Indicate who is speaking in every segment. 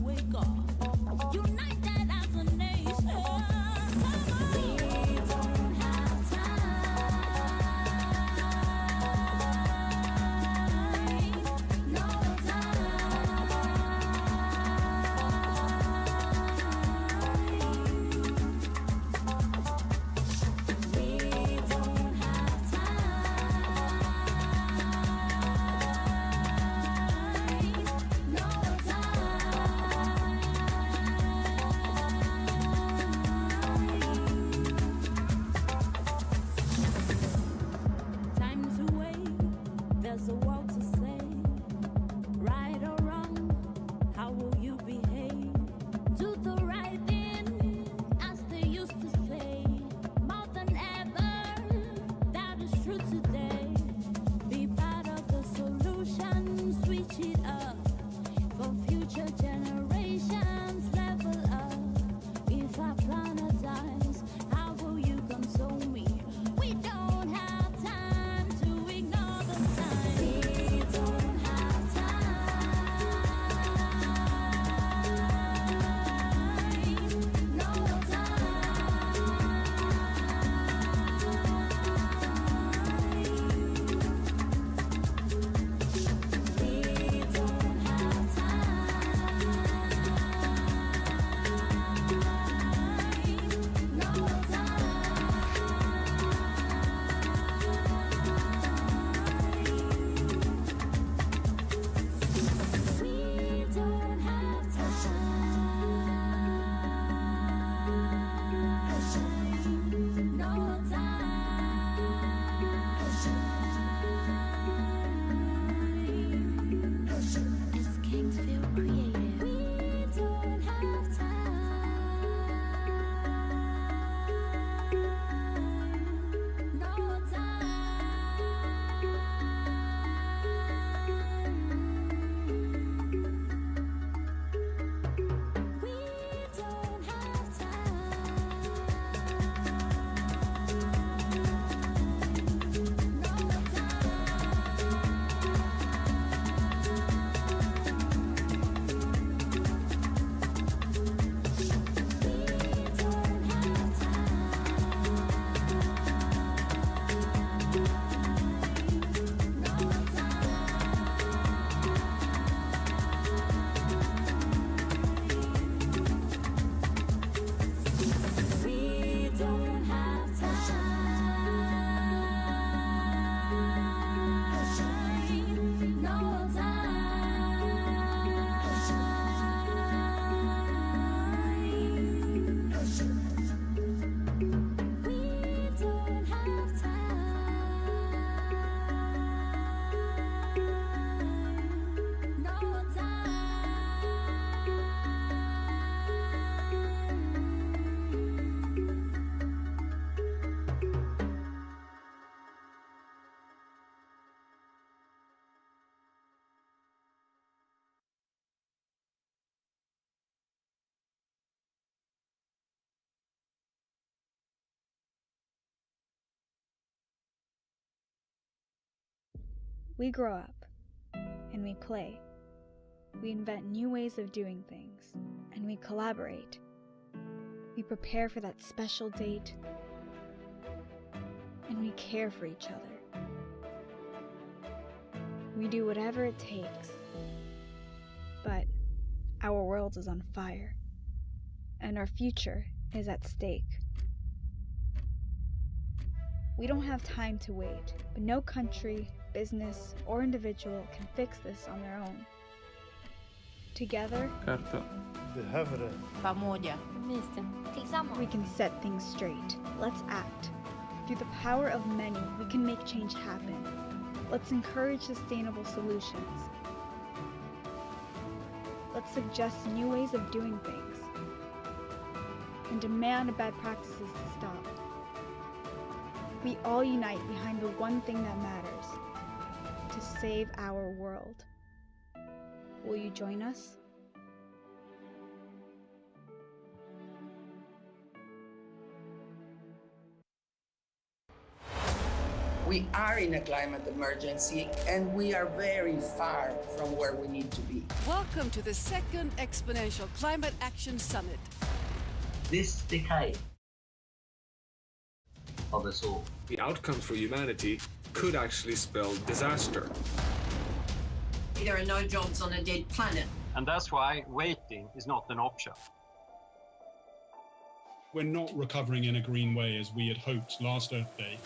Speaker 1: wake up. United as a nation. We don't have time. No time to wait. There's a world to save. Right or wrong, how will you behave? Do the right thing, as they used to say. More than ever, that is true today. Be part of the solution, switch it up for future generations. Level up. If our planet dies, how will you console me? We don't have time to ignore the signs. We don't have time. No
Speaker 2: We grow up, and we play. We invent new ways of doing things, and we collaborate. We prepare for that special date, and we care for each other. We do whatever it takes, but our world is on fire, and our future is at stake. We don't have time to wait, but no country, business, or individual can fix this on their own. Together,
Speaker 3: Pamoja.
Speaker 2: we can set things straight. Let's act. Through the power of many, we can make change happen. Let's encourage sustainable solutions. Let's suggest new ways of doing things and demand bad practices to stop. We all unite behind the one thing that matters, to save our world. Will you join us?
Speaker 3: We are in a climate emergency, and we are very far from where we need to be.
Speaker 4: Welcome to the second Exponential Climate Action Summit.
Speaker 5: This decade of us all.
Speaker 6: The outcomes for humanity could actually spell disaster.
Speaker 7: There are no jobs on a dead planet.
Speaker 8: And that's why waiting is not an option.
Speaker 9: We're not recovering in a green way as we had hoped last Earth Day.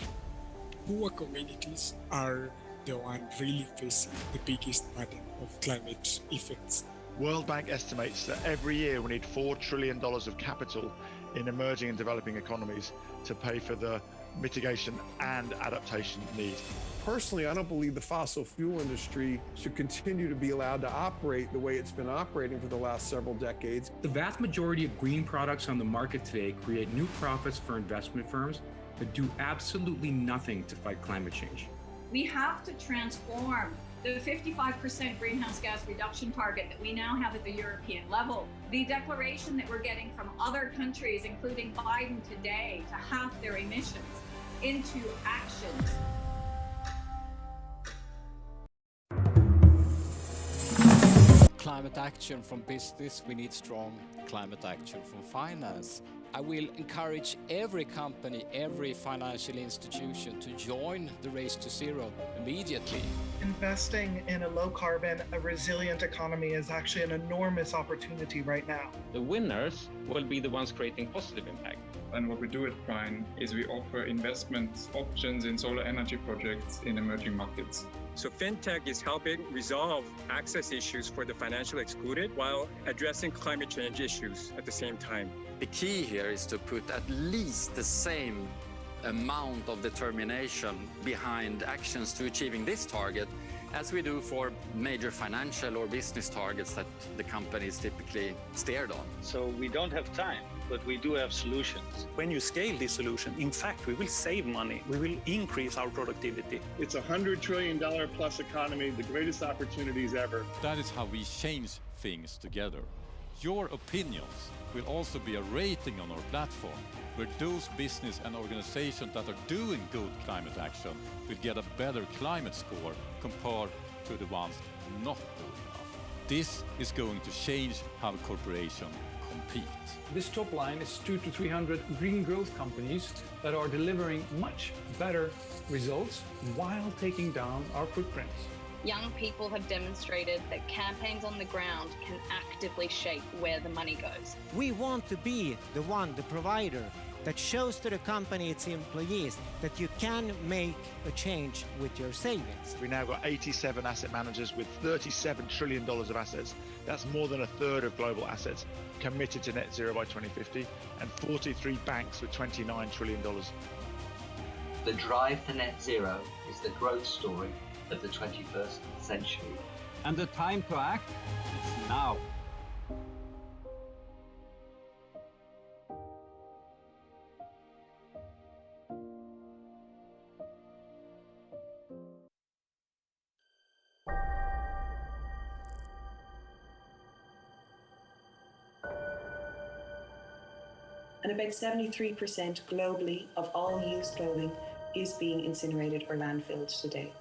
Speaker 10: Poor communities are the one really facing the biggest burden of climate effects.
Speaker 11: World Bank estimates that every year we need $4 trillion of capital in emerging and developing economies to pay for the mitigation and adaptation needs.
Speaker 12: Personally, I don't believe the fossil fuel industry should continue to be allowed to operate the way it's been operating for the last several decades.
Speaker 13: The vast majority of green products on the market today create new profits for investment firms that do absolutely nothing to fight climate change.
Speaker 14: We have to transform the 55% greenhouse gas reduction target that we now have at the European level, the declaration that we're getting from other countries, including Biden today, to halve their emissions, into actions.
Speaker 15: Climate action from business, we need strong climate action from finance. I will encourage every company, every financial institution to join the race to zero immediately.
Speaker 16: Investing in a low carbon, a resilient economy is actually an enormous opportunity right now.
Speaker 17: The winners will be the ones creating positive impact.
Speaker 18: And what we do at Prime is we offer investment options in solar energy projects in emerging markets.
Speaker 19: So FinTech is helping resolve access issues for the financially excluded while addressing climate change issues at the same time.
Speaker 20: The key here is to put at least the same amount of determination behind actions to achieving this target as we do for major financial or business targets that the companies typically steered on.
Speaker 21: So we don't have time, but we do have solutions.
Speaker 22: When you scale this solution, in fact, we will save money. We will increase our productivity.
Speaker 23: It's a $100 trillion plus economy, the greatest opportunities ever.
Speaker 24: That is how we change things together. Your opinions will also be a rating on our platform, where those business and organizations that are doing good climate action will get a better climate score compared to the ones not doing enough. This is going to change how corporations compete.
Speaker 25: This top line is 200 to 300 green growth companies that are delivering much better results while taking down our footprints.
Speaker 26: Young people have demonstrated that campaigns on the ground can actively shape where the money goes.
Speaker 27: We want to be the provider that shows to the company, its employees, that you can make a change with your savings.
Speaker 11: We now got 87 asset managers with $37 trillion of assets. That's more than a third of global assets committed to net zero by 2050, and 43 banks with $29 trillion.
Speaker 5: The drive to net zero is the growth story of the 21st century.
Speaker 8: And the time to act is now.
Speaker 28: And about 73% globally of all used clothing is being incinerated or landfilled today.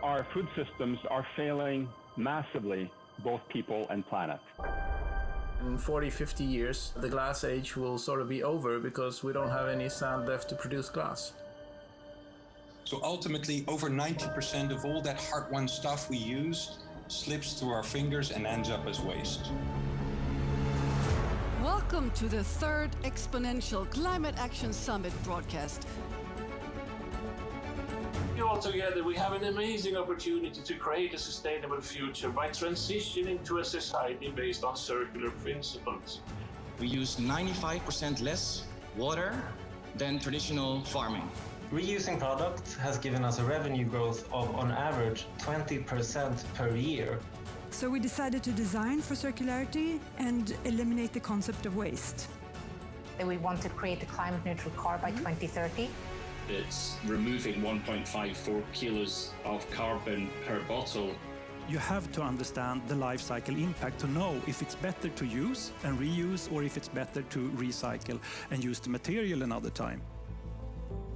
Speaker 29: Our food systems are failing massively, both people and planet.
Speaker 30: In 40, 50 years, the glass age will sort of be over because we don't have any sand left to produce glass.
Speaker 31: So ultimately, over 90% of all that hard-won stuff we use slips through our fingers and ends up as waste.
Speaker 4: Welcome to the third Exponential Climate Action Summit broadcast.
Speaker 32: All together, we have an amazing opportunity to create a sustainable future by transitioning to a society based on circular principles.
Speaker 33: We use 95% less water than traditional farming.
Speaker 34: Reusing products has given us a revenue growth of, on average, 20% per year.
Speaker 35: So we decided to design for circularity and eliminate the concept of waste.
Speaker 36: We want to create a climate neutral car by 2030.
Speaker 37: It's removing 1.54 kilos of carbon per bottle.
Speaker 38: You have to understand the life cycle impact to know if it's better to use and reuse or if it's better to recycle and use the material another time.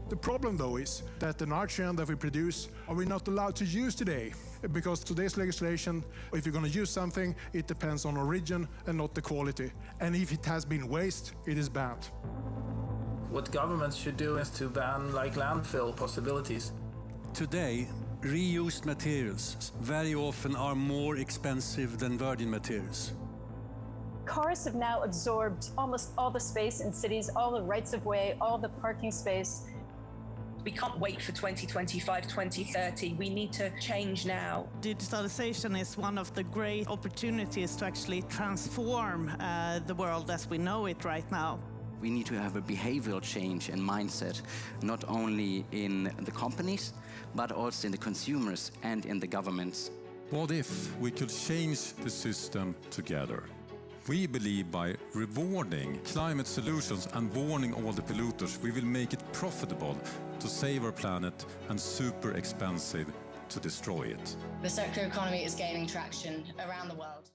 Speaker 1: The problem, though, is that the nitrogen that we produce are we not allowed to use today. Because today's legislation, if you're going to use something, it depends on origin and not the quality. And if it has been waste, it is banned.
Speaker 30: What governments should do is to ban like landfill possibilities.
Speaker 38: Today, reused materials very often are more expensive than virgin materials.
Speaker 2: Cars have now absorbed almost all the space in cities, all the rights of way, all the parking space.
Speaker 28: We can't wait for 2025, 2030. We need to change now.
Speaker 3: Digitalization is one of the great opportunities to actually transform the world as we know it right now.
Speaker 6: We need to have a behavioral change and mindset, not only in the companies, but also in the consumers and in the governments.
Speaker 24: What if we could change the system together? We believe by rewarding climate solutions and warning all the polluters, we will make it profitable to save our planet and super expensive to destroy it.
Speaker 7: The circular economy is gaining traction around the world.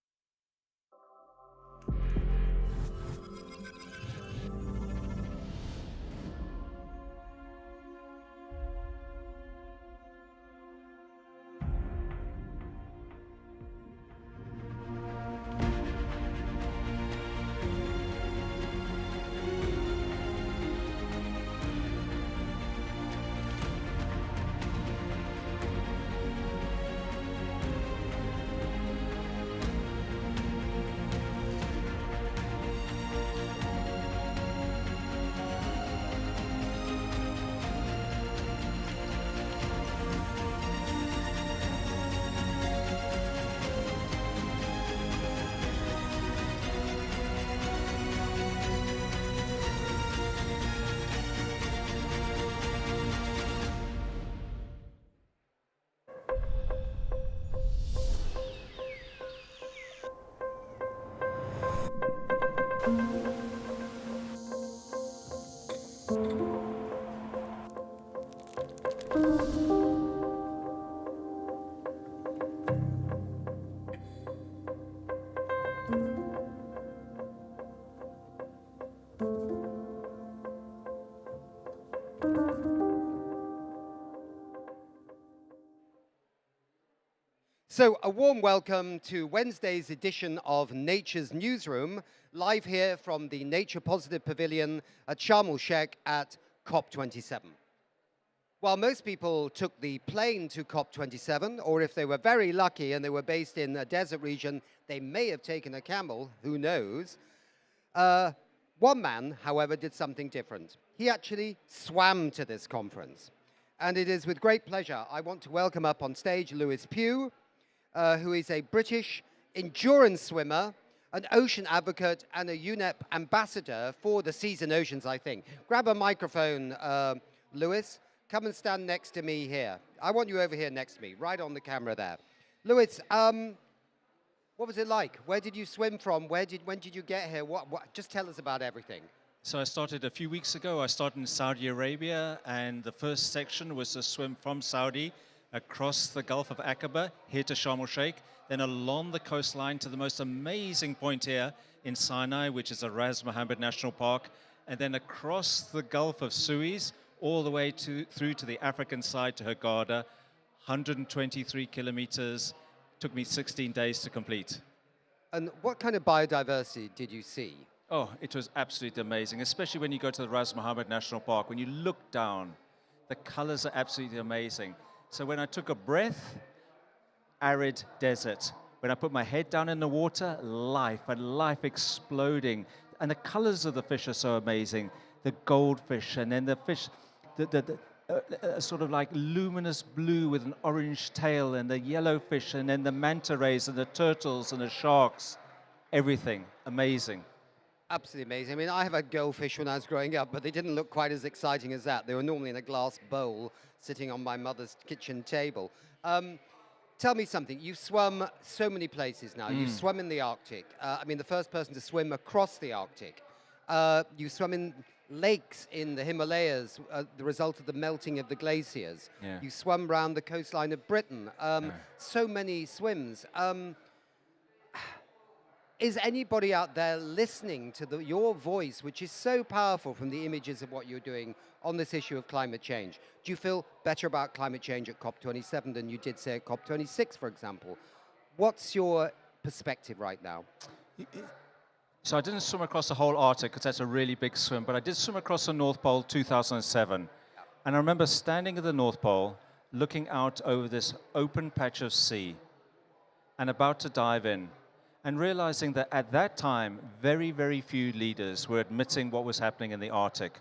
Speaker 9: So a warm welcome to Wednesday's edition of Nature's Newsroom, live here from the Nature Positive Pavilion at Sharm El-Sheikh at COP27. While most people took the plane to COP27, or if they were very lucky and they were based in a desert region, they may have taken a camel, who knows. One man, however, did something different. He actually swam to this conference. And it is with great pleasure I want to welcome up on stage Lewis Pugh, who is a British endurance swimmer, an ocean advocate, and a UNEP ambassador for the seas and oceans, I think. Grab a microphone, Lewis. Come and stand next to me here. I want you over here next to me, right on the camera there. Lewis, what was it like? Where did you swim from? When did you get here? Just tell us about everything.
Speaker 10: So I started a few weeks ago. I started in Saudi Arabia, and the first section was to swim from Saudi across the Gulf of Aqaba, here to Sharm El-Sheikh, then along the coastline to the most amazing point here in Sinai, which is Ras Mohammed National Park, and then across the Gulf of Suez, all the way through to the African side to Hurghada, 123 kilometers. Took me 16 days to complete.
Speaker 9: And what kind of biodiversity did you see?
Speaker 10: Oh, it was absolutely amazing, especially when you go to the Ras Mohammed National Park. When you look down, the colors are absolutely amazing. So when I took a breath, arid desert. When I put my head down in the water, life, and life exploding. And the colors of the fish are so amazing. The goldfish, and then the fish, sort of like luminous blue with an orange tail, and the yellow fish, and then the manta rays, and the turtles, and the sharks. Everything amazing.
Speaker 9: Absolutely amazing. I mean, I have had goldfish when I was growing up, but they didn't look quite as exciting as that. They were normally in a glass bowl sitting on my mother's kitchen table. Tell me something. You've swum so many places now. You've swum in the Arctic. I mean, the first person to swim across the Arctic. You swum in lakes in the Himalayas, the result of the melting of the glaciers.
Speaker 10: Yeah.
Speaker 9: You swum around the coastline of Britain. So many swims. is anybody out there listening to your voice, which is so powerful from the images of what you're doing on this issue of climate change? Do you feel better about climate change at COP27 than you did, say, at COP26, for example? What's your perspective right now?
Speaker 10: So I didn't swim across the whole Arctic because that's a really big swim, but I did swim across the North Pole 2007. And I remember standing at the North Pole, looking out over this open patch of sea and about to dive in, and realizing that at that time, very, very few leaders were admitting what was happening in the Arctic.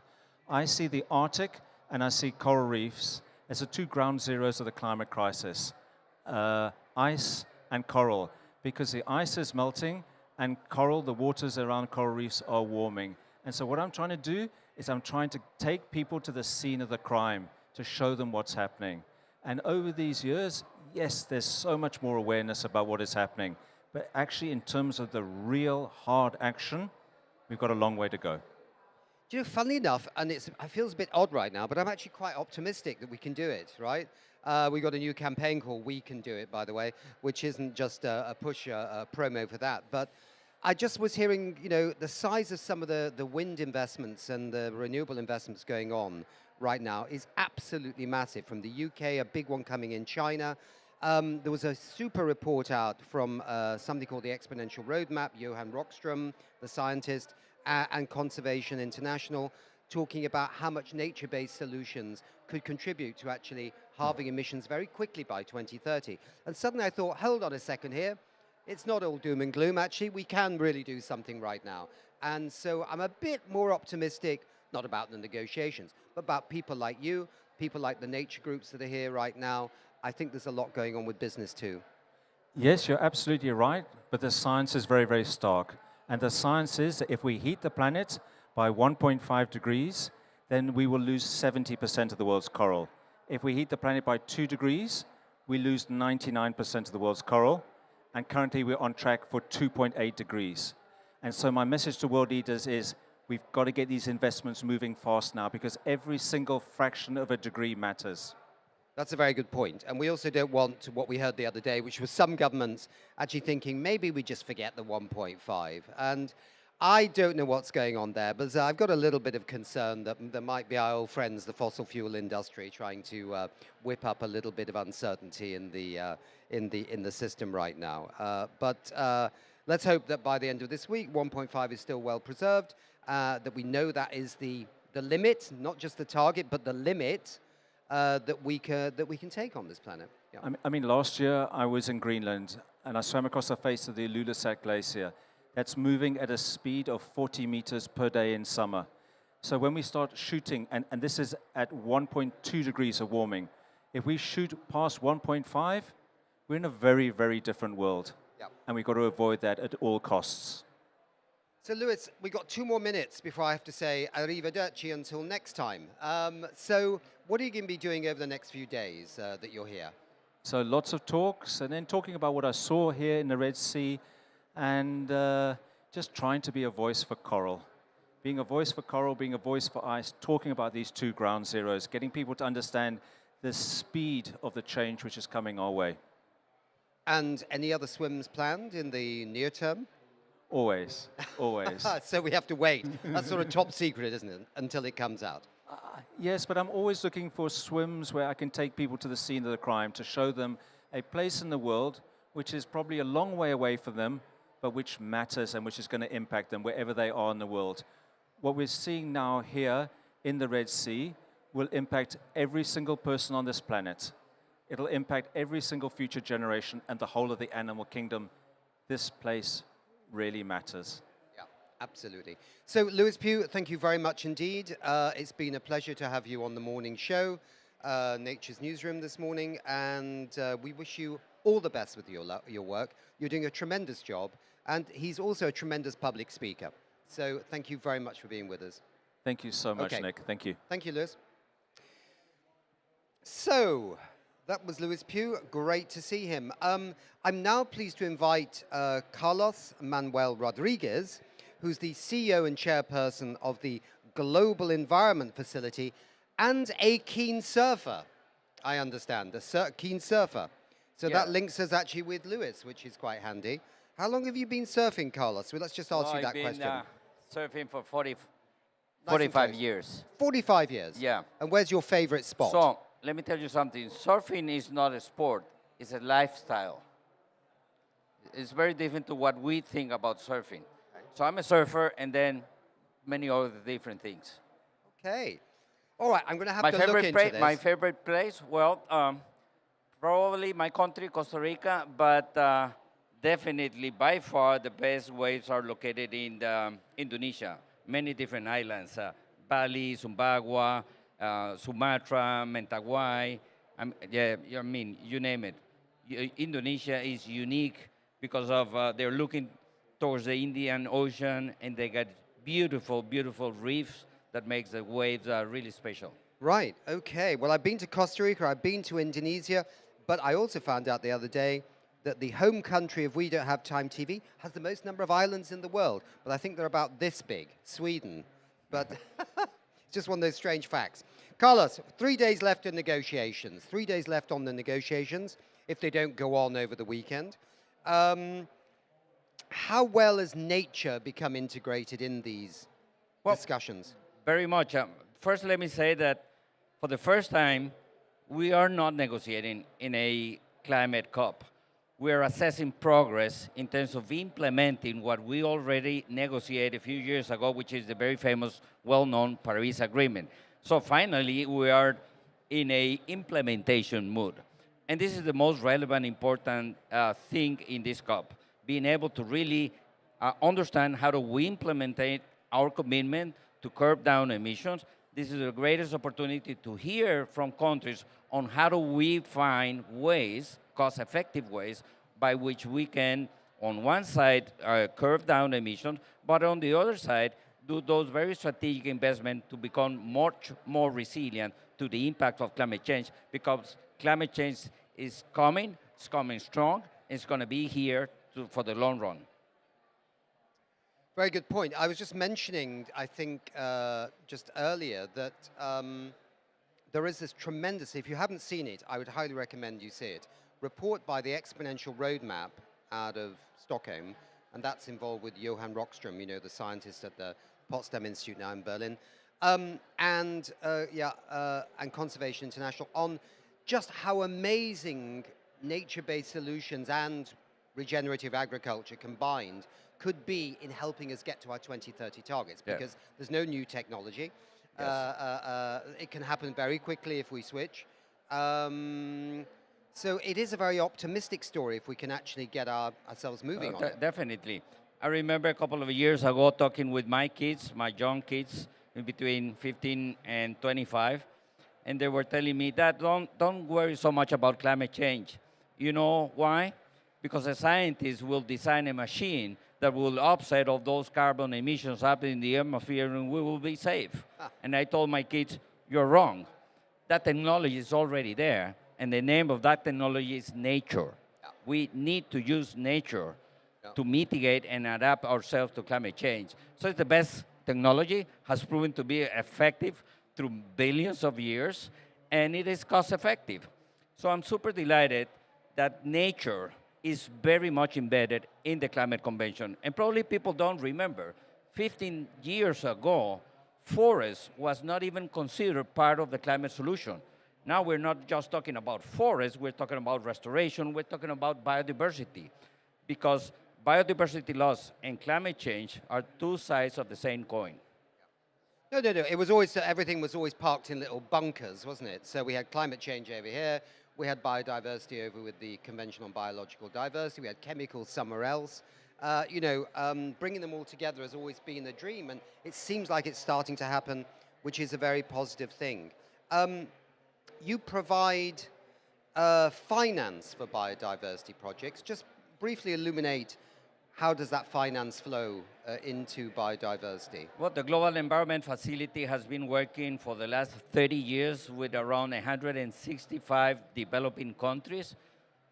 Speaker 10: I see the Arctic and I see coral reefs as the two ground zeros of the climate crisis, ice and coral, because the ice is melting and coral, the waters around coral reefs are warming. And so what I'm trying to do is I'm trying to take people to the scene of the crime to show them what's happening. And over these years, yes, there's so much more awareness about what is happening. But actually, in terms of the real hard action, we've got a long way to go.
Speaker 9: Do you know, funnily enough, and it feels a bit odd right now, but I'm actually quite optimistic that we can do it, right? We got a new campaign called We Can Do It, by the way, which isn't just a push, a promo for that. But I just was hearing, you know, the size of some of the wind investments and the renewable investments going on right now is absolutely massive. From the UK, a big one coming in China. There was a super report out from somebody called the Exponential Roadmap, Johan Rockström, the scientist, and Conservation International, talking about how much nature-based solutions could contribute to actually halving emissions very quickly by 2030. And suddenly I thought, hold on a second here. It's not all doom and gloom. Actually, we can really do something right now. And so I'm a bit more optimistic, not about the negotiations, but about people like you, people like the nature groups that are here right now. I think there's a lot going on with business too.
Speaker 10: Yes, you're absolutely right, but the science is very, very stark. And the science is that if we heat the planet by 1.5 degrees, then we will lose 70% of the world's coral. If we heat the planet by 2 degrees, we lose 99% of the world's coral. And currently we're on track for 2.8 degrees. And so my message to world leaders is we've got to get these investments moving fast now, because every single fraction of a degree matters.
Speaker 9: That's a very good point. And we also don't want what we heard the other day, which was some governments actually thinking maybe we just forget the 1.5. And I don't know what's going on there, but I've got a little bit of concern that there might be our old friends, the fossil fuel industry, trying to whip up a little bit of uncertainty in the system right now. But let's hope that by the end of this week, 1.5 is still well preserved, that we know that is the limit, not just the target, but the limit that we can take on this planet. Yeah.
Speaker 10: I mean, last year I was in Greenland and I swam across the face of the Ilulissat Glacier. That's moving at a speed of 40 meters per day in summer. So when we start shooting, and this is at 1.2 degrees of warming, if we shoot past 1.5, we're in a very, very different world.
Speaker 9: Yep.
Speaker 10: And we've got to avoid that at all costs.
Speaker 9: So, Lewis, we've got 2 more minutes before I have to say arrivederci until next time. So what are you going to be doing over the next few days that you're here?
Speaker 10: So lots of talks, and then talking about what I saw here in the Red Sea, and just trying to be a voice for coral. Being a voice for coral, being a voice for ice, talking about these two ground zeros, getting people to understand the speed of the change which is coming our way.
Speaker 9: And any other swims planned in the near term?
Speaker 10: Always, always.
Speaker 9: So we have to wait. That's sort of top secret, isn't it, until it comes out?
Speaker 10: Yes, but I'm always looking for swims where I can take people to the scene of the crime to show them a place in the world which is probably a long way away from them, but which matters and which is going to impact them wherever they are in the world. What we're seeing now here in the Red Sea will impact every single person on this planet. It'll impact every single future generation and the whole of the animal kingdom. This place really matters.
Speaker 9: Yeah, absolutely. So, Lewis Pugh, thank you very much indeed. It's been a pleasure to have you on the morning show, Nature's Newsroom this morning, and we wish you all the best with your work. You're doing a tremendous job, and he's also a tremendous public speaker. So thank you very much for being with us.
Speaker 10: Thank you so much, Nick. Thank you.
Speaker 9: Thank you, Lewis. So that was Lewis Pugh. Great to see him. I'm now pleased to invite Carlos Manuel Rodriguez, who's the CEO and chairperson of the Global Environment Facility and a keen surfer, I understand, a keen surfer. So that links us actually with Lewis, which is quite handy. How long have you been surfing, Carlos? Well, let's just ask you that question.
Speaker 5: I've been surfing for 45
Speaker 9: close.
Speaker 5: years.
Speaker 9: 45 years?
Speaker 5: Yeah.
Speaker 9: And where's your favorite spot?
Speaker 5: So, let me tell you something. Surfing is not a sport, it's a lifestyle. It's very different to what we think about surfing. So I'm a surfer and then many other different things.
Speaker 9: Okay. All right, I'm going to have to look into this.
Speaker 5: My favorite place, well, probably my country, Costa Rica, but definitely by far the best waves are located in Indonesia. Many different islands, Bali, Sumbawa, Sumatra, Mentawai. I mean, you name it. Indonesia is unique because of they're looking towards the Indian Ocean, and they got beautiful, beautiful reefs that makes the waves really special.
Speaker 9: Right, okay. Well, I've been to Costa Rica, I've been to Indonesia, but I also found out the other day that the home country of We Don't Have Time TV has the most number of islands in the world. But I think they're about this big, Sweden. But it's just one of those strange facts. Carlos, 3 days left in negotiations. 3 days left on the negotiations, if they don't go on over the weekend. How well has nature become integrated in these discussions?
Speaker 5: Very much. First, let me say that for the first time, we are not negotiating in a climate COP. We are assessing progress in terms of implementing what we already negotiated a few years ago, which is the very famous, well-known Paris Agreement. So finally, we are in a implementation mood. And this is the most relevant, important thing in this COP, being able to really understand how do we implement our commitment to curb down emissions. This is the greatest opportunity to hear from countries on how do we find ways, cost-effective ways, by which we can, on one side, curb down emissions, but on the other side, do those very strategic investments to become much more resilient to the impact of climate change, because climate change is coming, it's coming strong, it's going to be here for the long run.
Speaker 9: Very good point. I was just mentioning, I think, just earlier that there is this tremendous, if you haven't seen it, I would highly recommend you see it, report by the Exponential Roadmap out of Stockholm, and that's involved with Johan Rockström, you know, the scientist at the Potsdam Institute now in Berlin, and Conservation International, on just how amazing nature-based solutions and regenerative agriculture combined could be in helping us get to our 2030 targets, because there's no new technology. Yes. It can happen very quickly if we switch. So it is a very optimistic story if we can actually get ourselves moving on it.
Speaker 5: Definitely. I remember a couple of years ago talking with my kids, my young kids, in between 15 and 25, and they were telling me, Dad, don't worry so much about climate change. You know why? Because a scientist will design a machine that will offset all those carbon emissions up in the atmosphere, and we will be safe. And I told my kids, you're wrong. That technology is already there, and the name of that technology is nature. We need to use nature to mitigate and adapt ourselves to climate change. So it's the best technology, has proven to be effective through billions of years, and it is cost effective. So I'm super delighted that nature is very much embedded in the Climate Convention. And probably people don't remember, 15 years ago, forest was not even considered part of the climate solution. Now we're not just talking about forests, we're talking about restoration, we're talking about biodiversity, because biodiversity loss and climate change are two sides of the same coin.
Speaker 9: No. It was always, everything was always parked in little bunkers, wasn't it? So we had climate change over here, we had biodiversity over with the Convention on Biological Diversity, we had chemicals somewhere else. Bringing them all together has always been a dream, and it seems like it's starting to happen, which is a very positive thing. You provide finance for biodiversity projects. Just briefly illuminate, how does that finance flow into biodiversity?
Speaker 5: Well, the Global Environment Facility has been working for the last 30 years with around 165 developing countries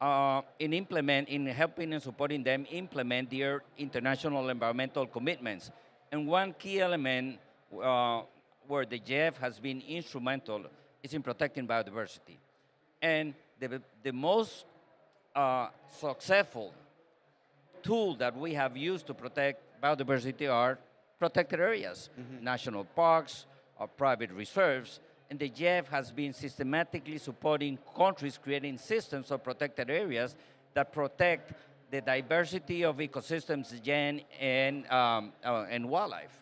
Speaker 5: in helping and supporting them implement their international environmental commitments. And one key element where the GEF has been instrumental is in protecting biodiversity. And the most successful tool that we have used to protect biodiversity are protected areas, national parks, or private reserves. And the GEF has been systematically supporting countries creating systems of protected areas that protect the diversity of ecosystems and wildlife.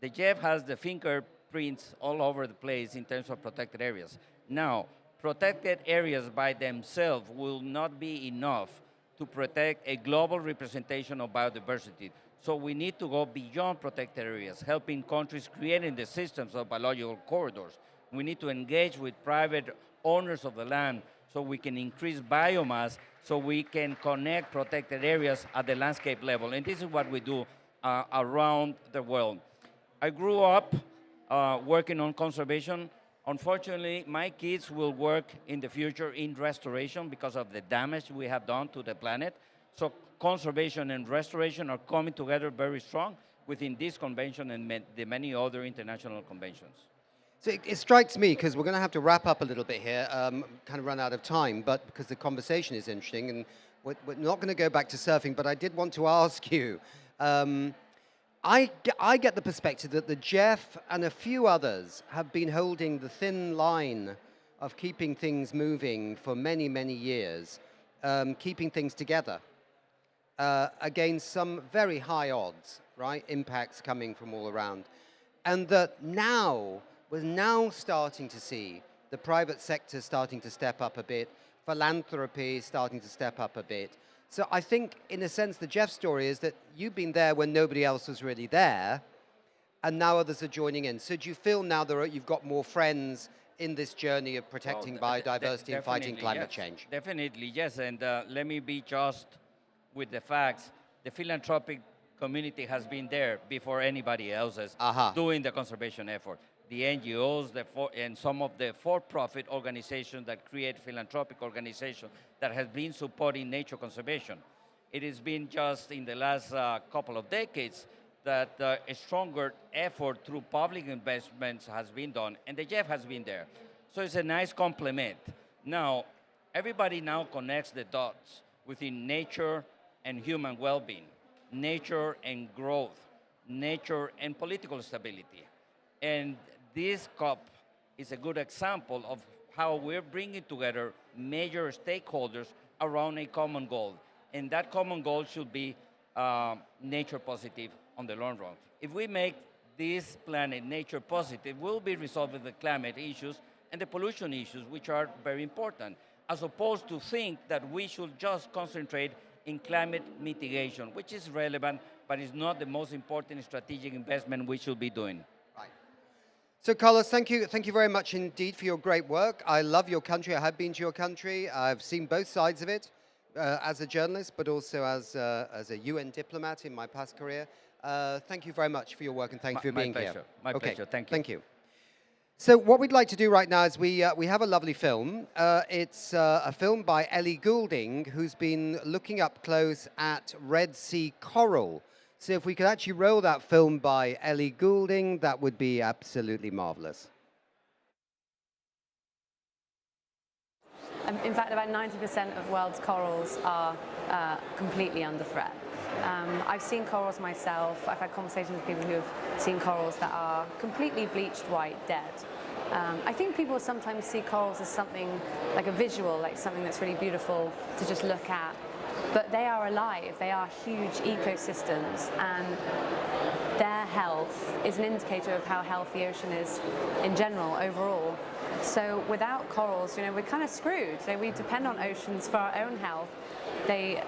Speaker 5: The GEF has the fingerprints all over the place in terms of protected areas. Now, protected areas by themselves will not be enough to protect a global representation of biodiversity. So we need to go beyond protected areas, helping countries creating the systems of biological corridors. We need to engage with private owners of the land so we can increase biomass, so we can connect protected areas at the landscape level. And this is what we do around the world. I grew up working on conservation. Unfortunately, my kids will work in the future in restoration because of the damage we have done to the planet. So conservation and restoration are coming together very strong within this convention and the many other international conventions.
Speaker 9: So it strikes me, because we're going to have to wrap up a little bit here, kind of run out of time, but because the conversation is interesting, and we're not going to go back to surfing, but I did want to ask you, I get the perspective that the GEF and a few others have been holding the thin line of keeping things moving for many, many years, keeping things together against some very high odds, right? Impacts coming from all around. And that we're now starting to see the private sector starting to step up a bit, philanthropy starting to step up a bit. So I think, in a sense, the GEF story is that you've been there when nobody else was really there, and now others are joining in. So do you feel now that you've got more friends in this journey of protecting biodiversity and fighting climate change?
Speaker 5: Definitely, yes. And let me be just with the facts. The philanthropic community has been there before anybody else is doing the conservation effort. The NGOs and some of the for-profit organizations that create philanthropic organizations that has been supporting nature conservation. It has been just in the last couple of decades that a stronger effort through public investments has been done, and the GEF has been there. So it's a nice complement. Now, everybody now connects the dots within nature and human well-being, nature and growth, nature and political stability. And this COP is a good example of how we're bringing together major stakeholders around a common goal. And that common goal should be nature positive on the long run. If we make this planet nature positive, we'll be resolving the climate issues and the pollution issues, which are very important, as opposed to think that we should just concentrate in climate mitigation, which is relevant, but is not the most important strategic investment we should be doing.
Speaker 9: So, Carlos, thank you very much indeed for your great work. I love your country. I have been to your country. I've seen both sides of it as a journalist, but also as a UN diplomat in my past career. Thank you very much for your work, and thank you for being here.
Speaker 5: My pleasure. Thank you.
Speaker 9: Thank you. So what we'd like to do right now is we have a lovely film. It's a film by Ellie Goulding, who's been looking up close at Red Sea coral. So if we could actually roll that film by Ellie Goulding, that would be absolutely marvelous.
Speaker 8: In fact, about 90% of world's corals are completely under threat. I've seen corals myself. I've had conversations with people who have seen corals that are completely bleached white, dead. I think people sometimes see corals as something like a visual, like something that's really beautiful to just look at. But they are alive, they are huge ecosystems, and their health is an indicator of how healthy the ocean is in general, overall. So without corals, we're kind of screwed. So we depend on oceans for our own health. They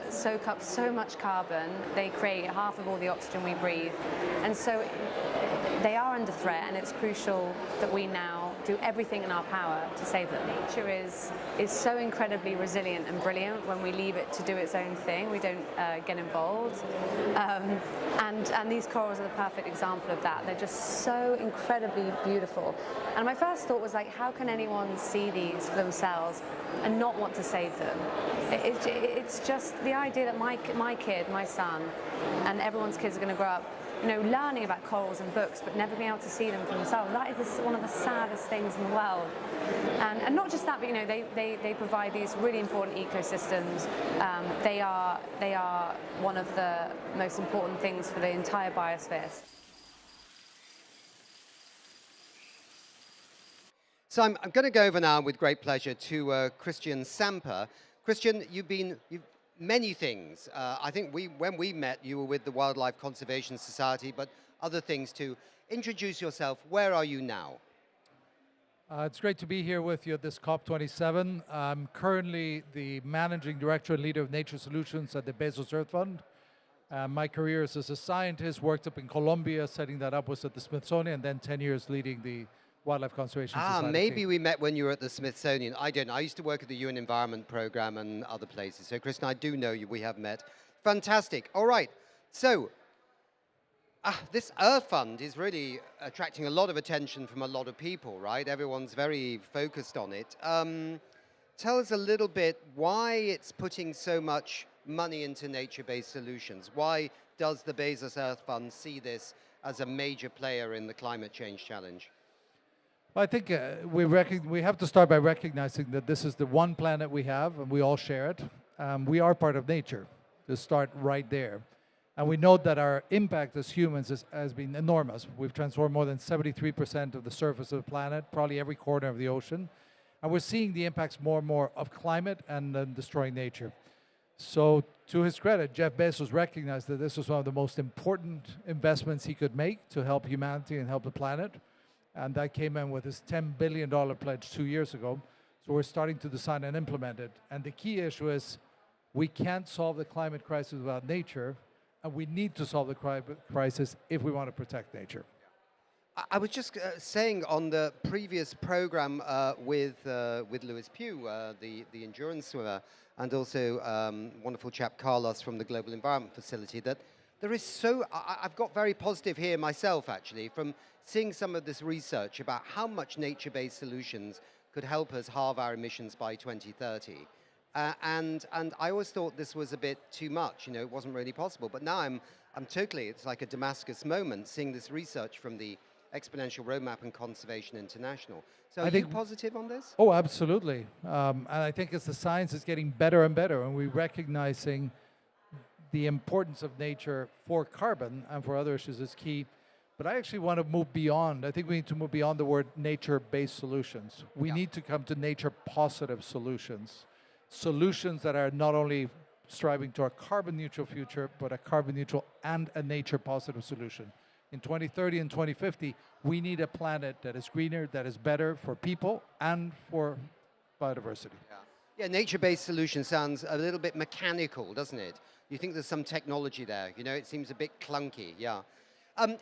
Speaker 8: soak up so much carbon, they create half of all the oxygen we breathe. And so they are under threat, and it's crucial that we now do everything in our power to save them. Nature is so incredibly resilient and brilliant when we leave it to do its own thing. We don't get involved. And these corals are the perfect example of that. They're just so incredibly beautiful. And my first thought was, like, how can anyone see these for themselves and not want to save them? It's just the idea that my kid, my son, and everyone's kids are going to grow up learning about corals in books, but never being able to see them for themselves. That is one of the saddest things in the world. And not just that, but they provide these really important ecosystems. They are one of the most important things for the entire biosphere.
Speaker 9: So I'm going to go over now with great pleasure to Christian Samper. Christian, you've many things. I think when we met, you were with the Wildlife Conservation Society, but other things too. Introduce yourself. Where are you now?
Speaker 11: It's great to be here with you at this COP27. I'm currently the Managing Director and Leader of Nature Solutions at the Bezos Earth Fund. My career is as a scientist, worked up in Colombia, setting that up, was at the Smithsonian, and then 10 years leading the Wildlife Conservation Society.
Speaker 9: Maybe we met when you were at the Smithsonian. I don't know. I used to work at the UN Environment Programme and other places. So, Kristen, I do know you. We have met. Fantastic. All right. So, this Earth Fund is really attracting a lot of attention from a lot of people, right? Everyone's very focused on it. Tell us a little bit why it's putting so much money into nature-based solutions. Why does the Bezos Earth Fund see this as a major player in the climate change challenge?
Speaker 11: Well, I think we have to start by recognizing that this is the one planet we have, and we all share it. We are part of nature, to start right there. And we know that our impact as humans has been enormous. We've transformed more than 73% of the surface of the planet, probably every corner of the ocean. And we're seeing the impacts more and more of climate and destroying nature. So to his credit, Jeff Bezos recognized that this was one of the most important investments he could make to help humanity and help the planet. And that came in with his $10 billion pledge 2 years ago. So we're starting to design and implement it. And the key issue is we can't solve the climate crisis without nature, and we need to solve the climate crisis if we want to protect nature.
Speaker 9: I was just saying on the previous program with Lewis Pugh, the endurance swimmer, and also wonderful chap Carlos from the Global Environment Facility, that there is I've got very positive here myself, actually, from seeing some of this research about how much nature-based solutions could help us halve our emissions by 2030. And I always thought this was a bit too much, it wasn't really possible. But now I'm totally, it's like a Damascus moment, seeing this research from the Exponential Roadmap and Conservation International. So are you positive on this?
Speaker 11: Oh, absolutely. And I think as the science is getting better and better, and we're recognizing the importance of nature for carbon and for other issues is key. But I actually want to move beyond. I think we need to move beyond the word nature-based solutions. We need to come to nature-positive solutions. Solutions that are not only striving to a carbon-neutral future, but a carbon-neutral and a nature-positive solution. In 2030 and 2050, we need a planet that is greener, that is better for people and for biodiversity.
Speaker 9: Yeah, nature-based solution sounds a little bit mechanical, doesn't it? You think there's some technology there, it seems a bit clunky, yeah.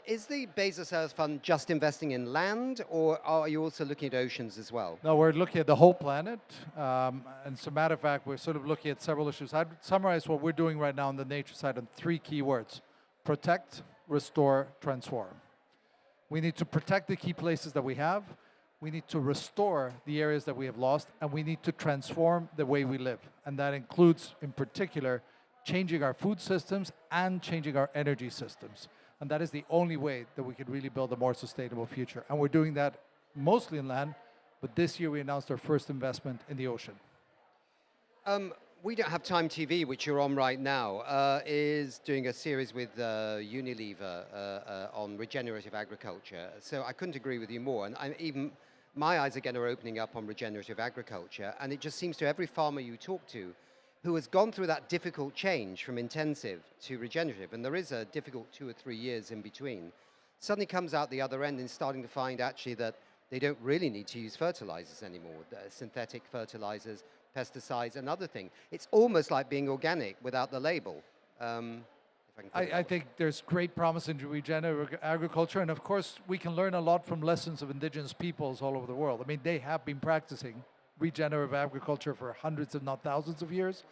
Speaker 9: Is the Bezos Earth Fund just investing in land, or are you also looking at oceans as well?
Speaker 11: No, we're looking at the whole planet. And as a matter of fact, we're sort of looking at several issues. I'd summarize what we're doing right now on the nature side in 3 key words: protect, restore, transform. We need to protect the key places that we have. We need to restore the areas that we have lost, and we need to transform the way we live. And that includes, in particular, changing our food systems and changing our energy systems. And that is the only way that we can really build a more sustainable future. And we're doing that mostly in land, but this year we announced our first investment in the ocean.
Speaker 9: We Don't Have Time TV, which you're on right now, is doing a series with Unilever on regenerative agriculture. So I couldn't agree with you more. And even my eyes again are opening up on regenerative agriculture. And it just seems to every farmer you talk to who has gone through that difficult change from intensive to regenerative, and there is a difficult 2 or 3 years in between, suddenly comes out the other end and starting to find actually that they don't really need to use fertilizers anymore, synthetic fertilizers, pesticides, another thing. It's almost like being organic without the label.
Speaker 11: I think there's great promise in regenerative agriculture, and of course we can learn a lot from lessons of indigenous peoples all over the world. I mean, they have been practicing regenerative agriculture for hundreds, if not thousands of years.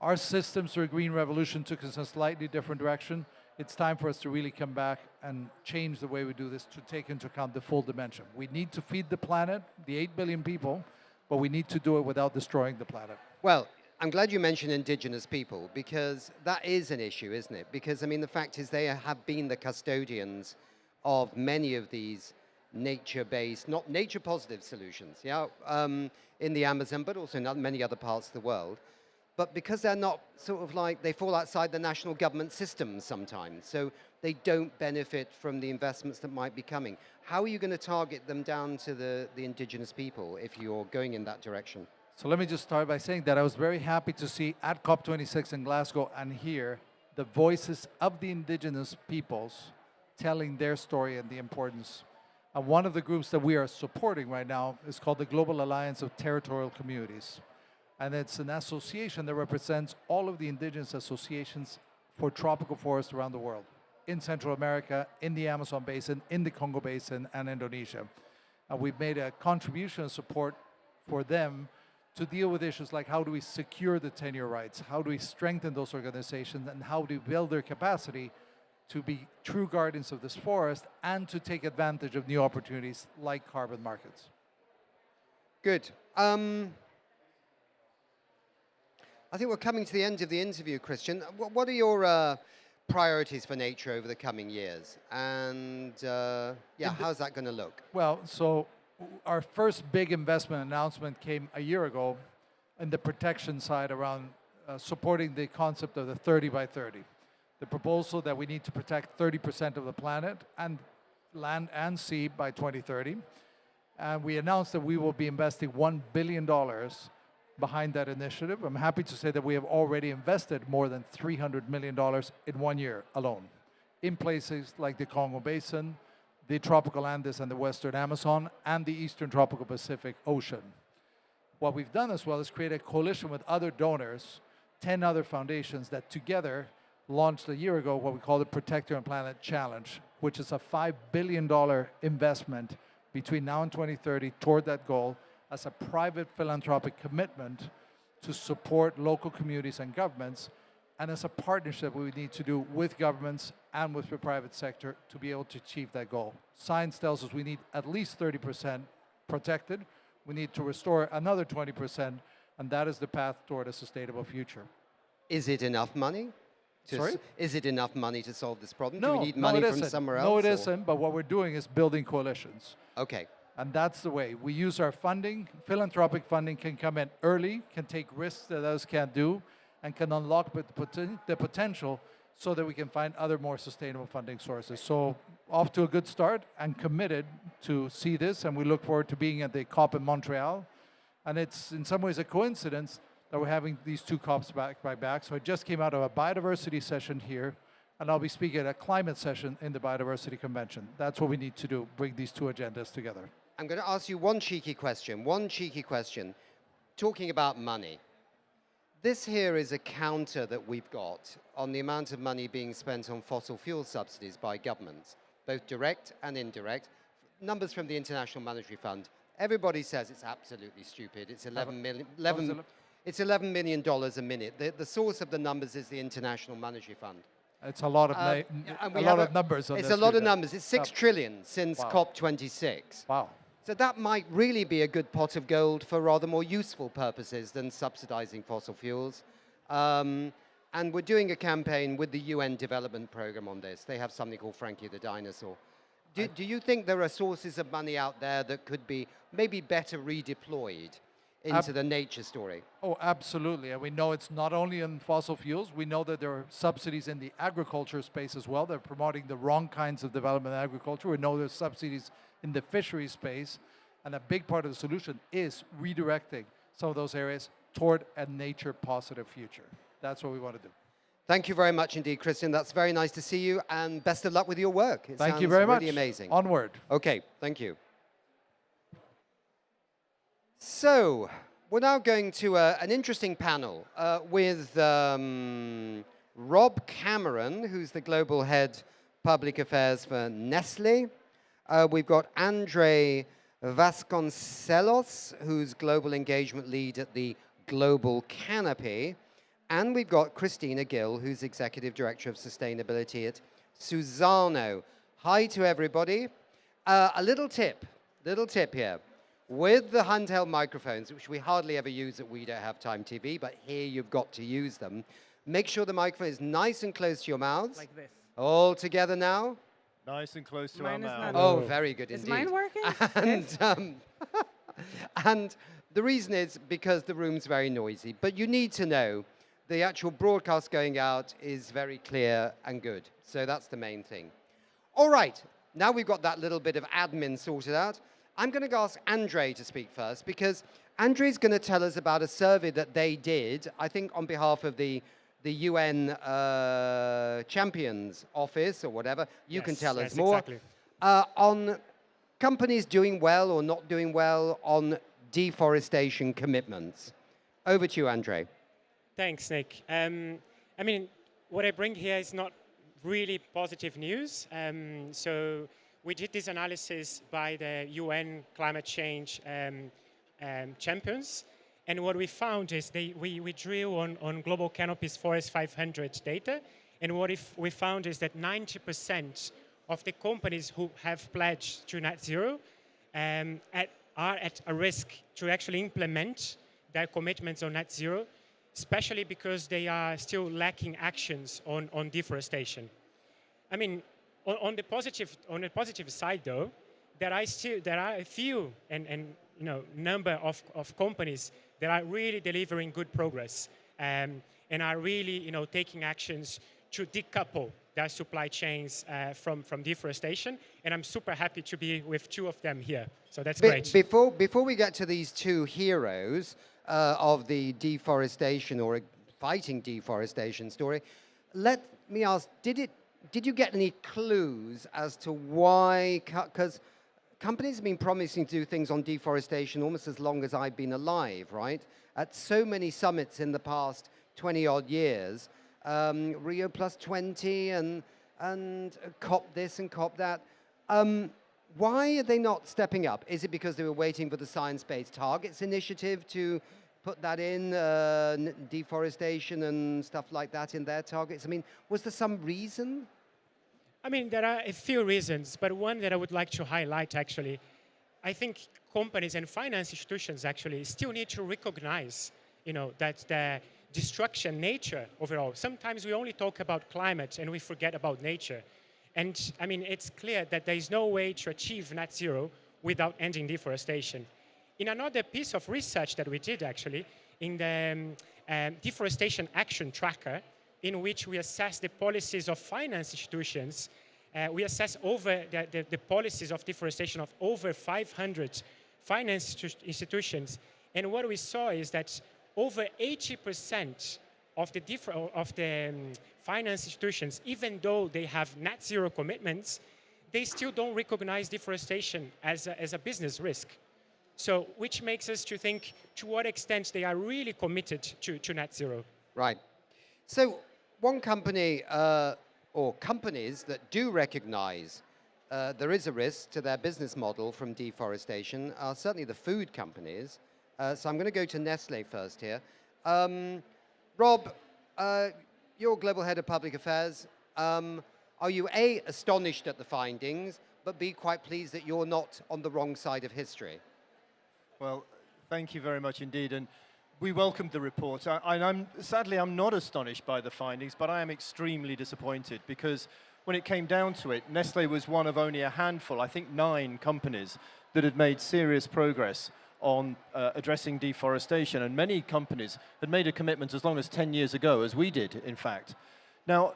Speaker 11: Our systems through a green revolution took us in a slightly different direction. It's time for us to really come back and change the way we do this to take into account the full dimension. We need to feed the planet, the 8 billion people, but we need to do it without destroying the planet.
Speaker 9: Well, I'm glad you mentioned indigenous people, because that is an issue, isn't it? Because, I mean, the fact is they have been the custodians of many of these nature-based, not nature-positive solutions, yeah, in the Amazon, but also in many other parts of the world. But because they're not sort of like, they fall outside the national government systems sometimes, so they don't benefit from the investments that might be coming. How are you going to target them down to the indigenous people if you're going in that direction?
Speaker 11: So let me just start by saying that I was very happy to see at COP26 in Glasgow and hear the voices of the indigenous peoples telling their story and the importance. And one of the groups that we are supporting right now is called the Global Alliance of Territorial Communities. And it's an association that represents all of the indigenous associations for tropical forests around the world, in Central America, in the Amazon Basin, in the Congo Basin, and Indonesia. And we've made a contribution and support for them to deal with issues like how do we secure the tenure rights, how do we strengthen those organizations, and how do we build their capacity to be true guardians of this forest and to take advantage of new opportunities like carbon markets.
Speaker 9: Good. I think we're coming to the end of the interview, Christian. What are your priorities for nature over the coming years? And how's that going to look?
Speaker 11: Well, so our first big investment announcement came a year ago in the protection side around supporting the concept of the 30 by 30. The proposal that we need to protect 30% of the planet and land and sea by 2030. And we announced that we will be investing $1 billion behind that initiative. I'm happy to say that we have already invested more than $300 million in 1 year alone in places like the Congo Basin, the tropical Andes and the Western Amazon, and the Eastern Tropical Pacific Ocean. What we've done as well is create a coalition with other donors, 10 other foundations that together launched a year ago what we call the Protect Your Planet Challenge, which is a $5 billion investment between now and 2030 toward that goal as a private philanthropic commitment to support local communities and governments, and as a partnership we need to do with governments and with the private sector to be able to achieve that goal. Science tells us we need at least 30% protected. We need to restore another 20%, and that is the path toward a sustainable future.
Speaker 9: Is it enough money?
Speaker 11: Sorry?
Speaker 9: Is it enough money to solve this problem?
Speaker 11: No,
Speaker 9: Do we need money
Speaker 11: it
Speaker 9: from
Speaker 11: isn't.
Speaker 9: somewhere else?
Speaker 11: No, it isn't, but what we're doing is building coalitions.
Speaker 9: Okay.
Speaker 11: And that's the way. We use our funding. Philanthropic funding can come in early, can take risks that others can't do, and can unlock the potential so that we can find other more sustainable funding sources. So off to a good start and committed to see this, and we look forward to being at the COP in Montreal. And it's in some ways a coincidence that we're having these two COPs back by back. So I just came out of a biodiversity session here, and I'll be speaking at a climate session in the Biodiversity Convention. That's what we need to do, bring these two agendas together.
Speaker 9: I'm going to ask you one cheeky question. Talking about money. This here is a counter that we've got on the amount of money being spent on fossil fuel subsidies by governments, both direct and indirect. Numbers from the International Monetary Fund. Everybody says it's absolutely stupid. It's $11 million a minute. The source of the numbers is the International Monetary Fund.
Speaker 11: It's a lot of, numbers on this.
Speaker 9: It's a lot of numbers. It's 6 trillion since COP26.
Speaker 11: Wow.
Speaker 9: So that might really be a good pot of gold for rather more useful purposes than subsidizing fossil fuels. And we're doing a campaign with the UN Development Programme on this. They have something called Frankie the Dinosaur. Do you think there are sources of money out there that could be maybe better redeployed into the nature story?
Speaker 11: Oh, absolutely. And we know it's not only in fossil fuels. We know that there are subsidies in the agriculture space as well. They're promoting the wrong kinds of development in agriculture. We know there's subsidies in the fishery space. And a big part of the solution is redirecting some of those areas toward a nature-positive future. That's what we want to do.
Speaker 9: Thank you very much indeed, Christian. That's very nice to see you, and best of luck with your work.
Speaker 11: Thank you very much.
Speaker 9: Really amazing.
Speaker 11: Onward.
Speaker 9: Okay, thank you. So, we're now going to an interesting panel with Rob Cameron, who's the Global Head Public Affairs for Nestle. We've got Andre Vasconcelos, who's Global Engagement Lead at the Global Canopy. And we've got Christina Gill, who's Executive Director of Sustainability at Suzano. Hi to everybody. A little tip here. with the handheld microphones, which we hardly ever use at We Don't Have Time TV, but here you've got to use them. Make sure the microphone is nice and close to your mouths.
Speaker 4: Like this.
Speaker 9: All together now.
Speaker 4: Nice and close to
Speaker 9: Mine
Speaker 4: our
Speaker 9: is
Speaker 4: mouth.
Speaker 9: not. Oh, very good
Speaker 4: Is
Speaker 9: indeed.
Speaker 4: mine working?
Speaker 9: And, and the reason is because the room's very noisy. But you need to know the actual broadcast going out is very clear and good. So that's the main thing. All right, now we've got that little bit of admin sorted out. I'm going to ask Andre to speak first because Andre's going to tell us about a survey that they did, I think on behalf of the UN Champions Office or whatever. You can tell us more.
Speaker 12: Exactly.
Speaker 9: On companies doing well or not doing well on deforestation commitments. Over to you, Andre.
Speaker 12: Thanks, Nick. I mean, what I bring here is not really positive news. So we did this analysis by the UN climate change champions. And what we found is we drew on Global Canopy's Forest 500 data. And what we found is that 90% of the companies who have pledged to net zero are at a risk to actually implement their commitments on net zero, especially because they are still lacking actions on deforestation. I mean, on the positive side, though, there are a few number of companies that are really delivering good progress and are really taking actions to decouple their supply chains from deforestation. And I'm super happy to be with two of them here. So that's great.
Speaker 9: Before we get to these two heroes of the deforestation or fighting deforestation story, let me ask, did you get any clues as to why? Because companies have been promising to do things on deforestation almost as long as I've been alive, right? At so many summits in the past 20-odd years, Rio Plus 20 and COP this and COP that. Why are they not stepping up? Is it because they were waiting for the Science-Based Targets Initiative to put that in, deforestation and stuff like that in their targets? I mean, was there some reason?
Speaker 12: I mean, there are a few reasons, but one that I would like to highlight, actually, I think companies and finance institutions actually still need to recognize, that the destruction nature overall. Sometimes we only talk about climate and we forget about nature. And I mean, it's clear that there is no way to achieve net zero without ending deforestation. In another piece of research that we did, actually, in the Deforestation Action Tracker, in which we assess the policies of finance institutions, we assess over the policies of deforestation of over 500 finance institutions. And what we saw is that over 80% of the finance institutions, even though they have net zero commitments, they still don't recognize deforestation as a business risk. So, which makes us to think to what extent they are really committed to net zero.
Speaker 9: Right. So, one company or companies that do recognize there is a risk to their business model from deforestation are certainly the food companies. So I'm going to go to Nestle first here. Rob, you're Global Head of Public Affairs. Are you A, astonished at the findings, but B, quite pleased that you're not on the wrong side of history?
Speaker 4: Well, thank you very much indeed. And we welcomed the report. Sadly, I'm not astonished by the findings, but I am extremely disappointed because when it came down to it, Nestle was one of only a handful, I think 9 companies that had made serious progress on addressing deforestation. And many companies had made a commitment as long as 10 years ago, as we did, in fact. Now,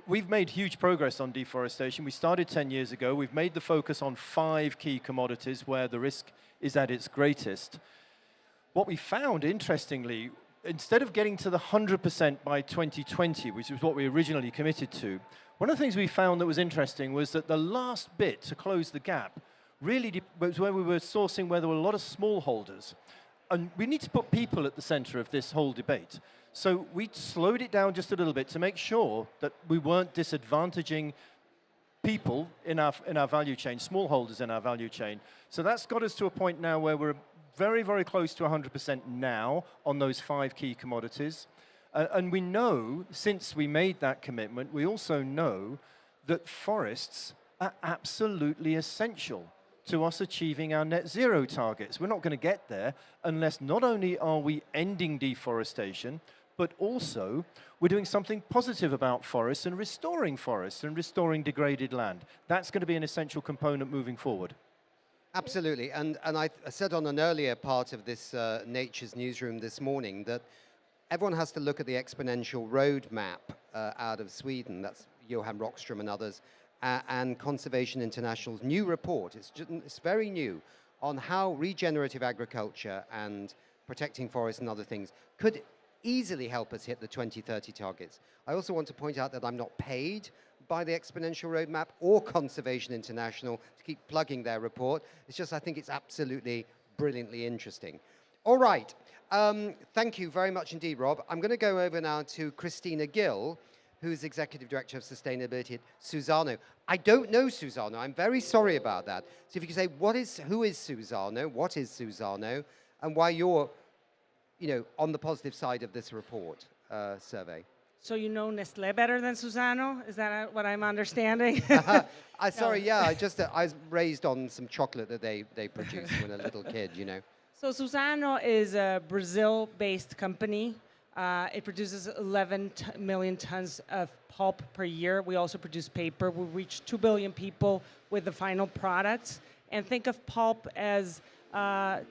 Speaker 4: we've made huge progress on deforestation. We started 10 years ago. We've made the focus on 5 key commodities where the risk is at its greatest. What we found, interestingly, instead of getting to the 100% by 2020, which was what we originally committed to, one of the things we found that was interesting was that the last bit to close the gap really was where we were sourcing where there were a lot of smallholders. And we need to put people at the center of this whole debate. So we slowed it down just a little bit to make sure that we weren't disadvantaging people in our value chain, smallholders in our value chain. So that's got us to a point now where we're very, very close to 100% now on those 5 key commodities. And we know, since we made that commitment, we also know that forests are absolutely essential to us achieving our net zero targets. We're not going to get there unless not only are we ending deforestation, but also we're doing something positive about forests and restoring degraded land. That's going to be an essential component moving forward.
Speaker 9: Absolutely, and I said on an earlier part of this Nature's Newsroom this morning that everyone has to look at the Exponential roadmap out of Sweden. That's Johan Rockström and others, and Conservation International's new report. It's very new on how regenerative agriculture and protecting forests and other things could easily help us hit the 2030 targets. I also want to point out that I'm not paid by the Exponential Roadmap or Conservation International to keep plugging their report. It's just I think it's absolutely brilliantly interesting. All right. Thank you very much indeed, Rob. I'm going to go over now to Christina Gill, who's Executive Director of Sustainability at Suzano. I don't know Suzano. I'm very sorry about that. So if you could say, who is Suzano, what is Suzano, and why you're on the positive side of this report survey.
Speaker 13: So you know Nestlé better than Suzano? Is that what I'm understanding?
Speaker 9: Sorry, yeah, I was raised on some chocolate that they produced when a little kid,
Speaker 13: So Suzano is a Brazil-based company. It produces 11 million tons of pulp per year. We also produce paper. We reach 2 billion people with the final products. And think of pulp as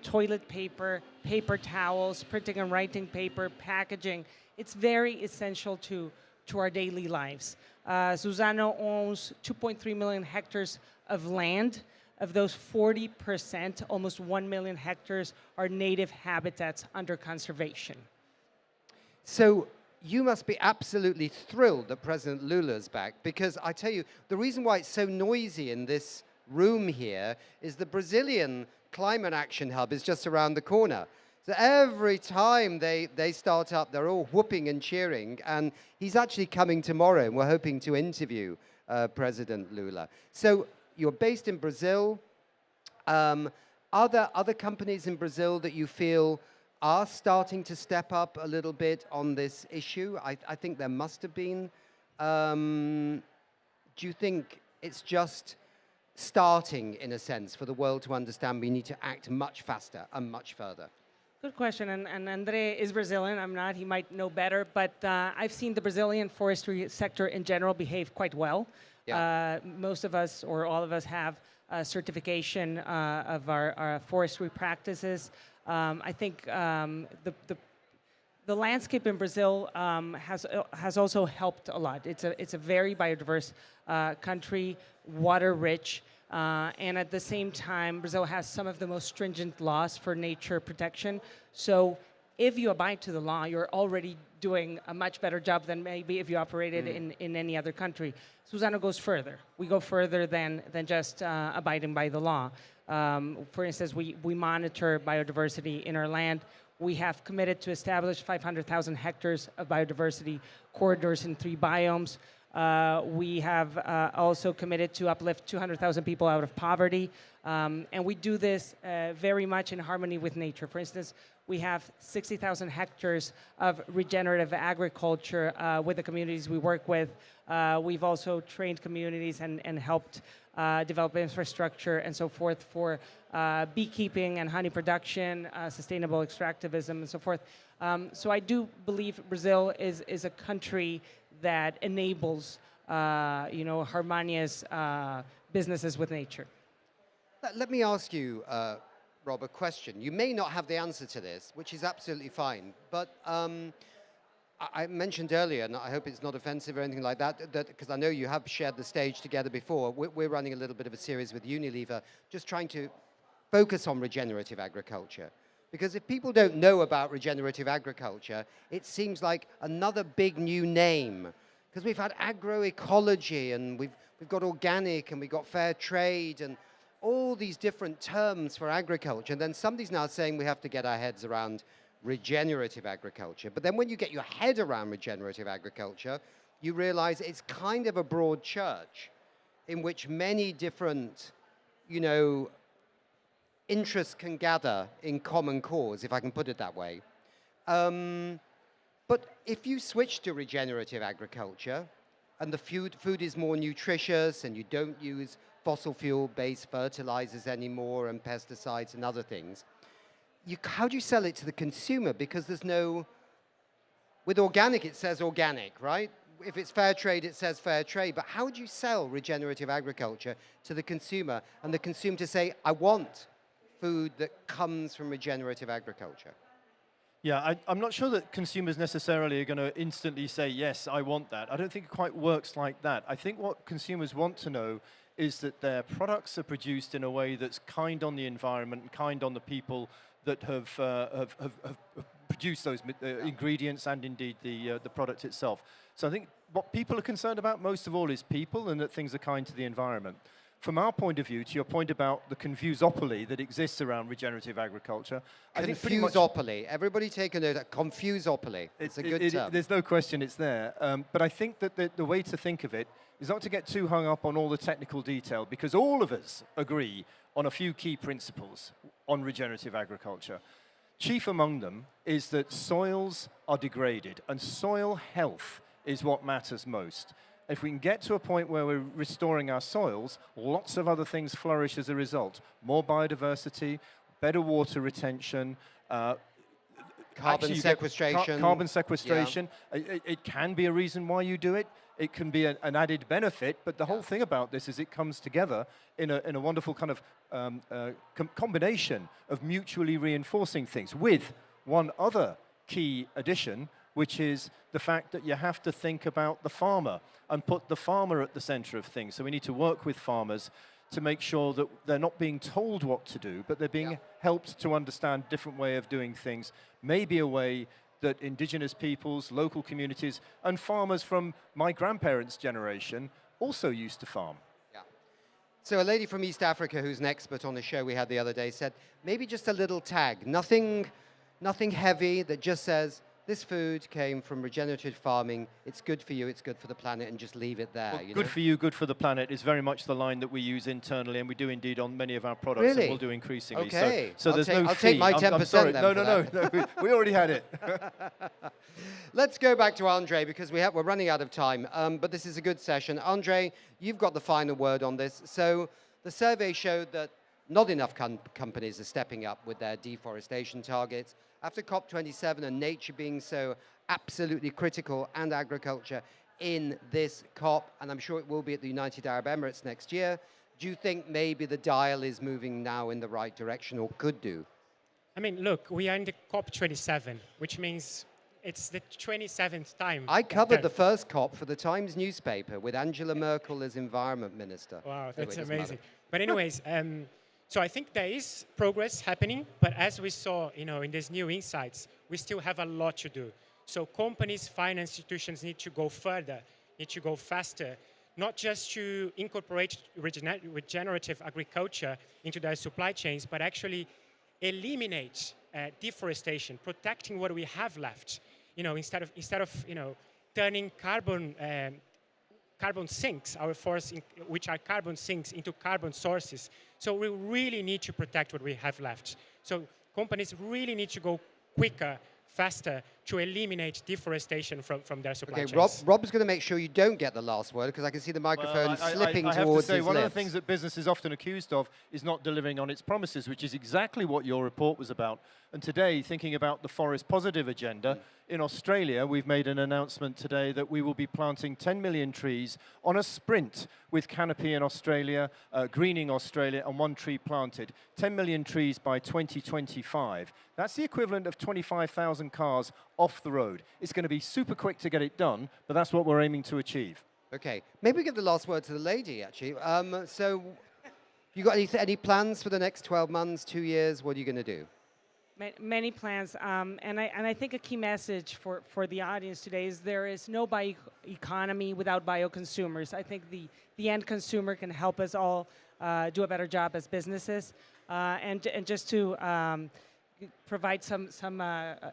Speaker 13: toilet paper, paper towels, printing and writing paper, packaging. It's very essential to our daily lives. Suzano owns 2.3 million hectares of land. Of those, 40%, almost 1 million hectares, are native habitats under conservation.
Speaker 9: So you must be absolutely thrilled that President Lula's back, because I tell you, the reason why it's so noisy in this room here is the Brazilian Climate Action Hub is just around the corner. So every time they start up, they're all whooping and cheering, and he's actually coming tomorrow, and we're hoping to interview President Lula. So you're based in Brazil. Are there other companies in Brazil that you feel are starting to step up a little bit on this issue? I think there must have been. Do you think it's just starting, in a sense, for the world to understand we need to act much faster and much further?
Speaker 13: Good question, and Andre is Brazilian, I'm not, he might know better, but I've seen the Brazilian forestry sector in general behave quite well. Yeah. Most of us, or all of us, have certification of our forestry practices. I think the landscape in Brazil has also helped a lot. It's a very biodiverse country, water-rich, and at the same time, Brazil has some of the most stringent laws for nature protection. So if you abide to the law, you're already doing a much better job than maybe if you operated in any other country. Suzano goes further. We go further than just abiding by the law. For instance, we monitor biodiversity in our land. We have committed to establish 500,000 hectares of biodiversity corridors in 3 biomes. We have also committed to uplift 200,000 people out of poverty. And we do this very much in harmony with nature. For instance, we have 60,000 hectares of regenerative agriculture with the communities we work with. We've also trained communities and helped develop infrastructure and so forth for beekeeping and honey production, sustainable extractivism, and so forth. So I do believe Brazil is a country that enables, harmonious businesses with nature.
Speaker 9: Let me ask you, Rob, a question. You may not have the answer to this, which is absolutely fine, but I mentioned earlier, and I hope it's not offensive or anything like that, because I know you have shared the stage together before. We're running a little bit of a series with Unilever, just trying to focus on regenerative agriculture. Because if people don't know about regenerative agriculture, it seems like another big new name. Because we've had agroecology, and we've got organic, and we've got fair trade, and all these different terms for agriculture. And then somebody's now saying we have to get our heads around regenerative agriculture. But then when you get your head around regenerative agriculture, you realize it's kind of a broad church in which many different, interests can gather in common cause, if I can put it that way. But if you switch to regenerative agriculture, and the food is more nutritious, and you don't use fossil fuel-based fertilizers anymore and pesticides and other things. How do you sell it to the consumer? Because there's no, with organic it says organic, right? If it's fair trade, it says fair trade. But how do you sell regenerative agriculture to the consumer, and the consumer to say, I want food that comes from regenerative agriculture?
Speaker 4: Yeah, I'm not sure that consumers necessarily are going to instantly say, yes, I want that. I don't think it quite works like that. I think what consumers want to know is that their products are produced in a way that's kind on the environment and kind on the people that have produced those ingredients and indeed the product itself. So I think what people are concerned about most of all is people, and that things are kind to the environment. From our point of view, to your point about the confusopoly that exists around regenerative agriculture, I think pretty much...
Speaker 9: Confusopoly. Everybody take a note of confusopoly. It's a good term.
Speaker 4: There's no question it's there. But I think that the way to think of it is not to get too hung up on all the technical detail, because all of us agree on a few key principles on regenerative agriculture. Chief among them is that soils are degraded, and soil health is what matters most. If we can get to a point where we're restoring our soils, lots of other things flourish as a result. More biodiversity, better water retention,
Speaker 9: carbon sequestration.
Speaker 4: Carbon sequestration. Yeah. It can be a reason why you do it. It can be an added benefit, but the whole thing about this is it comes together in a wonderful kind of combination of mutually reinforcing things, with one other key addition, which is the fact that you have to think about the farmer and put the farmer at the center of things. So we need to work with farmers to make sure that they're not being told what to do, but they're being helped to understand a different way of doing things, maybe a way that indigenous peoples, local communities, and farmers from my grandparents' generation also used to farm.
Speaker 9: Yeah. So a lady from East Africa who's an expert on the show we had the other day said, maybe just a little tag, nothing heavy, that just says, this food came from regenerative farming, it's good for you, it's good for the planet, and just leave it there.
Speaker 4: Well, good for you, good for the planet is very much the line that we use internally, and we do indeed on many of our products,
Speaker 9: really?
Speaker 4: And we'll do increasingly.
Speaker 9: Okay.
Speaker 4: So there's no fee.
Speaker 9: I'll take my 10%
Speaker 4: I'm sorry.
Speaker 9: then.
Speaker 4: No, we already had it.
Speaker 9: Let's go back to Andre, because we're running out of time, but this is a good session. Andre, you've got the final word on this. So the survey showed that not enough companies are stepping up with their deforestation targets. After COP27 and nature being so absolutely critical, and agriculture in this COP, and I'm sure it will be at the United Arab Emirates next year, do you think maybe the dial is moving now in the right direction, or could do?
Speaker 12: I mean, look, we are in the COP27, which means it's the 27th time.
Speaker 9: I covered the first COP for the Times newspaper with Angela Merkel as environment minister.
Speaker 12: Wow, that's amazing. But anyways, so I think there is progress happening, but as we saw, in these new insights, we still have a lot to do. So companies, finance institutions need to go further, need to go faster, not just to incorporate regenerative agriculture into their supply chains, but actually eliminate deforestation, protecting what we have left. Instead of turning carbon sinks, our forests, which are carbon sinks, into carbon sources. So we really need to protect what we have left. So companies really need to go quicker, faster, to eliminate deforestation from their supply chains.
Speaker 9: Okay, Rob's going to make sure you don't get the last word, because I can see the microphone slipping
Speaker 4: I have
Speaker 9: towards
Speaker 4: to say,
Speaker 9: his
Speaker 4: one
Speaker 9: lips.
Speaker 4: of the things that business is often accused of is not delivering on its promises, which is exactly what your report was about. And today, thinking about the Forest Positive agenda, in Australia, we've made an announcement today that we will be planting 10 million trees on a sprint with Canopy in Australia, Greening Australia, and 1 tree planted. 10 million trees by 2025. That's the equivalent of 25,000 cars off the road. It's going to be super quick to get it done, but that's what we're aiming to achieve.
Speaker 9: Okay, maybe we give the last word to the lady, actually. So, you got any plans for the next 12 months, 2 years? What are you going to do?
Speaker 13: Many plans, and I think a key message for the audience today is there is no bioeconomy without bioconsumers. I think the end consumer can help us all do a better job as businesses, and just to provide some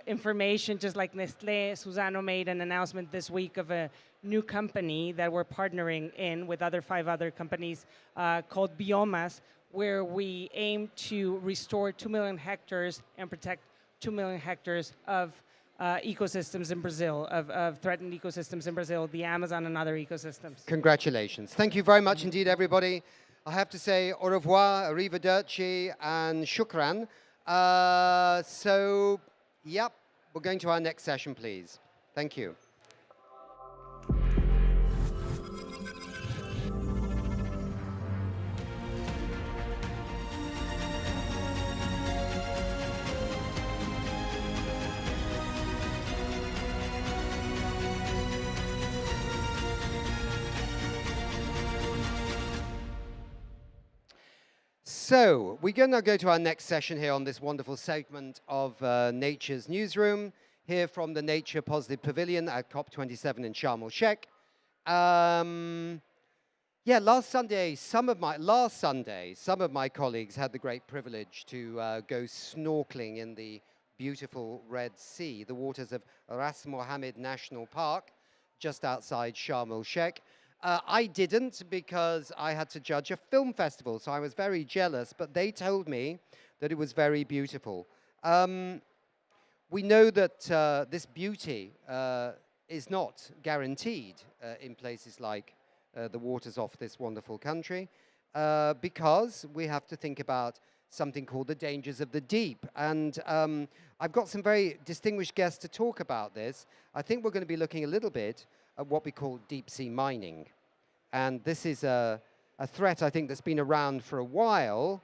Speaker 13: information, just like Nestlé, Suzano made an announcement this week of a new company that we're partnering in with 5 other companies called Biomas, where we aim to restore 2 million hectares and protect 2 million hectares of ecosystems in Brazil, of threatened ecosystems in Brazil, the Amazon and other ecosystems.
Speaker 9: Congratulations. Thank you very much indeed, everybody. I have to say au revoir, arrivederci, and shukran. So, yep, we're going to our next session, please. Thank you. So we're going to go to our next session here on this wonderful segment of Nature's Newsroom, here from the Nature Positive Pavilion at COP27 in Sharm El-Sheikh. Yeah, last Sunday, some of my colleagues had the great privilege to go snorkeling in the beautiful Red Sea, the waters of Ras Mohammed National Park, just outside Sharm El-Sheikh. I didn't because I had to judge a film festival, so I was very jealous, but they told me that it was very beautiful. We know that this beauty is not guaranteed in places like the waters off this wonderful country because we have to think about something called the dangers of the deep. And I've got some very distinguished guests to talk about this. I think we're going to be looking a little bit at what we call deep sea mining. And this is a threat, I think, that's been around for a while,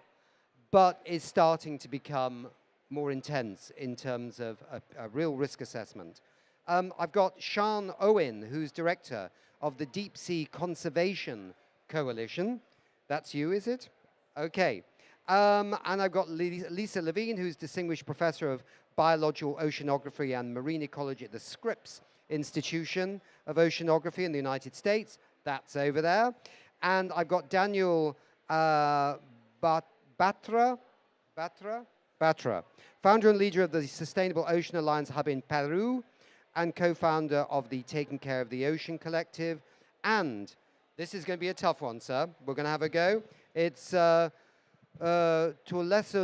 Speaker 9: but is starting to become more intense in terms of a real risk assessment. I've got Sean Owen, who's director of the Deep Sea Conservation Coalition. That's you, is it? Okay. And I've got Lisa Levine, who's distinguished professor of biological oceanography and marine ecology at the Scripps Institution of Oceanography in the United States. That's over there. And I've got Daniel Batra, founder and leader of the Sustainable Ocean Alliance Hub in Peru, and co-founder of the Taking Care of the Ocean Collective. And this is going to be a tough one, sir. We're going to have a go. It's Tolesa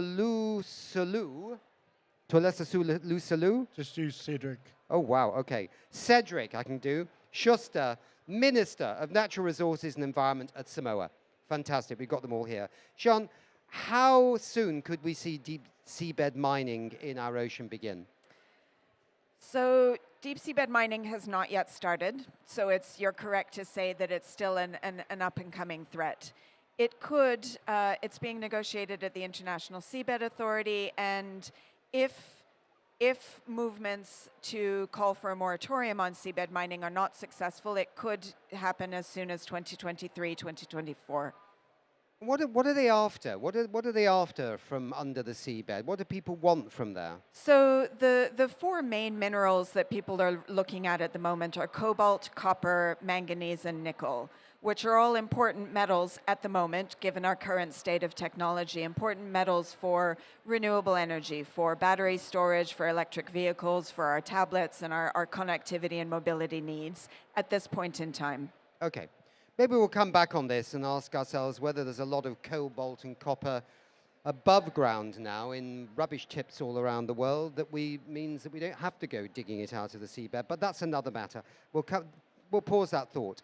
Speaker 9: Lu.
Speaker 14: Just use Cedric.
Speaker 9: Oh, wow, okay. Cedric, I can do. Schuster, Minister of Natural Resources and Environment at Samoa. Fantastic, we've got them all here. Sean, how soon could we see deep seabed mining in our ocean begin?
Speaker 15: So deep seabed mining has not yet started, so you're correct to say that it's still an up-and-coming threat. It could, it's being negotiated at the International Seabed Authority, and if movements to call for a moratorium on seabed mining are not successful, it could happen as soon as 2023, 2024.
Speaker 9: What are they after? What are they after from under the seabed? What do people want from there?
Speaker 15: So the four main minerals that people are looking at the moment are cobalt, copper, manganese, and nickel, which are all important metals at the moment, given our current state of technology, important metals for renewable energy, for battery storage, for electric vehicles, for our tablets, and our connectivity and mobility needs at this point in time.
Speaker 9: Okay. Maybe we'll come back on this and ask ourselves whether there's a lot of cobalt and copper above ground now in rubbish tips all around the world that means that we don't have to go digging it out of the seabed, but that's another matter. We'll pause that thought.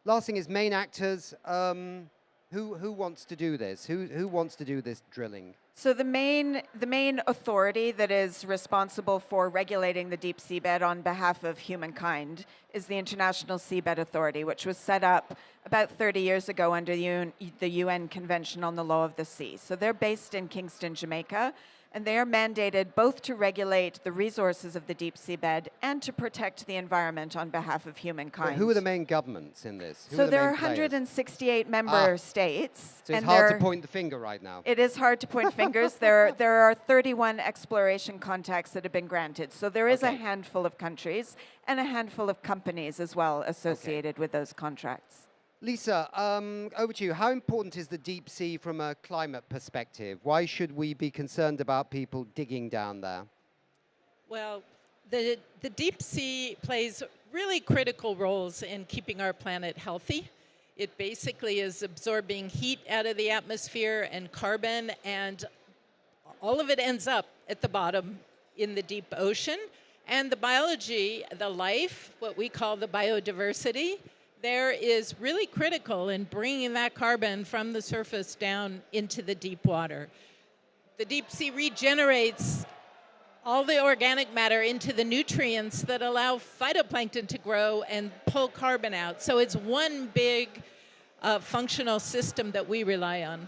Speaker 9: Last thing is main actors. Who wants to do this? Who wants to do this drilling?
Speaker 15: So the main authority that is responsible for regulating the deep seabed on behalf of humankind is the International Seabed Authority, which was set up about 30 years ago under the UN Convention on the Law of the Sea. So they're based in Kingston, Jamaica, and they are mandated both to regulate the resources of the deep seabed and to protect the environment on behalf of humankind.
Speaker 9: Well, who are the main governments in this?
Speaker 15: So there are 168 member states.
Speaker 9: So it's hard to point the finger right now.
Speaker 15: It is hard to point fingers. There are 31 exploration contacts that have been granted. So there is a handful of countries and a handful of companies as well associated with those contracts.
Speaker 9: Lisa, over to you. How important is the deep sea from a climate perspective? Why should we be concerned about people digging down there?
Speaker 16: Well, the deep sea plays really critical roles in keeping our planet healthy. It basically is absorbing heat out of the atmosphere and carbon, and all of it ends up at the bottom in the deep ocean. And the biology, the life, what we call the biodiversity, there is really critical in bringing that carbon from the surface down into the deep water. The deep sea regenerates all the organic matter into the nutrients that allow phytoplankton to grow and pull carbon out. So it's one big functional system that we rely on.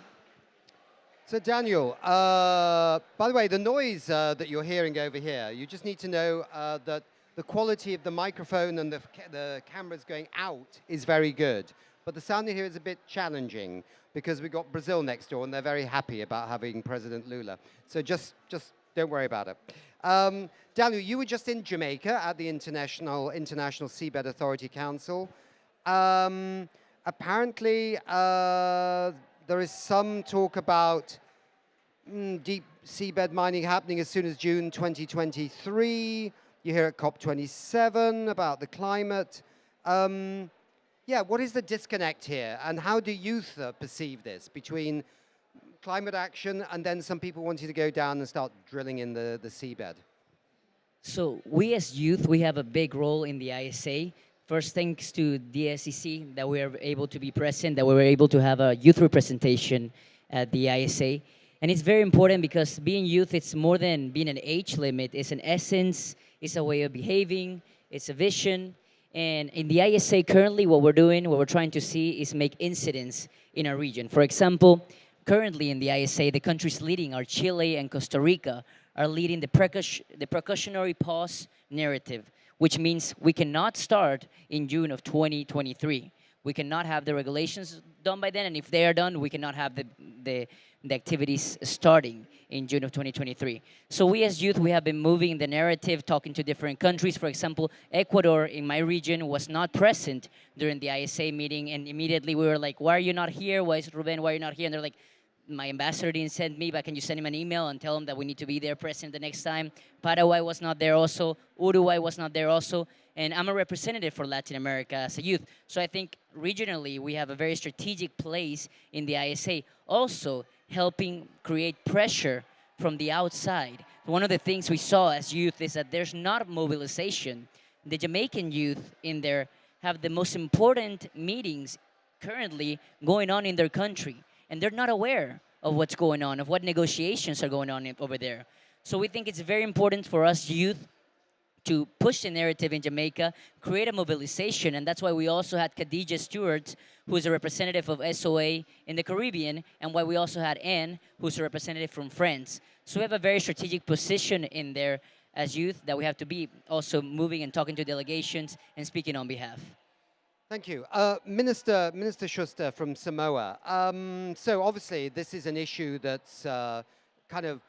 Speaker 9: So Daniel, by the way, the noise that you're hearing over here, you just need to know that the quality of the microphone and the cameras going out is very good. But the sound here is a bit challenging because we've got Brazil next door and they're very happy about having President Lula. So just don't worry about it. Daniel, you were just in Jamaica at the International Seabed Authority Council. Apparently, there is some talk about deep seabed mining happening as soon as June 2023. You hear at COP27 about the climate. Yeah, what is the disconnect here? And how do youth perceive this between climate action and then some people wanting to go down and start drilling in the seabed?
Speaker 14: So we as youth, we have a big role in the ISA. First, thanks to the SEC that we are able to be present, that we were able to have a youth representation at the ISA. And it's very important because being youth, it's more than being an age limit. It's an essence, it's a way of behaving, it's a vision. And in the ISA currently, what we're trying to see is make incidents in our region. For example, currently in the ISA, the countries leading are Chile and Costa Rica, are leading the precautionary pause narrative, which means we cannot start in June of 2023. We cannot have the regulations done by then, and if they are done, we cannot have the activities starting in June of 2023. So we as youth, we have been moving the narrative, talking to different countries. For example, Ecuador in my region was not present during the ISA meeting, and immediately we were like, why are you not here? Why is Ruben, why are you not here? And they're like, my ambassador didn't send me, but can you send him an email and tell him that we need to be there present the next time? Paraguay was not there also. Uruguay was not there also. And I'm a representative for Latin America as a youth. So I think regionally, we have a very strategic place in the ISA, also helping create pressure from the outside. One of the things we saw as youth is that there's not mobilization. The Jamaican youth in there have the most important meetings currently going on in their country. And they're not aware of what's going on, of what negotiations are going on over there. So we think it's very important for us youth to push the narrative in Jamaica, create a mobilization, and that's why we also had Khadija Stewart, who's a representative of SOA in the Caribbean, and why we also had Anne, who's a representative from France. So we have a very strategic position in there as youth that we have to be also moving and talking to delegations and speaking on behalf.
Speaker 9: Thank you. Minister Schuster from Samoa. So obviously this is an issue that's kind of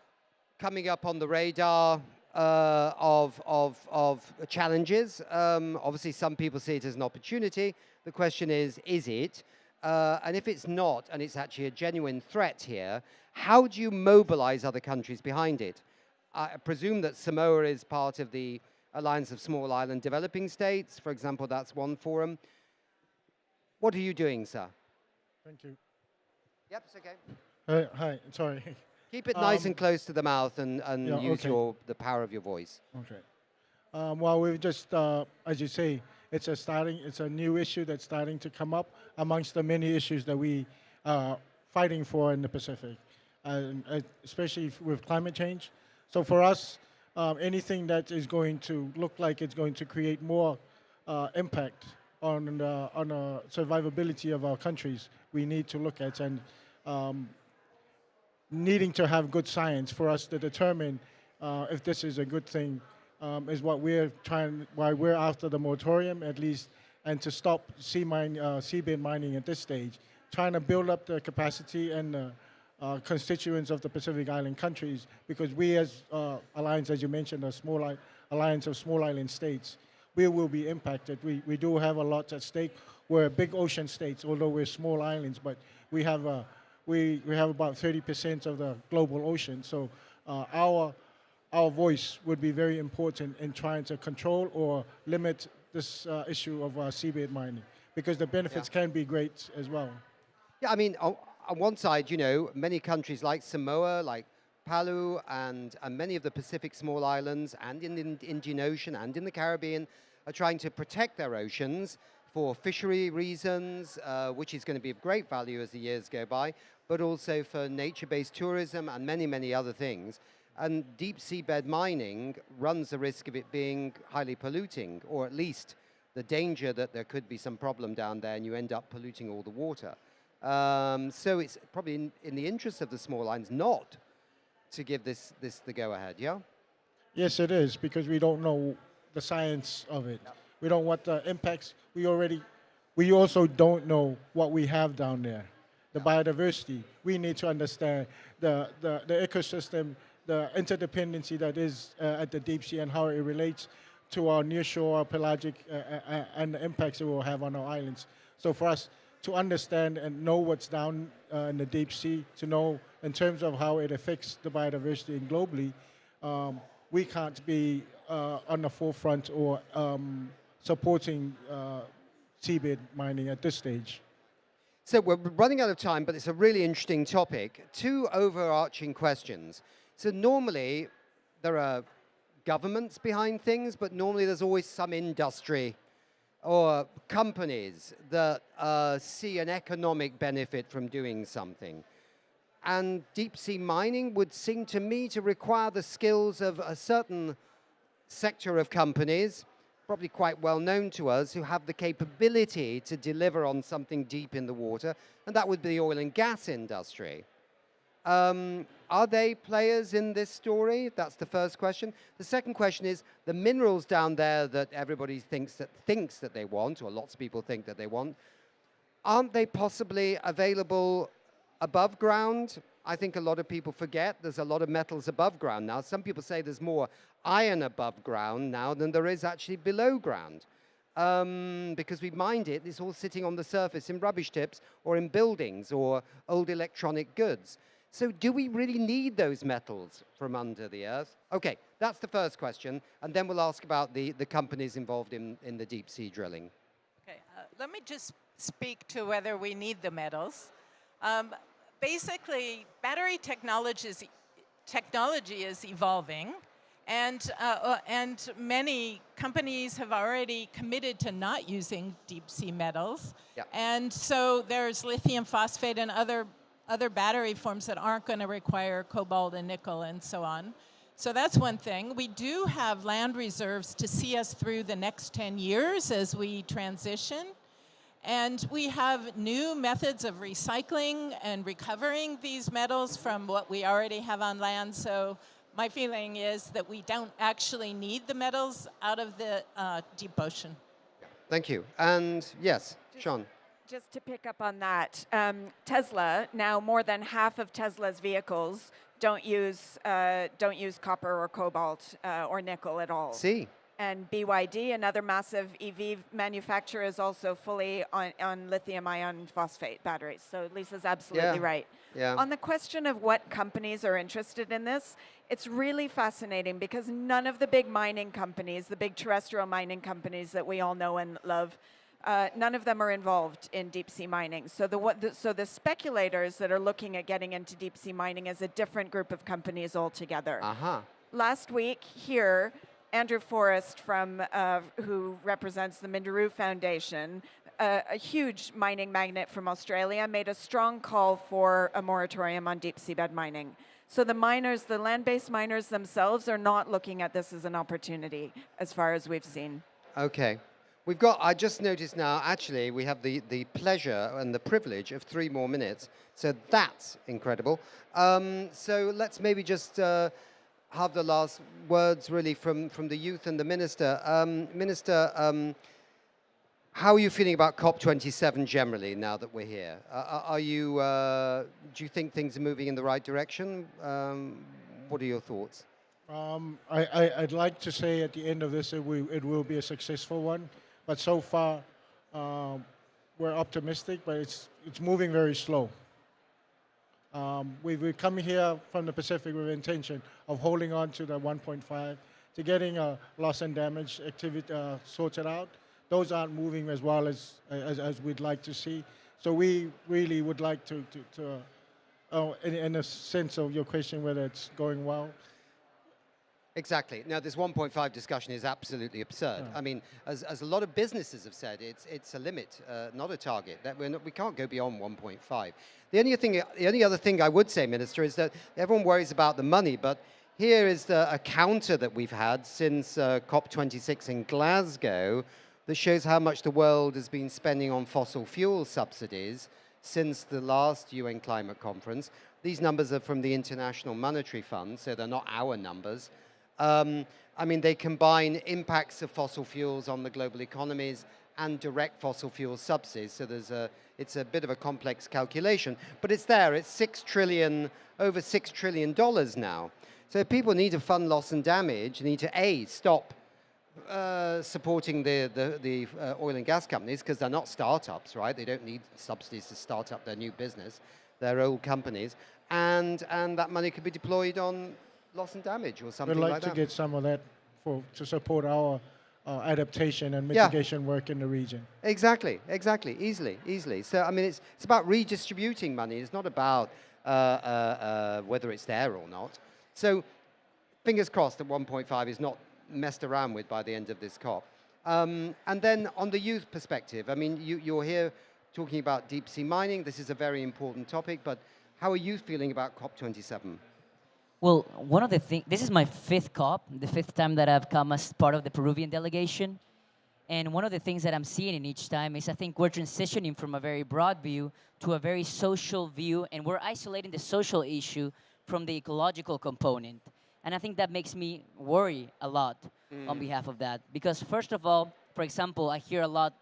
Speaker 9: coming up on the radar of challenges. Obviously some people see it as an opportunity. The question is it? And if it's not, and it's actually a genuine threat here, how do you mobilize other countries behind it? I presume that Samoa is part of the Alliance of Small Island Developing States. For example, that's one forum. What are you doing, sir?
Speaker 17: Thank you.
Speaker 9: Yep, it's okay.
Speaker 17: Hi, sorry.
Speaker 9: Keep it nice and close to the mouth and
Speaker 17: yeah,
Speaker 9: use
Speaker 17: okay.
Speaker 9: the power of your voice.
Speaker 17: Okay. Well, we've just, as you say, it's a new issue that's starting to come up amongst the many issues that we are fighting for in the Pacific, especially with climate change. So for us, anything that is going to look like it's going to create more impact on the survivability of our countries, we need to look at, and needing to have good science for us to determine if this is a good thing is what we're trying, why we're after the moratorium at least, and to stop seabed mining at this stage, trying to build up the capacity and constituents of the Pacific Island countries, because we as Alliance, as you mentioned, a Alliance of Small Island States, we will be impacted. We do have a lot at stake. We're big ocean states, although we're small islands, but we have we have about 30% of the global ocean. So our voice would be very important in trying to control or limit this issue of seabed mining, because the benefits can be great as well.
Speaker 9: Yeah, I mean, on one side, you know, many countries like Samoa, like Palau and many of the Pacific small islands and in the Indian Ocean and in the Caribbean are trying to protect their oceans for fishery reasons, which is going to be of great value as the years go by, but also for nature-based tourism and many, many other things. And deep seabed mining runs the risk of it being highly polluting, or at least the danger that there could be some problem down there and you end up polluting all the water. So it's probably in the interest of the small islands not to give this the go-ahead, yeah?
Speaker 17: Yes, it is, because we don't know the science of it. No. We don't know what the impacts. We also don't know what we have down there. The biodiversity. We need to understand the ecosystem, the interdependency that is at the deep sea and how it relates to our nearshore, our pelagic, and the impacts it will have on our islands. So for us to understand and know what's down in the deep sea, to know in terms of how it affects the biodiversity and globally, we can't be on the forefront or supporting seabed mining at this stage.
Speaker 9: So we're running out of time, but it's a really interesting topic. Two overarching questions. So normally there are governments behind things, but normally there's always some industry or companies that see an economic benefit from doing something. And deep sea mining would seem to me to require the skills of a certain sector of companies, probably quite well known to us, who have the capability to deliver on something deep in the water, and that would be the oil and gas industry. Are they players in this story? That's the first question. The second question is, the minerals down there that everybody thinks that they want, or lots of people think that they want, aren't they possibly available above ground? I think a lot of people forget there's a lot of metals above ground now. Some people say there's more iron above ground now than there is actually below ground. Because we mined it, it's all sitting on the surface in rubbish tips or in buildings or old electronic goods. So do we really need those metals from under the earth? Okay, that's the first question, and then we'll ask about the companies involved in the deep sea drilling.
Speaker 16: Okay, let me just speak to whether we need the metals. Basically, battery technology is evolving, and many companies have already committed to not using deep sea metals. Yep. And so there's lithium phosphate and other battery forms that aren't going to require cobalt and nickel and so on. So that's one thing. We do have land reserves to see us through the next 10 years as we transition. And we have new methods of recycling and recovering these metals from what we already have on land. So my feeling is that we don't actually need the metals out of the deep ocean.
Speaker 9: Thank you. And yes, Sean.
Speaker 15: Just to pick up on that, Tesla, now more than half of Tesla's vehicles don't use copper or cobalt or nickel at all.
Speaker 9: See.
Speaker 15: And BYD, another massive EV manufacturer, is also fully on lithium iron phosphate batteries. So Lisa's absolutely right.
Speaker 9: Yeah.
Speaker 15: On the question of what companies are interested in this, it's really fascinating because none of the big mining companies, the big terrestrial mining companies that we all know and love, none of them are involved in deep sea mining. So the speculators that are looking at getting into deep sea mining is a different group of companies altogether. Last week here, Andrew Forrest, who represents the Minderoo Foundation, a huge mining magnate from Australia, made a strong call for a moratorium on deep seabed mining. So the miners, the land-based miners themselves, are not looking at this as an opportunity, as far as we've seen.
Speaker 9: Okay. I just noticed now, actually, we have the pleasure and the privilege of 3 more minutes. So that's incredible. So let's maybe just have the last words, really, from the youth and the Minister. Minister, how are you feeling about COP27 generally, now that we're here? Do you think things are moving in the right direction? What are your thoughts?
Speaker 17: I'd like to say at the end of this, it will be a successful one. But so far, we're optimistic, but it's moving very slow. We've come here from the Pacific with the intention of holding on to the 1.5, to getting loss and damage activity sorted out. Those aren't moving as well as we'd like to see. So we really would like to in a sense of your question, whether it's going well.
Speaker 9: Exactly. Now, this 1.5 discussion is absolutely absurd. I mean, as a lot of businesses have said, it's a limit, not a target. That we can't go beyond 1.5. The only other thing I would say, Minister, is that everyone worries about the money, but here is a counter that we've had since COP26 in Glasgow that shows how much the world has been spending on fossil fuel subsidies since the last UN climate conference. These numbers are from the International Monetary Fund, so they're not our numbers. I mean, they combine impacts of fossil fuels on the global economies and direct fossil fuel subsidies. So it's a bit of a complex calculation, but it's there. It's over $6 trillion now. So people need to fund loss and damage, need to stop supporting the oil and gas companies because they're not startups, right? They don't need subsidies to start up their new business. They're old companies, and that money could be deployed on loss and damage or something like that.
Speaker 17: We'd like to get some of that to support our adaptation and mitigation work in the region.
Speaker 9: Exactly, easily. So, I mean, it's about redistributing money. It's not about whether it's there or not. So, fingers crossed that 1.5 is not messed around with by the end of this COP. And then on the youth perspective, I mean, you're here talking about deep sea mining. This is a very important topic, but how are you feeling about COP27?
Speaker 14: Well, one of the things, this is my 5th COP, the 5th time that I've come as part of the Peruvian delegation. And one of the things that I'm seeing in each time is I think we're transitioning from a very broad view to a very social view, and we're isolating the social issue from the ecological component. And I think that makes me worry a lot on behalf of that. Because first of all, for example, I hear a lot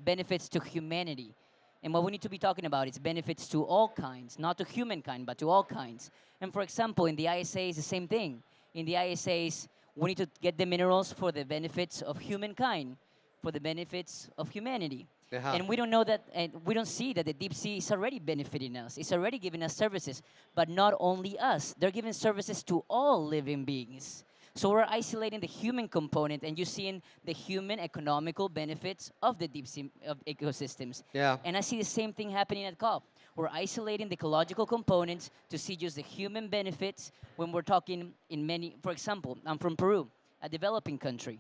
Speaker 14: benefits to humanity. And what we need to be talking about is benefits to all kinds, not to humankind, but to all kinds. And for example, in the ISA, it's the same thing. In the ISAs, we need to get the minerals for the benefits of humankind, for the benefits of humanity. And we don't know that, and we don't see that the deep sea is already benefiting us. It's already giving us services, but not only us. They're giving services to all living beings. So we're isolating the human component, and you're seeing the human economical benefits of the deep sea ecosystems. And I see the same thing happening at COP. We're isolating the ecological components to see just the human benefits when we're talking in many, for example, I'm from Peru, a developing country.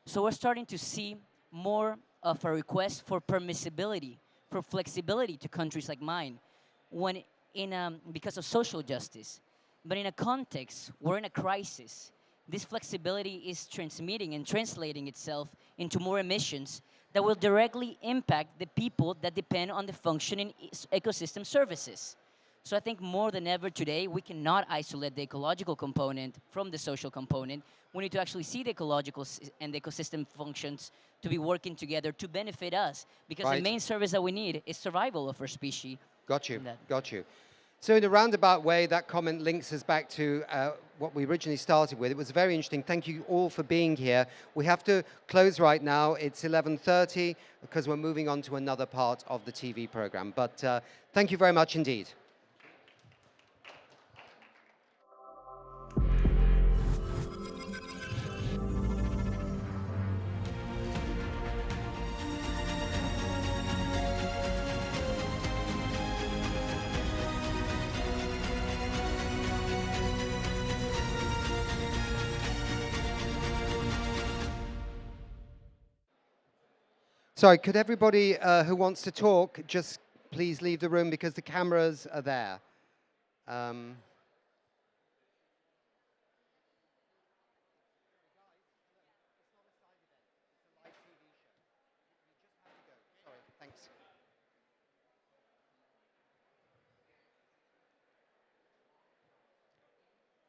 Speaker 14: So we're starting to see more of a request for permissibility, for flexibility to countries like mine, when because of social justice. But in a context, we're in a crisis. This flexibility is transmitting and translating itself into more emissions that will directly impact the people that depend on the functioning ecosystem services. So I think more than ever today, we cannot isolate the ecological component from the social component. We need to actually see the ecological and the ecosystem functions to be working together to benefit us. Because the main service that we need is survival of our species.
Speaker 9: Got you. So in a roundabout way, that comment links us back to what we originally started with. It was very interesting. Thank you all for being here. We have to close right now. It's 11:30 because we're moving on to another part of the TV program. But thank you very much indeed. Sorry, could everybody who wants to talk just please leave the room because the cameras are there.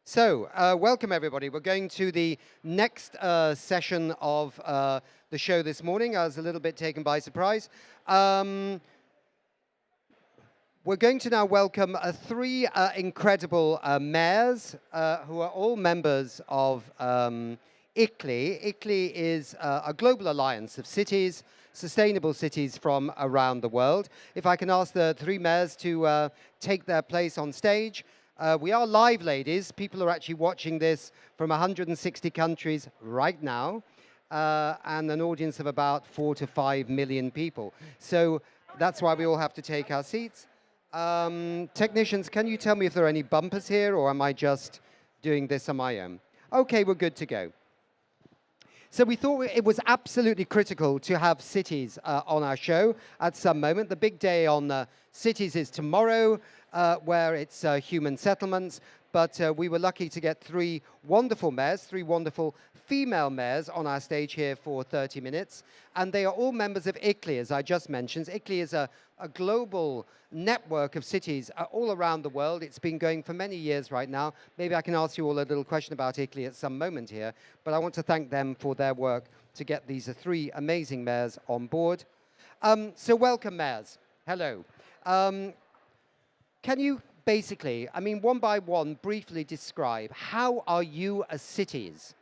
Speaker 9: So, welcome everybody. We're going to the next session of the show this morning. I was a little bit taken by surprise. We're going to now welcome 3 incredible mayors who are all members of ICLEI. ICLEI is a global alliance of cities, sustainable cities from around the world. If I can ask the 3 mayors to take their place on stage. We are live, ladies. People are actually watching this from 160 countries right now, and an audience of about 4 to 5 million people. So that's why we all have to take our seats. Technicians, can you tell me if there are any bumpers here, or am I just doing this on my own? Okay, we're good to go. So we thought it was absolutely critical to have cities on our show at some moment. The big day on cities is tomorrow, where it's human settlements. But we were lucky to get three wonderful mayors, three wonderful female mayors on our stage here for 30 minutes. And they are all members of ICLEI, as I just mentioned. ICLEI is a global network of cities all around the world. It's been going for many years right now. Maybe I can ask you all a little question about ICLEI at some moment here. But I want to thank them for their work to get these three amazing mayors on board. So welcome, mayors. Hello. Can you basically, I mean, one by one, briefly describe how are you as cities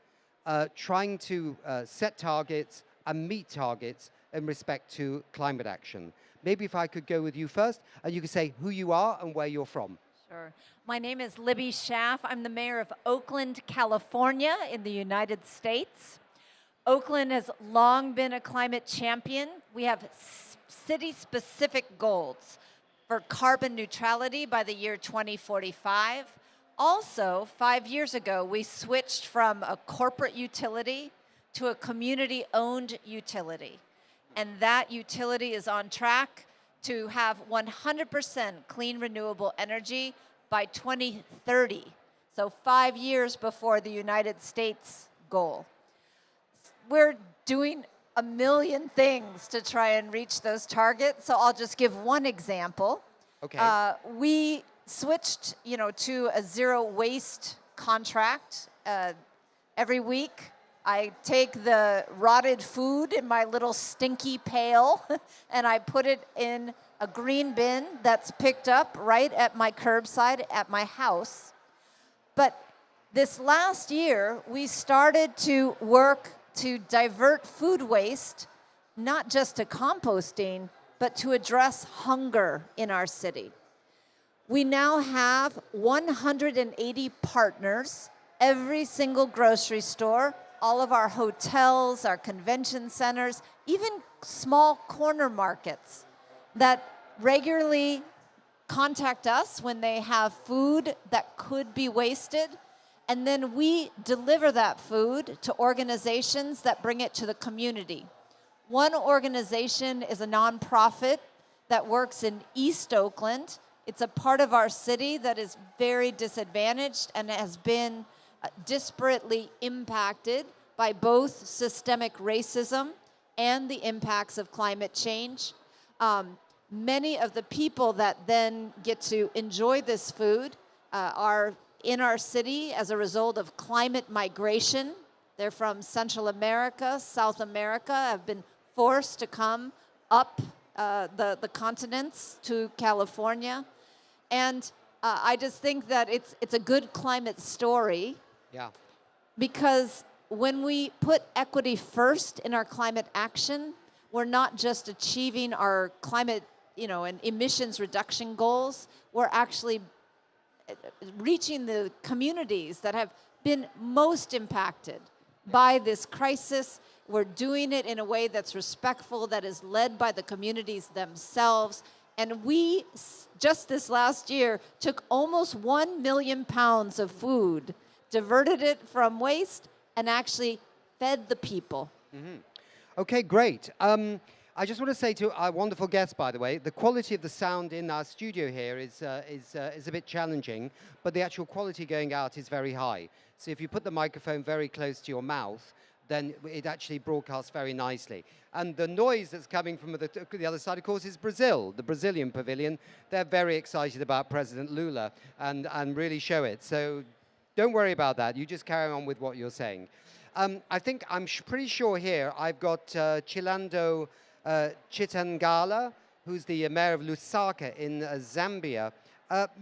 Speaker 9: trying to set targets and meet targets in respect to climate action? Maybe if I could go with you first, and you could say who you are and where you're from.
Speaker 1: Sure. My name is Libby Schaff. I'm the mayor of Oakland, California in the United States. Oakland has long been a climate champion. We have city-specific goals for carbon neutrality by the year 2045. Also, 5 years ago, we switched from a corporate utility to a community-owned utility. And that utility is on track to have 100% clean renewable energy by 2030. So 5 years before the United States goal. We're doing a million things to try and reach those targets. So I'll just give one example.
Speaker 9: Okay.
Speaker 1: We switched, to a zero waste contract every week. I take the rotted food in my little stinky pail and I put it in a green bin that's picked up right at my curbside at my house. But this last year, we started to work to divert food waste, not just to composting, but to address hunger in our city. We now have 180 partners, every single grocery store, all of our hotels, our convention centers, even small corner markets that regularly contact us when they have food that could be wasted. And then we deliver that food to organizations that bring it to the community. One organization is a nonprofit that works in East Oakland. It's a part of our city that is very disadvantaged and has been disparately impacted by both systemic racism and the impacts of climate change. Many of the people that then get to enjoy this food are in our city as a result of climate migration. They're from Central America, South America, have been forced to come up the continents to California. And I just think that it's a good climate story.
Speaker 9: Yeah.
Speaker 1: Because when we put equity first in our climate action, we're not just achieving our climate, and emissions reduction goals, we're actually reaching the communities that have been most impacted by this crisis. We're doing it in a way that's respectful, that is led by the communities themselves. And we, just this last year, took almost 1 million pounds of food, diverted it from waste, and actually fed the people.
Speaker 9: Mm-hmm. Okay, great. I just want to say to our wonderful guests, by the way, the quality of the sound in our studio here is a bit challenging, but the actual quality going out is very high. So if you put the microphone very close to your mouth, then it actually broadcasts very nicely. And the noise that's coming from the other side, of course, is Brazil, the Brazilian pavilion. They're very excited about President Lula and really show it. So don't worry about that. You just carry on with what you're saying. I think I'm pretty sure here I've got Chilando Chitangala, who's the mayor of Lusaka in Zambia.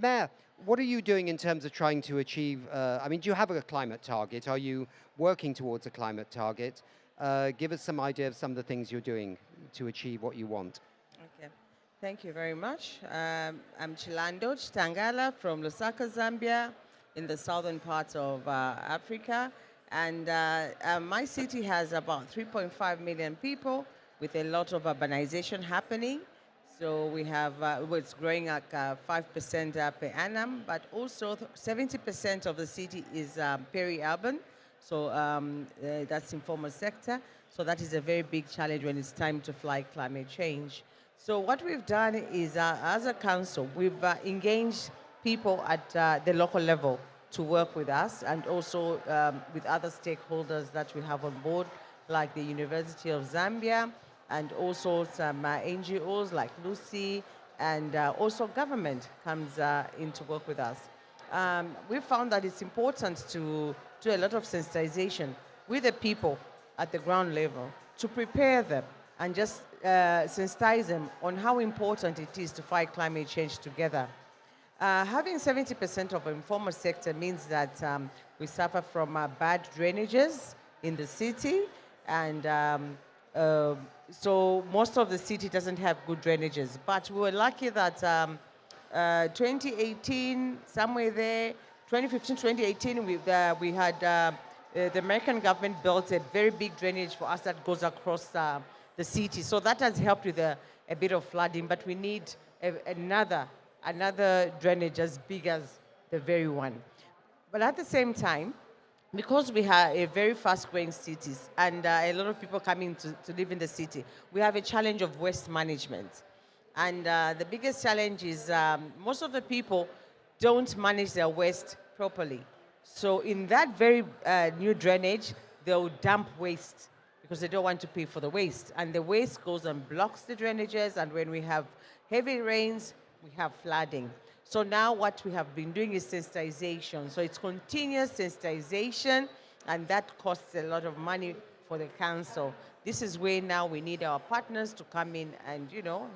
Speaker 9: Mayor, what are you doing in terms of trying to achieve, do you have a climate target? Are you working towards a climate target? Give us some idea of some of the things you're doing to achieve what you want.
Speaker 18: Okay, thank you very much. I'm Chilando Chitangala from Lusaka, Zambia, in the southern parts of Africa. And my city has about 3.5 million people with a lot of urbanization happening. So we have, well, it's growing at 5% per annum, but also 70% of the city is peri-urban. So that's informal sector. So that is a very big challenge when it's time to fight climate change. So what we've done is, as a council, we've engaged people at the local level to work with us, and also with other stakeholders that we have on board, like the University of Zambia, and also some NGOs like Lucy, and also government comes in to work with us. We found that it's important to do a lot of sensitization with the people at the ground level to prepare them and just sensitize them on how important it is to fight climate change together. Having 70% of the informal sector means that we suffer from bad drainages in the city, and so most of the city doesn't have good drainages. But we were lucky that 2018, somewhere there, 2015, 2018, we had the American government built a very big drainage for us that goes across the city. So that has helped with a bit of flooding, but we need another drainage as big as the very one. But at the same time, because we have a very fast-growing cities and a lot of people coming to live in the city, we have a challenge of waste management. And the biggest challenge is most of the people don't manage their waste properly. So in that very new drainage, they'll dump waste because they don't want to pay for the waste. And the waste goes and blocks the drainages, and when we have heavy rains, we have flooding. So now what we have been doing is sensitization. So it's continuous sensitization, and that costs a lot of money for the council. This is where now we need our partners to come in and,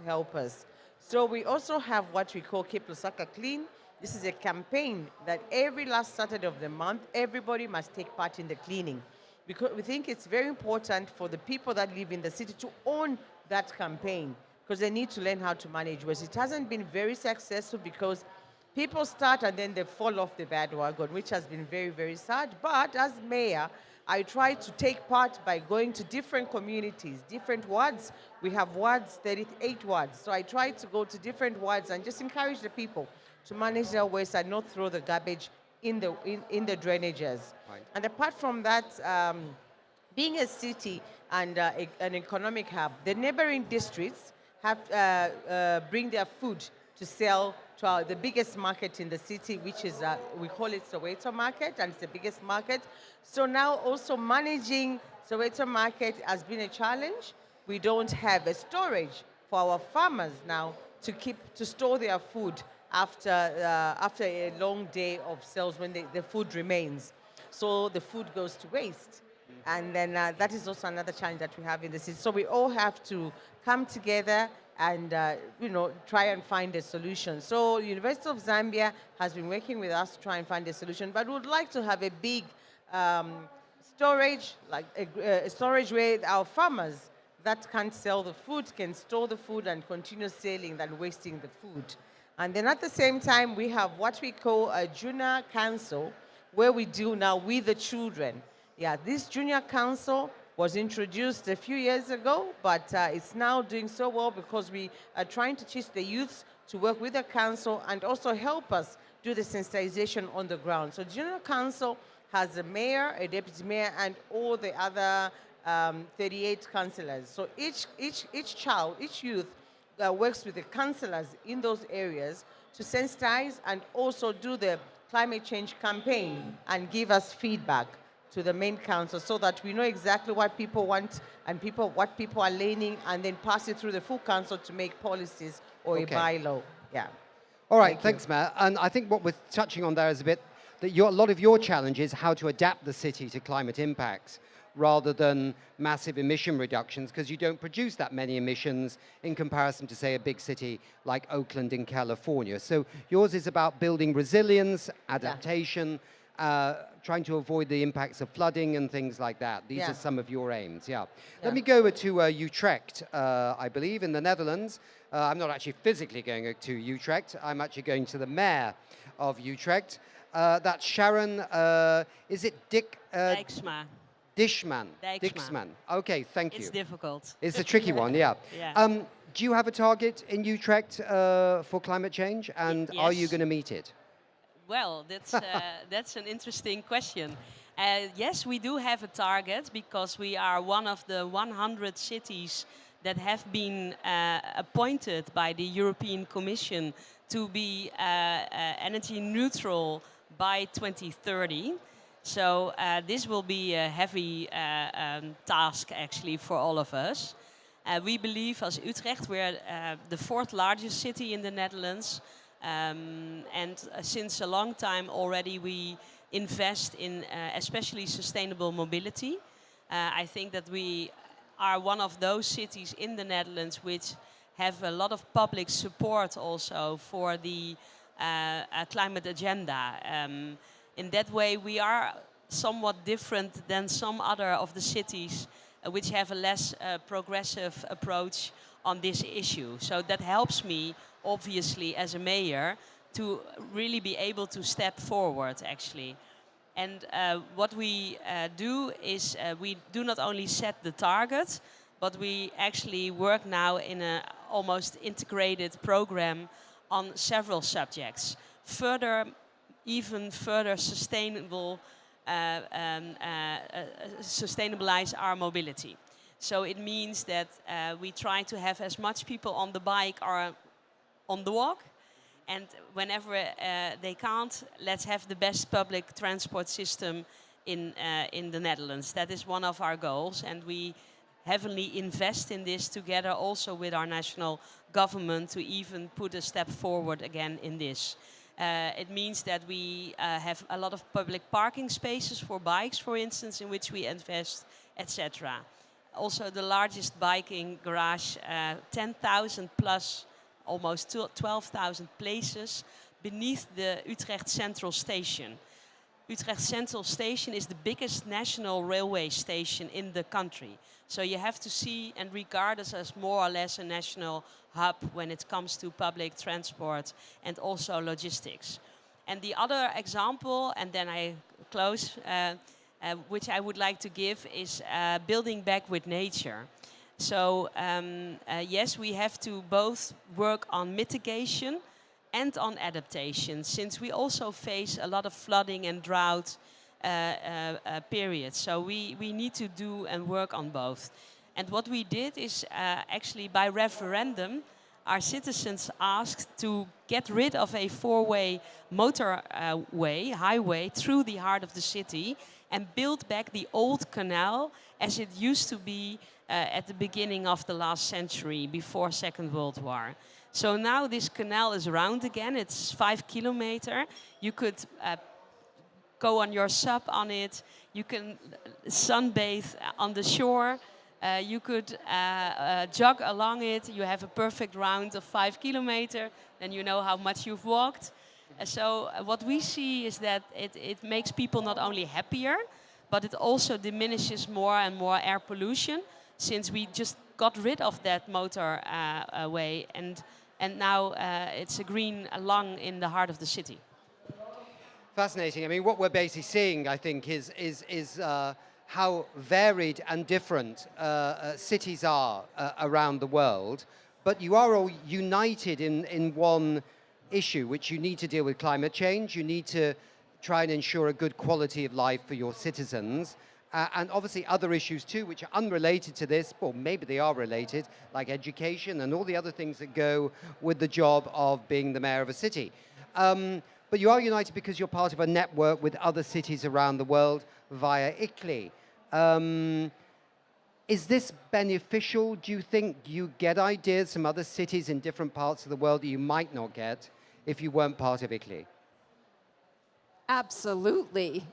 Speaker 18: help us. So we also have what we call Keep Lusaka Clean. This is a campaign that every last Saturday of the month, everybody must take part in the cleaning, because we think it's very important for the people that live in the city to own that campaign, because they need to learn how to manage waste. It hasn't been very successful because people start and then they fall off the bandwagon, which has been very, very sad. But as mayor, I try to take part by going to different communities, different wards. We have wards, 38 wards. So I try to go to different wards and just encourage the people to manage their waste and not throw the garbage in the drainages. Right. And apart from that, being a city and an economic hub, the neighboring districts have bring their food to sell to the biggest market in the city, which is, we call it Soweto Market, and it's the biggest market. So now also managing Soweto Market has been a challenge. We don't have a storage for our farmers now to store their food after a long day of sales when the food remains. So the food goes to waste. And then that is also another challenge that we have in the city. So we all have to come together and try and find a solution. So University of Zambia has been working with us to try and find a solution, but we would like to have a big storage, like a storage where our farmers that can't sell the food can store the food and continue selling than wasting the food. And then at the same time, we have what we call a junior council, where we deal now with the children. Yeah, this junior council was introduced a few years ago, but it's now doing so well because we are trying to teach the youths to work with the council and also help us do the sensitization on the ground. So junior council has a mayor, a deputy mayor, and all the other 38 councillors. So each youth works with the councillors in those areas to sensitize and also do the climate change campaign and give us feedback to the main council so that we know exactly what people want and what people are leaning, and then pass it through the full council to make policies or a bylaw. Yeah.
Speaker 9: All right, thanks, Matt. And I think what we're touching on there is a bit that a lot of your challenge is how to adapt the city to climate impacts rather than massive emission reductions, because you don't produce that many emissions in comparison to, say, a big city like Oakland in California. So yours is about building resilience, adaptation, trying to avoid the impacts of flooding and things like that. These are some of your aims, Let me go to Utrecht, I believe, in the Netherlands. I'm not actually physically going to Utrecht. I'm actually going to the mayor of Utrecht. That's Sharon, is it
Speaker 19: Dijksma.
Speaker 9: Dishman.
Speaker 19: Dijksma.
Speaker 9: Okay, thank you.
Speaker 19: It's difficult.
Speaker 9: It's a tricky one, yeah. Do you have a target in Utrecht for climate change, and are you
Speaker 19: Yes.
Speaker 9: going to meet it?
Speaker 19: Well, that's an interesting question. Yes, we do have a target because we are one of the 100 cities that have been appointed by the European Commission to be energy neutral by 2030. So this will be a heavy task actually for all of us. We believe as Utrecht we're the fourth largest city in the Netherlands. And since a long time already we invest in especially sustainable mobility. I think that we are one of those cities in the Netherlands which have a lot of public support also for the climate agenda. In that way we are somewhat different than some other of the cities which have a less progressive approach on this issue. So that helps me, obviously, as a mayor, to really be able to step forward, actually. And what we do is we do not only set the target, but we actually work now in an almost integrated program on several subjects. Even further sustainabilize our mobility. So it means that we try to have as much people on the bike or on the walk. And whenever they can't, let's have the best public transport system in the Netherlands. That is one of our goals. And we heavily invest in this together also with our national government to even put a step forward again in this. It means that we have a lot of public parking spaces for bikes, for instance, in which we invest, etc. Also the largest biking garage, 10,000 plus, almost 12,000 places beneath the Utrecht Central Station. Utrecht Central Station is the biggest national railway station in the country. So you have to see and regard us as more or less a national hub when it comes to public transport and also logistics. And the other example, and then I close, which I would like to give is building back with nature. So yes, we have to both work on mitigation and on adaptation, since we also face a lot of flooding and drought periods. So we need to do and work on both. And what we did is actually by referendum, our citizens asked to get rid of a four-way highway through the heart of the city and build back the old canal as it used to be at the beginning of the last century, before Second World War. So now this canal is round again. It's 5 kilometers. You could go on your sub on it. You can sunbathe on the shore. You could jog along it. You have a perfect round of 5 kilometers. Then you know how much you've walked. So what we see is that it makes people not only happier, but it also diminishes more and more air pollution, since we just got rid of that motorway, and now it's a green lung in the heart of the city.
Speaker 9: Fascinating. I mean, what we're basically seeing, I think, is how varied and different cities are around the world, but you are all united in one issue, which you need to deal with climate change. You need to try and ensure a good quality of life for your citizens. And obviously other issues too, which are unrelated to this, or maybe they are related, like education and all the other things that go with the job of being the mayor of a city. But you are united because you're part of a network with other cities around the world via ICLEI. Is this beneficial? Do you think you get ideas from other cities in different parts of the world that you might not get if you weren't part of ICLEI?
Speaker 1: Absolutely.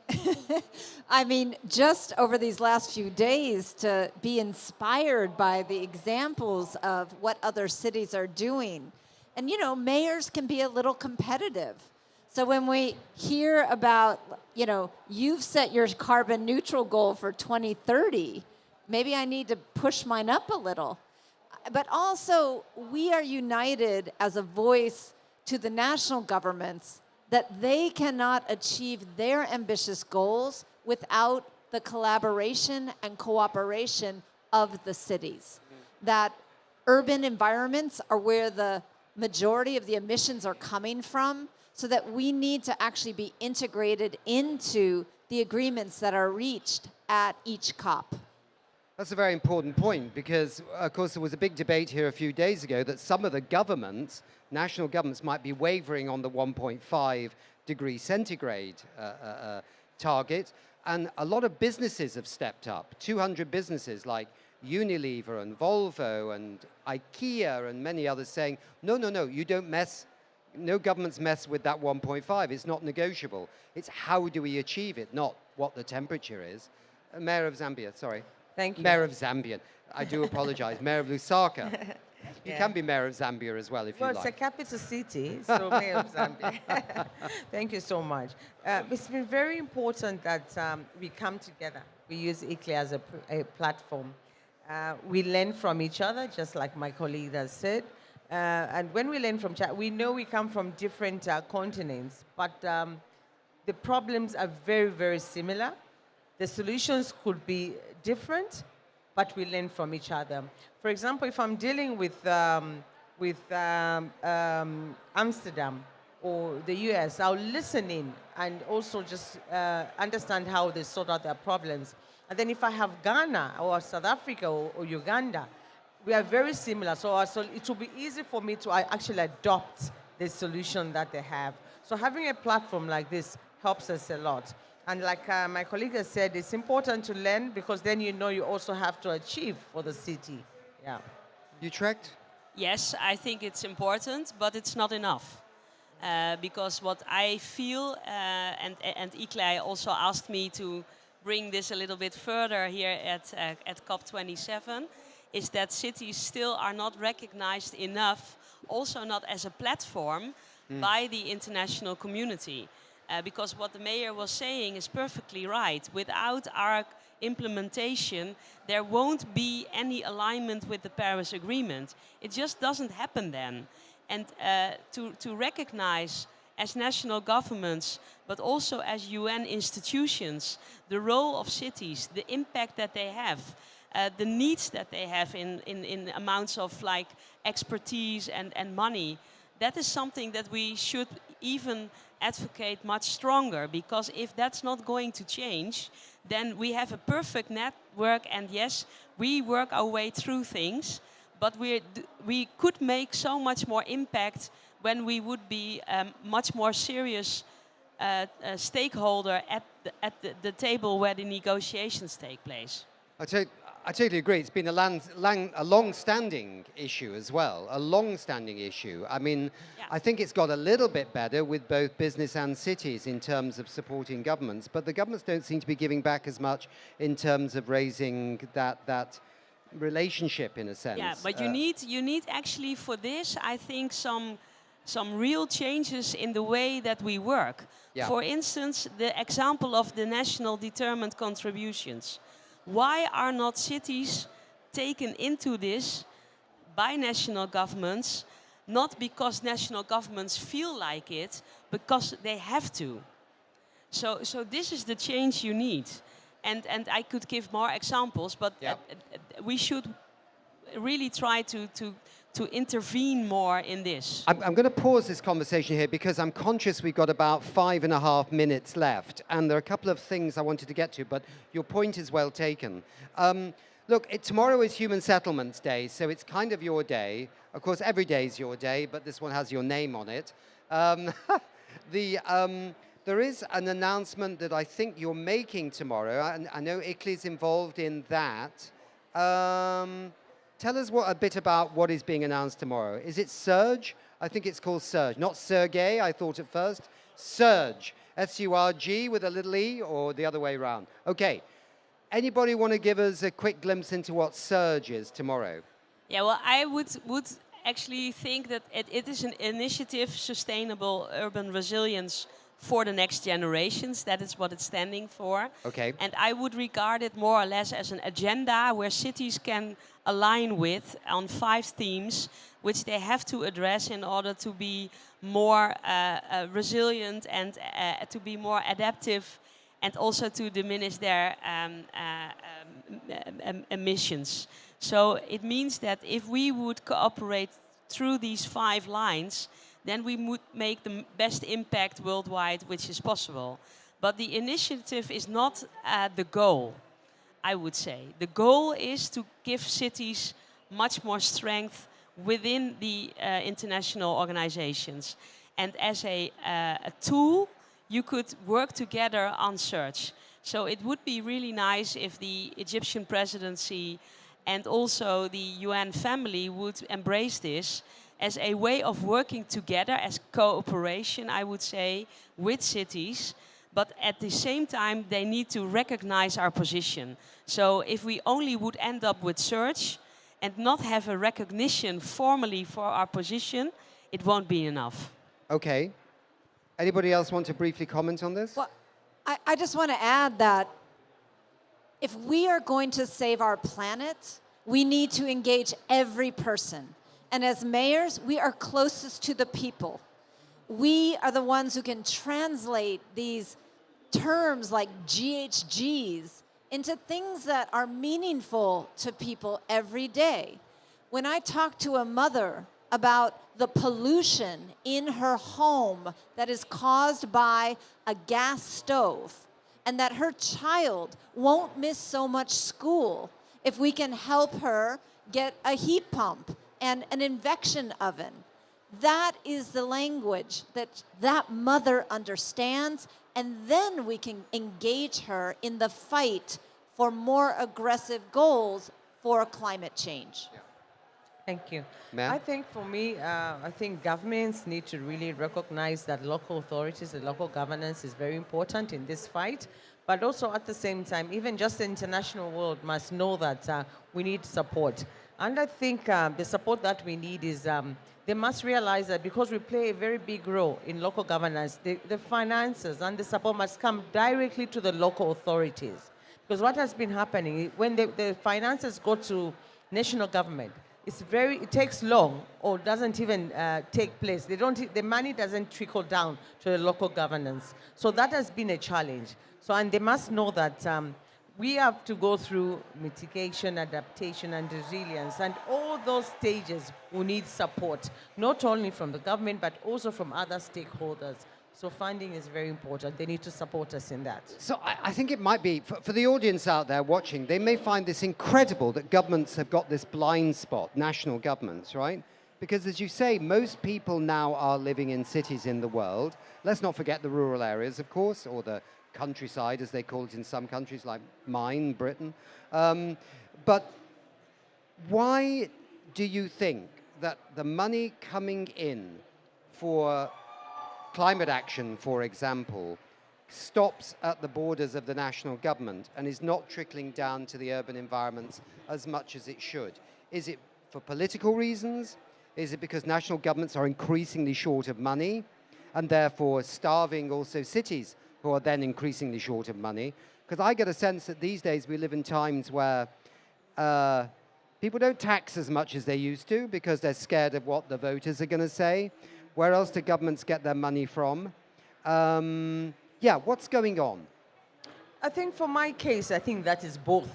Speaker 1: I mean, just over these last few days to be inspired by the examples of what other cities are doing. And, you know, mayors can be a little competitive. So when we hear about, you know, you've set your carbon neutral goal for 2030, maybe I need to push mine up a little. But also, we are united as a voice to the national governments that they cannot achieve their ambitious goals without the collaboration and cooperation of the cities. That urban environments are where the majority of the emissions are coming from, so that we need to actually be integrated into the agreements that are reached at each COP.
Speaker 9: That's a very important point because, of course, there was a big debate here a few days ago that some of the governments, national governments, might be wavering on the 1.5 degree centigrade target. And a lot of businesses have stepped up. 200 businesses like Unilever and Volvo and IKEA and many others saying, no, no, no, you don't mess, no governments mess with that 1.5. It's not negotiable. It's how do we achieve it, not what the temperature is. Mayor of Zambia, sorry.
Speaker 18: Thank you.
Speaker 9: Mayor of Zambia. I do apologize. Mayor of Lusaka. You can be mayor of Zambia as well if you like.
Speaker 18: Well, it's a capital city, so mayor of Zambia. Thank you so much. It's been very important that we come together. We use ICLEI as a platform. We learn from each other, just like my colleague has said. And when we learn from each other, we know we come from different continents, but the problems are very, very similar. The solutions could be different, but we learn from each other. For example, if I'm dealing with Amsterdam or the US, I'll listen in and also just understand how they sort out their problems. And then if I have Ghana or South Africa or Uganda, we are very similar. So it will be easy for me to actually adopt the solution that they have. So having a platform like this helps us a lot. And like my colleague has said, it's important to learn because then you know you also have to achieve for the city. Yeah.
Speaker 9: Utrecht?
Speaker 19: Yes, I think it's important, but it's not enough. Because what I feel, and ICLEI also asked me to bring this a little bit further here at COP27, is that cities still are not recognized enough, also not as a platform, by the international community. Because what the mayor was saying is perfectly right. Without our implementation, there won't be any alignment with the Paris Agreement. It just doesn't happen then. And to recognize as national governments, but also as UN institutions, the role of cities, the impact that they have, the needs that they have in amounts of like expertise and money, that is something that we should even advocate much stronger, because if that's not going to change, then we have a perfect network, and yes, we work our way through things, but we could make so much more impact when we would be much more serious stakeholder at the table where the negotiations take place.
Speaker 9: I totally agree. It's been a long-standing issue as well, a long-standing issue. I mean, yeah. I think it's got a little bit better with both business and cities in terms of supporting governments, but the governments don't seem to be giving back as much in terms of raising that relationship, in a sense.
Speaker 19: Yeah, but you need actually for this, I think, some real changes in the way that we work. Yeah. For instance, the example of the national determined contributions. Why are not cities taken into this by national governments, not because national governments feel like it, because they have to? So this is the change you need. And I could give more examples, but yeah. We should really try to intervene more in this.
Speaker 9: I'm going to pause this conversation here because I'm conscious we've got about 5.5 minutes left, and there are a couple of things I wanted to get to, but your point is well taken. Look, tomorrow is Human Settlements Day, so it's kind of your day. Of course, every day is your day, but this one has your name on it. There is an announcement that I think you're making tomorrow, and I know ICLEI is involved in that. Tell us a bit about what is being announced tomorrow. Is it Surge? I think it's called Surge. Not Sergey, I thought at first. Surge. S-U-R-G with a little e, or the other way around? Okay. Anybody want to give us a quick glimpse into what Surge is tomorrow?
Speaker 19: Yeah, well, I would actually think that it is an initiative, sustainable urban resilience for the next generations. That is what it's standing for. Okay. And I would regard it more or less as an agenda where cities can align with on 5 themes which they have to address in order to be more resilient and to be more adaptive, and also to diminish their emissions. So it means that if we would cooperate through these 5 lines, then we would make the best impact worldwide, which is possible. But the initiative is not the goal, I would say. The goal is to give cities much more strength within the international organizations. And as a tool, you could work together on search. So it would be really nice if the Egyptian presidency and also the UN family would embrace this as a way of working together, as cooperation, I would say, with cities. But at the same time, they need to recognize our position. So if we only would end up with search and not have a recognition formally for our position, it won't be enough.
Speaker 9: Okay. Anybody else want to briefly comment on this?
Speaker 1: Well, I just want to add that if we are going to save our planet, we need to engage every person. And as mayors, we are closest to the people. We are the ones who can translate these terms like GHGs into things that are meaningful to people every day. When I talk to a mother about the pollution in her home that is caused by a gas stove, and that her child won't miss so much school if we can help her get a heat pump and an induction oven. That is the language that that mother understands, and then we can engage her in the fight for more aggressive goals for climate change.
Speaker 18: Yeah. Thank you.
Speaker 9: Ma'am?
Speaker 18: I think for me, I think governments need to really recognize that local authorities and local governance is very important in this fight. But also at the same time, even just the international world must know that we need support. And I think the support that we need is they must realize that because we play a very big role in local governance, the finances and the support must come directly to the local authorities. Because what has been happening, when the finances go to national government, it takes long or doesn't even take place. The money doesn't trickle down to the local governance. So that has been a challenge. So, and they must know that we have to go through mitigation, adaptation, and resilience. And all those stages will need support, not only from the government, but also from other stakeholders. So funding is very important. They need to support us in that.
Speaker 9: So I think it might be, for the audience out there watching, they may find this incredible that governments have got this blind spot, national governments, right? Because as you say, most people now are living in cities in the world. Let's not forget the rural areas, of course, or the countryside, as they call it in some countries like mine, Britain. But why do you think that the money coming in for climate action, for example, stops at the borders of the national government and is not trickling down to the urban environments as much as it should? Is it for political reasons? Is it because national governments are increasingly short of money and therefore starving also cities who are then increasingly short of money? Because I get a sense that these days we live in times where people don't tax as much as they used to because they're scared of what the voters are going to say. Where else do governments get their money from? Yeah, what's going on?
Speaker 18: I think for my case, I think that is both.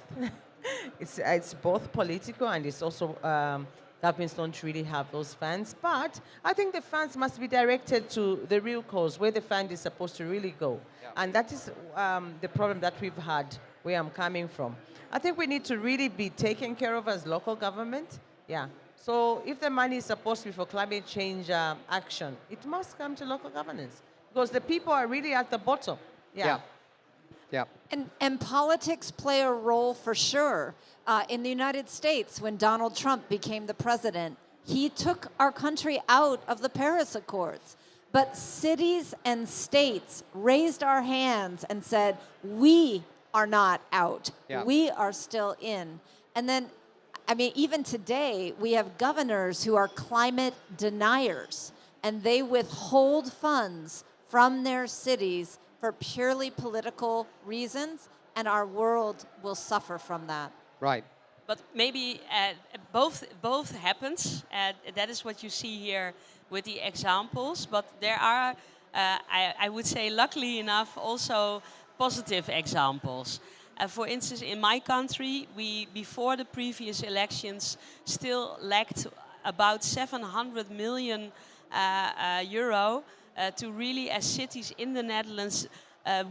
Speaker 18: It's both political and it's also governments don't really have those funds. But I think the funds must be directed to the real cause, where the fund is supposed to really go. Yeah. And that is the problem that we've had, where I'm coming from. I think we need to really be taken care of as local government. Yeah. So if the money is supposed to be for climate change action, it must come to local governance because the people are really at the bottom. Yeah.
Speaker 9: Yeah.
Speaker 1: And politics play a role for sure. In the United States, when Donald Trump became the president, he took our country out of the Paris Accords. But cities and states raised our hands and said, we are not out. Yeah. We are still in. And then I mean, even today, we have governors who are climate deniers, and they withhold funds from their cities for purely political reasons, and our world will suffer from that.
Speaker 9: Right.
Speaker 19: But maybe both happens. That is what you see here with the examples. But there are, I would say, luckily enough, also positive examples. For instance, in my country, we, before the previous elections, still lacked about 700 million euro to really, as cities in the Netherlands,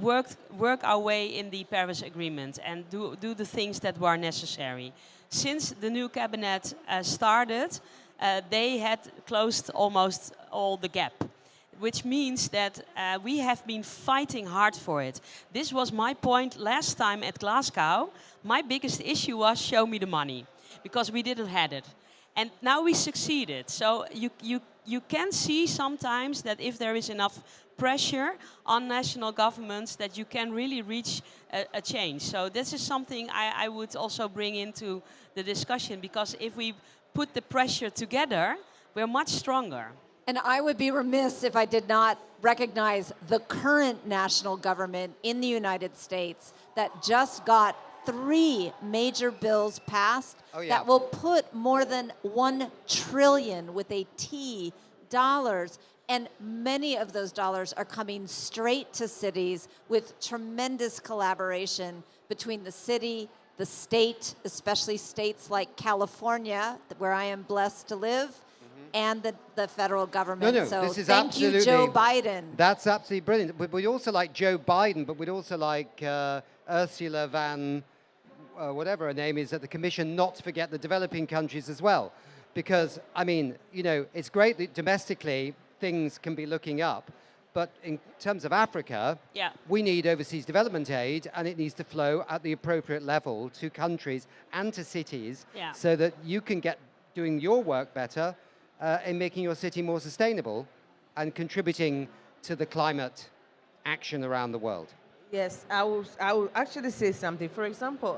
Speaker 19: work our way in the Paris Agreement and do the things that were necessary. Since the new cabinet started, they had closed almost all the gap, which means that we have been fighting hard for it. This was my point last time at Glasgow. My biggest issue was show me the money, because we didn't have it. And now we succeeded. So you can see sometimes that if there is enough pressure on national governments, that you can really reach a change. So this is something I would also bring into the discussion, because if we put the pressure together, we're much stronger.
Speaker 1: And I would be remiss if I did not recognize the current national government in the United States that just got 3 major bills passed that will put more than $1 trillion with a T dollars. And many of those dollars are coming straight to cities with tremendous collaboration between the city, the state, especially states like California, where I am blessed to live, and the federal government.
Speaker 9: No,
Speaker 1: so
Speaker 9: this is
Speaker 1: thank
Speaker 9: absolutely,
Speaker 1: you, Joe Biden.
Speaker 9: That's absolutely brilliant. But we'd also like Joe Biden, but we'd also like Ursula van, whatever her name is, at the Commission, not to forget the developing countries as well. Because, I mean, you know, it's great that domestically things can be looking up, but in terms of Africa, we need overseas development aid, and it needs to flow at the appropriate level to countries and to cities so that you can get doing your work better in making your city more sustainable and contributing to the climate action around the world.
Speaker 18: Yes, I will actually say something. For example,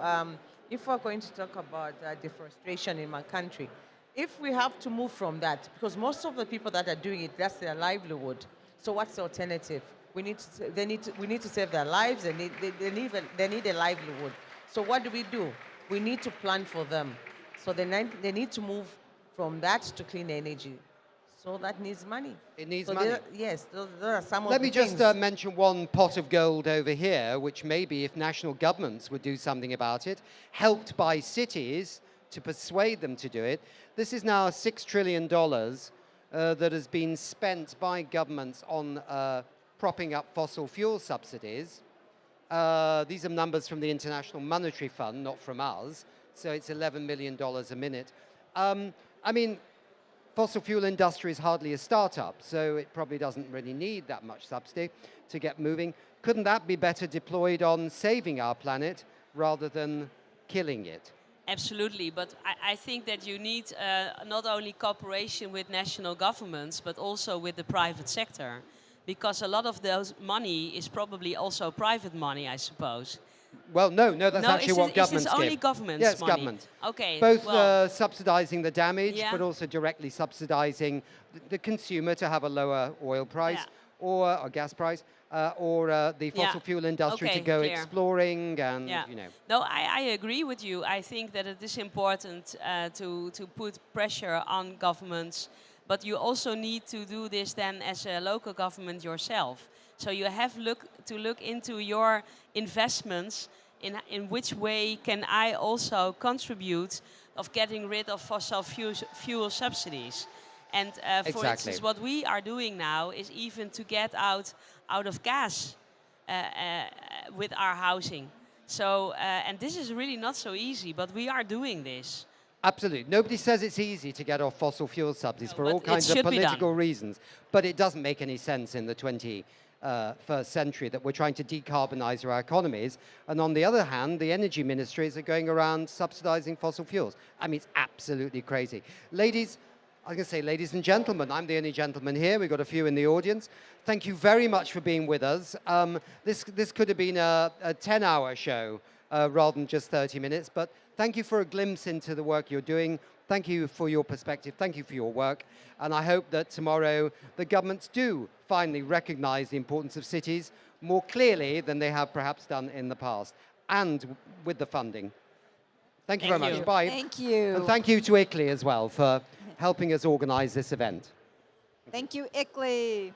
Speaker 18: if we're going to talk about deforestation in my country, if we have to move from that, because most of the people that are doing it, that's their livelihood. So what's the alternative? We need to save their lives. They need a livelihood. So what do? We need to plan for them. So they need to move from that to clean energy. So that needs money.
Speaker 9: It needs
Speaker 18: so
Speaker 9: money.
Speaker 18: Yes, those are some of
Speaker 9: Let
Speaker 18: the
Speaker 9: me just
Speaker 18: things.
Speaker 9: mention one pot of gold over here, which maybe if national governments would do something about it, helped by cities to persuade them to do it. This is now $6 trillion that has been spent by governments on propping up fossil fuel subsidies. These are numbers from the International Monetary Fund, not from us. So it's $11 million a minute. I mean, fossil fuel industry is hardly a startup, so it probably doesn't really need that much subsidy to get moving. Couldn't that be better deployed on saving our planet rather than killing it?
Speaker 19: Absolutely, but I think that you need not only cooperation with national governments, but also with the private sector, because a lot of those money is probably also private money, I suppose.
Speaker 9: Well, no, that's actually what governments
Speaker 19: give. Is this only
Speaker 9: give.
Speaker 19: government's
Speaker 9: yes,
Speaker 19: money?
Speaker 9: government.
Speaker 19: Okay.
Speaker 9: Both subsidizing the damage, but also directly subsidizing the consumer to have a lower oil price or gas price, or the fossil fuel industry to go exploring and, you know.
Speaker 19: No, I agree with you. I think that it is important to put pressure on governments, but you also need to do this then as a local government yourself. So you have to look into your investments, in which way can I also contribute of getting rid of fossil fuel subsidies. And for instance, what we are doing now is even to get out of gas with our housing. So, and this is really not so easy, but we are doing this.
Speaker 9: Absolutely. Nobody says it's easy to get off fossil fuel subsidies for all kinds of political reasons. But it doesn't make any sense in the 21st century that we're trying to decarbonize our economies. And on the other hand, the energy ministries are going around subsidizing fossil fuels. I mean, it's absolutely crazy. Ladies, I was going to say ladies and gentlemen. I'm the only gentleman here. We've got a few in the audience. Thank you very much for being with us. This could have been a 10-hour show rather than just 30 minutes. But thank you for a glimpse into the work you're doing. Thank you for your perspective. Thank you for your work. And I hope that tomorrow the governments do finally recognize the importance of cities more clearly than they have perhaps done in the past, and with the funding. Thank you very much. Bye.
Speaker 1: Thank you.
Speaker 9: And thank you to ICLEI as well for helping us organize this event.
Speaker 1: Thank you, ICLEI.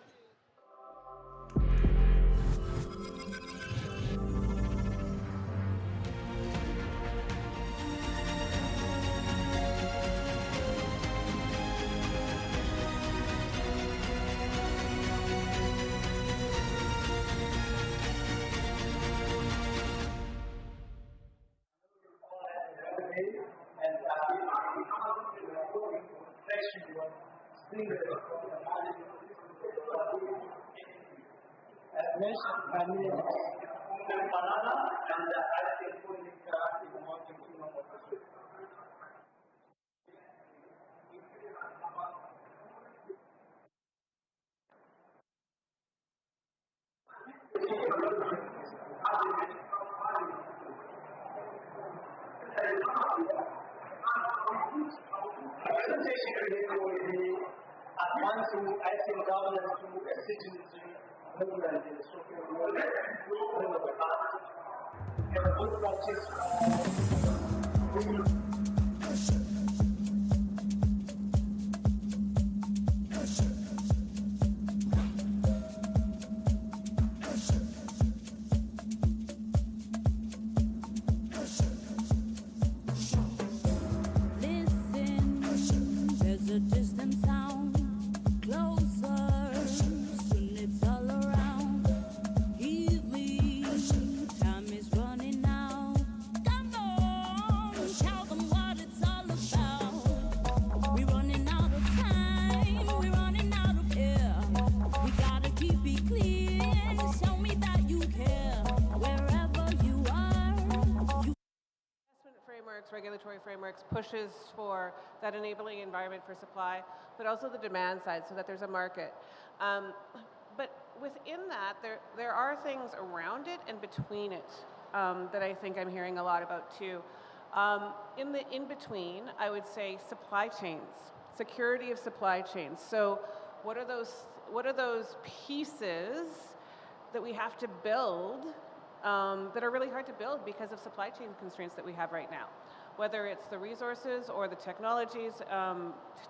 Speaker 2: Regulatory frameworks pushes for that enabling environment for supply, but also the demand side so that there's a market. But within that, there are things around it and between it that I think I'm hearing a lot about too. In the in-between, I would say supply chains, security of supply chains. So what are those pieces that we have to build that are really hard to build because of supply chain constraints that we have right now? Whether it's the resources or the technologies,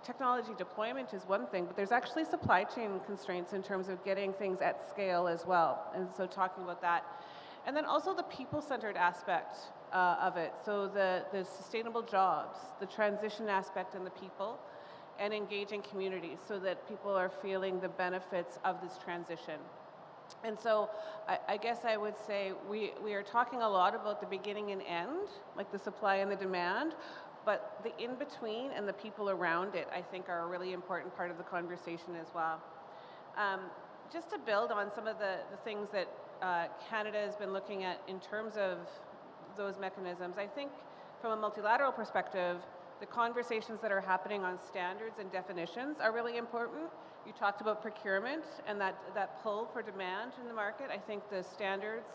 Speaker 2: technology deployment is one thing, but there's actually supply chain constraints in terms of getting things at scale as well. And so talking about that. And then also the people-centered aspect of it. So the sustainable jobs, the transition aspect and the people, and engaging communities so that people are feeling the benefits of this transition. And so I guess I would say we are talking a lot about the beginning and end, like the supply and the demand, but the in-between and the people around it, I think, are a really important part of the conversation as well. Just to build on some of the things that Canada has been looking at in terms of those mechanisms, I think from a multilateral perspective, the conversations that are happening on standards and definitions are really important. You talked about procurement and that pull for demand in the market. I think the standards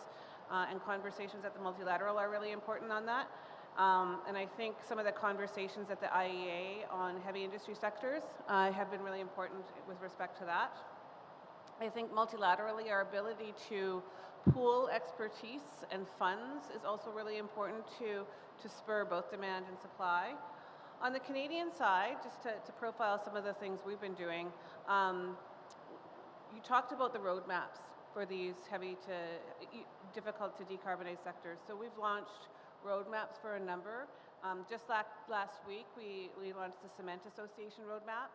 Speaker 2: and conversations at the multilateral are really important on that. And I think some of the conversations at the IEA on heavy industry sectors have been really important with respect to that. I think multilaterally, our ability to pool expertise and funds is also really important to spur both demand and supply. On the Canadian side, just to profile some of the things we've been doing, you talked about the roadmaps for these difficult to decarbonize sectors. So we've launched roadmaps for a number. Just last week, we launched the Cement Association roadmap,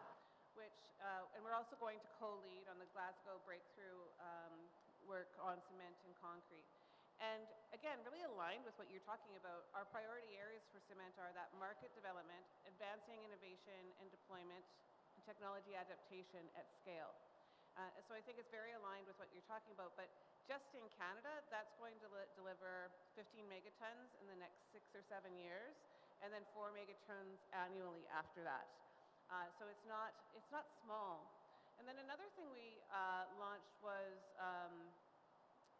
Speaker 2: and we're also going to co-lead on the Glasgow breakthrough work on cement and concrete. And again, really aligned with what you're talking about, our priority areas for cement are that market development, advancing innovation and deployment, and technology adaptation at scale. So I think it's very aligned with what you're talking about, but just in Canada, that's going to deliver 15 megatons in the next 6 or 7 years, and then 4 megatons annually after that. So it's not small. And then another thing we launched was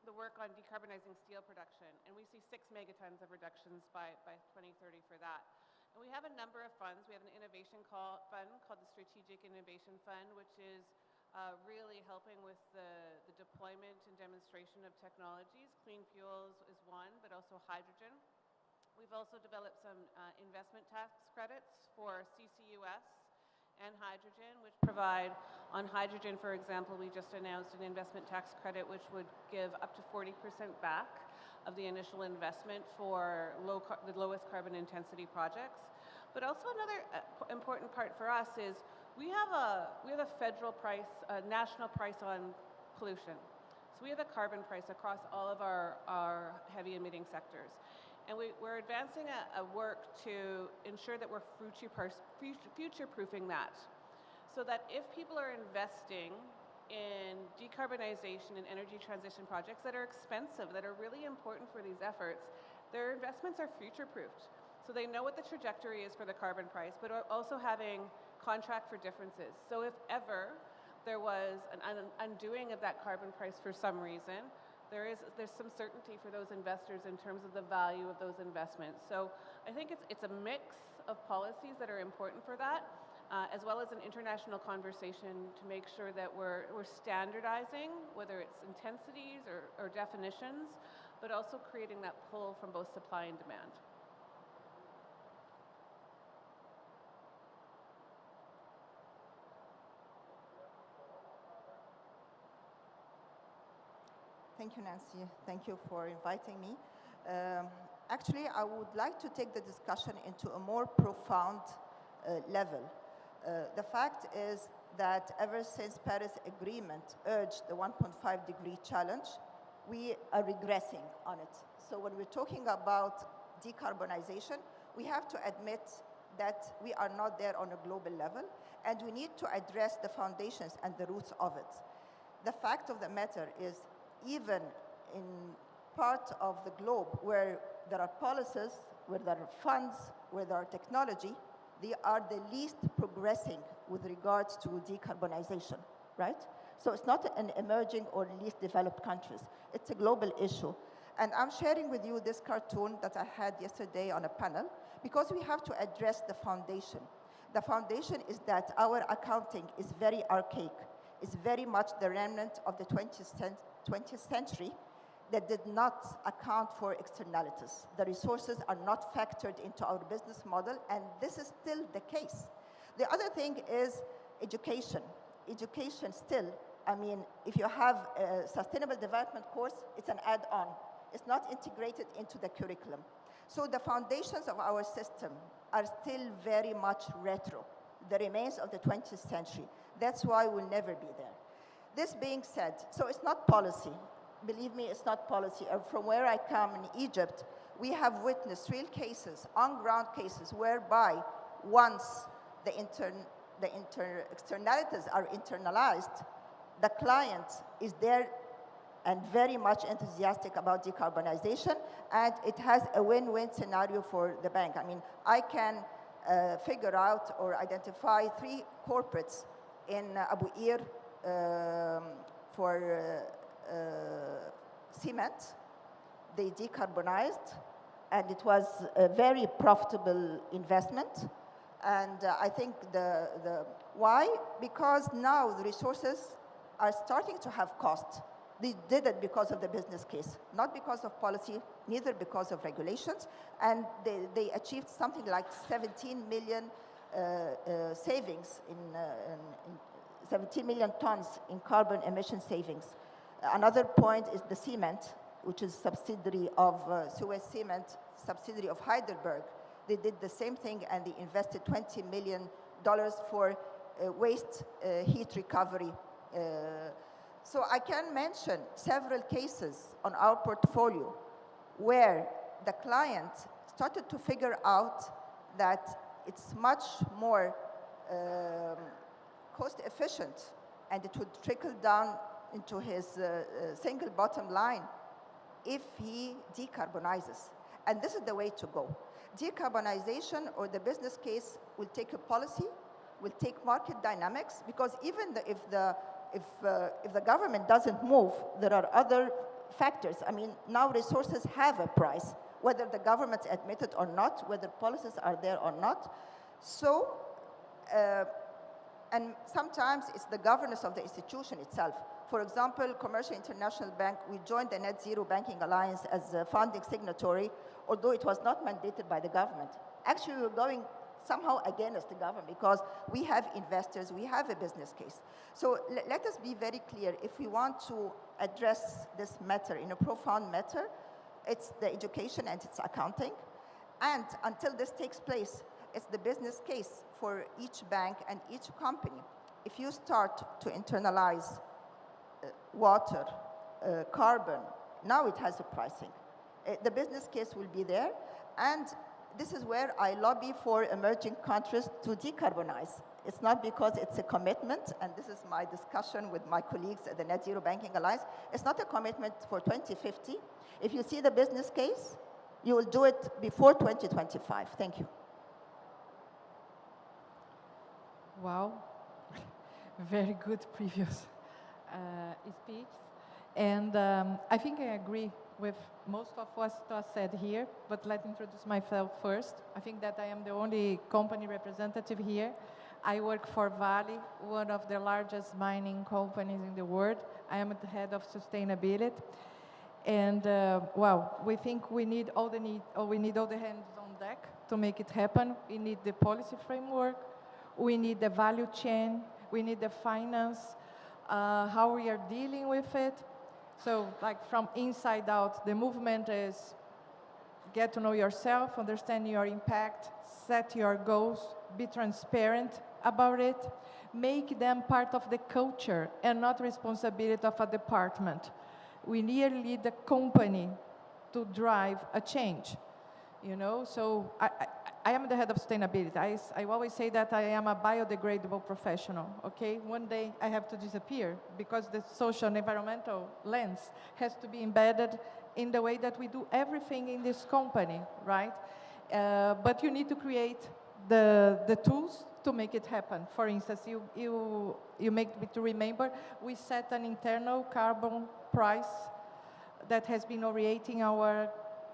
Speaker 2: the work on decarbonizing steel production, and we see 6 megatons of reductions by 2030 for that. And we have a number of funds. We have an innovation fund called the Strategic Innovation Fund, which is really helping with the deployment and demonstration of technologies. Clean fuels is one, but also hydrogen. We've also developed some investment tax credits for CCUS and hydrogen, which provide, on hydrogen, for example, we just announced an investment tax credit which would give up to 40% back of the initial investment for the lowest carbon intensity projects. But also another important part for us is we have a federal price, a national price on pollution. So we have a carbon price across all of our heavy emitting sectors. And we're advancing a work to ensure that we're future-proofing that, so that if people are investing in decarbonization and energy transition projects that are expensive, that are really important for these efforts, their investments are future-proofed. So they know what the trajectory is for the carbon price, but also having contract for differences. So if ever there was an undoing of that carbon price for some reason, there's some certainty for those investors in terms of the value of those investments. So I think it's a mix of policies that are important for that, as well as an international conversation to make sure that we're standardizing, whether it's intensities or definitions, but also creating that pull from both supply and demand.
Speaker 20: Thank you, Nancy. Thank you for inviting me. Actually, I would like to take the discussion into a more profound level. The fact is that ever since Paris Agreement urged the 1.5 degree challenge, we are regressing on it. So when we're talking about decarbonization, we have to admit that we are not there on a global level, and we need to address the foundations and the roots of it. The fact of the matter is, even in part of the globe where there are policies, where there are funds, where there are technology, they are the least progressing with regards to decarbonization, right? So it's not an emerging or least developed countries. It's a global issue. And I'm sharing with you this cartoon that I had yesterday on a panel, because we have to address the foundation. The foundation is that our accounting is very archaic. It's very much the remnant of the 20th century that did not account for externalities. The resources are not factored into our business model, and this is still the case. The other thing is education. Education still, I mean, if you have a sustainable development course, it's an add-on. It's not integrated into the curriculum. So the foundations of our system are still very much retro, the remains of the 20th century. That's why we'll never be there. This being said, so it's not policy. Believe me, it's not policy. From where I come in Egypt, we have witnessed real cases, on-ground cases, whereby once the externalities are internalized, the client is there and very much enthusiastic about decarbonization, and it has a win-win scenario for the bank. I mean, I can figure out or identify 3 corporates in Abu Qir for cement. They decarbonized, and it was a very profitable investment. And I think why? Because now the resources are starting to have cost. They did it because of the business case, not because of policy, neither because of regulations. And they achieved something like 17 million savings in 17 million tons in carbon emission savings. Another point is the cement, which is subsidiary of Suez Cement, subsidiary of Heidelberg. They did the same thing, and they invested $20 million for waste heat recovery. So I can mention several cases on our portfolio where the client started to figure out that it's much more cost efficient, and it would trickle down into his single bottom line if he decarbonizes. And this is the way to go. Decarbonization, or the business case, will take a policy, will take market dynamics, because even if the government doesn't move, there are other factors. I mean, now resources have a price, whether the governments admit it or not, whether policies are there or not. So, and sometimes it's the governance of the institution itself. For example, Commercial International Bank, we joined the Net Zero Banking Alliance as a founding signatory, although it was not mandated by the government. Actually, we were going somehow against the government because we have investors, we have a business case. So let us be very clear. If we want to address this matter in a profound matter, it's the education and it's accounting. And until this takes place, it's the business case for each bank and each company. If you start to internalize water, carbon, now it has a pricing. The business case will be there, and this is where I lobby for emerging countries to decarbonize. It's not because it's a commitment, and this is my discussion with my colleagues at the Net Zero Banking Alliance. It's not a commitment for 2050. If you see the business case, you will do it before 2025. Thank you.
Speaker 3: Wow, very good previous speech. And I think I agree with most of what was said here, but let me introduce myself first. I think that I am the only company representative here. I work for Vale, one of the largest mining companies in the world. I am the head of sustainability. And well, we think we need all the hands on deck to make it happen. We need the policy framework, we need the value chain, we need the finance, how we are dealing with it. So like from inside out, the movement is get to know yourself, understand your impact, set your goals, be transparent about it, make them part of the culture and not responsibility of a department. We need the company to drive a change, you know? So I am the head of sustainability. I always say that I am a biodegradable professional, okay? One day I have to disappear because the social and environmental lens has to be embedded in the way that we do everything in this company, right? But you need to create the tools to make it happen. For instance, you make me to remember, we set an internal carbon price that has been orienting our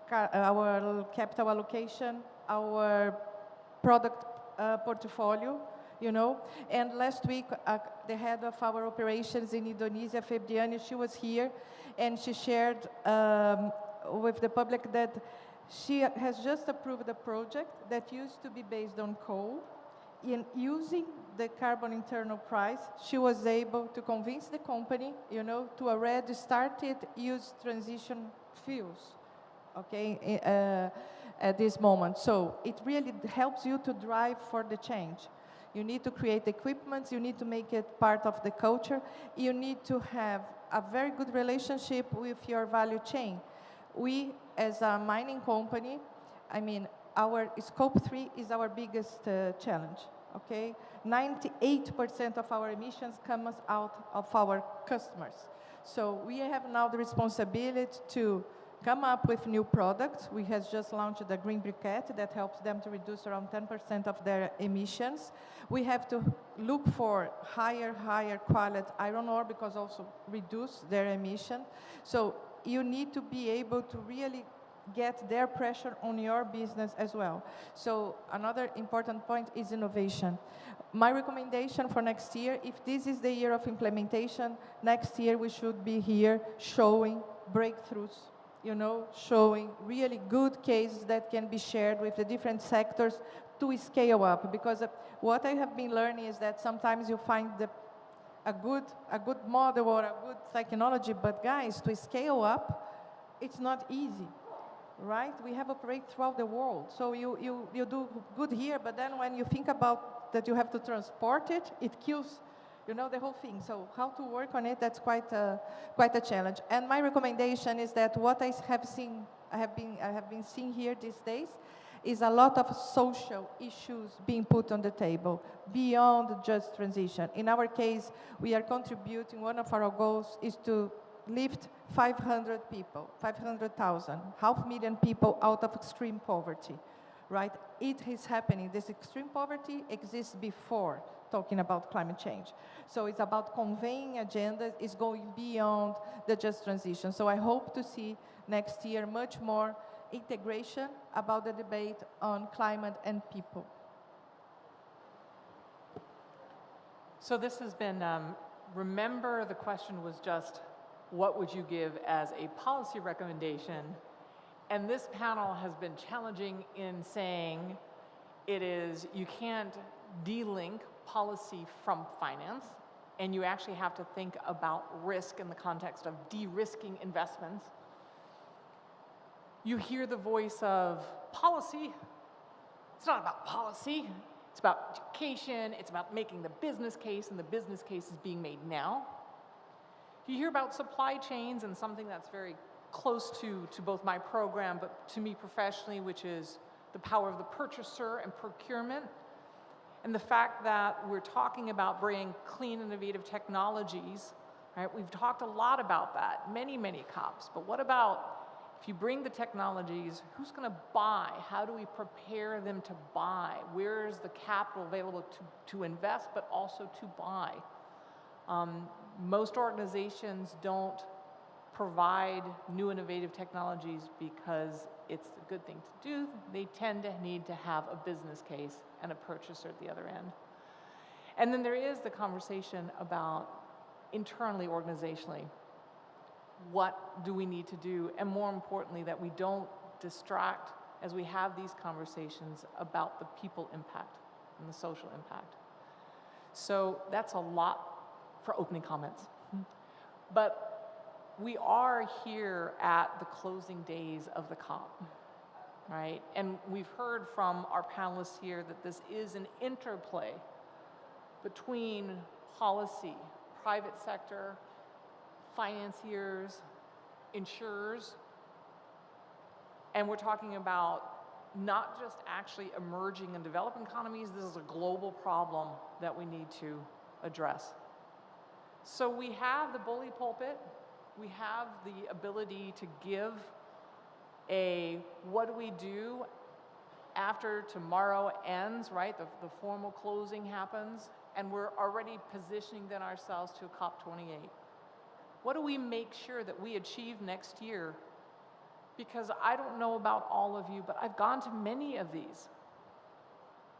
Speaker 3: capital allocation, our product portfolio, you know. And last week, the head of our operations in Indonesia, Febriani, she was here, and she shared with the public that she has just approved a project that used to be based on coal. In using the carbon internal price, she was able to convince the company, you know, to already use transition fuels, okay, at this moment. So it really helps you to drive for the change. You need to create equipment, you need to make it part of the culture, you need to have a very good relationship with your value chain. We, as a mining company, I mean, our scope 3 is our biggest challenge, okay? 98% of our emissions comes out of our customers. So we have now the responsibility to come up with new products. We have just launched the green briquette that helps them to reduce around 10% of their emissions. We have to look for higher quality iron ore because also reduce their emission. So you need to be able to really get their pressure on your business as well. So another important point is innovation. My recommendation for next year, if this is the year of implementation, next year we should be here showing breakthroughs, you know, showing really good cases that can be shared with the different sectors to scale up. Because what I have been learning is that sometimes you find a good model or a good technology, but guys, to scale up, it's not easy. Right? We have operate throughout the world. So you do good here, but then when you think about that you have to transport it, it kills, you know, the whole thing. So how to work on it, that's quite a challenge. And my recommendation is that what I have been seeing here these days is a lot of social issues being put on the table beyond just transition. In our case, we are contributing, one of our goals is to lift 500 people, 500,000, 500,000 people out of extreme poverty, right? It is happening. This extreme poverty exists before talking about climate change. So it's about conveying agendas, it's going beyond the just transition. So I hope to see next year much more integration about the debate on climate and people.
Speaker 21: So this has been, remember the question was just, what would you give as a policy recommendation? And this panel has been challenging in saying it is, you can't de-link policy from finance, and you actually have to think about risk in the context of de-risking investments. You hear the voice of policy. It's not about policy. It's about education. It's about making the business case, and the business case is being made now. You hear about supply chains and something that's very close to both my program, but to me professionally, which is the power of the purchaser and procurement. And the fact that we're talking about bringing clean, innovative technologies, right? We've talked a lot about that, many, many COPs. But what about if you bring the technologies, who's going to buy? How do we prepare them to buy? Where is the capital available to invest, but also to buy? Most organizations don't provide new innovative technologies because it's a good thing to do. They tend to need to have a business case and a purchaser at the other end. And then there is the conversation about internally, organizationally, what do we need to do? And more importantly, that we don't distract as we have these conversations about the people impact and the social impact. So that's a lot for opening comments. But we are here at the closing days of the COP, right? And we've heard from our panelists here that this is an interplay between policy, private sector, financiers, insurers, and we're talking about not just actually emerging and developing economies, this is a global problem that we need to address. So we have the bully pulpit, we have the ability to give a what do we do after tomorrow ends, right? The formal closing happens, and we're already positioning then ourselves to COP28. What do we make sure that we achieve next year? Because I don't know about all of you, but I've gone to many of these,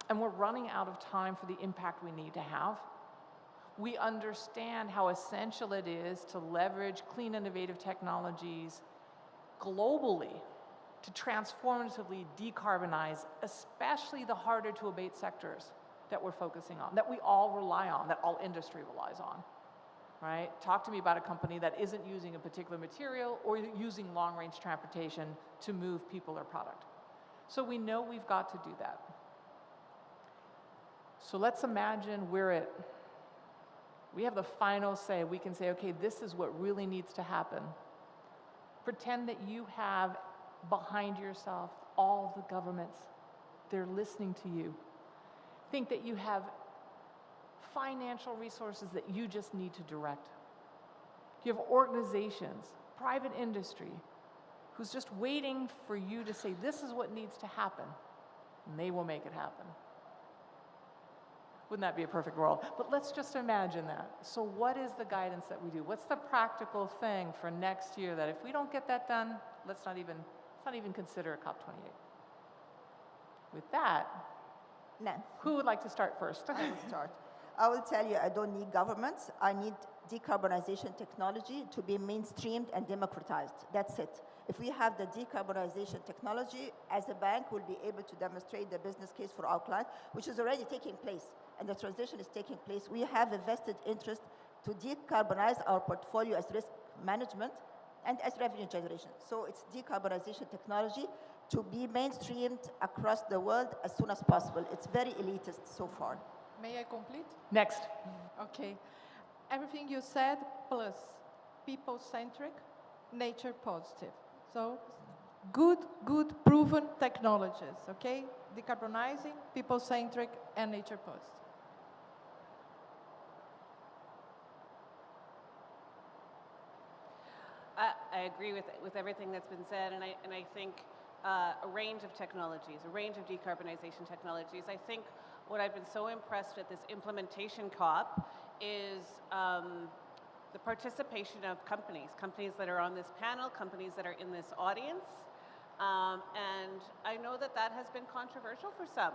Speaker 21: and we're running out of time for the impact we need to have. We understand how essential it is to leverage clean, innovative technologies globally to transformatively decarbonize, especially the harder to abate sectors that we're focusing on, that we all rely on, that all industry relies on, right? Talk to me about a company that isn't using a particular material or using long-range transportation to move people or product. So we know we've got to do that. So let's imagine we have the final say. We can say, okay, this is what really needs to happen. Pretend that you have behind yourself all the governments. They're listening to you. Think that you have financial resources that you just need to direct. You have organizations, private industry, who's just waiting for you to say, this is what needs to happen, and they will make it happen. Wouldn't that be a perfect world? But let's just imagine that. So what is the guidance that we do? What's the practical thing for next year that if we don't get that done, let's not even consider a COP28? With that, who would like to start first?
Speaker 20: I will start. I will tell you, I don't need governments. I need decarbonization technology to be mainstreamed and democratized. That's it. If we have the decarbonization technology, as a bank, we'll be able to demonstrate the business case for our client, which is already taking place, and the transition is taking place. We have a vested interest to decarbonize our portfolio as risk management and as revenue generation. So it's decarbonization technology to be mainstreamed across the world as soon as possible. It's very elitist so far.
Speaker 3: May I complete?
Speaker 21: Next.
Speaker 3: Okay. Everything you said, plus people-centric, nature positive. So good, proven technologies, okay? Decarbonizing, people-centric, and nature positive.
Speaker 2: I agree with everything that's been said, and I think a range of technologies, a range of decarbonization technologies. I think what I've been so impressed with this implementation COP is the participation of companies that are on this panel, companies that are in this audience. And I know that has been controversial for some,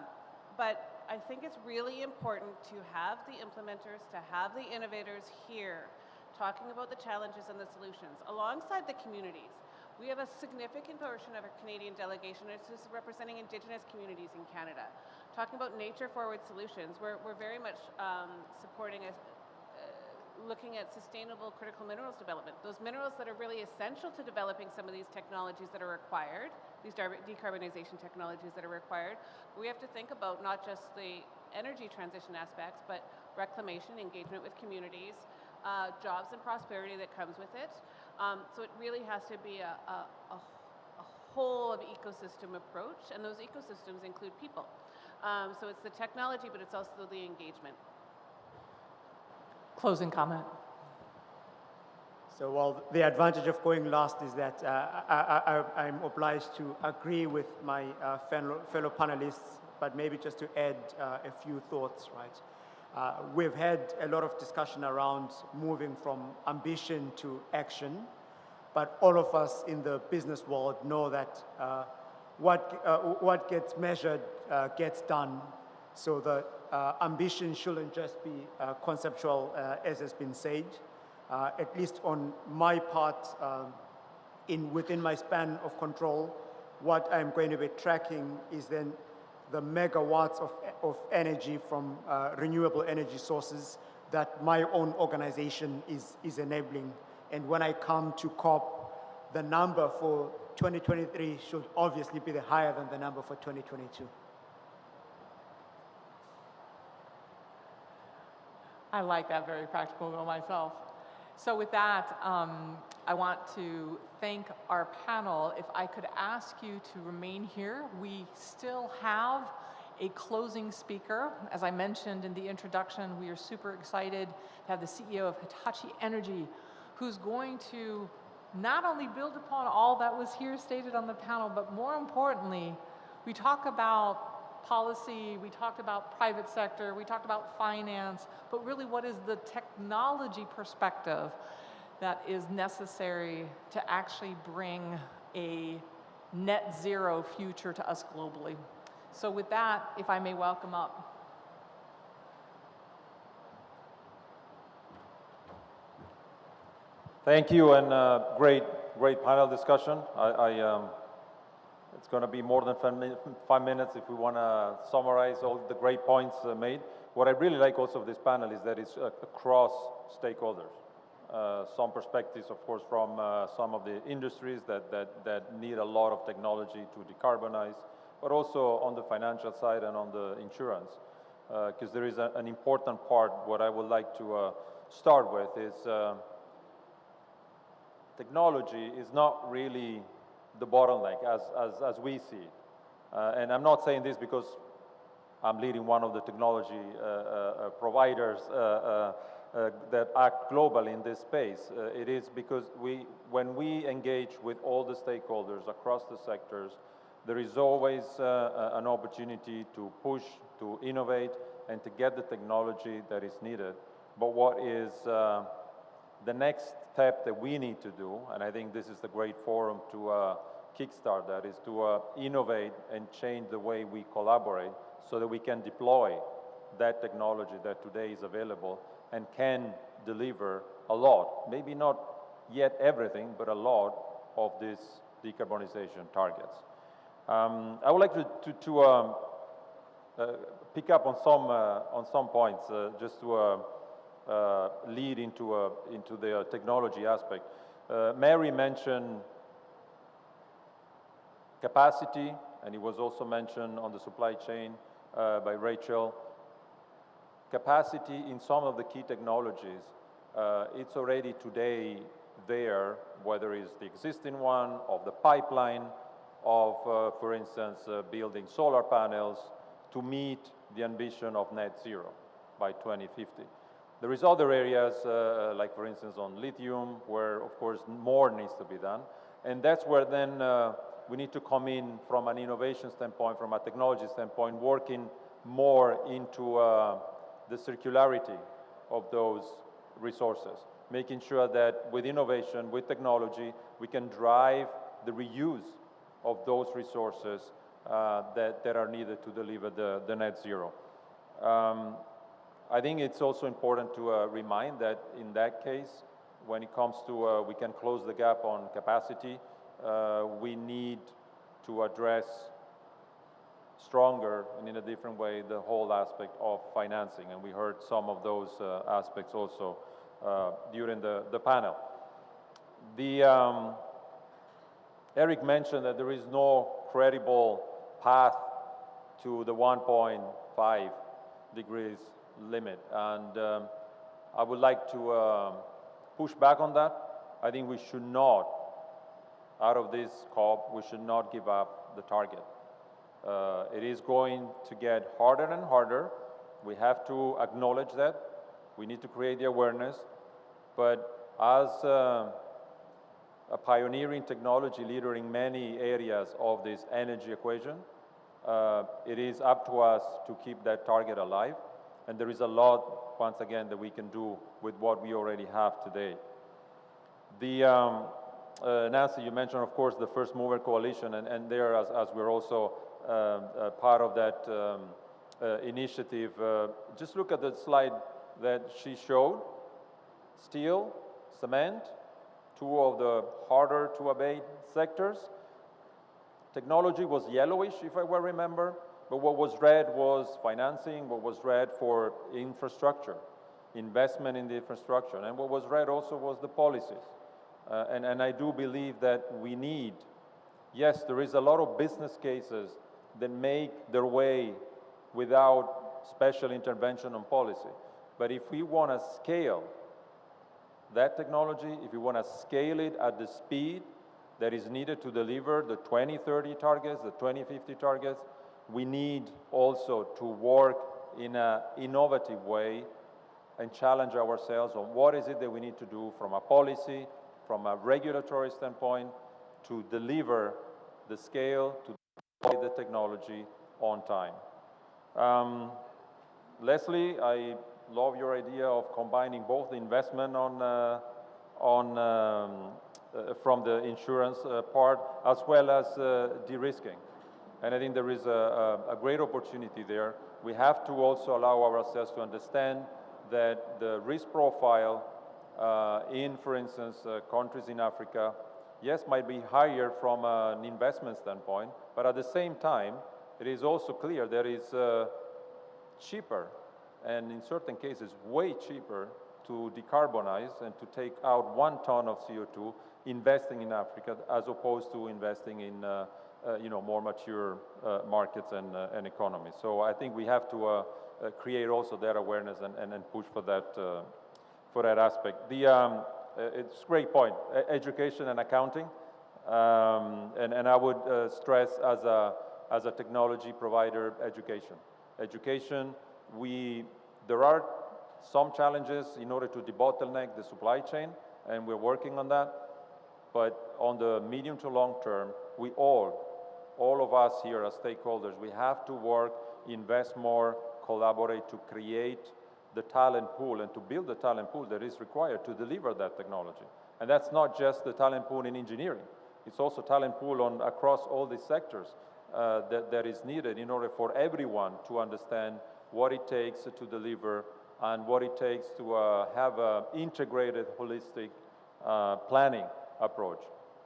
Speaker 2: but I think it's really important to have the implementers, to have the innovators here talking about the challenges and the solutions alongside the communities. We have a significant portion of our Canadian delegation is representing Indigenous communities in Canada. Talking about nature-forward solutions, we're very much supporting looking at sustainable critical minerals development. Those minerals that are really essential to developing some of these technologies that are required, these decarbonization technologies that are required. We have to think about not just the energy transition aspects, but reclamation, engagement with communities, jobs and prosperity that comes with it. So it really has to be a whole of ecosystem approach, and those ecosystems include people. So it's the technology, but it's also the engagement.
Speaker 21: Closing comment.
Speaker 6: So, well, the advantage of going last is that I'm obliged to agree with my fellow panelists, but maybe just to add a few thoughts, right? We've had a lot of discussion around moving from ambition to action, but all of us in the business world know that what gets measured gets done. So the ambition shouldn't just be conceptual, as has been said. At least on my part, within my span of control, what I'm going to be tracking is then the megawatts of energy from renewable energy sources that my own organization is enabling. And when I come to COP, the number for 2023 should obviously be higher than the number for 2022.
Speaker 21: I like that, very practical goal myself. So with that, I want to thank our panel. If I could ask you to remain here, we still have a closing speaker. As I mentioned in the introduction, we are super excited to have the CEO of Hitachi Energy, who's going to not only build upon all that was here stated on the panel, but more importantly, we talk about policy, we talked about private sector, we talked about finance, but really what is the technology perspective that is necessary to actually bring a net zero future to us globally. So with that, if I may welcome up.
Speaker 22: Thank you, and great panel discussion. It's going to be more than 5 minutes if we want to summarize all the great points made. What I really like also of this panel is that it's across stakeholders. Some perspectives, of course, from some of the industries that need a lot of technology to decarbonize, but also on the financial side and on the insurance. Because there is an important part, what I would like to start with is technology is not really the bottleneck as we see it. And I'm not saying this because I'm leading one of the technology providers that act globally in this space. It is because when we engage with all the stakeholders across the sectors, there is always an opportunity to push, to innovate, and to get the technology that is needed. But what is the next step that we need to do, and I think this is the great forum to kickstart that, is to innovate and change the way we collaborate so that we can deploy that technology that today is available and can deliver a lot, maybe not yet everything, but a lot of these decarbonization targets. I would like to pick up on some points just to lead into the technology aspect. Mary mentioned capacity, and it was also mentioned on the supply chain by Rachel. Capacity in some of the key technologies, it's already today there, whether it's the existing one, of the pipeline, of, for instance, building solar panels to meet the ambition of net zero by 2050. There is other areas, like for instance on lithium, where of course more needs to be done. And that's where then we need to come in from an innovation standpoint, from a technology standpoint, working more into the circularity of those resources, making sure that with innovation, with technology, we can drive the reuse of those resources that are needed to deliver the net zero. I think it's also important to remind that in that case, when it comes to we can close the gap on capacity, we need to address stronger and in a different way the whole aspect of financing, and we heard some of those aspects also during the panel. Eric mentioned that there is no credible path to the 1.5 degrees limit, and I would like to push back on that. I think we should not, out of this COP, we should not give up the target. It is going to get harder and harder. We have to acknowledge that. We need to create the awareness. But as a pioneering technology leader in many areas of this energy equation, it is up to us to keep that target alive. And there is a lot, once again, that we can do with what we already have today. Nancy, you mentioned, of course, the First Mover Coalition, and there, as we're also part of that initiative, just look at the slide that she showed. Steel, cement, two of the harder to abate sectors. Technology was yellowish, if I well remember, but what was red was financing, what was red for infrastructure, investment in the infrastructure, and what was red also was the policies. And I do believe that we need, yes, there is a lot of business cases that make their way without special intervention on policy. But if we want to scale that technology, if we want to scale it at the speed that is needed to deliver the 2030 targets, the 2050 targets, we need also to work in an innovative way and challenge ourselves on what is it that we need to do from a policy, from a regulatory standpoint, to deliver the scale, to deploy the technology on time. Leslie, I love your idea of combining both the investment from the insurance part as well as de-risking. And I think there is a great opportunity there. We have to also allow ourselves to understand that the risk profile in, for instance, countries in Africa, yes, might be higher from an investment standpoint, but at the same time, it is also clear that it's cheaper, and in certain cases, way cheaper to decarbonize and to take out 1 ton of CO2 investing in Africa as opposed to investing in more mature markets and economies. So I think we have to create also that awareness and push for that aspect. It's a great point, education and accounting, and I would stress as a technology provider, education. Education, there are some challenges in order to debottleneck the supply chain, and we're working on that. But on the medium to long term, we all of us here as stakeholders, we have to work, invest more, collaborate to create the talent pool and to build the talent pool that is required to deliver that technology. And that's not just the talent pool in engineering. It's also talent pool across all these sectors that is needed in order for everyone to understand what it takes to deliver and what it takes to have an integrated, holistic planning approach.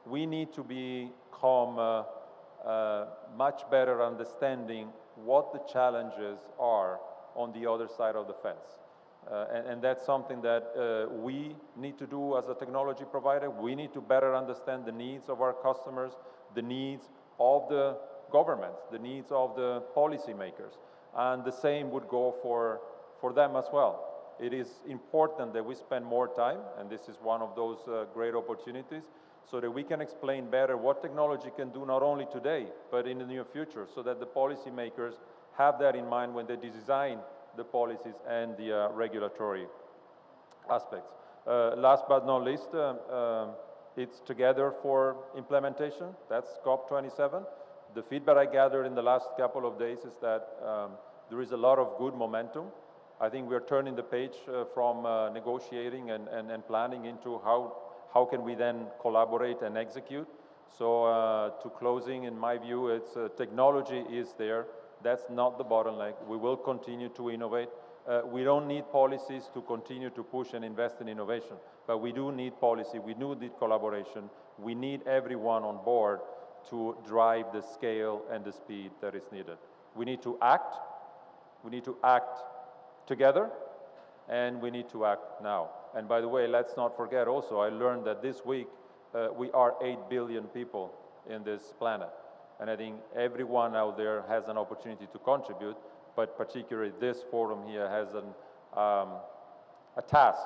Speaker 22: We need to become much better understanding what the challenges are on the other side of the fence. And that's something that we need to do as a technology provider. We need to better understand the needs of our customers, the needs of the governments, the needs of the policymakers. And the same would go for them as well. It is important that we spend more time, and this is one of those great opportunities, so that we can explain better what technology can do not only today, but in the near future, so that the policymakers have that in mind when they design the policies and the regulatory aspects. Last but not least, it's together for implementation. That's COP27. The feedback I gathered in the last couple of days is that there is a lot of good momentum. I think we're turning the page from negotiating and planning into how can we then collaborate and execute. So to closing, in my view, it's technology is there. That's not the bottleneck. We will continue to innovate. We don't need policies to continue to push and invest in innovation, but we do need policy. We do need collaboration. We need everyone on board to drive the scale and the speed that is needed. We need to act. We need to act together, and we need to act now. And by the way, let's not forget also, I learned that this week we are 8 billion people in this planet. And I think everyone out there has an opportunity to contribute, but particularly this forum here has a task,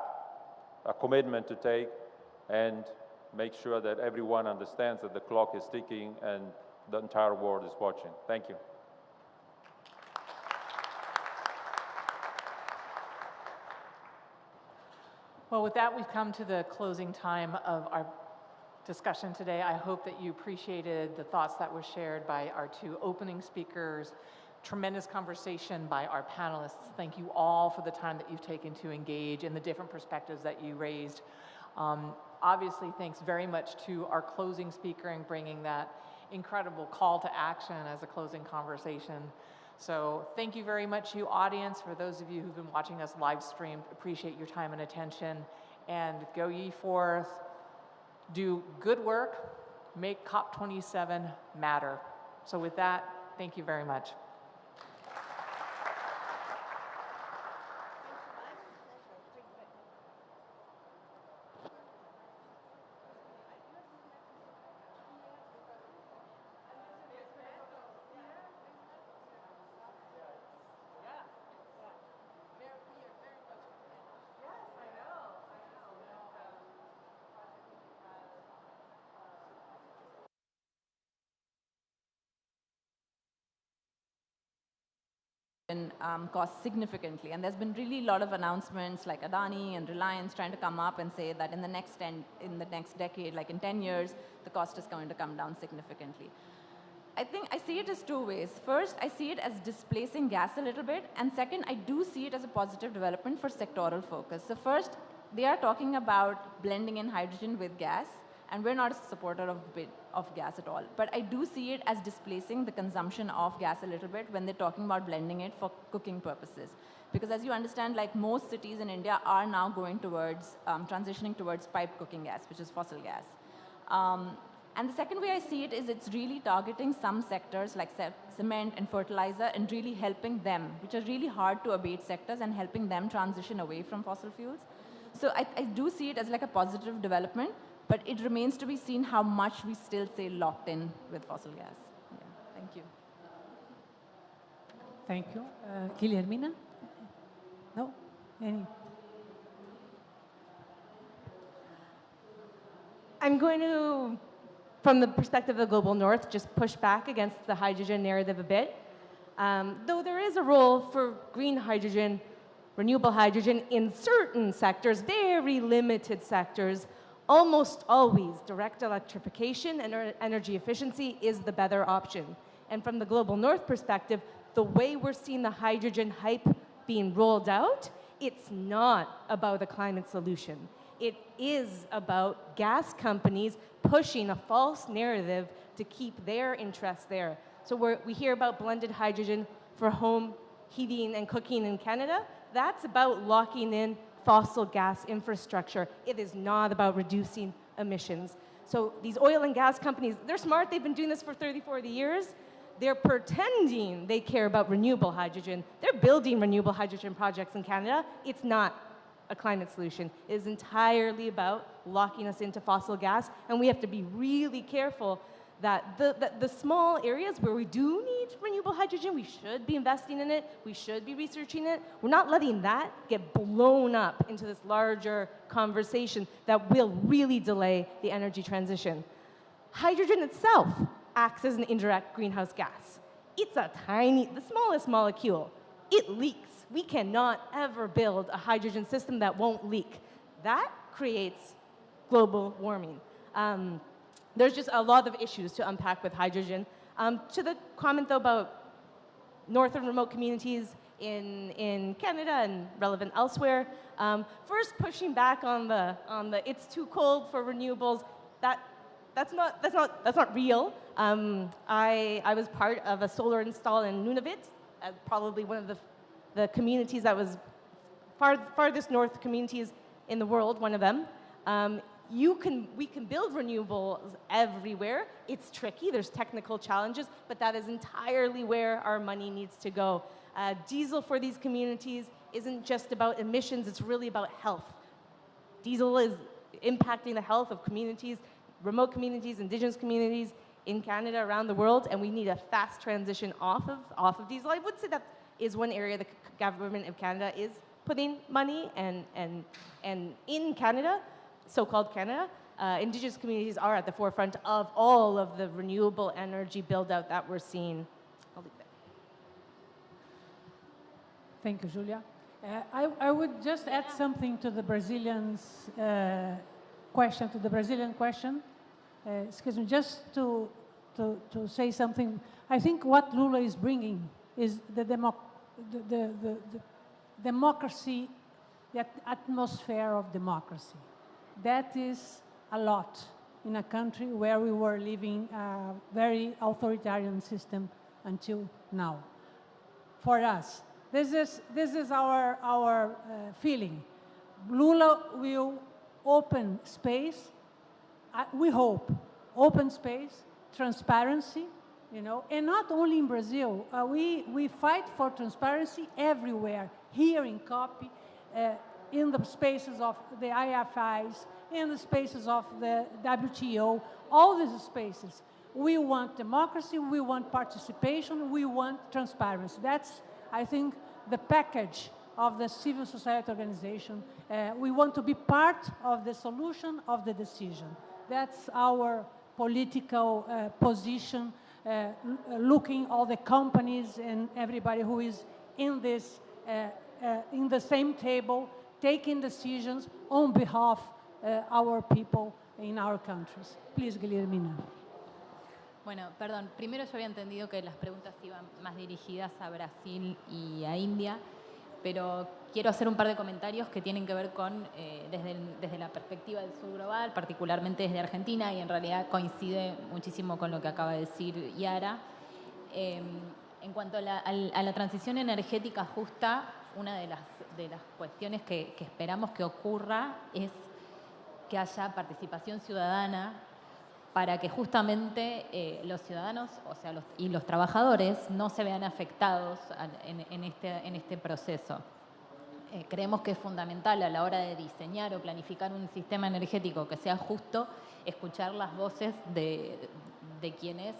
Speaker 22: a commitment to take, and make sure that everyone understands that the clock is ticking and the entire world is watching. Thank you.
Speaker 21: Well, with that, we've come to the closing time of our discussion today. I hope that you appreciated the thoughts that were shared by our two opening speakers. Tremendous conversation by our panelists. Thank you all for the time that you've taken to engage in the different perspectives that you raised. Obviously, thanks very much to our closing speaker in bringing that incredible call to action as a closing conversation. So thank you very much, you audience. For those of you who've been watching us live streamed, appreciate your time and attention. And go ye forth, do good work, make COP27 matter. So with that, thank you very much.
Speaker 7: Cost significantly, and there's been really a lot of announcements like Adani and Reliance trying to come up and say that in the next decade, like in 10 years, the cost is going to come down significantly. I think I see it as two ways. First, I see it as displacing gas a little bit, and second, I do see it as a positive development for sectoral focus. So first, they are talking about blending in hydrogen with gas, and we're not a supporter of gas at all. But I do see it as displacing the consumption of gas a little bit when they're talking about blending it for cooking purposes. Because as you understand, like most cities in India are now going towards, transitioning towards pipe cooking gas, which is fossil gas. And the second way I see it is it's really targeting some sectors like cement and fertilizer and really helping them, which are really hard to abate sectors, and helping them transition away from fossil fuels. So I do see it as like a positive development, but it remains to be seen how much we still stay locked in with fossil gas. Yeah, thank you.
Speaker 10: Thank you. Guillermina? No? Any?
Speaker 23: I'm going to, from the perspective of the Global North, just push back against the hydrogen narrative a bit. Though there is a role for green hydrogen, renewable hydrogen in certain sectors, very limited sectors, almost always direct electrification and energy efficiency is the better option. And from the Global North perspective, the way we're seeing the hydrogen hype being rolled out, it's not about a climate solution. It is about gas companies pushing a false narrative to keep their interests there. So we hear about blended hydrogen for home heating and cooking in Canada. That's about locking in fossil gas infrastructure. It is not about reducing emissions. So these oil and gas companies, they're smart. They've been doing this for 30, 40 years. They're pretending they care about renewable hydrogen. They're building renewable hydrogen projects in Canada. It's not a climate solution. It is entirely about locking us into fossil gas, and we have to be really careful that the small areas where we do need renewable hydrogen, we should be investing in it, we should be researching it. We're not letting that get blown up into this larger conversation that will really delay the energy transition. Hydrogen itself acts as an indirect greenhouse gas. It's a tiny, the smallest molecule. It leaks. We cannot ever build a hydrogen system that won't leak. That creates global warming. There's just a lot of issues to unpack with hydrogen. To the comment, though, about northern remote communities in Canada and relevant elsewhere, first pushing back on the it's too cold for renewables. That's not real. I was part of a solar install in Nunavut, probably one of the communities that was farthest north communities in the world, one of them. We can build renewables everywhere. It's tricky, there's technical challenges, but that is entirely where our money needs to go. Diesel for these communities isn't just about emissions, it's really about health. Diesel is impacting the health of communities, remote communities, indigenous communities in Canada, around the world, and we need a fast transition off of diesel. I would say that is one area the government of Canada is putting money, and in Canada, so-called Canada, indigenous communities are at the forefront of all of the renewable energy build-out that we're seeing. I'll leave it.
Speaker 10: Thank you, Julia. I would just add something to the Brazilian's question, excuse me, just to say something. I think what Lula is bringing is the democracy, the atmosphere of democracy. That is a lot in a country where we were living a very authoritarian system until now. For us, this is our feeling. Lula will open space, we hope, open space, transparency, you know, and not only in Brazil. We fight for transparency everywhere, here in COP, in the spaces of the IFIs, in the spaces of the WTO, all these spaces. We want democracy, we want participation, we want transparency. That's, I think, the package of the civil society organization. We want to be part of the solution of the decision. That's our political position, looking all the companies and everybody who is in this, in the same table, taking decisions on behalf of our people in our countries. Please, Guillermina.
Speaker 7: Bueno, perdón, primero yo había entendido que las preguntas iban más dirigidas a Brasil y a India, pero quiero hacer un par de comentarios que tienen que ver con, desde la perspectiva del sur global, particularmente desde Argentina, y en realidad coincide muchísimo con lo que acaba de decir Yara. En cuanto a la transición energética justa, una de las cuestiones que esperamos que ocurra es que haya participación ciudadana para que justamente los ciudadanos, o sea, los trabajadores no se vean afectados en este proceso. Creemos que es fundamental a la hora de diseñar o planificar un sistema energético que sea justo, escuchar las voces de quienes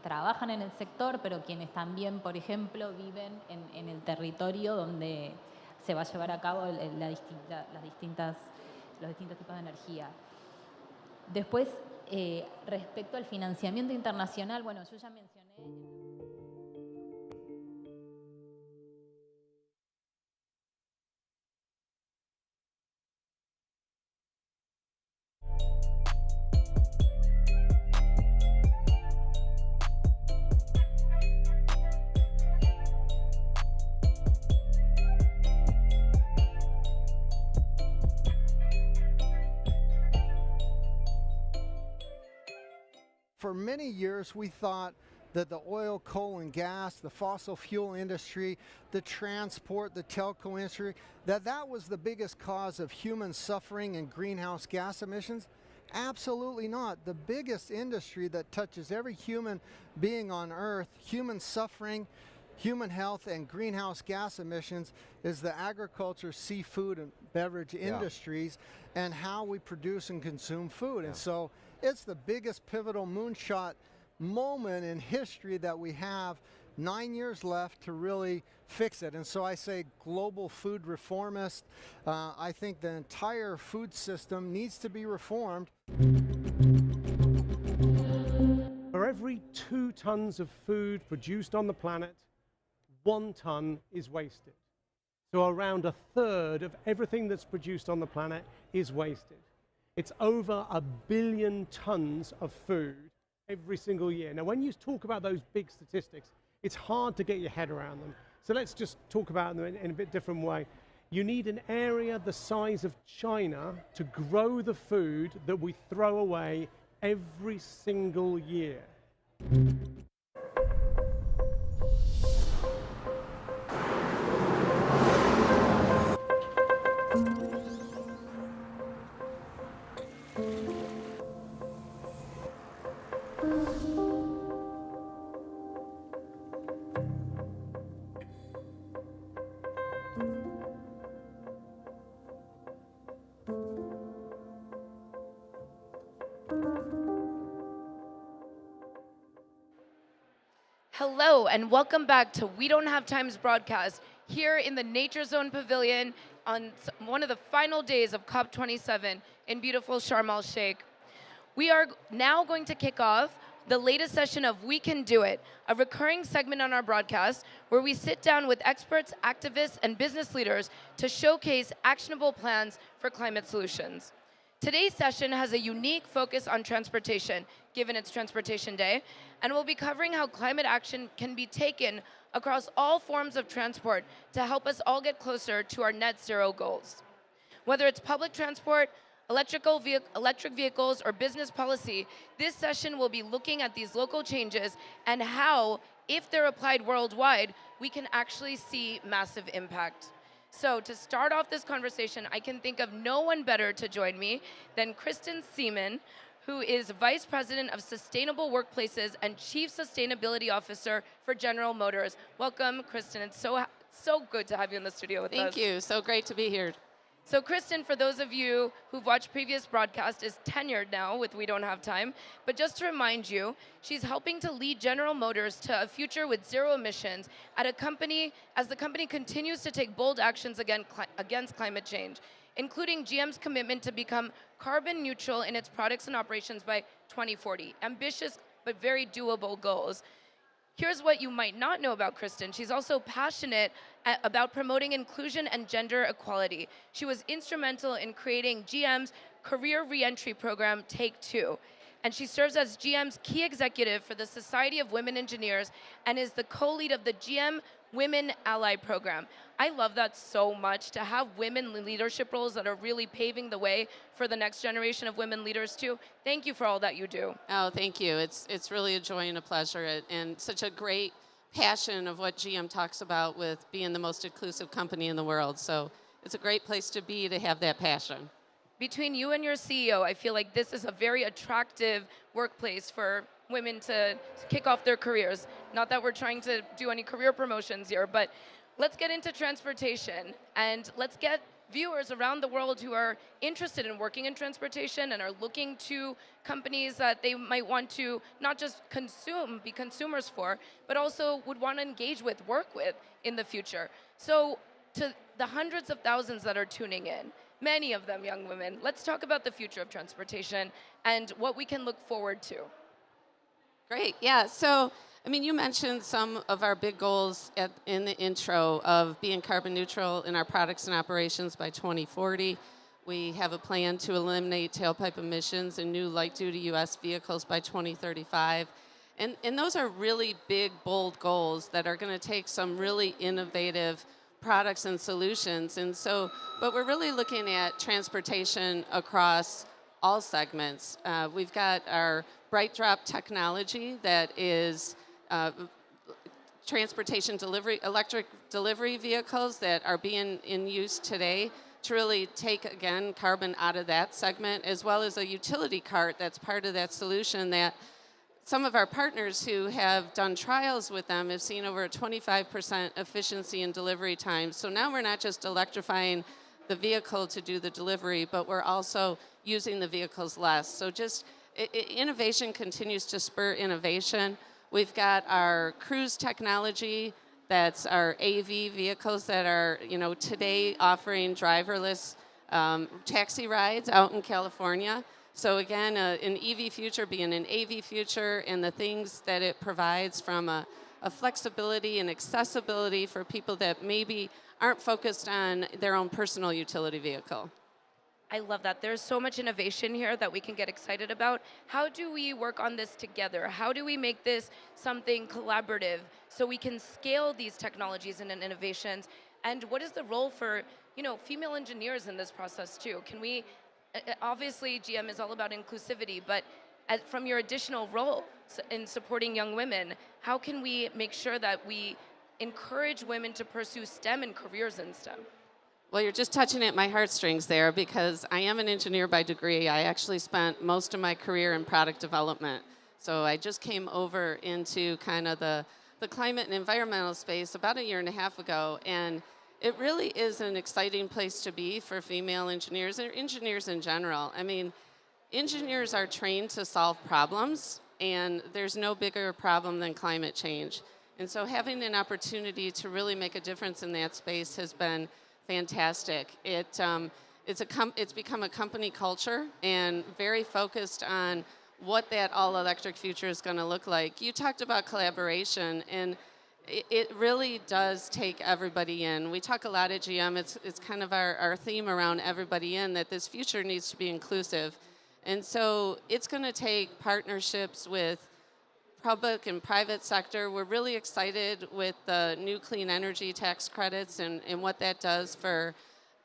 Speaker 7: trabajan en el sector, pero quienes también, por ejemplo, viven en el territorio donde se va a llevar a cabo los distintos tipos de energía. Después, respecto al financiamiento internacional, bueno, yo ya mencioné...
Speaker 5: For many years, we thought that the oil, coal, and gas, the fossil fuel industry, the transport, the telco industry, that was the biggest cause of human suffering and greenhouse gas emissions. Absolutely not. The biggest industry that touches every human being on Earth, human suffering, human health, and greenhouse gas emissions is the agriculture, seafood, and beverage industries and how we produce and consume food. And so it's the biggest pivotal moonshot moment in history that we have. 9 years left to really fix it. And so I say global food reformist. I think the entire food system needs to be reformed.
Speaker 8: For every 2 tons of food produced on the planet, 1 ton is wasted. So around 1/3 of everything that's produced on the planet is wasted. It's over 1 billion tons of food every single year. Now, when you talk about those big statistics, it's hard to get your head around them. So let's just talk about them in a bit different way. You need an area the size of China to grow the food that we throw away every single year.
Speaker 11: Hello and welcome back to We Don't Have Time's broadcast here in the Nature Zone Pavilion on one of the final days of COP27 in beautiful Sharm El-Sheikh. We are now going to kick off the latest session of We Can Do It, a recurring segment on our broadcast where we sit down with experts, activists, and business leaders to showcase actionable plans for climate solutions. Today's session has a unique focus on transportation, given it's Transportation Day, and we'll be covering how climate action can be taken across all forms of transport to help us all get closer to our net zero goals. Whether it's public transport, electric vehicles, or business policy, this session will be looking at these local changes and how, if they're applied worldwide, we can actually see massive impact. So to start off this conversation, I can think of no one better to join me than Kristen Seaman, who is Vice President of Sustainable Workplaces and Chief Sustainability Officer for General Motors. Welcome, Kristen. It's so good to have you in the studio with us.
Speaker 4: Thank you. So great to be here.
Speaker 11: So Kristen, for those of you who've watched previous broadcasts, is tenured now with We Don't Have Time. But just to remind you, she's helping to lead General Motors to a future with zero emissions at a company as the company continues to take bold actions against climate change, including GM's commitment to become carbon neutral in its products and operations by 2040. Ambitious but very doable goals. Here's what you might not know about Kristen. She's also passionate about promoting inclusion and gender equality. She was instrumental in creating GM's career reentry program, Take Two. And she serves as GM's key executive for the Society of Women Engineers and is the co-lead of the GM Women Ally Program. I love that so much, to have women in leadership roles that are really paving the way for the next generation of women leaders too. Thank you for all that you do.
Speaker 4: Oh, thank you. It's really a joy and a pleasure, and such a great passion of what GM talks about with being the most inclusive company in the world. So it's a great place to be, to have that passion.
Speaker 11: Between you and your CEO, I feel like this is a very attractive workplace for women to kick off their careers. Not that we're trying to do any career promotions here, but let's get into transportation, and let's get viewers around the world who are interested in working in transportation and are looking to companies that they might want to not just be consumers for, but also would want to engage with, work with in the future. So to the hundreds of thousands that are tuning in, many of them young women, let's talk about the future of transportation and what we can look forward to.
Speaker 4: Great, yeah. So, I mean, you mentioned some of our big goals in the intro of being carbon neutral in our products and operations by 2040. We have a plan to eliminate tailpipe emissions in new light-duty U.S. vehicles by 2035. And those are really big, bold goals that are going to take some really innovative products and solutions. And so, but we're really looking at transportation across all segments. We've got our Bright Drop technology that is transportation delivery, electric delivery vehicles that are being in use today to really take, again, carbon out of that segment, as well as a utility cart that's part of that solution that some of our partners who have done trials with them have seen over a 25% efficiency in delivery time. So now we're not just electrifying the vehicle to do the delivery, but we're also using the vehicles less. So just innovation continues to spur innovation. We've got our cruise technology, that's our AV vehicles that are, today offering driverless taxi rides out in California. So again, an EV future being an AV future, and the things that it provides from a flexibility and accessibility for people that maybe aren't focused on their own personal utility vehicle.
Speaker 11: I love that. There's so much innovation here that we can get excited about. How do we work on this together? How do we make this something collaborative so we can scale these technologies and innovations? And what is the role for, female engineers in this process too? Can we, obviously GM is all about inclusivity, but from your additional role in supporting young women, how can we make sure that we encourage women to pursue STEM and careers in STEM?
Speaker 4: Well, you're just touching at my heartstrings there, because I am an engineer by degree. I actually spent most of my career in product development. So I just came over into kind of the climate and environmental space about 1.5 years ago, and it really is an exciting place to be for female engineers, or engineers in general. I mean, engineers are trained to solve problems, and there's no bigger problem than climate change. And so having an opportunity to really make a difference in that space has been fantastic. it's become a company culture and very focused on what that all-electric future is going to look like. You talked about collaboration, and it really does take everybody in. We talk a lot at GM, it's kind of our theme around everybody in, that this future needs to be inclusive. And so it's going to take partnerships with public and private sector. We're really excited with the new clean energy tax credits and what that does for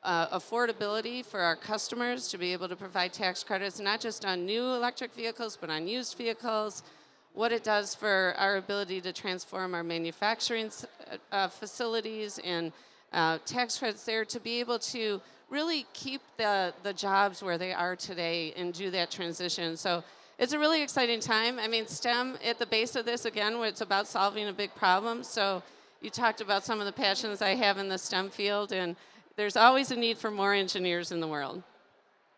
Speaker 4: affordability for our customers to be able to provide tax credits, not just on new electric vehicles, but on used vehicles, what it does for our ability to transform our manufacturing facilities and tax credits there to be able to really keep the jobs where they are today and do that transition. So it's a really exciting time. I mean, STEM at the base of this, again, where it's about solving a big problem. So you talked about some of the passions I have in the STEM field, and there's always a need for more engineers in the world.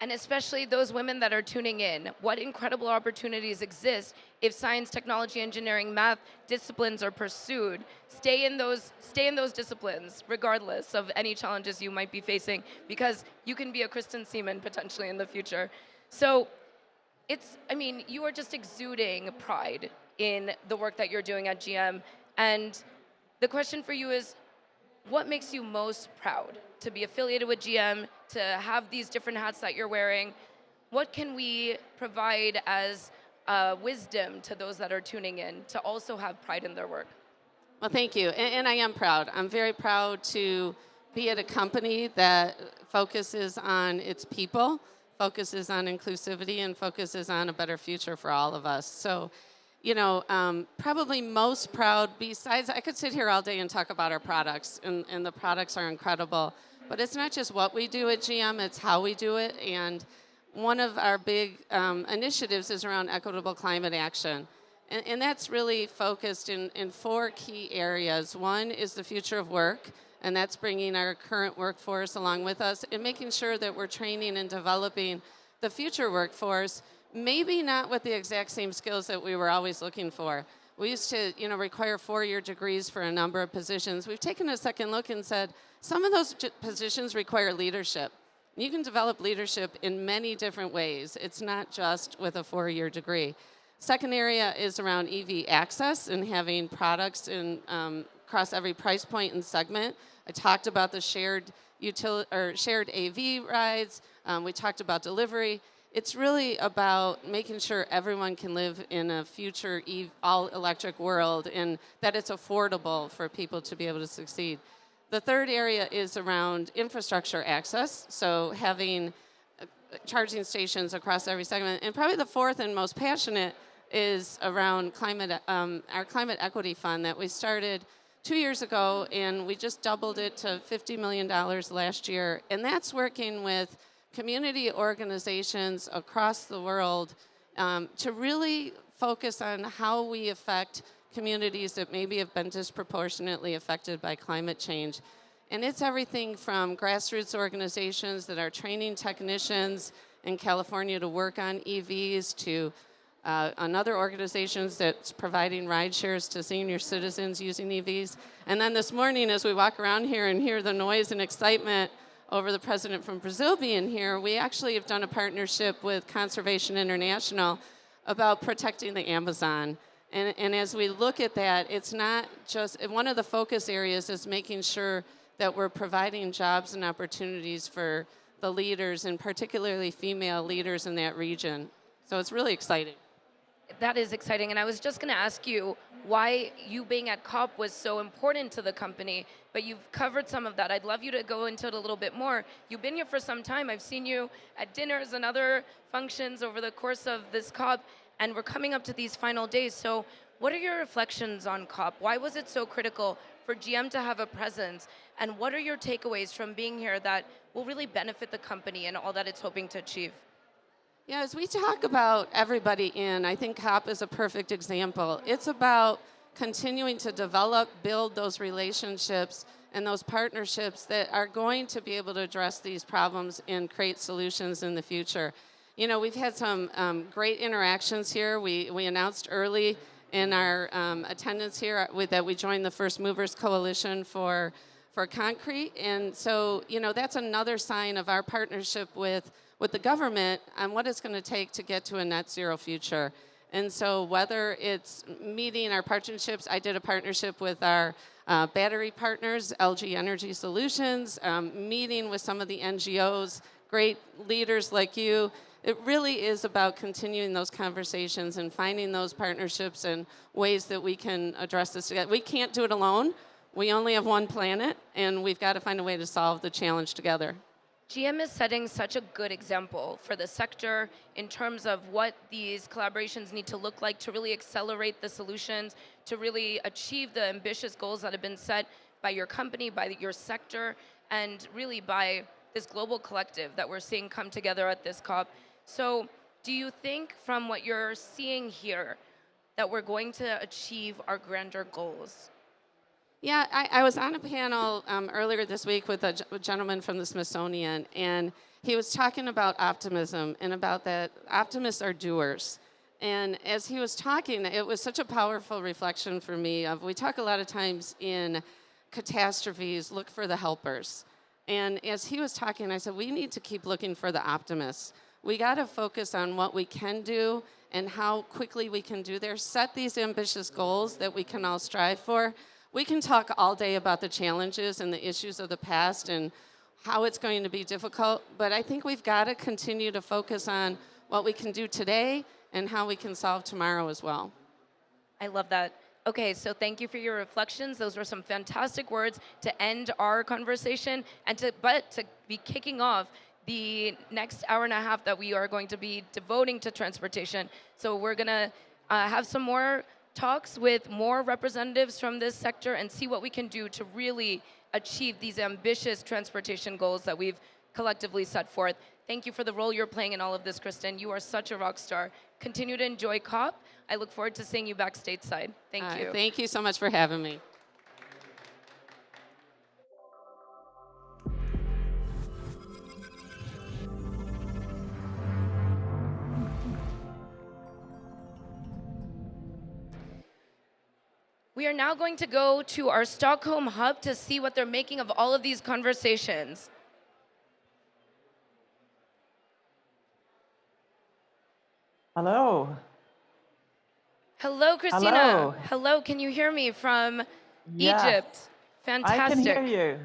Speaker 11: And especially those women that are tuning in, what incredible opportunities exist if science, technology, engineering, math disciplines are pursued. Stay in those disciplines, regardless of any challenges you might be facing, because you can be a Kristen Seaman potentially in the future. So you are just exuding pride in the work that you're doing at GM. And the question for you is, what makes you most proud to be affiliated with GM, to have these different hats that you're wearing? What can we provide as wisdom to those that are tuning in to also have pride in their work?
Speaker 4: Well, thank you. And I am proud. I'm very proud to be at a company that focuses on its people, focuses on inclusivity, and focuses on a better future for all of us. So, probably most proud, besides, I could sit here all day and talk about our products, and the products are incredible. But it's not just what we do at GM, it's how we do it. And one of our big initiatives is around equitable climate action. And that's really focused in 4 key areas. One is the future of work, and that's bringing our current workforce along with us and making sure that we're training and developing the future workforce, maybe not with the exact same skills that we were always looking for. We used to, require 4-year degrees for a number of positions. We've taken a second look and said, some of those positions require leadership. You can develop leadership in many different ways. It's not just with a 4-year degree. Second area is around EV access and having products across every price point and segment. I talked about the shared AV rides. We talked about delivery. It's really about making sure everyone can live in a future all-electric world and that it's affordable for people to be able to succeed. The third area is around infrastructure access, so having charging stations across every segment. And probably the fourth and most passionate is around our climate equity fund that we started 2 years ago, and we just doubled it to $50 million last year. And that's working with community organizations across the world to really focus on how we affect communities that maybe have been disproportionately affected by climate change. And it's everything from grassroots organizations that are training technicians in California to work on EVs to another organizations that's providing ride shares to senior citizens using EVs. And then this morning, as we walk around here and hear the noise and excitement over the president from Brazil being here, we actually have done a partnership with Conservation International about protecting the Amazon. And as we look at that, it's not just, one of the focus areas is making sure that we're providing jobs and opportunities for the leaders, and particularly female leaders in that region. So it's really exciting.
Speaker 11: That is exciting. And I was just going to ask you why you being at COP was so important to the company, but you've covered some of that. I'd love you to go into it a little bit more. You've been here for some time. I've seen you at dinners and other functions over the course of this COP, and we're coming up to these final days. So what are your reflections on COP? Why was it so critical for GM to have a presence? And what are your takeaways from being here that will really benefit the company and all that it's hoping to achieve?
Speaker 4: Yeah, as we talk about everybody in, I think COP is a perfect example. It's about continuing to develop, build those relationships and those partnerships that are going to be able to address these problems and create solutions in the future. We've had some great interactions here. We announced early in our attendance here that we joined the First Movers Coalition for for concrete. And so, you know, that's another sign of our partnership with the government on what it's going to take to get to a net zero future. And so whether it's meeting our partnerships, I did a partnership with our battery partners, LG Energy Solutions, meeting with some of the NGOs, great leaders like you. It really is about continuing those conversations and finding those partnerships and ways that we can address this together. We can't do it alone. We only have one planet, and we've got to find a way to solve the challenge together.
Speaker 11: GM is setting such a good example for the sector in terms of what these collaborations need to look like to really accelerate the solutions, to really achieve the ambitious goals that have been set by your company, by your sector, and really by this global collective that we're seeing come together at this COP. So do you think from what you're seeing here that we're going to achieve our grander goals?
Speaker 4: Yeah, I was on a panel earlier this week with a gentleman from the Smithsonian, and he was talking about optimism and about that optimists are doers. And as he was talking, it was such a powerful reflection for me of, we talk a lot of times in catastrophes, look for the helpers. And as he was talking, I said, we need to keep looking for the optimists. We got to focus on what we can do and how quickly we can do there. Set these ambitious goals that we can all strive for. We can talk all day about the challenges and the issues of the past and how it's going to be difficult, but I think we've got to continue to focus on what we can do today and how we can solve tomorrow as well.
Speaker 11: I love that. Okay, so thank you for your reflections. Those were some fantastic words to end our conversation and to be kicking off the next hour and a half that we are going to be devoting to transportation. So we're gonna have some more talks with more representatives from this sector and see what we can do to really achieve these ambitious transportation goals that we've collectively set forth. Thank you for the role you're playing in all of this, Kristen. You are such a rock star. Continue to enjoy COP. I look forward to seeing you back stateside. Thank you.
Speaker 4: Thank you so much for having me.
Speaker 11: We are now going to go to our Stockholm hub to see what they're making of all of these conversations.
Speaker 12: Hello.
Speaker 11: Hello, Christina.
Speaker 12: Hello.
Speaker 11: Hello, can you hear me from
Speaker 12: Yes.
Speaker 11: Egypt? Fantastic.
Speaker 12: I can hear you.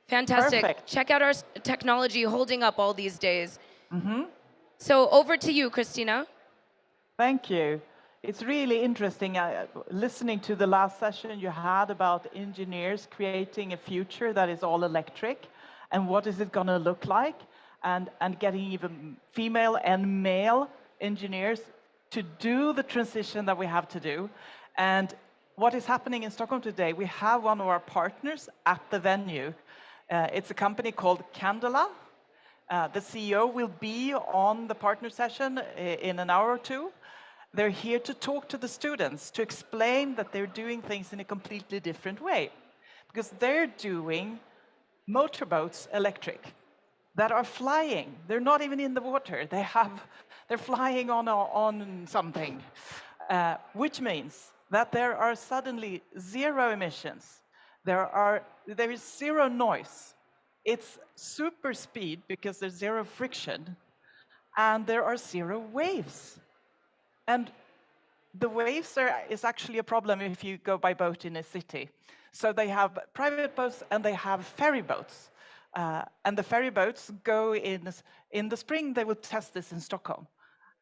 Speaker 11: Fantastic.
Speaker 12: Perfect.
Speaker 11: Check out our technology holding up all these days.
Speaker 12: Mm-hmm.
Speaker 11: So over to you, Christina.
Speaker 12: Thank you. It's really interesting listening to the last session you had about engineers creating a future that is all electric and what is it going to look like, and getting even female and male engineers to do the transition that we have to do. And what is happening in Stockholm today, we have one of our partners at the venue. It's a company called Candela. The CEO will be on the partner session in an hour or two. They're here to talk to the students, to explain that they're doing things in a completely different way. Because they're doing motorboats electric that are flying. They're not even in the water. They're flying on something, which means that there are suddenly zero emissions. There is zero noise. It's super speed because there's zero friction, and there are zero waves. And the waves is actually a problem if you go by boat in a city. So they have private boats and they have ferry boats. And the ferry boats go in the spring, they will test this in Stockholm.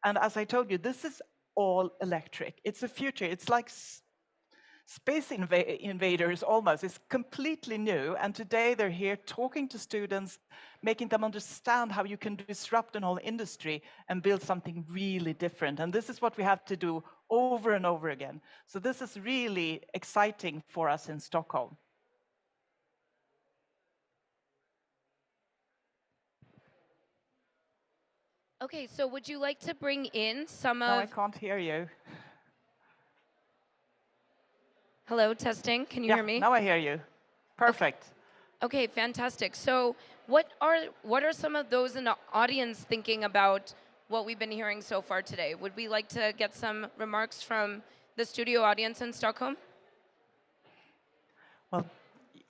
Speaker 12: And as I told you, this is all electric. It's a future. It's like space invaders almost. It's completely new. And today they're here talking to students, making them understand how you can disrupt an whole industry and build something really different. And this is what we have to do over and over again. So this is really exciting for us in Stockholm.
Speaker 11: Okay, so would you like to bring in some of...
Speaker 12: No, I can't hear you.
Speaker 11: Hello, testing. Can you hear me?
Speaker 12: Now I hear you. Perfect.
Speaker 11: Okay, fantastic. So what are some of those in the audience thinking about what we've been hearing so far today? Would we like to get some remarks from the studio audience in Stockholm?
Speaker 12: Well,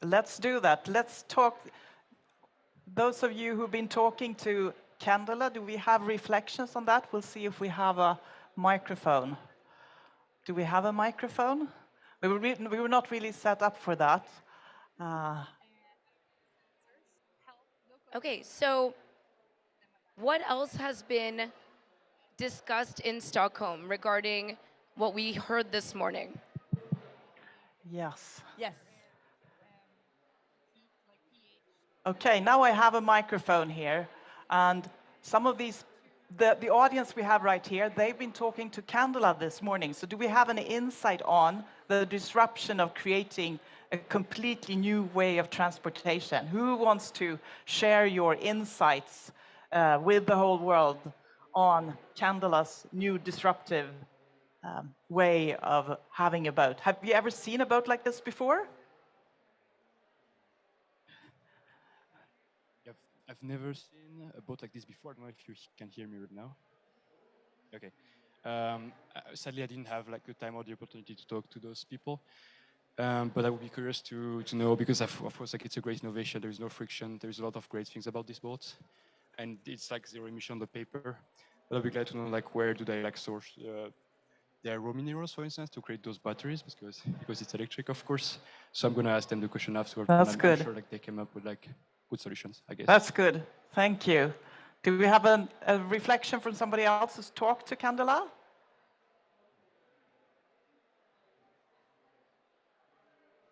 Speaker 12: let's do that. Let's talk. Those of you who've been talking to Candela, do we have reflections on that? We'll see if we have a microphone. Do we have a microphone? We were not really set up for that.
Speaker 11: Okay, so what else has been discussed in Stockholm regarding what we heard this morning?
Speaker 12: Yes.
Speaker 7: Yes.
Speaker 12: Okay, now I have a microphone here, and some of these, the audience we have right here, they've been talking to Candela this morning. So do we have any insight on the disruption of creating a completely new way of transportation? Who wants to share your insights with the whole world on Candela's new disruptive way of having a boat? Have you ever seen a boat like this before?
Speaker 13: I've never seen a boat like this before. I don't know if you can hear me right now. Okay. Sadly, I didn't have like the time or the opportunity to talk to those people. But I would be curious to know, because of course, like, it's a great innovation. There is no friction. There's a lot of great things about this boat, and it's like zero emission on the paper. But I'd be glad to know, like, where do they like source their raw minerals, for instance, to create those batteries, because it's electric, of course. So I'm going to ask them the question afterwards.
Speaker 12: That's
Speaker 13: I'm
Speaker 12: good.
Speaker 13: sure like they came up with like good solutions, I guess.
Speaker 12: That's good. Thank you. Do we have a reflection from somebody else who's talked to Candela?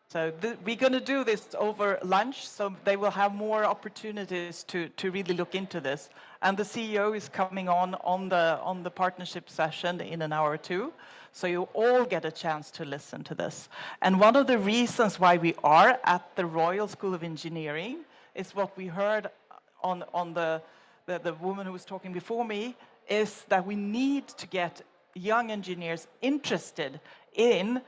Speaker 12: So we're going to do this over lunch, so they will have more opportunities to really look into this. And the CEO is coming on the partnership session in an hour or two, so you all get a chance to listen to this. And one of the reasons why we are at the Royal School of Engineering is what we heard on the woman who was talking before me, is that we need to get young engineers interested in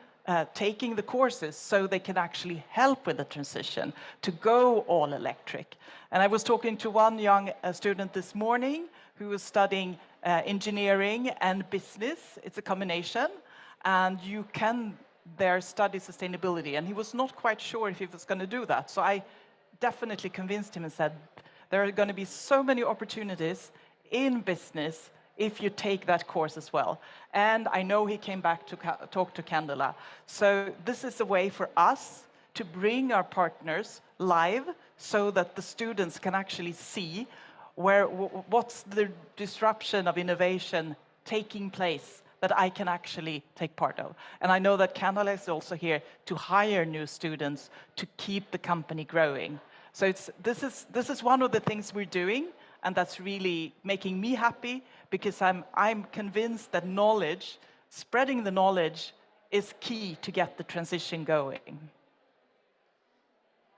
Speaker 12: taking the courses so they can actually help with the transition to go all electric. And I was talking to one young student this morning who was studying engineering and business. It's a combination, and you can there study sustainability. And he was not quite sure if he was going to do that. So I definitely convinced him and said, there are going to be so many opportunities in business if you take that course as well. And I know he came back to talk to Candela. So this is a way for us to bring our partners live so that the students can actually see what's the disruption of innovation taking place that I can actually take part of. And I know that Candela is also here to hire new students to keep the company growing. So this is one of the things we're doing, and that's really making me happy, because I'm convinced that knowledge, spreading the knowledge, is key to get the transition going.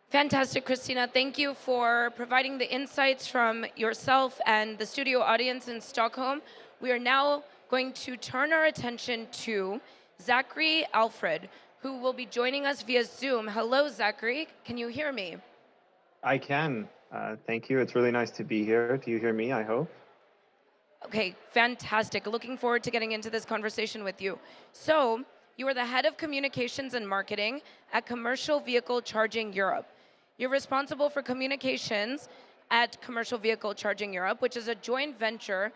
Speaker 11: Fantastic, Christina. Thank you for providing the insights from yourself and the studio audience in Stockholm. We are now going to turn our attention to Zachary Alfred, who will be joining us via Zoom. Hello, Zachary. Can you hear me?
Speaker 15: I can. Thank you. It's really nice to be here. Do you hear me, I hope?
Speaker 11: Okay, fantastic. Looking forward to getting into this conversation with you. So, you are the head of communications and marketing at Commercial Vehicle Charging Europe. You're responsible for communications at Commercial Vehicle Charging Europe, which is a joint venture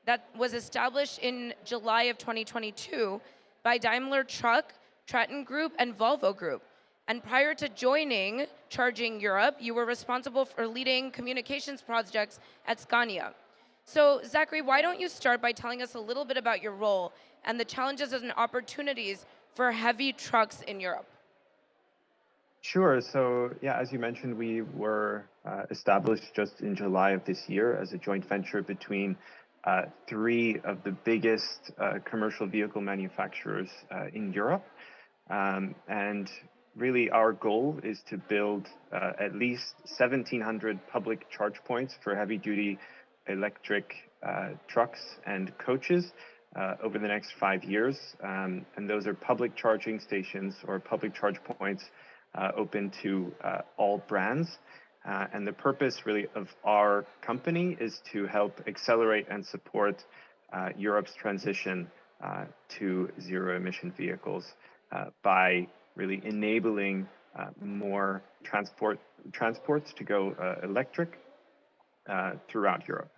Speaker 11: that was established in July of 2022 by Daimler Truck, Traton Group, and Volvo Group. And prior to joining Charging Europe, you were responsible for leading communications projects at Scania. So, Zachary, why don't you start by telling us a little bit about your role and the challenges and opportunities for heavy trucks in Europe?
Speaker 15: Sure. So, yeah, as you mentioned, we were established just in July of this year as a joint venture between three of the biggest commercial vehicle manufacturers in Europe. And really, our goal is to build at least 1,700 public charge points for heavy-duty electric trucks and coaches over the next 5 years. And those are public charging stations or public charge points open to all brands. And the purpose really of our company is to help accelerate and support Europe's transition to zero-emission vehicles by really enabling more transports to go electric throughout Europe.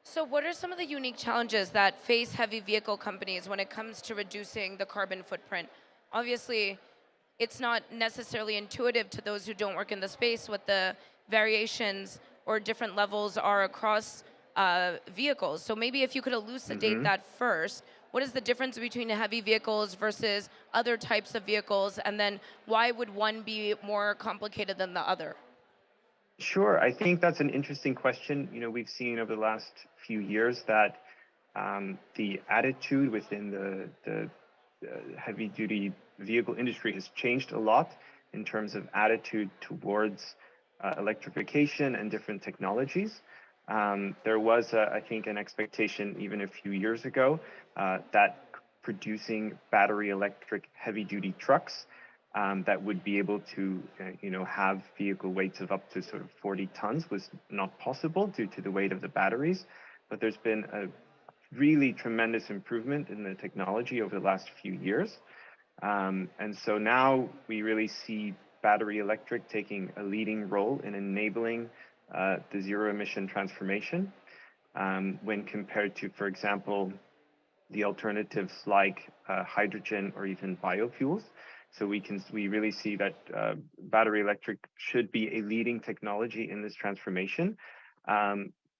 Speaker 11: So what are some of the unique challenges that face heavy vehicle companies when it comes to reducing the carbon footprint? Obviously, it's not necessarily intuitive to those who don't work in the space what the variations or different levels are across vehicles. So maybe if you could elucidate that first, what is the difference between heavy vehicles versus other types of vehicles, and then why would one be more complicated than the other?
Speaker 15: Sure, I think that's an interesting question. You know, we've seen over the last few years that the attitude within the heavy-duty vehicle industry has changed a lot in terms of attitude towards electrification and different technologies. There was, I think, an expectation even a few years ago that producing battery electric heavy-duty trucks that would be able to, have vehicle weights of up to sort of 40 tons was not possible due to the weight of the batteries. But there's been a really tremendous improvement in the technology over the last few years. And so now we really see battery electric taking a leading role in enabling the zero emission transformation when compared to, for example, the alternatives like hydrogen or even biofuels. So we really see that battery electric should be a leading technology in this transformation.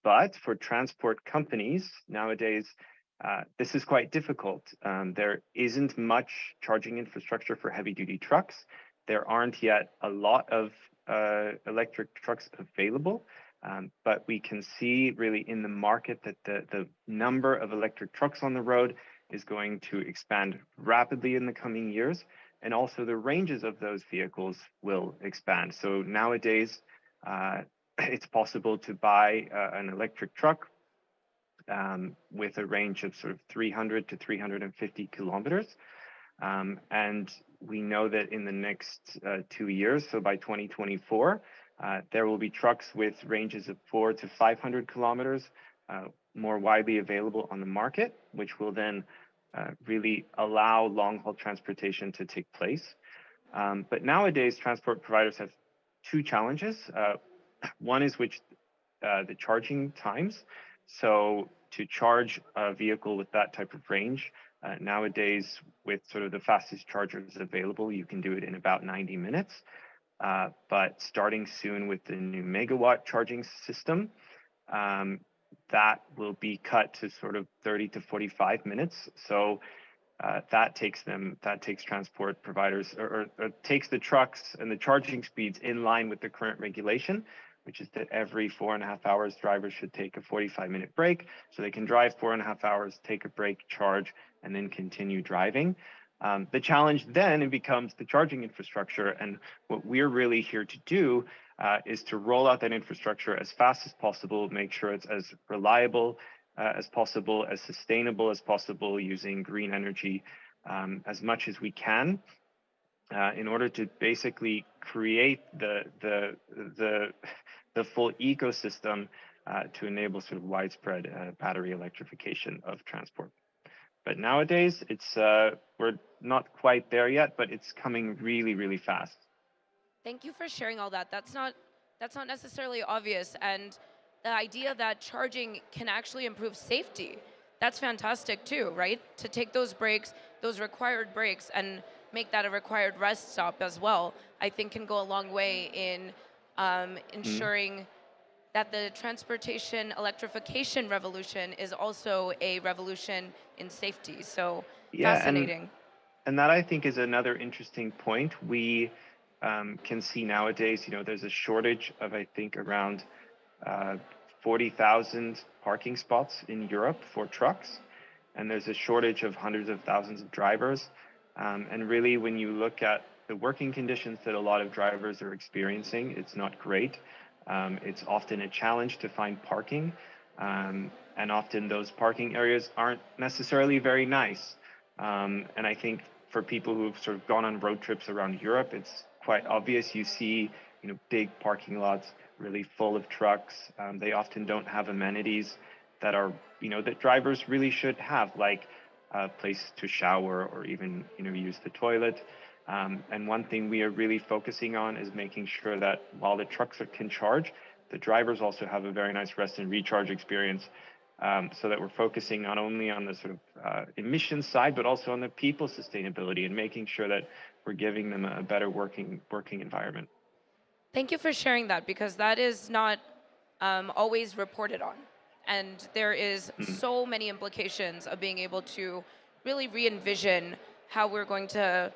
Speaker 15: But for transport companies nowadays, this is quite difficult. There isn't much charging infrastructure for heavy duty trucks. There aren't yet a lot of electric trucks available. But we can see really in the market that the number of electric trucks on the road is going to expand rapidly in the coming years. And also the ranges of those vehicles will expand. So nowadays, it's possible to buy an electric truck with a range of sort of 300 to 350 kilometers. And we know that in the next 2 years, so by 2024, there will be trucks with ranges of 400 to 500 kilometers more widely available on the market, which will then really allow long-haul transportation to take place. But nowadays, transport providers have two challenges. One is the charging times. So to charge a vehicle with that type of range, nowadays, with sort of the fastest chargers available, you can do it in about 90 minutes. But starting soon with the new megawatt charging system, that will be cut to sort of 30 to 45 minutes. So that takes transport providers or takes the trucks and the charging speeds in line with the current regulation, which is that every 4.5 hours, drivers should take a 45-minute break. So they can drive 4.5 hours, take a break, charge, and then continue driving. The challenge then it becomes the charging infrastructure. And what we're really here to do is to roll out that infrastructure as fast as possible, make sure it's as reliable as possible, as sustainable as possible, using green energy as much as we can in order to basically create the full ecosystem to enable sort of widespread battery electrification of transport. But nowadays, we're not quite there yet, but it's coming really, really fast.
Speaker 11: Thank you for sharing all that. That's not necessarily obvious, and the idea that charging can actually improve safety, that's fantastic too, right? To take those breaks, those required breaks, and make that a required rest stop as well, I think can go a long way in ensuring that the transportation electrification revolution is also a revolution in safety. So fascinating.
Speaker 15: And that I think is another interesting point. We can see nowadays, there's a shortage of, I think, around 40,000 parking spots in Europe for trucks. And there's a shortage of hundreds of thousands of drivers. And really, when you look at the working conditions that a lot of drivers are experiencing, it's not great. It's often a challenge to find parking. And often those parking areas aren't necessarily very nice. And I think for people who've sort of gone on road trips around Europe, it's quite obvious. You see, big parking lots really full of trucks. They often don't have amenities that are, that drivers really should have, like a place to shower or even, use the toilet. And one thing we are really focusing on is making sure that while the trucks can charge, the drivers also have a very nice rest and recharge experience, so that we're focusing not only on the sort of emissions side, but also on the people sustainability and making sure that we're giving them a better working environment.
Speaker 11: Thank you for sharing that, because that is not always reported on. And there is so many implications of being able to really re-envision how we're going to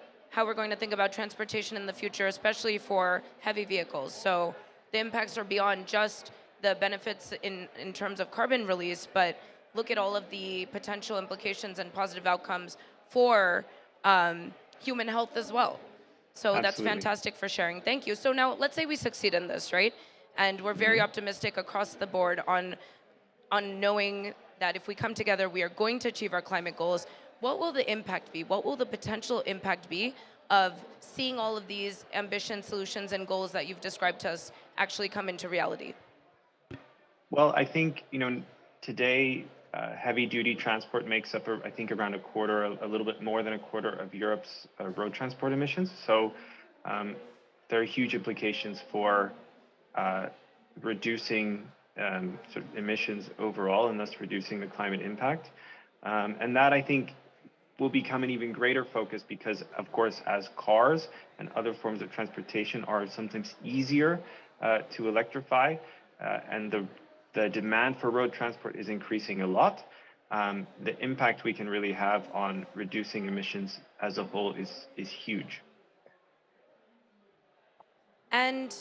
Speaker 11: think about transportation in the future, especially for heavy vehicles. So the impacts are beyond just the benefits in terms of carbon release, but look at all of the potential implications and positive outcomes for human health as well. So that's fantastic for sharing. Thank you. So now let's say we succeed in this, right? And we're very optimistic across the board on knowing that if we come together, we are going to achieve our climate goals. What will the impact be? What will the potential impact be of seeing all of these ambition, solutions, and goals that you've described to us actually come into reality?
Speaker 15: Well, I think, today, heavy-duty transport makes up, I think, around a little bit more than a quarter of Europe's road transport emissions. So there are huge implications for reducing sort of emissions overall, and thus reducing the climate impact. And that, I think, will become an even greater focus because, of course, as cars and other forms of transportation are sometimes easier to electrify, and the demand for road transport is increasing a lot, the impact we can really have on reducing emissions as a whole is huge.
Speaker 11: And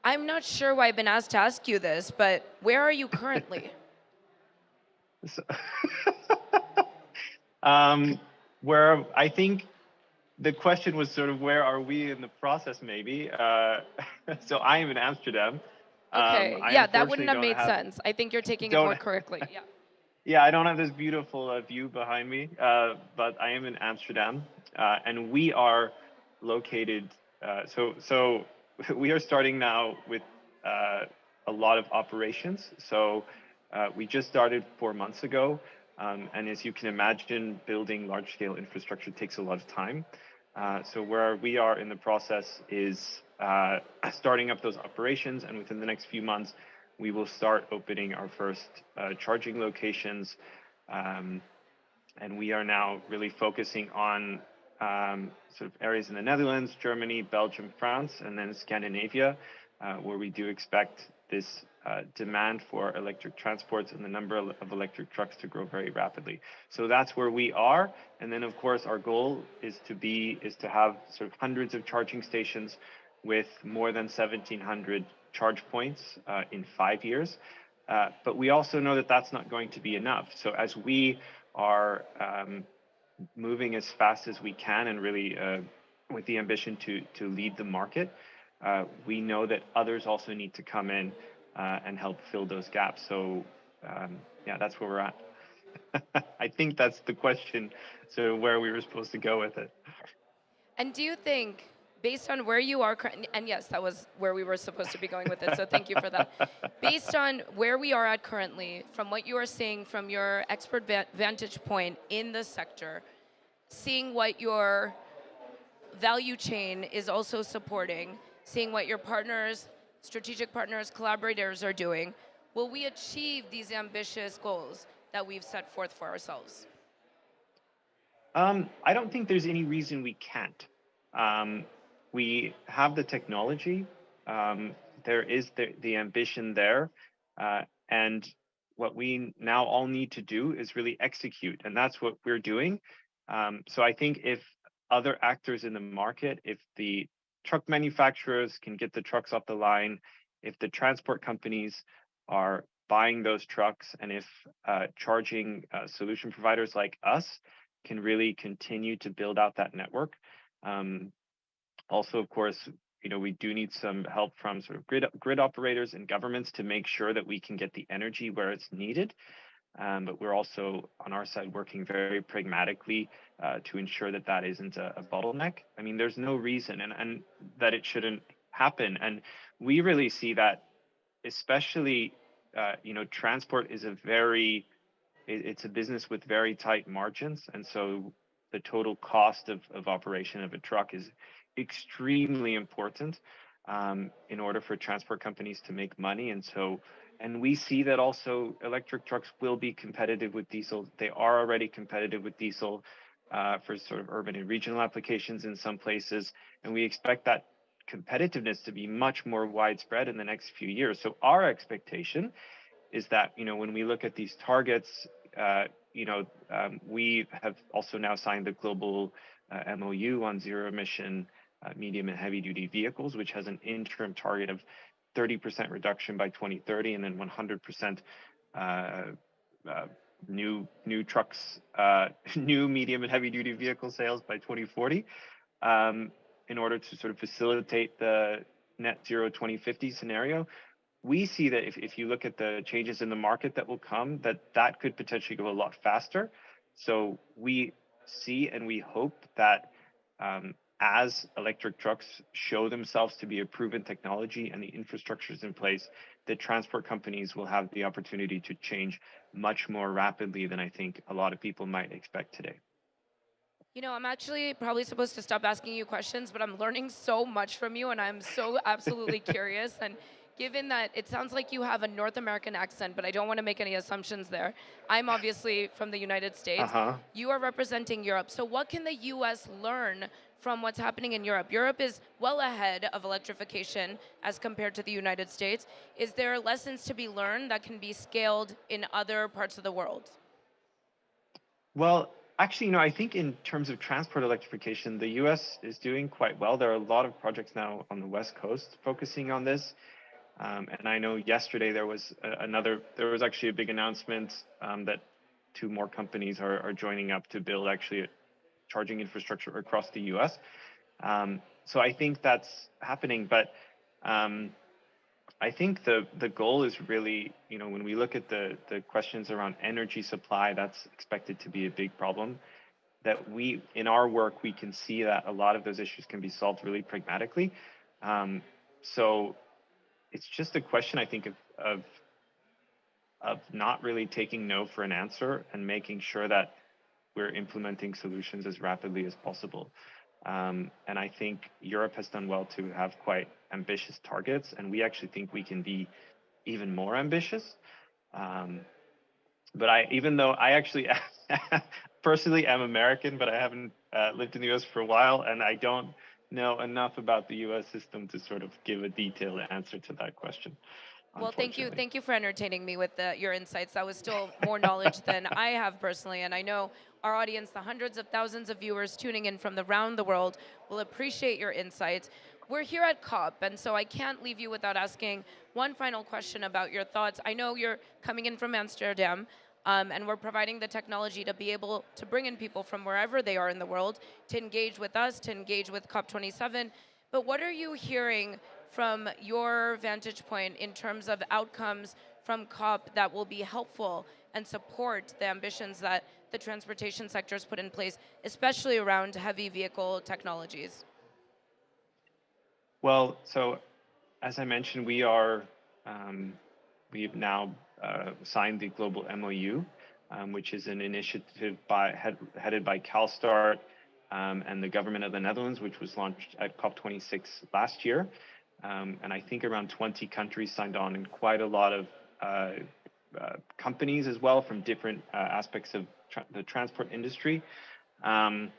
Speaker 11: I'm not sure why I've been asked to ask you this, but where are you currently?
Speaker 15: Where I think the question was sort of where are we in the process, maybe. So I am in Amsterdam.
Speaker 11: Okay, yeah, that wouldn't have made sense. I think you're taking it more correctly. Yeah.
Speaker 15: Yeah, I don't have this beautiful view behind me, but I am in Amsterdam, and we are located. So we are starting now with a lot of operations. So we just started 4 months ago. And as you can imagine, building large-scale infrastructure takes a lot of time. So where we are in the process is starting up those operations, and within the next few months, we will start opening our first charging locations. And we are now really focusing on sort of areas in the Netherlands, Germany, Belgium, France, and then Scandinavia, where we do expect this demand for electric transports and the number of electric trucks to grow very rapidly. So that's where we are. And then, of course, our goal is to have sort of hundreds of charging stations with more than 1,700 charge points in 5 years. But we also know that that's not going to be enough. So as we are moving as fast as we can and really with the ambition to lead the market, we know that others also need to come in and help fill those gaps. So yeah, that's where we're at. I think that's the question, so where we were supposed to go with it.
Speaker 11: And do you think, based on where you are, and yes, that was where we were supposed to be going with it, so thank you for that. Based on where we are at currently, from what you are seeing from your expert vantage point in the sector, seeing what your value chain is also supporting, seeing what your partners, strategic partners, collaborators are doing, will we achieve these ambitious goals that we've set forth for ourselves?
Speaker 15: I don't think there's any reason we can't. We have the technology, there is the ambition there, and what we now all need to do is really execute, and that's what we're doing. So I think if other actors in the market, if the truck manufacturers can get the trucks off the line, if the transport companies are buying those trucks, and if charging solution providers like us can really continue to build out that network. Also, of course, we do need some help from sort of grid operators and governments to make sure that we can get the energy where it's needed. But we're also, on our side, working very pragmatically to ensure that that isn't a bottleneck. I mean, there's no reason and that it shouldn't happen. And we really see that, especially, transport is it's a business with very tight margins. And so the total cost of operation of a truck is extremely important in order for transport companies to make money. And we see that also electric trucks will be competitive with diesel. They are already competitive with diesel for sort of urban and regional applications in some places. And we expect that competitiveness to be much more widespread in the next few years. So our expectation is that, when we look at these targets, we have also now signed the global MOU on zero emission medium and heavy duty vehicles, which has an interim target of 30% reduction by 2030, and then 100% new trucks, new medium and heavy duty vehicle sales by 2040, in order to sort of facilitate the net zero 2050 scenario. We see that if you look at the changes in the market that will come, that could potentially go a lot faster. So we see and we hope that as electric trucks show themselves to be a proven technology and the infrastructure is in place, that transport companies will have the opportunity to change much more rapidly than I think a lot of people might expect today.
Speaker 11: I'm actually probably supposed to stop asking you questions, but I'm learning so much from you, and I'm so absolutely curious. And given that it sounds like you have a North American accent, but I don't want to make any assumptions there. I'm obviously from the United States. You are representing Europe. So what can the US learn from what's happening in Europe? Europe is well ahead of electrification as compared to the United States. Is there lessons to be learned that can be scaled in other parts of the world?
Speaker 15: Well, actually, I think in terms of transport electrification, the US is doing quite well. There are a lot of projects now on the West Coast focusing on this. And I know yesterday there was actually a big announcement that 2 more companies are joining up to build actually a charging infrastructure across the US. So I think that's happening, but I think the goal is really, when we look at the questions around energy supply, that's expected to be a big problem. That in our work, we can see that a lot of those issues can be solved really pragmatically. So it's just a question, I think, of not really taking no for an answer and making sure that we're implementing solutions as rapidly as possible. And I think Europe has done well to have quite ambitious targets, and we actually think we can be even more ambitious. But even though I actually personally am American, but I haven't lived in the US for a while, and I don't know enough about the US system to sort of give a detailed answer to that question.
Speaker 11: Well, thank you for entertaining me with your insights. That was still more knowledge than I have personally, and I know our audience, the hundreds of thousands of viewers tuning in from around the world, will appreciate your insights. We're here at COP, and so I can't leave you without asking one final question about your thoughts. I know you're coming in from Amsterdam, and we're providing the technology to be able to bring in people from wherever they are in the world to engage with us, to engage with COP27. But what are you hearing from your vantage point in terms of outcomes from COP that will be helpful and support the ambitions that the transportation sector has put in place, especially around heavy vehicle technologies?
Speaker 15: Well, so as I mentioned, we've now signed the global MOU, which is an initiative headed by CalSTART and the government of the Netherlands, which was launched at COP26 last year. And I think around 20 countries signed on, and quite a lot of companies as well from different aspects of the transport industry. I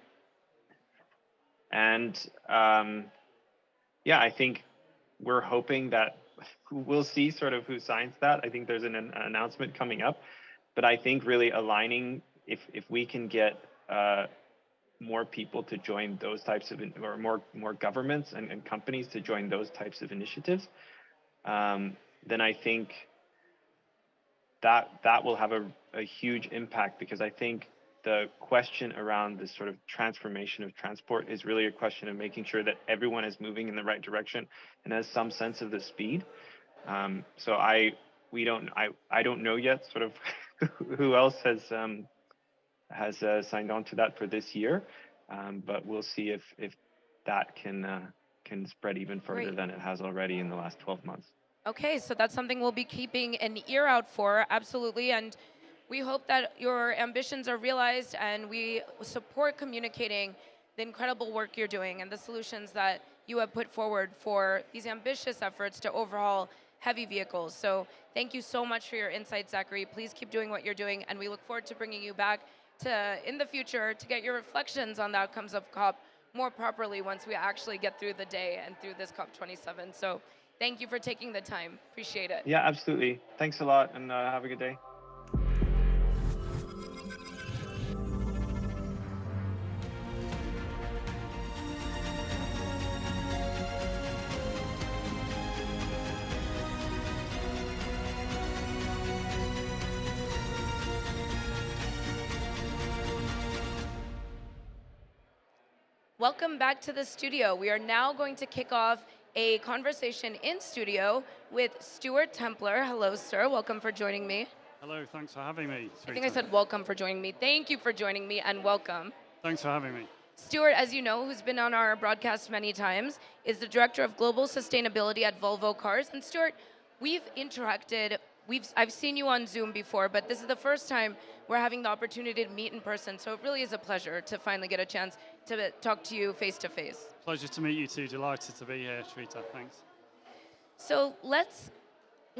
Speaker 15: think we're hoping that we'll see sort of who signs that. I think there's an announcement coming up, but I think really aligning, if we can get more people to join those types of, or more governments and companies to join those types of initiatives, then I think that will have a huge impact, because I think the question around this sort of transformation of transport is really a question of making sure that everyone is moving in the right direction and has some sense of the speed. So I don't know yet sort of who else has signed on to that for this year, but we'll see if that can spread even further than it has already in the last 12 months.
Speaker 11: Okay, so that's something we'll be keeping an ear out for, absolutely. And We hope that your ambitions are realized, and we support communicating the incredible work you're doing and the solutions that you have put forward for these ambitious efforts to overhaul heavy vehicles. So thank you so much for your insights, Zachary. Please keep doing what you're doing, and we look forward to bringing you back in the future to get your reflections on the outcomes of COP more properly once we actually get through the day and through this COP27. So thank you for taking the time. Appreciate it.
Speaker 15: Yeah, absolutely. Thanks a lot, and have a good day.
Speaker 11: Welcome back to the studio. We are now going to kick off a conversation in studio with Stuart Templer. Hello, sir. Welcome for joining me.
Speaker 14: Hello, thanks for having me.
Speaker 11: I think I said welcome for joining me. Thank you for joining me, and welcome.
Speaker 14: Thanks for having me.
Speaker 11: Stuart, as you know, who's been on our broadcast many times, is the Director of Global Sustainability at Volvo Cars. And Stuart, we've interacted. I've seen you on Zoom before, but this is the first time we're having the opportunity to meet in person. So it really is a pleasure to finally get a chance to talk to you face to face.
Speaker 14: Pleasure to meet you too. Delighted to be here, Shrita. Thanks.
Speaker 11: So let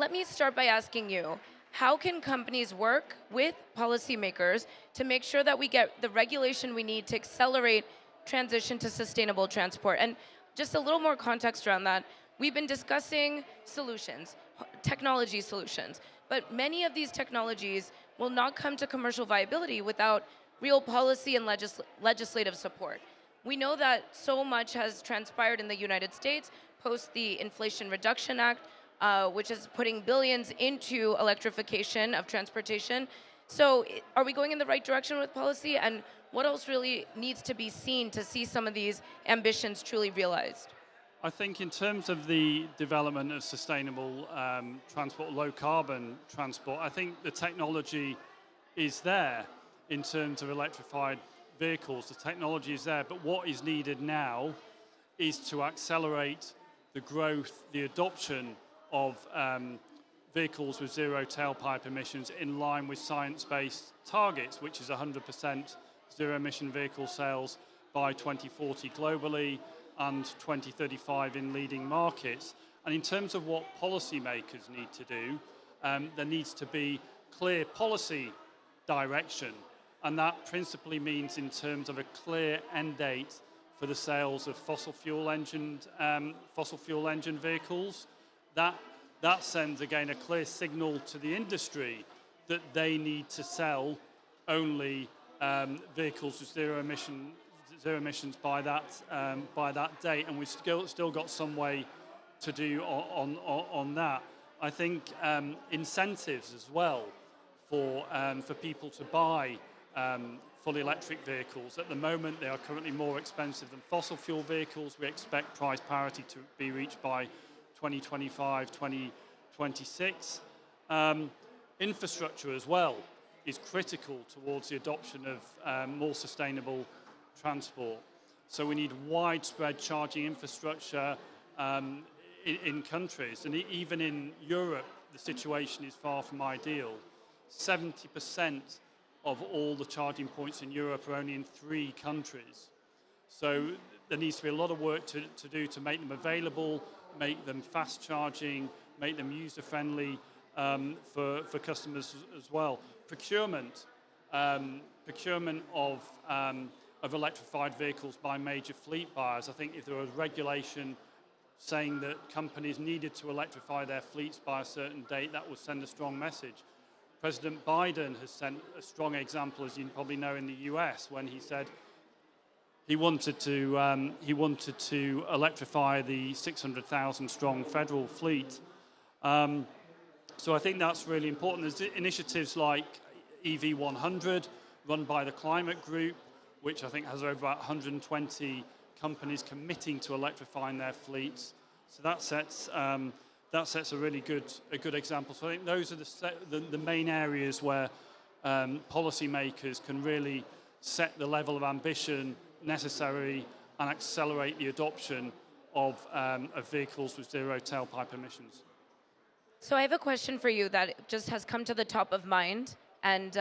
Speaker 11: me start by asking you, how can companies work with policymakers to make sure that we get the regulation we need to accelerate transition to sustainable transport? And just a little more context around that, we've been discussing solutions, technology solutions, but many of these technologies will not come to commercial viability without real policy and legislative support. We know that so much has transpired in the United States post the Inflation Reduction Act, which is putting billions into electrification of transportation. So are we going in the right direction with policy? And what else really needs to be seen to see some of these ambitions truly realized?
Speaker 14: I think in terms of the development of sustainable transport, low carbon transport, I think the technology is there in terms of electrified vehicles. The technology is there, but what is needed now is to accelerate the growth, the adoption of vehicles with zero tailpipe emissions in line with science-based targets, which is 100% zero-emission vehicle sales by 2040 globally and 2035 in leading markets. And in terms of what policymakers need to do, there needs to be clear policy direction, and that principally means in terms of a clear end date for the sales of fossil fuel engine vehicles. That sends again a clear signal to the industry that they need to sell only vehicles with zero emissions by that date, and we've still got some way to do on that. I think incentives as well for people to buy fully electric vehicles. At the moment, they are currently more expensive than fossil fuel vehicles. We expect price parity to be reached by 2025, 2026. Infrastructure as well is critical towards the adoption of more sustainable transport. So we need widespread charging infrastructure in countries, and even in Europe, the situation is far from ideal. 70% of all the charging points in Europe are only in 3 countries. So there needs to be a lot of work to do to make them available, make them fast charging, make them user-friendly for customers as well. Procurement of electrified vehicles by major fleet buyers. I think if there was regulation saying that companies needed to electrify their fleets by a certain date, that would send a strong message. President Biden has sent a strong example, as you probably know, in the US, when he said he wanted to electrify the 600,000 strong federal fleet. So I think that's really important. There's initiatives like EV100, run by the Climate Group, which I think has over about 120 companies committing to electrifying their fleets. So that sets a really good example. So I think those are the main areas where policymakers can really set the level of ambition necessary and accelerate the adoption of vehicles with zero tailpipe emissions.
Speaker 11: So I have a question for you that just has come to the top of mind, and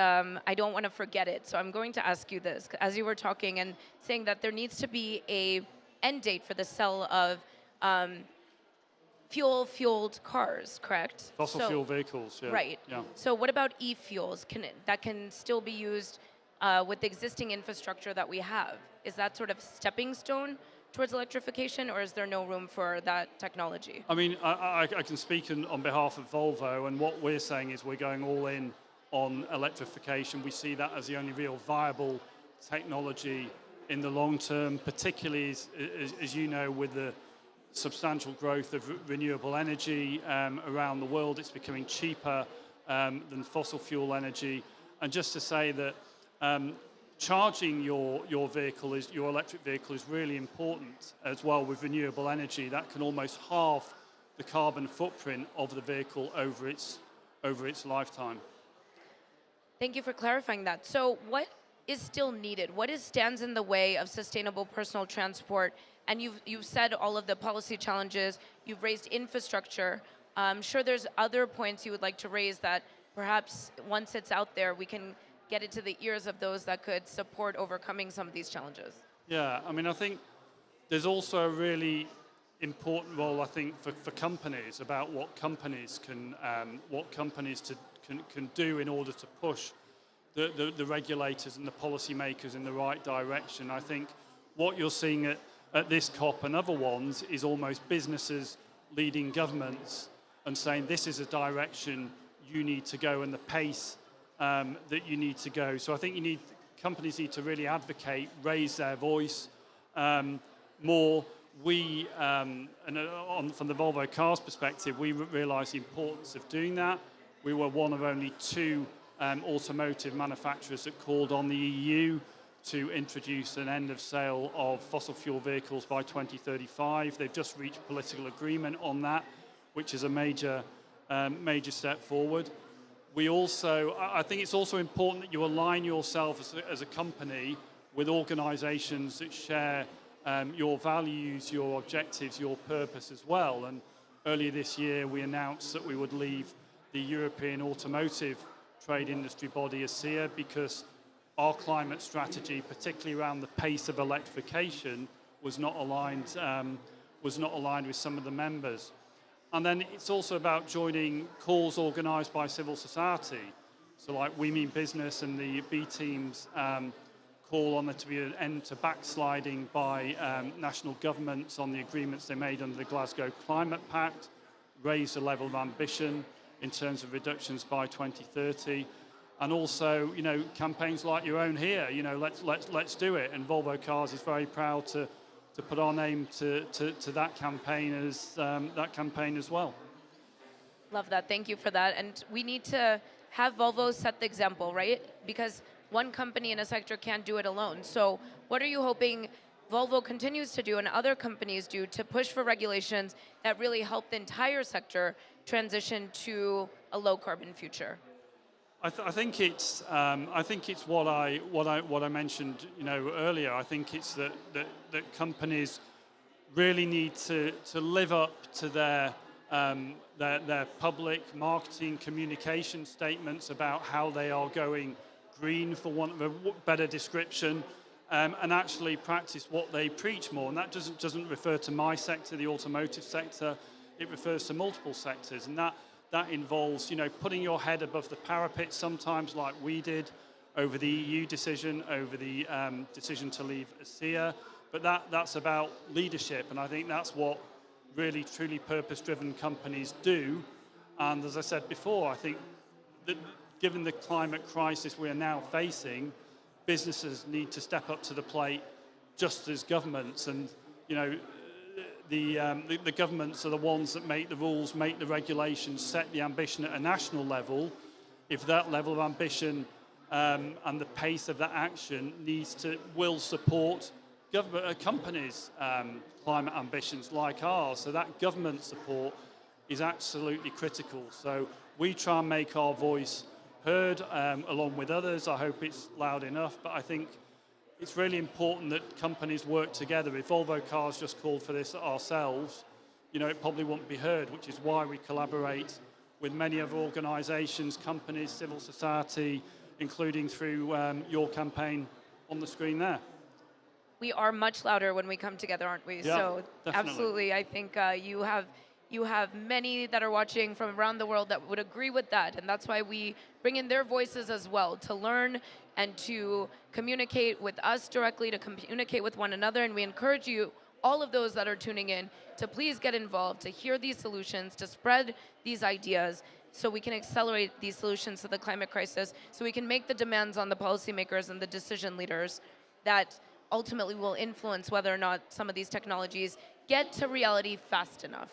Speaker 11: I don't want to forget it. So I'm going to ask you this. As you were talking and saying that there needs to be a end date for the sale of fueled cars, correct?
Speaker 14: Fossil fuel vehicles, yeah.
Speaker 11: Right.
Speaker 14: Yeah.
Speaker 11: So what about e-fuels? That can still be used with the existing infrastructure that we have? Is that sort of stepping stone towards electrification, or is there no room for that technology?
Speaker 14: I mean, I can speak on behalf of Volvo, and what we're saying is we're going all in on electrification. We see that as the only real viable technology in the long term, particularly, as you know, with the substantial growth of renewable energy around the world. It's becoming cheaper than fossil fuel energy. And just to say that charging your electric vehicle is really important as well with renewable energy. That can almost halve the carbon footprint of the vehicle over its lifetime.
Speaker 11: Thank you for clarifying that. So what is still needed? What stands in the way of sustainable personal transport? And you've said all of the policy challenges, you've raised infrastructure. I'm sure there's other points you would like to raise that perhaps once it's out there, we can get it to the ears of those that could support overcoming some of these challenges.
Speaker 14: Yeah, I mean, I think there's also a really important role, I think, for companies about what companies can do in order to push the regulators and the policymakers in the right direction. I think what you're seeing at this COP and other ones is almost businesses leading governments and saying this is a direction you need to go and the pace that you need to go. So I think companies need to really advocate, raise their voice more. We, from the Volvo Cars perspective, we realise the importance of doing that. We were one of only 2 automotive manufacturers that called on the EU to introduce an end of sale of fossil fuel vehicles by 2035. They've just reached political agreement on that, which is a major step forward. I think it's also important that you align yourself as a company with organisations that share your values, your objectives, your purpose as well. And earlier this year, we announced that we would leave the European automotive trade industry body, ACEA, because our climate strategy, particularly around the pace of electrification, was not aligned with some of the members. And then it's also about joining calls organised by civil society. So like We Mean Business and the B teams call on there to be an end to backsliding by national governments on the agreements they made under the Glasgow Climate Pact, raise the level of ambition in terms of reductions by 2030. And also, campaigns like your own here, let's do it. And Volvo Cars is very proud to put our name to that campaign as well.
Speaker 11: Love that. Thank you for that. And we need to have Volvo set the example, right? Because one company in a sector can't do it alone. So what are you hoping Volvo continues to do and other companies do to push for regulations that really help the entire sector transition to a low carbon future?
Speaker 14: I think it's what I mentioned earlier. I think it's that companies really need to live up to their public marketing communication statements about how they are going green, for want of a better description, and actually practice what they preach more. And that doesn't refer to my sector, the automotive sector. It refers to multiple sectors, and that involves, putting your head above the parapet sometimes, like we did over the EU decision, over the decision to leave ACEA. But that's about leadership, and I think that's what really, truly purpose-driven companies do. And as I said before, I think that given the climate crisis we are now facing, businesses need to step up to the plate just as governments. And, the governments are the ones that make the rules, make the regulations, set the ambition at a national level. If that level of ambition and the pace of that action will support companies' climate ambitions like ours. So that government support is absolutely critical. So we try and make our voice heard along with others. I hope it's loud enough, but I think it's really important that companies work together. If Volvo Cars just called for this ourselves, it probably wouldn't be heard, which is why we collaborate with many other organisations, companies, civil society, including through your campaign on the screen there.
Speaker 11: We are much louder when we come together, aren't we?
Speaker 14: Yeah,
Speaker 11: so
Speaker 14: definitely.
Speaker 11: absolutely, I think you have many that are watching from around the world that would agree with that, and that's why we bring in their voices as well to learn and to communicate with us directly, to communicate with one another, and we encourage you, all of those that are tuning in, to please get involved, to hear these solutions, to spread these ideas, so we can accelerate these solutions to the climate crisis, so we can make the demands on the policymakers and the decision leaders that ultimately will influence whether or not some of these technologies get to reality fast enough.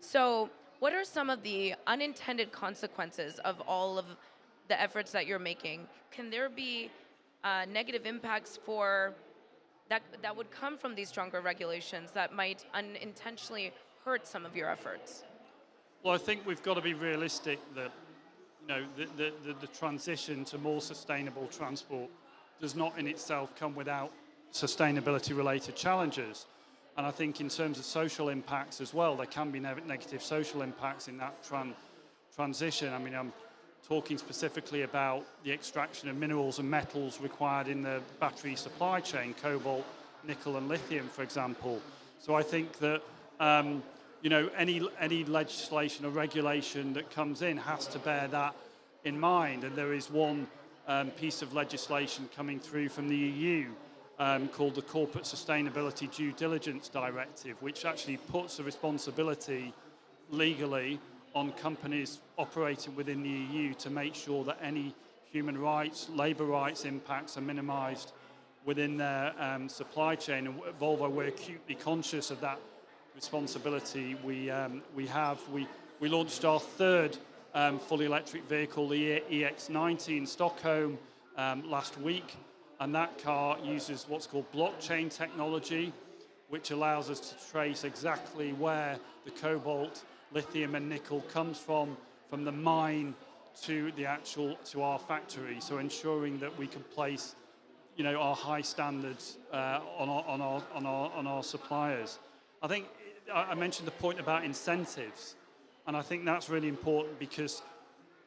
Speaker 11: So what are some of the unintended consequences of all of the efforts that you're making? Can there be negative impacts for that would come from these stronger regulations that might unintentionally hurt some of your efforts?
Speaker 14: Well, I think we've got to be realistic that the transition to more sustainable transport does not in itself come without sustainability-related challenges. And I think in terms of social impacts as well, there can be negative social impacts in that transition. I mean, I'm talking specifically about the extraction of minerals and metals required in the battery supply chain, cobalt, nickel and lithium, for example. So I think that any legislation or regulation that comes in has to bear that in mind. And there is one piece of legislation coming through from the EU called the Corporate Sustainability Due Diligence Directive, which actually puts the responsibility legally on companies operating within the EU to make sure that any human rights, labour rights impacts are minimised within their supply chain. And at Volvo, we're acutely conscious of that responsibility we have. We launched our third fully electric vehicle, the EX90 in Stockholm last week. And that car uses what's called blockchain technology, which allows us to trace exactly where the cobalt, lithium and nickel comes from the mine to our factory. So ensuring that we can place, our high standards on our suppliers. I think I mentioned the point about incentives, and I think that's really important because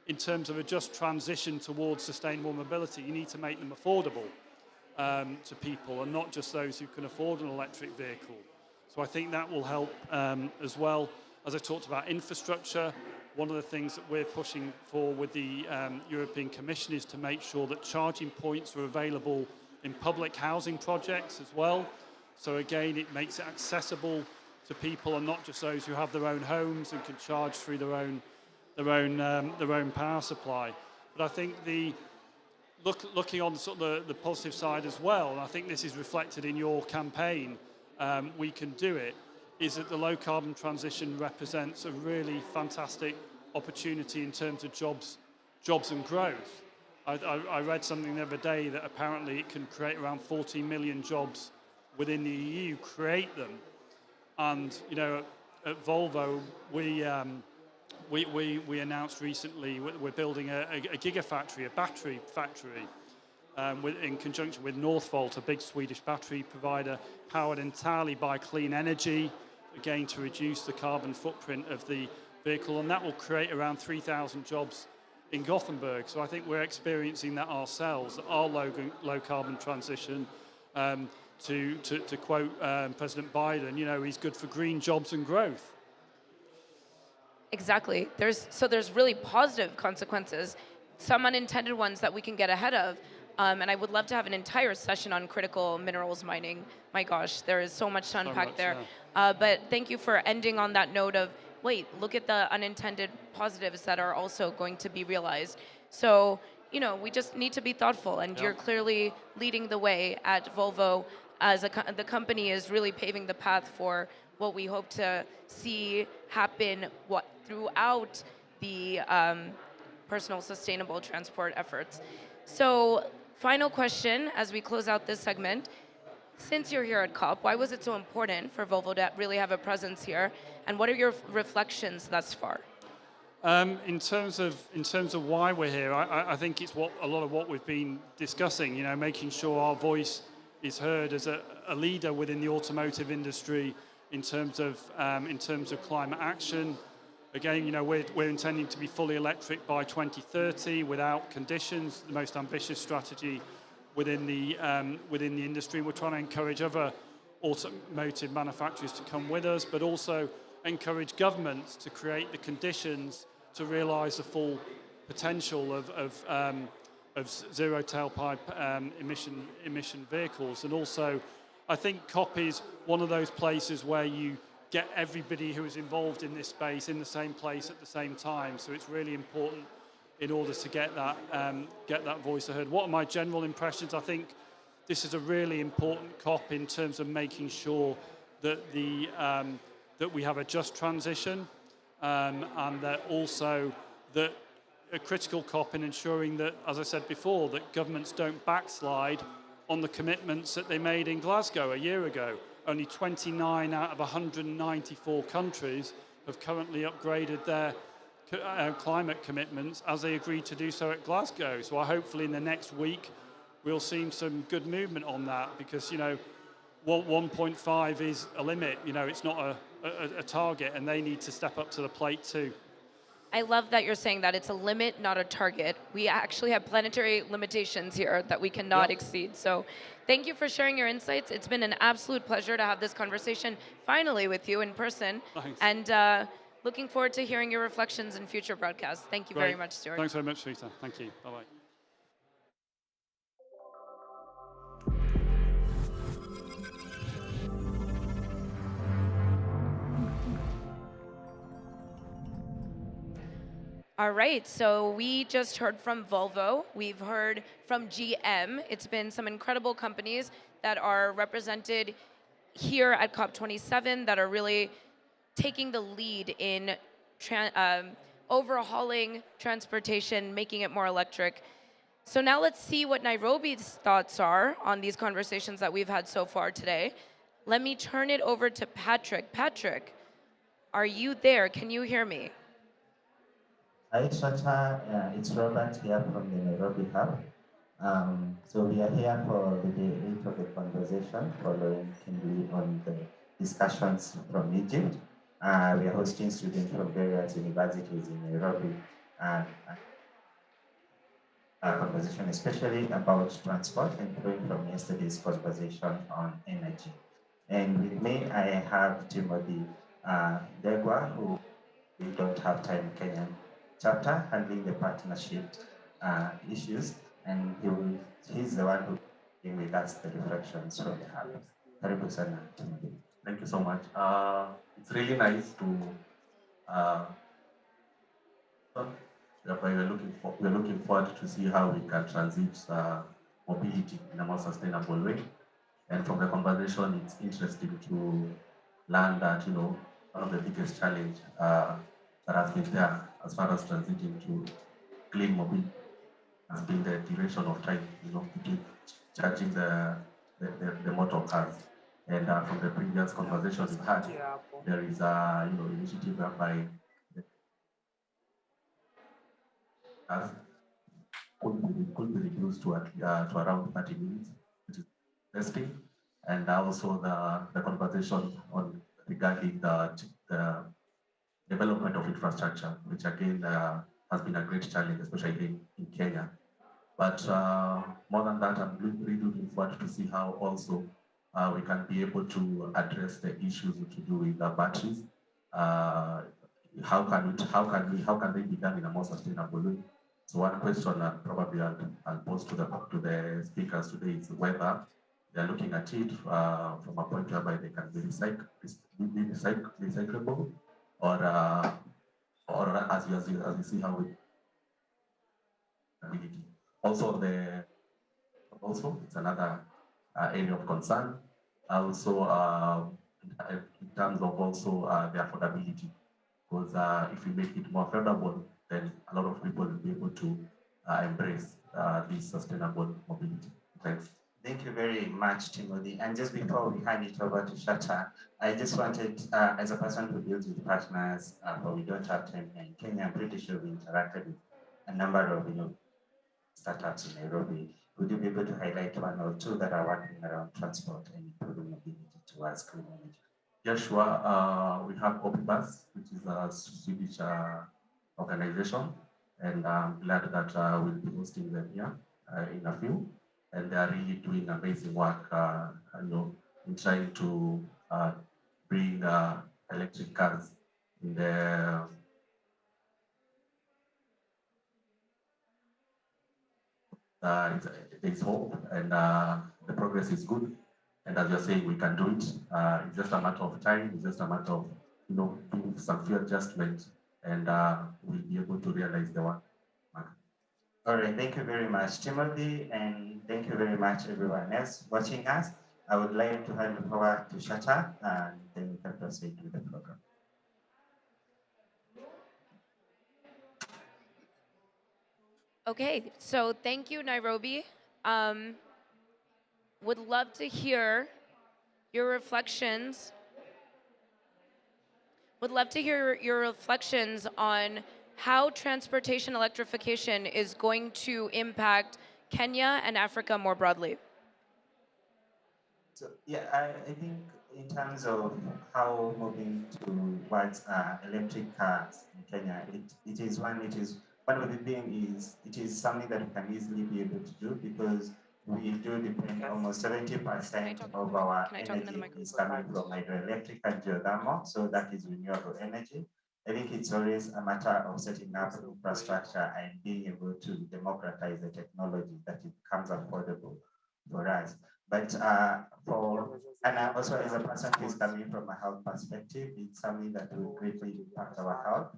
Speaker 14: in terms of a just transition towards sustainable mobility, you need to make them affordable to people and not just those who can afford an electric vehicle. So I think that will help as well. As I talked about infrastructure, one of the things that we're pushing for with the European Commission is to make sure that charging points are available in public housing projects as well. So again, it makes it accessible to people and not just those who have their own homes and can charge through their own power supply. But I think looking on sort of the positive side as well, and I think this is reflected in your campaign, We Can Do It, is that the low carbon transition represents a really fantastic opportunity in terms of jobs and growth. I read something the other day that apparently it can create around 40 million jobs within the EU, create them. And at Volvo, we announced recently we're building a gigafactory, a battery factory, in conjunction with Northvolt, a big Swedish battery provider, powered entirely by clean energy, again to reduce the carbon footprint of the vehicle, and that will create around 3,000 jobs in Gothenburg. So I think we're experiencing that ourselves, our low carbon transition. To quote President Biden, he's good for green jobs and growth.
Speaker 11: Exactly. There's really positive consequences, some unintended ones that we can get ahead of. And I would love to have an entire session on critical minerals mining. My gosh, there is so much to unpack there. Yeah. But thank you for ending on that note of, wait, look at the unintended positives that are also going to be realized. So, we just need to be thoughtful, and you're clearly leading the way at Volvo. As the company is really paving the path for what we hope to see happen throughout the personal sustainable transport efforts. So, final question as we close out this segment. Since you're here at COP, why was it so important for Volvo to really have a presence here? And what are your reflections thus far?
Speaker 14: In terms of why we're here, I think it's a lot of what we've been discussing. Making sure our voice is heard as a leader within the automotive industry in terms of climate action, Again, you know, we're intending to be fully electric by 2030 without conditions, the most ambitious strategy within the industry. We're trying to encourage other automotive manufacturers to come with us, but also encourage governments to create the conditions to realise the full potential of zero tailpipe emission vehicles. And also, I think COP is one of those places where you get everybody who is involved in this space in the same place at the same time. So it's really important in order to get that voice heard. What are my general impressions? I think this is a really important COP in terms of making sure that that we have a just transition, and that also that a critical COP in ensuring that, as I said before, that governments don't backslide on the commitments that they made in Glasgow a year ago. Only 29 out of 194 countries have currently upgraded their climate commitments as they agreed to do so at Glasgow. So hopefully in the next week we'll see some good movement on that, because, you know, 1.5 is a limit. You know, it's not a target, and they need to step up to the plate too.
Speaker 11: I love that you're saying that it's a limit, not a target. We actually have planetary limitations here that we cannot exceed. So thank you for sharing your insights. It's been an absolute pleasure to have this conversation finally with you in person.
Speaker 14: Thanks.
Speaker 11: And looking forward to hearing your reflections in future broadcasts. Thank you very much, Stuart.
Speaker 14: Thanks very much, Rita. Thank you. Bye-bye.
Speaker 11: All right, so we just heard from Volvo. We've heard from GM. It's been some incredible companies that are represented here at COP27 that are really taking the lead in overhauling transportation, making it more electric. So now let's see what Nairobi's thoughts are on these conversations that we've had so far today. Let me turn it over to Patrick. Patrick, are you there? Can you hear me?
Speaker 16: Hi, Shata. It's Robert here from the Nairobi Hub. So we are here for the day 8 of the conversation, following kindly on the discussions from Egypt. We are hosting students from various universities in Nairobi, and a conversation especially about transport, and going from yesterday's conversation on energy. And with me, I have Timothy Degwa, who we don't have time Kenyan chapter, handling the partnership issues, and he's the one who bring with us the reflections from the hub. Karibu sana, Timothy.
Speaker 17: Thank you so much. It's really nice to. Therefore, we're looking forward to see how we can transit mobility in a more sustainable way. And from the conversation, it's interesting to learn that, you know, one of the biggest challenge that has been there as far as transiting to clean mobility has been the duration of time, you know, between charging the motor cars. And from the previous conversations we've had, there is a initiative whereby could be reduced to around 30 minutes, which is testing, and also the conversation on regarding the development of infrastructure, which again has been a great challenge, especially in Kenya. But more than that, I'm really looking forward to see how also we can be able to address the issues to do with the batteries. How can they be done in a more sustainable way? So one question probably I'll pose to the speakers today is whether they're looking at it from a point whereby they can be recyclable, or as you see how we ability. Also it's another area of concern. Also in terms of also the affordability, because if we make it more affordable, then a lot of people will be able to embrace this sustainable mobility. Thanks.
Speaker 16: Thank you very much, Timothy. And just before we hand it over to Shata, I just wanted, as a person who deals with partners, but we don't have time here in Kenya, I'm pretty sure we interacted with a number of startups in Nairobi. Would you be able to highlight one or two that are working around transport and improving mobility towards clean energy?
Speaker 17: Joshua, we have Opibus, which is a Swedish organization, and I'm glad that we'll be hosting them here in a few. And they are really doing amazing work, in trying to bring electric cars in the there's hope, and the progress is good. And as you're saying, we can do it. It's just a matter of time. It's just a matter of doing some few adjustments, and we'll be able to realize the work.
Speaker 16: All right, thank you very much, Timothy, and thank you very much, everyone else watching us. I would like to hand it over to Shata, and then we can proceed with the program.
Speaker 11: Okay, so thank you, Nairobi. Would love to hear your reflections. Would love to hear your reflections on how transportation electrification is going to impact Kenya and Africa more broadly.
Speaker 16: So yeah, I think in terms of how moving towards electric cars in Kenya, it is one of the things is it is something that we can easily be able to do because we do depend almost 70% of our energy is coming from hydroelectric and geothermal, so that is renewable energy. I think it's always a matter of setting up infrastructure and being able to democratize the technology that it becomes affordable for us. But also as a person who is coming from a health perspective, it's something that will greatly impact our health.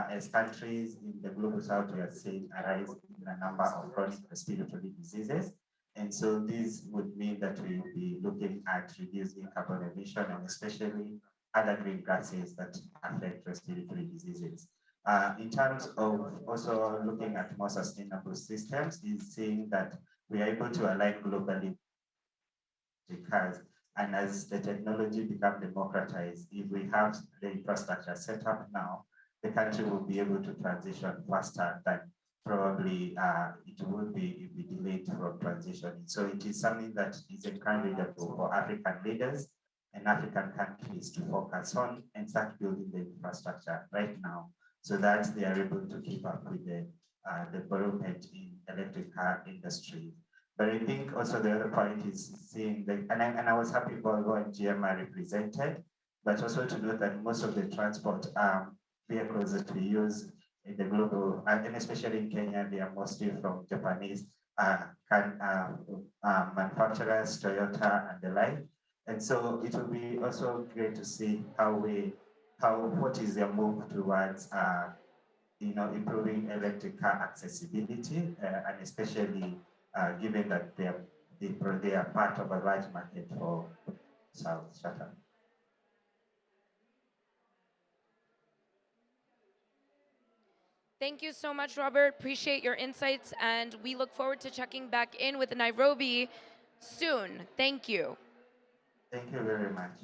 Speaker 16: As countries in the global south, we are seeing a rise in a number of chronic respiratory diseases. And so this would mean that we will be looking at reducing carbon emission and especially other green gases that affect respiratory diseases. In terms of also looking at more sustainable systems, is seeing that we are able to align globally because, and as the technology becomes democratized, if we have the infrastructure set up now, the country will be able to transition faster than probably it would be if we delayed from transitioning. So it is something that is encourageable for African leaders and African countries to focus on and start building the infrastructure right now so that they are able to keep up with the development in electric car industry. But I think also the other point is seeing and I was happy Volvo and GM are represented, but also to note that most of the transport vehicles that we use in the global, and especially in Kenya, they are mostly from Japanese manufacturers, Toyota and the like. And so it will be also great to see what is their move towards improving electric car accessibility, and especially given that they are part of a large market for South Shata.
Speaker 11: Thank you so much, Robert. Appreciate your insights, and we look forward to checking back in with Nairobi soon. Thank you.
Speaker 16: Thank you very much.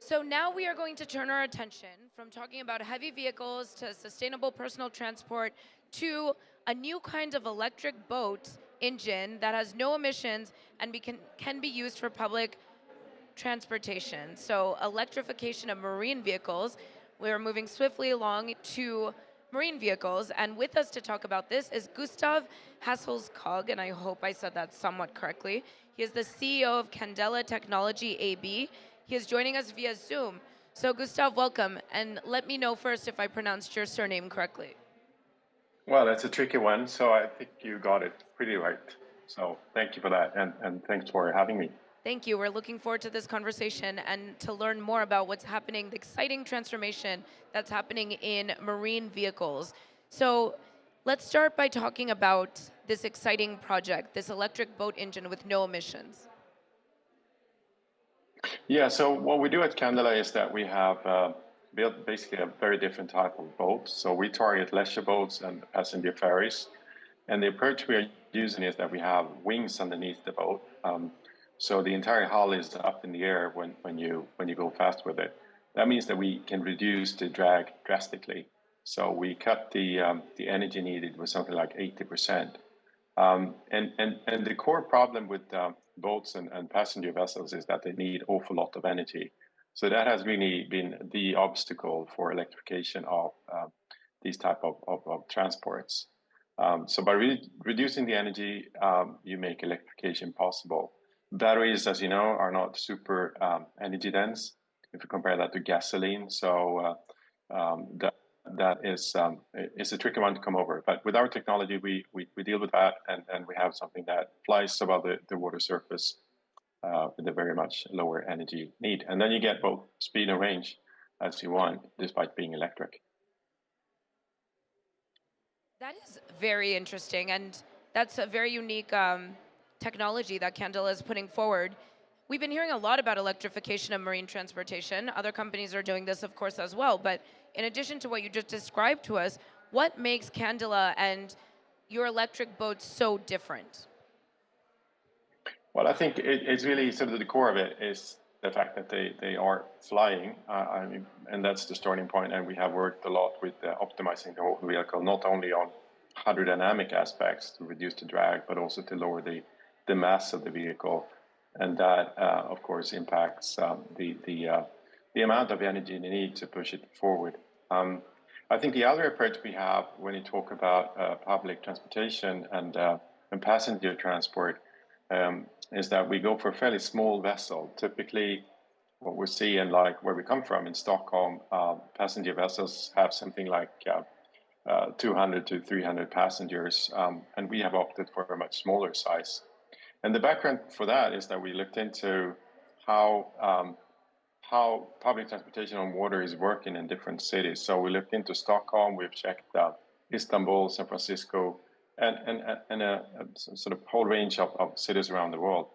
Speaker 11: So now we are going to turn our attention from talking about heavy vehicles to sustainable personal transport to a new kind of electric boat engine that has no emissions and can be used for public transportation. So electrification of marine vehicles. We're moving swiftly along to marine vehicles, and with us to talk about this is Gustav Hasselskog, and I hope I said that somewhat correctly. He is the CEO of Candela Technology AB. He is joining us via Zoom. So Gustav, welcome, and let me know first if I pronounced your surname correctly.
Speaker 9: Well, that's a tricky one, so I think you got it pretty right. So thank you for that, and thanks for having me.
Speaker 11: Thank you. We're looking forward to this conversation and to learn more about what's happening, the exciting transformation that's happening in marine vehicles. So let's start by talking about this exciting project, this electric boat engine with no emissions.
Speaker 9: Yeah, so what we do at Candela is that we have built basically a very different type of boat. So we target leisure boats and passenger ferries. And the approach we are using is that we have wings underneath the boat. So the entire hull is up in the air when you go fast with it. That means that we can reduce the drag drastically. So we cut the energy needed with something like 80%. And the core problem with boats and passenger vessels is that they need an awful lot of energy. So that has really been the obstacle for electrification of these type of transports. So by reducing the energy, you make electrification possible. Batteries, as you know, are not super energy dense if you compare that to gasoline. So that is a tricky one to come over. But with our technology, we deal with that, and we have something that flies above the water surface with a very much lower energy need. And then you get both speed and range as you want, despite being electric.
Speaker 11: That is very interesting, and that's a very unique technology that Candela is putting forward. We've been hearing a lot about electrification of marine transportation. Other companies are doing this, of course, as well. But in addition to what you just described to us, what makes Candela and your electric boats so different?
Speaker 9: Well, I think it's really sort of the core of it is the fact that they are flying, and that's the starting point. And we have worked a lot with optimizing the whole vehicle, not only on hydrodynamic aspects to reduce the drag, but also to lower the mass of the vehicle. And that, of course, impacts the amount of energy you need to push it forward. I think the other approach we have when you talk about public transportation and passenger transport is that we go for a fairly small vessel. Typically, what we see and like where we come from in Stockholm, passenger vessels have something like 200 to 300 passengers, and we have opted for a much smaller size. And the background for that is that we looked into how public transportation on water is working in different cities. So we looked into Stockholm, we've checked Istanbul, San Francisco, and a sort of whole range of cities around the world.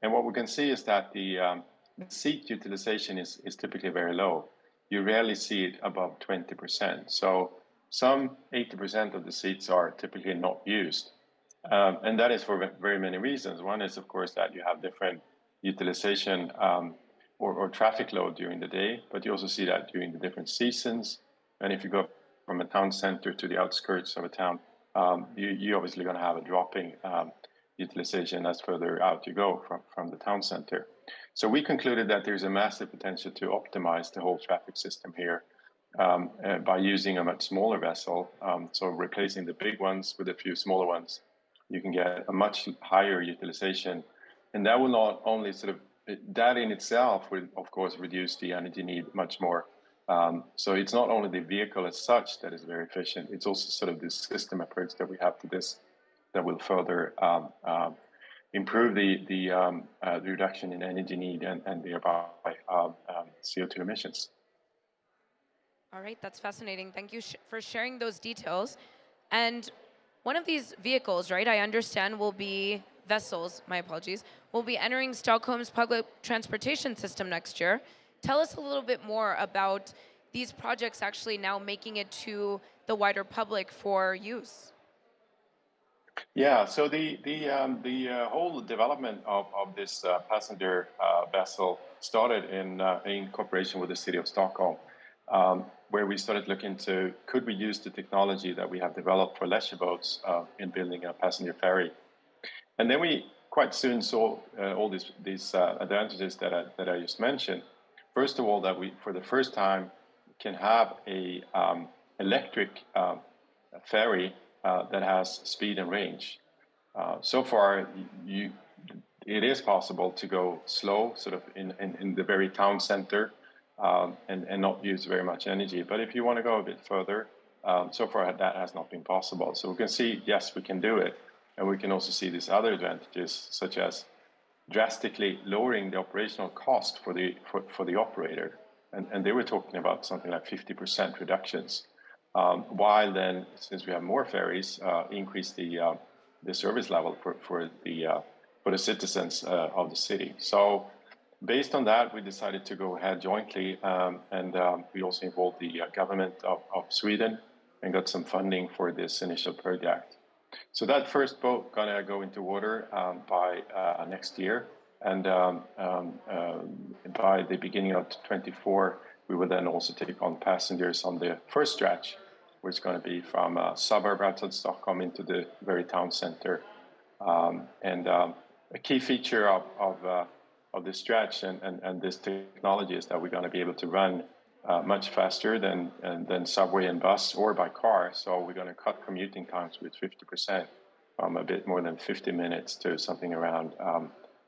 Speaker 9: And what we can see is that the seat utilization is typically very low. You rarely see it above 20%. So some 80% of the seats are typically not used. And that is for very many reasons. One is, of course, that you have different utilization or traffic load during the day, but you also see that during the different seasons. And if you go from a town center to the outskirts of a town, you're obviously going to have a dropping utilization as further out you go from the town center. So we concluded that there's a massive potential to optimize the whole traffic system here by using a much smaller vessel. So replacing the big ones with a few smaller ones, you can get a much higher utilization. And that will not only that in itself will, of course, reduce the energy need much more. So it's not only the vehicle as such that is very efficient, it's also sort of this system approach that we have to this that will further improve the reduction in energy need and thereby CO2 emissions.
Speaker 11: All right, that's fascinating. Thank you for sharing those details. And one of these vehicles, right, I understand vessels, my apologies, will be entering Stockholm's public transportation system next year. Tell us a little bit more about these projects actually now making it to the wider public for use.
Speaker 9: Yeah, so the whole development of this passenger vessel started in cooperation with the city of Stockholm, where we started looking into could we use the technology that we have developed for leisure boats in building a passenger ferry. And then we quite soon saw all these advantages that I just mentioned. First of all, that we, for the first time, can have a electric ferry that has speed and range. So far, it is possible to go slow, sort of in the very town center, and not use very much energy. But if you want to go a bit further, so far that has not been possible. So we can see, yes, we can do it. And we can also see these other advantages, such as drastically lowering the operational cost for the operator. And they were talking about something like 50% reductions, while then, since we have more ferries, increase the service level for the citizens of the city. So based on that, we decided to go ahead jointly, and we also involved the government of Sweden and got some funding for this initial project. So that first boat gonna go into water by next year, and by the beginning of 2024, we will then also take on passengers on the first stretch, which is going to be from a suburb outside Stockholm into the very town center. And a key feature of this stretch and this technology is that we're going to be able to run much faster than subway and bus or by car. So we're going to cut commuting times with 50%, from a bit more than 50 minutes to something around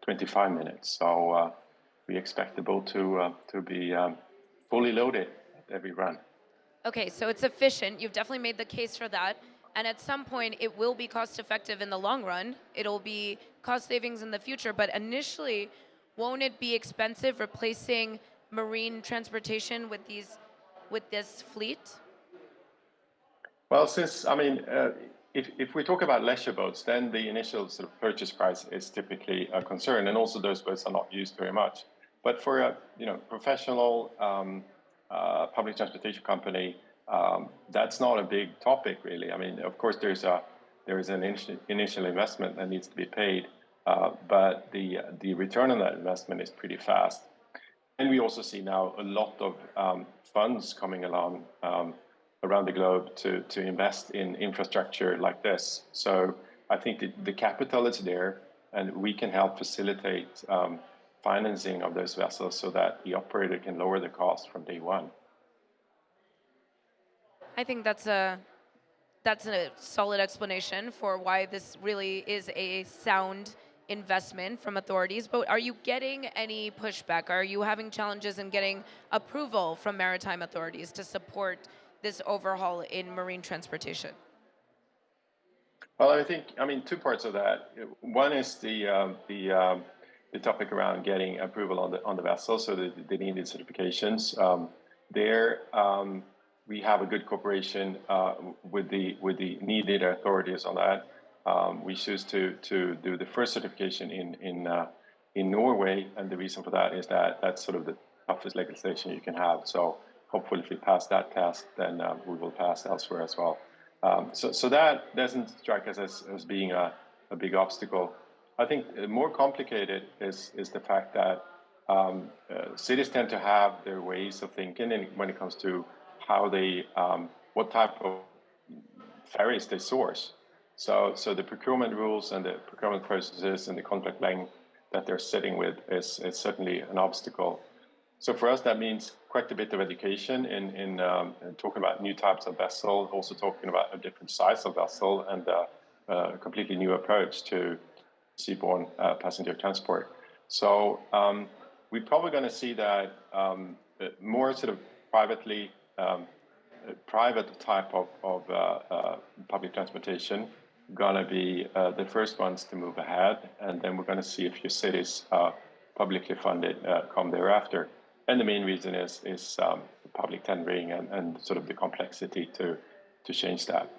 Speaker 9: 25 minutes. So we expect the boat to be fully loaded at every run.
Speaker 11: Okay, so it's efficient. You've definitely made the case for that. And at some point, it will be cost effective in the long run. It'll be cost savings in the future. But initially, won't it be expensive replacing marine transportation with this fleet?
Speaker 9: Well, if we talk about leisure boats, then the initial sort of purchase price is typically a concern, and also those boats are not used very much. But for a professional public transportation company, that's not a big topic, really. I mean, of course, there is an initial investment that needs to be paid, but the return on that investment is pretty fast. And we also see now a lot of funds coming along around the globe to invest in infrastructure like this. So I think the capital is there, and we can help facilitate financing of those vessels so that the operator can lower the cost from day one.
Speaker 11: I think that's a solid explanation for why this really is a sound investment from authorities. But are you getting any pushback? Are you having challenges in getting approval from maritime authorities to support this overhaul in marine transportation?
Speaker 9: Well, I mean, two parts of that. One is the topic around getting approval on the vessel, so the needed certifications. We have a good cooperation with the needed authorities on that. We choose to do the first certification in Norway, and the reason for that is that that's sort of the toughest legislation you can have. So hopefully, if we pass that test, then we will pass elsewhere as well. So that doesn't strike us as being a big obstacle. I think more complicated is the fact that cities tend to have their ways of thinking when it comes to how they, what type of ferries they source. So the procurement rules and the procurement processes and the contract length that they're sitting with is certainly an obstacle. So for us, that means quite a bit of education in talking about new types of vessel, also talking about a different size of vessel and a completely new approach to seaborne passenger transport. So we're probably going to see that more sort of private type of public transportation going to be the first ones to move ahead, and then we're going to see a few cities publicly funded come thereafter. And the main reason is public tendering and sort of the complexity to change that.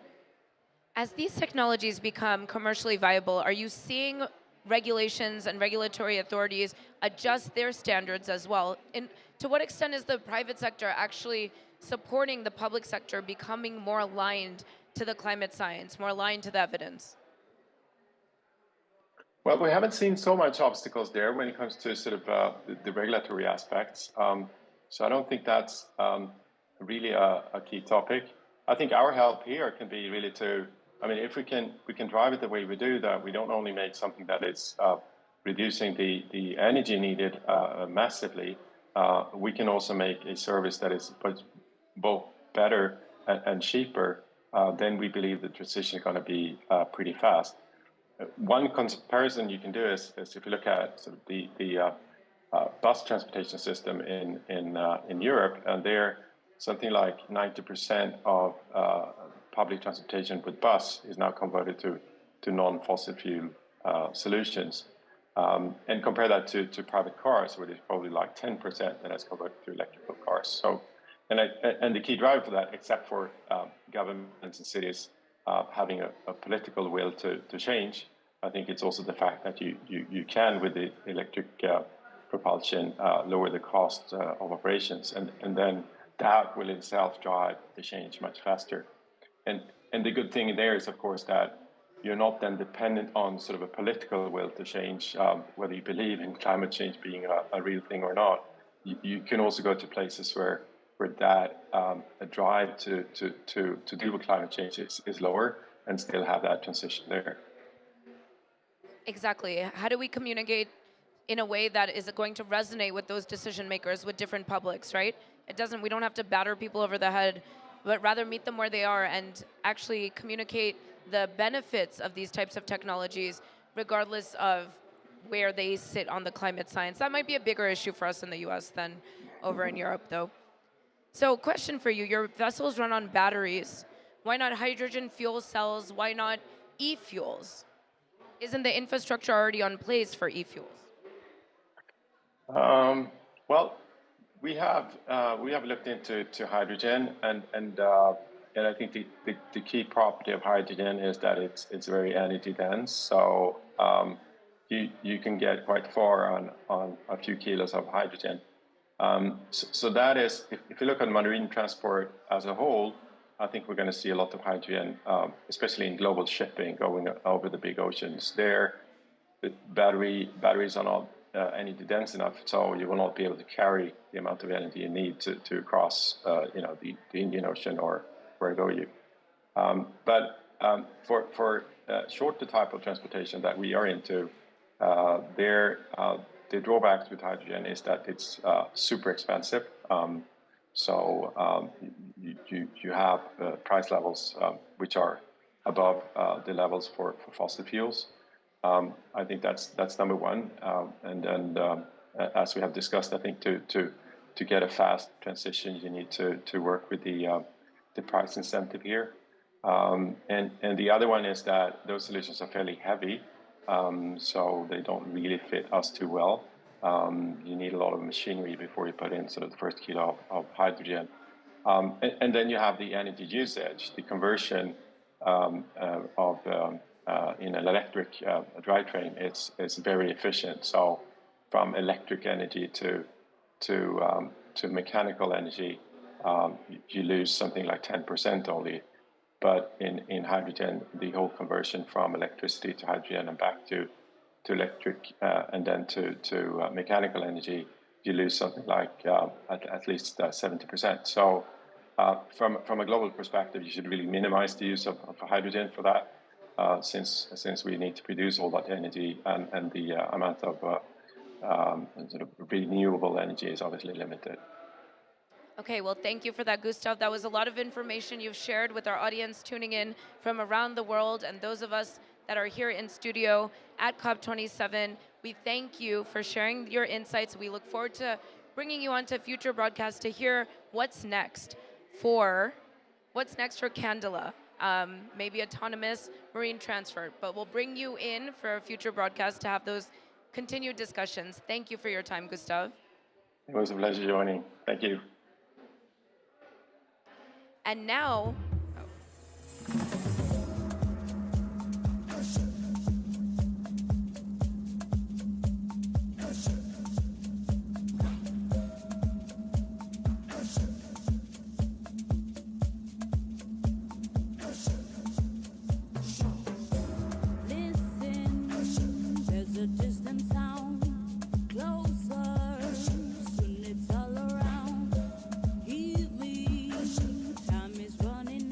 Speaker 11: As these technologies become commercially viable, are you seeing regulations and regulatory authorities adjust their standards as well? And to what extent is the private sector actually supporting the public sector becoming more aligned to the climate science, more aligned to the evidence?
Speaker 9: Well, we haven't seen so much obstacles there when it comes to sort of the regulatory aspects. So I don't think that's really a key topic. I think our help here can be really if we can drive it the way we do, that we don't only make something that is reducing the energy needed massively, we can also make a service that is both better and cheaper. Then we believe the transition is going to be pretty fast. One comparison you can do is if you look at sort of the bus transportation system in Europe, and there something like 90% of public transportation with bus is now converted to non-fossil fuel solutions. And compare that to private cars, where it's probably like 10% that has converted to electrical cars. So, and the key driver for that, except for governments and cities having a political will to change, I think it's also the fact that you can, with the electric propulsion, lower the cost of operations, and then that will itself drive the change much faster. And the good thing there is, of course, that you're not then dependent on sort of a political will to change, whether you believe in climate change being a real thing or not. You can also go to places where that drive to deal with climate change is lower and still have that transition there.
Speaker 11: Exactly. How do we communicate in a way that is going to resonate with those decision makers, with different publics, right? We don't have to batter people over the head, but rather meet them where they are and actually communicate the benefits of these types of technologies, regardless of where they sit on the climate science. That might be a bigger issue for us in the US than over in Europe, though. So, question for you, your vessels run on batteries. Why not hydrogen fuel cells? Why not e-fuels? Isn't the infrastructure already on place for e-fuels?
Speaker 9: Well, we have looked into hydrogen, and I think the key property of hydrogen is that it's very energy dense. So you can get quite far on a few kilos of hydrogen. So that is, if you look at marine transport as a whole, I think we're going to see a lot of hydrogen, especially in global shipping going over the big oceans. There, the batteries are not energy dense enough, so you will not be able to carry the amount of energy you need to cross, the Indian Ocean or wherever you. But for shorter type of transportation that we are into, the drawbacks with hydrogen is that it's super expensive. So you have price levels which are above the levels for fossil fuels. I think that's number one. And as we have discussed, I think to get a fast transition, you need to work with the price incentive here. And the other one is that those solutions are fairly heavy, so they don't really fit us too well. You need a lot of machinery before you put in sort of the first kilo of hydrogen. And then you have the energy usage, the conversion in an electric drivetrain. It's very efficient. So from electric energy to mechanical energy, you lose something like 10% only. But in hydrogen, the whole conversion from electricity to hydrogen and back to electric and then to mechanical energy, you lose something like at least 70%. So from a global perspective, you should really minimize the use of hydrogen for that, since we need to produce all that energy, and the amount of sort of renewable energy is obviously limited.
Speaker 11: Okay, well, thank you for that, Gustav. That was a lot of information you've shared with our audience tuning in from around the world, and those of us that are here in studio at COP27. We thank you for sharing your insights. We look forward to bringing you onto future broadcasts to hear what's next for Candela. Maybe autonomous marine transfer, but we'll bring you in for a future broadcast to have those continued discussions. Thank you for your time, Gustav.
Speaker 9: It was a pleasure joining. Thank you.
Speaker 11: And now,
Speaker 1: Time is running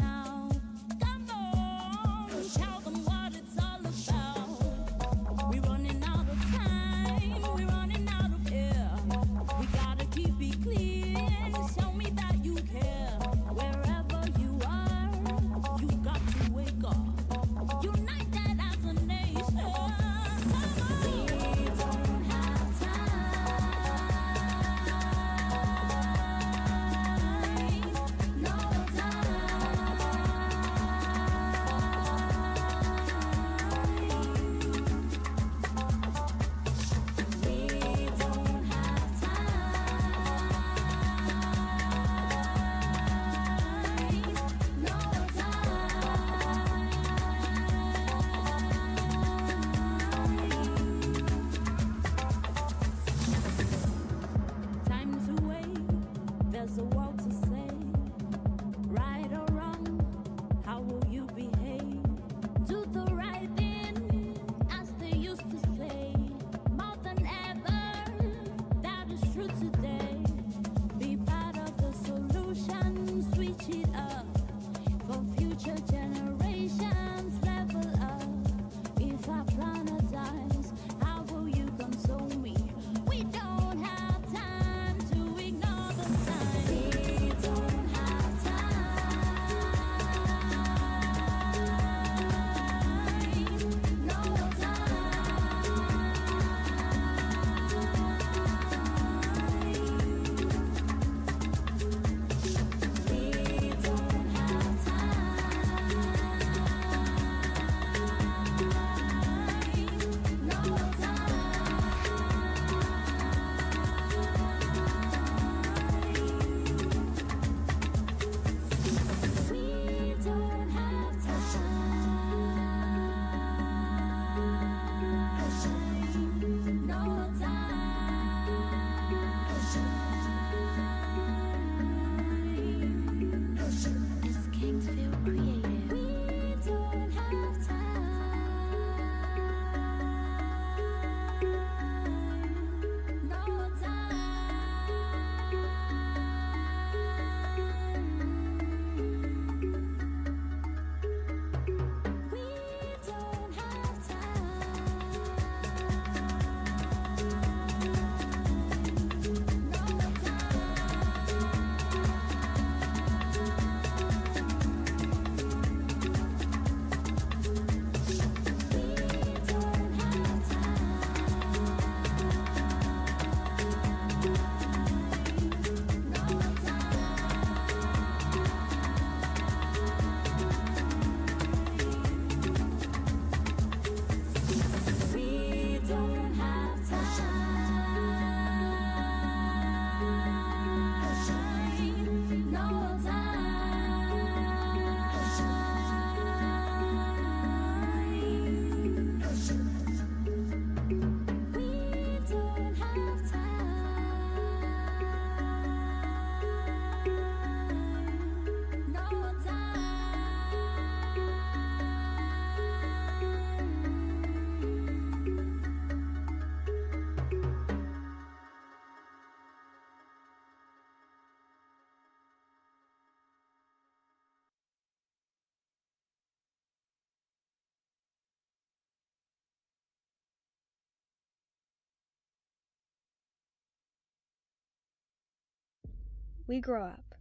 Speaker 1: We grow up,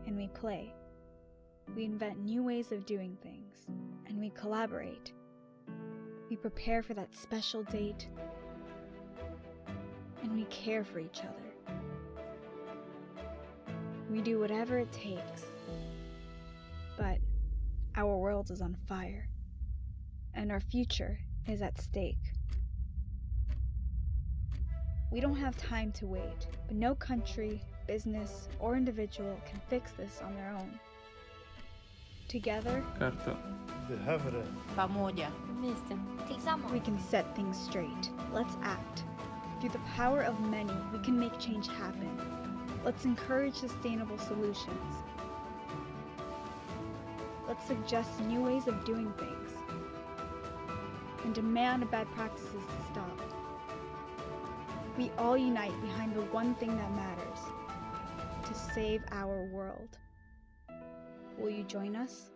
Speaker 1: and we play. We invent new ways of doing things, and we collaborate. We prepare for that special date, and we care for each other. We do whatever it takes, but our world is on fire, and our future is at stake. We don't have time to wait, but no country, business, or individual can fix this on their own. Together, we can set things straight. Let's act. Through the power of many, we can make change happen. Let's encourage sustainable solutions. Let's suggest new ways of doing things and demand bad practices to stop. We all unite behind the one thing that matters, to save our world. Will you join us?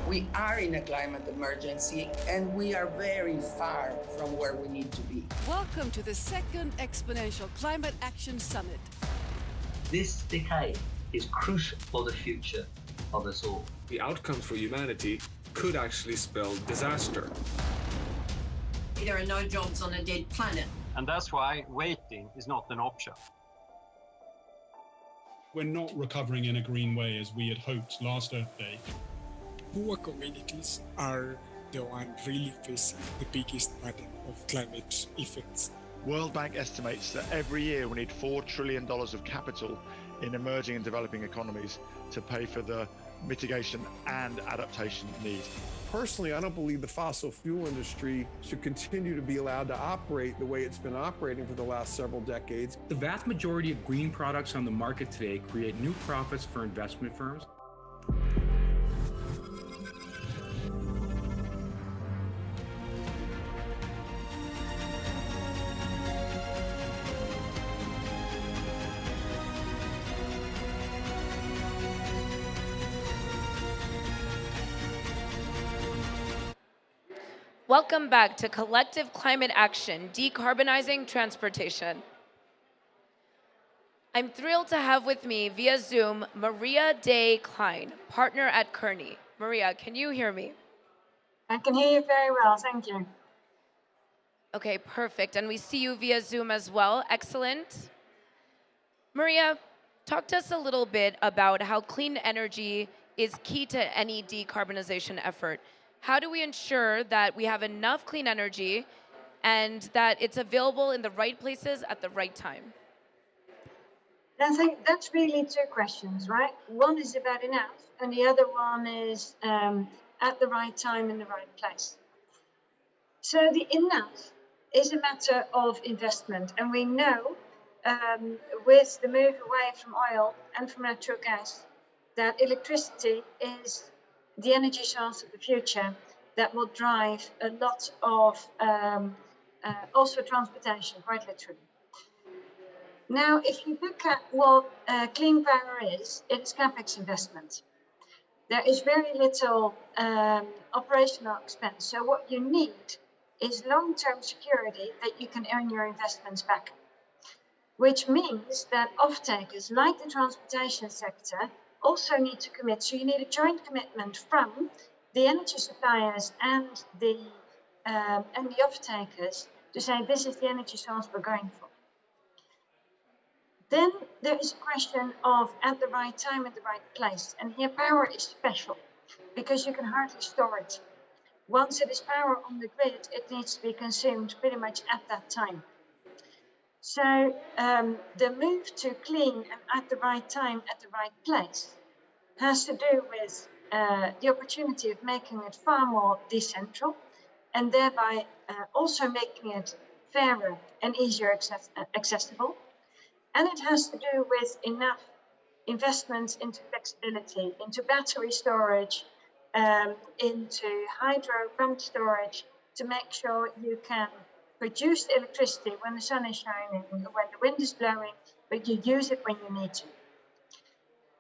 Speaker 18: We are in a climate emergency, and we are very far from where we need to be.
Speaker 19: Welcome to the second Exponential Climate Action Summit.
Speaker 24: This decade is crucial for the future of us all.
Speaker 25: The outcome for humanity could actually spell disaster.
Speaker 26: There are no jobs on a dead planet.
Speaker 24: And that's why waiting is not an option.
Speaker 27: We're not recovering in a green way as we had hoped last Earth Day.
Speaker 28: Poor communities are the one really facing the biggest burden of climate effects.
Speaker 29: World Bank estimates that every year we need $4 trillion of capital in emerging and developing economies to pay for the mitigation and adaptation needs.
Speaker 30: Personally, I don't believe the fossil fuel industry should continue to be allowed to operate the way it's been operating for the last several decades.
Speaker 31: The vast majority of green products on the market today create new profits for investment firms.
Speaker 11: Welcome back to Collective Climate Action, Decarbonizing Transportation. I'm thrilled to have with me via Zoom Maria Day Klein, partner at Kearney. Maria, can you hear me?
Speaker 32: I can hear you very well, thank you.
Speaker 11: Okay, perfect. And we see you via Zoom as well. Excellent. Maria, talk to us a little bit about how clean energy is key to any decarbonization effort. How do we ensure that we have enough clean energy and that it's available in the right places at the right time?
Speaker 32: I think that's really two questions, right? One is about enough, and the other one is at the right time in the right place. So the enough is a matter of investment, and we know with the move away from oil and from natural gas that electricity is the energy source of the future that will drive a lot of also transportation, quite literally. Now, if you look at what clean power is, it's capex investment. There is very little operational expense. So what you need is long-term security that you can earn your investments back, which means that off-takers like the transportation sector also need to commit. So you need a joint commitment from the energy suppliers and the off-takers to say this is the energy source we're going for. Then there is a question of at the right time, at the right place. And here power is special because you can hardly store it. Once it is power on the grid, it needs to be consumed pretty much at that time. So the move to clean and at the right time, at the right place has to do with the opportunity of making it far more decentral and thereby also making it fairer and easier accessible. And it has to do with enough investments into flexibility, into battery storage, into hydro pumped storage to make sure you can produce the electricity when the sun is shining, when the wind is blowing, but you use it when you need to.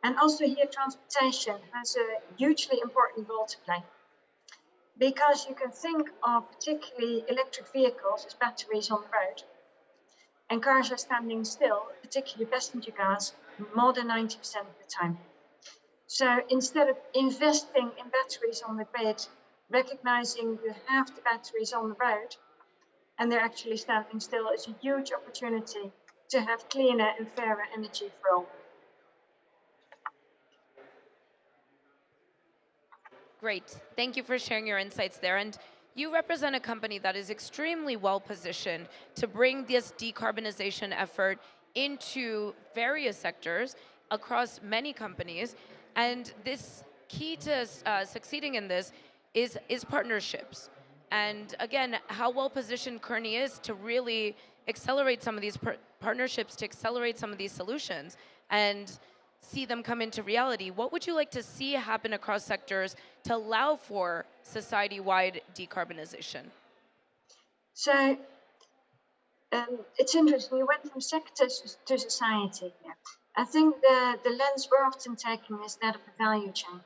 Speaker 32: And also here transportation has a hugely important role to play. because you can think of particularly electric vehicles as batteries on the road, and cars are standing still, particularly passenger cars, more than 90% of the time. So instead of investing in batteries on the grid, recognizing you have the batteries on the road and they're actually standing still, is a huge opportunity to have cleaner and fairer energy for all.
Speaker 11: Great. Thank you for sharing your insights there. And you represent a company that is extremely well positioned to bring this decarbonization effort into various sectors across many companies. And this key to succeeding in this is partnerships. And again, how well positioned Kearney is to really accelerate some of these partnerships, to accelerate some of these solutions and see them come into reality. What would you like to see happen across sectors to allow for society-wide decarbonization?
Speaker 32: So it's interesting, you went from sectors to society here. I think the lens we're often taking is that of the value chain.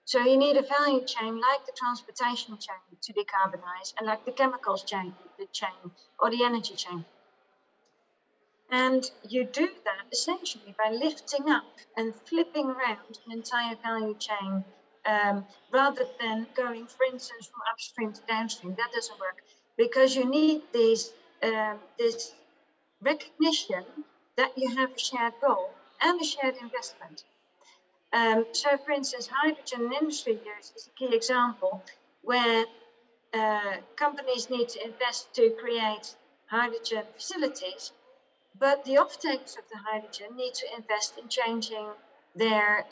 Speaker 32: So you need a value chain like the transportation chain to decarbonize, and like the chemicals chain, or the energy chain. And you do that essentially by lifting up and flipping around an entire value chain, rather than going, for instance, from upstream to downstream. That doesn't work, because you need this recognition that you have a shared goal and a shared investment. So, for instance, hydrogen industry use is a key example where companies need to invest to create hydrogen facilities, but the off-takers of the hydrogen need to invest in changing their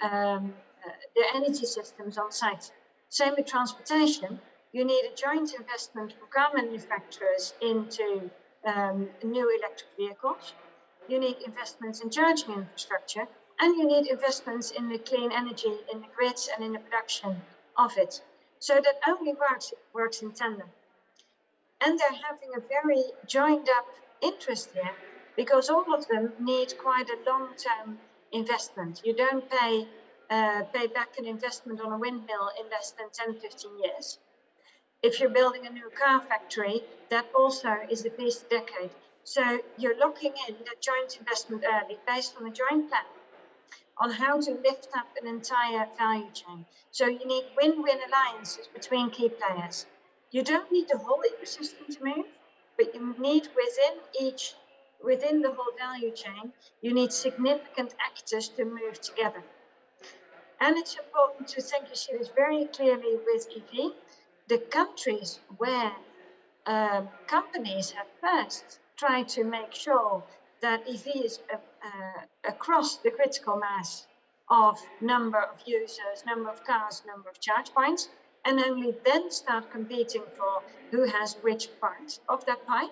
Speaker 32: energy systems on site. Same with transportation. You need a joint investment from car manufacturers into new electric vehicles. You need investments in charging infrastructure, and you need investments in the clean energy, in the grids and in the production of it. So that only works in tandem. And they're having a very joined up interest here, because all of them need quite a long-term investment. You don't pay back an investment on a windmill in less than 10, 15 years. If you're building a new car factory, that also is at least a decade. So you're locking in that joint investment early based on a joint plan on how to lift up an entire value chain. So you need win-win alliances between key players. You don't need the whole ecosystem to move, but you need within the whole value chain, you need significant actors to move together. And it's important to think, you see this very clearly with EV, the countries where companies have first tried to make sure that EV is across the critical mass of number of users, number of cars, number of charge points, and only then start competing for who has which part of that pie.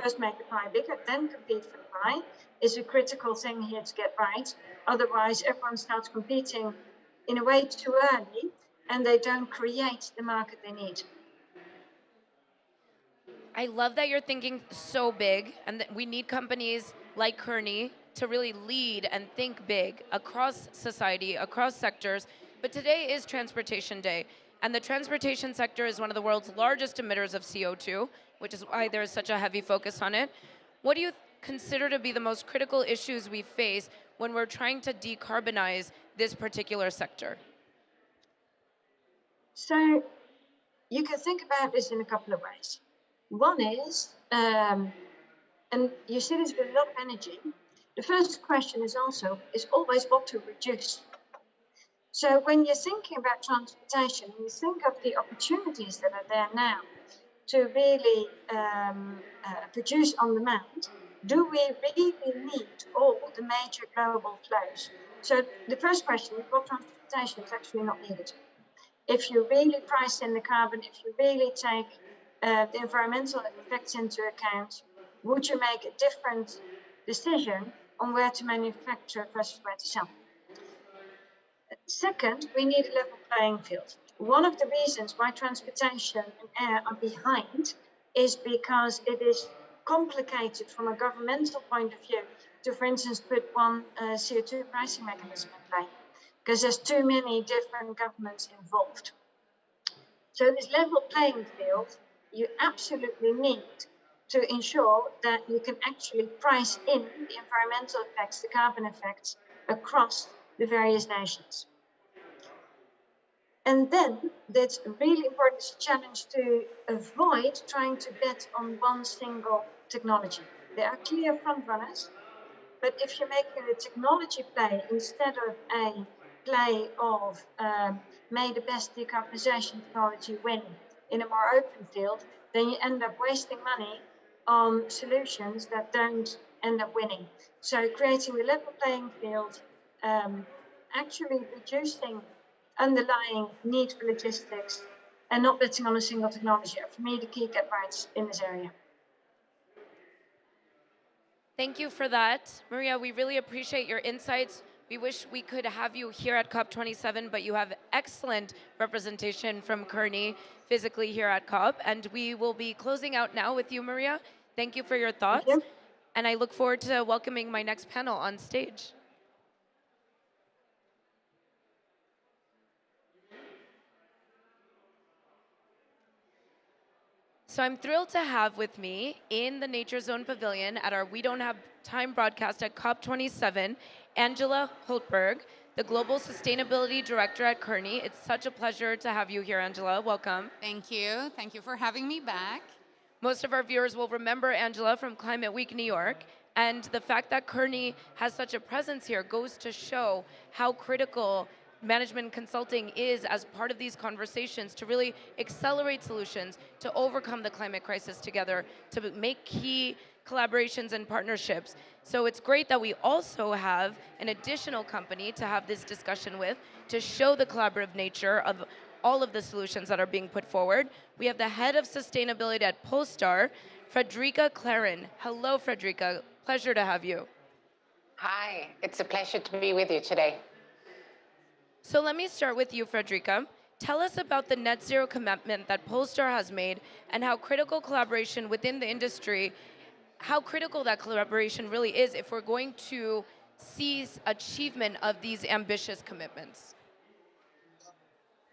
Speaker 32: First make the pie bigger, then compete for the pie, is a critical thing here to get right. Otherwise, everyone starts competing in a way too early, and they don't create the market they need.
Speaker 11: I love that you're thinking so big, and that we need companies like Kearney to really lead and think big across society, across sectors. But today is Transportation Day, and the transportation sector is one of the world's largest emitters of CO2, which is why there is such a heavy focus on it. What do you consider to be the most critical issues we face when we're trying to decarbonize this particular sector?
Speaker 32: So you can think about this in a couple of ways. One is, and you see this with a lot of energy, the first question is always what to reduce. So when you're thinking about transportation, you think of the opportunities that are there now to really produce on demand. Do we really need all the major global flows? So the first question is, what transportation is actually not needed? If you really price in the carbon, if you really take the environmental effects into account, would you make a different decision on where to manufacture versus where to sell? Second, we need a level playing field. One of the reasons why transportation and air are behind is because it is complicated from a governmental point of view to, for instance, put one CO2 pricing mechanism in play, because there's too many different governments involved. So this level playing field, you absolutely need to ensure that you can actually price in the environmental effects, the carbon effects across the various nations. And then that's really important, it's a challenge to avoid trying to bet on one single technology. There are clear front runners, but if you're making a technology play instead of a play of may the best decarbonization technology win in a more open field, then you end up wasting money on solutions that don't end up winning. So creating a level playing field, actually reducing underlying need for logistics and not betting on a single technology are for me the key advice in this area.
Speaker 11: Thank you for that. Maria, we really appreciate your insights. We wish we could have you here at COP27, but you have excellent representation from Kearney physically here at COP. And we will be closing out now with you, Maria. Thank you for your thoughts.
Speaker 32: Thank you.
Speaker 11: And I look forward to welcoming my next panel on stage. So I'm thrilled to have with me in the Nature Zone Pavilion at our We Don't Have Time broadcast at COP27, Angela Hultberg, the Global Sustainability Director at Kearney. It's such a pleasure to have you here, Angela. Welcome.
Speaker 2: Thank you. Thank you for having me back.
Speaker 11: Most of our viewers will remember Angela from Climate Week New York, and the fact that Kearney has such a presence here goes to show how critical management consulting is as part of these conversations to really accelerate solutions to overcome the climate crisis together, to make key collaborations and partnerships. So it's great that we also have an additional company to have this discussion with to show the collaborative nature of all of the solutions that are being put forward. We have the head of sustainability at Polestar, Frederica Claren. Hello, Frederica. Pleasure to have you.
Speaker 3: Hi, it's a pleasure to be with you today.
Speaker 11: So let me start with you, Frederica. Tell us about the net zero commitment that Polestar has made and how critical collaboration within the industry, how critical that collaboration really is if we're going to see achievement of these ambitious commitments.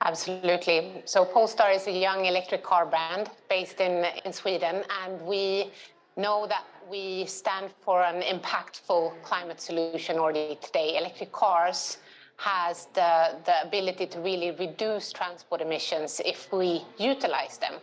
Speaker 3: Absolutely. So Polestar is a young electric car brand based in Sweden, and we know that we stand for an impactful climate solution already today. Electric cars has the ability to really reduce transport emissions if we utilize them.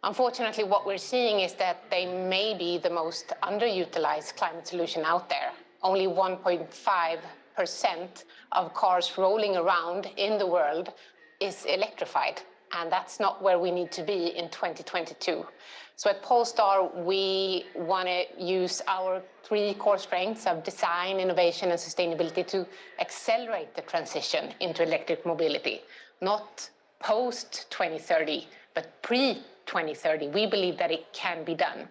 Speaker 3: Unfortunately, what we're seeing is that they may be the most underutilized climate solution out there. Only 1.5% of cars rolling around in the world is electrified, and that's not where we need to be in 2022. So at Polestar, we want to use our 3 core strengths of design, innovation, and sustainability to accelerate the transition into electric mobility, not post-2030, but pre-2030. We believe that it can be done.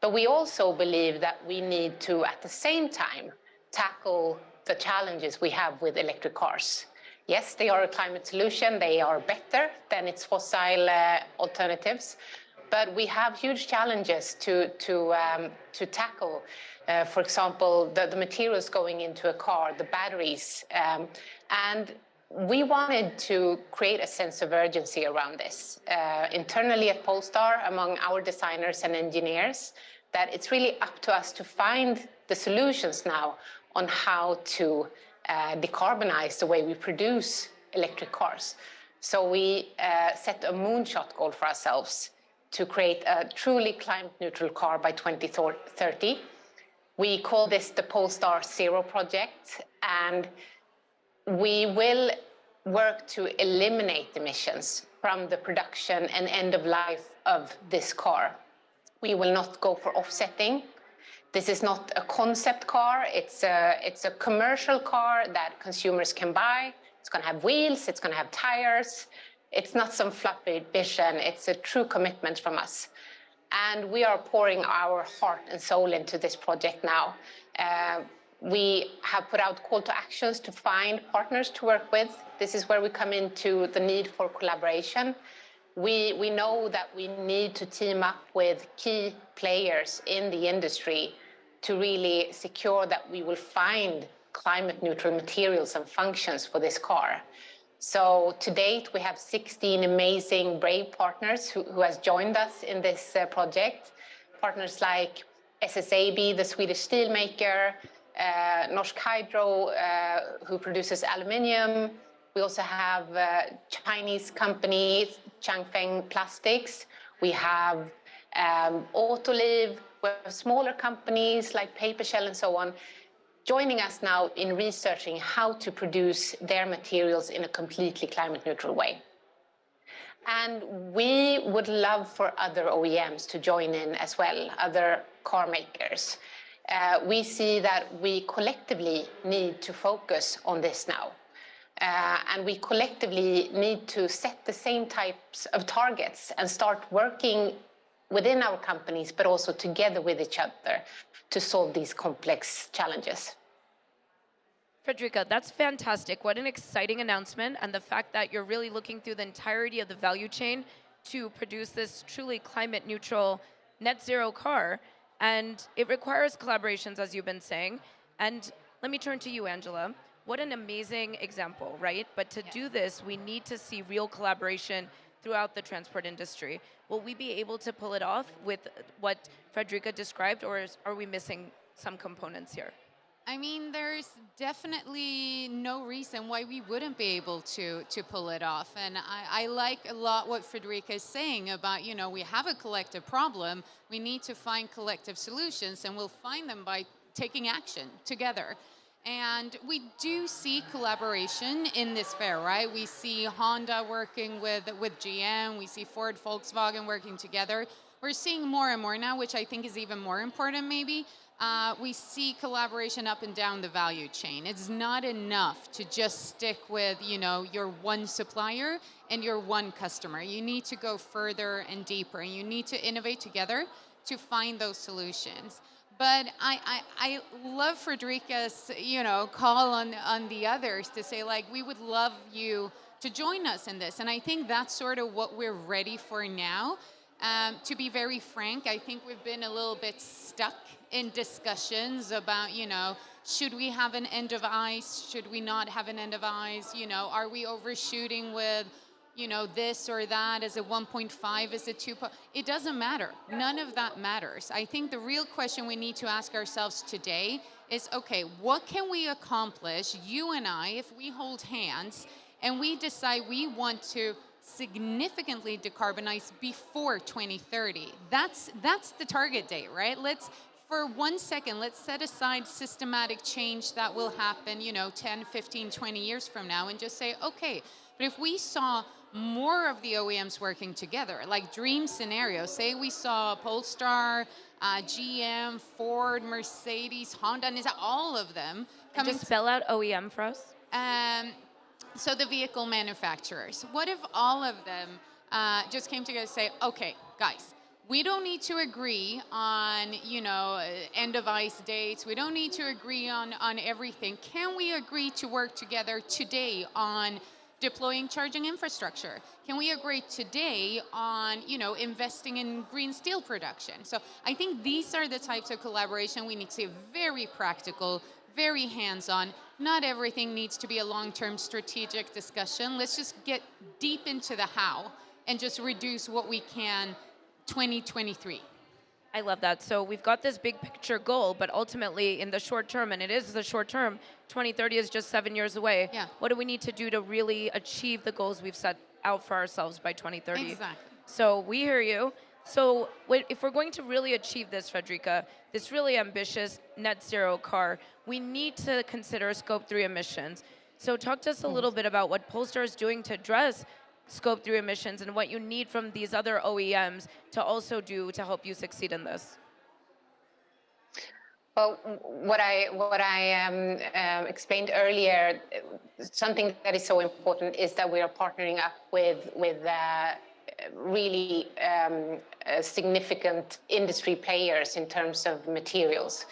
Speaker 3: But we also believe that we need to, at the same time, tackle the challenges we have with electric cars. Yes, they are a climate solution. They are better than its fossil alternatives. But we have huge challenges to tackle. For example, the materials going into a car, the batteries. And we wanted to create a sense of urgency around this. Internally at Polestar, among our designers and engineers, that it's really up to us to find the solutions now on how to decarbonize the way we produce electric cars. So we set a moonshot goal for ourselves to create a truly climate-neutral car by 2030. We call this the Polestar Zero Project, and we will work to eliminate emissions from the production and end of life of this car. We will not go for offsetting. This is not a concept car. It's a commercial car that consumers can buy. It's going to have wheels. It's going to have tires. It's not some fluffy vision. It's a true commitment from us. And we are pouring our heart and soul into this project now. We have put out call to actions to find partners to work with. This is where we come into the need for collaboration. We know that we need to team up with key players in the industry to really secure that we will find climate neutral materials and functions for this car. So to date, we have 16 amazing, brave partners who has joined us in this project. Partners like SSAB, the Swedish steelmaker, Norsk Hydro, who produces aluminium. We also have Chinese company Changfeng Plastics. We have Autoliv. We have smaller companies like Papershell and so on, joining us now in researching how to produce their materials in a completely climate neutral way. And we would love for other OEMs to join in as well, other car makers. We see that we collectively need to focus on this now. And we collectively need to set the same types of targets and start working within our companies, but also together with each other to solve these complex challenges.
Speaker 11: Fredrika, that's fantastic. What an exciting announcement, and the fact that you're really looking through the entirety of the value chain to produce this truly climate neutral net zero car. And it requires collaborations, as you've been saying. And let me turn to you, Angela. What an amazing example, right? But to do this, we need to see real collaboration throughout the transport industry. Will we be able to pull it off with what Fredrika described, or are we missing some components here?
Speaker 2: I mean, there's definitely no reason why we wouldn't be able to pull it off. And I like a lot what Fredrika is saying about, you know, we have a collective problem. We need to find collective solutions, and we'll find them by taking action together. And we do see collaboration in this fair, right? We see Honda working with GM. We see Ford, Volkswagen working together. We're seeing more and more now, which I think is even more important maybe. We see collaboration up and down the value chain. It's not enough to just stick with, you know, your one supplier and your one customer. You need to go further and deeper, and you need to innovate together to find those solutions. But I love Fredrika's, you know, call on the others to say, like, we would love you to join us in this. And I think that's sort of what we're ready for now. To be very frank, I think we've been a little bit stuck in discussions about, you know, should we have an end of ICE? Should we not have an end of ICE? You know, are we overshooting with, you know, this or that? Is it 1.5? Is it 2? It doesn't matter. None of that matters. I think the real question we need to ask ourselves today is, okay, what can we accomplish, you and I, if we hold hands and we decide we want to significantly decarbonize before 2030. That's the target date, right? For 1 second, let's set aside systematic change that will happen, you know, 10, 15, 20 years from now, and just say, okay, but if we saw more of the OEMs working together, like dream scenario, say we saw Polestar, GM, Ford, Mercedes, Honda, and all of them coming.
Speaker 11: Just spell out OEM for us.
Speaker 2: So the vehicle manufacturers, what if all of them just came together and say, okay, guys, we don't need to agree on, you know, end of ICE dates. We don't need to agree on everything. Can we agree to work together today on deploying charging infrastructure? Can we agree today on, you know, investing in green steel production? So I think these are the types of collaboration we need to be very practical, very hands-on. Not everything needs to be a long-term strategic discussion. Let's just get deep into the how and just reduce what we can 2023.
Speaker 11: I love that. So we've got this big picture goal, but ultimately in the short term, and it is the short term, 2030 is just 7 years away.
Speaker 2: Yeah.
Speaker 11: What do we need to do to really achieve the goals we've set out for ourselves by 2030?
Speaker 2: Exactly.
Speaker 11: So we hear you. So if we're going to really achieve this, Fredrika, this really ambitious net zero car, we need to consider Scope 3 emissions. So talk to us a little bit about what Polestar is doing to address Scope 3 emissions and what you need from these other OEMs to also do to help you succeed in this.
Speaker 3: Well, what I explained earlier, something that is so important is that we are partnering up with really significant industry players in terms of materials.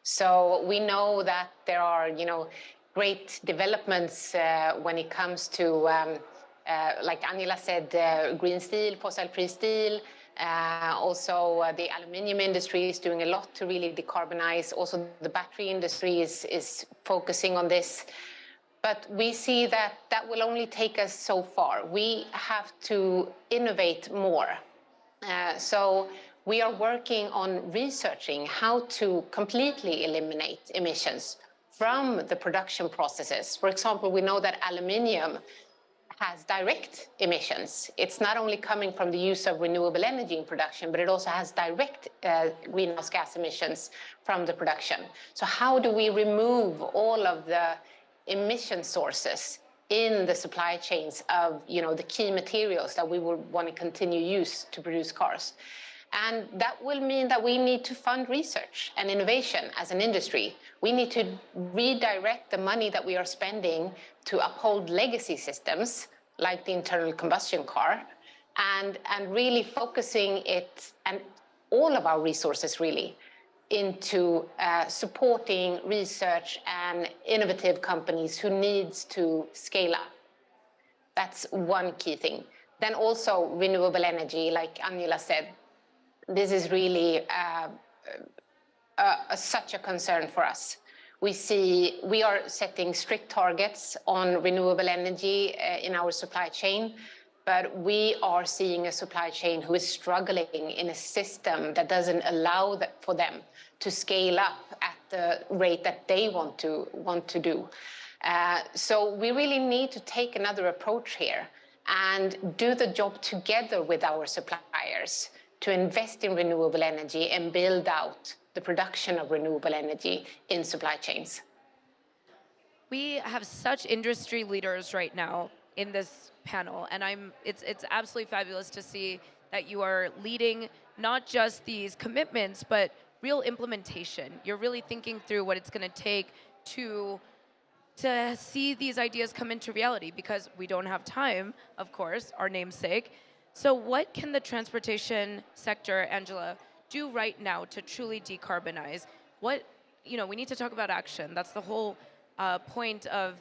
Speaker 3: So we know that there are, you know, great developments when it comes to, like Angela said, green steel, fossil-free steel. Also, the aluminium industry is doing a lot to really decarbonize. Also, the battery industry is focusing on this. But we see that that will only take us so far. We have to innovate more. So we are working on researching how to completely eliminate emissions from the production processes. For example, we know that aluminium has direct emissions. It's not only coming from the use of renewable energy in production, but it also has direct greenhouse gas emissions from the production. So how do we remove all of the emission sources in the supply chains of, the key materials that we will want to continue use to produce cars? And that will mean that we need to fund research and innovation as an industry. We need to redirect the money that we are spending to uphold legacy systems like the internal combustion car, and really focusing it and all of our resources really into supporting research and innovative companies who needs to scale up. That's one key thing. Then also renewable energy, like Angela said, this is really such a concern for us. We are setting strict targets on renewable energy in our supply chain, but we are seeing a supply chain who is struggling in a system that doesn't allow for them to scale up at the rate that they want to do. So we really need to take another approach here and do the job together with our suppliers to invest in renewable energy and build out the production of renewable energy in supply chains.
Speaker 11: We have such industry leaders right now in this panel, and it's absolutely fabulous to see that you are leading not just these commitments, but real implementation. You're really thinking through what it's going to take to see these ideas come into reality, because we don't have time, of course, our namesake. So what can the transportation sector, Angela, do right now to truly decarbonize? We need to talk about action. That's the whole point of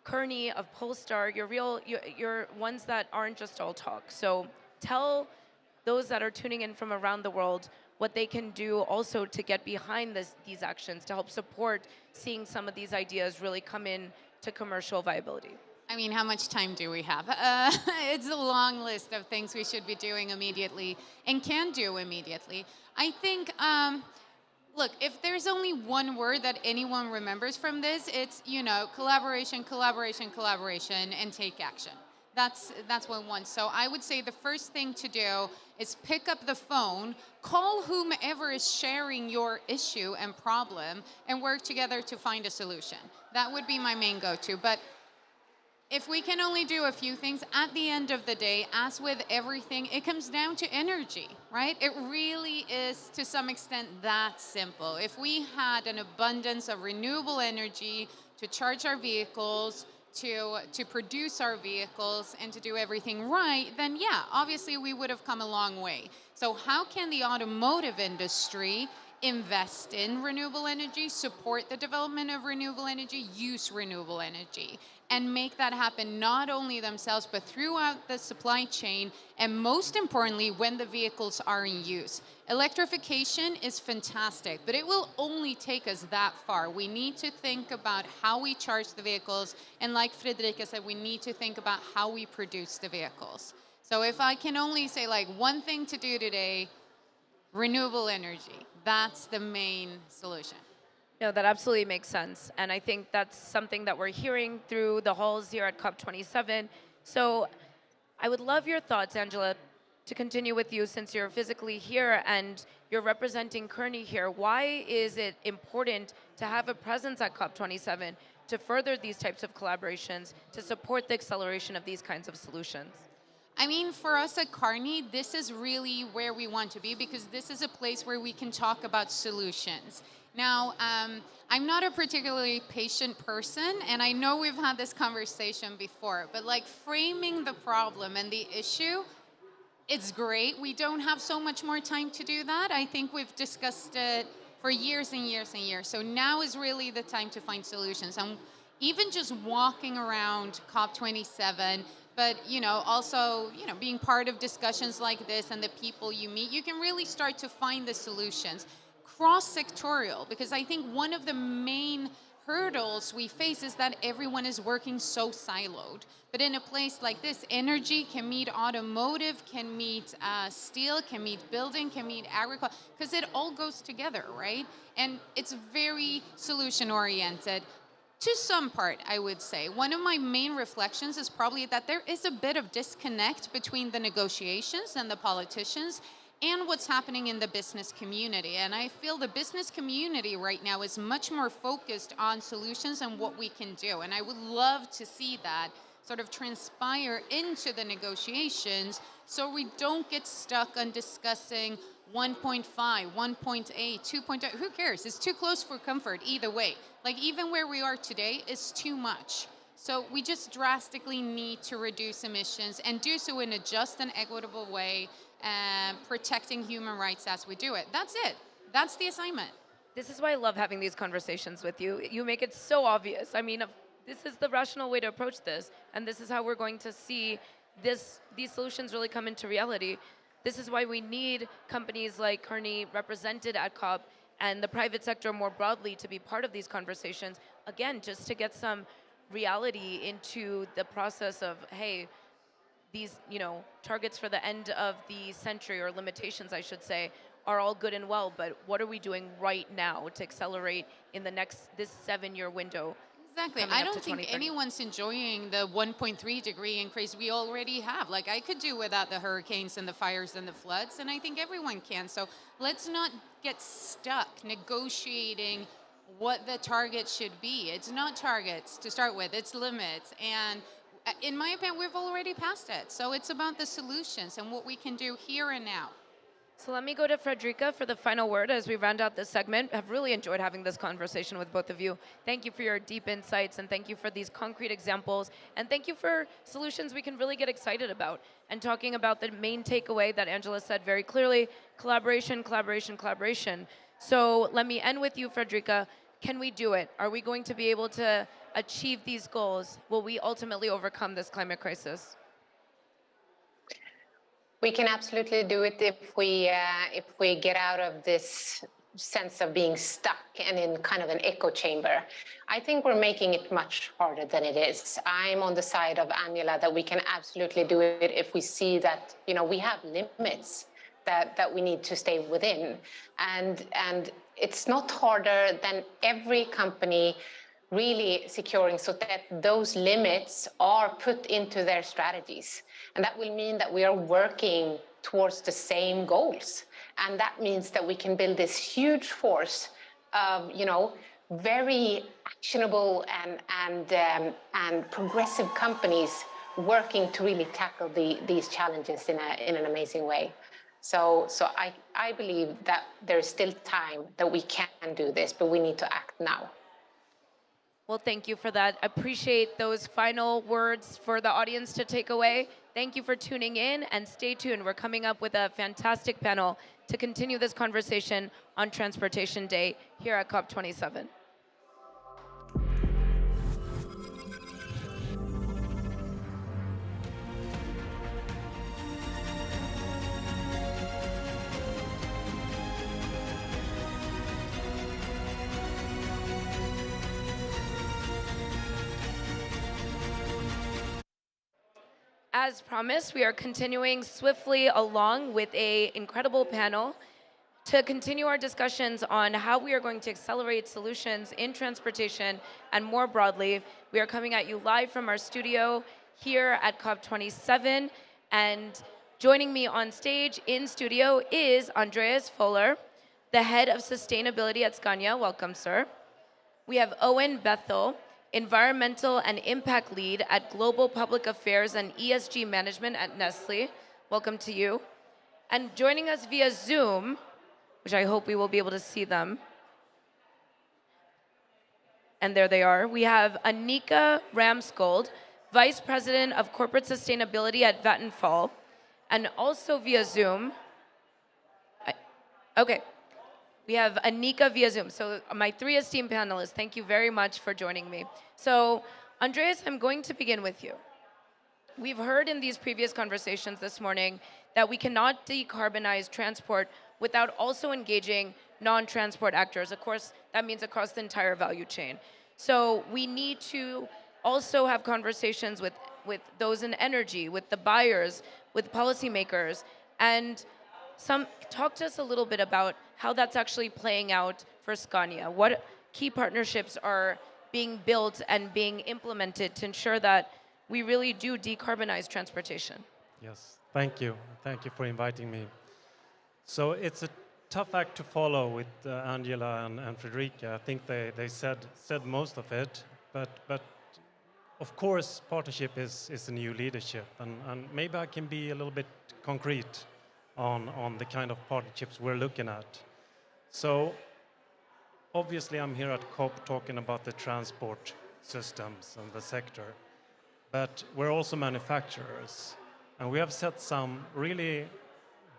Speaker 11: Kearney, of Polestar. You're ones that aren't just all talk. So tell those that are tuning in from around the world what they can do also to get behind these actions, to help support seeing some of these ideas really come in to commercial viability.
Speaker 2: I mean, how much time do we have? It's a long list of things we should be doing immediately and can do immediately. I think, look, if there's only one word that anyone remembers from this, it's, collaboration, collaboration, collaboration, and take action. That's what one. So I would say the first thing to do is pick up the phone, call whomever is sharing your issue and problem, and work together to find a solution. That would be my main go-to. But if we can only do a few things, at the end of the day, as with everything, it comes down to energy, right? It really is, to some extent, that simple. If we had an abundance of renewable energy to charge our vehicles, to produce our vehicles, and to do everything right, then yeah, obviously we would have come a long way. So how can the automotive industry invest in renewable energy, support the development of renewable energy, use renewable energy, and make that happen not only themselves, but throughout the supply chain, and most importantly, when the vehicles are in use. Electrification is fantastic, but it will only take us that far. We need to think about how we charge the vehicles, and like Fredrika said, we need to think about how we produce the vehicles. So if I can only say one thing to do today, renewable energy. That's the main solution.
Speaker 11: No, that absolutely makes sense. And I think that's something that we're hearing through the halls here at COP27. So I would love your thoughts, Angela, to continue with you, since you're physically here and you're representing Kearney here. Why is it important to have a presence at COP27 to further these types of collaborations, to support the acceleration of these kinds of solutions?
Speaker 2: I mean, for us at Kearney, this is really where we want to be, because this is a place where we can talk about solutions. Now, I'm not a particularly patient person, and I know we've had this conversation before, but framing the problem and the issue, it's great. We don't have so much more time to do that. I think we've discussed it for years and years and years. So now is really the time to find solutions. And even just walking around COP27, but also being part of discussions like this and the people you meet, you can really start to find the solutions cross-sectorial, because I think one of the main hurdles we face is that everyone is working so siloed. But in a place like this, energy can meet automotive, can meet steel, can meet building, can meet agriculture, because it all goes together, right? And it's very solution-oriented. To some part, I would say. One of my main reflections is probably that there is a bit of disconnect between the negotiations and the politicians and what's happening in the business community. And I feel the business community right now is much more focused on solutions and what we can do. And I would love to see that sort of transpire into the negotiations so we don't get stuck on discussing 1.5, 1.8, 2.0, who cares? It's too close for comfort either way. Like even where we are today is too much. So we just drastically need to reduce emissions and do so in a just and equitable way, protecting human rights as we do it. That's it. That's the assignment.
Speaker 11: This is why I love having these conversations with you. You make it so obvious. I mean, this is the rational way to approach this, and this is how we're going to see these solutions really come into reality. This is why we need companies like Kearney represented at COP and the private sector more broadly to be part of these conversations. Again, just to get some reality into the process of, hey, these targets for the end of the century, or limitations I should say, are all good and well, but what are we doing right now to accelerate in this 7-year window?
Speaker 2: Exactly. I don't think anyone's enjoying the 1.3 degree increase we already have. Like I could do without the hurricanes and the fires and the floods, and I think everyone can. So let's not get stuck negotiating what the target should be. It's not targets to start with, it's limits. And in my opinion, we've already passed it. So it's about the solutions and what we can do here and now.
Speaker 11: So let me go to Fredrika for the final word as we round out this segment. I've really enjoyed having this conversation with both of you. Thank you for your deep insights, and thank you for these concrete examples, and thank you for solutions we can really get excited about, and talking about the main takeaway that Angela said very clearly: collaboration, collaboration, collaboration. So let me end with you, Fredrika. Can we do it? Are we going to be able to achieve these goals? Will we ultimately overcome this climate crisis?
Speaker 3: We can absolutely do it if we get out of this sense of being stuck and in kind of an echo chamber. I think we're making it much harder than it is. I'm on the side of Angela that we can absolutely do it if we see that we have limits that we need to stay within, and it's not harder than every company really securing so that those limits are put into their strategies. And that will mean that we are working towards the same goals. And that means that we can build this huge force of, very actionable and progressive companies working to really tackle these challenges in an amazing way. So I believe that there's still time that we can do this, but we need to act now.
Speaker 11: Well, thank you for that. Appreciate those final words for the audience to take away. Thank you for tuning in, and stay tuned. We're coming up with a fantastic panel to continue this conversation on Transportation Day here at COP27. As promised, we are continuing swiftly along with an incredible panel to continue our discussions on how we are going to accelerate solutions in transportation and more broadly. We are coming at you live from our studio here at COP27, and joining me on stage in studio is Andreas Fuller, the head of sustainability at Scania. Welcome, sir. We have Owen Bethel, Environmental and Impact Lead at Global Public Affairs and ESG Management at Nestle. Welcome to you. And joining us via Zoom, which I hope we will be able to see them. And there they are. We have Annika Ramskold, Vice President of Corporate Sustainability at Vattenfall. And also via Zoom, we have Annika via Zoom. So my three esteemed panelists, thank you very much for joining me. So Andreas, I'm going to begin with you. We've heard in these previous conversations this morning that we cannot decarbonize transport without also engaging non-transport actors. Of course, that means across the entire value chain. So we need to also have conversations with those in energy, with the buyers, with policymakers, and talk to us a little bit about how that's actually playing out for Scania. What key partnerships are being built and being implemented to ensure that we really do decarbonize transportation?
Speaker 4: Yes, thank you. Thank you for inviting me. So it's a tough act to follow with Angela and Frederica. I think they said most of it, but of course partnership is a new leadership, and maybe I can be a little bit concrete on the kind of partnerships we're looking at. So obviously I'm here at COP talking about the transport systems and the sector, but we're also manufacturers, and we have set some really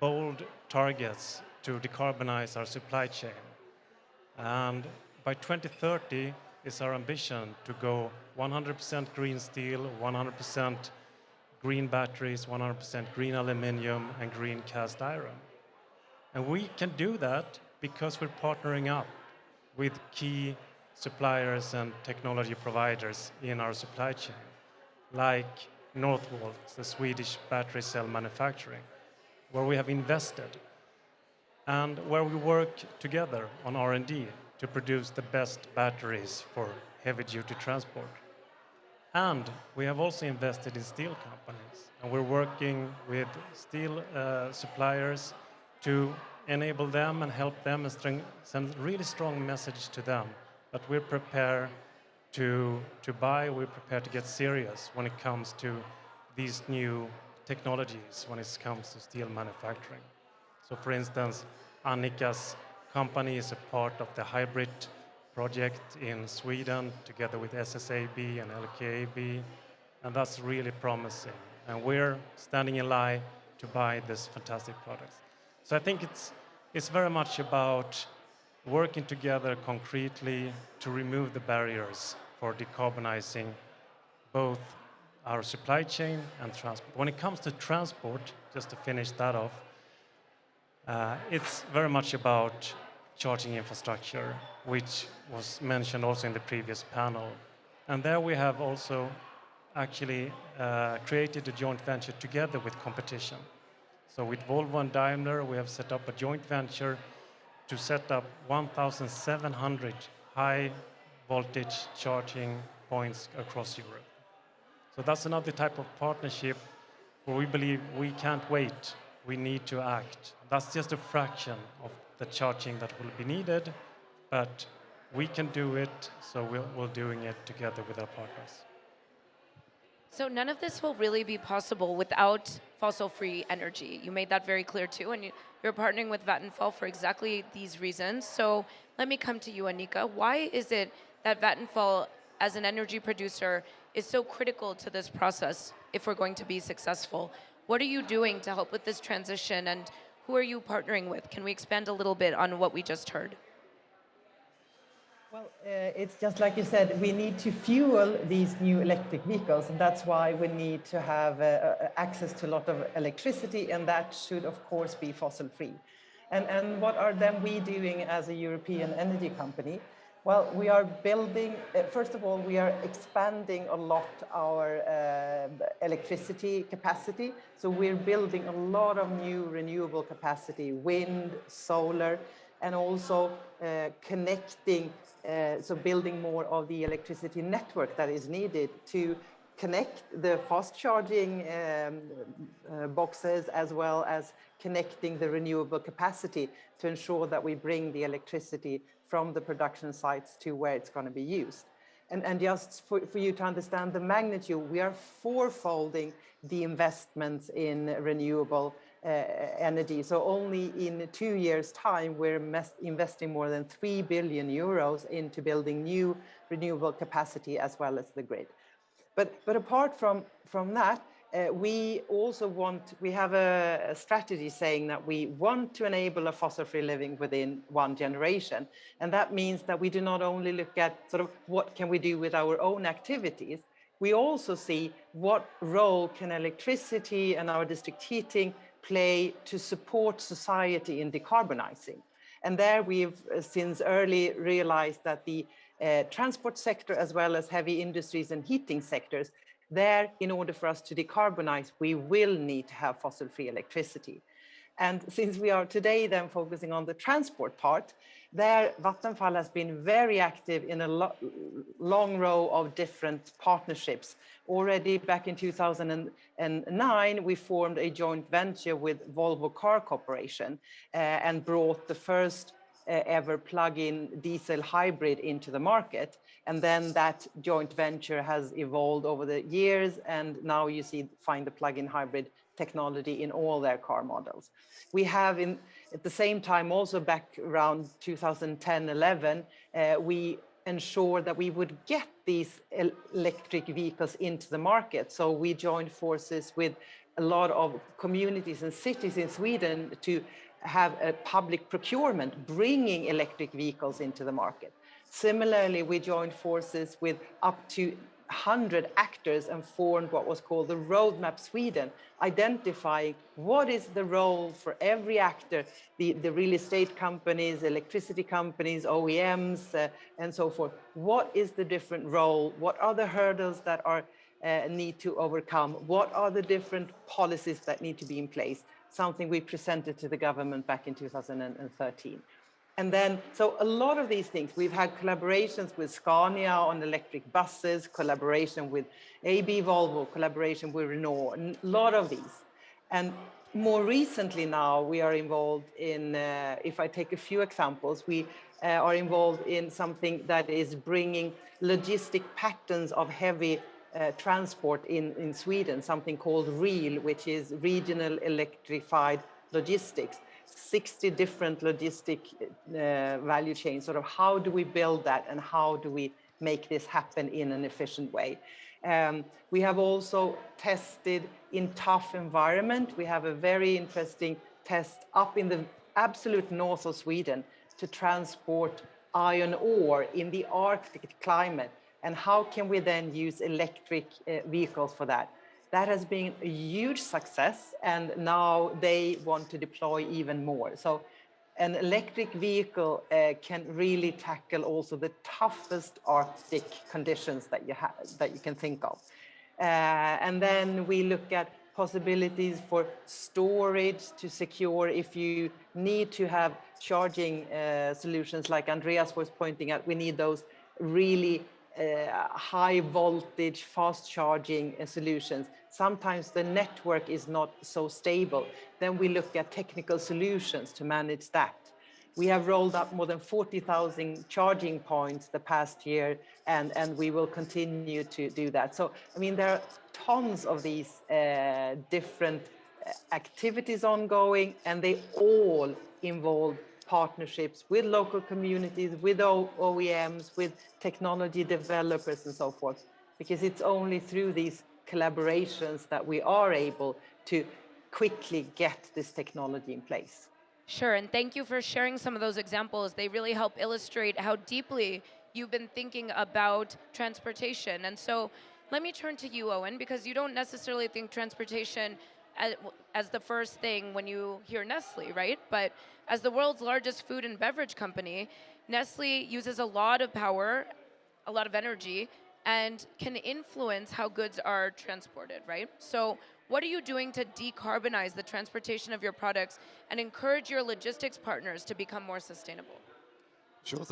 Speaker 4: bold targets to decarbonize our supply chain. And by 2030 is our ambition to go 100% green steel, 100% green batteries, 100% green aluminium, and green cast iron. And we can do that because we're partnering up with key suppliers and technology providers in our supply chain, like Northvolt, the Swedish battery cell manufacturing, where we have invested and where we work together on R&D to produce the best batteries for heavy-duty transport. And we have also invested in steel companies, and we're working with steel suppliers to enable them and help them and send a really strong message to them that we're prepared to buy, we're prepared to get serious when it comes to these new technologies when it comes to steel manufacturing. So for instance, Annika's company is a part of the hybrid project in Sweden together with SSAB and LKAB, and that's really promising. And we're standing in line to buy this fantastic products. So I think it's very much about working together concretely to remove the barriers for decarbonizing both our supply chain and transport. When it comes to transport, just to finish that off, it's very much about charging infrastructure, which was mentioned also in the previous panel. And there we have also actually created a joint venture together with competition. So with Volvo and Daimler, we have set up a joint venture to set up 1,700 high voltage charging points across Europe. So that's another type of partnership where we believe we can't wait. We need to act. That's just a fraction of the charging that will be needed, but we can do it, so we're doing it together with our partners.
Speaker 11: So none of this will really be possible without fossil-free energy. You made that very clear too, and you're partnering with Vattenfall for exactly these reasons. So let me come to you, Annika. Why is it that Vattenfall, as an energy producer, is so critical to this process if we're going to be successful? What are you doing to help with this transition, and who are you partnering with? Can we expand a little bit on what we just heard?
Speaker 5: Well, it's just like you said, we need to fuel these new electric vehicles, and that's why we need to have access to a lot of electricity, and that should, of course, be fossil-free. And what are then we doing as a European energy company? Well, we are building, first of all, we are expanding a lot our electricity capacity. So we're building a lot of new renewable capacity, wind, solar, and also connecting, so building more of the electricity network that is needed to connect the fast charging boxes, as well as connecting the renewable capacity to ensure that we bring the electricity from the production sites to where it's going to be used. And just for you to understand the magnitude, we are fourfolding the investments in renewable energy. So only in 2 years' time, we're investing more than 3 billion euros into building new renewable capacity as well as the grid. But apart from that, we also we have a strategy saying that we want to enable a fossil-free living within 1 generation. And that means that we do not only look at sort of what can we do with our own activities, we also see what role can electricity and our district heating play to support society in decarbonizing. And there we've since early realized that the transport sector as well as heavy industries and heating sectors, there, in order for us to decarbonize, we will need to have fossil-free electricity. And since we are today then focusing on the transport part, there Vattenfall has been very active in a long row of different partnerships. Already back in 2009, we formed a joint venture with Volvo Car Corporation and brought the first ever plug-in diesel hybrid into the market. And then that joint venture has evolved over the years, and now you find the plug-in hybrid technology in all their car models. We have at the same time, also back around 2010-11, we ensured that we would get these electric vehicles into the market. So we joined forces with a lot of communities and cities in Sweden to have a public procurement bringing electric vehicles into the market. Similarly, we joined forces with up to 100 actors and formed what was called the Roadmap Sweden, identifying what is the role for every actor, the real estate companies, electricity companies, OEMs, and so forth. What is the different role? What are the hurdles that are need to overcome? What are the different policies that need to be in place? Something we presented to the government back in 2013. And then, so a lot of these things, we've had collaborations with Scania on electric buses, collaboration with AB Volvo, collaboration with Renault, a lot of these. And more recently now, we are involved in, if I take a few examples, we are involved in something that is bringing logistic patterns of heavy transport in Sweden, something called REEL, which is Regional Electrified Logistics. 60 different logistic value chains. Sort of how do we build that and how do we make this happen in an efficient way? We have also tested in tough environment. We have a very interesting test up in the absolute north of Sweden to transport iron ore in the Arctic climate. And how can we then use electric vehicles for that? That has been a huge success, and now they want to deploy even more. So an electric vehicle can really tackle also the toughest Arctic conditions that you can think of. And then we look at possibilities for storage to secure if you need to have charging solutions like Andreas was pointing out. We need those really high voltage, fast charging solutions. Sometimes the network is not so stable. Then we look at technical solutions to manage that. We have rolled up more than 40,000 charging points the past year, and we will continue to do that. So, I mean, there are tons of these different activities ongoing, and they all involve partnerships with local communities, with OEMs, with technology developers and so forth, because it's only through these collaborations that we are able to quickly get this technology in place.
Speaker 11: Sure, and thank you for sharing some of those examples. They really help illustrate how deeply you've been thinking about transportation. And so let me turn to you, Owen, because you don't necessarily think transportation as the first thing when you hear Nestle, right? But as the world's largest food and beverage company, Nestle uses a lot of power, a lot of energy, and can influence how goods are transported, right? So what are you doing to decarbonize the transportation of your products and encourage your logistics partners to become more sustainable?
Speaker 6: Sure,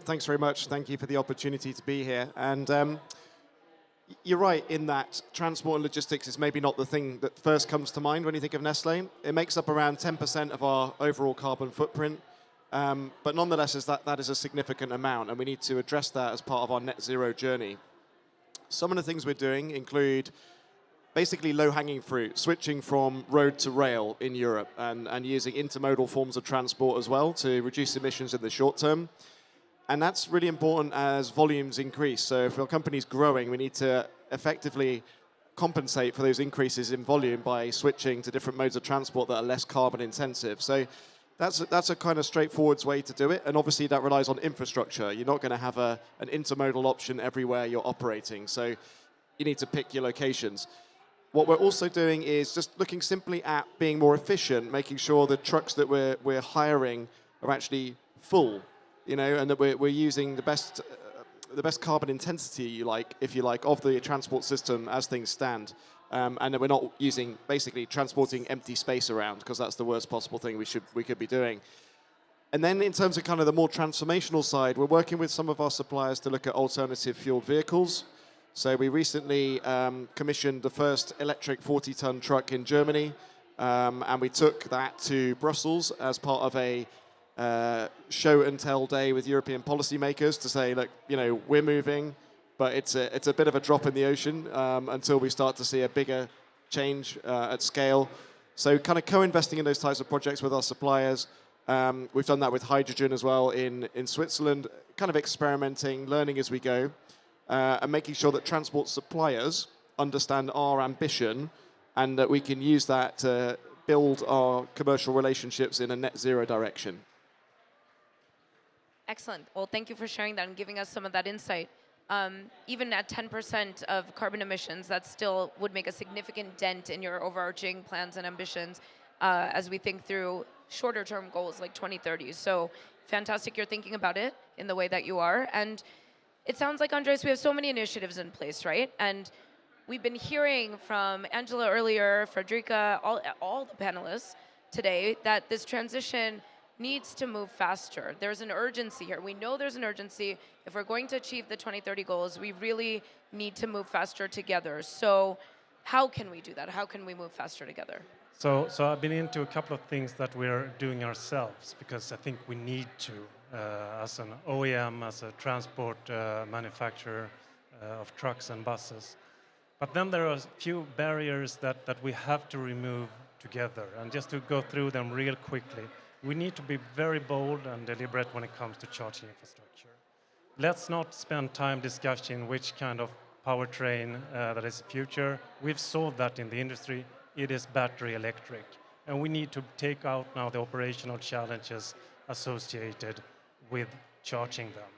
Speaker 6: thanks very much. Thank you for the opportunity to be here. And you're right in that transport and logistics is maybe not the thing that first comes to mind when you think of Nestle. It makes up around 10% of our overall carbon footprint. But nonetheless, that is a significant amount, and we need to address that as part of our net zero journey. Some of the things we're doing include basically low-hanging fruit, switching from road to rail in Europe and using intermodal forms of transport as well to reduce emissions in the short term. And that's really important as volumes increase. So if your company's growing, we need to effectively compensate for those increases in volume by switching to different modes of transport that are less carbon intensive. So that's a kind of straightforward way to do it. And obviously that relies on infrastructure. You're not going to have an intermodal option everywhere you're operating. So you need to pick your locations. What we're also doing is just looking simply at being more efficient, making sure the trucks that we're hiring are actually full, you know, and that we're using the best best carbon intensity, if you like, of the transport system as things stand, and that we're not using basically transporting empty space around, because that's the worst possible thing we could be doing. And then in terms of kind of the more transformational side, we're working with some of our suppliers to look at alternative fueled vehicles. So we recently commissioned the first electric 40-ton truck in Germany, and we took that to Brussels as part of a show and tell day with European policymakers to say, look, we're moving, but it's a bit of a drop in the ocean until we start to see a bigger change at scale. So kind of co-investing in those types of projects with our suppliers. We've done that with hydrogen as well in Switzerland, kind of experimenting, learning as we go, and making sure that transport suppliers understand our ambition and that we can use that to build our commercial relationships in a net zero direction.
Speaker 11: Excellent. Well, thank you for sharing that and giving us some of that insight. Even at 10% of carbon emissions, that still would make a significant dent in your overarching plans and ambitions as we think through shorter term goals like 2030. So fantastic you're thinking about it in the way that you are. And it sounds like, Andreas, we have so many initiatives in place, right? And we've been hearing from Angela earlier, Frederica, all the panelists today, that this transition needs to move faster. There's an urgency here. We know there's an urgency. If we're going to achieve the 2030 goals, we really need to move faster together. So how can we do that? How can we move faster together?
Speaker 4: So I've been into a couple of things that we're doing ourselves, because I think we need to, as an OEM, as a transport manufacturer of trucks and buses. But then there are a few barriers that we have to remove together. And just to go through them real quickly, we need to be very bold and deliberate when it comes to charging infrastructure. Let's not spend time discussing which kind of powertrain that is the future. We've solved that in the industry. It is battery electric. And we need to take out now the operational challenges associated with charging them.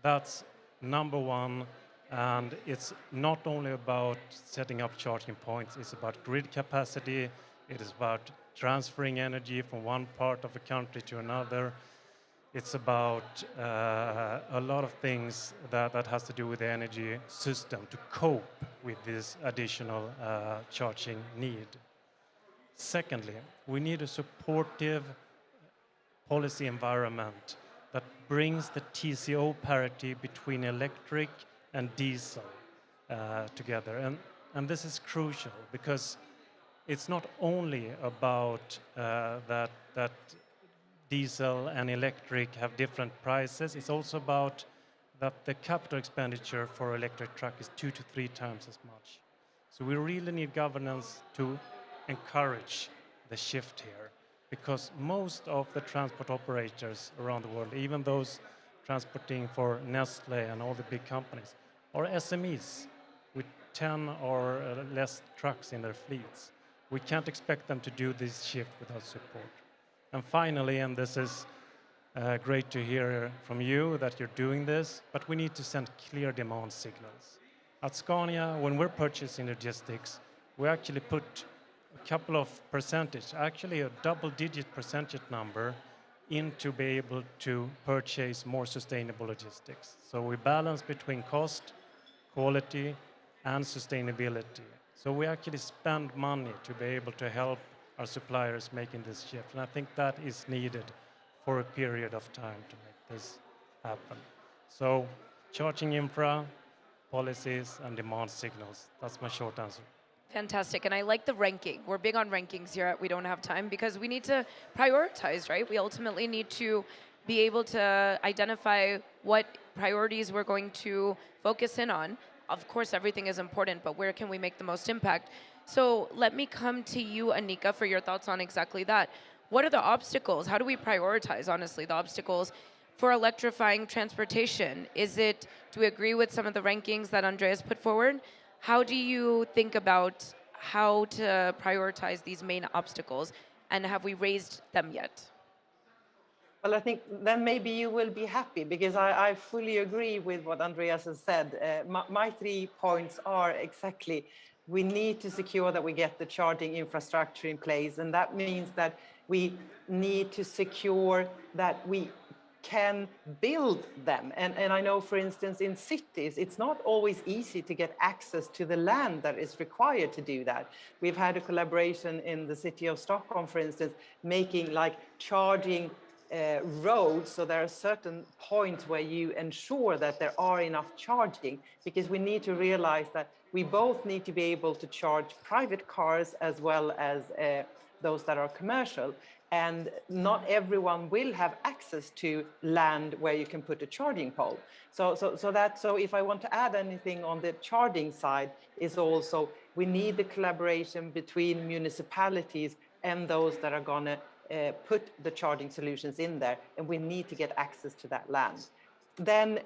Speaker 4: That's number one. And it's not only about setting up charging points, it's about grid capacity, it is about transferring energy from one part of the country to another. It's about a lot of things that has to do with the energy system to cope with this additional charging need. Secondly, we need a supportive policy environment that brings the TCO parity between electric and diesel together. And this is crucial because it's not only about that diesel and electric have different prices, it's also about that the capital expenditure for electric truck is 2 to 3 times as much. So we really need governance to encourage the shift here, because most of the transport operators around the world, even those transporting for Nestle and all the big companies, are SMEs with 10 or less trucks in their fleets. We can't expect them to do this shift without support. And finally, and this is great to hear from you that you're doing this, but we need to send clear demand signals. At Scania, when we're purchasing logistics, we actually put a couple of percentage, actually a double-digit percentage number, in to be able to purchase more sustainable logistics. So we balance between cost, quality, and sustainability. So we actually spend money to be able to help our suppliers making this shift. And I think that is needed for a period of time to make this happen. So charging infra, policies, and demand signals. That's my short answer.
Speaker 11: Fantastic, and I like the ranking. We're big on rankings here at We Don't Have Time because we need to prioritize, right? We ultimately need to be able to identify what priorities we're going to focus in on. Of course, everything is important, but where can we make the most impact? So let me come to you, Annika, for your thoughts on exactly that. What are the obstacles? How do we prioritize, honestly, the obstacles for electrifying transportation? Do we agree with some of the rankings that Andreas put forward? How do you think about how to prioritize these main obstacles, and have we raised them yet?
Speaker 5: Well, I think then maybe you will be happy because I fully agree with what Andreas has said. My 3 points are exactly, we need to secure that we get the charging infrastructure in place, and that means that we need to secure that we can build them. And I know, for instance, in cities, it's not always easy to get access to the land that is required to do that. We've had a collaboration in the city of Stockholm, for instance, making like charging roads, so there are certain points where you ensure that there are enough charging, because we need to realize that we both need to be able to charge private cars as well as those that are commercial. And not everyone will have access to land where you can put a charging pole. So if I want to add anything on the charging side, is also we need the collaboration between municipalities and those that are going to put the charging solutions in there, and we need to get access to that land. Then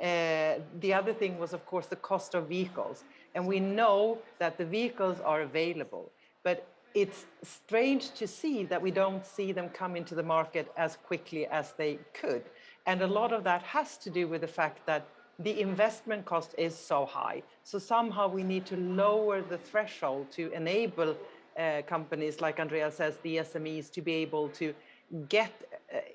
Speaker 5: the other thing was, of course, the cost of vehicles. And we know that the vehicles are available, but it's strange to see that we don't see them come into the market as quickly as they could. And a lot of that has to do with the fact that the investment cost is so high. So somehow we need to lower the threshold to enable companies, like Andrea says, the SMEs, to be able to get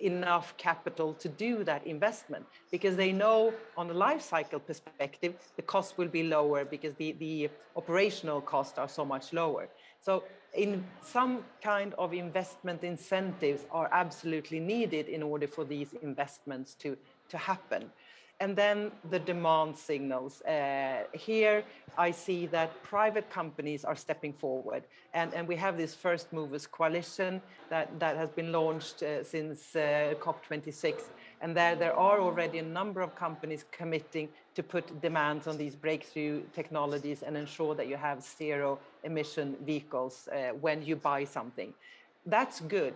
Speaker 5: enough capital to do that investment, because they know on a life cycle perspective, the cost will be lower because the operational costs are so much lower. So in some kind of investment incentives are absolutely needed in order for these investments to happen. And then the demand signals. Here I see that private companies are stepping forward. And we have this First Movers Coalition that has been launched since COP26. And there are already a number of companies committing to put demands on these breakthrough technologies and ensure that you have zero emission vehicles when you buy something. That's good.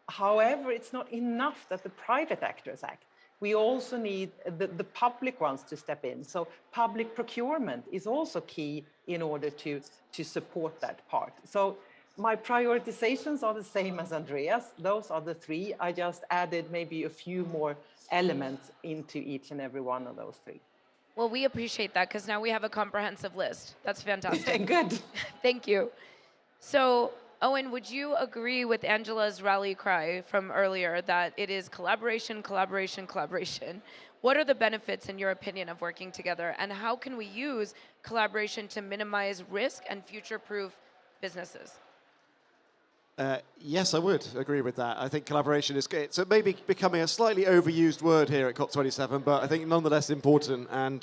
Speaker 5: However, it's not enough that the private actors act. We also need the public ones to step in. So public procurement is also key in order to support that part. So my prioritizations are the same as Andreas. Those are the three. I just added maybe a few more elements into each and every one of those three.
Speaker 11: Well, we appreciate that, because now we have a comprehensive list. That's fantastic.
Speaker 5: Good.
Speaker 11: Thank you. So, Owen, would you agree with Angela's rally cry from earlier that it is collaboration, collaboration, collaboration? What are the benefits, in your opinion, of working together, and how can we use collaboration to minimize risk and future-proof businesses?
Speaker 6: Yes, I would agree with that. I think collaboration is great. So it may be becoming a slightly overused word here at COP27, but I think nonetheless important. And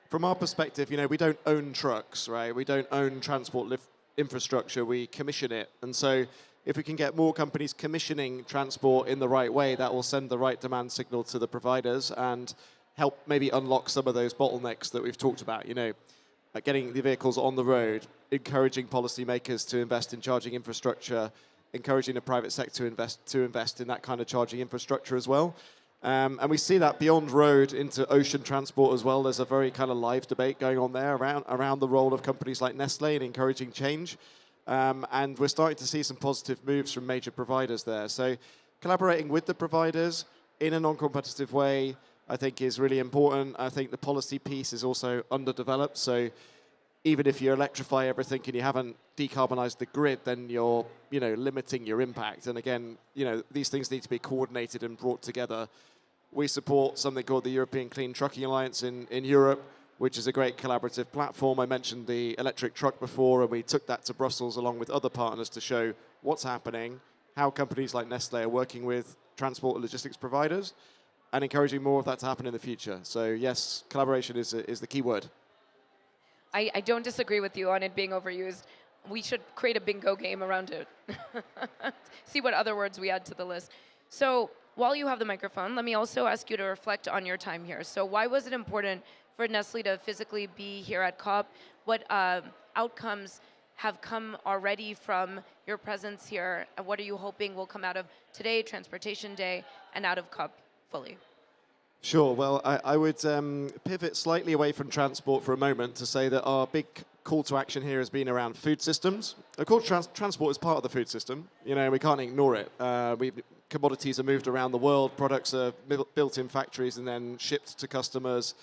Speaker 6: from our perspective, we don't own trucks, right? We don't own transport infrastructure, we commission it. And so if we can get more companies commissioning transport in the right way, that will send the right demand signal to the providers and help maybe unlock some of those bottlenecks that we've talked about, getting the vehicles on the road, encouraging policymakers to invest in charging infrastructure, encouraging the private sector to invest in that kind of charging infrastructure as well. And we see that beyond road into ocean transport as well. There's a very kind of live debate going on there around the role of companies like Nestle in encouraging change. And we're starting to see some positive moves from major providers there. So collaborating with the providers in a non-competitive way, I think, is really important. I think the policy piece is also underdeveloped. So even if you electrify everything and you haven't decarbonized the grid, then you're limiting your impact. And again, these things need to be coordinated and brought together. We support something called the European Clean Trucking Alliance in Europe, which is a great collaborative platform. I mentioned the electric truck before, and we took that to Brussels along with other partners to show what's happening, how companies like Nestle are working with transport and logistics providers, and encouraging more of that to happen in the future. So yes, collaboration is the key word.
Speaker 11: I don't disagree with you on it being overused. We should create a bingo game around it. See what other words we add to the list. So while you have the microphone, let me also ask you to reflect on your time here. So why was it important for Nestle to physically be here at COP? What outcomes have come already from your presence here? And what are you hoping will come out of today, Transportation Day, and out of COP fully?
Speaker 6: Sure. Well, I would pivot slightly away from transport for a moment to say that our big call to action here has been around food systems. Of course, transport is part of the food system. We can't ignore it. Commodities are moved around the world, products are built in factories and then shipped to customers,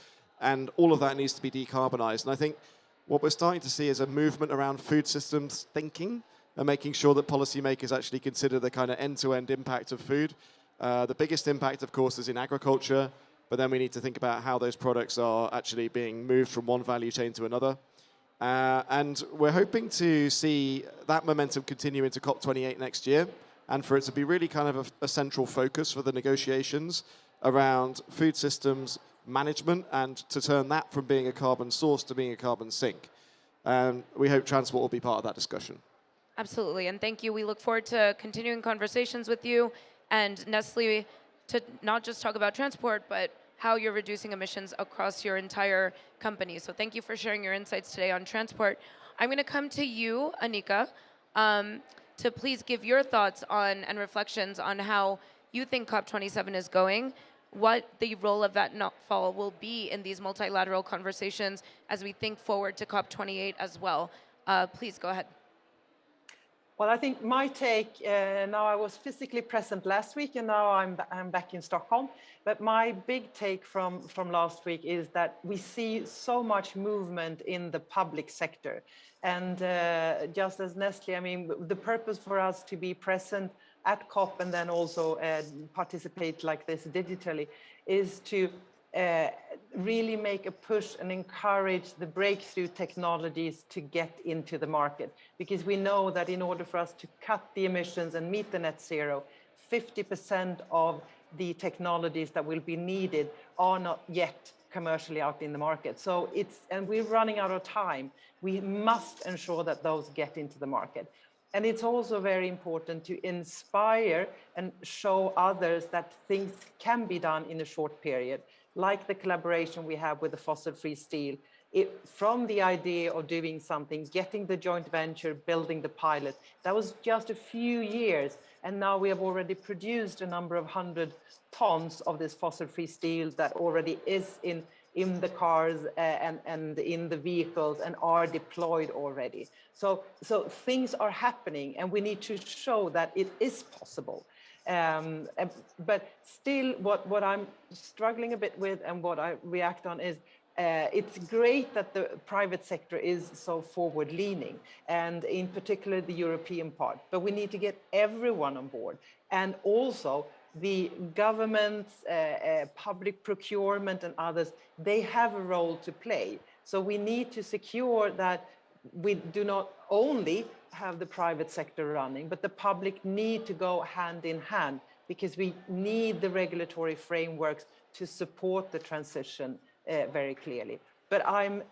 Speaker 6: and all of that needs to be decarbonized. And I think what we're starting to see is a movement around food systems thinking and making sure that policymakers actually consider the kind of end-to-end impact of food. The biggest impact, of course, is in agriculture, but then we need to think about how those products are actually being moved from one value chain to another. And we're hoping to see that momentum continue into COP28 next year, and for it to be really kind of a central focus for the negotiations around food systems management, and to turn that from being a carbon source to being a carbon sink. We hope transport will be part of that discussion.
Speaker 11: Absolutely, and thank you. We look forward to continuing conversations with you and Nestle to not just talk about transport, but how you're reducing emissions across your entire company. So thank you for sharing your insights today on transport. I'm going to come to you, Annika, to please give your thoughts on and reflections on how you think COP27 is going, what the role of Vattenfall will be in these multilateral conversations as we think forward to COP28 as well. Please go ahead.
Speaker 5: Well, I think my take, now I was physically present last week and now I'm back in Stockholm, but my big take from last week is that we see so much movement in the public sector. And just as Nestle, I mean, the purpose for us to be present at COP and then also participate like this digitally is to really make a push and encourage the breakthrough technologies to get into the market. Because we know that in order for us to cut the emissions and meet the net zero, 50% of the technologies that will be needed are not yet commercially out in the market. So and we're running out of time. We must ensure that those get into the market. And it's also very important to inspire and show others that things can be done in a short period, like the collaboration we have with the fossil-free steel. From the idea of doing something, getting the joint venture, building the pilot, that was just a few years. And now we have already produced a number of 100 tons of this fossil-free steel that already is in the cars and in the vehicles and are deployed already. So things are happening and we need to show that it is possible. But still what I'm struggling a bit with and what I react on is it's great that the private sector is so forward leaning and in particular the European part, but we need to get everyone on board and also the governments, public procurement and others, they have a role to play. So we need to secure that we do not only have the private sector running, but the public need to go hand in hand because we need the regulatory frameworks to support the transition very clearly. But I'm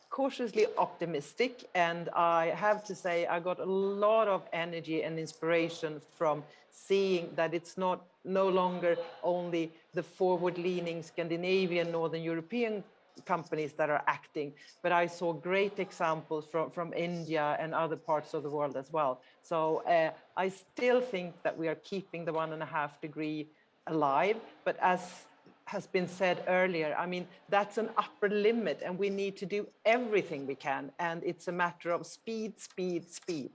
Speaker 5: cautiously optimistic, and I have to say I got a lot of energy and inspiration from seeing that it's no longer only the forward-leaning Scandinavian, Northern European companies that are acting, but I saw great examples from India and other parts of the world as well. So I still think that we are keeping the 1.5 degree alive, but as has been said earlier, I mean, that's an upper limit and we need to do everything we can. And it's a matter of speed, speed, speed.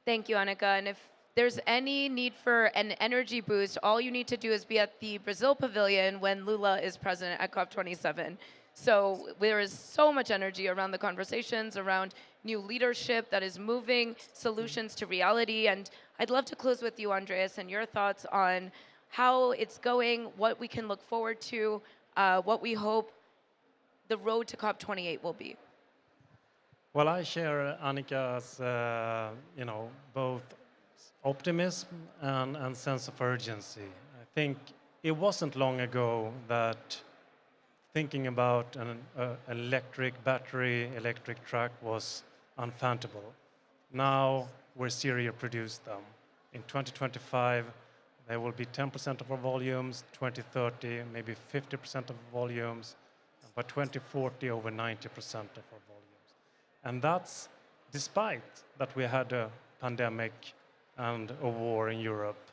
Speaker 11: Thank you, Annika. And if there's any need for an energy boost, all you need to do is be at the Brazil Pavilion when Lula is present at COP27. So there is so much energy around the conversations, around new leadership that is moving solutions to reality. And I'd love to close with you, Andreas, and your thoughts on how it's going, what we can look forward to, what we hope the road to COP28 will be.
Speaker 4: Well, I share Annika's, both optimism and sense of urgency. I think it wasn't long ago that thinking about an electric battery, electric truck was unfathomable. Now we're serial produce them. In 2025, there will be 10% of our volumes, 2030, maybe 50% of volumes, and by 2040, over 90% of our volumes. And that's despite that we had a pandemic and a war in Europe.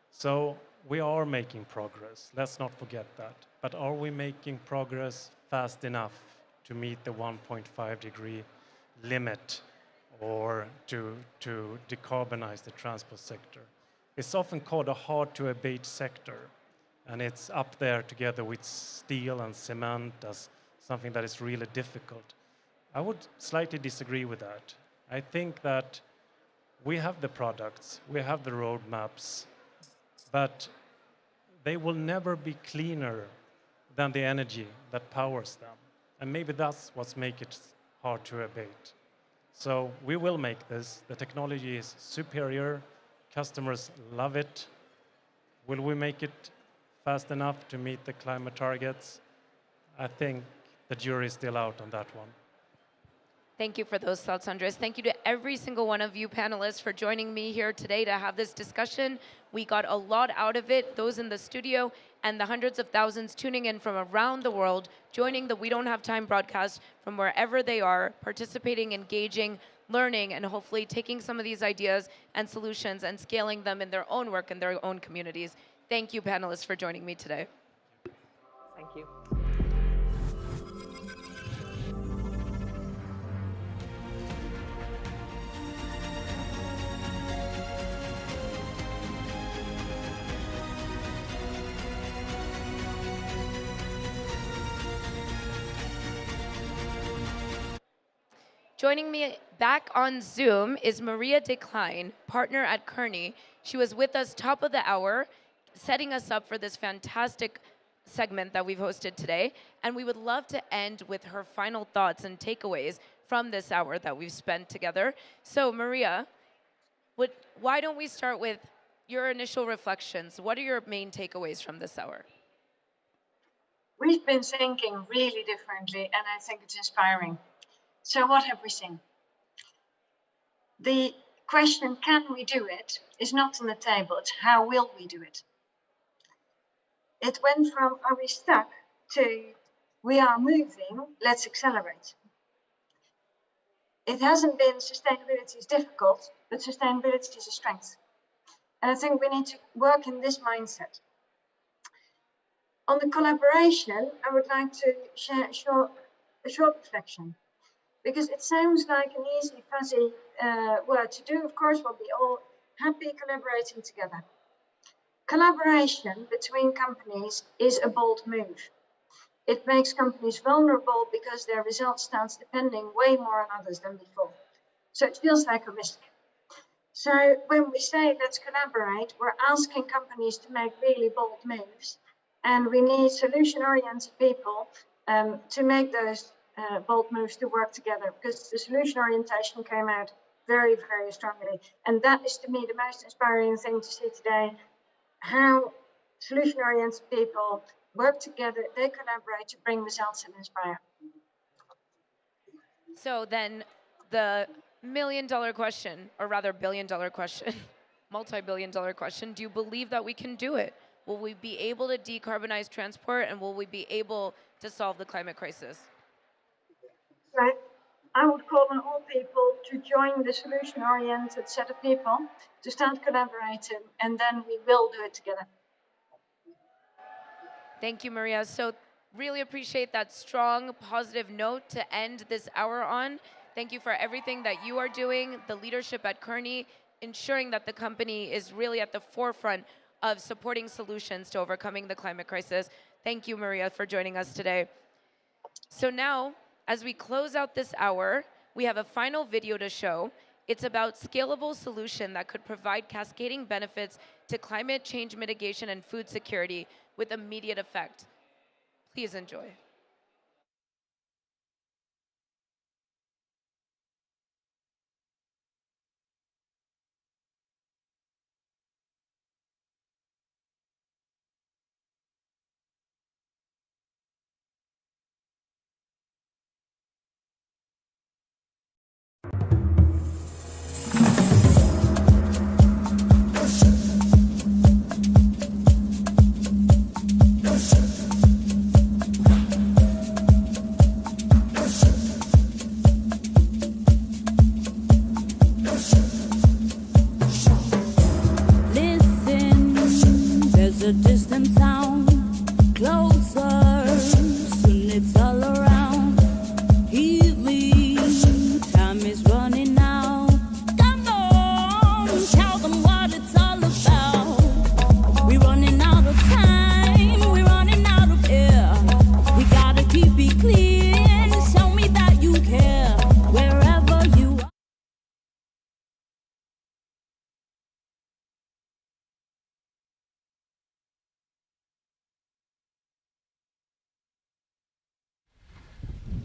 Speaker 4: So we are making progress, let's not forget that. But are we making progress fast enough to meet the 1.5 degree limit or to decarbonize the transport sector? It's often called a hard-to-abate sector, and it's up there together with steel and cement as something that is really difficult. I would slightly disagree with that. I think that we have the products, we have the roadmaps, but they will never be cleaner than the energy that powers them. And maybe that's what's make it hard to abate. So we will make this. The technology is superior. Customers love it. Will we make it fast enough to meet the climate targets? I think the jury is still out on that one.
Speaker 11: Thank you for those thoughts, Andres. Thank you to every single one of you panelists for joining me here today to have this discussion. We got a lot out of it, those in the studio and the hundreds of thousands tuning in from around the world, joining the We Don't Have Time broadcast from wherever they are, participating, engaging, learning, and hopefully taking some of these ideas and solutions and scaling them in their own work and their own communities. Thank you, panelists, for joining me today.
Speaker 5: Thank you.
Speaker 11: Joining me back on Zoom is Maria Decline, partner at Kearney. She was with us top of the hour, setting us up for this fantastic segment that we've hosted today. And we would love to end with her final thoughts and takeaways from this hour that we've spent together. So Maria, why don't we start with your initial reflections? What are your main takeaways from this hour?
Speaker 32: We've been thinking really differently, and I think it's inspiring. So what have we seen? The question, can we do it, is not on the table. It's how will we do it? It went from, are we stuck, to, we are moving, let's accelerate. It hasn't been sustainability is difficult, but sustainability is a strength. And I think we need to work in this mindset. On the collaboration, I would like to share a short reflection. Because it sounds like an easy, fuzzy word to do. Of course, we'll be all happy collaborating together. Collaboration between companies is a bold move. It makes companies vulnerable because their results start depending way more on others than before. So it feels like a risk. So when we say let's collaborate, we're asking companies to make really bold moves. And we need solution-oriented people to make those bold moves to work together, because the solution orientation came out very, very strongly. And that is, to me, the most inspiring thing to see today, how solution-oriented people work together, they collaborate to bring results and inspire.
Speaker 11: So then the million-dollar question, or rather billion-dollar question, multi-billion-dollar question, do you believe that we can do it? Will we be able to decarbonize transport, and will we be able to solve the climate crisis?
Speaker 32: Right. I would call on all people to join the solution-oriented set of people to start collaborating, and then we will do it together.
Speaker 11: Thank you, Maria. So really appreciate that strong, positive note to end this hour on. Thank you for everything that you are doing, the leadership at Kearney, ensuring that the company is really at the forefront of supporting solutions to overcoming the climate crisis. Thank you, Maria, for joining us today. So now, as we close out this hour, we have a final video to show. It's about scalable solution that could provide cascading benefits to climate change mitigation and food security with immediate effect. Please enjoy.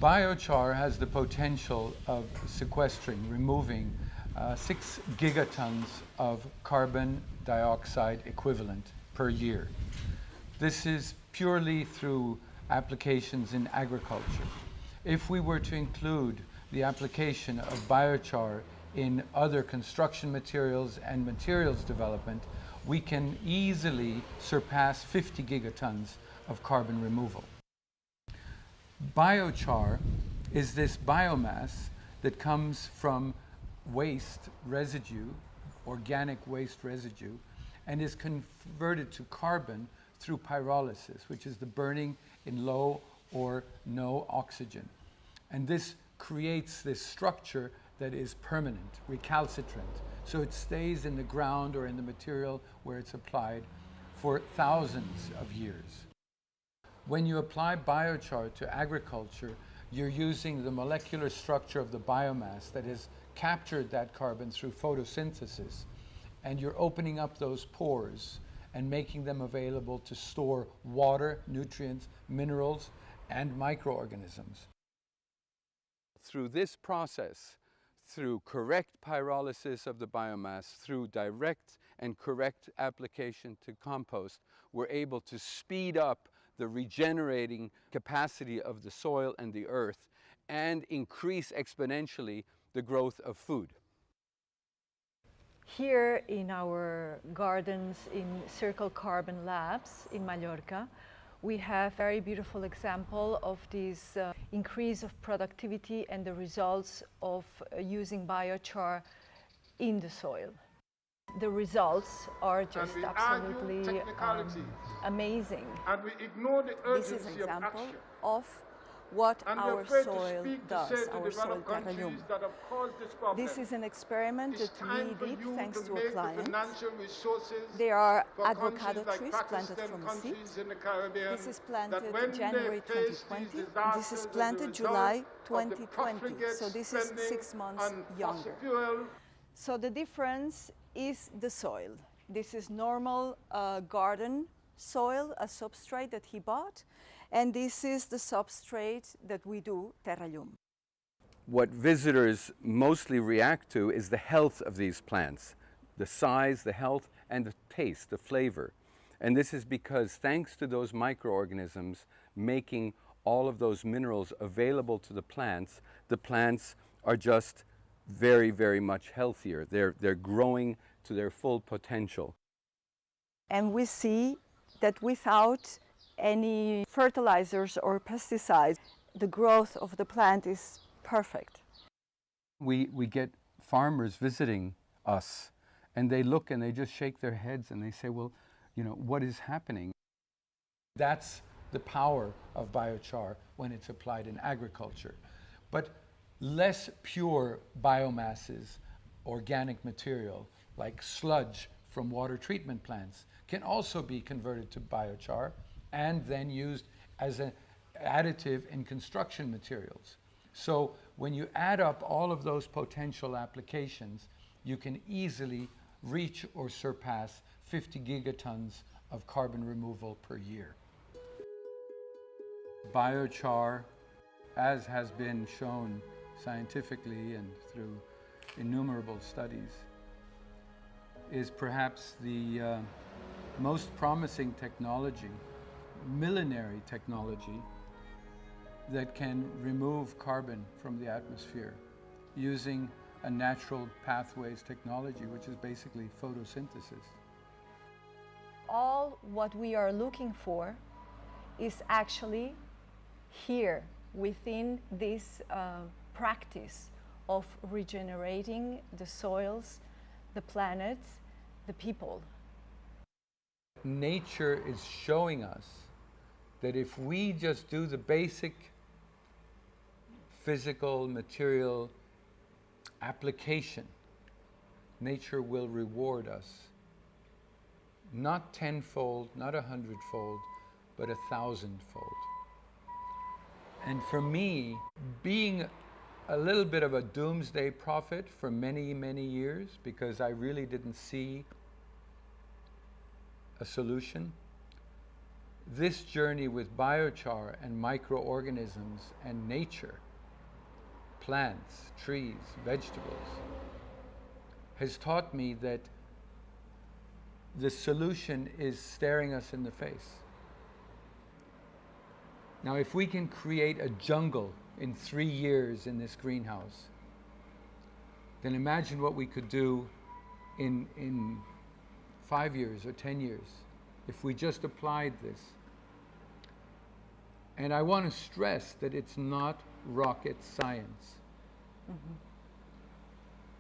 Speaker 7: Biochar has the potential of sequestering, removing 6 gigatons of carbon dioxide equivalent per year. This is purely through applications in agriculture. If we were to include the application of biochar in other construction materials and materials development, we can easily surpass 50 gigatons of carbon removal. Biochar is this biomass that comes from waste residue, organic waste residue, and is converted to carbon through pyrolysis, which is the burning in low or no oxygen. And this creates this structure that is permanent, recalcitrant. So it stays in the ground or in the material where it's applied for thousands of years. When you apply biochar to agriculture, you're using the molecular structure of the biomass that has captured that carbon through photosynthesis, and you're opening up those pores and making them available to store water, nutrients, minerals, and microorganisms. Through this process, through correct pyrolysis of the biomass, through direct and correct application to compost, we're able to speed up the regenerating capacity of the soil and the earth and increase exponentially the growth of food.
Speaker 8: Here in our gardens in Circle Carbon Labs in Mallorca, we have a very beautiful example of this increase of productivity and the results of using biochar in the soil. The results are just absolutely amazing.
Speaker 10: And we ignore the urgency
Speaker 12: This is an example
Speaker 10: of action.
Speaker 12: of what
Speaker 10: And
Speaker 12: our
Speaker 10: we're afraid
Speaker 12: soil
Speaker 10: to speak
Speaker 12: does,
Speaker 10: to say to
Speaker 12: our soil
Speaker 10: developed countries
Speaker 12: terrarium.
Speaker 10: that have caused this problem.
Speaker 12: This is an experiment
Speaker 10: It's
Speaker 12: that
Speaker 10: time
Speaker 12: we
Speaker 10: for
Speaker 12: did
Speaker 10: you
Speaker 12: thanks
Speaker 10: to
Speaker 12: to a
Speaker 10: make the
Speaker 12: client.
Speaker 10: financial resources
Speaker 12: There are
Speaker 10: for
Speaker 12: avocado
Speaker 10: countries like
Speaker 12: trees
Speaker 10: Pakistan,
Speaker 12: planted from a seed.
Speaker 10: countries in the Caribbean,
Speaker 12: This is planted
Speaker 10: that when
Speaker 12: January
Speaker 10: they face
Speaker 12: 2020.
Speaker 10: these
Speaker 12: And this is
Speaker 10: disasters as a
Speaker 12: planted
Speaker 10: result
Speaker 12: July
Speaker 10: of the
Speaker 12: 2020.
Speaker 10: profligate
Speaker 12: So this is
Speaker 10: spending
Speaker 12: 6 months
Speaker 10: on
Speaker 12: younger.
Speaker 10: fossil fuel.
Speaker 12: So the difference is the soil. This is normal garden soil, a substrate that he bought, and this is the substrate that we do, terrarium.
Speaker 7: What visitors mostly react to is the health of these plants, the size, the health, and the taste, the flavor. And this is because thanks to those microorganisms making all of those minerals available to the plants are just very, very much healthier. They're growing to their full potential.
Speaker 12: And we see that without any fertilizers or pesticides, the growth of the plant is perfect.
Speaker 7: We get farmers visiting us, and they look and they just shake their heads and they say, well, you know, what is happening? That's the power of biochar when it's applied in agriculture. But less pure biomasses, organic material, like sludge from water treatment plants, can also be converted to biochar and then used as an additive in construction materials. So when you add up all of those potential applications, you can easily reach or surpass 50 gigatons of carbon removal per year. Biochar, as has been shown scientifically and through innumerable studies, is perhaps the most promising technology, millenary technology, that can remove carbon from the atmosphere using a natural pathways technology, which is basically photosynthesis.
Speaker 12: All what we are looking for is actually here within this practice of regenerating the soils, the planet, the people.
Speaker 7: Nature is showing us that if we just do the basic physical, material application, nature will reward us. Not tenfold, not 100-fold, but 1,000-fold. And for me, being a little bit of a doomsday prophet for many, many years, because I really didn't see a solution, this journey with biochar and microorganisms and nature, plants, trees, vegetables, has taught me that the solution is staring us in the face. Now, if we can create a jungle in 3 years in this greenhouse, then imagine what we could do in 5 years or 10 years if we just applied this. And I want to stress that it's not rocket science.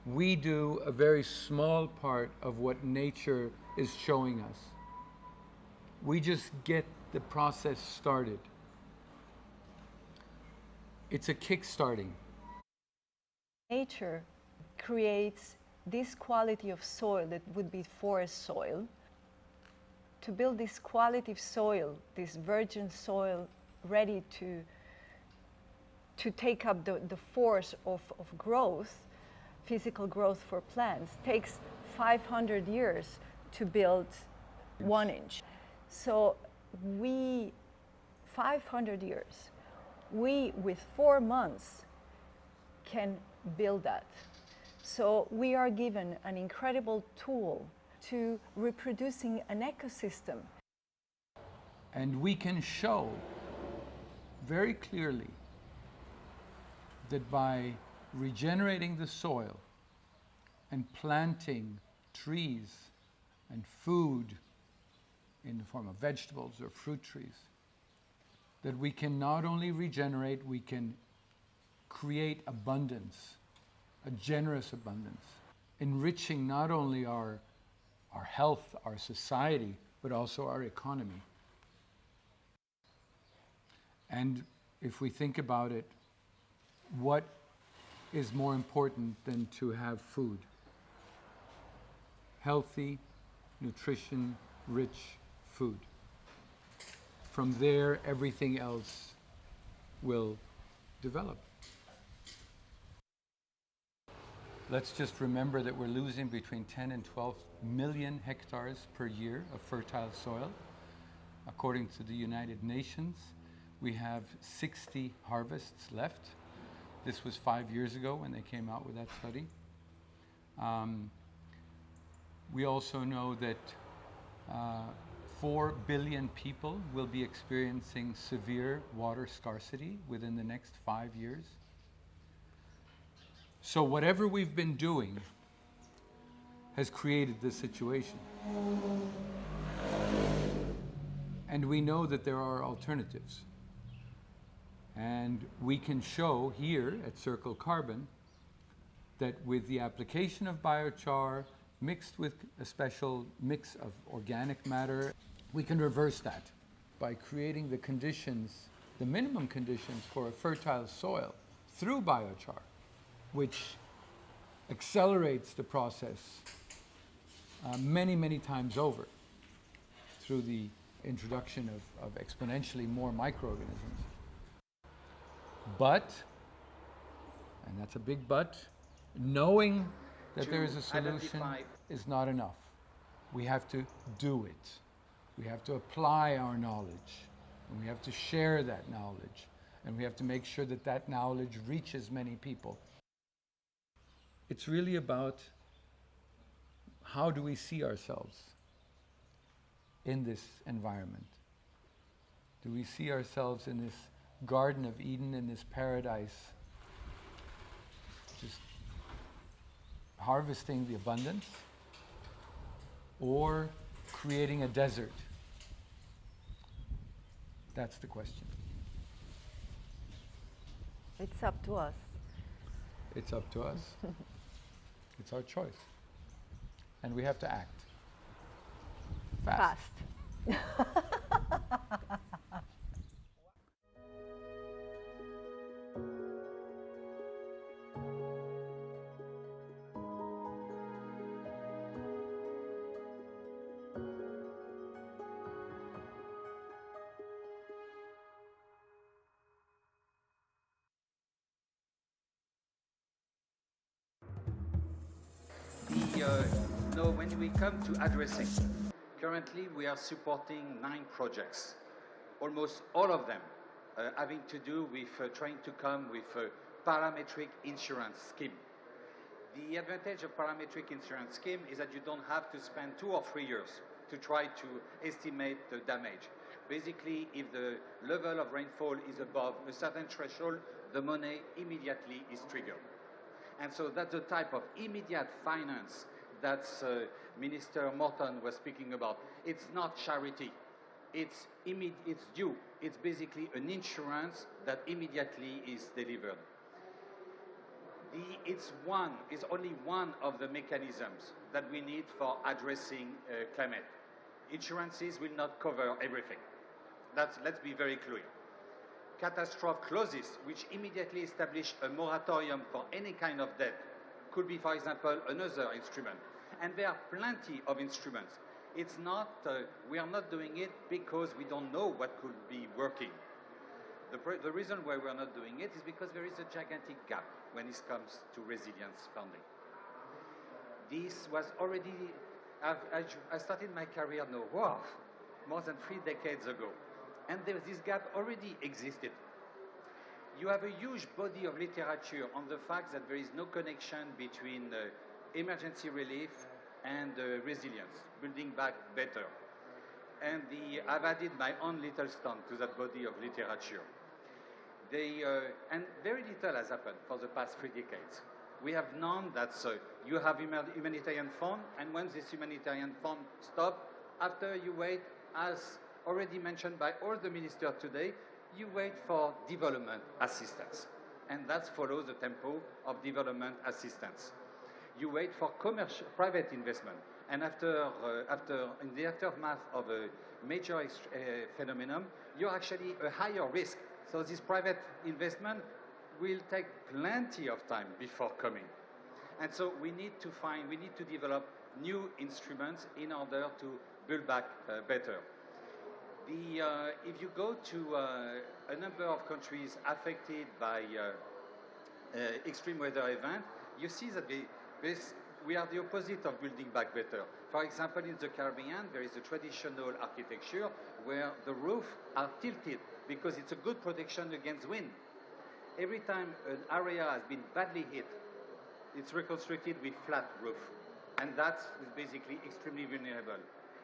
Speaker 7: We do a very small part of what nature is showing us. We just get the process started. It's a kick-starting.
Speaker 12: Nature creates this quality of soil that would be forest soil. To build this quality of soil, this virgin soil ready to take up the force of growth, physical growth for plants, takes 500 years to build 1 inch. So 500 years, we with 4 months can build that. So we are given an incredible tool to reproducing an ecosystem.
Speaker 7: And we can show very clearly that by regenerating the soil and planting trees and food in the form of vegetables or fruit trees, that we can not only regenerate, we can create abundance, a generous abundance, enriching not only our health, our society, but also our economy. And if we think about it, what is more important than to have food? Healthy, nutrition-rich food. From there, everything else will develop. Let's just remember that we're losing between 10 and 12 million hectares per year of fertile soil. According to the United Nations, we have 60 harvests left. This was 5 years ago when they came out with that study. We also know that 4 billion people will be experiencing severe water scarcity within the next 5 years. So whatever we've been doing has created this situation. And we know that there are alternatives. And we can show here at Circle Carbon that with the application of biochar mixed with a special mix of organic matter, we can reverse that by creating the conditions, the minimum conditions for a fertile soil through biochar, which accelerates the process many, many times over through the introduction of exponentially more microorganisms. But, and that's a big but, knowing that there is a solution is not enough. We have to do it. We have to apply our knowledge, and we have to share that knowledge, and we have to make sure that that knowledge reaches many people. It's really about how do we see ourselves in this environment? Do we see ourselves in this Garden of Eden, in this paradise, just harvesting the abundance, or creating a desert? That's the question.
Speaker 12: It's up to us.
Speaker 7: It's up to us. It's our choice. And we have to act. Fast.
Speaker 1: When we come to addressing, currently we are supporting 9 projects almost all of them having to do with trying to come with a parametric insurance scheme. The advantage of parametric insurance scheme is that you don't have to spend 2 or 3 years to try to estimate the damage. Basically, if the level of rainfall is above a certain threshold, the money immediately is triggered. And so that's the type of immediate finance that Minister Morton was speaking about. It's not charity. It's due. It's basically an insurance that immediately is delivered. It's only one of the mechanisms that we need for addressing climate. Insurances will not cover everything. Let's be very clear. Catastrophe clauses, which immediately establish a moratorium for any kind of debt, could be, for example, another instrument. And there are plenty of instruments. It's not, we are not doing it because we don't know what could be working. The reason why we are not doing it is because there is a gigantic gap when it comes to resilience funding. This was already, I started my career now, wow, more than 3 decades ago. And this gap already existed. You have a huge body of literature on the fact that there is no connection between emergency relief and resilience, building back better. And I've added my own little stone to that body of literature. And very little has happened for the past 3 decades. We have known that you have humanitarian fund, and when this humanitarian fund stops, after you wait, as already mentioned by all the ministers today, you wait for development assistance. And that follows the tempo of development assistance. You wait for private investment. And in the aftermath of a major phenomenon, you're actually a higher risk. So this private investment will take plenty of time before coming. And so we need to develop new instruments in order to build back better. If you go to a number of countries affected by extreme weather events, you see that we are the opposite of building back better. For example, in the Caribbean, there is a traditional architecture where the roofs are tilted because it's a good protection against wind. Every time an area has been badly hit, it's reconstructed with flat roof. And that is basically extremely vulnerable.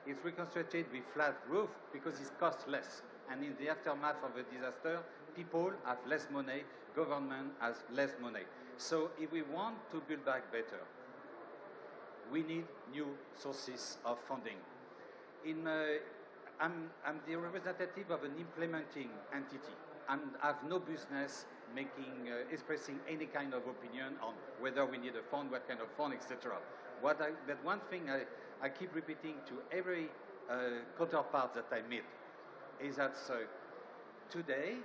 Speaker 1: It's reconstructed with flat roof because it costs less. And in the aftermath of a disaster, people have less money, government has less money. So if we want to build back better, we need new sources of funding. I'm the representative of an implementing entity and have no business expressing any kind of opinion on whether we need a fund, what kind of fund, etc. But one thing I keep repeating to every counterpart that I meet is that today,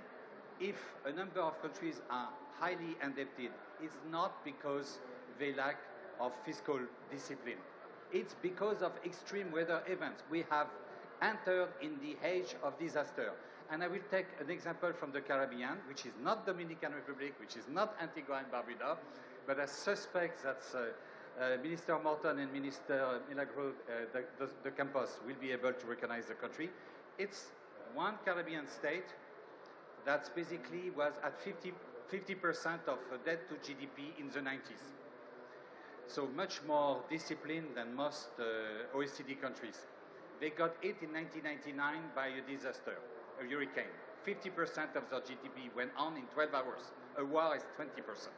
Speaker 1: if a number of countries are highly indebted, it's not because they lack of fiscal discipline. It's because of extreme weather events. We have entered in the age of disaster. And I will take an example from the Caribbean, which is not Dominican Republic, which is not Antigua and Barbuda, but I suspect that Minister Morton and Minister Milagro de Campos will be able to recognize the country. It's one Caribbean state that basically was at 50% of debt to GDP in the 90s. So much more disciplined than most OECD countries. They got hit in 1999 by a disaster, a hurricane. 50% of their GDP went on in 12 hours. A war is 20%.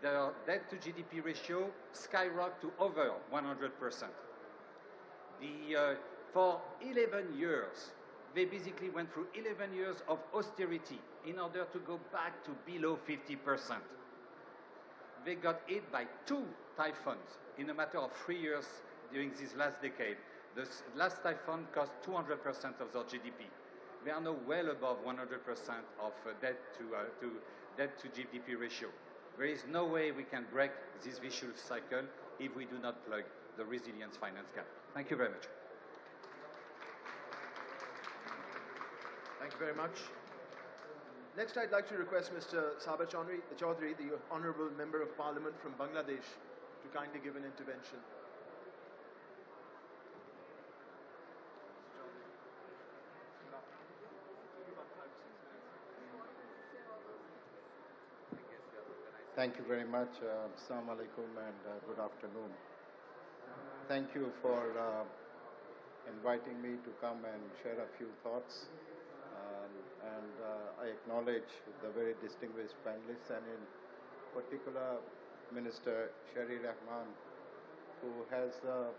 Speaker 1: Their debt to GDP ratio skyrocketed to over 100%. For 11 years, they basically went through 11 years of austerity in order to go back to below 50%. They got hit by 2 typhoons in a matter of 3 years during this last decade. The last typhoon cost 200% of their GDP. They are now well above 100% of debt to GDP ratio. There is no way we can break this vicious cycle if we do not plug the resilience finance gap. Thank you very much.
Speaker 9: Thank you very much. Next, I'd like to request Mr. Saber Chaudhry, the Honourable Member of Parliament from Bangladesh, to kindly give an intervention.
Speaker 13: Thank you very much. Assalamu alaikum and good afternoon. Thank you for inviting me to come and share a few thoughts. I acknowledge the very distinguished panelists and in particular Minister Sherry Rahman, who has the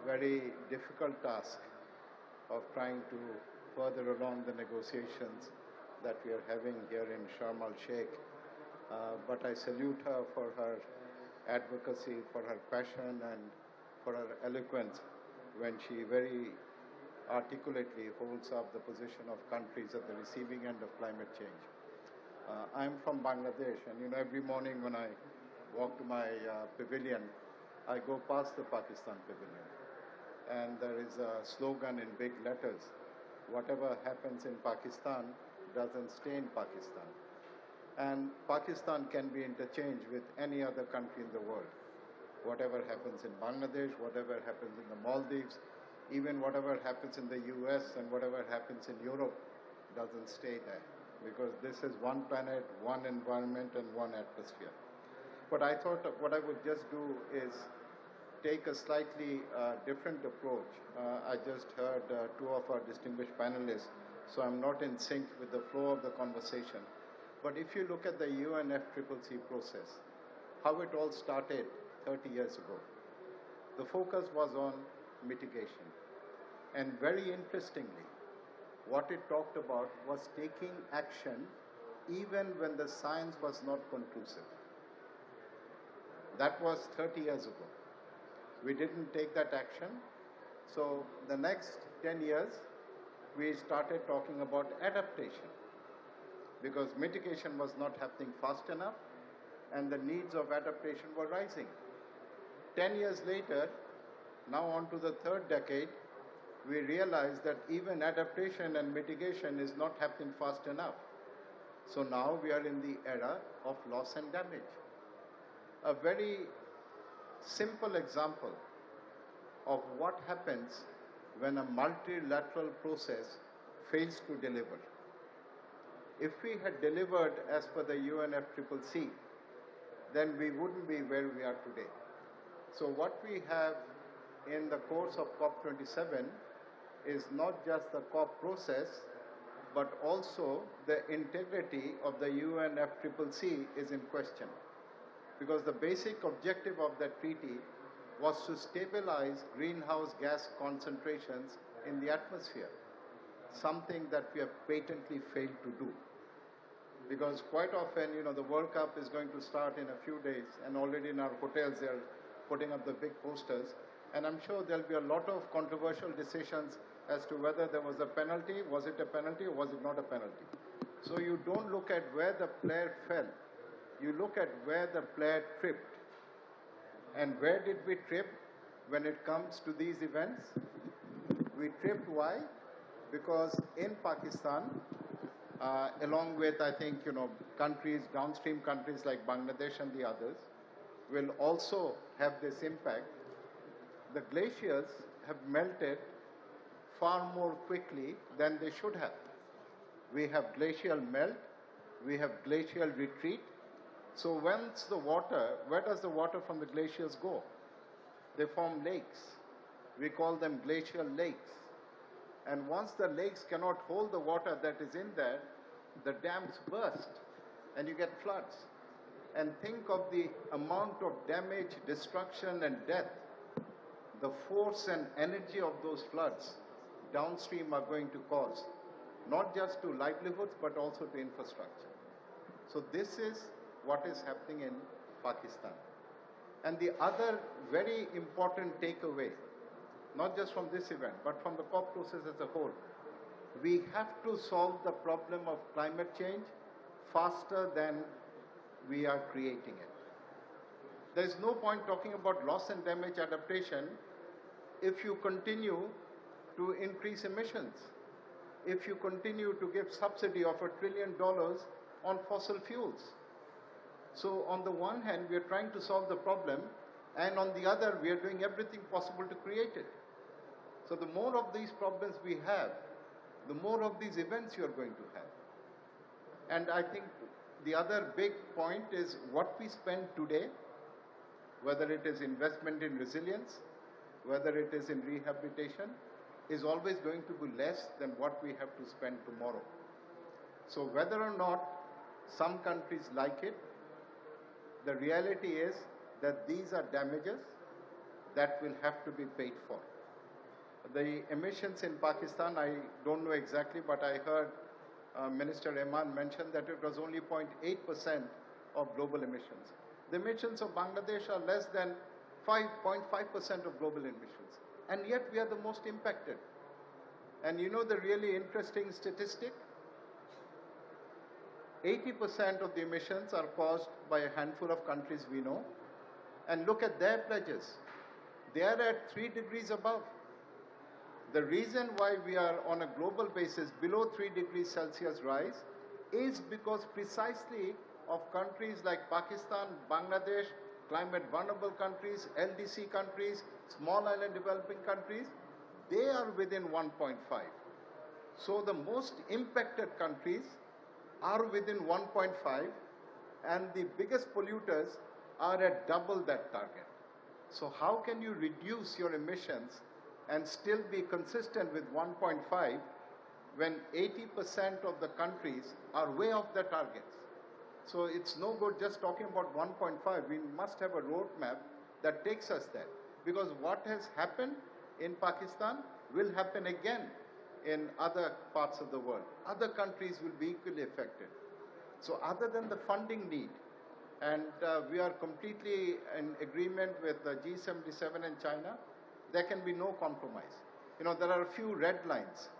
Speaker 13: very difficult task of trying to further along the negotiations that we are having here in Sharm El-Sheikh. But I salute her for her advocacy, for her passion and for her eloquence when she very articulately holds up the position of countries at the receiving end of climate change. I'm from Bangladesh, and every morning when I walk to my pavilion, I go past the Pakistan pavilion. And there is a slogan in big letters: whatever happens in Pakistan doesn't stay in Pakistan. And Pakistan can be interchanged with any other country in the world. Whatever happens in Bangladesh, whatever happens in the Maldives, even whatever happens in the US and whatever happens in Europe doesn't stay there, because this is one planet, one environment and one atmosphere. But I thought what I would just do is take a slightly different approach. I just heard two of our distinguished panelists, so I'm not in sync with the flow of the conversation. But if you look at the UNFCCC process, how it all started 30 years ago, the focus was on mitigation. And very interestingly, what it talked about was taking action even when the science was not conclusive. That was 30 years ago. We didn't take that action. So the next 10 years, we started talking about adaptation, because mitigation was not happening fast enough and the needs of adaptation were rising. 10 years later, now on to the third decade, we realized that even adaptation and mitigation is not happening fast enough. So now we are in the era of loss and damage. A very simple example of what happens when a multilateral process fails to deliver. If we had delivered as per the UNFCCC, then we wouldn't be where we are today. So what we have in the course of COP27 is not just the COP process, but also the integrity of the UNFCCC is in question. Because the basic objective of that treaty was to stabilize greenhouse gas concentrations in the atmosphere, something that we have patently failed to do. Because quite often, the World Cup is going to start in a few days, and already in our hotels they are putting up the big posters, and I'm sure there'll be a lot of controversial decisions as to whether there was a penalty, was it a penalty or was it not a penalty. So you don't look at where the player fell, you look at where the player tripped. And where did we trip when it comes to these events? We tripped, why? Because in Pakistan, along with, I think, countries, downstream countries like Bangladesh and the others, will also have this impact. The glaciers have melted far more quickly than they should have. We have glacial melt, we have glacial retreat. So whence the water, where does the water from the glaciers go? They form lakes. We call them glacial lakes. And once the lakes cannot hold the water that is in there, the dams burst and you get floods. And think of the amount of damage, destruction and death, the force and energy of those floods downstream are going to cause, not just to livelihoods but also to infrastructure. So this is what is happening in Pakistan. And the other very important takeaway, not just from this event, but from the COP process as a whole, we have to solve the problem of climate change faster than we are creating it. There is no point talking about loss and damage adaptation if you continue to increase emissions, if you continue to give subsidy of $1 trillion on fossil fuels. So on the one hand, we are trying to solve the problem, and on the other, we are doing everything possible to create it. So the more of these problems we have, the more of these events you are going to have. And I think the other big point is what we spend today, whether it is investment in resilience, whether it is in rehabilitation, is always going to be less than what we have to spend tomorrow. So whether or not some countries like it, the reality is that these are damages that will have to be paid for. The emissions in Pakistan, I don't know exactly, but I heard Minister Rahman mention that it was only 0.8% of global emissions. The emissions of Bangladesh are less than 5.5% of global emissions. And yet we are the most impacted. And you know the really interesting statistic? 80% of the emissions are caused by a handful of countries we know. And look at their pledges. They are at 3 degrees above. The reason why we are on a global basis below 3 degrees Celsius rise is because precisely of countries like Pakistan, Bangladesh, climate vulnerable countries, LDC countries, small island developing countries, they are within 1.5. So the most impacted countries are within 1.5, and the biggest polluters are at double that target. So how can you reduce your emissions and still be consistent with 1.5 when 80% of the countries are way off their targets? So it's no good just talking about 1.5. We must have a roadmap that takes us there. Because what has happened in Pakistan will happen again in other parts of the world. Other countries will be equally affected. So other than the funding need, and we are completely in agreement with the G77 and China, there can be no compromise. You know, there are a few red lines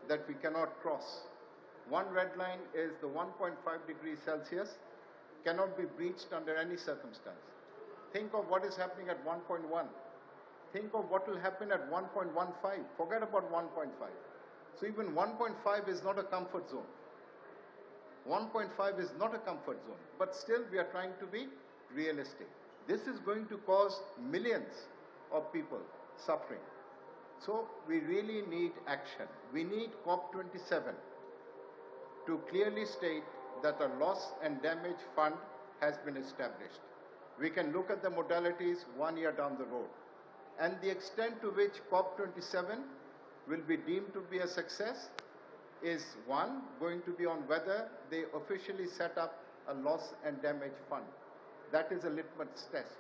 Speaker 13: that we cannot cross. One red line is the 1.5 degrees Celsius cannot be breached under any circumstance. Think of what is happening at 1.1. Think of what will happen at 1.15. Forget about 1.5. So even 1.5 is not a comfort zone. 1.5 is not a comfort zone, but still we are trying to be realistic. This is going to cause millions of people suffering. So we really need action. We need COP27 to clearly state that a loss and damage fund has been established. We can look at the modalities 1 year down the road. And the extent to which COP27 will be deemed to be a success is, one, going to be on whether they officially set up a loss and damage fund. That is a litmus test.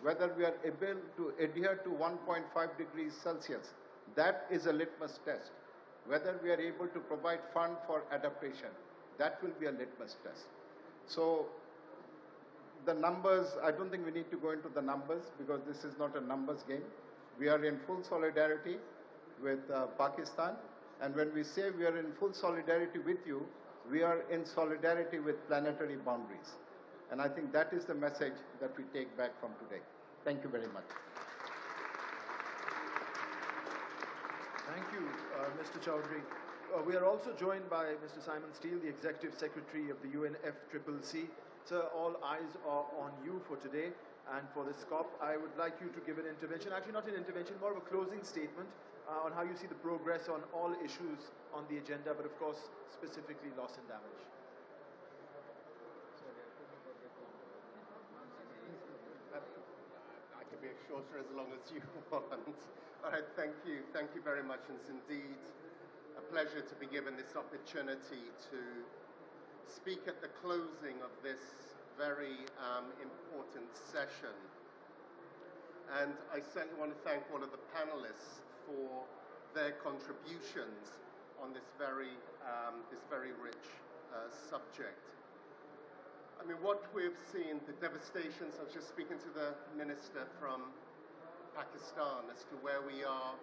Speaker 13: Whether we are able to adhere to 1.5 degrees Celsius, that is a litmus test. Whether we are able to provide fund for adaptation, that will be a litmus test. So the numbers, I don't think we need to go into the numbers because this is not a numbers game. We are in full solidarity with Pakistan. And when we say we are in full solidarity with you, we are in solidarity with planetary boundaries. And I think that is the message that we take back from today. Thank you very much.
Speaker 9: Thank you, Mr. Chowdhury. We are also joined by Mr. Simon Steele, the Executive Secretary of the UNFCCC. Sir, all eyes are on you for today. And for this COP, I would like you to give an intervention, actually not an intervention, more of a closing statement on how you see the progress on all issues on the agenda, but of course, specifically loss and damage.
Speaker 14: I can be shorter as long as you want. All right, thank you. Thank you very much. And it's indeed a pleasure to be given this opportunity to speak at the closing of this very important session. And I certainly want to thank all of the panelists for their contributions on this very rich subject. I mean, what we've seen, the devastations, I was just speaking to the minister from Pakistan as to where we are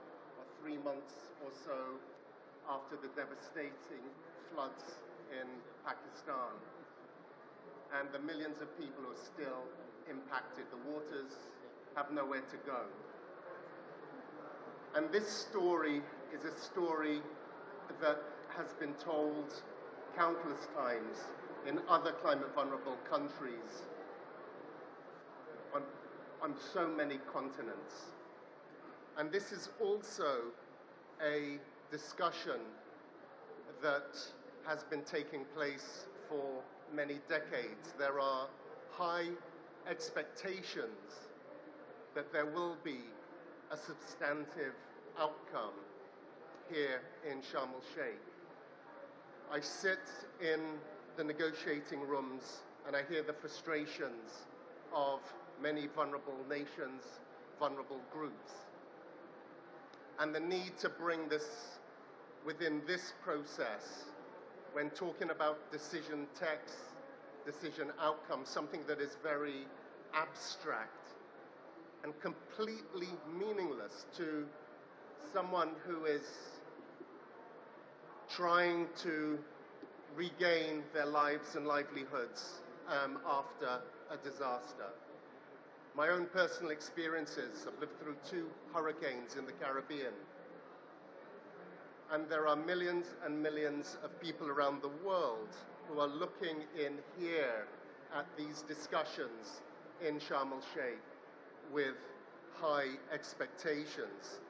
Speaker 14: 3 months or so after the devastating floods in Pakistan. And the millions of people who are still impacted. The waters have nowhere to go. And this story is a story that has been told countless times in other climate vulnerable countries on so many continents. And this is also a discussion that has been taking place for many decades, there are high expectations that there will be a substantive outcome here in Sharm El-Sheikh. I sit in the negotiating rooms and I hear the frustrations of many vulnerable nations, vulnerable groups, and the need to bring this within this process when talking about decision text, decision outcome, something that is very abstract and completely meaningless to someone who is trying to regain their lives and livelihoods after a disaster. My own personal experiences, I've lived through 2 hurricanes in the Caribbean, and there are millions and millions of people around the world who are looking in here at these discussions in Sharm El-Sheikh with high expectations.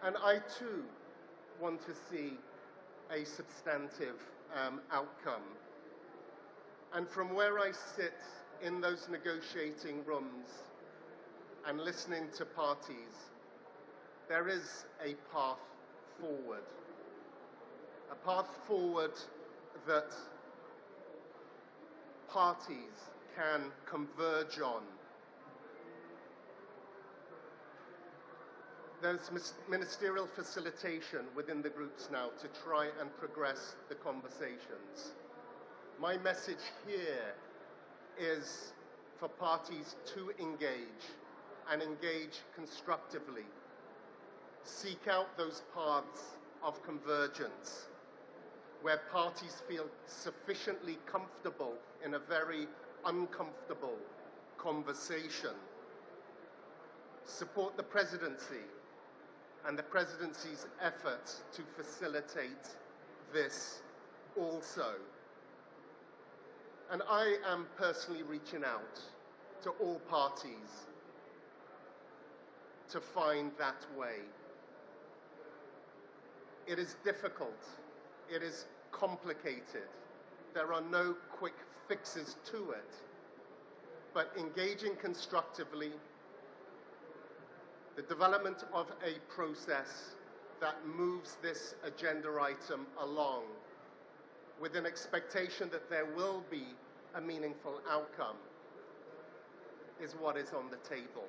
Speaker 14: And I too want to see a substantive outcome. And from where I sit in those negotiating rooms and listening to parties, there is a path forward. A path forward that parties can converge on. There's ministerial facilitation within the groups now to try and progress the conversations. My message here is for parties to engage and engage constructively. Seek out those paths of convergence where parties feel sufficiently comfortable in a very uncomfortable conversation. Support the presidency and the presidency's efforts to facilitate this also. And I am personally reaching out to all parties to find that way. It is difficult. It is complicated. There are no quick fixes to it. But engaging constructively, the development of a process that moves this agenda item along with an expectation that there will be a meaningful outcome is what is on the table.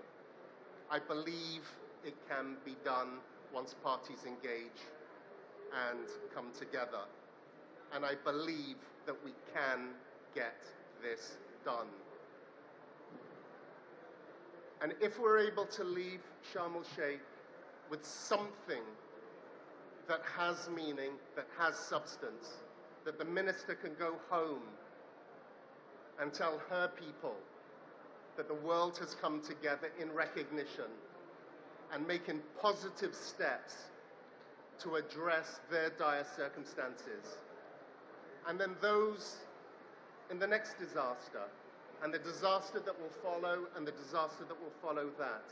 Speaker 14: I believe it can be done once parties engage and come together. And I believe that we can get this done. And if we're able to leave Sharm El-Sheikh with something that has meaning, that has substance, that the minister can go home and tell her people that the world has come together in recognition and making positive steps to address their dire circumstances. And then those in the next disaster, and the disaster that will follow, and the disaster that will follow that,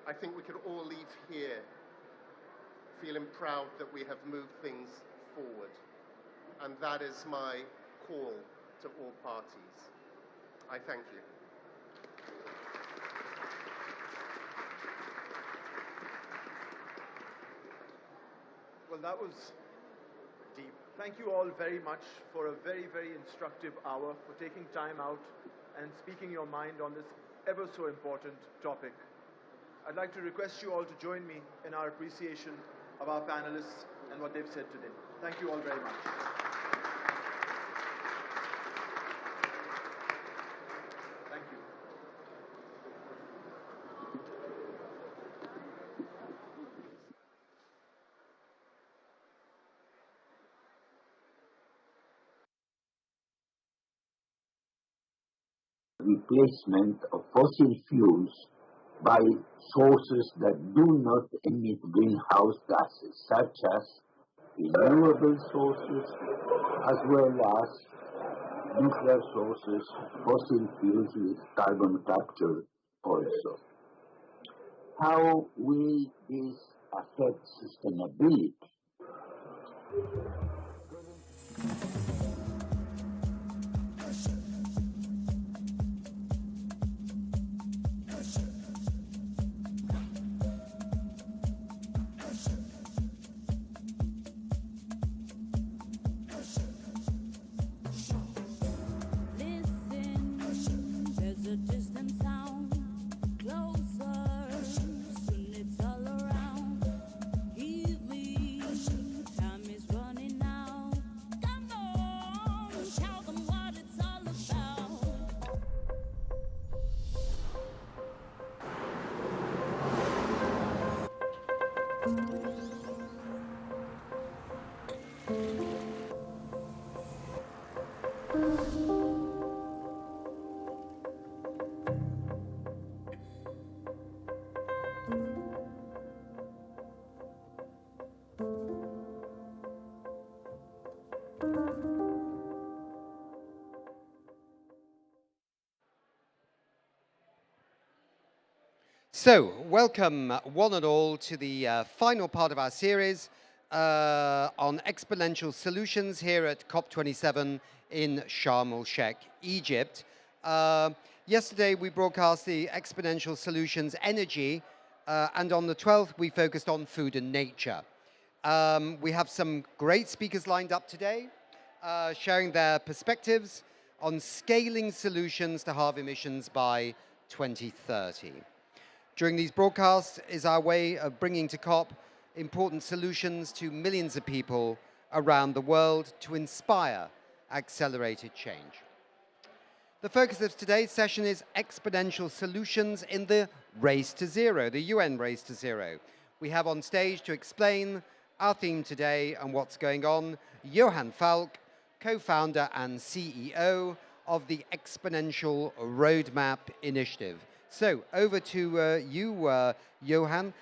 Speaker 14: I think we could all leave here feeling proud that we have moved things forward. And that is my call to all parties. I thank you.
Speaker 9: Well, that was deep. Thank you all very much for a very, very instructive hour, for taking time out and speaking your mind on this ever so important topic. I'd like to request you all to join me in our appreciation of our panelists and what they've said today. Thank you all very much. Thank you.
Speaker 15: Replacement of fossil fuels by sources that do not emit greenhouse gases, such as renewable sources as well as nuclear sources, fossil fuels with carbon capture also. How will this affect sustainability?
Speaker 16: So, welcome one and all to the final part of our series on exponential solutions here at COP27 in Sharm El-Sheikh, Egypt. Yesterday we broadcast the exponential solutions energy, and on the 12th we focused on food and nature. We have some great speakers lined up today, sharing their perspectives on scaling solutions to halve emissions by 2030. During these broadcasts is our way of bringing to COP important solutions to millions of people around the world to inspire accelerated change. The focus of today's session is exponential solutions in the race to zero, the UN race to zero. We have on stage to explain our theme today and what's going on, Johan Falk, co-founder and CEO of the Exponential Roadmap Initiative. So, over to you, Johan.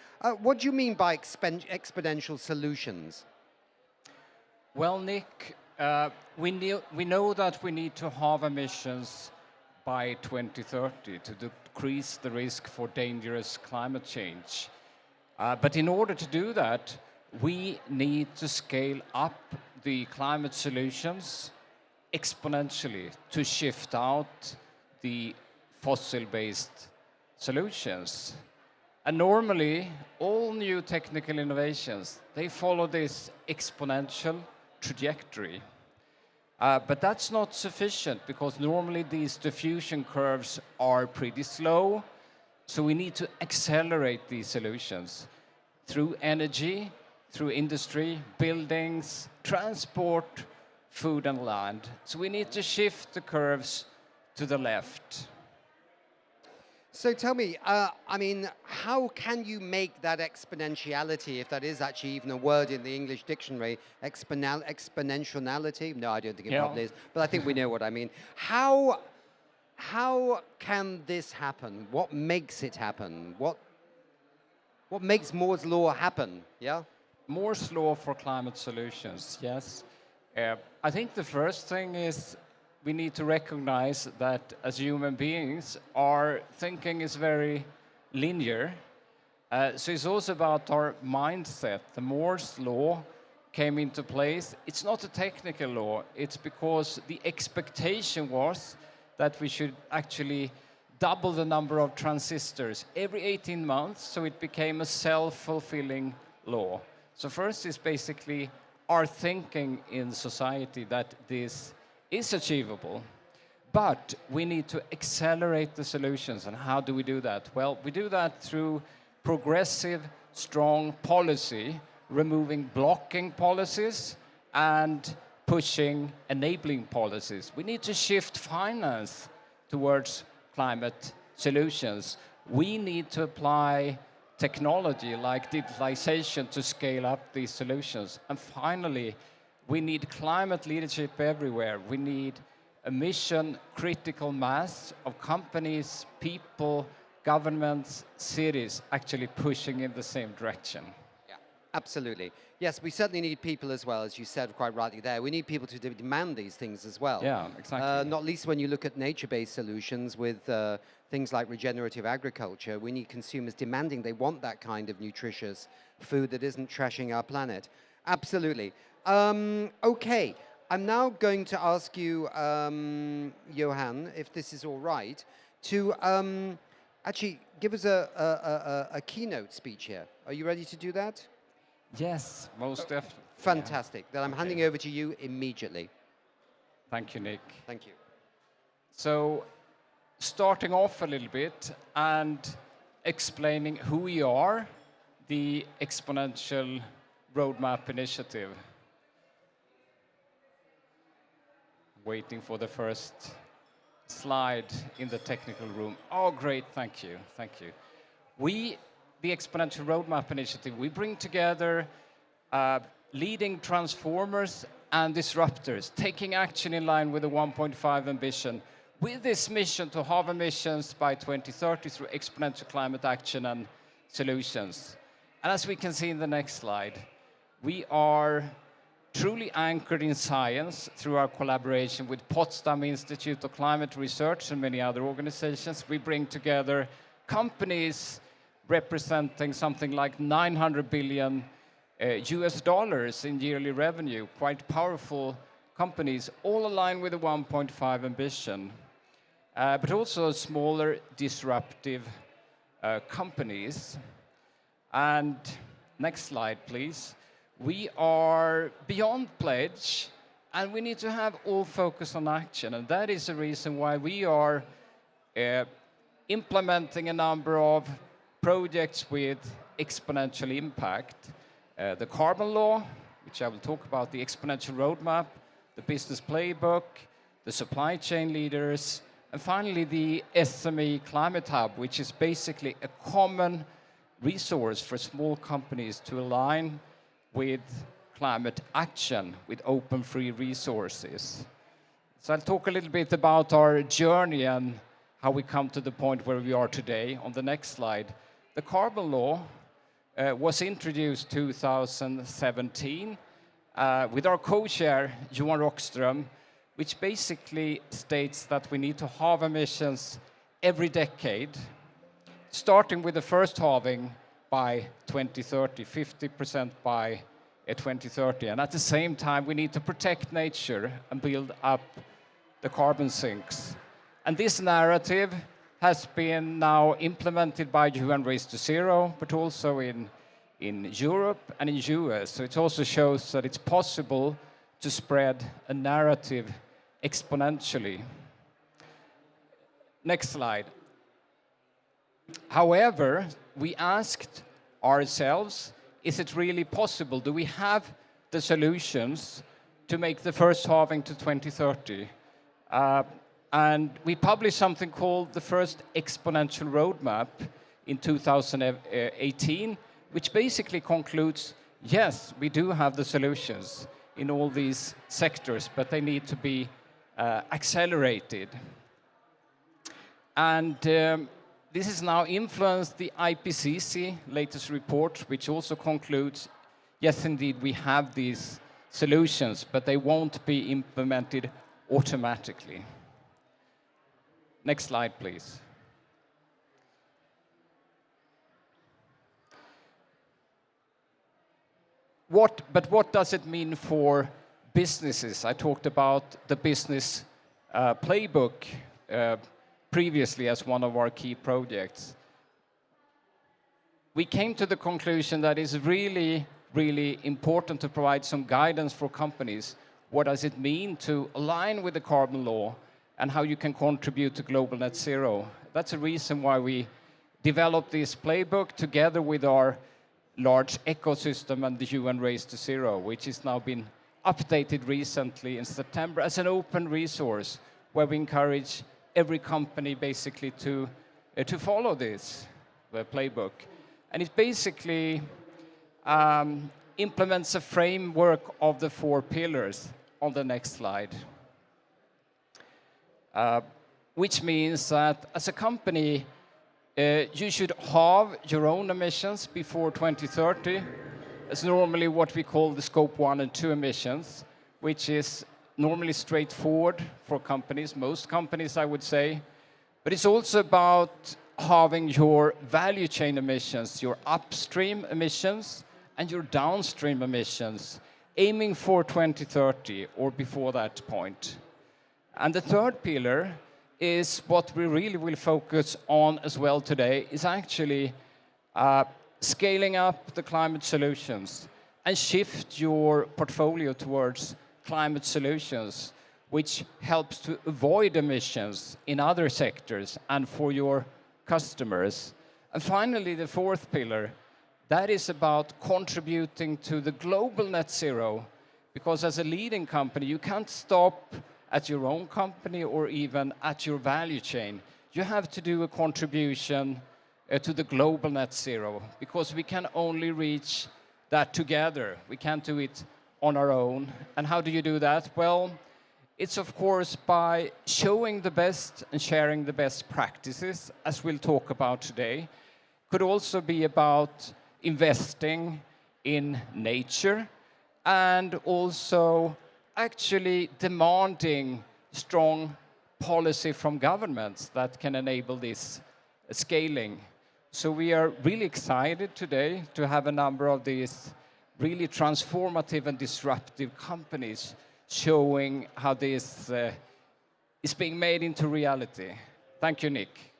Speaker 16: What do you mean by exponential solutions?
Speaker 17: Well, Nick, we know that we need to halve emissions by 2030 to decrease the risk for dangerous climate change. But in order to do that, we need to scale up the climate solutions exponentially to shift out the fossil-based solutions. And normally, all new technical innovations, they follow this exponential trajectory. But that's not sufficient because normally these diffusion curves are pretty slow. So we need to accelerate these solutions through energy, through industry, buildings, transport, food and land. So we need to shift the curves to the left.
Speaker 16: So tell me, I mean, how can you make that exponentiality, if that is actually even a word in the English dictionary, exponentiality? No, I don't think it probably is, but I think we know what I mean. How can this happen? What makes it happen? What makes Moore's law happen? Yeah.
Speaker 17: Moore's law for climate solutions. Yes. I think the first thing is we need to recognize that as human beings, our thinking is very linear. So it's also about our mindset. The Moore's law came into place. It's not a technical law. It's because the expectation was that we should actually double the number of transistors every 18 months, so it became a self-fulfilling law. So first is basically our thinking in society that this is achievable, but we need to accelerate the solutions. And how do we do that? Well, we do that through progressive, strong policy, removing blocking policies and pushing enabling policies. We need to shift finance towards climate solutions. We need to apply technology like digitalization to scale up these solutions. And finally, we need climate leadership everywhere. We need a mission-critical mass of companies, people, governments, cities actually pushing in the same direction.
Speaker 16: Yeah, absolutely. Yes, we certainly need people as well, as you said quite rightly there. We need people to demand these things as well.
Speaker 17: Yeah, exactly.
Speaker 16: Not least when you look at nature-based solutions with things like regenerative agriculture. We need consumers demanding they want that kind of nutritious food that isn't trashing our planet. Absolutely. Okay, I'm now going to ask you, Johan, if this is all right, to actually give us a keynote speech here. Are you ready to do that?
Speaker 17: Yes, most definitely.
Speaker 16: Fantastic. Then I'm handing over to you immediately.
Speaker 17: Thank you, Nick.
Speaker 16: Thank you.
Speaker 17: So, starting off a little bit and explaining who we are, the Exponential Roadmap Initiative. Waiting for the first slide in the technical room. Oh, great, thank you, thank you. We, the Exponential Roadmap Initiative, we bring together leading transformers and disruptors, taking action in line with the 1.5 ambition, with this mission to halve emissions by 2030 through exponential climate action and solutions. And as we can see in the next slide, we are truly anchored in science through our collaboration with Potsdam Institute of Climate Research and many other organizations. We bring together companies representing something like 900 billion US dollars in yearly revenue, quite powerful companies, all aligned with the 1.5 ambition, but also smaller disruptive companies. And next slide, please. We are beyond pledge, and we need to have all focus on action. And that is the reason why we are implementing a number of projects with exponential impact. The carbon law, which I will talk about, the exponential roadmap, the business playbook, the supply chain leaders, and finally the SME Climate Hub, which is basically a common resource for small companies to align with climate action, with open free resources. So I'll talk a little bit about our journey and how we come to the point where we are today. On the next slide, the carbon law was introduced 2017 with our co-chair, Johan Rockström, which basically states that we need to halve emissions every decade, starting with the first halving by 2030, 50% by 2030. And at the same time, we need to protect nature and build up the carbon sinks. And this narrative has been now implemented by UN Race to Zero, but also in Europe and in US. So it also shows that it's possible to spread a narrative exponentially. Next slide. However, we asked ourselves, is it really possible? Do we have the solutions to make the first halving to 2030? And we published something called the first Exponential Roadmap in 2018, which basically concludes, yes, we do have the solutions in all these sectors, but they need to be accelerated. And this has now influenced the IPCC latest report, which also concludes, yes, indeed, we have these solutions, but they won't be implemented automatically. Next slide, please. But what does it mean for businesses? I talked about the business playbook previously as one of our key projects. We came to the conclusion that it's really, really important to provide some guidance for companies. What does it mean to align with the carbon law and how you can contribute to global net zero? That's the reason why we developed this playbook together with our large ecosystem and the UN Race to Zero, which has now been updated recently in September as an open resource where we encourage every company basically to follow this playbook. And it basically implements a framework of the 4 pillars on the next slide. Which means that as a company, you should halve your own emissions before 2030. It's normally what we call the scope 1 and 2 emissions, which is normally straightforward for companies, most companies I would say. But it's also about halving your value chain emissions, your upstream emissions and your downstream emissions, aiming for 2030 or before that point. And the third pillar is what we really will focus on as well today, is actually scaling up the climate solutions and shift your portfolio towards climate solutions, which helps to avoid emissions in other sectors and for your customers. And finally, the fourth pillar, that is about contributing to the global net zero, because as a leading company, you can't stop at your own company or even at your value chain. You have to do a contribution to the global net zero, because we can only reach that together. We can't do it on our own. And how do you do that? Well, it's of course by showing the best and sharing the best practices, as we'll talk about today. Could also be about investing in nature and also actually demanding strong policy from governments that can enable this scaling. So we are really excited today to have a number of these really transformative and disruptive companies showing how this is being made into reality. Thank you, Nick.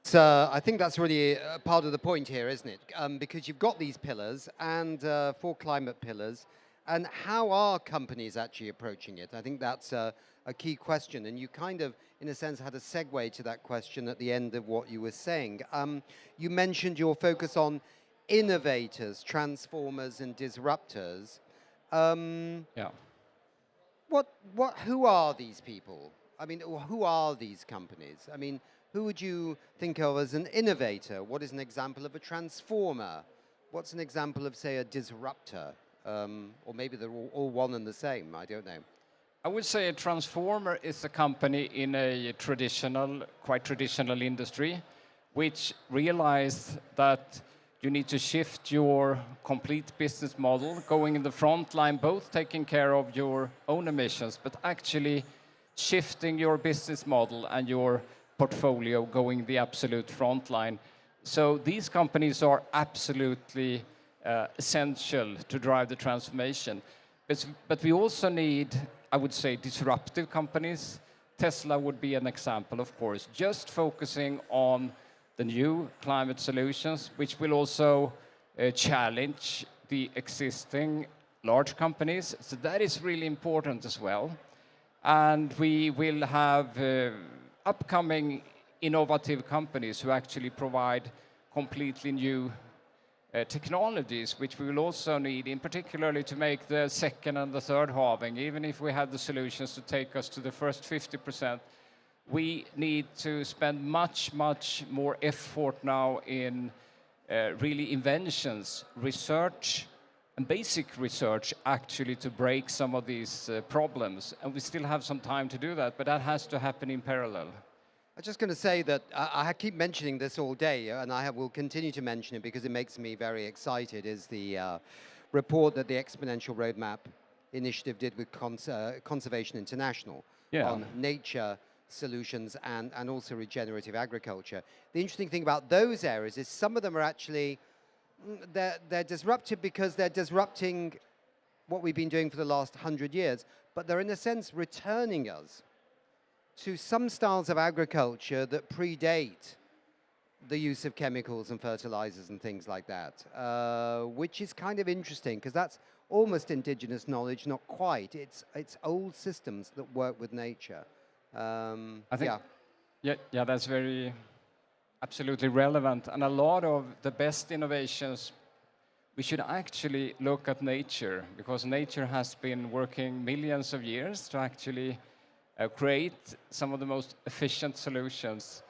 Speaker 16: So I think that's really part of the point here, isn't it? Because you've got these pillars and 4 climate pillars, and how are companies actually approaching it? I think that's a key question, and you kind of, in a sense, had a segue to that question at the end of what you were saying. You mentioned your focus on innovators, transformers, and disruptors.
Speaker 17: Yeah.
Speaker 16: Who are these people? I mean, who are these companies? I mean, who would you think of as an innovator? What is an example of a transformer? What's an example of, say, a disruptor? Or maybe they're all one and the same, I don't know.
Speaker 17: I would say a transformer is a company in a quite traditional industry, which realized that you need to shift your complete business model, going in the front line, both taking care of your own emissions, but actually shifting your business model and your portfolio going the absolute front line. So these companies are absolutely essential to drive the transformation. But we also need, I would say, disruptive companies. Tesla would be an example, of course, just focusing on the new climate solutions, which will also challenge the existing large companies. So that is really important as well. And we will have upcoming innovative companies who actually provide completely new technologies, which we will also need, in particularly to make the second and the third halving. Even if we have the solutions to take us to the first 50%, we need to spend much, much more effort now in really inventions, research, and basic research actually to break some of these problems. And we still have some time to do that, but that has to happen in parallel.
Speaker 16: I'm just going to say that I keep mentioning this all day, and I will continue to mention it because it makes me very excited, is the report that the Exponential Roadmap Initiative did with Conservation International on nature solutions and also regenerative agriculture. The interesting thing about those areas is some of them are actually, they're disruptive because they're disrupting what we've been doing for the last 100 years, but they're in a sense returning us to some styles of agriculture that predate the use of chemicals and fertilizers and things like that, which is kind of interesting because that's almost indigenous knowledge, not quite. It's old systems that work with nature.
Speaker 17: I think, yeah, that's very absolutely relevant. And a lot of the best innovations, we should actually look at nature, because nature has been working millions of years to actually create some of the most efficient solutions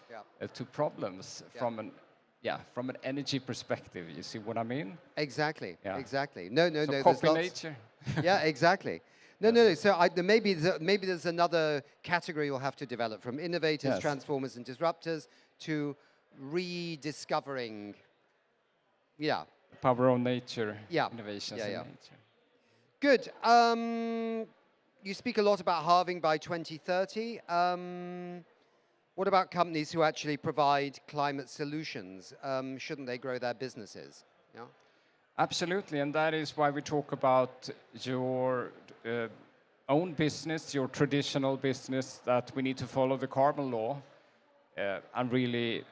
Speaker 17: to problems from an energy perspective. You see what I mean?
Speaker 16: Exactly.
Speaker 17: Yeah.
Speaker 16: Exactly. No.
Speaker 17: So copy nature.
Speaker 16: Yeah, exactly. No. So maybe there's another category you'll have to develop, from innovators, transformers, and disruptors to rediscovering. Yeah.
Speaker 17: Power of nature. Innovations in nature.
Speaker 16: Good. You speak a lot about halving by 2030. What about companies who actually provide climate solutions? Shouldn't they grow their businesses? Yeah.
Speaker 17: Absolutely, and that is why we talk about your own business, your traditional business, that we need to follow the carbon law and really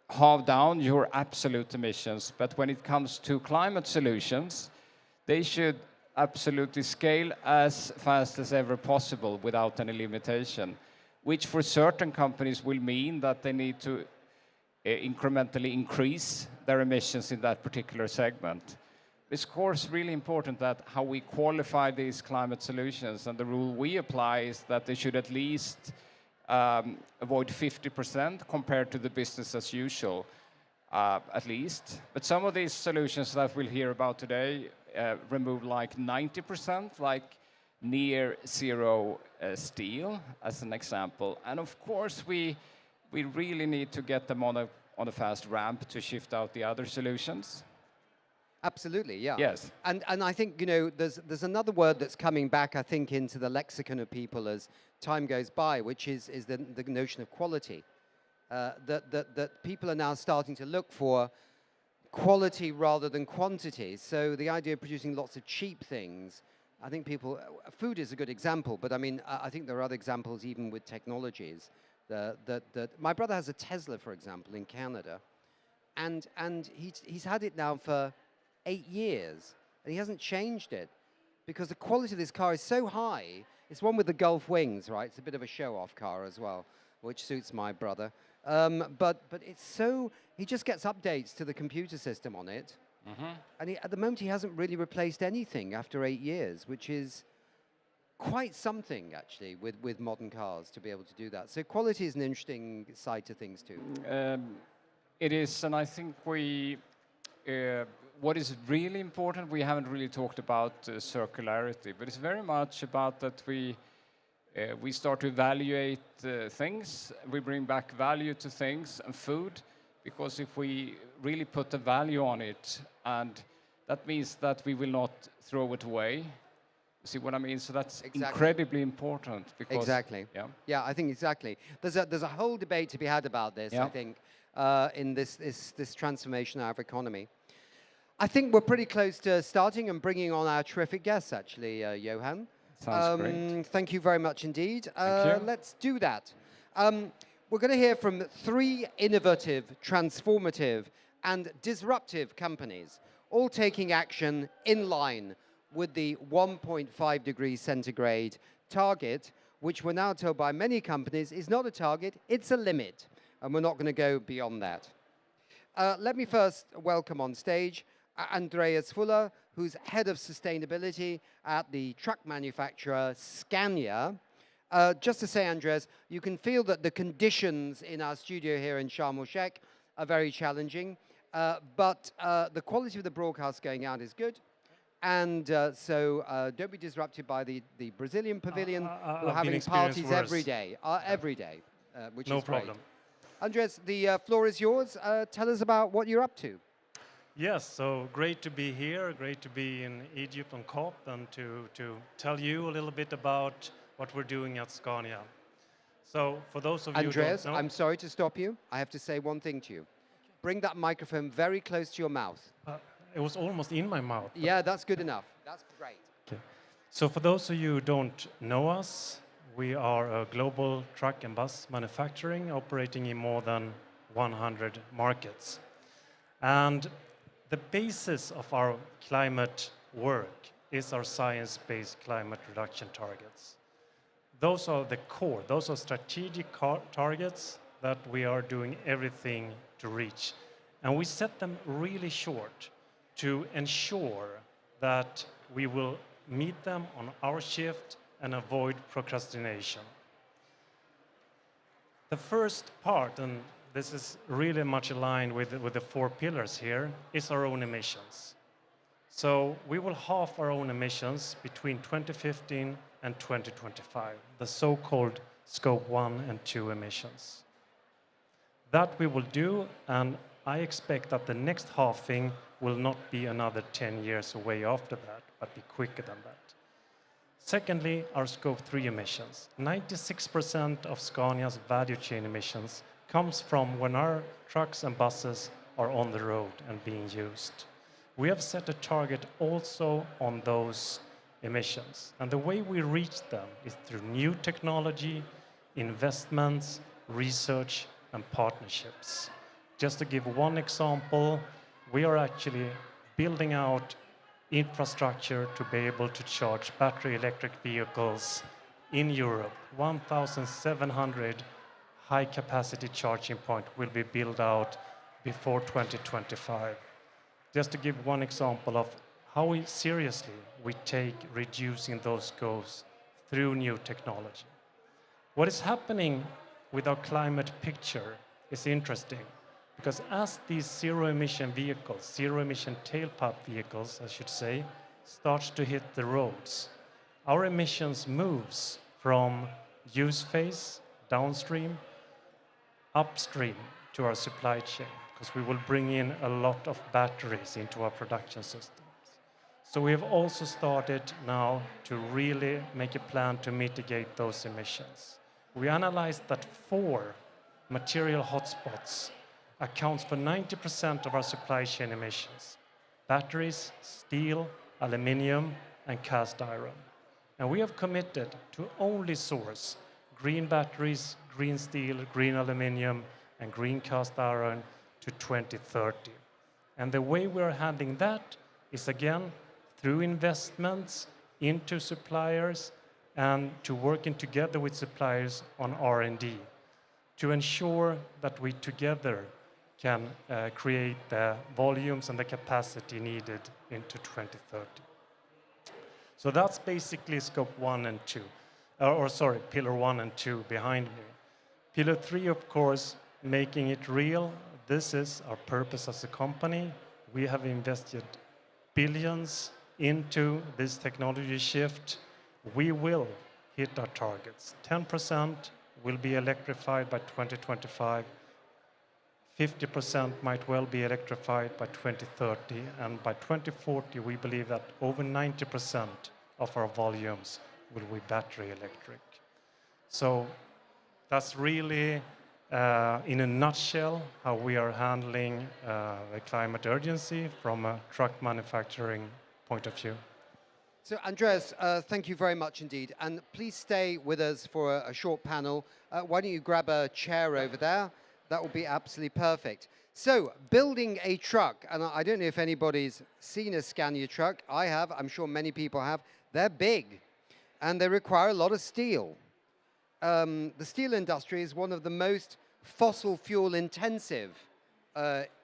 Speaker 17: halve down your absolute emissions. But when it comes to climate solutions, they should absolutely scale as fast as ever possible without any limitation, which for certain companies will mean that they need to incrementally increase their emissions in that particular segment. It's of course really important that how we qualify these climate solutions, and the rule we apply is that they should at least avoid 50% compared to the business as usual, at least. But some of these solutions that we'll hear about today remove like 90%, like near zero steel, as an example. And of course, we really need to get them on a fast ramp to shift out the other solutions.
Speaker 16: Absolutely, yeah.
Speaker 17: Yes.
Speaker 16: And I think, you know, there's another word that's coming back, I think, into the lexicon of people as time goes by, which is the notion of quality. that people are now starting to look for quality rather than quantity. So the idea of producing lots of cheap things, I think people, food is a good example, but I mean, I think there are other examples even with technologies. That my brother has a Tesla, for example, in Canada, and he's had it now for 8 years, and he hasn't changed it because the quality of this car is so high. It's one with the Gulf wings, right? It's a bit of a show-off car as well, which suits my brother. But it's so, he just gets updates to the computer system on it. And at the moment, he hasn't really replaced anything after 8 years, which is quite something, actually, with modern cars to be able to do that. So quality is an interesting side to things, too.
Speaker 17: It is, and I think what is really important, we haven't really talked about circularity, but it's very much about that we start to evaluate things, we bring back value to things and food, because if we really put the value on it, and that means that we will not throw it away. See what I mean? So that's incredibly important. Because,
Speaker 16: exactly.
Speaker 17: Yeah.
Speaker 16: Yeah, I think exactly. There's a whole debate to be had about this, I think, in this transformation of our economy. I think we're pretty close to starting and bringing on our terrific guests, actually, Johan.
Speaker 17: Sounds great.
Speaker 16: Thank you very much indeed.
Speaker 17: Thank you.
Speaker 16: Let's do that. We're going to hear from 3 innovative, transformative, and disruptive companies, all taking action in line with the 1.5 degrees centigrade target, which we're now told by many companies is not a target, it's a limit, and we're not going to go beyond that. Let me first welcome on stage Andreas Fuller, who's head of sustainability at the truck manufacturer Scania. Just to say, Andreas, you can feel that the conditions in our studio here in Sharm El-Sheikh are very challenging, but the quality of the broadcast going out is good. And so don't be disrupted by the Brazilian pavilion, who are having parties every day, which
Speaker 4: no
Speaker 16: is great.
Speaker 4: problem.
Speaker 16: Andres, the floor is yours. Tell us about what you're up to.
Speaker 4: Yes, so great to be here, great to be in Egypt on COP, and to tell you a little bit about what we're doing at Scania. So for those of you
Speaker 16: Andreas,
Speaker 4: who don't know...
Speaker 16: I'm sorry to stop you. I have to say one thing to you. Bring that microphone very close to your mouth.
Speaker 4: It was almost in my mouth.
Speaker 16: Yeah, that's good enough. That's great.
Speaker 4: Okay. So for those of you who don't know us, we are a global truck and bus manufacturing operating in more than 100 markets. And the basis of our climate work is our science-based climate reduction targets. Those are the core, those are strategic targets that we are doing everything to reach. And we set them really short to ensure that we will meet them on our shift and avoid procrastination. The first part, and this is really much aligned with the 4 pillars here, is our own emissions. So we will halve our own emissions between 2015 and 2025, the so-called Scope 1 and 2 emissions. That we will do, and I expect that the next halving will not be another 10 years away after that, but be quicker than that. Secondly, our Scope 3 emissions. 96% of Scania's value chain emissions comes from when our trucks and buses are on the road and being used. We have set a target also on those emissions. And the way we reach them is through new technology, investments, research, and partnerships. Just to give one example, we are actually building out infrastructure to be able to charge battery electric vehicles in Europe. 1,700 high-capacity charging points will be built out before 2025. Just to give one example of how seriously we take reducing those goals through new technology. What is happening with our climate picture is interesting, because as these zero-emission vehicles, zero-emission tailpipe vehicles, I should say, starts to hit the roads, our emissions moves from use phase, downstream, upstream to our supply chain, because we will bring in a lot of batteries into our production systems. So we have also started now to really make a plan to mitigate those emissions. We analyzed that 4 material hotspots, accounts for 90% of our supply chain emissions. Batteries, steel, aluminium, and cast iron. And we have committed to only source green batteries, green steel, green aluminium, and green cast iron to 2030. And the way we're handling that is, again, through investments into suppliers and to working together with suppliers on R&D to ensure that we together can create the volumes and the capacity needed into 2030. So that's basically scope 1 and 2, pillar 1 and 2 behind me. Pillar 3, of course, making it real. This is our purpose as a company. We have invested billions into this technology shift. We will hit our targets. 10% will be electrified by 2025. 50% might well be electrified by 2030, and by 2040 we believe that over 90% of our volumes will be battery electric. So that's really, in a nutshell, how we are handling the climate urgency from a truck manufacturing point of view.
Speaker 16: So Andreas, thank you very much indeed, and please stay with us for a short panel. Why don't you grab a chair over there? That will be absolutely perfect. So, building a truck, and I don't know if anybody's seen a Scania truck. I have, I'm sure many people have. They're big, and they require a lot of steel. The steel industry is one of the most fossil fuel intensive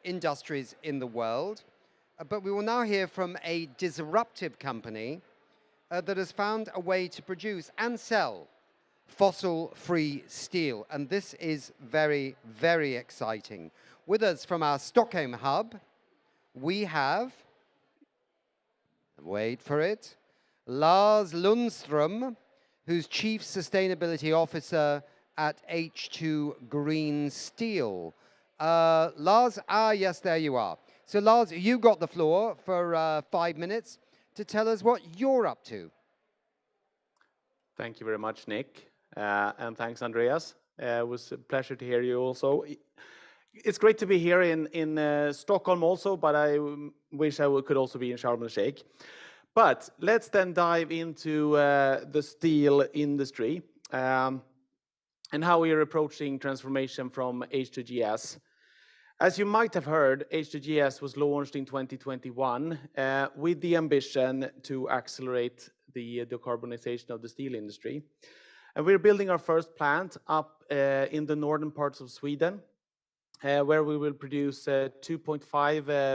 Speaker 16: industries in the world. But we will now hear from a disruptive company that has found a way to produce and sell fossil-free steel. And this is very, very exciting. With us from our Stockholm hub, we have, wait for it, Lars Lundström, who's Chief Sustainability Officer at H2 Green Steel. Lars, yes, there you are. So Lars, you got the floor for 5 minutes to tell us what you're up to.
Speaker 18: Thank you very much, Nick. And thanks, Andreas. It was a pleasure to hear you also. It's great to be here in Stockholm also, but I wish I could also be in Sharm El-Sheikh. But let's then dive into the steel industry and how we are approaching transformation from H2GS. As you might have heard, H2GS was launched in 2021 with the ambition to accelerate the decarbonization of the steel industry. And we're building our first plant up in the northern parts of Sweden, where we will produce 2.5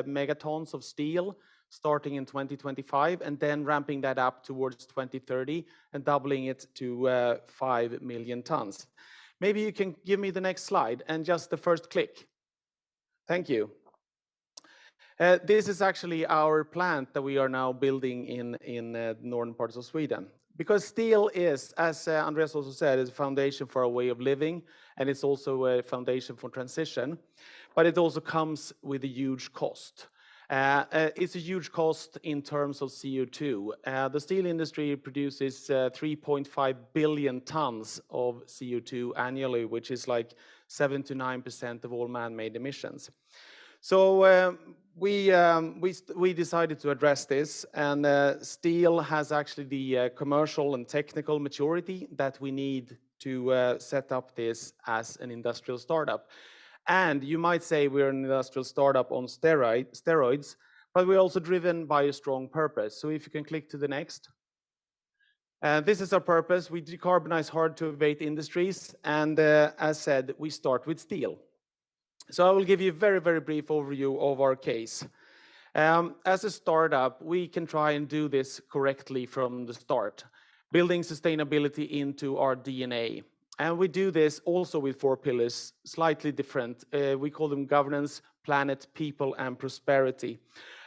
Speaker 18: megatons of steel starting in 2025, and then ramping that up towards 2030 and doubling it to 5 million tons. Maybe you can give me the next slide and just the first click. Thank you. This is actually our plant that we are now building in the northern parts of Sweden. Because steel is, as Andreas also said, is a foundation for our way of living, and it's also a foundation for transition, but it also comes with a huge cost. It's a huge cost in terms of CO2. The steel industry produces 3.5 billion tons of CO2 annually, which is like 7 to 9% of all man-made emissions. So we decided to address this, and steel has actually the commercial and technical maturity that we need to set up this as an industrial startup. And you might say we're an industrial startup on steroids, but we're also driven by a strong purpose. So if you can click to the next. This is our purpose. We decarbonize hard-to-abate industries, and as said, we start with steel. So I will give you a very, very brief overview of our case. As a startup, we can try and do this correctly from the start, building sustainability into our DNA. And we do this also with 4 pillars, slightly different. We call them governance, planet, people, and prosperity.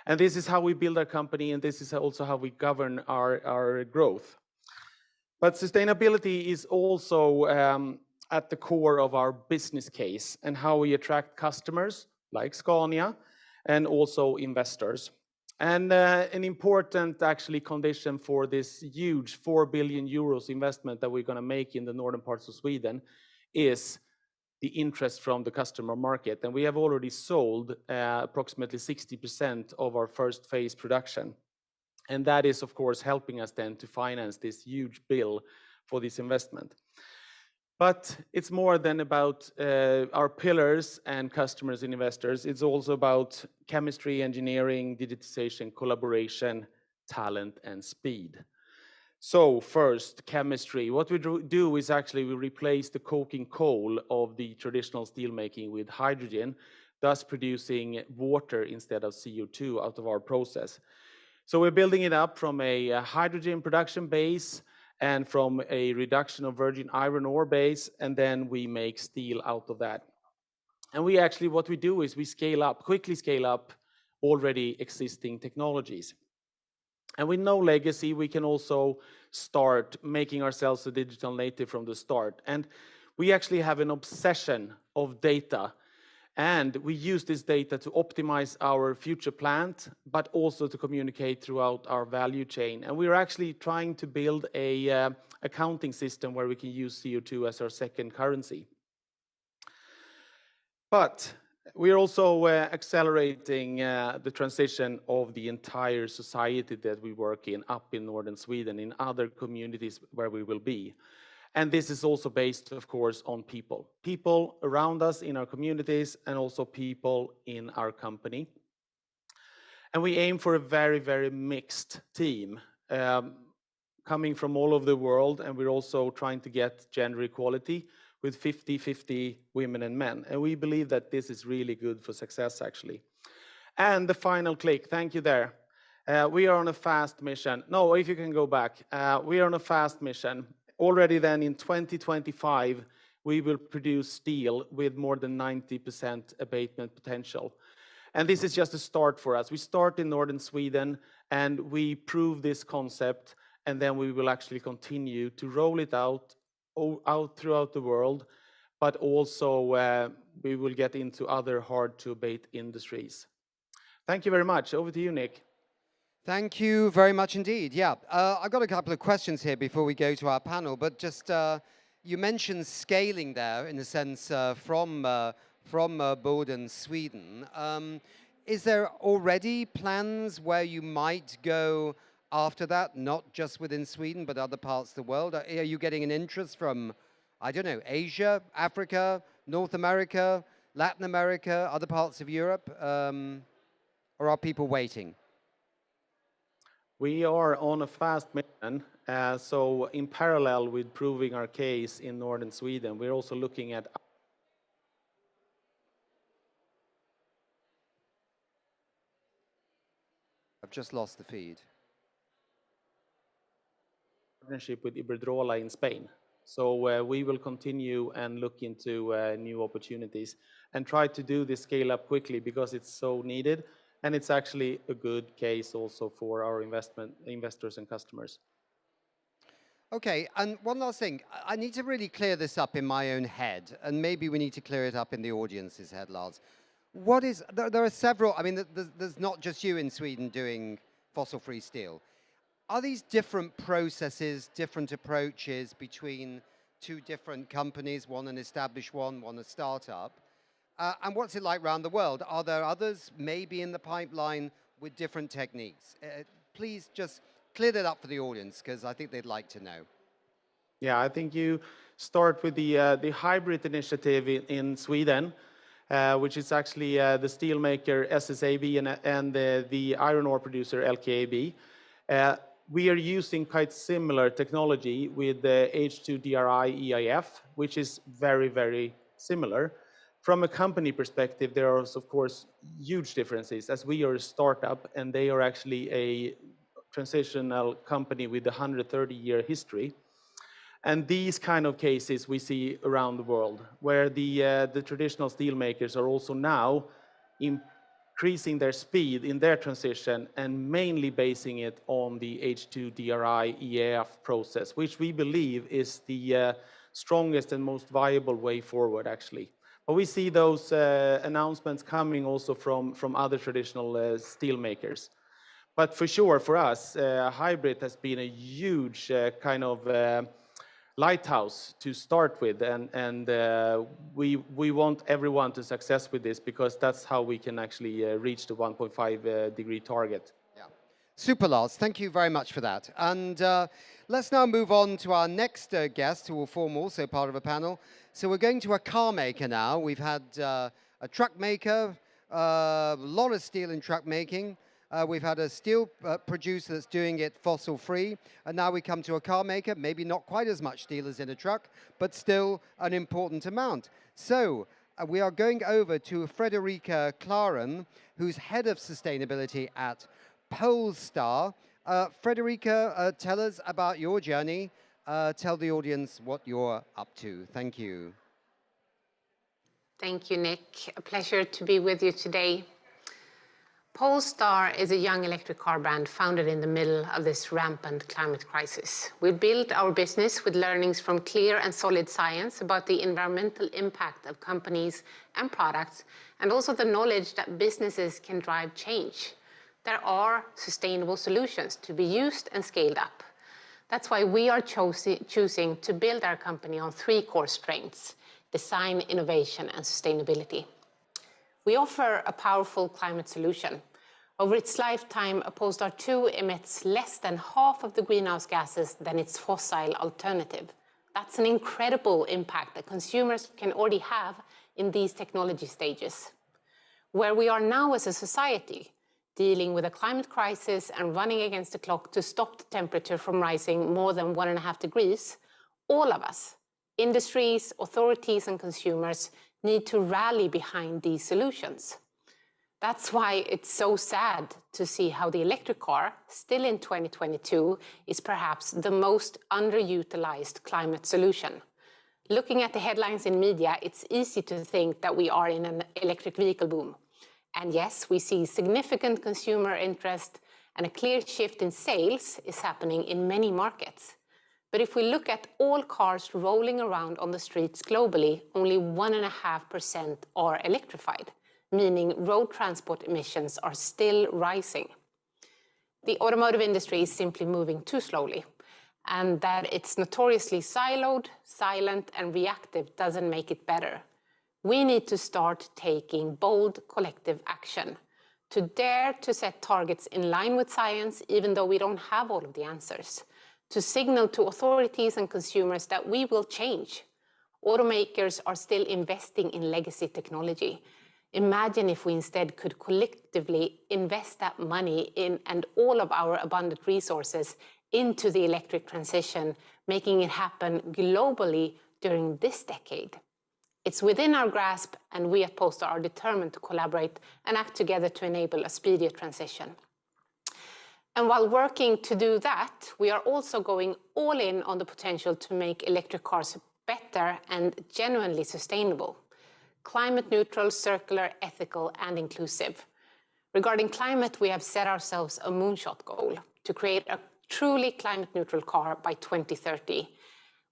Speaker 18: And this is how we build our company, and this is also how we govern our growth. But sustainability is also at the core of our business case and how we attract customers like Scania and also investors. And an important actually condition for this huge 4 billion euros investment that we're going to make in the northern parts of Sweden is the interest from the customer market. And we have already sold approximately 60% of our first phase production. And that is, of course, helping us then to finance this huge bill for this investment. But it's more than about our pillars and customers and investors. It's also about chemistry, engineering, digitization, collaboration, talent, and speed. So first, chemistry. What we do is actually we replace the coking coal of the traditional steelmaking with hydrogen, thus producing water instead of CO2 out of our process. So we're building it up from a hydrogen production base and from a reduction of virgin iron ore base, and then we make steel out of that. And we actually, what we do is we scale up, quickly scale up already existing technologies. And with no legacy, we can also start making ourselves a digital native from the start. And we actually have an obsession of data. And we use this data to optimize our future plant, but also to communicate throughout our value chain. And we're actually trying to build a accounting system where we can use CO2 as our second currency. But we are also accelerating the transition of the entire society that we work in up in northern Sweden, in other communities where we will be. And this is also based, of course, on people. People around us in our communities and also people in our company. And we aim for a very, very mixed team coming from all over the world. And we're also trying to get gender equality with 50-50 women and men. And we believe that this is really good for success, actually. And the final click, thank you there. We are on a fast mission. No, if you can go back. We are on a fast mission. Already then in 2025, we will produce steel with more than 90% abatement potential. And this is just a start for us. We start in northern Sweden and we prove this concept, and then we will actually continue to roll it out throughout the world, but also we will get into other hard to abate industries. Thank you very much. Over to you, Nick.
Speaker 16: Thank you very much indeed. Yeah, I've got a couple of questions here before we go to our panel, but just you mentioned scaling there in a sense from Boden, Sweden. Is there already plans where you might go after that, not just within Sweden, but other parts of the world? Are you getting an interest from, I don't know, Asia, Africa, North America, Latin America, other parts of Europe? Or are people waiting?
Speaker 18: We are on a fast mission, so in parallel with proving our case in northern Sweden, we're also looking at
Speaker 16: I've just lost the feed.
Speaker 18: Partnership with Iberdrola in Spain. So we will continue and look into new opportunities and try to do this scale up quickly because it's so needed. And it's actually a good case also for our investors and customers.
Speaker 16: Okay, and one last thing. I need to really clear this up in my own head, and maybe we need to clear it up in the audience's head, Lars. What is, there are several, I mean, there's not just you in Sweden doing fossil-free steel. Are these different processes, different approaches between two different companies, one an established one a startup? And what's it like around the world? Are there others maybe in the pipeline with different techniques? Please just clear that up for the audience, because I think they'd like to know.
Speaker 18: Yeah, I think you start with the hybrid initiative in Sweden, which is actually the steelmaker SSAB and the iron ore producer LKAB. We are using quite similar technology with the H2DRI EAF, which is very, very similar. From a company perspective, there are, of course, huge differences, as we are a startup and they are actually a transitional company with a 130-year history. And these kind of cases we see around the world, where the traditional steel makers are also now increasing their speed in their transition and mainly basing it on the H2DRI EAF process, which we believe is the strongest and most viable way forward, actually. But we see those announcements coming also from other traditional steel makers. But for sure, for us, hybrid has been a huge kind of lighthouse to start with, and we want everyone to success with this, because that's how we can actually reach the 1.5 degree target.
Speaker 16: Super, Lars. Thank you very much for that. And let's now move on to our next guest, who will form also part of a panel. So we're going to a car maker now. We've had a truck maker, a lot of steel in truck making. We've had a steel producer that's doing it fossil-free. And now we come to a car maker, maybe not quite as much steel as in a truck, but still an important amount. So we are going over to Frederica Claren, who's head of sustainability at Polestar. Frederica, tell us about your journey. Tell the audience what you're up to. Thank you.
Speaker 3: Thank you, Nick. A pleasure to be with you today. Polestar is a young electric car brand founded in the middle of this rampant climate crisis. We built our business with learnings from clear and solid science about the environmental impact of companies and products, and also the knowledge that businesses can drive change. There are sustainable solutions to be used and scaled up. That's why we are choosing to build our company on 3 core strengths: design, innovation, and sustainability. We offer a powerful climate solution. Over its lifetime, a Polestar 2 emits less than half of the greenhouse gases than its fossil alternative. That's an incredible impact that consumers can already have in these technology stages. Where we are now as a society, dealing with a climate crisis and running against the clock to stop the temperature from rising more than 1.5 degrees, all of us, industries, authorities, and consumers, need to rally behind these solutions. That's why it's so sad to see how the electric car, still in 2022, is perhaps the most underutilized climate solution. Looking at the headlines in media, it's easy to think that we are in an electric vehicle boom. And yes, we see significant consumer interest, and a clear shift in sales is happening in many markets. But if we look at all cars rolling around on the streets globally, only 1.5% are electrified, meaning road transport emissions are still rising. The automotive industry is simply moving too slowly, and that it's notoriously siloed, silent, and reactive doesn't make it better. We need to start taking bold collective action, to dare to set targets in line with science, even though we don't have all of the answers, to signal to authorities and consumers that we will change. Automakers are still investing in legacy technology. Imagine if we instead could collectively invest that money in and all of our abundant resources into the electric transition, making it happen globally during this decade. It's within our grasp, and we at Polestar are determined to collaborate and act together to enable a speedier transition. And while working to do that, we are also going all in on the potential to make electric cars better and genuinely sustainable. Climate neutral, circular, ethical, and inclusive. Regarding climate, we have set ourselves a moonshot goal to create a truly climate neutral car by 2030.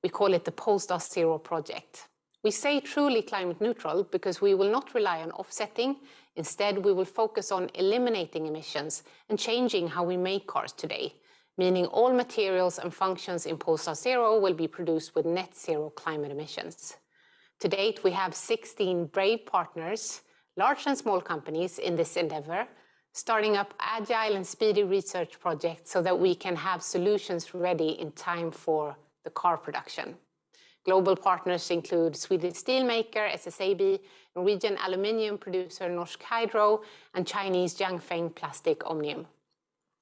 Speaker 3: We call it the Polestar Zero project. We say truly climate neutral because we will not rely on offsetting. Instead, we will focus on eliminating emissions and changing how we make cars today, meaning all materials and functions in Polestar Zero will be produced with net zero climate emissions. To date, we have 16 brave partners, large and small companies in this endeavor, starting up agile and speedy research projects so that we can have solutions ready in time for the car production. Global partners include Swedish steelmaker SSAB, Norwegian aluminium producer Norsk Hydro, and Chinese Jiangfeng Plastic Omnium.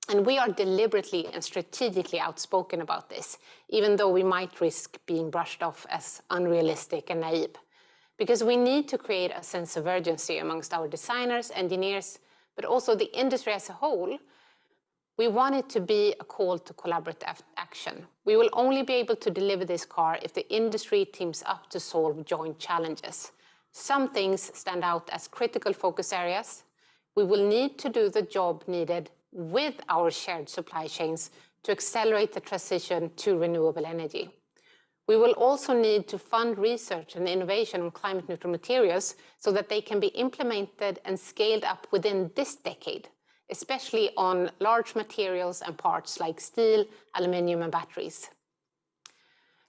Speaker 3: And we are deliberately and strategically outspoken about this, even though we might risk being brushed off as unrealistic and naive. Because we need to create a sense of urgency amongst our designers, engineers, but also the industry as a whole. We want it to be a call to collaborative action. We will only be able to deliver this car if the industry teams up to solve joint challenges. Some things stand out as critical focus areas. We will need to do the job needed with our shared supply chains to accelerate the transition to renewable energy. We will also need to fund research and innovation on climate neutral materials so that they can be implemented and scaled up within this decade, especially on large materials and parts like steel, aluminium, and batteries.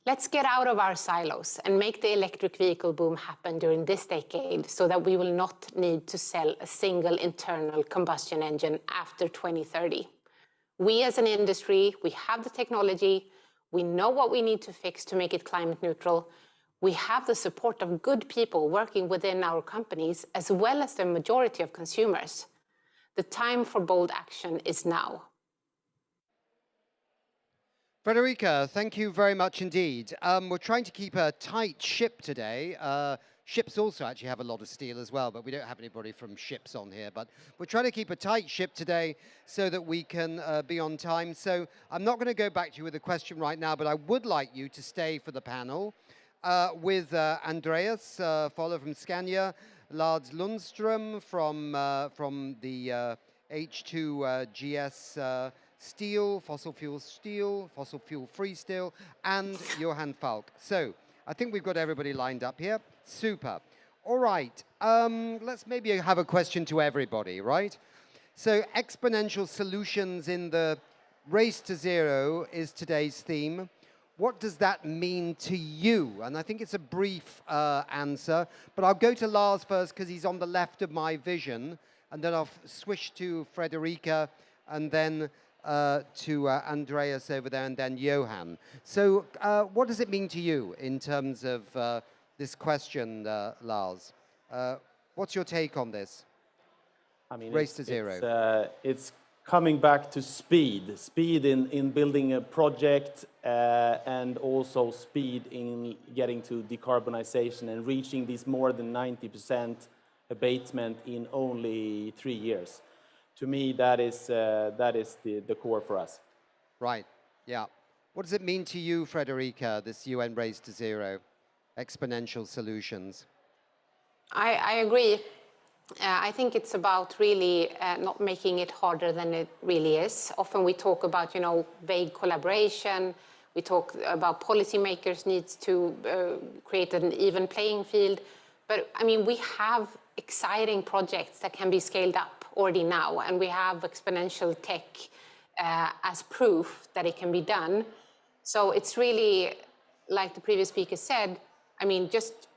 Speaker 3: Let's get out of our silos and make the electric vehicle boom happen during this decade so that we will not need to sell a single internal combustion engine after 2030. We as an industry, we have the technology, we know what we need to fix to make it climate neutral. We have the support of good people working within our companies, as well as the majority of consumers. The time for bold action is now.
Speaker 16: Frederica, thank you very much indeed. We're trying to keep a tight ship today. Ships also actually have a lot of steel as well, but we don't have anybody from ships on here. But we're trying to keep a tight ship today so that we can be on time. So I'm not going to go back to you with a question right now, but I would like you to stay for the panel with Andreas Foller from Scania, Lars Lundström from the H2GS steel, fossil fuel free steel, and Johan Falk. So I think we've got everybody lined up here. Super. All right, let's maybe have a question to everybody, right? So exponential solutions in the race to zero is today's theme. What does that mean to you? And I think it's a brief answer, but I'll go to Lars first because he's on the left of my vision, and then I'll swish to Frederica, and then to Andreas over there, and then Johan. So what does it mean to you in terms of this question, Lars? What's your take on this?
Speaker 18: I mean,
Speaker 16: race to zero.
Speaker 18: It's coming back to speed in building a project, and also speed in getting to decarbonization and reaching this more than 90% abatement in only 3 years. To me, that is the core for us.
Speaker 16: Right, yeah. What does it mean to you, Frederica, this UN Race to Zero, exponential solutions?
Speaker 3: I agree. I think it's about really not making it harder than it really is. Often we talk about, vague collaboration. We talk about policymakers needs to create an even playing field. But I mean, we have exciting projects that can be scaled up already now, and we have exponential tech as proof that it can be done. So it's really, like the previous speaker said, I mean, just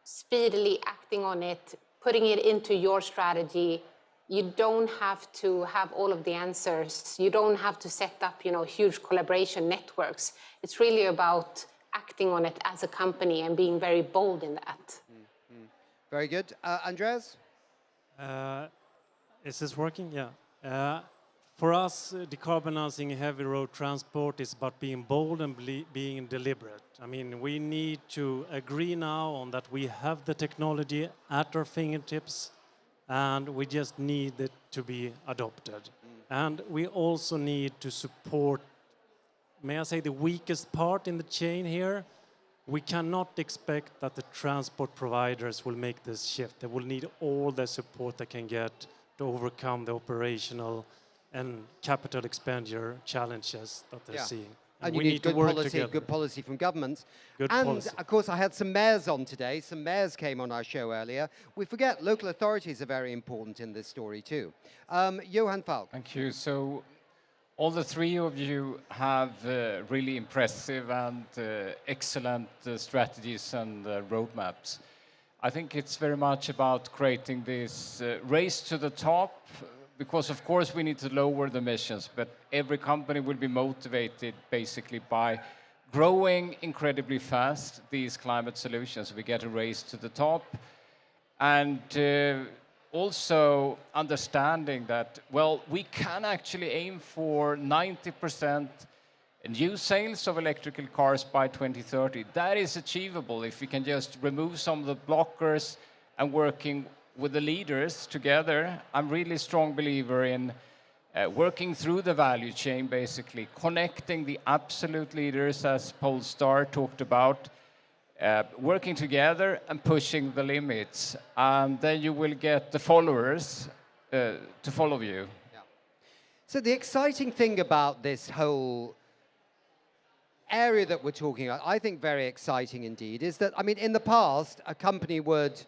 Speaker 3: speedily acting on it, putting it into your strategy. You don't have to have all of the answers. You don't have to set up, huge collaboration networks. It's really about acting on it as a company and being very bold in that.
Speaker 16: Very good. Andreas?
Speaker 4: Is this working? Yeah. For us, decarbonizing heavy road transport is about being bold and being deliberate. I mean, we need to agree now on that we have the technology at our fingertips, and we just need it to be adopted. And we also need to support, may I say, the weakest part in the chain here. We cannot expect that the transport providers will make this shift. They will need all the support they can get to overcome the operational and capital expenditure challenges that they're seeing.
Speaker 16: And you need good policy from governments. Of course, I had some mayors on today. Some mayors came on our show earlier. We forget local authorities are very important in this story too. Johan Falk.
Speaker 17: Thank you. So all the three of you have really impressive and excellent strategies and roadmaps. I think it's very much about creating this race to the top, because of course we need to lower the emissions, but every company will be motivated basically by growing incredibly fast these climate solutions. We get a race to the top, and also understanding that, well, we can actually aim for 90% new sales of electrical cars by 2030. That is achievable if we can just remove some of the blockers and working with the leaders together. I'm really a strong believer in working through the value chain, basically connecting the absolute leaders, as Polestar talked about, working together and pushing the limits. And then you will get the followers to follow you.
Speaker 16: Yeah. So the exciting thing about this whole area that we're talking about, I think very exciting indeed, is that, I mean, in the past, a company would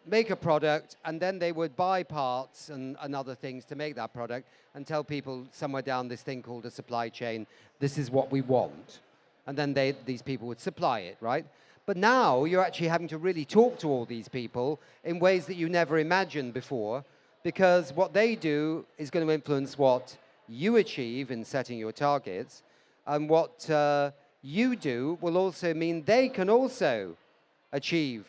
Speaker 16: make a product, and then they would buy parts and other things to make that product and tell people somewhere down this thing called a supply chain, this is what we want. and then these people would supply it, right? But now you're actually having to really talk to all these people in ways that you never imagined before, because what they do is going to influence what you achieve in setting your targets, and what you do will also mean they can also achieve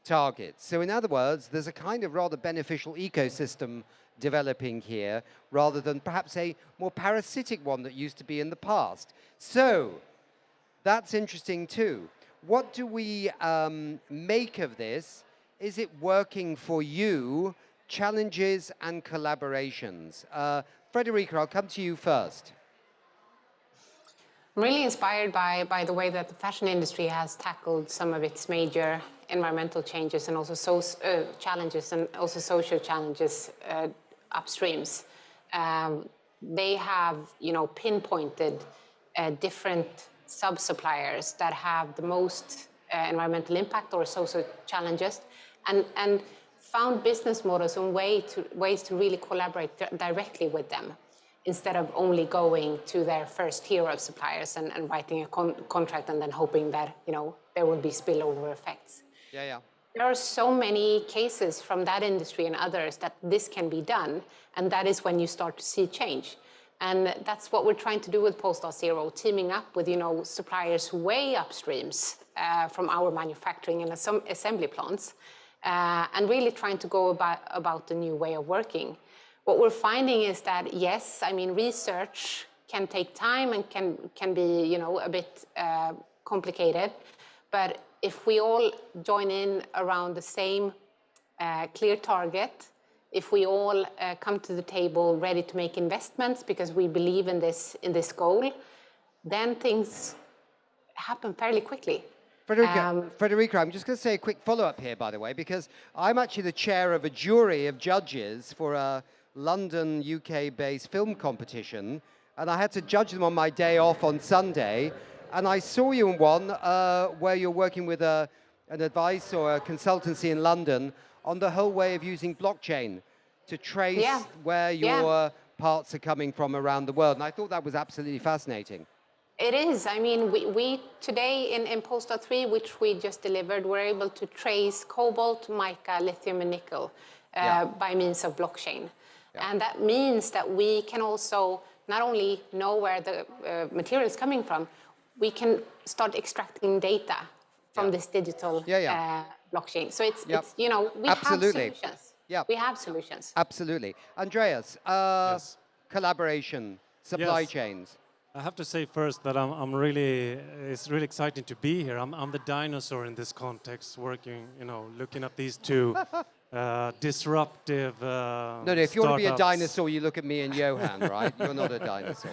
Speaker 16: targets. So in other words, there's a kind of rather beneficial ecosystem developing here, rather than perhaps a more parasitic one that used to be in the past. So that's interesting too. What do we make of this? Is it working for you? Challenges and collaborations. Frederica, I'll come to you first.
Speaker 3: I'm really inspired by the way that the fashion industry has tackled some of its major environmental changes and also challenges and also social challenges upstreams. They have, pinpointed different sub-suppliers that have the most environmental impact or social challenges, and found business models and ways to really collaborate directly with them, instead of only going to their first tier of suppliers and writing a contract and then hoping that there will be spillover effects.
Speaker 16: Yeah.
Speaker 3: There are so many cases from that industry and others that this can be done, and that is when you start to see change. And that's what we're trying to do with Post.Zero, teaming up with suppliers way upstreams from our manufacturing and some assembly plants, and really trying to go about the new way of working. What we're finding is that, yes, research can take time and can be, a bit complicated. But if we all join in around the same clear target, if we all come to the table ready to make investments because we believe in this goal, then things happen fairly quickly.
Speaker 16: Frederica, I'm just going to say a quick follow-up here, by the way, because I'm actually the chair of a jury of judges for a London, UK-based film competition, and I had to judge them on my day off on Sunday, and I saw you in one where you're working with an advice or a consultancy in London on the whole way of using blockchain to trace where your parts are coming from around the world, and I thought that was absolutely fascinating.
Speaker 3: It is. We today in Post.3, which we just delivered, we're able to trace cobalt, mica, lithium, and nickel by means of blockchain. And that means that we can also not only know where the material is coming from, we can start extracting data from this digital blockchain. So it's we have solutions. We have solutions.
Speaker 16: Absolutely. Andreas, collaboration, supply chains.
Speaker 4: I have to say first that it's really exciting to be here. I'm the dinosaur in this context, working, looking at these two disruptive
Speaker 16: No, if you want to be a dinosaur, you look at me and Johan, right? You're not a dinosaur.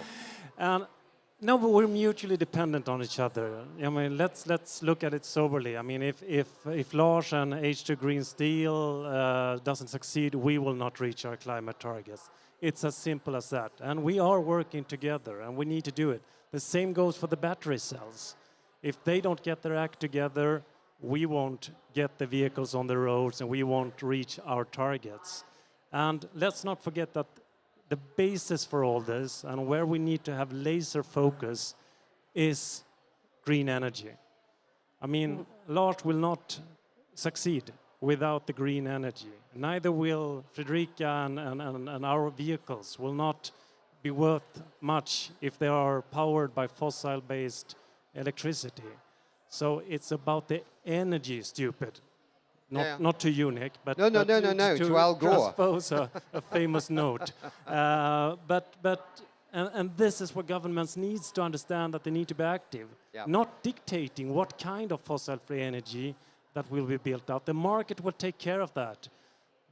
Speaker 4: No, but we're mutually dependent on each other. Let's look at it soberly. If Lars and H2 Green Steel doesn't succeed, we will not reach our climate targets. It's as simple as that. And we are working together, and we need to do it. The same goes for the battery cells. If they don't get their act together, we won't get the vehicles on the roads, and we won't reach our targets. And let's not forget that the basis for all this, and where we need to have laser focus, is green energy. Lars will not succeed without the green energy. Neither will Frederica, and our vehicles will not be worth much if they are powered by fossil-based electricity. So it's about the energy, stupid. Not to you, Nick, but
Speaker 16: no, to Al Gore.
Speaker 4: Transpose a famous note. And this is what governments needs to understand, that they need to be active, not dictating what kind of fossil-free energy that will be built out. The market will take care of that.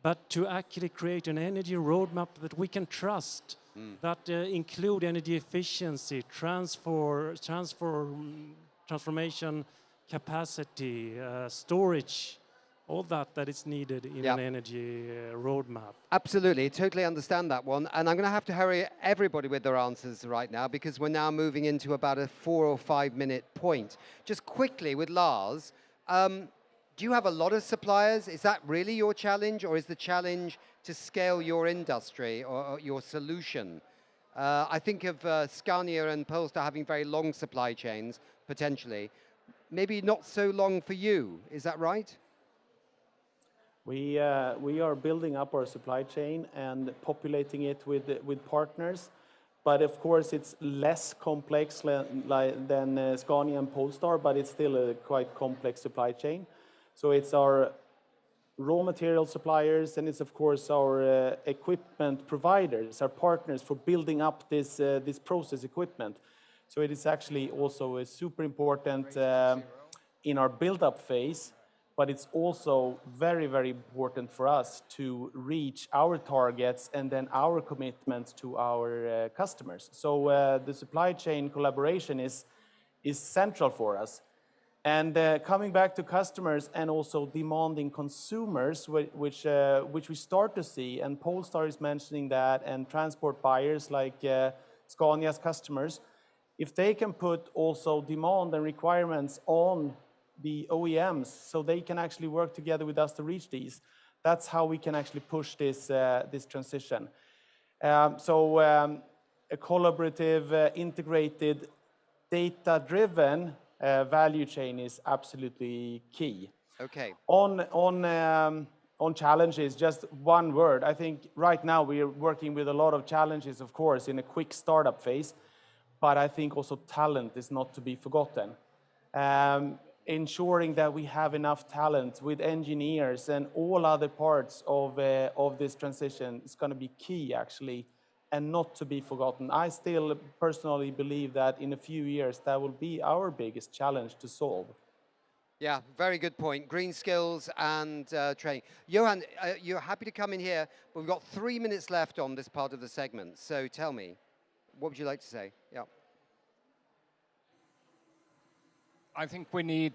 Speaker 4: But to actually create an energy roadmap that we can trust, that include energy efficiency, transformation capacity, storage, all that is needed in an energy roadmap.
Speaker 16: Absolutely, totally understand that one. And I'm going to have to hurry everybody with their answers right now, because we're now moving into about a 4 or 5 minute point. Just quickly with Lars, do you have a lot of suppliers? Is that really your challenge, or is the challenge to scale your industry or your solution? I think of Scania and Polestar having very long supply chains, potentially. Maybe not so long for you, is that right?
Speaker 18: We are building up our supply chain and populating it with partners. But of course, it's less complex than Scania and Polestar, but it's still a quite complex supply chain. So it's our raw material suppliers, and it's of course our equipment providers, our partners for building up this process equipment. So it is actually also a super important in our build-up phase, but it's also very, very important for us to reach our targets and then our commitments to our customers. So the supply chain collaboration is central for us. And coming back to customers and also demanding consumers, which we start to see, and Polestar is mentioning that, and transport buyers like Scania's customers, if they can put also demand and requirements on the OEMs so they can actually work together with us to reach these, that's how we can actually push this transition. So a collaborative, integrated, data-driven value chain is absolutely key.
Speaker 16: Okay.
Speaker 18: On challenges, just one word. I think right now we are working with a lot of challenges, of course, in a quick startup phase, but I think also talent is not to be forgotten. Ensuring that we have enough talent with engineers and all other parts of this transition is going to be key, actually, and not to be forgotten. I still personally believe that in a few years that will be our biggest challenge to solve.
Speaker 16: Yeah, very good point. Green skills and training. Johan, you're happy to come in here, but we've got 3 minutes left on this part of the segment. So tell me, what would you like to say? Yeah.
Speaker 17: I think we need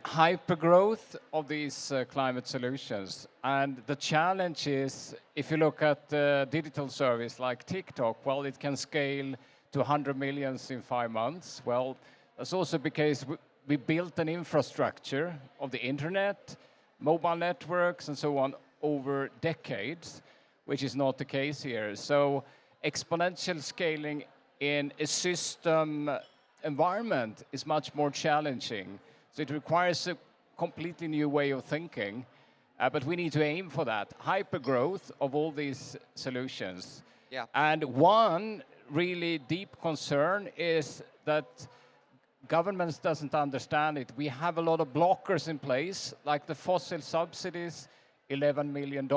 Speaker 17: hyper-growth of these climate solutions. And the challenge is, if you look at digital service like TikTok, well, it can scale to 100 million in 5 months. Well, that's also because we built an infrastructure of the internet, mobile networks, and so on over decades, which is not the case here. So exponential scaling in a system environment is much more challenging. So it requires a completely new way of thinking, but we need to aim for that. Hyper-growth of all these solutions.
Speaker 16: Yeah.
Speaker 17: And one really deep concern is that governments doesn't understand it. We have a lot of blockers in place, like the fossil subsidies, $11 million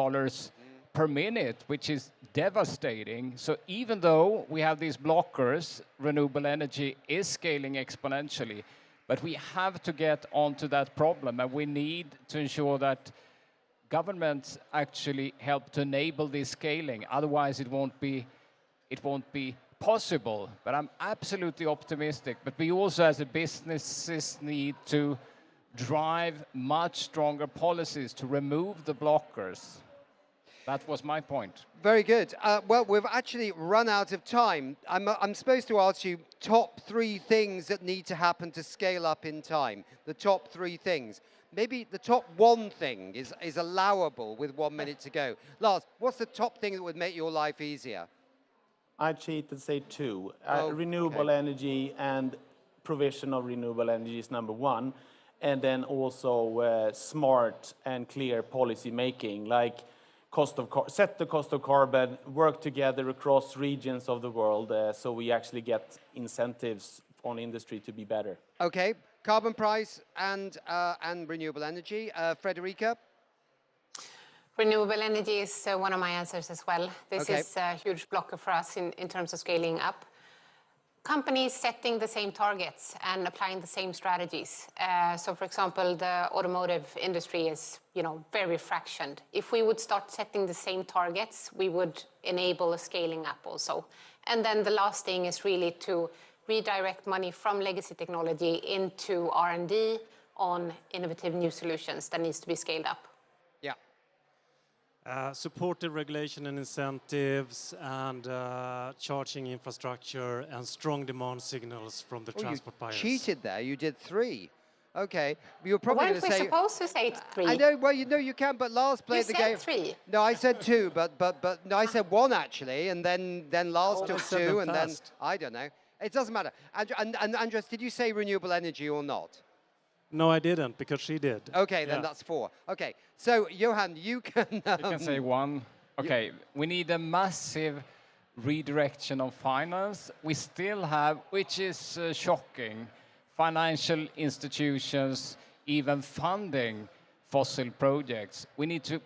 Speaker 17: per minute, which is devastating. So even though we have these blockers, renewable energy is scaling exponentially, but we have to get onto that problem, and we need to ensure that governments actually help to enable this scaling. Otherwise, it won't be possible. But I'm absolutely optimistic. But we also, as a businesses, need to drive much stronger policies to remove the blockers. That was my point.
Speaker 16: Very good. Well, we've actually run out of time. I'm supposed to ask you top 3 things that need to happen to scale up in time. The top 3 things. Maybe the top 1 thing is allowable with 1 minute to go. Lars, what's the top thing that would make your life easier?
Speaker 18: I'd cheat and say 2.
Speaker 16: Oh,
Speaker 18: renewable
Speaker 16: okay.
Speaker 18: energy and provision of renewable energy is number 1. And then also smart and clear policy making, like set the cost of carbon, work together across regions of the world so we actually get incentives on industry to be better.
Speaker 16: Okay, carbon price and renewable energy. Frederica?
Speaker 3: Renewable energy is one of my answers as well. This is a huge blocker for us in terms of scaling up. Companies setting the same targets and applying the same strategies. So, for example, the automotive industry is, very fractioned. If we would start setting the same targets, we would enable a scaling up also. And then the last thing is really to redirect money from legacy technology into R&D on innovative new solutions that needs to be scaled up.
Speaker 4: Supportive regulation and incentives and charging infrastructure and strong demand signals from the transport buyers.
Speaker 16: You cheated there. You did 3. Okay, you're probably going
Speaker 3: Weren't
Speaker 16: to
Speaker 3: we
Speaker 16: say.
Speaker 3: supposed to say 3?
Speaker 16: I know. Well, you know you can, but Lars played the
Speaker 3: said
Speaker 16: game.
Speaker 3: 3.
Speaker 16: No, I said 2, but no, I said 1 actually, and then Lars
Speaker 4: Oh,
Speaker 16: took
Speaker 4: I said
Speaker 16: 2,
Speaker 4: them
Speaker 16: and then
Speaker 4: fast.
Speaker 16: I don't know. It doesn't matter. And Andres, did you say renewable energy or not?
Speaker 4: No, I didn't, because she did.
Speaker 16: Okay, then
Speaker 4: Yeah.
Speaker 16: that's 4. Okay, so Johan, you can.
Speaker 17: You can say 1. Okay, we need a massive redirection of finance. We still have, which is shocking, financial institutions even funding fossil projects. We need to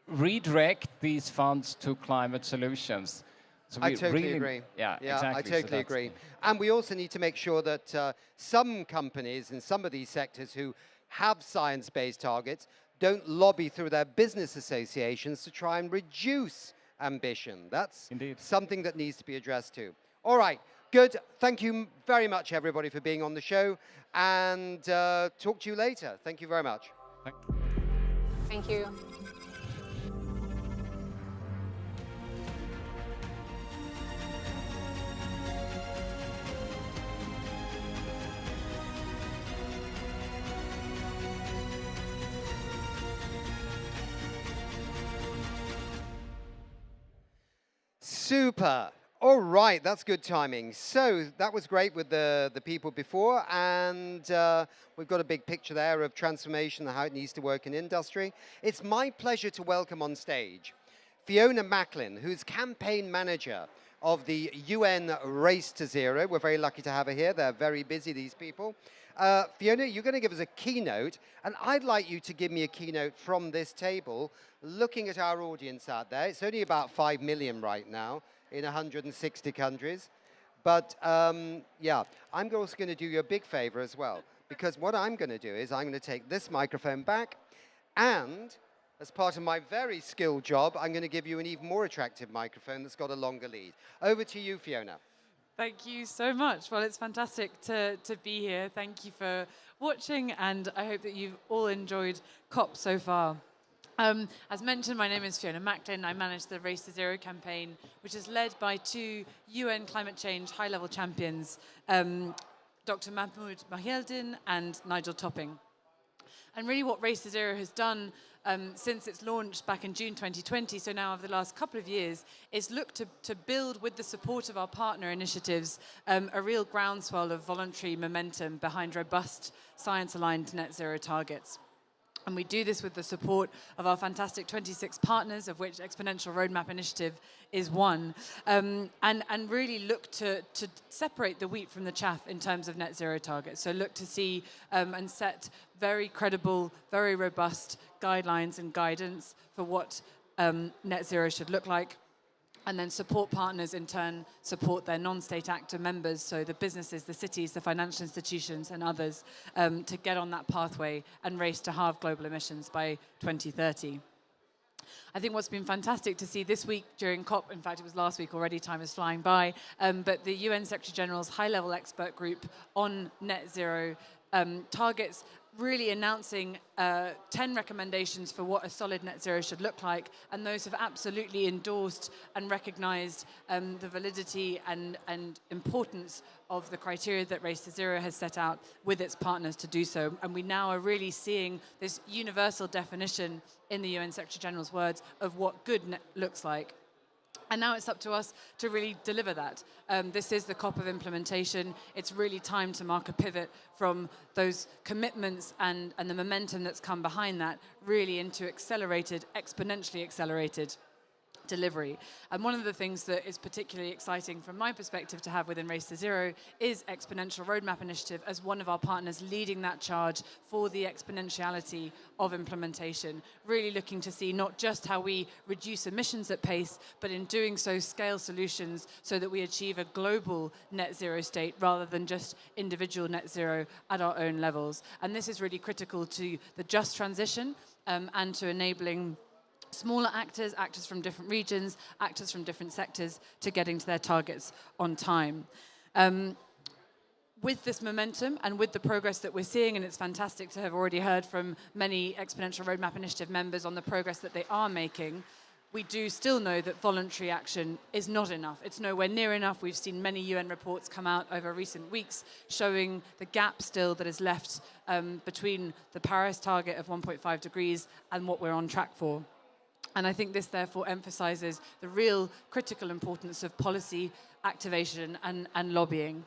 Speaker 17: redirect these funds to climate solutions. So
Speaker 16: I
Speaker 17: we
Speaker 16: totally
Speaker 17: really,
Speaker 16: agree.
Speaker 17: Yeah,
Speaker 16: I
Speaker 17: exactly. So
Speaker 16: totally
Speaker 17: that's-
Speaker 16: agree. And we also need to make sure that some companies in some of these sectors who have science-based targets don't lobby through their business associations to try and reduce ambition. That's something that needs to be addressed too. All right, good. Thank you very much, everybody, for being on the show. And talk to you later. Thank you very much.
Speaker 3: Thank you.
Speaker 16: Super. All right, that's good timing. So that was great with the people before, and we've got a big picture there of transformation and how it needs to work in industry. It's my pleasure to welcome on stage Fiona Macklin, who's campaign manager of the UN Race to Zero. We're very lucky to have her here. They're very busy, these people. Fiona, you're going to give us a keynote, and I'd like you to give me a keynote from this table, looking at our audience out there. It's only about 5 million right now in 160 countries. But yeah, I'm also going to do you a big favor as well, because what I'm going to do is I'm going to take this microphone back, and as part of my very skilled job, I'm going to give you an even more attractive microphone that's got a longer lead. Over to you, Fiona.
Speaker 19: Thank you so much. Well, it's fantastic to be here. Thank you for watching, and I hope that you've all enjoyed COP so far. As mentioned, my name is Fiona Macklin. I manage the Race to Zero campaign, which is led by 2 UN climate change high-level champions, Dr. Mahmoud Mahieldin and Nigel Topping. And really what Race to Zero has done since its launch back in June 2020, so now over the last couple of years, is look to build, with the support of our partner initiatives, a real groundswell of voluntary momentum behind robust science-aligned net zero targets. And we do this with the support of our fantastic 26 partners, of which Exponential Roadmap Initiative is one, and really look to separate the wheat from the chaff in terms of net zero targets. So look to see and set very credible, very robust guidelines and guidance for what net zero should look like. And then support partners in turn support their non-state actor members, so the businesses, the cities, the financial institutions and others to get on that pathway and race to halve global emissions by 2030. I think what's been fantastic to see this week during COP, in fact it was last week already, time is flying by, but the UN Secretary General's high-level expert group on net zero targets really announcing 10 recommendations for what a solid net zero should look like, and those have absolutely endorsed and recognized the validity and importance of the criteria that Race to Zero has set out with its partners to do so. And we now are really seeing this universal definition in the UN Secretary General's words of what good looks like. And now it's up to us to really deliver that. This is the COP of implementation. It's really time to mark a pivot from those commitments and the momentum that's come behind that really into accelerated, exponentially accelerated delivery. And one of the things that is particularly exciting from my perspective to have within Race to Zero is Exponential Roadmap Initiative as one of our partners leading that charge for the exponentiality of implementation, really looking to see not just how we reduce emissions at pace, but in doing so scale solutions so that we achieve a global net zero state rather than just individual net zero at our own levels. And this is really critical to the just transition and to enabling smaller actors, actors from different regions, actors from different sectors to getting to their targets on time. With this momentum and with the progress that we're seeing, and it's fantastic to have already heard from many Exponential Roadmap Initiative members on the progress that they are making, we do still know that voluntary action is not enough. It's nowhere near enough. We've seen many UN reports come out over recent weeks showing the gap still that is left between the Paris target of 1.5 degrees and what we're on track for. And I think this therefore emphasizes the real critical importance of policy activation and lobbying.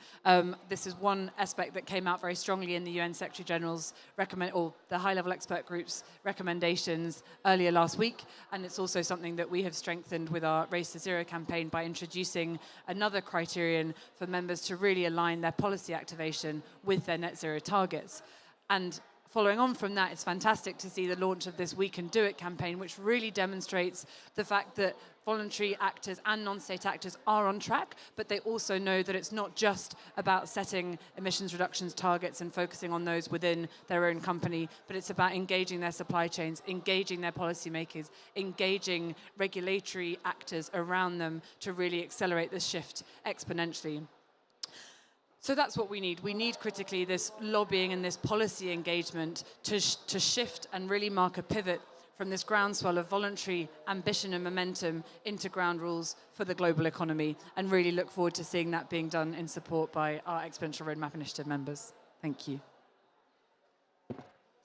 Speaker 19: This is one aspect that came out very strongly in the UN Secretary General's the high-level expert group's recommendations earlier last week, and it's also something that we have strengthened with our Race to Zero campaign by introducing another criterion for members to really align their policy activation with their net zero targets. And following on from that, it's fantastic to see the launch of this We Can Do It campaign, which really demonstrates the fact that voluntary actors and non-state actors are on track, but they also know that it's not just about setting emissions reductions targets and focusing on those within their own company, but it's about engaging their supply chains, engaging their policymakers, engaging regulatory actors around them to really accelerate this shift exponentially. So that's what we need. We need critically this lobbying and this policy engagement to shift and really mark a pivot from this groundswell of voluntary ambition and momentum into ground rules for the global economy, and really look forward to seeing that being done in support by our Exponential Roadmap Initiative members. Thank you.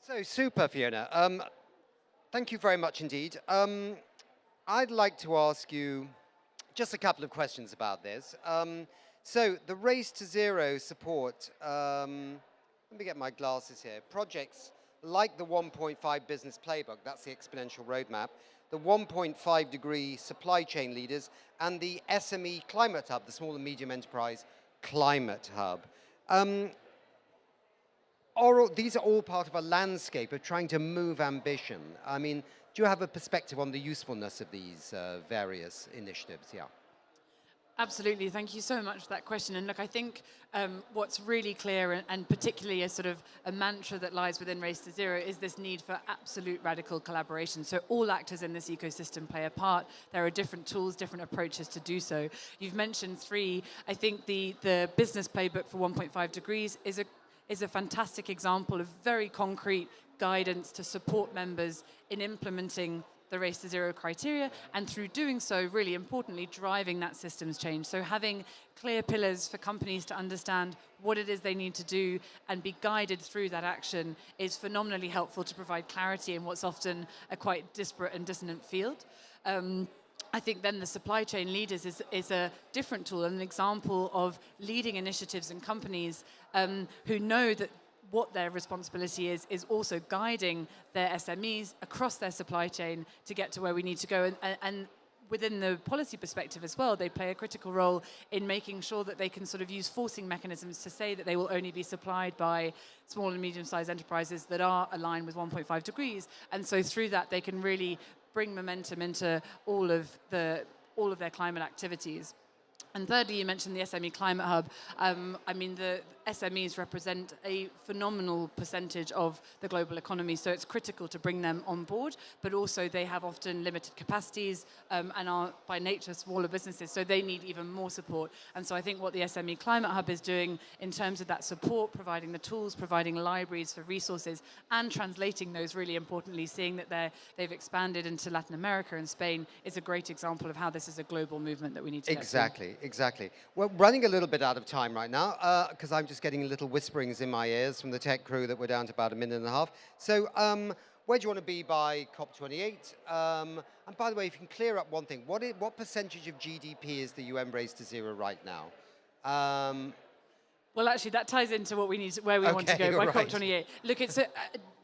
Speaker 16: So super, Fiona. Thank you very much indeed. I'd like to ask you just a couple of questions about this. So the Race to Zero support, let me get my glasses here, projects like the 1.5 business playbook, that's the Exponential Roadmap, the 1.5 degree supply chain leaders, and the SME Climate Hub, the Small and Medium Enterprise Climate Hub. These are all part of a landscape of trying to move ambition. I mean, do you have a perspective on the usefulness of these various initiatives? Yeah.
Speaker 19: Absolutely, thank you so much for that question. And look, I think what's really clear, and particularly a sort of a mantra that lies within Race to Zero, is this need for absolute radical collaboration. So all actors in this ecosystem play a part. There are different tools, different approaches to do so. You've mentioned three. I think the business playbook for 1.5 degrees is a fantastic example of very concrete guidance to support members in implementing the Race to Zero criteria, and through doing so, really importantly, driving that systems change. So having clear pillars for companies to understand what it is they need to do and be guided through that action is phenomenally helpful to provide clarity in what's often a quite disparate and dissonant field. I think then the supply chain leaders is a different tool, an example of leading initiatives and companies who know that what their responsibility is also guiding their SMEs across their supply chain to get to where we need to go. And within the policy perspective as well, they play a critical role in making sure that they can sort of use forcing mechanisms to say that they will only be supplied by small and medium-sized enterprises that are aligned with 1.5 degrees. And so through that, they can really bring momentum into all of their climate activities. And thirdly, you mentioned the SME Climate Hub. I mean, the SMEs represent a phenomenal percentage of the global economy, so it's critical to bring them on board, but also they have often limited capacities and are by nature smaller businesses, so they need even more support. And so I think what the SME Climate Hub is doing in terms of that support, providing the tools, providing libraries for resources, and translating those, really importantly, seeing that they've expanded into Latin America and Spain, is a great example of how this is a global movement that we need to get through.
Speaker 16: Exactly. We're running a little bit out of time right now because I'm just getting little whisperings in my ears from the tech crew that we're down to about a minute and a half. So where do you want to be by COP28? And by the way, if you can clear up one thing, what percentage of GDP is the UN Race to Zero right now?
Speaker 19: Well, actually, that ties into what we need, where we want to go by COP28. Look, it's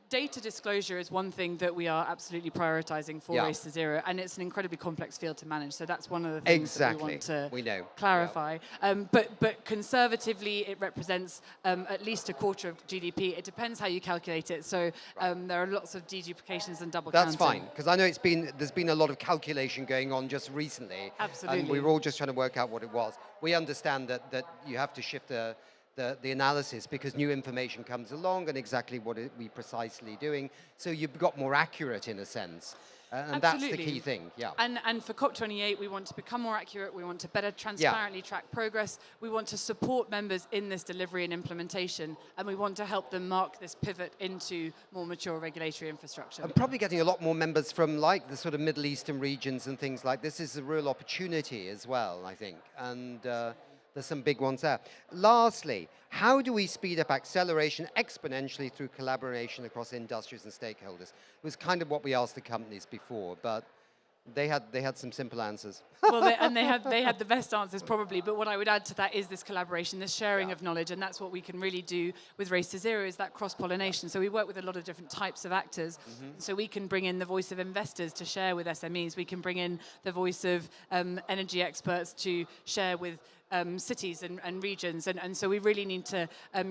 Speaker 19: data disclosure is one thing that we are absolutely prioritizing for Race to Zero, and it's an incredibly complex field to manage. So that's one of the things that we want to clarify. But conservatively, it represents at least a quarter of GDP. It depends how you calculate it. So there are lots of deduplications and double counting.
Speaker 16: That's fine, because I know there's been a lot of calculation going on just recently.
Speaker 19: Absolutely.
Speaker 16: And we were all just trying to work out what it was. We understand that you have to shift the analysis because new information comes along and exactly what we precisely doing. So you've got more accurate in a sense. And that's the key thing, yeah.
Speaker 19: And for COP28, we want to become more accurate. We want to better transparently track progress. We want to support members in this delivery and implementation. And we want to help them mark this pivot into more mature regulatory infrastructure.
Speaker 16: And probably getting a lot more members from like the sort of Middle Eastern regions and things like this is a real opportunity as well, I think. And there's some big ones there. Lastly, how do we speed up acceleration exponentially through collaboration across industries and stakeholders? It was kind of what we asked the companies before, but they had some simple answers.
Speaker 19: Well, they had the best answers probably, but what I would add to that is this collaboration, this sharing of knowledge, and that's what we can really do with Race to Zero, is that cross-pollination. So we work with a lot of different types of actors, so we can bring in the voice of investors to share with SMEs, we can bring in the voice of energy experts to share with cities and regions, and so we really need to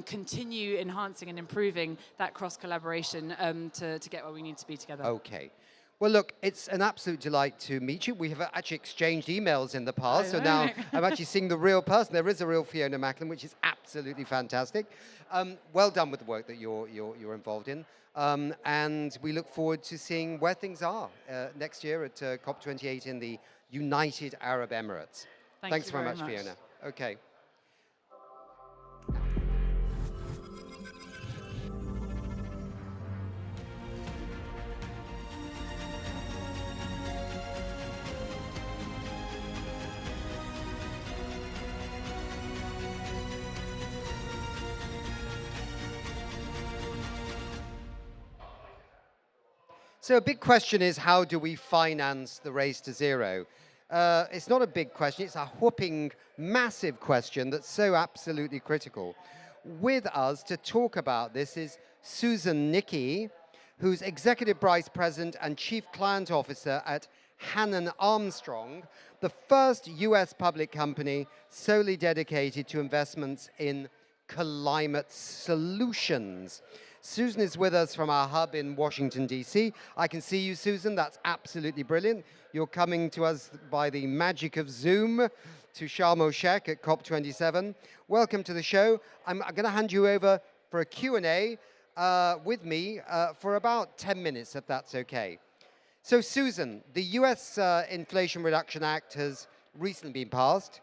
Speaker 19: continue enhancing and improving that cross-collaboration to get where we need to be together.
Speaker 16: Okay. Well, look, it's an absolute delight to meet you. We have actually exchanged emails in the past, so now I'm actually seeing the real person. There is a real Fiona Macklin, which is absolutely fantastic. Well done with the work that you're involved in, and we look forward to seeing where things are next year at COP28 in the United Arab Emirates. Thanks very much, Fiona. Okay. So a big question is, how do we finance the race to zero? It's not a big question, it's a whopping massive question that's so absolutely critical. With us to talk about this is Susan Nickey, who's Executive Vice President and Chief Client Officer at Hannon Armstrong, the first US public company solely dedicated to investments in climate solutions. Susan is with us from our hub in Washington, D.C. I can see you, Susan. That's absolutely brilliant. You're coming to us by the magic of Zoom to Sharm El-Sheikh at COP27. Welcome to the show. I'm going to hand you over for a Q&A with me for about 10 minutes, if that's okay. So, Susan, the U.S. Inflation Reduction Act has recently been passed.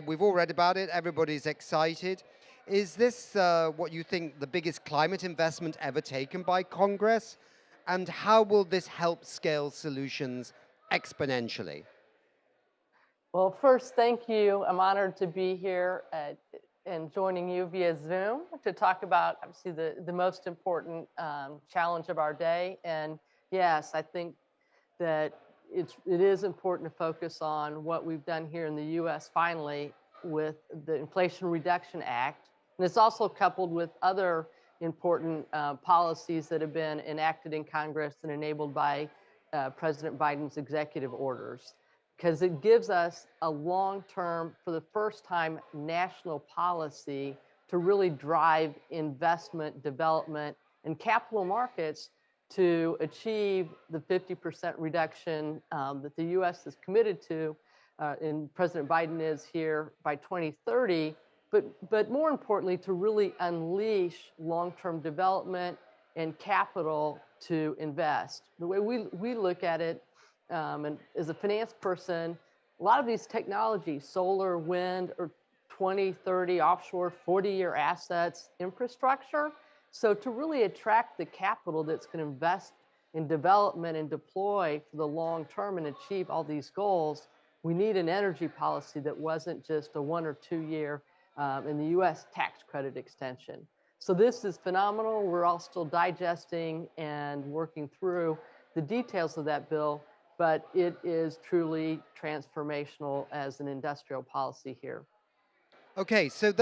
Speaker 16: We've all read about it. Everybody's excited. Is this what you think the biggest climate investment ever taken by Congress? And how will this help scale solutions exponentially?
Speaker 20: Well, first, thank you. I'm honored to be here and joining you via Zoom to talk about, obviously, the most important challenge of our day. And yes, I think that it is important to focus on what we've done here in the U.S. finally with the Inflation Reduction Act. And it's also coupled with other important policies that have been enacted in Congress and enabled by President Biden's executive orders, because it gives us a long-term, for the first time, national policy to really drive investment, development, and capital markets to achieve the 50% reduction that the U.S. is committed to, and President Biden is here by 2030. But more importantly, to really unleash long-term development and capital to invest. The way we look at it, and as a finance person, a lot of these technologies, solar, wind, are 20, 30, offshore, 40-year assets, infrastructure. So to really attract the capital that's going to invest in development and deploy for the long term and achieve all these goals, we need an energy policy that wasn't just a 1 or 2 year in the U.S. tax credit extension. So this is phenomenal. We're all still digesting and working through the details of that bill, but it is truly transformational as an industrial policy here.
Speaker 16: Okay, so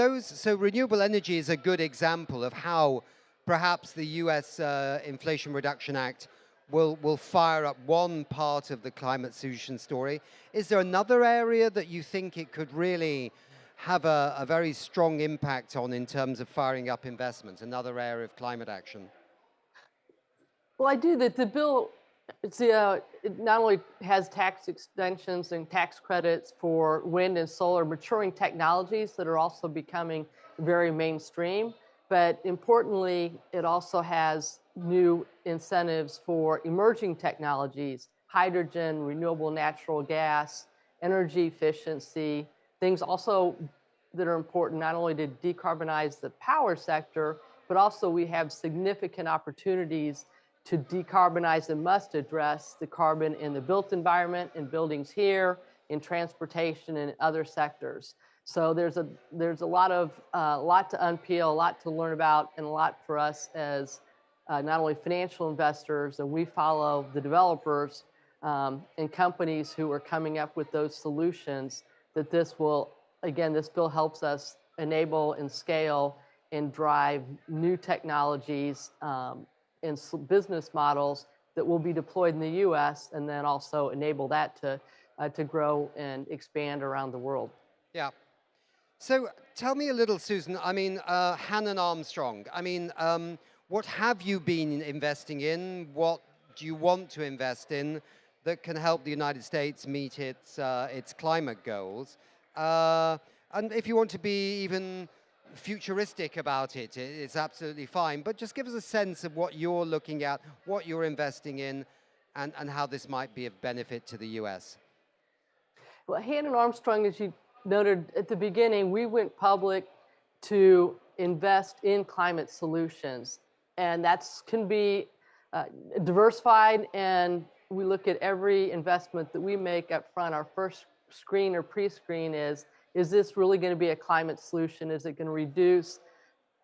Speaker 16: renewable energy is a good example of how perhaps the U.S. Inflation Reduction Act will fire up one part of the climate solution story. Is there another area that you think it could really have a very strong impact on in terms of firing up investments, another area of climate action?
Speaker 20: Well, I do that the bill, it not only has tax extensions and tax credits for wind and solar, maturing technologies that are also becoming very mainstream, but importantly, it also has new incentives for emerging technologies, hydrogen, renewable natural gas, energy efficiency, things also that are important not only to decarbonize the power sector, but also we have significant opportunities to decarbonize and must address the carbon in the built environment, in buildings here, in transportation and other sectors. So there's a lot to unpeel, a lot to learn about, and a lot for us as not only financial investors, and we follow the developers and companies who are coming up with those solutions, that this will, again, this bill helps us enable and scale and drive new technologies and business models that will be deployed in the US and then also enable that to grow and expand around the world.
Speaker 16: Yeah. So tell me a little, Susan, I mean, Hannon Armstrong, I mean, what have you been investing in? What do you want to invest in that can help the United States meet its climate goals? And if you want to be even futuristic about it, it's absolutely fine. But just give us a sense of what you're looking at, what you're investing in, and how this might be of benefit to the US.
Speaker 20: Well, Hannon Armstrong, as you noted at the beginning, we went public to invest in climate solutions. And that can be diversified, and we look at every investment that we make up front. Our first screen or pre-screen is this really going to be a climate solution? Is it going to reduce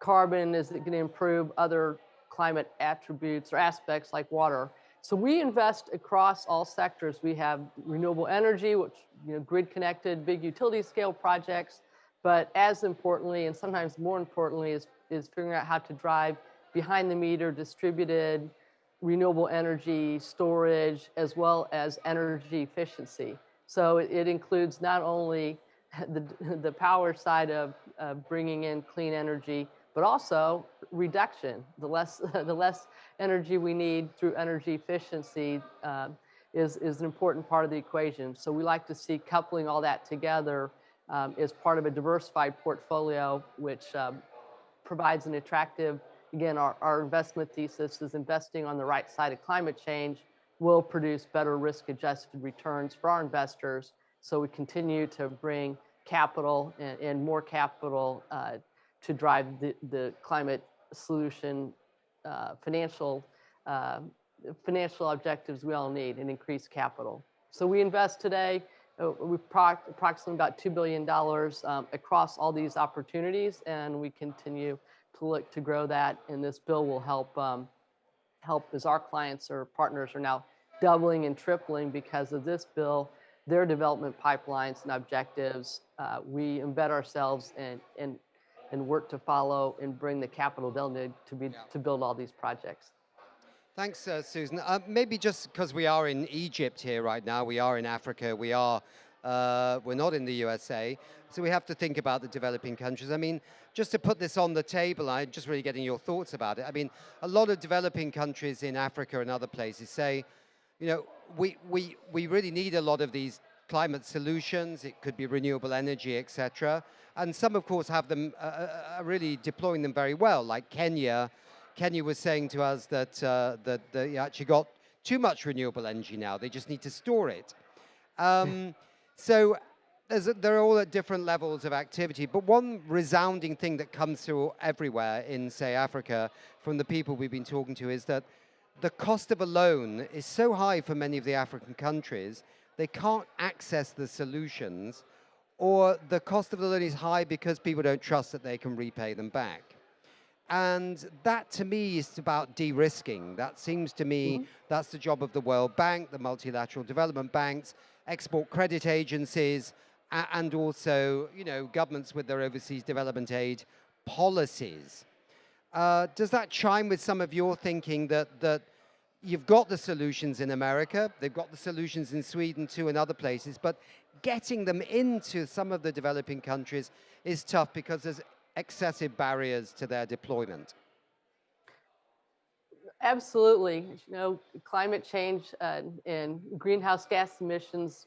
Speaker 20: carbon? Is it going to improve other climate attributes or aspects like water? So we invest across all sectors. We have renewable energy, which, grid connected, big utility scale projects, but as importantly, and sometimes more importantly, is figuring out how to drive behind the meter, distributed, renewable energy storage, as well as energy efficiency. So it includes not only the power side of bringing in clean energy, but also reduction. The less energy we need through energy efficiency is an important part of the equation. So we like to see coupling all that together as part of a diversified portfolio, which provides an attractive, again, our investment thesis is investing on the right side of climate change will produce better risk-adjusted returns for our investors. So we continue to bring capital and more capital to drive the climate solution financial objectives we all need and increase capital. So we invest today, we've approximately about $2 billion across all these opportunities, and we continue to look to grow that, and this bill will help as our clients or partners are now doubling and tripling because of this bill, their development pipelines and objectives. We embed ourselves and work to follow and bring the capital they'll need to build all these projects.
Speaker 16: Thanks, Susan. Maybe just because we are in Egypt here right now, we are in Africa, we're not in the USA, so we have to think about the developing countries. I mean, just to put this on the table, I'm just really getting your thoughts about it. I mean, a lot of developing countries in Africa and other places say, we really need a lot of these climate solutions. It could be renewable energy, etc. And some, of course, have them are really deploying them very well, like Kenya. Kenya was saying to us that they actually got too much renewable energy now. They just need to store it. So they're all at different levels of activity. But one resounding thing that comes through everywhere in, say, Africa, from the people we've been talking to, is that the cost of a loan is so high for many of the African countries, they can't access the solutions, or the cost of the loan is high because people don't trust that they can repay them back. And that, to me, is about de-risking. That seems to me that's the job of the World Bank, the multilateral development banks, export credit agencies, and also, governments with their overseas development aid policies. Does that chime with some of your thinking that you've got the solutions in America, they've got the solutions in Sweden too and other places, but getting them into some of the developing countries is tough because there's excessive barriers to their deployment?
Speaker 20: Absolutely. Climate change and greenhouse gas emissions,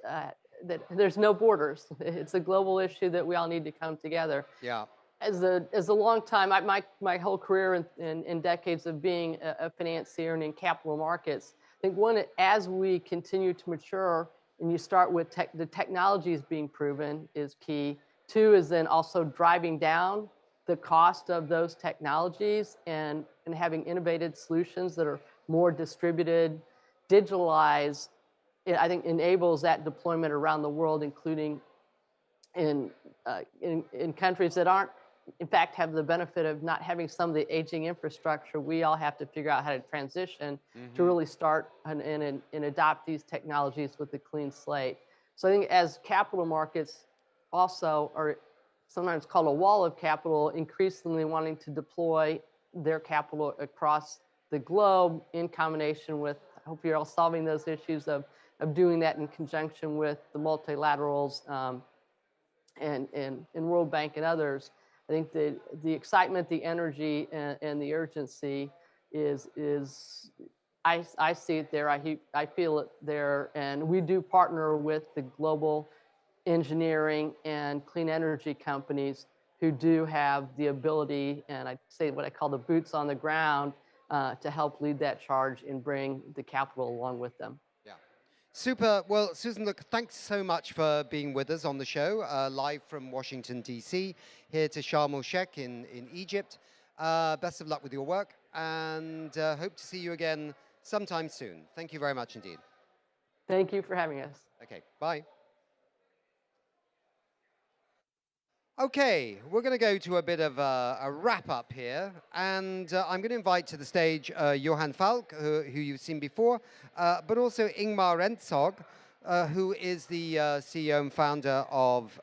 Speaker 20: there's no borders. It's a global issue that we all need to come together.
Speaker 16: Yeah.
Speaker 20: As a long time, my whole career in decades of being a financier and in capital markets, think one, as we continue to mature and you start with the technologies being proven is key. Two is then also driving down the cost of those technologies and having innovative solutions that are more distributed, digitalized. I think enables that deployment around the world, including in countries that aren't, in fact, have the benefit of not having some of the aging infrastructure. We all have to figure out how to transition to really start and adopt these technologies with a clean slate. So I think as capital markets also are sometimes called a wall of capital, increasingly wanting to deploy their capital across the globe in combination with, I hope you're all solving those issues of doing that in conjunction with the multilaterals and World Bank and others. I think the excitement, the energy, and the urgency is I see it there. I feel it there, and we do partner with the global engineering and clean energy companies who do have the ability, and I say what I call the boots on the ground, to help lead that charge and bring the capital along with them.
Speaker 16: Super. Well, Susan, look, thanks so much for being with us on the show, live from Washington, D.C., here to Sharm El-Sheikh in Egypt. Best of luck with your work, and hope to see you again sometime soon. Thank you very much indeed.
Speaker 20: Thank you for having us.
Speaker 16: Okay, bye. Okay, we're going to go to a bit of a wrap-up here, and I'm going to invite to the stage Johan Falk, who you've seen before, but also Ingmar Rentzhog, who is the CEO and founder of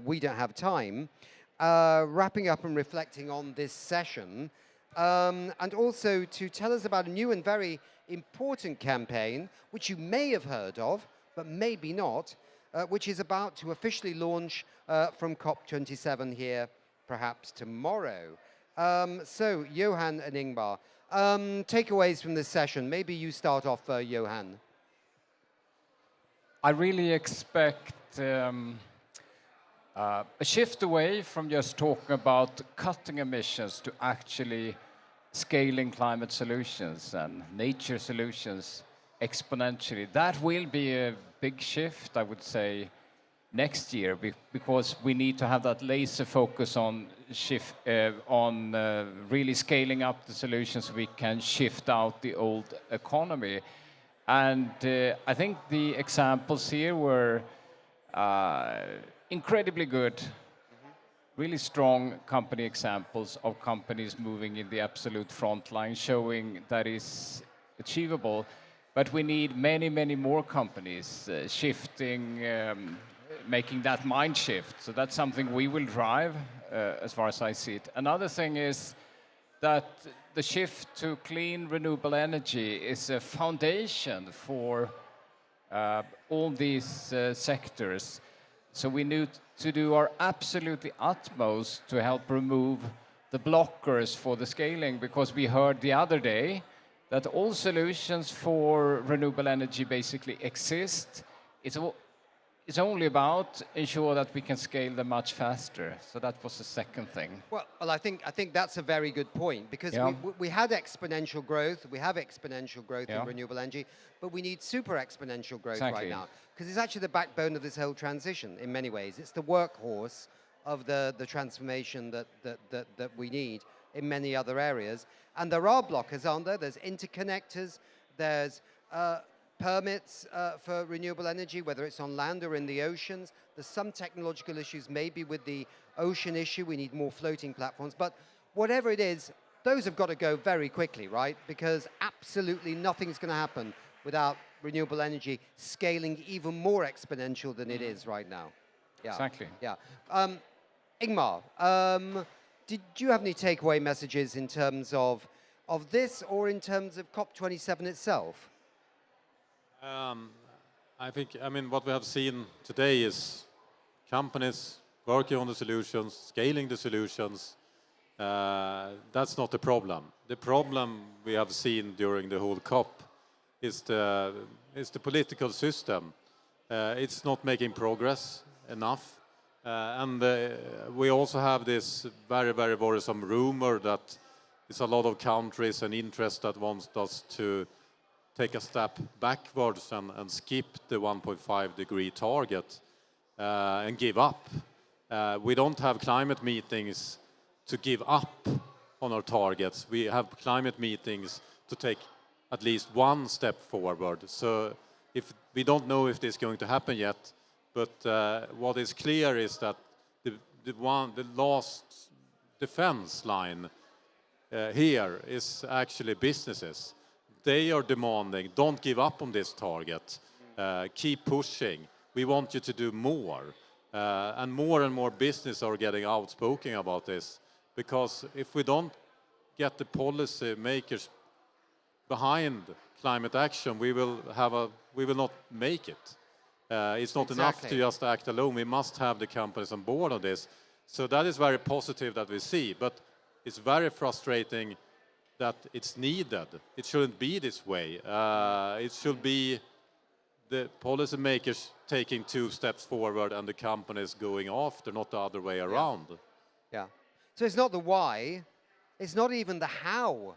Speaker 16: We Don't Have Time, wrapping up and reflecting on this session, and also to tell us about a new and very important campaign, which you may have heard of, but maybe not, which is about to officially launch from COP27 here, perhaps tomorrow. So, Johan and Ingmar, takeaways from this session. Maybe you start off, Johan.
Speaker 17: I really expect a shift away from just talking about cutting emissions to actually scaling climate solutions and nature solutions exponentially. That will be a big shift, I would say, next year, because we need to have that laser focus on really scaling up the solutions so we can shift out the old economy. And I think the examples here were incredibly good, really strong company examples of companies moving in the absolute front line, showing that is achievable. But we need many, many more companies shifting, making that mind shift. So that's something we will drive, as far as I see it. Another thing is that the shift to clean, renewable energy is a foundation for all these sectors. So we need to do our absolutely utmost to help remove the blockers for the scaling, because we heard the other day that all solutions for renewable energy basically exist. It's only about ensure that we can scale them much faster. So that was the second thing.
Speaker 16: Well, I think that's a very good point, because we had exponential growth. We have exponential growth in renewable energy, but we need super exponential growth right now, because it's actually the backbone of this whole transition in many ways. It's the workhorse of the transformation that we need in many other areas. And there are blockers, aren't there? There's interconnectors, there's permits for renewable energy, whether it's on land or in the oceans. There's some technological issues maybe with the ocean issue. We need more floating platforms. But whatever it is, those have got to go very quickly, right? Because absolutely nothing's going to happen without renewable energy scaling even more exponential than it is right now. Yeah.
Speaker 17: Exactly.
Speaker 16: Yeah. Ingmar, did you have any takeaway messages in terms of this, or in terms of COP27 itself?
Speaker 2: I mean, what we have seen today is companies working on the solutions, scaling the solutions. That's not the problem. The problem we have seen during the whole COP is the political system. It's not making progress enough. And we also have this very, very worrisome rumor that it's a lot of countries and interests that want us to take a step backwards and skip the 1.5 degree target and give up. We don't have climate meetings to give up on our targets. We have climate meetings to take at least one step forward. So if we don't know if this is going to happen yet, but what is clear is that the last defense line here is actually businesses. They are demanding, don't give up on this target, keep pushing. We want you to do more. And more businesses are getting outspoken about this, because if we don't get the policy makers behind climate action, we will not make it. It's not enough to just act alone. We must have the companies on board on this. So that is very positive that we see, but it's very frustrating that it's needed. It shouldn't be this way. It should be the policymakers taking 2 steps forward and the companies going after, not the other way around.
Speaker 16: Yeah. So it's not the why, it's not even the how.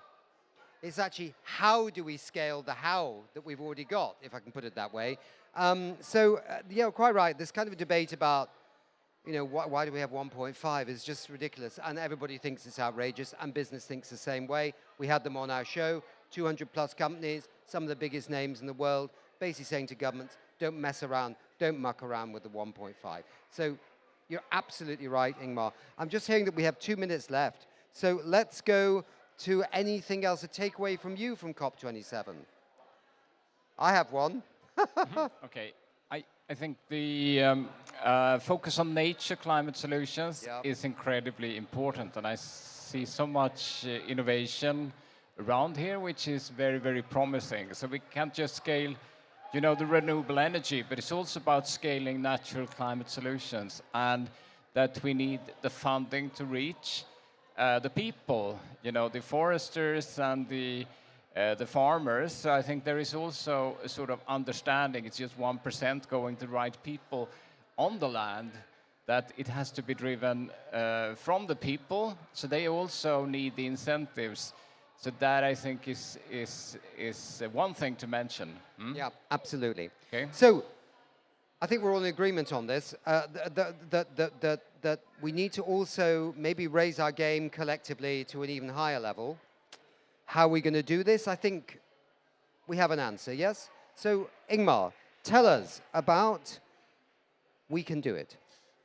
Speaker 16: It's actually how do we scale the how that we've already got, if I can put it that way. Yeah, quite right. There's kind of a debate about, you know, why do we have 1.5? It's just ridiculous. And everybody thinks it's outrageous, and business thinks the same way. We had them on our show, 200 plus companies, some of the biggest names in the world, basically saying to governments, don't mess around, don't muck around with the 1.5. So you're absolutely right, Ingmar. I'm just hearing that we have 2 minutes left. So let's go to anything else, a takeaway from you from COP27. I have one.
Speaker 17: Okay, I think the focus on nature climate solutions is incredibly important, and I see so much innovation around here, which is very, very promising. So we can't just scale, you know, the renewable energy, but it's also about scaling natural climate solutions, and that we need the funding to reach the people, you know, the foresters and the farmers. So I think there is also a sort of understanding, it's just 1% going to the right people on the land, that it has to be driven from the people, so they also need the incentives. So that, I think, is one thing to mention.
Speaker 16: Yeah, absolutely.
Speaker 17: Okay.
Speaker 16: So I think we're all in agreement on this, that we need to also maybe raise our game collectively to an even higher level. How are we going to do this? I think we have an answer, yes? So, Ingmar, tell us about We Can Do It.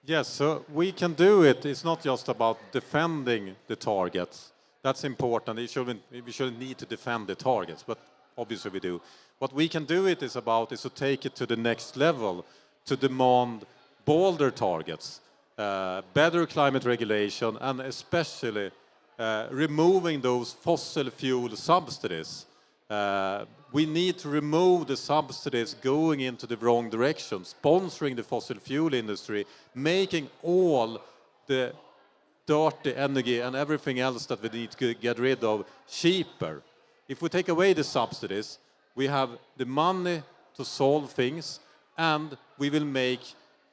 Speaker 2: Yes, so We Can Do It is not just about defending the targets. That's important. We shouldn't need to defend the targets, but obviously we do. What We Can Do It is about is to take it to the next level, to demand bolder targets, better climate regulation, and especially removing those fossil fuel subsidies. We need to remove the subsidies going into the wrong direction, sponsoring the fossil fuel industry, making all the dirty energy and everything else that we need to get rid of cheaper. If we take away the subsidies, we have the money to solve things, and we will make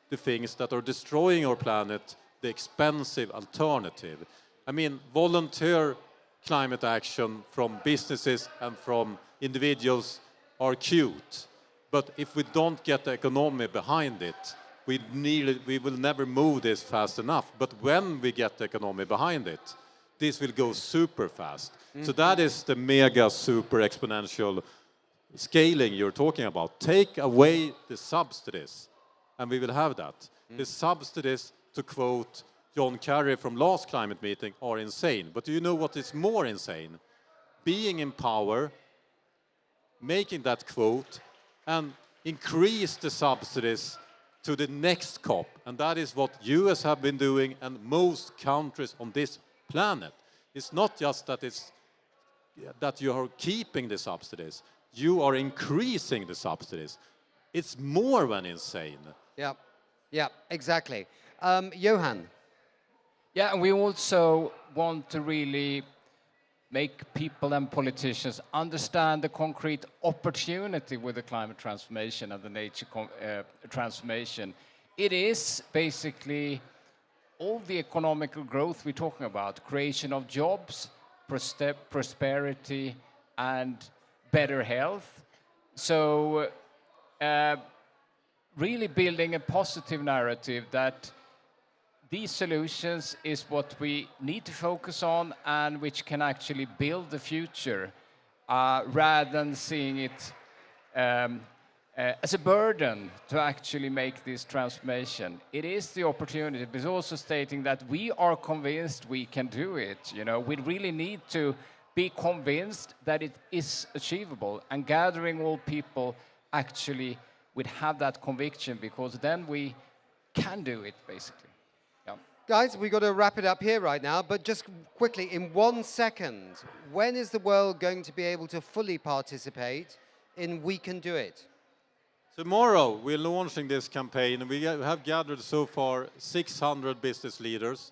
Speaker 2: the things that are destroying our planet the expensive alternative. I mean, volunteer climate action from businesses and from individuals are cute, but if we don't get the economy behind it, we will never move this fast enough. But when we get the economy behind it, this will go super fast. So that is the mega super exponential scaling you're talking about. Take away the subsidies, and we will have that. The subsidies, to quote John Kerry from last climate meeting, are insane. But do you know what is more insane? Being in power, making that quote, and increase the subsidies to the next COP. And that is what US have been doing, and most countries on this planet. It's not just that you are keeping the subsidies, you are increasing the subsidies. It's more than insane.
Speaker 16: Yeah, exactly. Johan.
Speaker 17: Yeah, and we also want to really make people and politicians understand the concrete opportunity with the climate transformation and the nature transformation. It is basically all the economical growth we're talking about, creation of jobs, prosperity, and better health. So really building a positive narrative that these solutions is what we need to focus on and which can actually build the future rather than seeing it as a burden to actually make this transformation. It is the opportunity, but it's also stating that we are convinced we can do it. You know, we really need to be convinced that it is achievable, and gathering all people actually would have that conviction, because then we can do it, basically. Yeah.
Speaker 16: Guys, we've got to wrap it up here right now, but just quickly, in 1 second, when is the world going to be able to fully participate in We Can Do It?
Speaker 2: Tomorrow, we're launching this campaign. We have gathered so far 600 business leaders,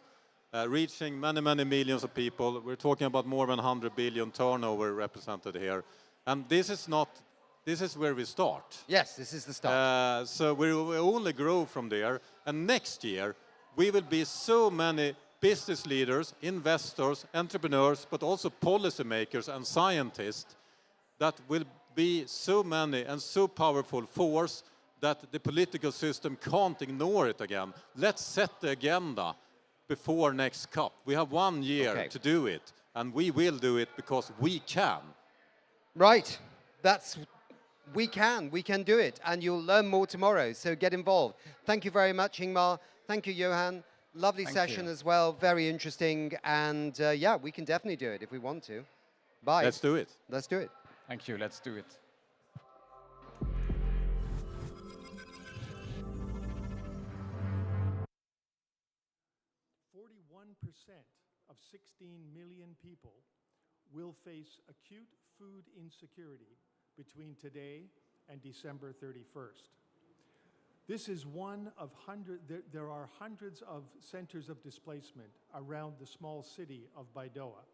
Speaker 2: reaching many, many millions of people. We're talking about more than 100 billion turnover represented here. And this is where we start.
Speaker 16: Yes, this is the start.
Speaker 2: So we will only grow from there. And next year, we will be so many business leaders, investors, entrepreneurs, but also policymakers and scientists that will be so many and so powerful force that the political system can't ignore it again. Let's set the agenda before next COP. We have 1 year to do it, and we will do it because we can.
Speaker 16: Right, we can do it, and you'll learn more tomorrow, so get involved. Thank you very much, Ingmar. Thank you, Johan. Lovely session as well, very interesting, and yeah, we can definitely do it if we want to. Bye.
Speaker 2: Let's do it.
Speaker 16: Let's do it.
Speaker 17: Thank you, let's do it.
Speaker 6: 41% of 16 million people will face acute food insecurity between today and December 31st. This is one of there are hundreds of centers of displacement around the small city of Baidoa,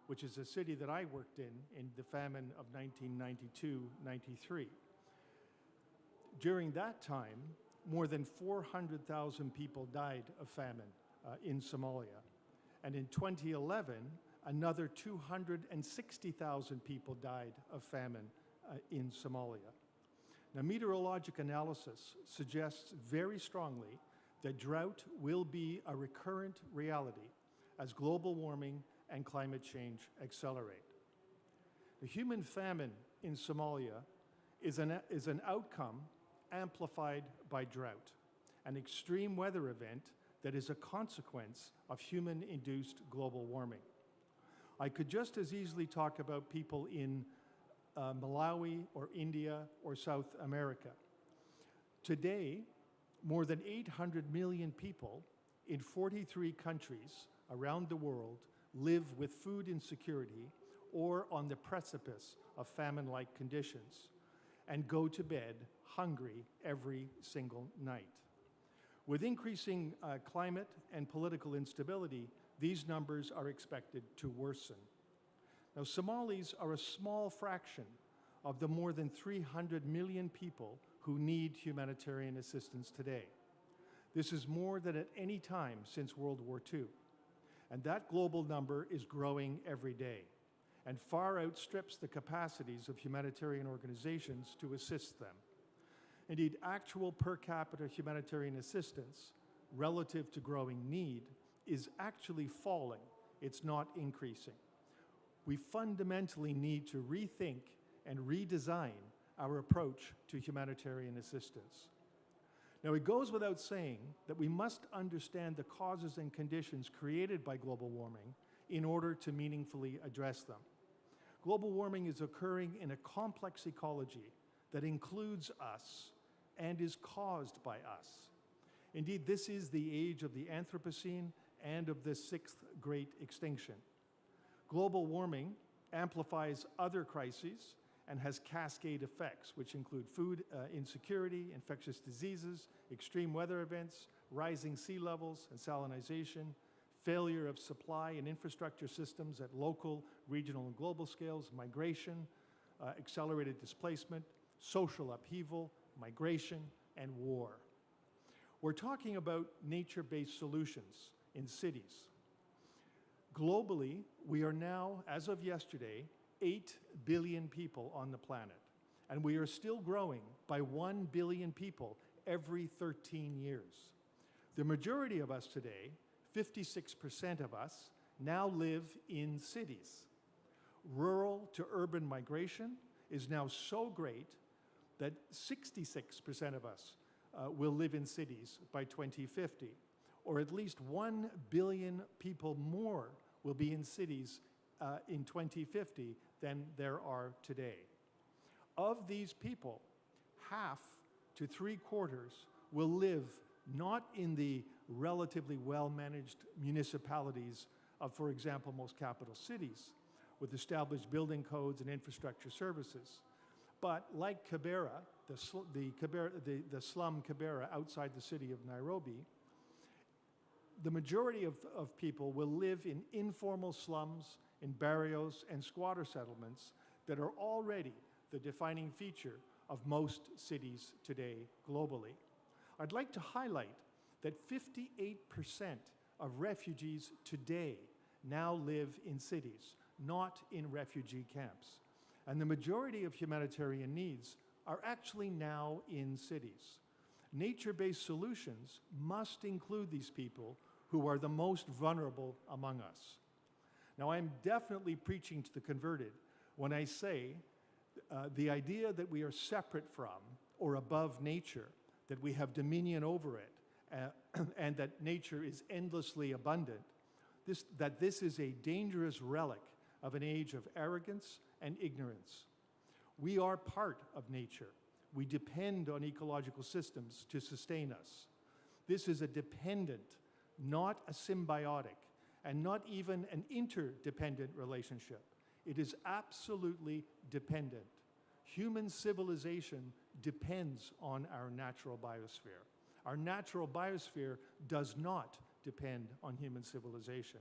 Speaker 6: which is a city that I worked in the famine of 1992-93. During that time, more than 400,000 people died of famine in Somalia. And in 2011, another 260,000 people died of famine in Somalia. Now, meteorologic analysis suggests very strongly that drought will be a recurrent reality as global warming and climate change accelerate. The human famine in Somalia is an outcome amplified by drought, an extreme weather event that is a consequence of human-induced global warming. I could just as easily talk about people in Malawi or India or South America. Today, more than 800 million people in 43 countries around the world live with food insecurity or on the precipice of famine-like conditions and go to bed hungry every single night. With increasing climate and political instability, these numbers are expected to worsen. Now, Somalis are a small fraction of the more than 300 million people who need humanitarian assistance today. This is more than at any time since World War II. And that global number is growing every day and far outstrips the capacities of humanitarian organizations to assist them. Indeed, actual per capita humanitarian assistance relative to growing need is actually falling. It's not increasing. We fundamentally need to rethink and redesign our approach to humanitarian assistance. Now, it goes without saying that we must understand the causes and conditions created by global warming in order to meaningfully address them. Global warming is occurring in a complex ecology that includes us and is caused by us. Indeed, this is the age of the Anthropocene and of the sixth great extinction. Global warming amplifies other crises and has cascade effects, which include food insecurity, infectious diseases, extreme weather events, rising sea levels and salinization, failure of supply and infrastructure systems at local, regional, and global scales, migration, accelerated displacement, social upheaval, migration, and war. We're talking about nature-based solutions in cities. Globally, we are now, as of yesterday, 8 billion people on the planet. and we are still growing by 1 billion people every 13 years. The majority of us today, 56% of us, now live in cities. Rural to urban migration is now so great that 66% of us will live in cities by 2050, or at least 1 billion people more will be in cities in 2050 than there are today. Of these people, half to 3/4 will live not in the relatively well-managed municipalities of, for example, most capital cities, with established building codes and infrastructure services, but like Kibera, the slum Kibera outside the city of Nairobi, the majority of people will live in informal slums, in barrios and squatter settlements that are already the defining feature of most cities today globally. I'd like to highlight that 58% of refugees today now live in cities, not in refugee camps. And the majority of humanitarian needs are actually now in cities. Nature-based solutions must include these people who are the most vulnerable among us. Now, I'm definitely preaching to the converted when I say the idea that we are separate from or above nature, that we have dominion over it, and that nature is endlessly abundant, that this is a dangerous relic of an age of arrogance and ignorance. We are part of nature. We depend on ecological systems to sustain us. This is a dependent, not a symbiotic, and not even an interdependent relationship. It is absolutely dependent. Human civilization depends on our natural biosphere. Our natural biosphere does not depend on human civilization.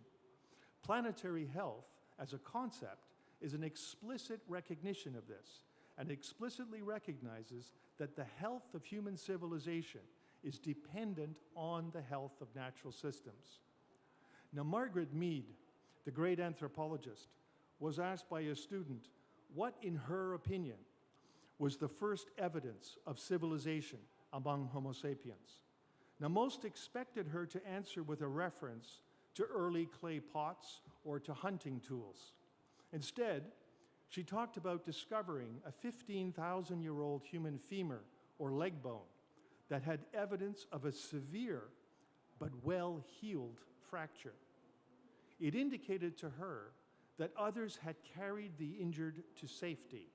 Speaker 6: Planetary health as a concept is an explicit recognition of this, and explicitly recognizes that the health of human civilization is dependent on the health of natural systems. Now, Margaret Mead, the great anthropologist, was asked by a student what, in her opinion, was the first evidence of civilization among Homo sapiens. Now, most expected her to answer with a reference to early clay pots or to hunting tools. Instead, she talked about discovering a 15,000-year-old human femur or leg bone that had evidence of a severe but well-healed fracture. It indicated to her that others had carried the injured to safety,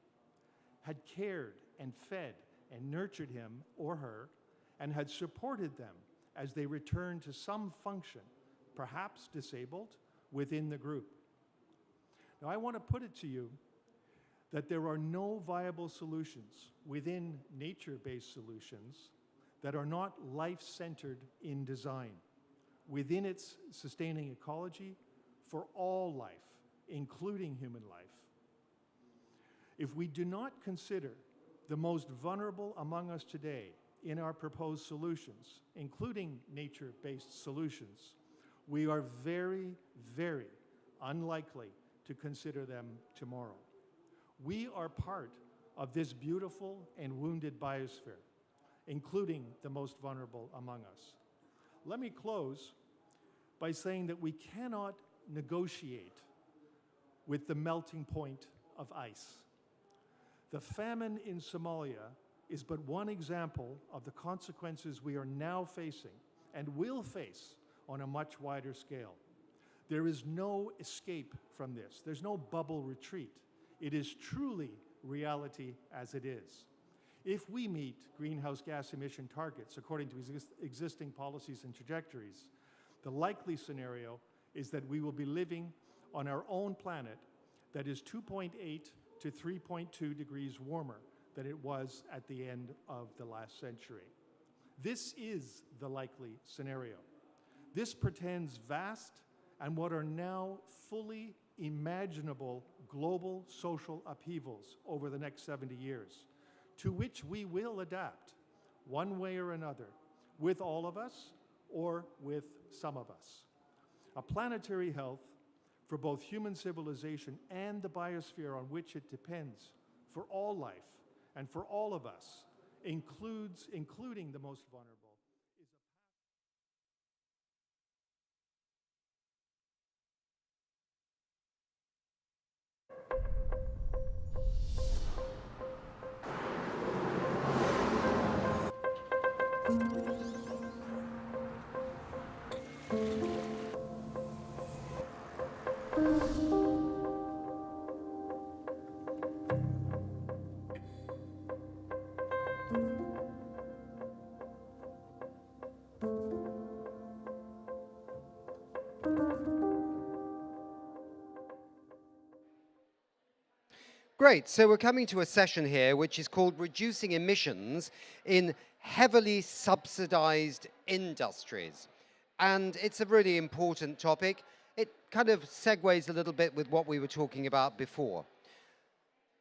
Speaker 6: had cared and fed and nurtured him or her, and had supported them as they returned to some function, perhaps disabled, within the group. Now, I want to put it to you that there are no viable solutions within nature-based solutions that are not life-centered in design, within its sustaining ecology for all life, including human life. If we do not consider the most vulnerable among us today in our proposed solutions, including nature-based solutions, we are very, very unlikely to consider them tomorrow. We are part of this beautiful and wounded biosphere, including the most vulnerable among us. Let me close by saying that we cannot negotiate with the melting point of ice. The famine in Somalia is but one example of the consequences we are now facing and will face on a much wider scale. There is no escape from this. There's no bubble retreat. It is truly reality as it is. If we meet greenhouse gas emission targets according to existing policies and trajectories, the likely scenario is that we will be living on our own planet that is 2.8 to 3.2 degrees warmer than it was at the end of the last century. This is the likely scenario. This portends vast and what are now fully imaginable global social upheavals over the next 70 years, to which we will adapt one way or another, with all of us or with some of us. A planetary health for both human civilization and the biosphere on which it depends for all life and for all of us, including the most vulnerable.
Speaker 16: Great, so we're coming to a session here which is called Reducing Emissions in Heavily Subsidized Industries. And it's a really important topic. It kind of segues a little bit with what we were talking about before.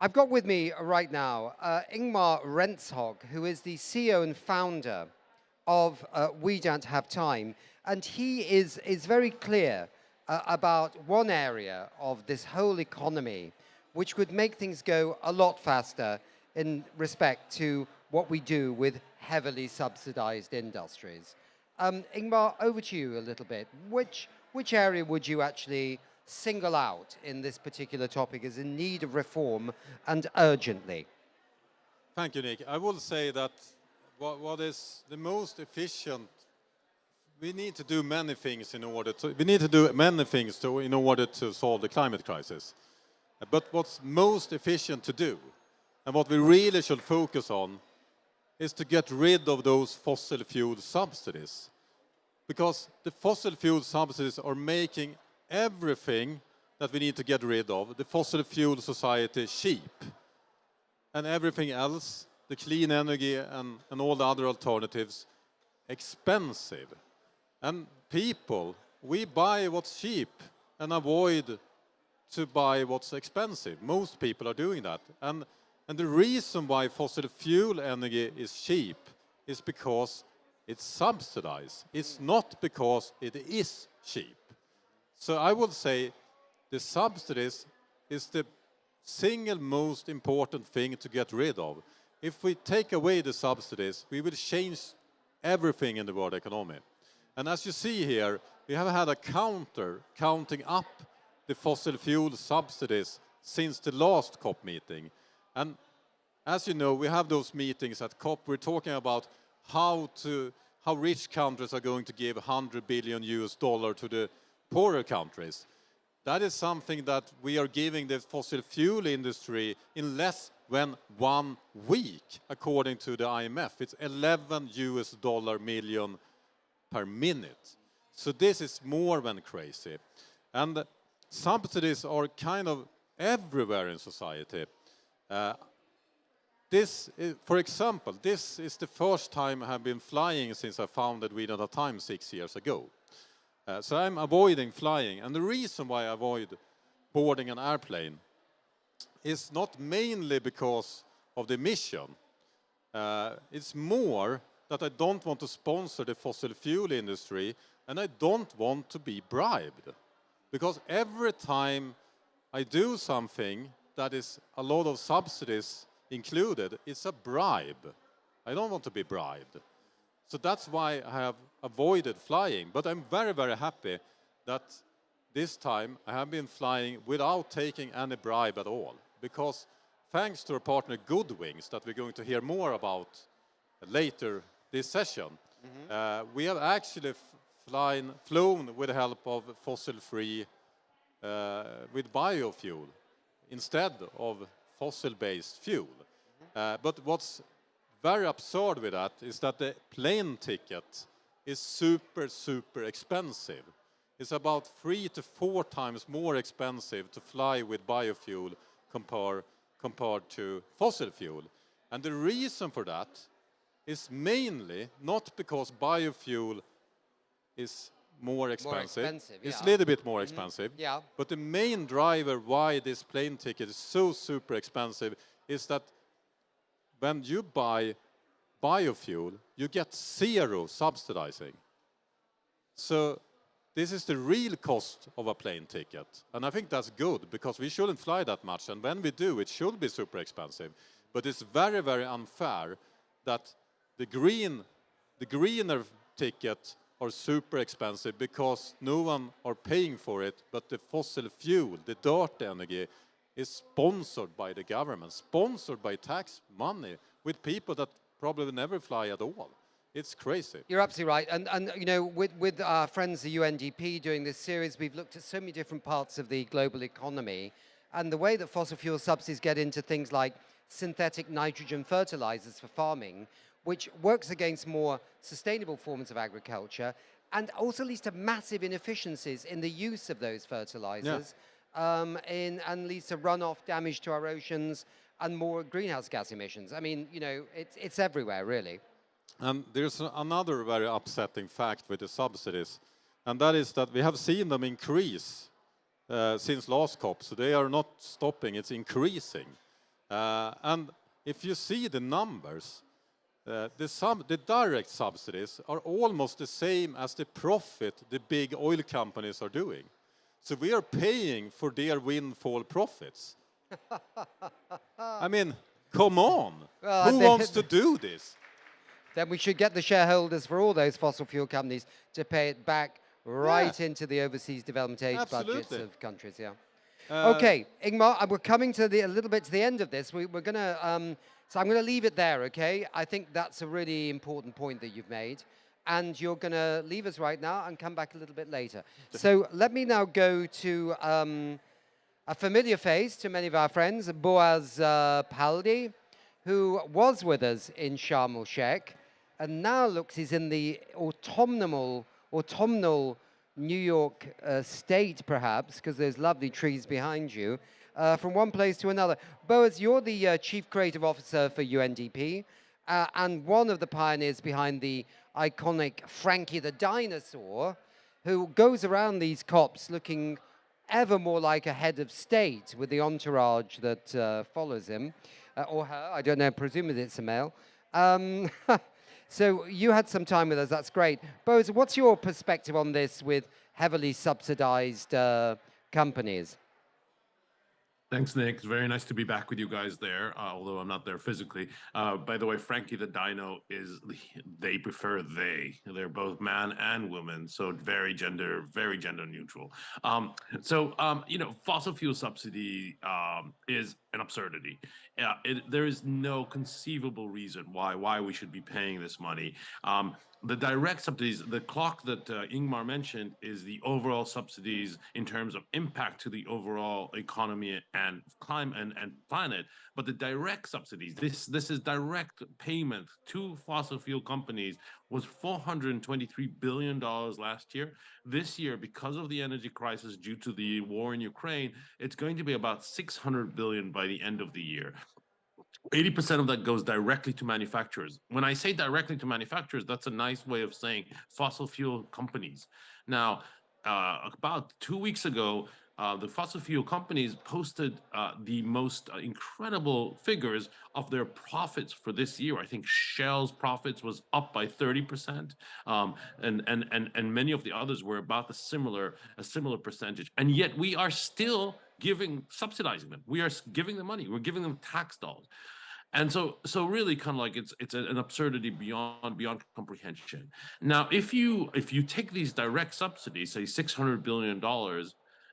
Speaker 16: I've got with me right now Ingmar Rentzhog, who is the CEO and founder of We Don't Have Time. And he is very clear about one area of this whole economy which would make things go a lot faster in respect to what we do with heavily subsidized industries. Ingmar, over to you a little bit. Which area would you actually single out in this particular topic as in need of reform and urgently?
Speaker 2: Thank you, Nick. I will say that what is the most efficient, we need to do many things in order to solve the climate crisis. But what's most efficient to do, and what we really should focus on, is to get rid of those fossil fuel subsidies. Because the fossil fuel subsidies are making everything that we need to get rid of, the fossil fuel society, cheap. And everything else, the clean energy and all the other alternatives, expensive. And people, we buy what's cheap and avoid to buy what's expensive. Most people are doing that. And the reason why fossil fuel energy is cheap is because it's subsidized. It's not because it is cheap. So I would say the subsidies is the single most important thing to get rid of. If we take away the subsidies, we will change everything in the world economy. And as you see here, we have had a counting up the fossil fuel subsidies since the last COP meeting. And as you know, we have those meetings at COP. We're talking about how rich countries are going to give $100 billion to the poorer countries. That is something that we are giving the fossil fuel industry in less than 1 week, according to the IMF. It's $11 million per minute. So this is more than crazy. And subsidies are kind of everywhere in society. For example, this is the first time I have been flying since I founded We Don't Have Time 6 years ago. So I'm avoiding flying. And the reason why I avoid boarding an airplane is not mainly because of the emission. It's more that I don't want to sponsor the fossil fuel industry, and I don't want to be bribed. Because every time I do something that is a lot of subsidies included, it's a bribe. I don't want to be bribed. So that's why I have avoided flying. But I'm very, very happy that this time I have been flying without taking any bribe at all. Because thanks to our partner Goodwings, that we're going to hear more about later this session, we have actually flown with the help of fossil-free, with biofuel, instead of fossil-based fuel. But what's very absurd with that is that the plane ticket is super, super expensive. It's about 3 to 4 times more expensive to fly with biofuel compared to fossil fuel. And the reason for that is mainly not because biofuel is more expensive. It's a little bit more expensive.
Speaker 16: Yeah.
Speaker 2: But the main driver why this plane ticket is so super expensive is that when you buy biofuel, you get 0 subsidizing. So this is the real cost of a plane ticket. And I think that's good, because we shouldn't fly that much. And when we do, it should be super expensive. But it's very, very unfair that the greener ticket are super expensive because no one are paying for it, but the fossil fuel, the dirt energy, is sponsored by the government, sponsored by tax money, with people that probably will never fly at all. It's crazy.
Speaker 16: You're absolutely right. And you know, with our friends, the UNDP, doing this series, we've looked at so many different parts of the global economy. And the way that fossil fuel subsidies get into things like synthetic nitrogen fertilizers for farming, which works against more sustainable forms of agriculture, and also leads to massive inefficiencies in the use of those fertilizers, and leads to runoff, damage to our oceans, and more greenhouse gas emissions. I mean, you know, it's everywhere, really.
Speaker 2: And there's another very upsetting fact with the subsidies, and that is that we have seen them increase since last COP, so they are not stopping, it's increasing. And if you see the numbers, the direct subsidies are almost the same as the profit the big oil companies are doing. So we are paying for their windfall profits. I mean, come on. Who wants to do this?
Speaker 16: Then we should get the shareholders for all those fossil fuel companies to pay it back right into the overseas development aid budgets of countries. Okay, Ingmar, we're coming to a little bit to the end of this. We're going to, so I'm going to leave it there, okay? I think that's a really important point that you've made. And you're going to leave us right now and come back a little bit later. So let me now go to a familiar face to many of our friends, Boaz Paldi, who was with us in Sharm El-Sheikh, and now looks he's in the autumnal New York state, perhaps, because there's lovely trees behind you, from one place to another. Boaz, you're the Chief Creative Officer for UNDP, and one of the pioneers behind the iconic Frankie the Dinosaur, who goes around these COPs looking ever more like a head of state with the entourage that follows him, or her, I don't know, presumably it's a male. So you had some time with us, that's great. Boaz, what's your perspective on this with heavily subsidized companies?
Speaker 5: Thanks, Nick. It's very nice to be back with you guys there, although I'm not there physically. By the way, Frankie the Dino is, they prefer they. They're both man and woman, so very gender neutral. You know, fossil fuel subsidy is an absurdity. There is no conceivable reason why we should be paying this money. The direct subsidies, the clock that Ingmar mentioned, is the overall subsidies in terms of impact to the overall economy and climate and planet. But the direct subsidies, this is direct payment to fossil fuel companies, was $423 billion last year. This year, because of the energy crisis due to the war in Ukraine, it's going to be about $600 billion by the end of the year. 80% of that goes directly to manufacturers. When I say directly to manufacturers, that's a nice way of saying fossil fuel companies. Now, about 2 weeks ago, the fossil fuel companies posted the most incredible figures of their profits for this year. I think Shell's profits was up by 30%, and many of the others were about a similar percentage. And yet we are still subsidizing them. We are giving them money. We're giving them tax dollars. And so really kind of like it's an absurdity beyond comprehension. Now, if you take these direct subsidies, say $600 billion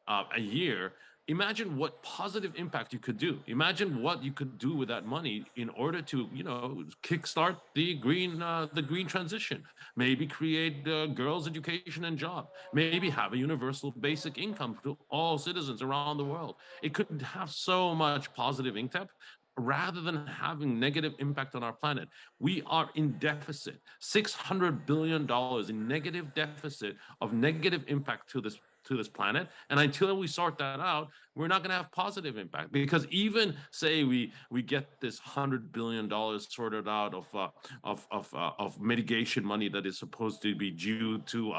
Speaker 5: a year, imagine what positive impact you could do. Imagine what you could do with that money in order to, you know, kickstart the green transition. Maybe create girls' education and job. Maybe have a universal basic income to all citizens around the world. It could have so much positive impact rather than having negative impact on our planet. We are in deficit, $600 billion in negative deficit of negative impact to this planet. And until we sort that out, we're not going to have positive impact, because even say we get this $100 billion sorted out of mitigation money that is supposed to be due to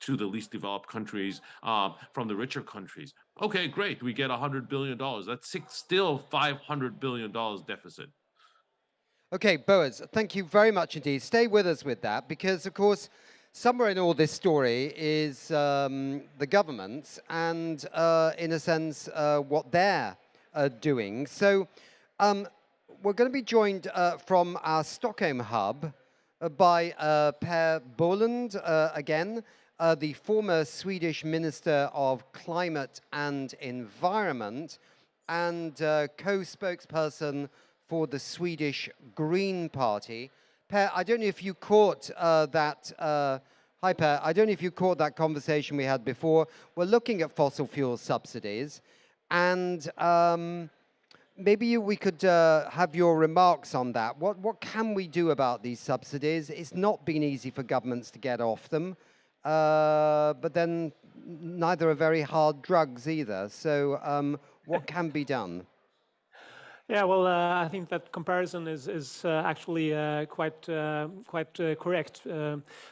Speaker 5: the least developed countries from the richer countries. Okay, great. We get $100 billion. That's still $500 billion deficit.
Speaker 16: Okay, Boaz, thank you very much indeed. Stay with us with that, because of course, somewhere in all this story is the governments and, in a sense, what they're doing. So we're going to be joined from our Stockholm hub by Per Bolund again, the former Swedish Minister of Climate and Environment and co-spokesperson for the Swedish Green Party. Per, I don't know if you caught that. Hi, Per. I don't know if you caught that conversation we had before. We're looking at fossil fuel subsidies, and maybe we could have your remarks on that. What can we do about these subsidies? It's not been easy for governments to get off them, but then neither are very hard drugs either. So what can be done?
Speaker 21: Yeah, well, I think that comparison is actually quite correct.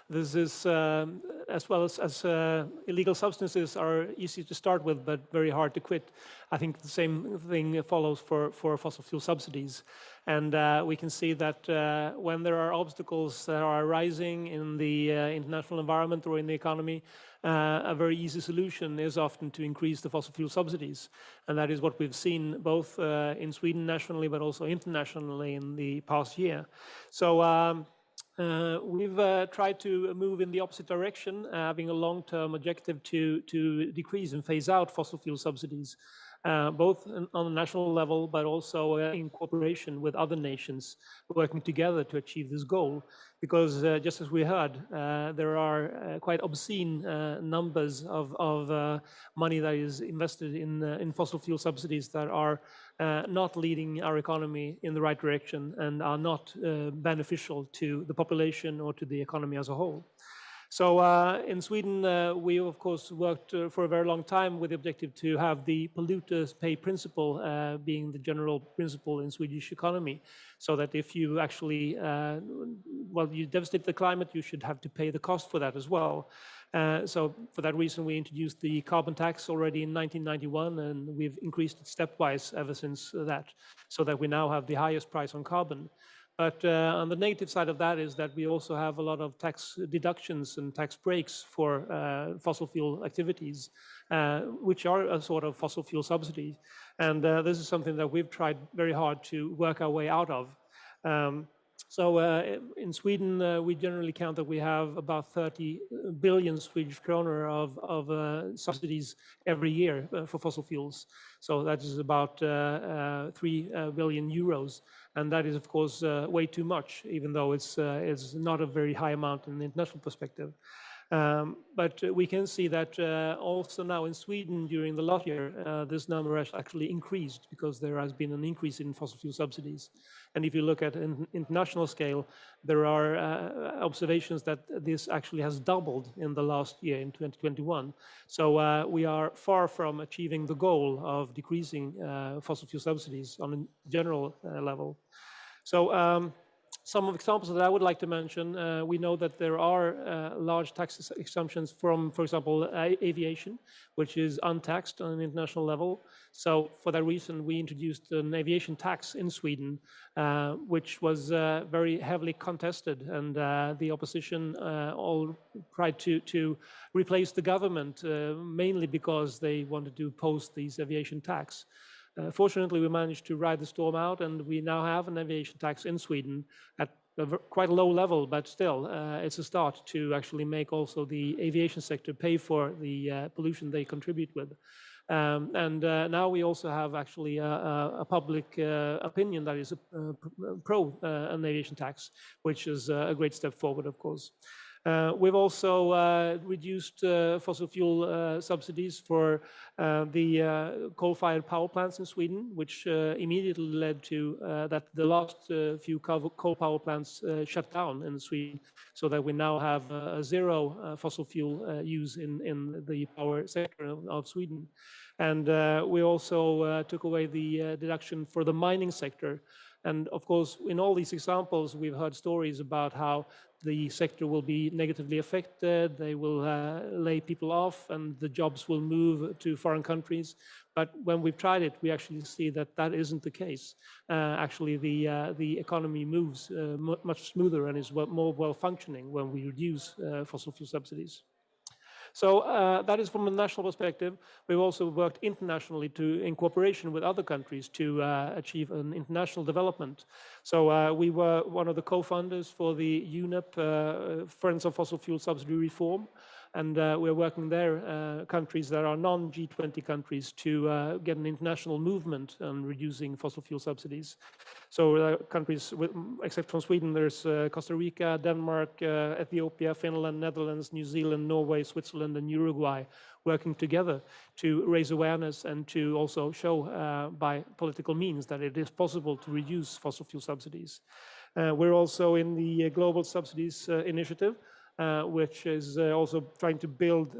Speaker 21: This is, as well as illegal substances are easy to start with, but very hard to quit. I think the same thing follows for fossil fuel subsidies. And we can see that when there are obstacles that are arising in the international environment or in the economy, a very easy solution is often to increase the fossil fuel subsidies. And that is what we've seen both in Sweden nationally, but also internationally in the past year. So we've tried to move in the opposite direction, having a long-term objective to decrease and phase out fossil fuel subsidies, both on a national level, but also in cooperation with other nations working together to achieve this goal. Because just as we heard, there are quite obscene numbers of money that is invested in fossil fuel subsidies that are not leading our economy in the right direction and are not beneficial to the population or to the economy as a whole. So in Sweden, we of course worked for a very long time with the objective to have the polluters pay principle being the general principle in Swedish economy, so that if you actually, you devastate the climate, you should have to pay the cost for that as well. So for that reason, we introduced the carbon tax already in 1991, and we've increased it stepwise ever since that, so that we now have the highest price on carbon. But on the negative side of that is that we also have a lot of tax deductions and tax breaks for fossil fuel activities, which are a sort of fossil fuel subsidy. And this is something that we've tried very hard to work our way out of. So in Sweden, we generally count that we have about 30 billion Swedish kronor of subsidies every year for fossil fuels. So that is about 3 billion euros. And that is, of course, way too much, even though it's not a very high amount in the international perspective. But we can see that also now in Sweden during the last year, this number has actually increased because there has been an increase in fossil fuel subsidies. And if you look at an international scale, there are observations that this actually has doubled in the last year in 2021. So we are far from achieving the goal of decreasing fossil fuel subsidies on a general level. So some of the examples that I would like to mention, we know that there are large tax exemptions from, for example, aviation, which is untaxed on an international level. So for that reason, we introduced an aviation tax in Sweden, which was very heavily contested, and the opposition all tried to replace the government, mainly because they wanted to impose these aviation tax. Fortunately, we managed to ride the storm out, and we now have an aviation tax in Sweden at a quite low level, but still, it's a start to actually make also the aviation sector pay for the pollution they contribute with. And now we also have actually a public opinion that is pro an aviation tax, which is a great step forward, of course. We've also reduced fossil fuel subsidies for the coal-fired power plants in Sweden, which immediately led to that the last few coal power plants shut down in Sweden, so that we now have zero fossil fuel use in the power sector of Sweden. And we also took away the deduction for the mining sector. And of course, in all these examples, we've heard stories about how the sector will be negatively affected, they will lay people off, and the jobs will move to foreign countries. But when we've tried it, we actually see that that isn't the case. Actually, the economy moves much smoother and is more well-functioning when we reduce fossil fuel subsidies. So that is from a national perspective. We've also worked internationally in cooperation with other countries to achieve an international development. So we were one of the co-founders for the UNEP, Friends of Fossil Fuel Subsidy Reform. And we're working there, countries that are non-G20 countries, to get an international movement on reducing fossil fuel subsidies. So countries, except from Sweden, there's Costa Rica, Denmark, Ethiopia, Finland, Netherlands, New Zealand, Norway, Switzerland, and Uruguay, working together to raise awareness and to also show by political means that it is possible to reduce fossil fuel subsidies. We're also in the Global Subsidies Initiative, which is also trying to build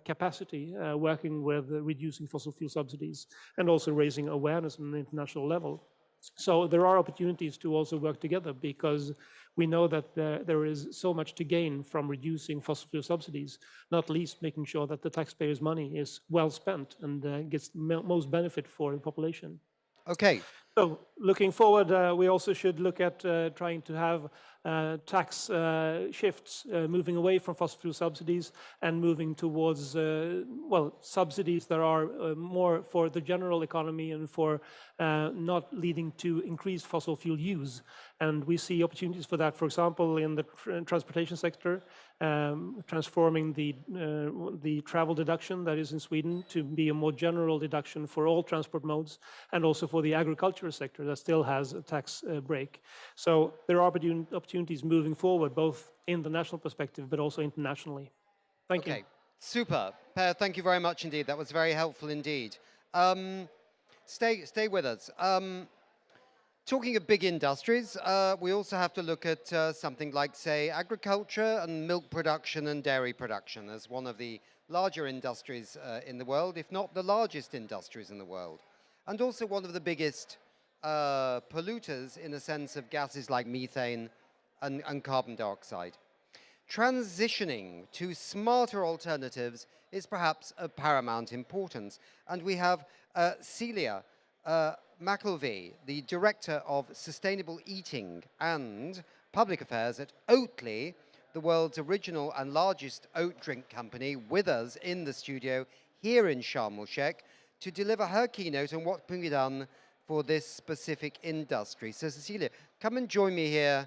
Speaker 21: capacity, working with reducing fossil fuel subsidies and also raising awareness on an international level. So there are opportunities to also work together, because we know that there is so much to gain from reducing fossil fuel subsidies, not least making sure that the taxpayers' money is well spent and gets most benefit for the population.
Speaker 16: Okay.
Speaker 21: So looking forward, we also should look at trying to have tax shifts, moving away from fossil fuel subsidies and moving towards, well, subsidies that are more for the general economy and for not leading to increased fossil fuel use. And we see opportunities for that, for example, in the transportation sector, transforming the travel deduction that is in Sweden to be a more general deduction for all transport modes, and also for the agricultural sector that still has a tax break. So there are opportunities moving forward, both in the national perspective, but also internationally. Thank you.
Speaker 16: Okay, super. Per, thank you very much indeed. That was very helpful indeed. Stay with us. Talking of big industries, we also have to look at something like, say, agriculture and milk production and dairy production as one of the larger industries in the world, if not the largest industries in the world. And also one of the biggest polluters in the sense of gases like methane and carbon dioxide. Transitioning to smarter alternatives is perhaps of paramount importance. And we have Celia McElvey, the Director of Sustainable Eating and Public Affairs at Oatly, the world's original and largest oat drink company, with us in the studio here in Sharm El-Sheikh to deliver her keynote on what can be done for this specific industry. So Cecilia, come and join me here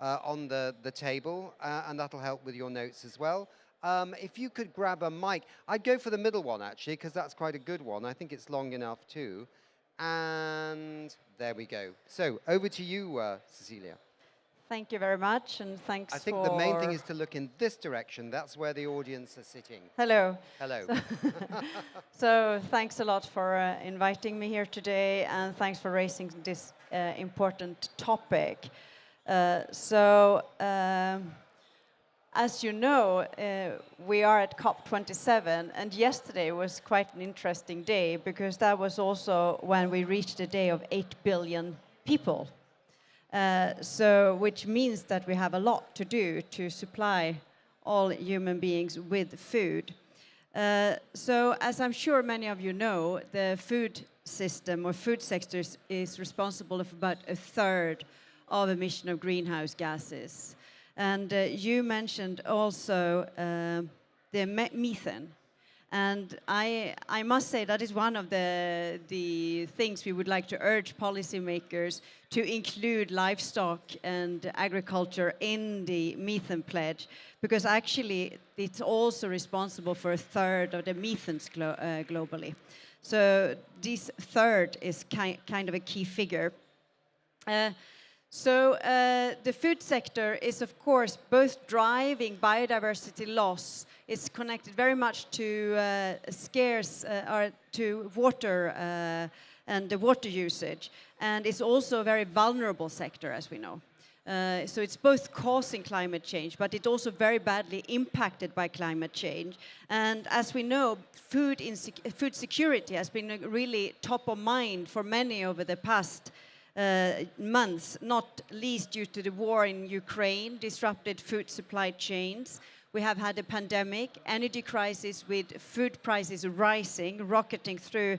Speaker 16: on the table, and that'll help with your notes as well. If you could grab a mic, I'd go for the middle one actually, because that's quite a good one. I think it's long enough too. And there we go. So over to you, Cecilia.
Speaker 11: Thank you very much, and thanks for...
Speaker 16: I think the main thing is to look in this direction. That's where the audience are sitting.
Speaker 11: Hello.
Speaker 16: Hello.
Speaker 11: So thanks a lot for inviting me here today, and thanks for raising this important topic. As you know, we are at COP27, and yesterday was quite an interesting day, because that was also when we reached a day of 8 billion people. Which means that we have a lot to do to supply all human beings with food. As I'm sure many of you know, the food system or food sector is responsible for about a third of emission of greenhouse gases. And you mentioned also the methane. And I must say that is one of the things we would like to urge policymakers to include livestock and agriculture in the methane pledge, because actually it's also responsible for a third of the methanes globally. So this third is kind of a key figure. The food sector is, of course, both driving biodiversity loss. It's connected very much to scarce or to water and the water usage, and it's also a very vulnerable sector, as we know. So it's both causing climate change, but it's also very badly impacted by climate change. And as we know, food security has been really top of mind for many over the past months, not least due to the war in Ukraine, disrupted food supply chains. We have had a pandemic, energy crisis with food prices rising, rocketing through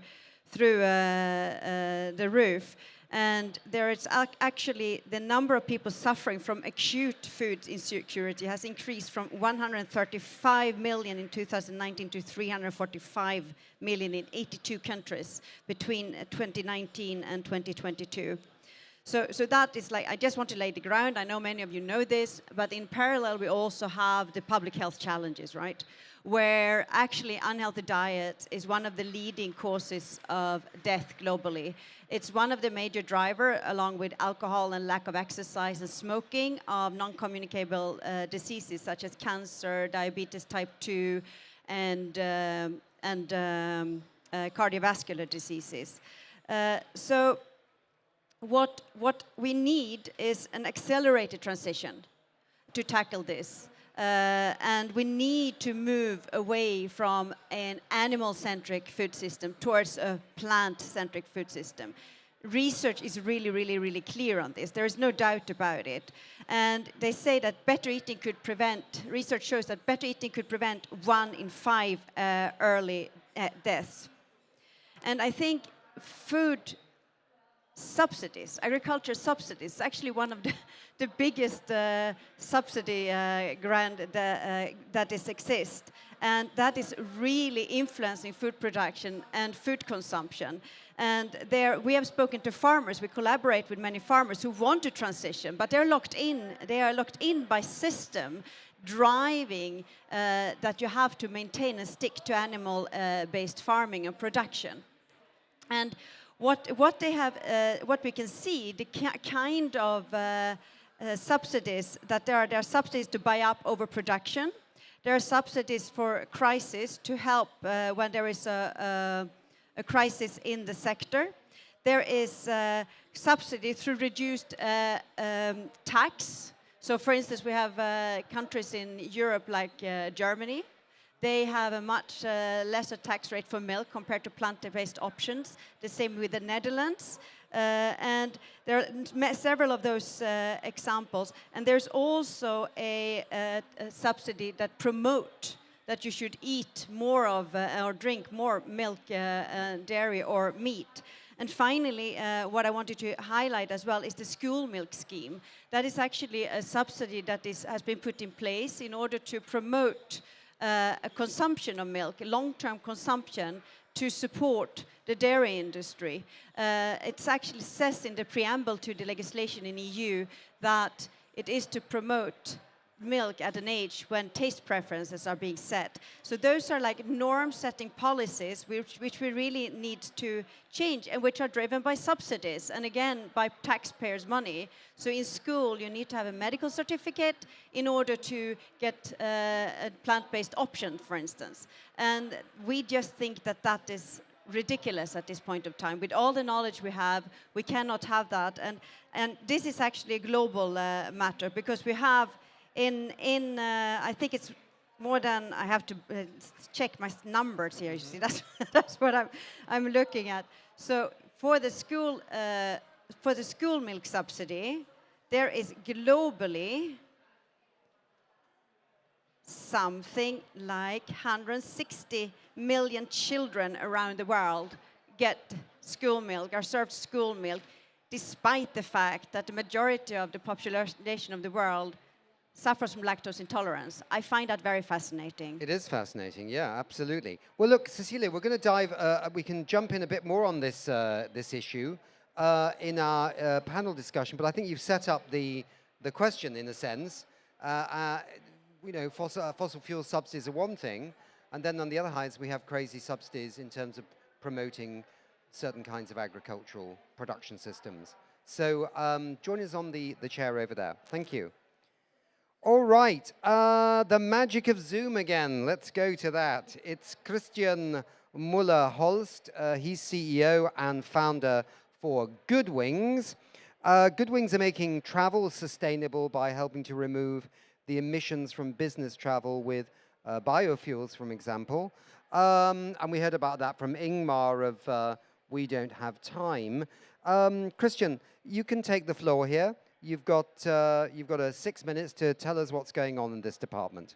Speaker 11: the roof. And there is actually the number of people suffering from acute food insecurity has increased from 135 million in 2019 to 345 million in 82 countries between 2019 and 2022. So that is like, I just want to lay the ground. I know many of you know this, but in parallel, we also have the public health challenges, right? Where actually unhealthy diet is one of the leading causes of death globally. It's one of the major drivers, along with alcohol and lack of exercise and smoking, of non-communicable diseases such as cancer, diabetes type 2, and cardiovascular diseases. So what we need is an accelerated transition to tackle this. And we need to move away from an animal-centric food system towards a plant-centric food system. Research is really clear on this. There is no doubt about it. And they say that better eating could prevent, research shows that better eating could prevent 1 in 5 early deaths. And I think food subsidies, agriculture subsidies, actually one of the biggest subsidy grant that exists, and that is really influencing food production and food consumption. And there, we have spoken to farmers. We collaborate with many farmers who want to transition, but they're locked in. They are locked in by system driving that you have to maintain and stick to animal-based farming and production. And what they have, what we can see, the kind of subsidies that there are subsidies to buy up overproduction. There are subsidies for crisis to help when there is a crisis in the sector. There is subsidy through reduced tax. So, for instance, we have countries in Europe like Germany. They have a much lesser tax rate for milk compared to plant-based options. The same with the Netherlands. And there are several of those examples. And there's also a subsidy that promote that you should eat more of or drink more milk, dairy, or meat. And finally, what I wanted to highlight as well is the school milk scheme. That is actually a subsidy that has been put in place in order to promote a consumption of milk, long-term consumption, to support the dairy industry. It actually says in the preamble to the legislation in EU that it is to promote milk at an age when taste preferences are being set. So those are like norm-setting policies which we really need to change and which are driven by subsidies and again by taxpayers' money. So in school you need to have a medical certificate in order to get a plant-based option, for instance. And we just think that that is ridiculous at this point of time. With all the knowledge we have, we cannot have that. And this is actually a global matter because we have I think it's more than, I have to check my numbers here, you see, that's what I'm looking at. So for the school milk subsidy, there is globally something like 160 million children around the world get school milk, are served school milk, despite the fact that the majority of the population of the world suffers from lactose intolerance. I find that very fascinating.
Speaker 16: It is fascinating, yeah, absolutely. Well, look, Cecilia, we're going to dive, we can jump in a bit more on this, this issue in our panel discussion, but I think you've set up the question in a sense. You know, fossil fuel subsidies are one thing, and then on the other hand, we have crazy subsidies in terms of promoting certain kinds of agricultural production systems. So join us on the chair over there. Thank you. All right, the magic of Zoom again. Let's go to that. It's Christian Muller-Holst. He's CEO and founder for Goodwings. Goodwings are making travel sustainable by helping to remove the emissions from business travel with biofuels, for example. And we heard about that from Ingmar of We Don't Have Time. Christian, you can take the floor here. You've got 6 minutes to tell us what's going on in this department.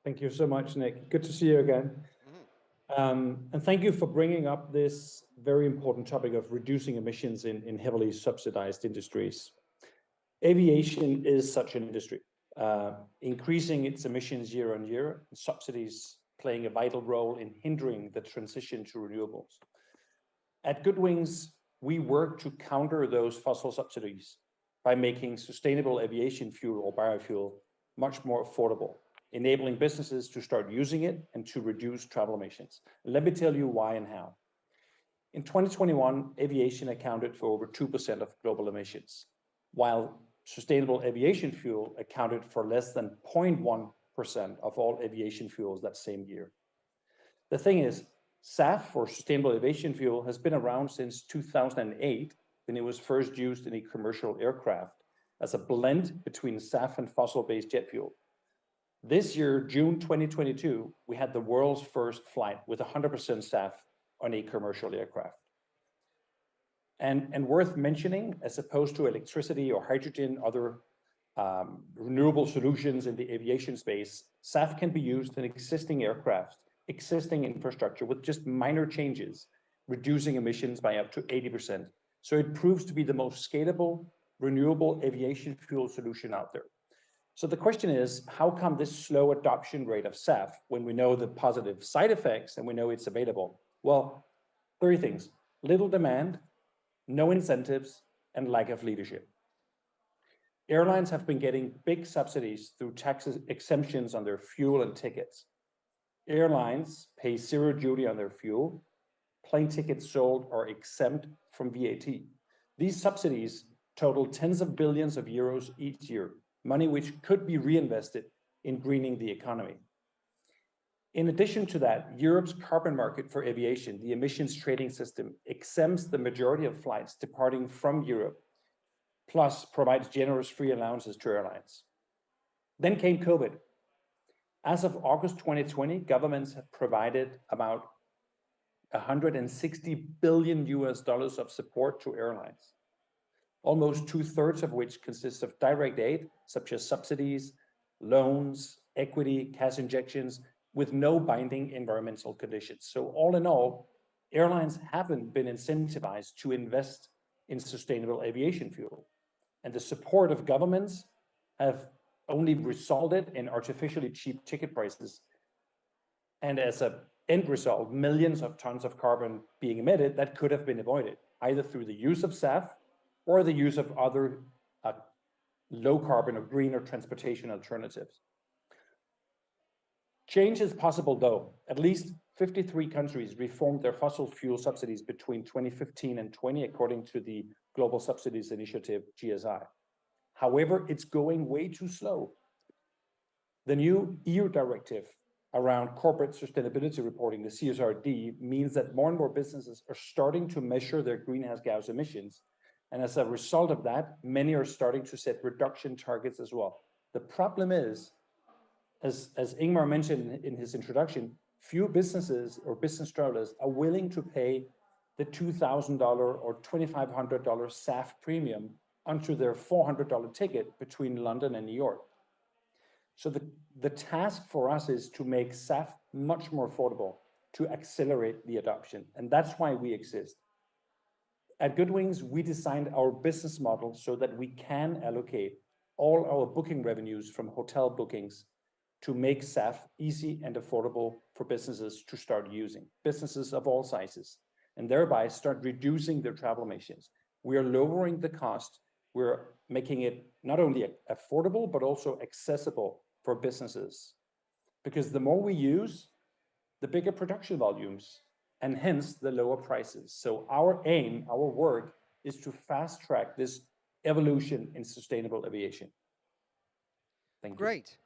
Speaker 8: Thank you so much, Nick. Good to see you again. And thank you for bringing up this very important topic of reducing emissions in heavily subsidized industries. Aviation is such an industry, increasing its emissions year on year, and subsidies playing a vital role in hindering the transition to renewables. At Goodwings, we work to counter those fossil subsidies by making sustainable aviation fuel or biofuel much more affordable, enabling businesses to start using it and to reduce travel emissions. Let me tell you why and how. In 2021, aviation accounted for over 2% of global emissions, while sustainable aviation fuel accounted for less than 0.1% of all aviation fuels that same year. The thing is, SAF, or sustainable aviation fuel, has been around since 2008, when it was first used in a commercial aircraft as a blend between SAF and fossil-based jet fuel. This year, June 2022, we had the world's first flight with 100% SAF on a commercial aircraft. And worth mentioning, as opposed to electricity or hydrogen, other renewable solutions in the aviation space, SAF can be used in existing aircraft, existing infrastructure with just minor changes, reducing emissions by up to 80%. So it proves to be the most scalable, renewable aviation fuel solution out there. So the question is, how come this slow adoption rate of SAF when we know the positive side effects and we know it's available? Well, three things: little demand, no incentives, and lack of leadership. Airlines have been getting big subsidies through tax exemptions on their fuel and tickets. Airlines pay zero duty on their fuel. Plane tickets sold are exempt from VAT. These subsidies total tens of billions of euros each year, money which could be reinvested in greening the economy. In addition to that, Europe's carbon market for aviation, the emissions trading system, exempts the majority of flights departing from Europe, plus provides generous free allowances to airlines. Then came COVID. As of August 2020, governments have provided about $160 billion of support to airlines, almost 2/3 of which consists of direct aid, such as subsidies, loans, equity, cash injections, with no binding environmental conditions. So all in all, airlines haven't been incentivized to invest in sustainable aviation fuel. And the support of governments have only resulted in artificially cheap ticket prices. And as an end result, millions of tons of carbon being emitted that could have been avoided, either through the use of SAF or the use of other low carbon or greener transportation alternatives. Change is possible though. At least 53 countries reformed their fossil fuel subsidies between 2015 and 2020, according to the Global Subsidies Initiative, GSI. However, it's going way too slow. The new EU directive around corporate sustainability reporting, the CSRD, means that more and more businesses are starting to measure their greenhouse gas emissions. And as a result of that, many are starting to set reduction targets as well. The problem is, as Ingmar mentioned in his introduction, few businesses or business travelers are willing to pay the $2,000 or $2,500 SAF premium onto their $400 ticket between London and New York. So the task for us is to make SAF much more affordable, to accelerate the adoption. And that's why we exist. At Goodwings, we designed our business model so that we can allocate all our booking revenues from hotel bookings to make SAF easy and affordable for businesses to start using, businesses of all sizes, and thereby start reducing their travel emissions. We are lowering the cost. We're making it not only affordable, but also accessible for businesses. Because the more we use, the bigger production volumes, and hence the lower prices. So our aim, our work, is to fast track this evolution in sustainable aviation. Thank you.
Speaker 16: Great.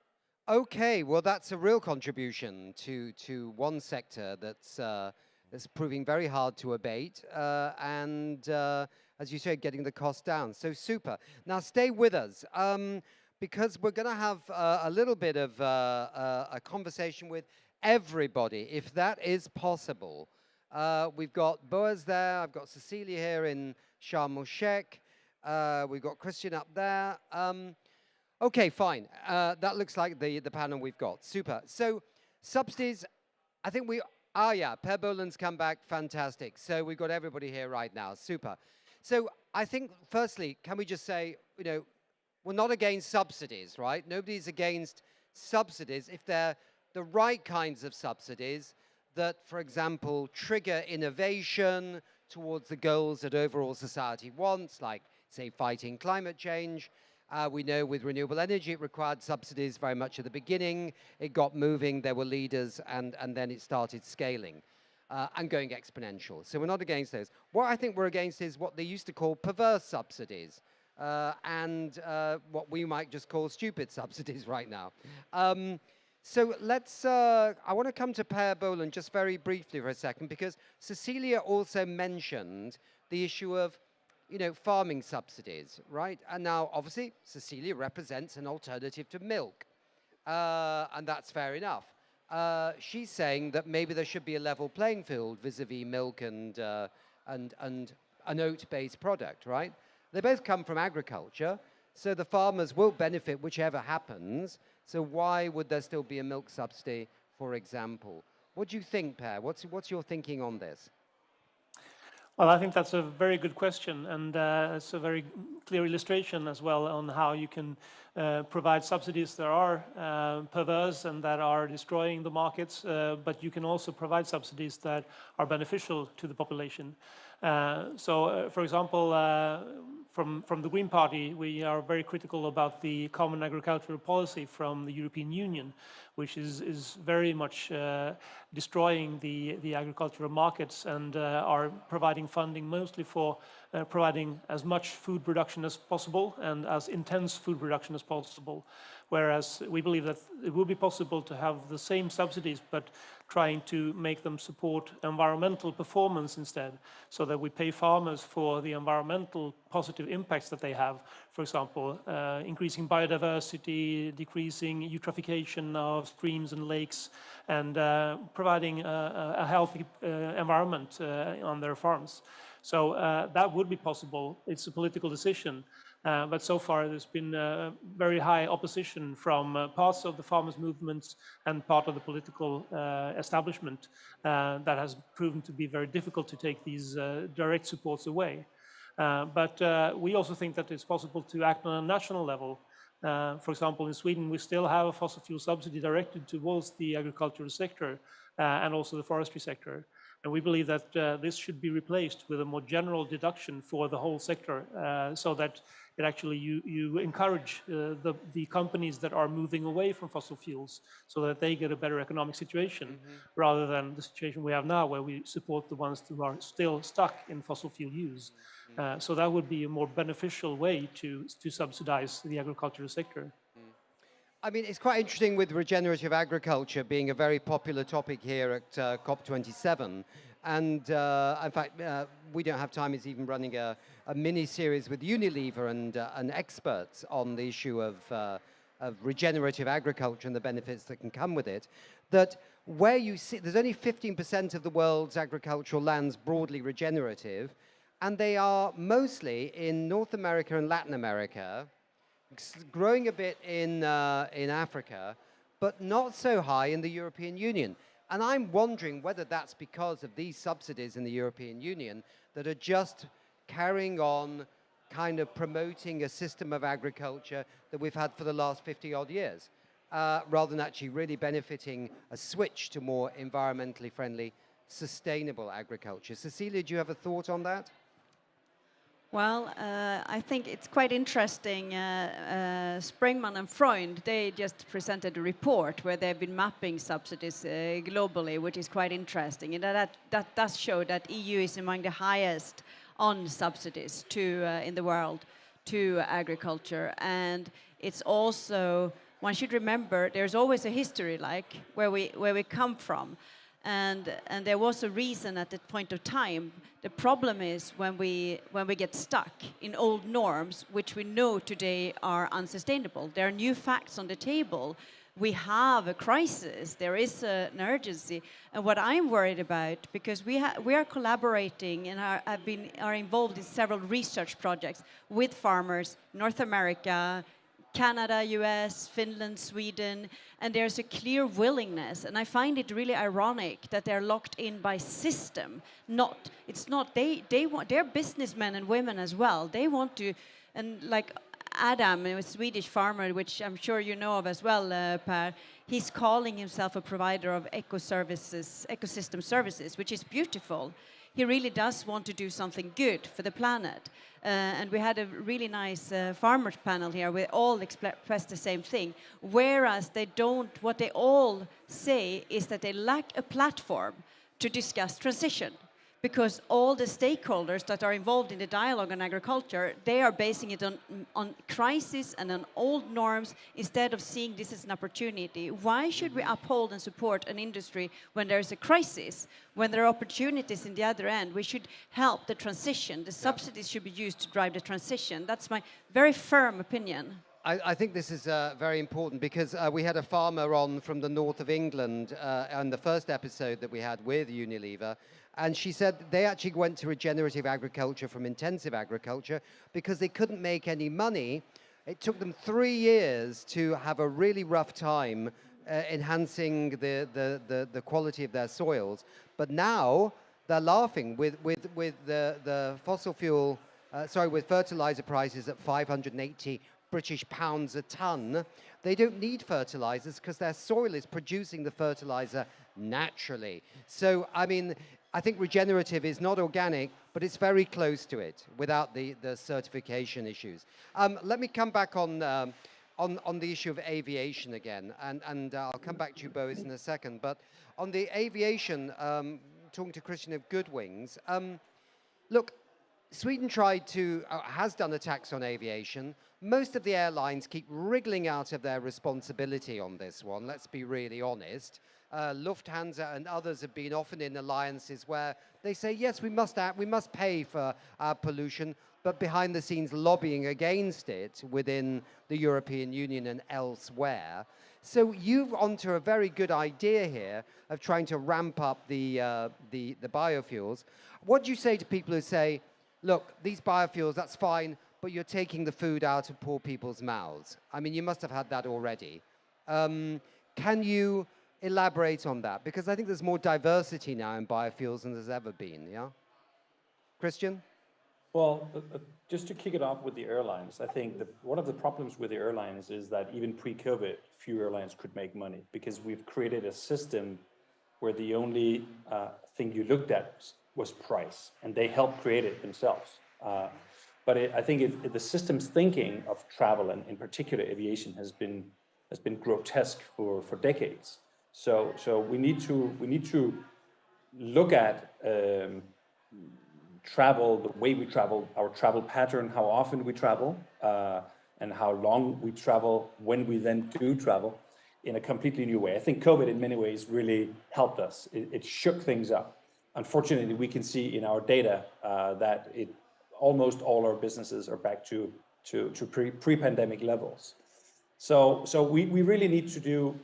Speaker 16: Okay, well, that's a real contribution to one sector that's proving very hard to abate, and as you said, getting the cost down. So super. Now stay with us, because we're going to have a little bit of a conversation with everybody, if that is possible. We've got Boaz there, I've got Cecilia here in Sharm El-Sheikh, we've got Christian up there. Okay, fine. That looks like the panel we've got. Super. So subsidies, I think we Ah, yeah, Per Boland's come back, fantastic. So we've got everybody here right now, super. So I think, firstly, can we just say, you know, we're not against subsidies, right? Nobody's against subsidies if they're the right kinds of subsidies that, for example, trigger innovation towards the goals that overall society wants, like, say, fighting climate change. We know with renewable energy, it required subsidies very much at the beginning. It got moving, there were leaders, and then it started scaling and going exponential. So we're not against those. What I think we're against is what they used to call perverse subsidies and what we might just call stupid subsidies right now. So let's, I want to come to Per Boland just very briefly for a second, because Cecilia also mentioned the issue of, you know, farming subsidies, right? And now, obviously, Cecilia represents an alternative to milk, and that's fair enough. She's saying that maybe there should be a level playing field vis-a-vis milk and an oat-based product, right? They both come from agriculture, so the farmers will benefit whichever happens. So why would there still be a milk subsidy, for example? What do you think, Per? What's your thinking on this?
Speaker 21: Well, I think that's a very good question, and it's a very clear illustration as well on how you can provide subsidies that are perverse and that are destroying the markets, but you can also provide subsidies that are beneficial to the population. For example, from the Green Party, we are very critical about the common agricultural policy from the European Union, which is very much destroying the agricultural markets and are providing funding mostly for providing as much food production as possible and as intense food production as possible. Whereas we believe that it will be possible to have the same subsidies, but trying to make them support environmental performance instead, so that we pay farmers for the environmental positive impacts that they have. For example, increasing biodiversity, decreasing eutrophication of streams and lakes, and providing a healthy environment on their farms. So that would be possible. It's a political decision. But so far, there's been very high opposition from parts of the farmers' movements and part of the political establishment that has proven to be very difficult to take these direct supports away. But we also think that it's possible to act on a national level. For example, in Sweden, we still have a fossil fuel subsidy directed towards the agricultural sector and also the forestry sector. And we believe that this should be replaced with a more general deduction for the whole sector, so that it actually you encourage the companies that are moving away from fossil fuels, so that they get a better economic situation, rather than the situation we have now, where we support the ones who are still stuck in fossil fuel use. So that would be a more beneficial way to subsidize the agricultural sector.
Speaker 16: I mean, it's quite interesting with regenerative agriculture being a very popular topic here at COP27. And in fact, we don't have time. It's even running a mini-series with Unilever and experts on the issue of regenerative agriculture and the benefits that can come with it. That where you see, there's only 15% of the world's agricultural lands broadly regenerative, and they are mostly in North America and Latin America, growing a bit in Africa, but not so high in the European Union. And I'm wondering whether that's because of these subsidies in the European Union that are just carrying on kind of promoting a system of agriculture that we've had for the last 50-odd years, rather than actually really benefiting a switch to more environmentally friendly, sustainable agriculture. Cecilia, do you have a thought on that?
Speaker 11: Well, I think it's quite interesting. Springman and Freund, they just presented a report where they've been mapping subsidies globally, which is quite interesting. And that does show that EU is among the highest on subsidies in the world to agriculture. And it's also, one should remember, there's always a history, like where we come from. And there was a reason at that point of time. The problem is when we get stuck in old norms, which we know today are unsustainable. There are new facts on the table. We have a crisis. There is an urgency. And what I'm worried about, because we are collaborating and are involved in several research projects with farmers, North America, Canada, US, Finland, Sweden, and there's a clear willingness. And I find it really ironic that they're locked in by system. They want, they're businessmen and women as well. They want to, and like Adam, a Swedish farmer, which I'm sure you know of as well, Per, he's calling himself a provider of ecosystem services, which is beautiful. He really does want to do something good for the planet. And we had a really nice farmers panel here where all expressed the same thing. Whereas they don't, what they all say is that they lack a platform to discuss transition. Because all the stakeholders that are involved in the dialogue on agriculture, they are basing it on crisis and on old norms instead of seeing this as an opportunity. Why should we uphold and support an industry when there is a crisis? When there are opportunities in the other end, we should help the transition. The subsidies should be used to drive the transition. That's my very firm opinion.
Speaker 16: I think this is very important because we had a farmer on from the north of England on the first episode that we had with Unilever, and she said they actually went to regenerative agriculture from intensive agriculture because they couldn't make any money. It took them 3 years to have a really rough time enhancing the quality of their soils. But now they're laughing with the fossil fuel, with fertilizer prices at 580 British pounds a ton. They don't need fertilizers because their soil is producing the fertilizer naturally. So, I mean, I think regenerative is not organic, but it's very close to it without the certification issues. Let me come back on the issue of aviation again, and I'll come back to you, Boris, in a second. But on the aviation, talking to Christian of Goodwings, look, Sweden has done a tax on aviation. Most of the airlines keep wriggling out of their responsibility on this one, let's be really honest. Lufthansa and others have been often in alliances where they say, yes, we must pay for our pollution, but behind the scenes lobbying against it within the European Union and elsewhere. So you've onto a very good idea here of trying to ramp up the biofuels. What do you say to people who say, look, these biofuels, that's fine, but you're taking the food out of poor people's mouths? I mean, you must have had that already. Can you elaborate on that? Because I think there's more diversity now in biofuels than there's ever been, yeah? Christian?
Speaker 8: Well, just to kick it off with the airlines, I think one of the problems with the airlines is that even pre-COVID, few airlines could make money because we've created a system where the only thing you looked at was price, and they helped create it themselves. But I think the system's thinking of travel, and in particular aviation, has been grotesque for decades. So we need to look at travel, the way we travel, our travel pattern, how often we travel, and how long we travel when we then do travel in a completely new way. I think COVID in many ways really helped us. It shook things up. Unfortunately, we can see in our data that almost all our businesses are back to pre-pandemic levels. So we really need to do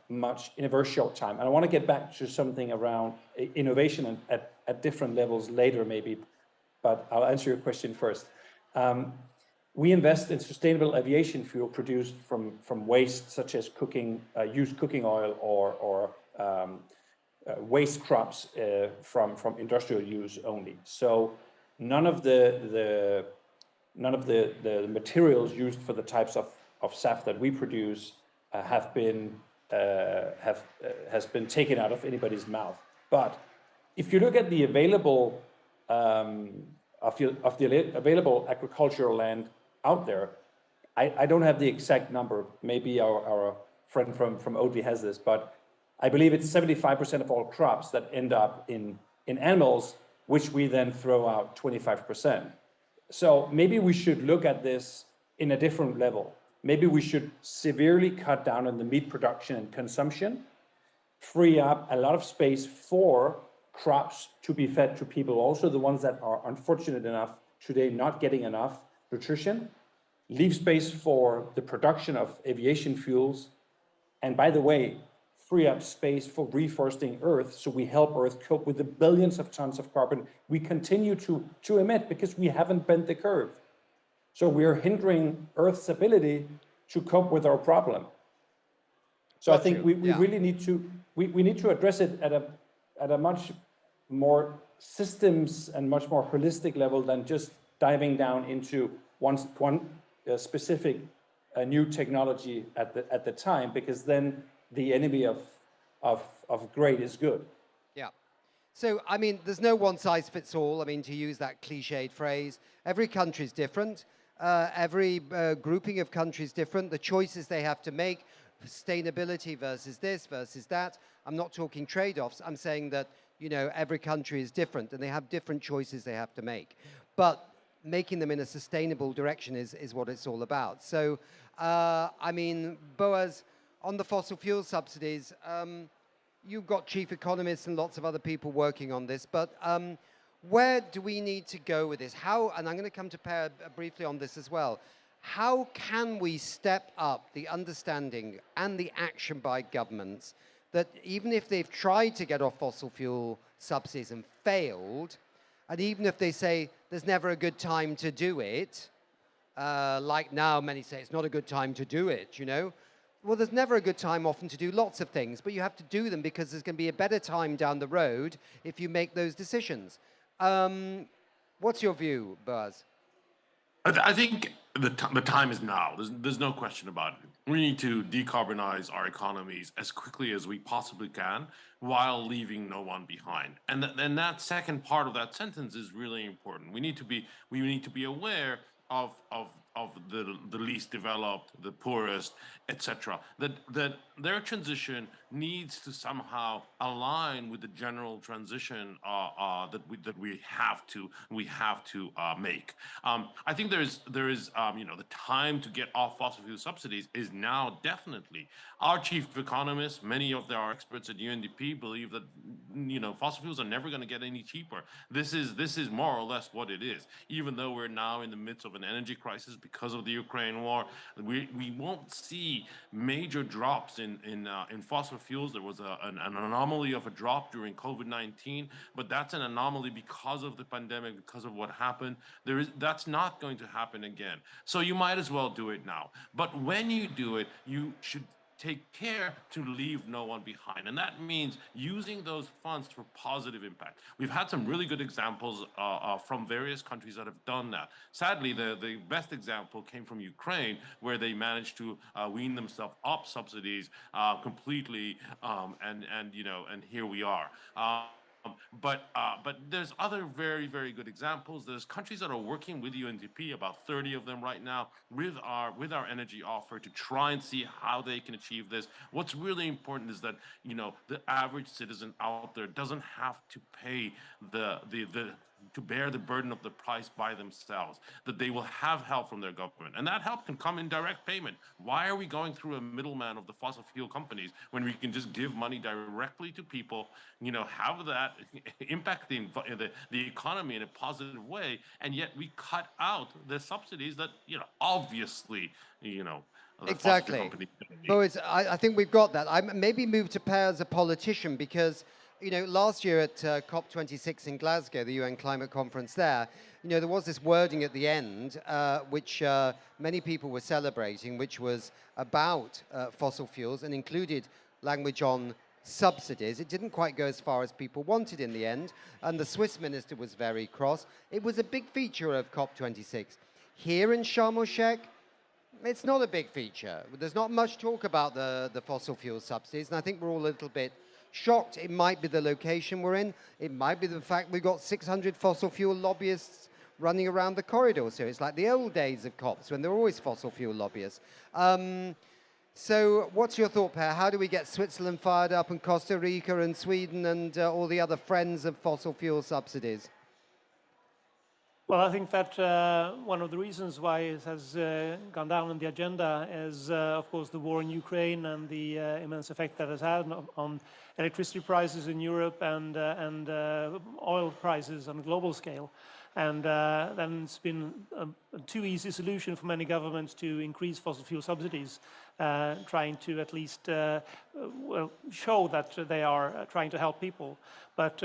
Speaker 8: much in a very short time. And I want to get back to something around innovation at different levels later maybe, but I'll answer your question first. We invest in sustainable aviation fuel produced from waste such as used cooking oil or waste crops from industrial use only. So none of the materials used for the types of SAF that we produce has been taken out of anybody's mouth. But if you look at the available available agricultural land out there, I don't have the exact number. Maybe our friend from Oatly has this, but I believe it's 75% of all crops that end up in animals, which we then throw out 25%. So maybe we should look at this in a different level. Maybe we should severely cut down on the meat production and consumption, free up a lot of space for crops to be fed to people, also the ones that are unfortunate enough today not getting enough nutrition, leave space for the production of aviation fuels, and by the way, free up space for reforesting Earth so we help Earth cope with the billions of tons of carbon we continue to emit because we haven't bent the curve. So we are hindering Earth's ability to cope with our problem. So I think we really need to we need to address it at a much more systems and much more holistic level than just diving down into one specific new technology at the time, because then the enemy of great is good.
Speaker 16: Yeah. So, I mean, there's no one size fits all. I mean, to use that cliched phrase, every country is different. Every grouping of countries different. The choices they have to make, sustainability versus this versus that. I'm not talking trade-offs. I'm saying that, you know, every country is different and they have different choices they have to make. But making them in a sustainable direction is what it's all about. So, I mean, Boaz, on the fossil fuel subsidies, you've got chief economists and lots of other people working on this, but where do we need to go with this? How, and I'm going to come to Per briefly on this as well, how can we step up the understanding and the action by governments that even if they've tried to get off fossil fuel subsidies and failed, and even if they say there's never a good time to do it, like now many say it's not a good time to do it, you know, well, there's never a good time often to do lots of things, but you have to do them because there's going to be a better time down the road if you make those decisions. What's your view, Boaz?
Speaker 5: I think the time is now. There's no question about it. We need to decarbonize our economies as quickly as we possibly can while leaving no one behind. And that second part of that sentence is really important. We need to be aware of the least developed, the poorest, etc. That their transition needs to somehow align with the general transition that we have to make. I think there is you know, the time to get off fossil fuel subsidies is now definitely. Our chief economists, many of our experts at UNDP believe that, you know, fossil fuels are never going to get any cheaper. This is more or less what it is. Even though we're now in the midst of an energy crisis because of the Ukraine war, we won't see major drops in fossil fuels. There was an anomaly of a drop during COVID-19, but that's an anomaly because of the pandemic, because of what happened. That's not going to happen again. So you might as well do it now. But when you do it, you should take care to leave no one behind. And that means using those funds for positive impact. We've had some really good examples from various countries that have done that. Sadly, the best example came from Ukraine, where they managed to wean themselves off subsidies completely, and you know, and here we are. But there's other very, very good examples. There's countries that are working with UNDP, about 30 of them right now, with our energy offer to try and see how they can achieve this. What's really important is that, you know, the average citizen out there doesn't have to pay to bear the burden of the price by themselves, that they will have help from their government. And that help can come in direct payment. Why are we going through a middleman of the fossil fuel companies when we can just give money directly to people, you know, have that impact the economy in a positive way, and yet we cut out the subsidies that, you know, obviously, you know,
Speaker 16: exactly. Boaz, I think we've got that. I maybe move to Per as a politician, because, you know, last year at COP26 in Glasgow, the UN climate conference there, you know, there was this wording at the end, which many people were celebrating, which was about fossil fuels and included language on subsidies. It didn't quite go as far as people wanted in the end, and the Swiss minister was very cross. It was a big feature of COP26. Here in Sharm El-Sheikh, it's not a big feature. There's not much talk about the fossil fuel subsidies, and I think we're all a little bit shocked. It might be the location we're in. It might be the fact we've got 600 fossil fuel lobbyists running around the corridor. So it's like the old days of COPs when there were always fossil fuel lobbyists. So what's your thought, Per? How do we get Switzerland fired up, and Costa Rica and Sweden and all the other friends of fossil fuel subsidies?
Speaker 21: Well, I think that one of the reasons why it has gone down on the agenda is, of course, the war in Ukraine and the immense effect that has had on electricity prices in Europe and oil prices on a global scale. And then it's been a too easy solution for many governments to increase fossil fuel subsidies, trying to at least well, show that they are trying to help people. But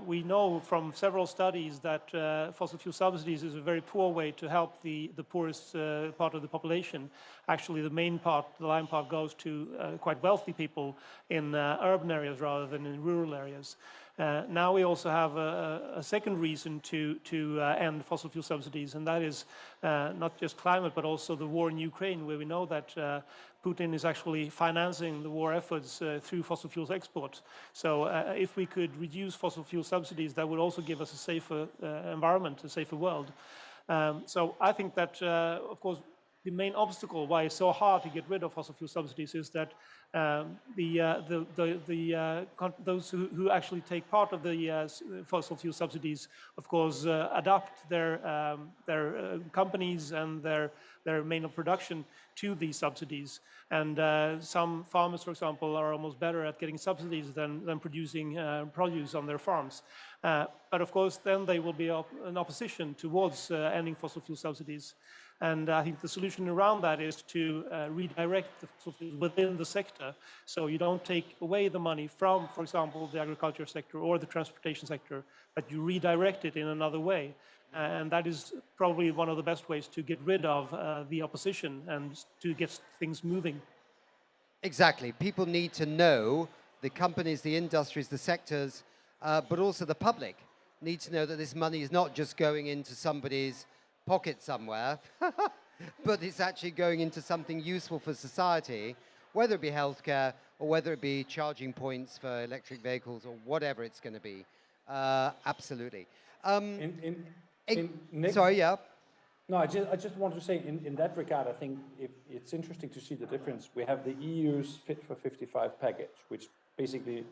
Speaker 21: we know from several studies that fossil fuel subsidies is a very poor way to help the poorest part of the population. Actually, the main part, the line part, goes to quite wealthy people in urban areas rather than in rural areas. Now we also have a second reason to end fossil fuel subsidies, and that is not just climate, but also the war in Ukraine, where we know that Putin is actually financing the war efforts through fossil fuels export. So if we could reduce fossil fuel subsidies, that would also give us a safer environment, a safer world. So I think that, of course, the main obstacle why it's so hard to get rid of fossil fuel subsidies is that those who actually take part of the fossil fuel subsidies, of course, adapt their companies and their main of production to these subsidies. And some farmers, for example, are almost better at getting subsidies than producing produce on their farms. But of course, then they will be in opposition towards ending fossil fuel subsidies. And I think the solution around that is to redirect the fossil fuels within the sector, so you don't take away the money from, for example, the agriculture sector or the transportation sector, but you redirect it in another way. And that is probably one of the best ways to get rid of the opposition and to get things moving.
Speaker 16: Exactly. People need to know, the companies, the industries, the sectors, but also the public need to know that this money is not just going into somebody's pocket somewhere, but it's actually going into something useful for society, whether it be healthcare or whether it be charging points for electric vehicles or whatever it's going to be. Absolutely.
Speaker 8: Nick,
Speaker 16: sorry, yeah.
Speaker 8: No, I just want to say in that regard, I think it's interesting to see the difference. We have the EU's Fit for 55 package, which basically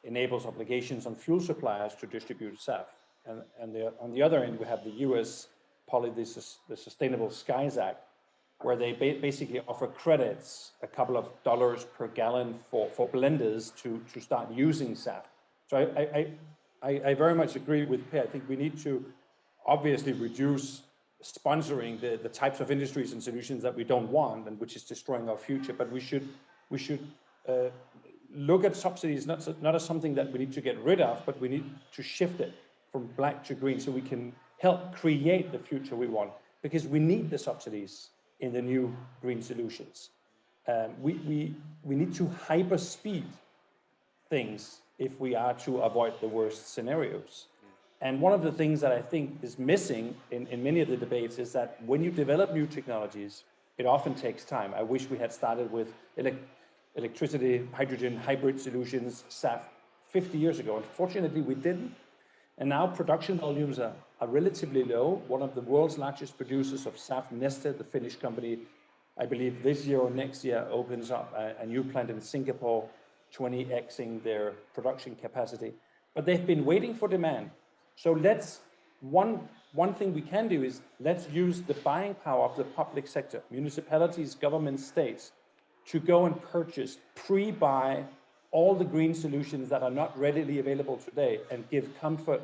Speaker 8: enables obligations on fuel suppliers to distribute SAF. And on the other end, we have the US the Sustainable Skies Act, where they basically offer credits, a couple of dollars per gallon for blenders to start using SAF. So I very much agree with Per. I think we need to obviously reduce sponsoring the types of industries and solutions that we don't want and which is destroying our future. But we should look at subsidies not as something that we need to get rid of, but we need to shift it from black to green so we can help create the future we want, because we need the subsidies in the new green solutions. We need to hyper speed things if we are to avoid the worst scenarios. And one of the things that I think is missing in many of the debates is that when you develop new technologies, it often takes time. I wish we had started with electricity, hydrogen, hybrid solutions, SAF 50 years ago. Unfortunately, we didn't. And now production volumes are relatively low. One of the world's largest producers of SAF, Neste, the Finnish company, I believe this year or next year opens up a new plant in Singapore, 20xing their production capacity. But they've been waiting for demand. So one thing we can do is let's use the buying power of the public sector, municipalities, governments, states, to go and purchase, pre-buy all the green solutions that are not readily available today and give comfort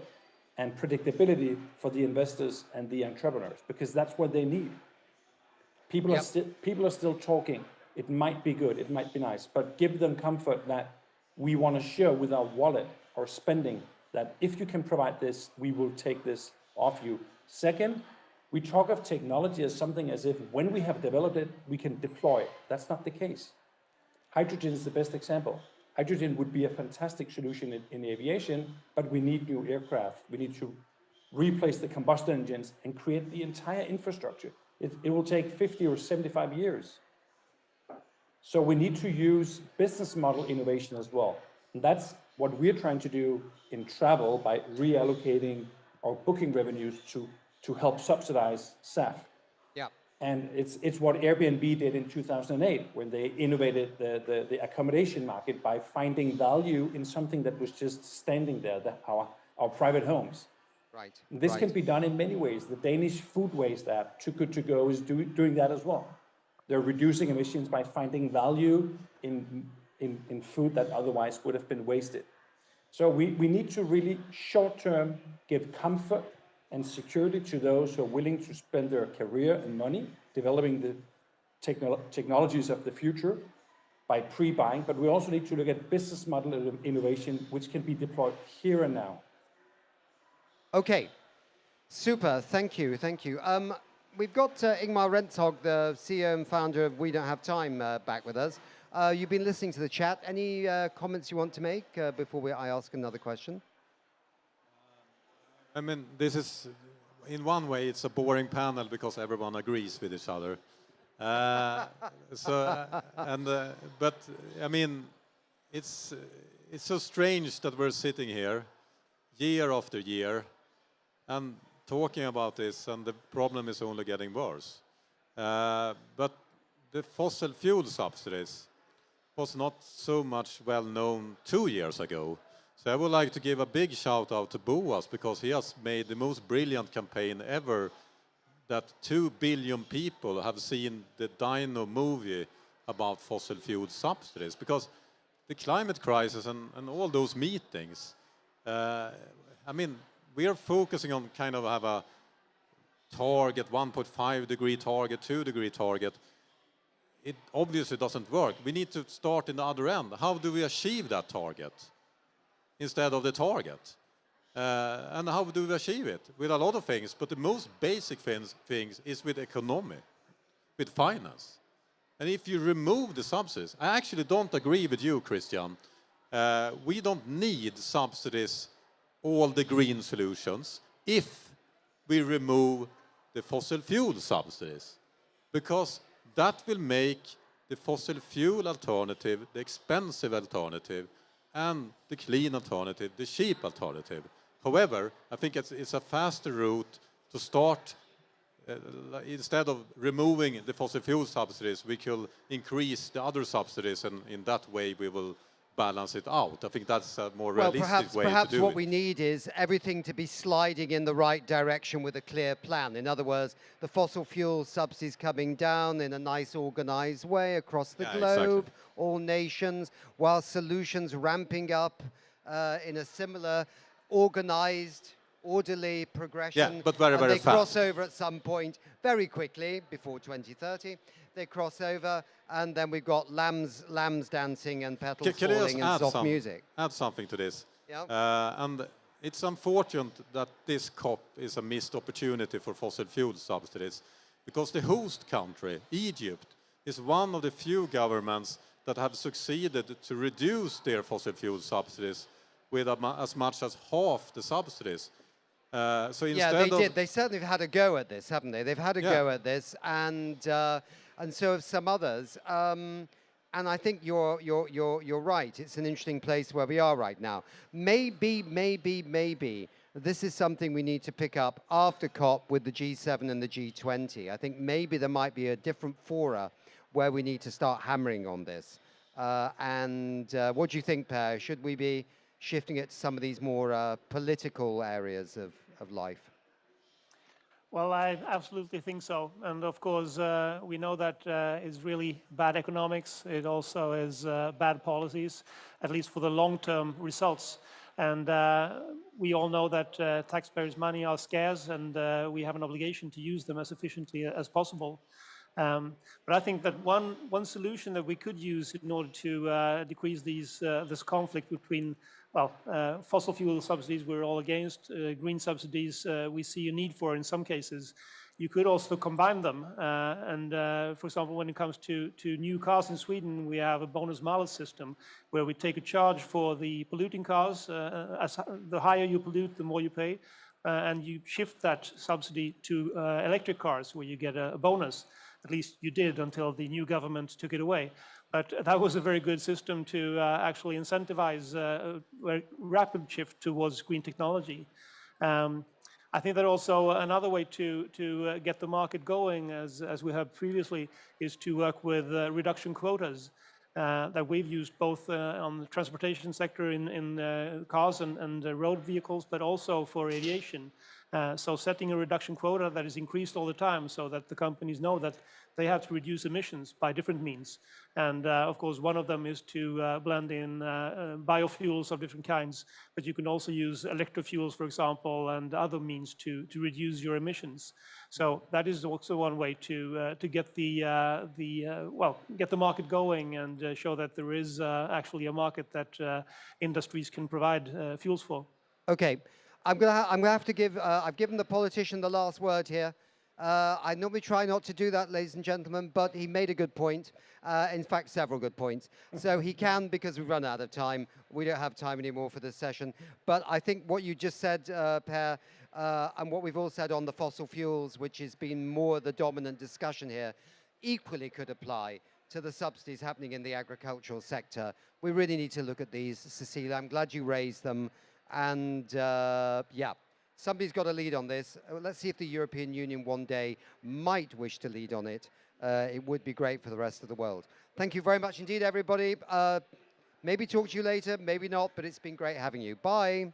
Speaker 8: and predictability for the investors and the entrepreneurs, because that's what they need. People are still talking. It might be good, it might be nice, but give them comfort that we want to show with our wallet or spending that if you can provide this, we will take this off you. Second, we talk of technology as something as if when we have developed it, we can deploy it. That's not the case. Hydrogen is the best example. Hydrogen would be a fantastic solution in aviation, but we need new aircraft. We need to replace the combustion engines and create the entire infrastructure. It will take 50 or 75 years. So we need to use business model innovation as well. And that's what we're trying to do in travel by reallocating our booking revenues to help subsidize SAF.
Speaker 16: Yeah.
Speaker 8: And it's what Airbnb did in 2008 when they innovated the accommodation market by finding value in something that was just standing there, our private homes.
Speaker 16: Right.
Speaker 8: This can be done in many ways. The Danish food waste app, Too Good To Go, is doing that as well. They're reducing emissions by finding value in in food that otherwise would have been wasted. So we need to really short-term give comfort and security to those who are willing to spend their career and money developing the technologies of the future by pre-buying, but we also need to look at business model innovation which can be deployed here and now.
Speaker 16: Okay, super, thank you, thank you. We've got Ingmar Rentzhog, the CEO and founder of We Don't Have Time, back with us. You've been listening to the chat. Any comments you want to make before I ask another question?
Speaker 2: I mean, this is, in one way, it's a boring panel because everyone agrees with each other. But I mean, it's so strange that we're sitting here year after year and talking about this, and the problem is only getting worse. But the fossil fuel subsidies was not so much well known 2 years ago. So I would like to give a big shout out to Boas because he has made the most brilliant campaign ever, that 2 billion people have seen the Dino movie about fossil fuel subsidies. Because the climate crisis and all those meetings, I mean, we are focusing on kind of have a target, 1.5 degree target, 2 degree target. It obviously doesn't work. We need to start in the other end. How do we achieve that target instead of the target? And how do we achieve it? With a lot of things, but the most basic things is with economy, with finance. And if you remove the subsidies, I actually don't agree with you, Christian. We don't need subsidies, all the green solutions, if we remove the fossil fuel subsidies. Because that will make the fossil fuel alternative, the expensive alternative, and the clean alternative, the cheap alternative. However, I think it's a faster route to start. Instead of removing the fossil fuel subsidies, we could increase the other subsidies, and in that way we will balance it out. I think that's a more realistic way to do it.
Speaker 16: Perhaps what we need is everything to be sliding in the right direction with a clear plan. In other words, the fossil fuel subsidies coming down in a nice organized way across the globe, all nations, while solutions ramping up in a similar organized, orderly progression.
Speaker 2: Yeah, but very, very
Speaker 16: fast. They cross over at some point very quickly before 2030. They cross over, and then we've got lambs dancing and petals falling and soft music.
Speaker 2: Add something to this.
Speaker 16: Yeah.
Speaker 2: And it's unfortunate that this COP is a missed opportunity for fossil fuel subsidies, because the host country, Egypt, is one of the few governments that have succeeded to reduce their fossil fuel subsidies with as much as half the subsidies. So instead
Speaker 16: they did. They certainly have had a go at this, haven't they? They've had a go at this, and so have some others. And I think you're right. It's an interesting place where we are right now. Maybe this is something we need to pick up after COP with the G7 and the G20. I think maybe there might be a different fora where we need to start hammering on this. What do you think, Per? Should we be shifting it to some of these more political areas of life?
Speaker 21: Well, I absolutely think so. And of course, we know that it's really bad economics. It also is bad policies, at least for the long-term results. And we all know that taxpayers' money are scarce, and we have an obligation to use them as efficiently as possible. But I think that one solution that we could use in order to decrease this conflict between, fossil fuel subsidies we're all against, green subsidies we see a need for in some cases. You could also combine them. For example, when it comes to new cars in Sweden, we have a bonus-malus system where we take a charge for the polluting cars. The higher you pollute, the more you pay. And you shift that subsidy to electric cars where you get a bonus. At least you did until the new government took it away. But that was a very good system to actually incentivize a rapid shift towards green technology. I think that also another way to get the market going, as we have previously, is to work with reduction quotas that we've used both on the transportation sector in cars and road vehicles, but also for aviation. So setting a reduction quota that is increased all the time so that the companies know that they have to reduce emissions by different means. And of course, one of them is to blend in biofuels of different kinds, but you can also use electrofuels, for example, and other means to reduce your emissions. So that is also one way to get get the market going and show that there is actually a market that industries can provide fuels for.
Speaker 16: Okay, I'm gonna have to give. I've given the politician the last word here. I normally try not to do that, ladies and gentlemen, but he made a good point. In fact, several good points. So he can, because we've run out of time. We don't have time anymore for this session. But I think what you just said, Per, and what we've all said on the fossil fuels, which has been more the dominant discussion here, equally could apply to the subsidies happening in the agricultural sector. We really need to look at these, Cecilia. I'm glad you raised them. And yeah, somebody's got to lead on this. Let's see if the European Union one day might wish to lead on it. It would be great for the rest of the world. Thank you very much indeed, everybody. Maybe talk to you later, maybe not, but it's been great having you. Bye.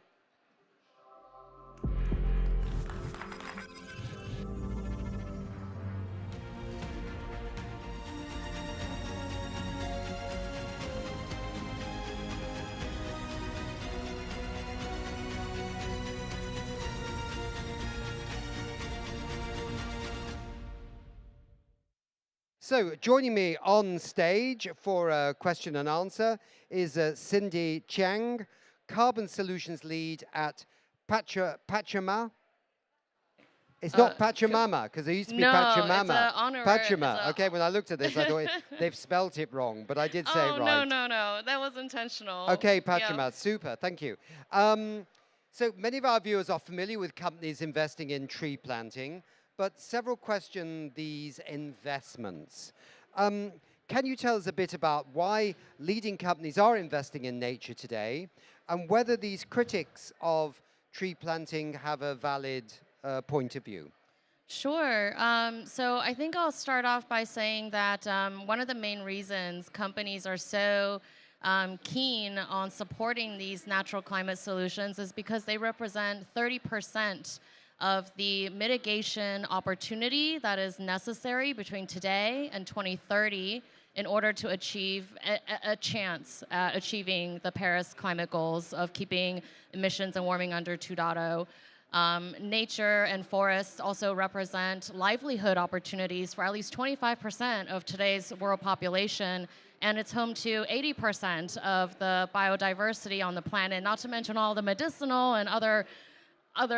Speaker 16: So joining me on stage for a question and answer is Cindy Chiang, Carbon Solutions Lead at Pachamama. It's not Pachamama, because there used to be Pachamama.
Speaker 10: It's an honorary.
Speaker 16: Pachamama. Okay, when I looked at this, I thought they've spelt it wrong, but I did say it right.
Speaker 10: No. That was intentional.
Speaker 16: Okay, Pachamama.
Speaker 10: Yeah.
Speaker 16: Super. Thank you. So many of our viewers are familiar with companies investing in tree planting, but several question these investments. Can you tell us a bit about why leading companies are investing in nature today, and whether these critics of tree planting have a valid point of view?
Speaker 10: Sure. So I think I'll start off by saying that one of the main reasons companies are so keen on supporting these natural climate solutions is because they represent 30% of the mitigation opportunity that is necessary between today and 2030 in order to achieve a chance at achieving the Paris climate goals of keeping emissions and warming under 2.0. Nature and forests also represent livelihood opportunities for at least 25% of today's world population, and it's home to 80% of the biodiversity on the planet, not to mention all the medicinal and other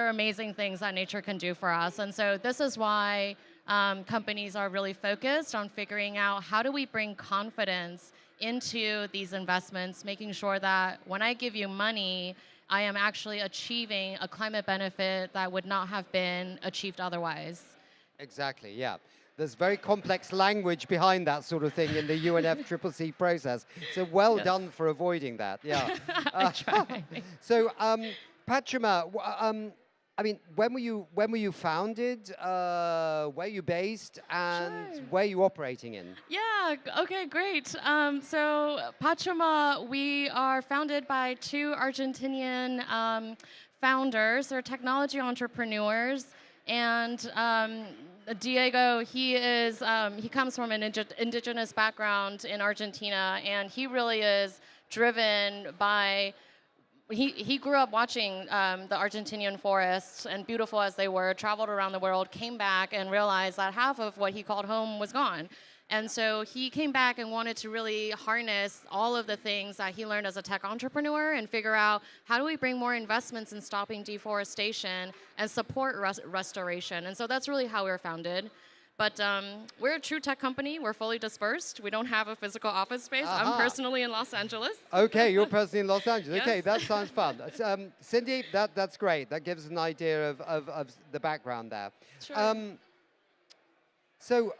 Speaker 10: amazing things that nature can do for us. And so this is why companies are really focused on figuring out how do we bring confidence into these investments, making sure that when I give you money, I am actually achieving a climate benefit that would not have been achieved otherwise.
Speaker 16: Exactly, yeah. There's very complex language behind that sort of thing in the UNFCCC process. So well done for avoiding that, yeah. So, Pachamama, I mean, when were you founded? Where are you based, and where are you operating in?
Speaker 10: Yeah. Okay. Great. So Pachamama, we are founded by two Argentinian founders. They're technology entrepreneurs, and Diego, he comes from an indigenous background in Argentina, and he really is driven by. He grew up watching the Argentinian forests, and beautiful as they were, traveled around the world, came back and realized that half of what he called home was gone. And so he came back and wanted to really harness all of the things that he learned as a tech entrepreneur and figure out how do we bring more investments in stopping deforestation and support restoration. And so that's really how we were founded. But we're a true tech company. We're fully dispersed. We don't have a physical office space. I'm personally in Los Angeles.
Speaker 16: Okay, you're personally in Los Angeles.
Speaker 10: Yes.
Speaker 16: Okay, that sounds fun. Cindy, that's great. That gives us an idea of the background there.
Speaker 10: Sure.
Speaker 16: So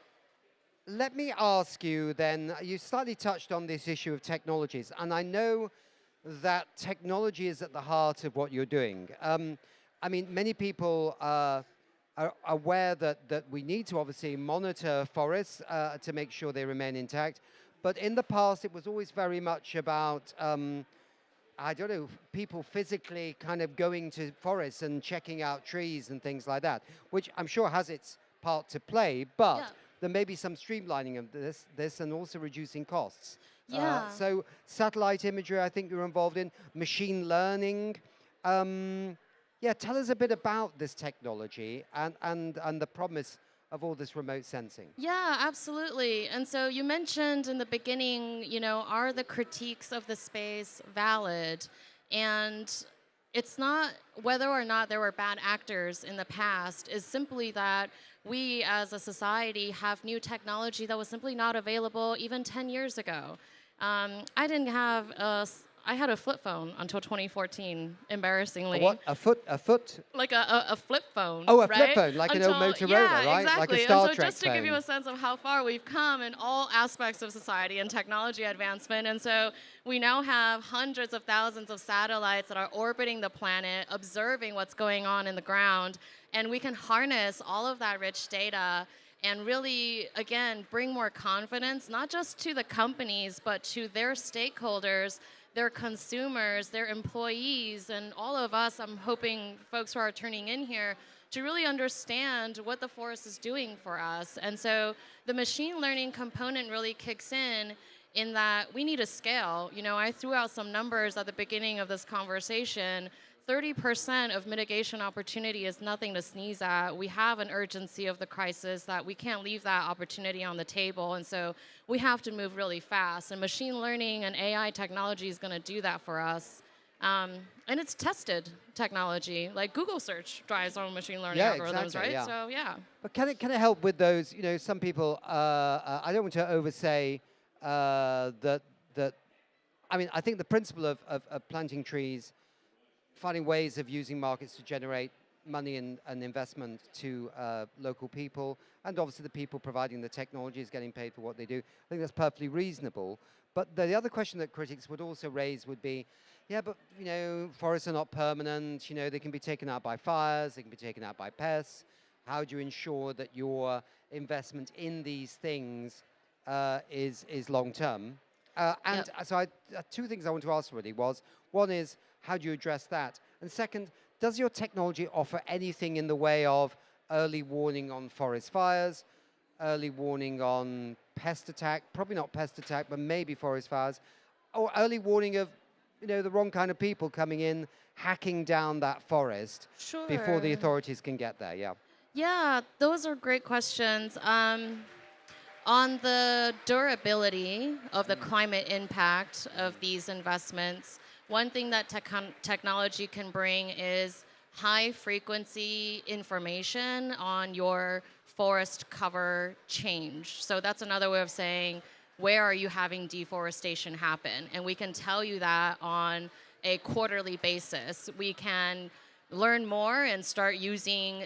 Speaker 16: let me ask you then, you slightly touched on this issue of technologies, and I know that technology is at the heart of what you're doing. I mean, many people are aware that we need to obviously monitor forests to make sure they remain intact. But in the past, it was always very much about I don't know, people physically kind of going to forests and checking out trees and things like that, which I'm sure has its part to play, but there may be some streamlining of this and also reducing costs.
Speaker 10: Yeah.
Speaker 16: So satellite imagery, I think you're involved in, machine learning. Yeah, tell us a bit about this technology and the promise of all this remote sensing.
Speaker 10: Yeah, absolutely. And so you mentioned in the beginning, you know, are the critiques of the space valid? And it's not whether or not there were bad actors in the past, is simply that we as a society have new technology that was simply not available even 10 years ago. I didn't have I had a flip phone until 2014, embarrassingly.
Speaker 16: A what? A foot?
Speaker 10: Like a flip phone.
Speaker 16: Oh, a
Speaker 10: right?
Speaker 16: flip phone, like an old Motorola, right?
Speaker 10: Exactly.
Speaker 16: Like a Star
Speaker 10: and so
Speaker 16: Trek
Speaker 10: just to
Speaker 16: phone.
Speaker 10: give you a sense of how far we've come in all aspects of society and technology advancement. And so we now have hundreds of thousands of satellites that are orbiting the planet, observing what's going on in the ground. And we can harness all of that rich data and really, again, bring more confidence, not just to the companies, but to their stakeholders, their consumers, their employees, and all of us, I'm hoping folks who are tuning in here, to really understand what the forest is doing for us. And so the machine learning component really kicks in that we need a scale. You know, I threw out some numbers at the beginning of this conversation. 30% of mitigation opportunity is nothing to sneeze at. We have an urgency of the crisis that we can't leave that opportunity on the table. And so we have to move really fast. And machine learning and AI technology is going to do that for us. And it's tested technology. Like Google search drives on machine learning algorithms,
Speaker 16: exactly,
Speaker 10: right?
Speaker 16: yeah.
Speaker 10: So, yeah.
Speaker 16: But can it help with those, you know, some people, I don't want to oversay that, I mean, I think the principle of planting trees, finding ways of using markets to generate money and investment to local people, and obviously the people providing the technology is getting paid for what they do. I think that's perfectly reasonable. But the other question that critics would also raise would be, yeah, but, you know, forests are not permanent. You know, they can be taken out by fires. They can be taken out by pests. How do you ensure that your investment in these things is long-term? So two things I want to ask really was, one is, how do you address that? And second, does your technology offer anything in the way of early warning on forest fires, early warning on pest attack, probably not pest attack, but maybe forest fires, or early warning of, you know, the wrong kind of people coming in, hacking down that forest before the authorities can get there? Yeah.
Speaker 10: Yeah, those are great questions. On the durability of the climate impact of these investments, one thing that technology can bring is high-frequency information on your forest cover change. So that's another way of saying, where are you having deforestation happen? And we can tell you that on a quarterly basis. We can learn more and start using,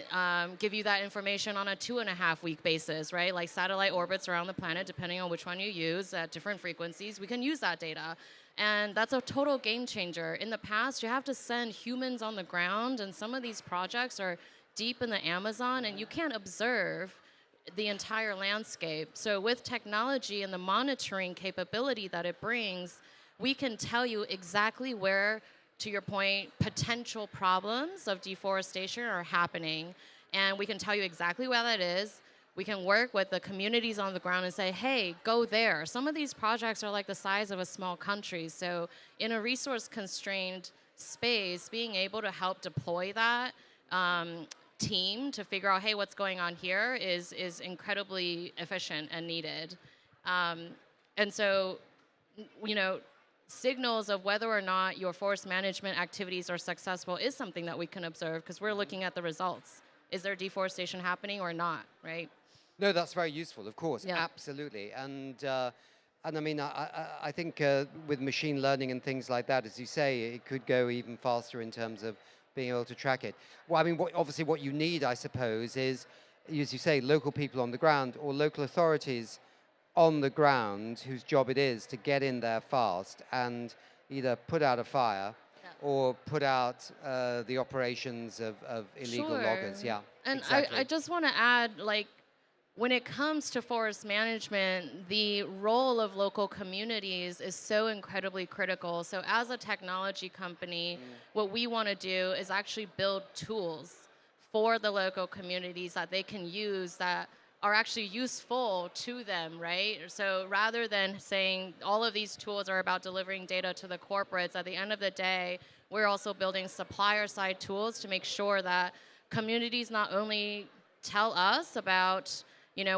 Speaker 10: give you that information on a 2.5-week basis, right? Like satellite orbits around the planet, depending on which one you use at different frequencies, we can use that data. And that's a total game changer. In the past, you have to send humans on the ground, and some of these projects are deep in the Amazon, and you can't observe the entire landscape. So with technology and the monitoring capability that it brings, we can tell you exactly where, to your point, potential problems of deforestation are happening. And we can tell you exactly where that is. We can work with the communities on the ground and say, hey, go there. Some of these projects are like the size of a small country. So in a resource-constrained space, being able to help deploy that team to figure out, hey, what's going on here is incredibly efficient and needed. And so, you know, signals of whether or not your forest management activities are successful is something that we can observe because we're looking at the results. Is there deforestation happening or not, right?
Speaker 16: No, that's very useful, of course,
Speaker 10: Yeah.
Speaker 16: absolutely. And I mean, I think with machine learning and things like that, as you say, it could go even faster in terms of being able to track it. Well, I mean, obviously what you need, I suppose, is, as you say, local people on the ground or local authorities on the ground whose job it is to get in there fast and either put out a fire or put out the operations of illegal loggers. Yeah,
Speaker 10: And
Speaker 16: exactly.
Speaker 10: I just want to add, like, when it comes to forest management, the role of local communities is so incredibly critical. So as a technology company, what we want to do is actually build tools for the local communities that they can use that are actually useful to them, right? So rather than saying all of these tools are about delivering data to the corporates, at the end of the day, we're also building supplier-side tools to make sure that communities not only tell us about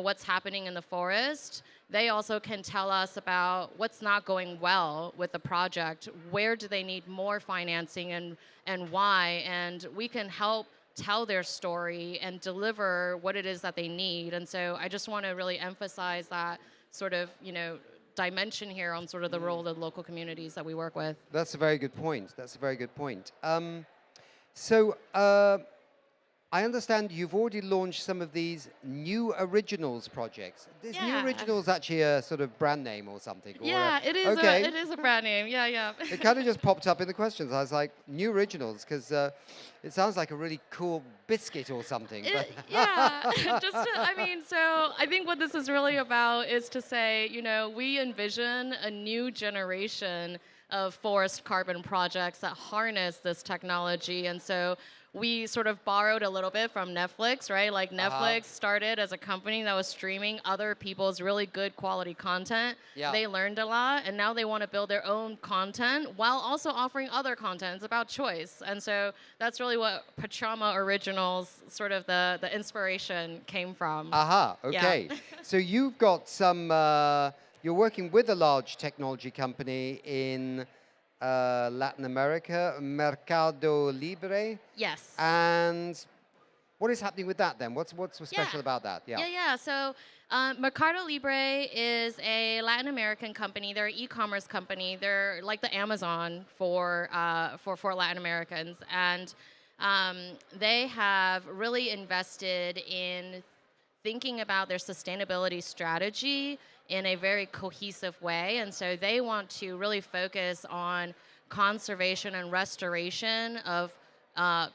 Speaker 10: what's happening in the forest, they also can tell us about what's not going well with the project, where do they need more financing and why, and we can help tell their story and deliver what it is that they need. And so I just want to really emphasize that sort of, dimension here on sort of the role of the local communities that we work with.
Speaker 16: That's a very good point. That's a very good point. I understand you've already launched some of these New Originals projects. Is New Originals actually a sort of brand name or something?
Speaker 10: Yeah, it is.
Speaker 16: Okay.
Speaker 10: It is a brand name. Yeah.
Speaker 16: It kind of just popped up in the questions. I was like, New Originals, because it sounds like a really cool biscuit or something.
Speaker 10: Yeah, so I think what this is really about is to say, we envision a new generation of forest carbon projects that harness this technology. And so we sort of borrowed a little bit from Netflix, right? Like Netflix started as a company that was streaming other people's really good quality content.
Speaker 16: Yeah.
Speaker 10: They learned a lot, and now they want to build their own content while also offering other content. It's about choice. And so that's really what Pachama Originals, sort of the inspiration came from.
Speaker 16: Okay.
Speaker 10: Yeah.
Speaker 16: So you've got some, you're working with a large technology company in Latin America, Mercado Libre.
Speaker 10: Yes.
Speaker 16: And what is happening with that then? What's so special about that?
Speaker 10: Yeah. So Mercado Libre is a Latin American company. They're an e-commerce company. They're like the Amazon for Latin Americans, and they have really invested in thinking about their sustainability strategy in a very cohesive way. And so they want to really focus on conservation and restoration of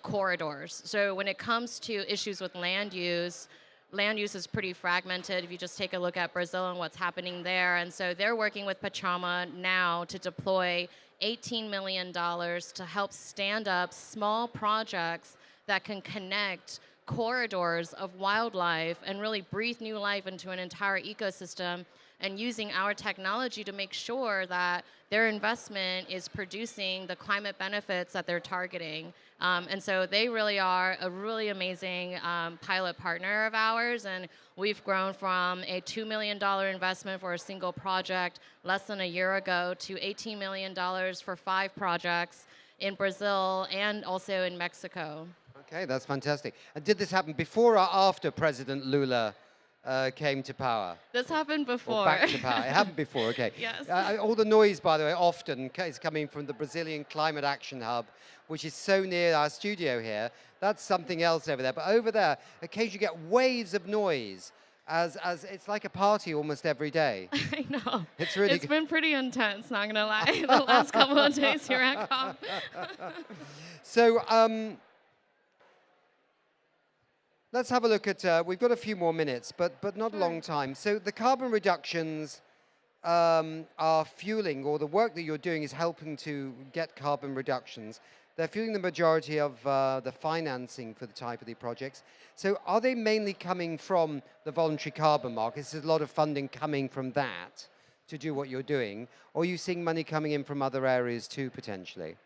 Speaker 10: corridors. So when it comes to issues with land use is pretty fragmented if you just take a look at Brazil and what's happening there. And so they're working with Pachama now to deploy $18 million to help stand up small projects that can connect corridors of wildlife and really breathe new life into an entire ecosystem, and using our technology to make sure that their investment is producing the climate benefits that they're targeting. And so they really are a really amazing pilot partner of ours, and we've grown from a $2 million investment for a single project less than a year ago to $18 million for 5 projects in Brazil and also in Mexico.
Speaker 16: Okay, that's fantastic. And did this happen before or after President Lula came to power?
Speaker 10: This happened before.
Speaker 16: Or back to power. It happened before, okay.
Speaker 10: Yes.
Speaker 16: All the noise, by the way, often is coming from the Brazilian Climate Action Hub, which is so near our studio here. That's something else over there. But over there, occasionally you get waves of noise, as it's like a party almost every day.
Speaker 10: I know.
Speaker 16: It's
Speaker 10: been pretty intense, not going to lie, the last couple of days here at COP.
Speaker 16: So, let's have a look at, we've got a few more minutes, but not a long time. So the carbon reductions are fueling, or the work that you're doing is helping to get carbon reductions. They're fueling the majority of the financing for the type of the projects. So are they mainly coming from the voluntary carbon markets? There's a lot of funding coming from that to do what you're doing. Or are you seeing money coming in from other areas too, potentially?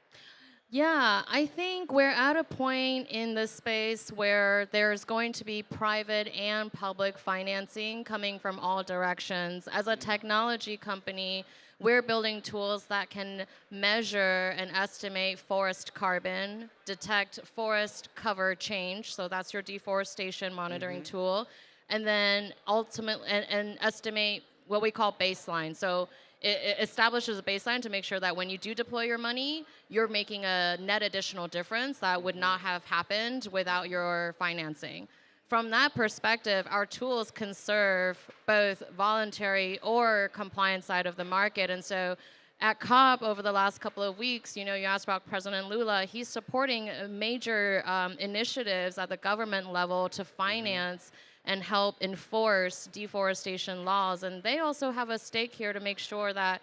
Speaker 10: Yeah, I think we're at a point in this space where there's going to be private and public financing coming from all directions. As a technology company, we're building tools that can measure and estimate forest carbon, detect forest cover change, so that's your deforestation monitoring tool, and then ultimately and estimate what we call baseline. So it establishes a baseline to make sure that when you do deploy your money, you're making a net additional difference that would not have happened without your financing. From that perspective, our tools can serve both voluntary or compliance side of the market. And so at COP over the last couple of weeks, you asked about President Lula, he's supporting major initiatives at the government level to finance and help enforce deforestation laws. And they also have a stake here to make sure that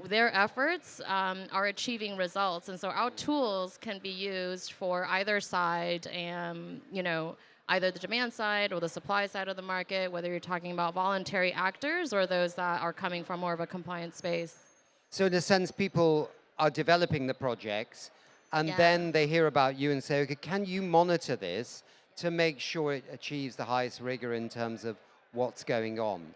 Speaker 10: their efforts are achieving results. And so our tools can be used for either side, and, you know, either the demand side or the supply side of the market, whether you're talking about voluntary actors or those that are coming from more of a compliance space.
Speaker 16: So in a sense, people are developing the projects, and then they hear about you and say, okay, can you monitor this to make sure it achieves the highest rigor in terms of what's going on?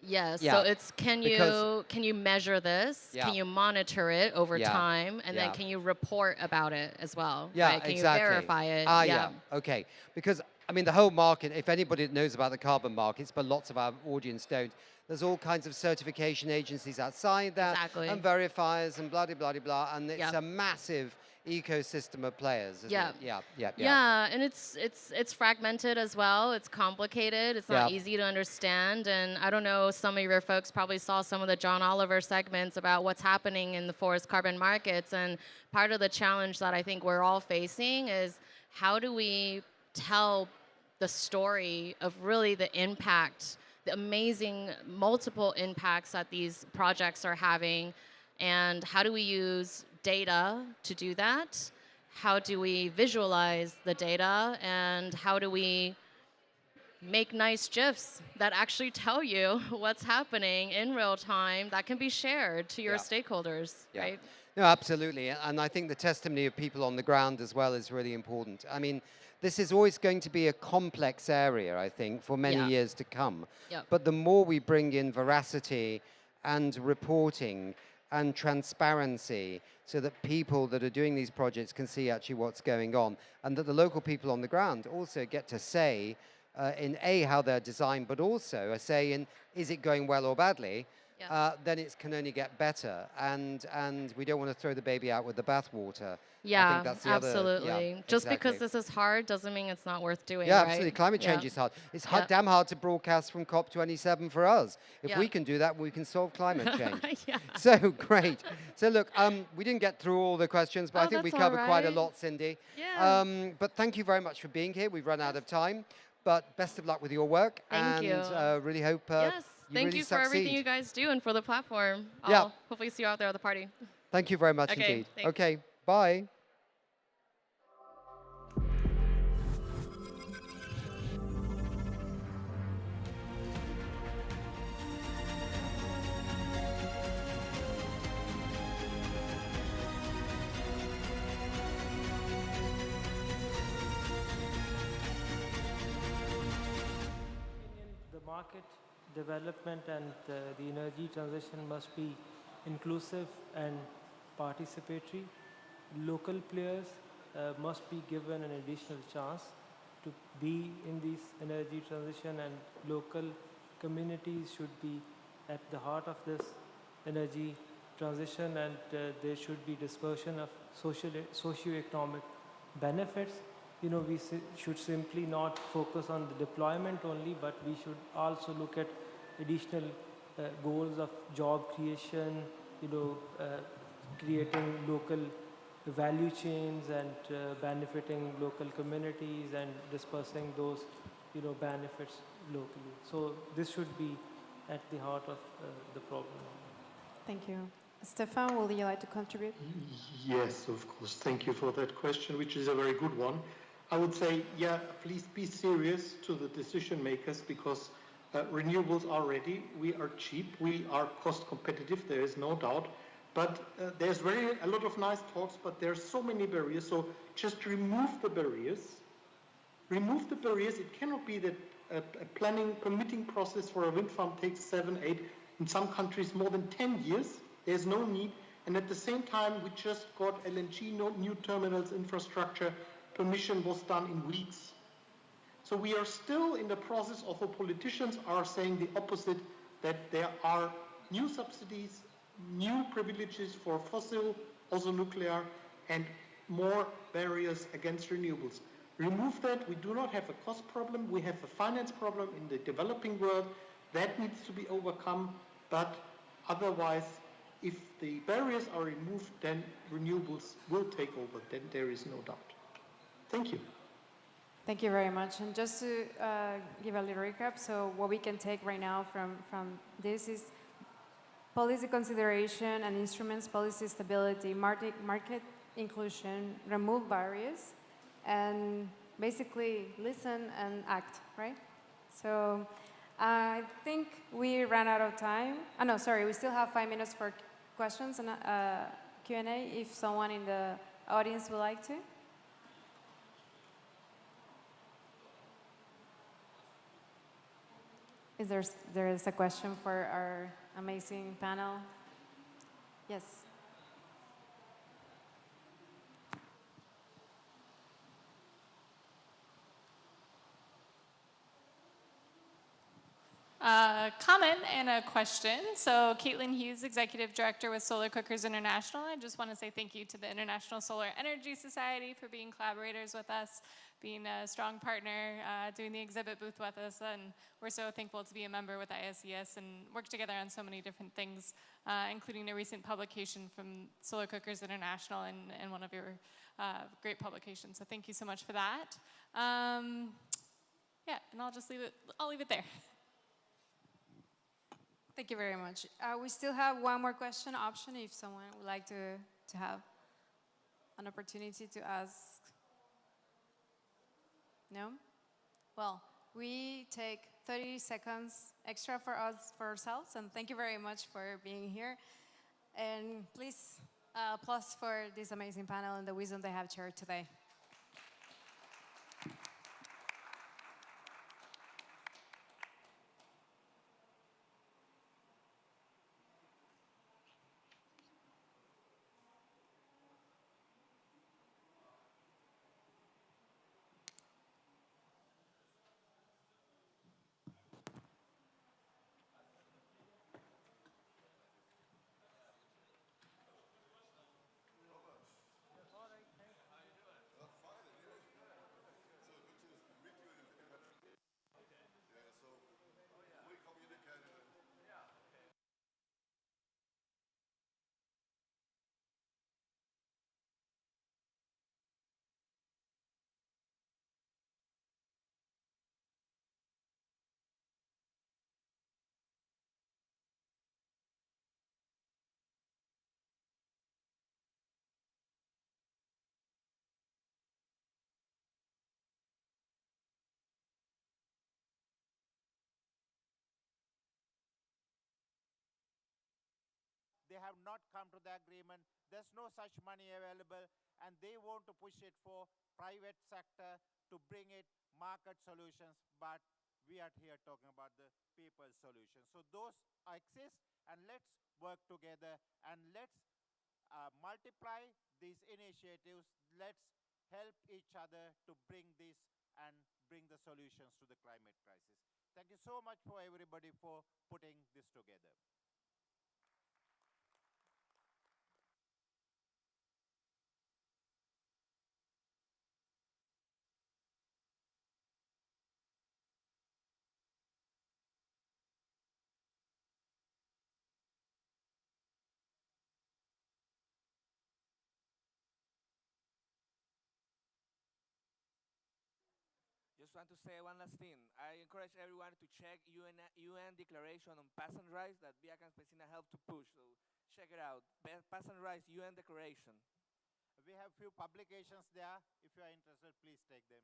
Speaker 10: Yes,
Speaker 16: Yeah,
Speaker 10: so it's can you measure this?
Speaker 16: Yeah.
Speaker 10: Can you monitor it over
Speaker 16: Yeah.
Speaker 10: time? And
Speaker 16: Yeah.
Speaker 10: then can you report about it as well?
Speaker 16: Yeah,
Speaker 10: right? Can
Speaker 16: exactly.
Speaker 10: you verify it?
Speaker 16: Yeah. Okay. Because, I mean, the whole market, if anybody knows about the carbon markets, but lots of our audience don't, there's all kinds of certification agencies outside that,
Speaker 10: Exactly.
Speaker 16: and verifiers and blah, blah, blah, blah, and it's
Speaker 10: Yep.
Speaker 16: a massive ecosystem of players, isn't
Speaker 10: Yeah.
Speaker 16: it? Yeah, yeah, yeah.
Speaker 10: Yeah, and it's fragmented as well. It's complicated. It's not
Speaker 16: Yeah.
Speaker 10: easy to understand. And I don't know, some of your folks probably saw some of the John Oliver segments about what's happening in the forest carbon markets. And part of the challenge that I think we're all facing is how do we tell the story of really the impact, the amazing multiple impacts that these projects are having, and how do we use data to do that? How do we visualize the data, and how do we make nice GIFs that actually tell you what's happening in real time that can be shared to your
Speaker 16: Yeah.
Speaker 10: stakeholders,
Speaker 16: Yeah.
Speaker 10: right?
Speaker 16: No, absolutely. And I think the testimony of people on the ground as well is really important. I mean, this is always going to be a complex area, I think, for many
Speaker 10: Yeah.
Speaker 16: years to come.
Speaker 10: Yep.
Speaker 16: But the more we bring in veracity and reporting and transparency so that people that are doing these projects can see actually what's going on, and that the local people on the ground also get to say in how they're designed, but also a say in is it going well or badly, then it can only get better. And we don't want to throw the baby out with the bathwater. I
Speaker 10: Yeah,
Speaker 16: think that's the
Speaker 10: absolutely.
Speaker 16: Other,
Speaker 10: Just
Speaker 16: exactly.
Speaker 10: because this is hard doesn't mean it's not worth doing,
Speaker 16: Yeah,
Speaker 10: right?
Speaker 16: absolutely. Climate change
Speaker 10: Yeah.
Speaker 16: is hard. It's
Speaker 10: Yeah.
Speaker 16: damn hard to broadcast from COP27 for us. If
Speaker 10: Yeah.
Speaker 16: we can do that, we can solve climate change.
Speaker 10: Yeah.
Speaker 16: So great. So look, we didn't get through all the questions, but I
Speaker 10: Oh,
Speaker 16: think we
Speaker 10: that's all
Speaker 16: covered quite a
Speaker 10: right.
Speaker 16: lot, Cindy.
Speaker 10: Yeah.
Speaker 16: But thank you very much for being here. We've run out of time, but best of luck with your work.
Speaker 10: Thank
Speaker 16: and
Speaker 10: you.
Speaker 16: really hope
Speaker 10: Yes,
Speaker 16: you
Speaker 10: thank
Speaker 16: really
Speaker 10: you for everything
Speaker 16: succeed.
Speaker 10: you guys do and for the platform.
Speaker 16: Yeah.
Speaker 10: I'll hopefully see you out there at the party.
Speaker 16: Thank you very much
Speaker 10: Okay,
Speaker 16: indeed.
Speaker 10: thanks.
Speaker 16: Okay, bye.
Speaker 12: The market development and the energy transition must be inclusive and participatory. Local players must be given an additional chance to be in this energy transition, and local communities should be at the heart of this energy transition, and there should be dispersion of socio-economic benefits. You know, we should simply not focus on the deployment only, but we should also look at additional goals of job creation, you know, creating local value chains and benefiting local communities and dispersing those, you know, benefits locally. So this should be at the heart of the problem.
Speaker 22: Thank you. Stefan, will you like to contribute?
Speaker 23: Yes, of course. Thank you for that question, which is a very good one. I would say, yeah, please be serious to the decision makers, because renewables are ready. We are cheap. We are cost competitive. There is no doubt. But there's a lot of nice talks, but there's so many barriers. So just remove the barriers. Remove the barriers. It cannot be that a permitting process for a wind farm takes 7, 8, in some countries more than 10 years. There's no need. And at the same time, we just got LNG, new terminals, infrastructure. Permission was done in weeks. So we are still in the process, although politicians are saying the opposite, that there are new subsidies, new privileges for fossil, also nuclear, and more barriers against renewables. Remove that. We do not have a cost problem. We have a finance problem in the developing world. That needs to be overcome. But otherwise, if the barriers are removed, then renewables will take over. Then there is no doubt. Thank you.
Speaker 22: Thank you very much. And just to give a little recap, so what we can take right now from this is policy consideration and instruments, policy stability, market inclusion, remove barriers, and basically listen and act, right? So I think we ran out of time. Oh, no, sorry, we still have 5 minutes for questions and Q&A if someone in the audience would like to. Is there is a question for our amazing panel? Yes.
Speaker 1: Comment and a question. So Caitlin Hughes, Executive Director with Solar Cookers International. I just want to say thank you to the International Solar Energy Society for being collaborators with us, being a strong partner, doing the exhibit booth with us, and we're so thankful to be a member with ISES and work together on so many different things, including a recent publication from Solar Cookers International and one of your great publications. So thank you so much for that. Yeah, and I'll leave it there.
Speaker 22: Thank you very much. We still have one more question option if someone would like to have an opportunity to ask. No? Well, we take 30 seconds extra for ourselves, and thank you very much for being here. And please, applause for this amazing panel and the wisdom they have shared today.
Speaker 7: They have not come to the agreement. There's no such money available, and they want to push it for private sector to bring it market solutions, but we are here talking about the people's solutions. So those exist, and let's work together, and let's multiply these initiatives. Let's help each other to bring this and bring the solutions to the climate crisis. Thank you so much for everybody for putting this together.
Speaker 13: Just want to say one last thing. I encourage everyone to check UN Declaration on Peasant Rights that Via Campesina helped to push. So check it out. Peasant Rights UN Declaration.
Speaker 7: We have few publications there. If you are interested, please take them.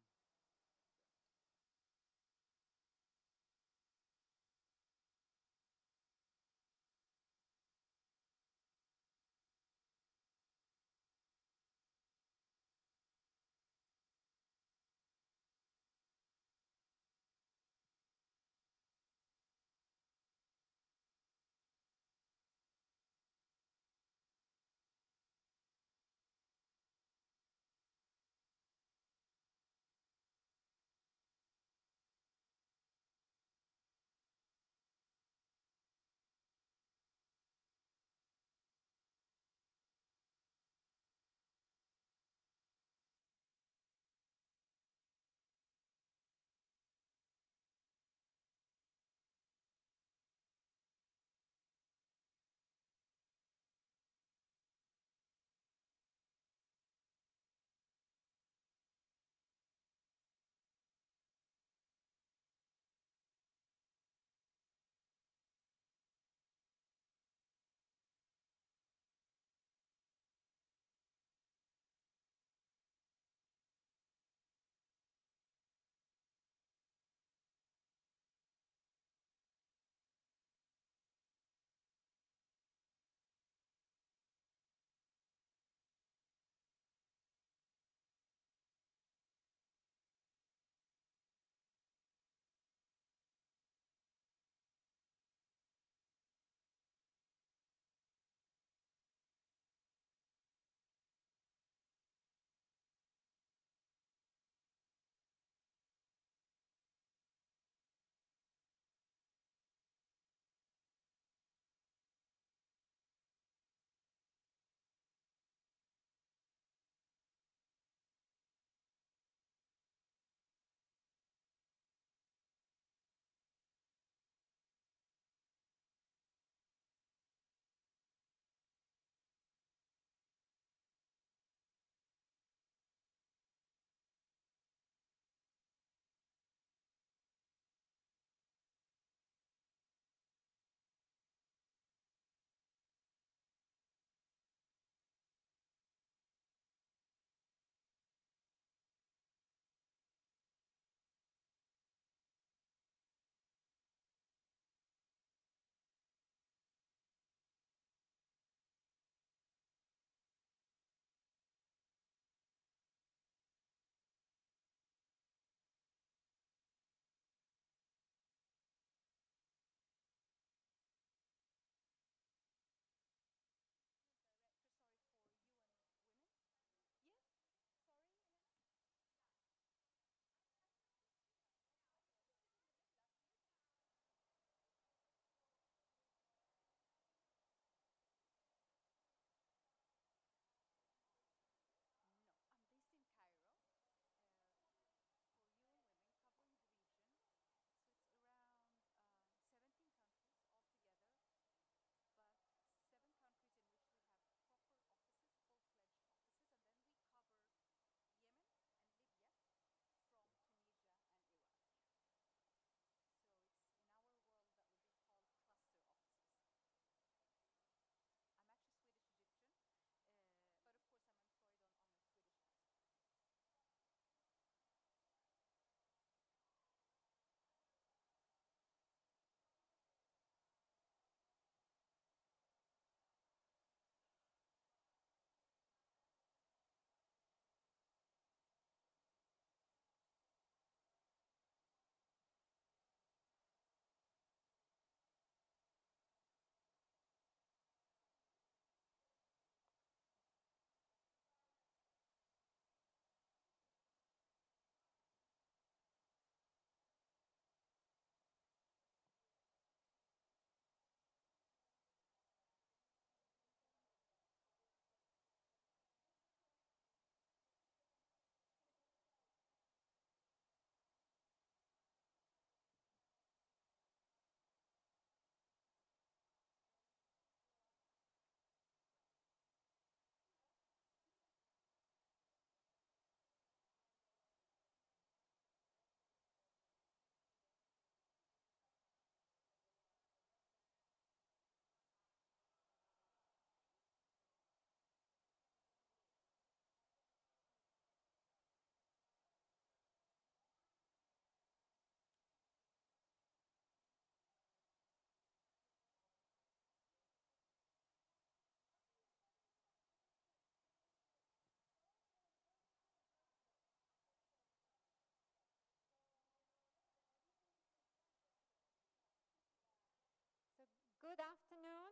Speaker 9: Good afternoon.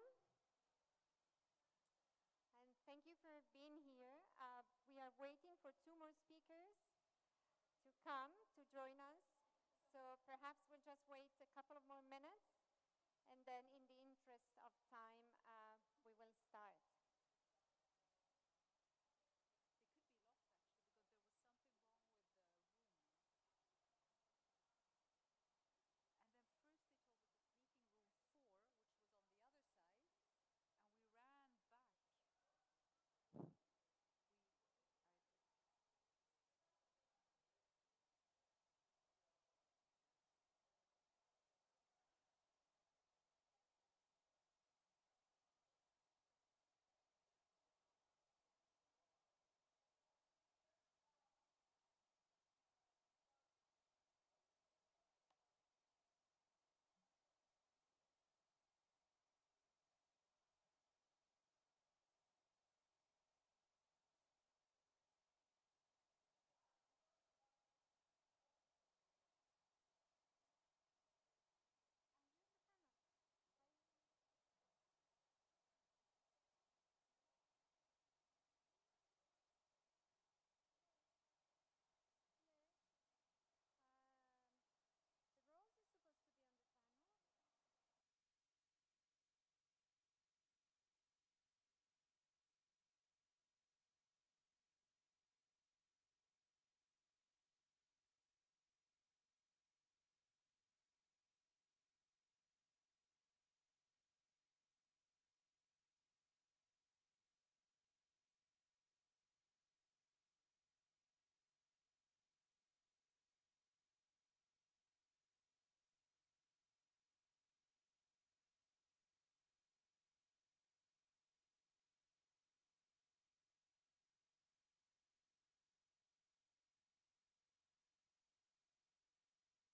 Speaker 9: And thank you for being here. We are waiting for two more speakers to come to join us. So perhaps we'll just wait a couple of more minutes, and then in the interest of time, we will start.
Speaker 14: They could be locked actually, because there was something wrong with the room. And then first they told us it's meeting room 4, which was on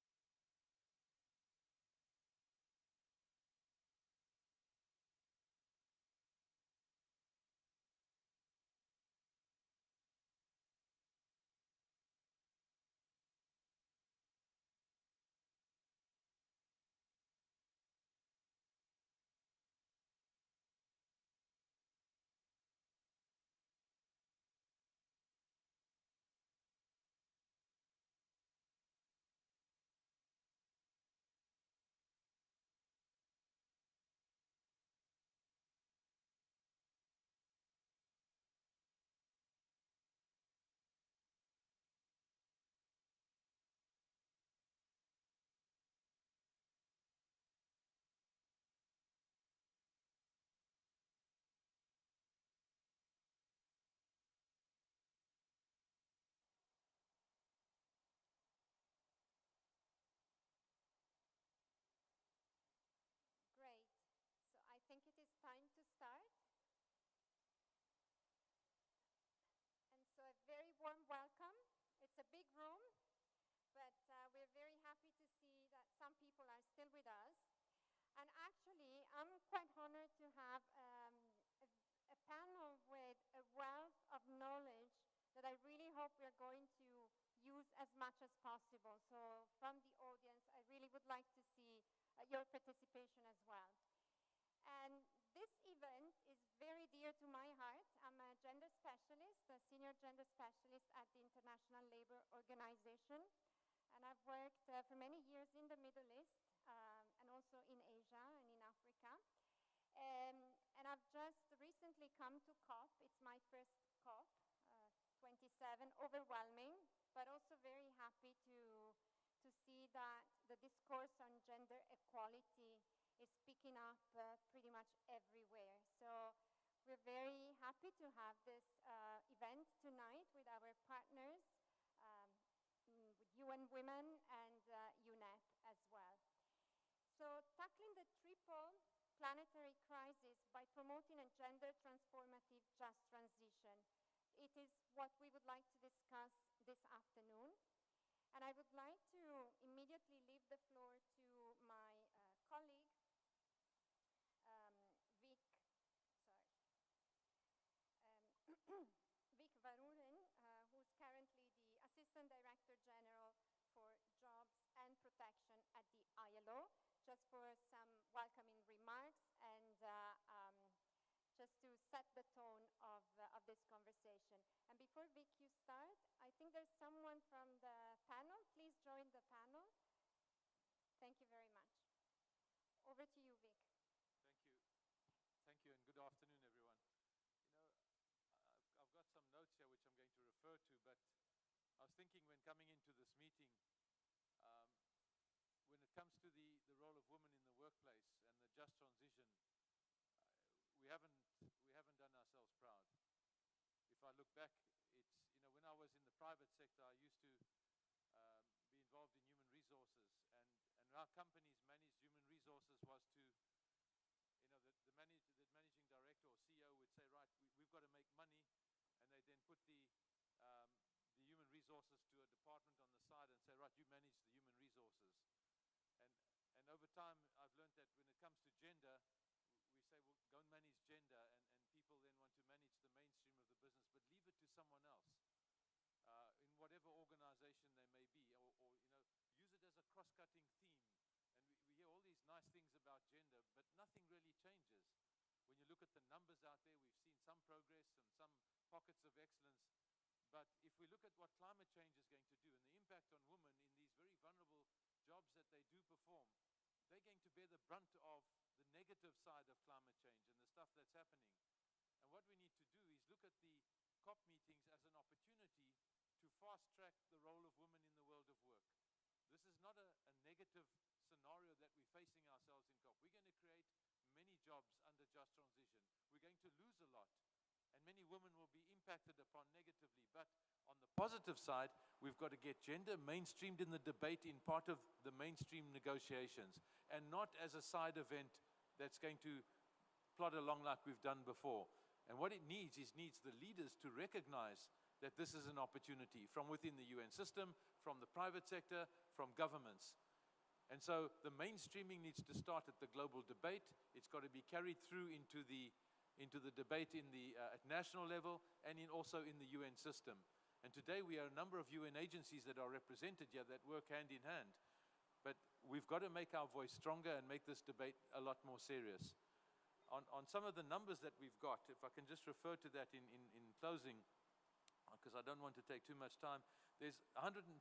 Speaker 14: the other side, and we ran back. I did.
Speaker 9: The roles is supposed to be on the panel. Great. So I think it is time to start. And so a very warm welcome. It's a big room, but we're very happy to see that some people are still with us. And actually, I'm quite honored to have a panel with a wealth of knowledge that I really hope we're going to use as much as possible. So from the audience, I really would like to see your participation as well. And this event is very dear to my heart. I'm a gender specialist, a senior gender specialist at the International Labour Organization. And I've worked for many years in the Middle East and also in Asia and in Africa. And I've just recently come to COP. It's my first COP, 27, overwhelming, but also very happy to see that the discourse on gender equality is picking up pretty much everywhere. So we're very happy to have this event tonight with our partners, with UN Women and UNEP as well. So tackling the triple planetary crisis by promoting a gender transformative just transition. It is what we would like to discuss this afternoon. And I would like to immediately leave the floor to my colleague, Vic Varuren, who's currently the Assistant Director General for Jobs and Protection at the ILO, just for some welcoming remarks, just to set the tone of this conversation. And before Vic, you start, I think there's someone from the panel. Please join the panel. Thank you very much. Over to you, Vic.
Speaker 4: Thank you. Thank you, and good afternoon, everyone. You know, I've got some notes here which I'm going to refer to, but I was thinking when coming into this meeting, when it comes to the role of women in the workplace and the just transition, we haven't done ourselves proud. If I look back, it's, you know, when I was in the private sector, I used to be involved in human resources, and our companies managed human resources was to, you know, the managing director or CEO would say, right, we've got to make money, and they then put the human resources to a department on the side and say, right, you manage the human resources. And over time, I've learned that when it comes to gender, we say, well, go and manage gender, and people then want to manage the mainstream of the business, but leave it to someone else. In whatever organization they may be, or you know, use it as a cross-cutting theme. And we hear all these nice things about gender, but nothing really changes. When you look at the numbers out there, we've seen some progress and some pockets of excellence. But if we look at what climate change is going to do and the impact on women in these very vulnerable jobs that they do perform, they're going to bear the brunt of the negative side of climate change and the stuff that's happening. And what we need to do is look at the COP meetings as an opportunity to fast-track the role of women in the world of work. This is not a negative scenario that we're facing ourselves in COP. We're going to create many jobs under just transition. We're going to lose a lot, and many women will be impacted upon negatively. But on the positive side, we've got to get gender mainstreamed in the debate in part of the mainstream negotiations, and not as a side event that's going to plod along like we've done before. And what it needs is the leaders to recognize that this is an opportunity from within the UN system, from the private sector, from governments. And so the mainstreaming needs to start at the global debate. It's got to be carried through into the debate at national level and also in the UN system. And today we are a number of UN agencies that are represented here that work hand in hand. But we've got to make our voice stronger and make this debate a lot more serious. On some of the numbers that we've got, if I can just refer to that in closing, because I don't want to take too much time, there's 1.2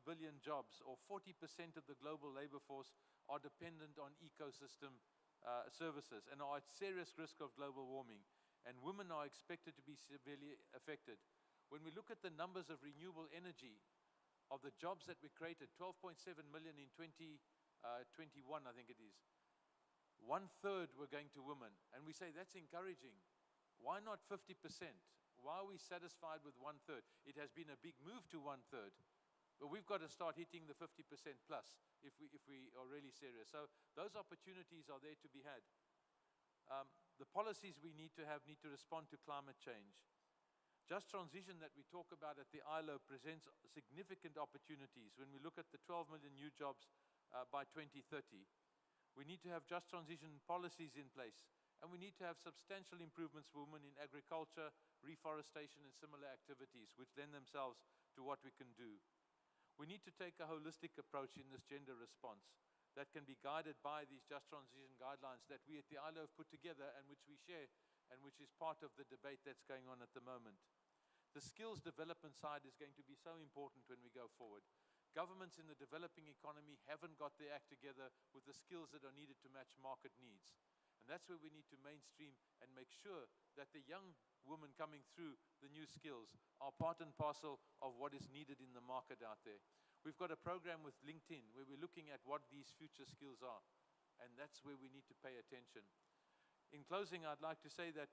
Speaker 4: billion jobs, or 40% of the global labor force are dependent on ecosystem services and are at serious risk of global warming. And women are expected to be severely affected. When we look at the numbers of renewable energy, of the jobs that we created, 12.7 million in 2021, I think it is, 1/3 were going to women. And we say that's encouraging. Why not 50%? Why are we satisfied with 1/3? It has been a big move to 1/3, but we've got to start hitting the 50% plus if we are really serious. So those opportunities are there to be had. The policies we need to respond to climate change. Just transition that we talk about at the ILO presents significant opportunities when we look at the 12 million new jobs by 2030. We need to have just transition policies in place, and we need to have substantial improvements for women in agriculture, reforestation, and similar activities which lend themselves to what we can do. We need to take a holistic approach in this gender response that can be guided by these just transition guidelines that we at the ILO have put together and which we share and which is part of the debate that's going on at the moment. The skills development side is going to be so important when we go forward. Governments in the developing economy haven't got their act together with the skills that are needed to match market needs. And that's where we need to mainstream and make sure that the young women coming through the new skills are part and parcel of what is needed in the market out there. We've got a program with LinkedIn where we're looking at what these future skills are. And that's where we need to pay attention. In closing, I'd like to say that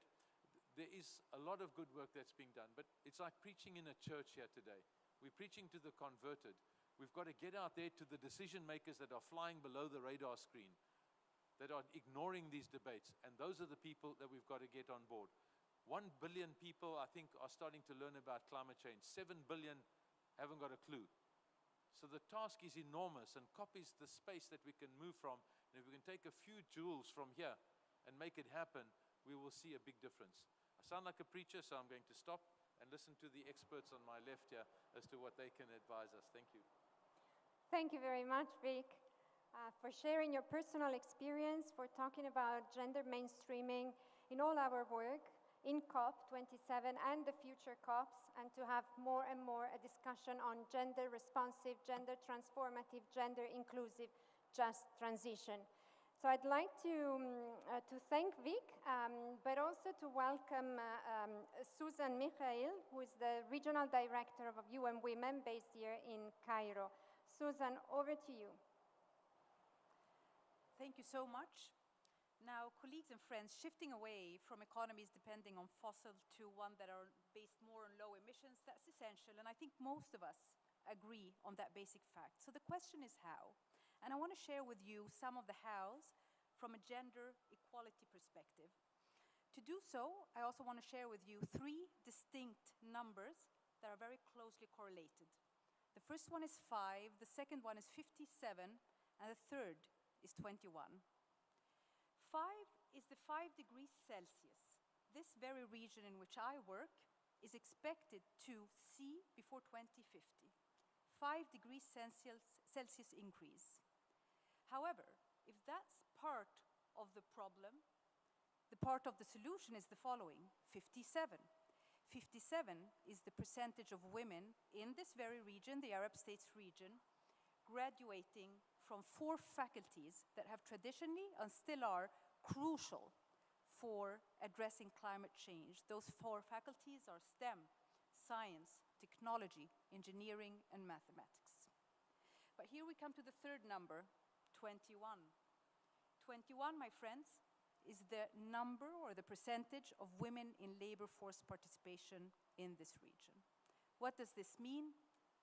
Speaker 4: there is a lot of good work that's being done, but it's like preaching in a church here today. We're preaching to the converted. We've got to get out there to the decision makers that are flying below the radar screen, that are ignoring these debates, and those are the people that we've got to get on board. 1 billion people, I think, are starting to learn about climate change. 7 billion haven't got a clue. So the task is enormous, and COP is the space that we can move from. And if we can take a few jewels from here and make it happen, we will see a big difference. I sound like a preacher, so I'm going to stop and listen to the experts on my left here as to what they can advise us. Thank you.
Speaker 9: Thank you very much, Vic, for sharing your personal experience, for talking about gender mainstreaming, in all our work in COP27 and the future COPs, and to have more and more a discussion on gender responsive, gender transformative, gender inclusive, just transition. So I'd like to thank Vic, but also to welcome Susan Michael, who is the Regional Director of UN Women based here in Cairo. Susan, over to you.
Speaker 14: Thank you so much. Now, colleagues and friends, shifting away from economies depending on fossil to one that are based more on low emissions, that's essential, and I think most of us agree on that basic fact. So the question is how? And I want to share with you some of the hows from a gender equality perspective. To do so, I also want to share with you 3 distinct numbers that are very closely correlated. The first one is 5, the second one is 57, and the third is 21. 5 is the 5 degrees Celsius. This very region in which I work is expected to see before 2050. 5 degrees Celsius increase. However, if that's part of the problem, the part of the solution is the following: 57. 57 is the percentage of women in this very region, the Arab States region, graduating from 4 faculties that have traditionally and still are crucial for addressing climate change. Those 4 faculties are STEM, science, technology, engineering, and mathematics. But here we come to the third number, 21. 21, my friends, is the number or the percentage of women in labor force participation in this region. What does this mean?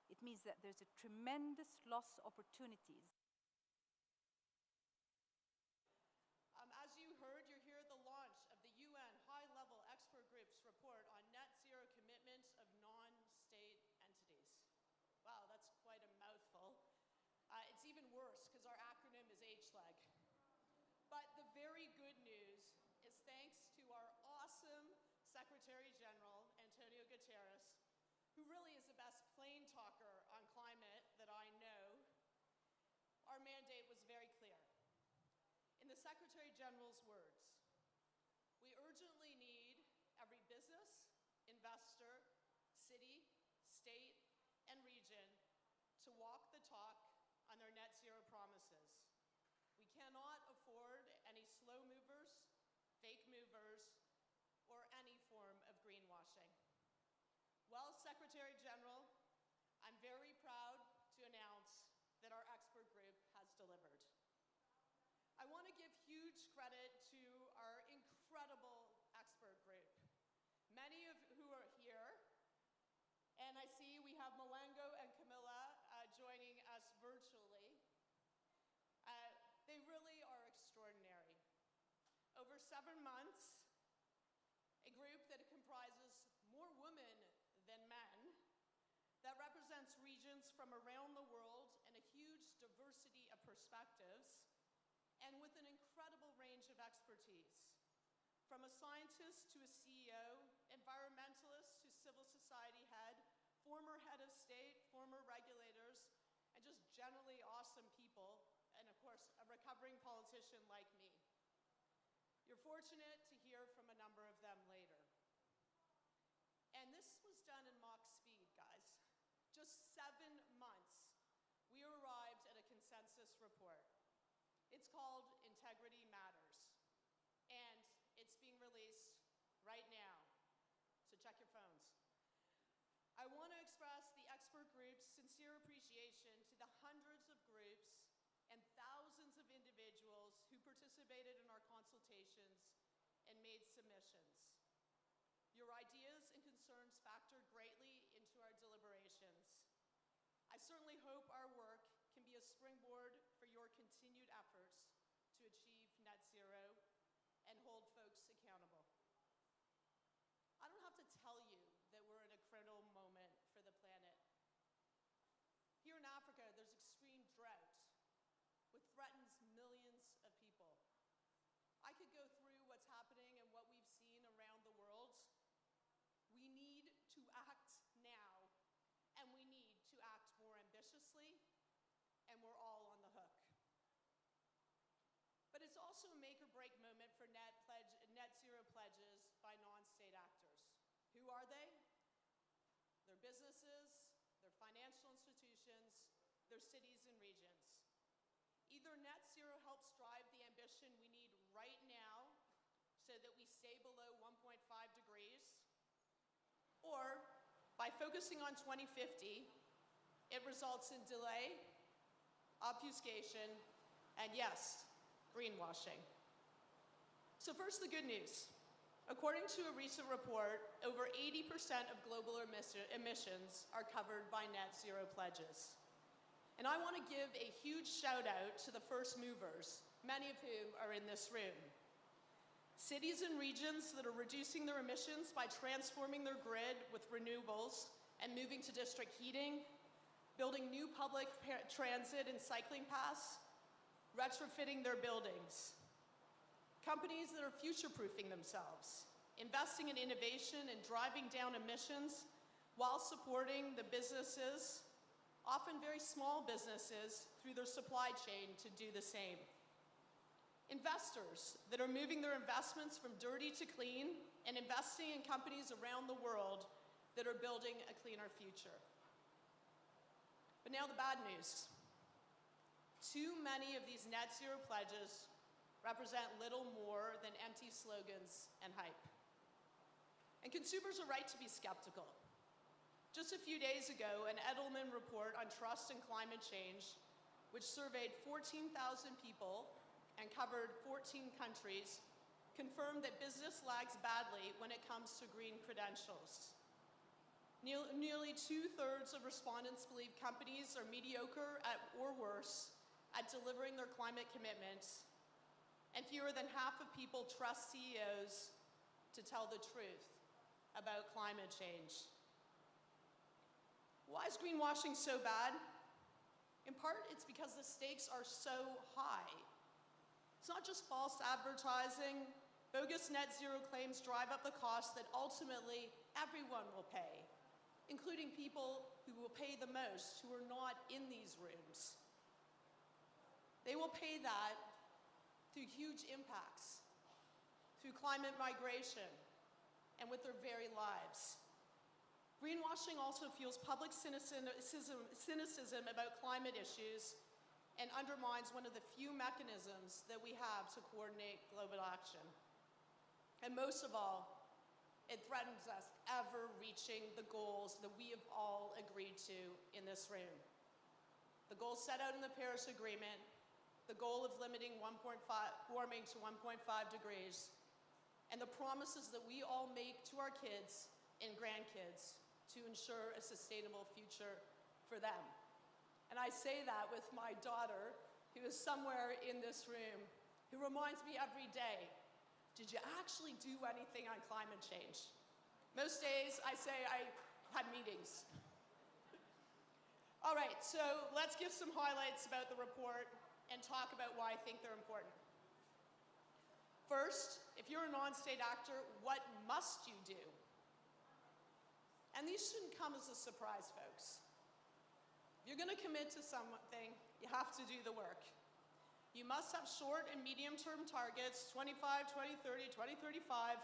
Speaker 14: It means that there's a tremendous loss of opportunities.
Speaker 3: As you heard, you're here at the launch of the UN High-Level Expert Group's report on net zero commitments of non-state entities. Wow, that's quite a mouthful. It's even worse because our acronym is HLEG. But the very good news is thanks to our awesome Secretary General, Antonio Guterres, who really is the best plain talker on climate that I know, our mandate was very clear. In the Secretary General's words, we urgently need every business, investor, city, state, and region to walk the talk on their net zero promises. We cannot afford any slow movers, fake movers, or any form of greenwashing. Well, Secretary General, I'm very proud to announce that our expert group has delivered. I want to give huge credit to our incredible expert group, many of who are here, and I see we have Malengo and Camilla joining us virtually. They really are extraordinary. Over 7 months, a group that comprises more women than men, that represents regions from around the world and a huge diversity of perspectives, and with an incredible range of expertise, from a scientist to a CEO, environmentalist to civil society head, former head of state, former regulators, and just generally awesome people, and of course, a recovering politician like me. You're fortunate to hear from a number of them later. And this was done in Mach speed, guys. Just 7 months, we arrived at a consensus report. It's called Integrity Matters, and it's being released right now, so check your phones. I want to express the expert group's sincere appreciation to the hundreds of groups and thousands of individuals who participated in our consultations and made submissions. Your ideas and concerns factored greatly into our deliberations. I certainly hope our work can be a springboard for your continued efforts to achieve net zero and hold folks accountable. I don't have to tell you that we're in a critical moment for the planet. Here in Africa, there's extreme drought, which threatens millions of people. I could go through what's happening and what we've seen around the world. We need to act now, and we need to act more ambitiously, and we're all on the hook. But it's also a make or break moment for net zero pledge by non-state actors. Who are they? They're businesses, they're financial institutions, they're cities and regions. Either net zero helps drive the ambition we need right now so that we stay below 1.5 degrees, or by focusing on 2050, it results in delay, obfuscation, and yes, greenwashing. So first, the good news. According to a recent report, over 80% of global emissions are covered by net zero pledges. And I want to give a huge shout out to the first movers, many of whom are in this room. Cities and regions that are reducing their emissions by transforming their grid with renewables and moving to district heating, building new public transit and cycling paths, retrofitting their buildings. Companies that are future-proofing themselves, investing in innovation and driving down emissions while supporting the businesses, often very small businesses, through their supply chain to do the same. Investors that are moving their investments from dirty to clean and investing in companies around the world that are building a cleaner future. But now the bad news. Too many of these net zero pledges represent little more than empty slogans and hype. And consumers are right to be skeptical. Just a few days ago, an Edelman report on trust and climate change, which surveyed 14,000 people and covered 14 countries, confirmed that business lags badly when it comes to green credentials. Nearly 2/3 of respondents believe companies are mediocre or worse at delivering their climate commitments, and fewer than half of people trust CEOs to tell the truth about climate change. Why is greenwashing so bad? In part, it's because the stakes are so high. It's not just false advertising. Bogus net zero claims drive up the cost that ultimately everyone will pay, including people who will pay the most, who are not in these rooms. They will pay that through huge impacts, through climate migration, and with their very lives. Greenwashing also fuels public cynicism about climate issues and undermines one of the few mechanisms that we have to coordinate global action. And most of all, it threatens us ever reaching the goals that we have all agreed to in this room. The goals set out in the Paris Agreement, the goal of limiting warming to 1.5 degrees, and the promises that we all make to our kids and grandkids to ensure a sustainable future for them. And I say that with my daughter, who is somewhere in this room, who reminds me every day, did you actually do anything on climate change? Most days I say I had meetings. All right, so let's give some highlights about the report and talk about why I think they're important. First, if you're a non-state actor, what must you do? And these shouldn't come as a surprise, folks. If you're going to commit to something, you have to do the work. You must have short and medium-term targets, 25, 2030, 2035,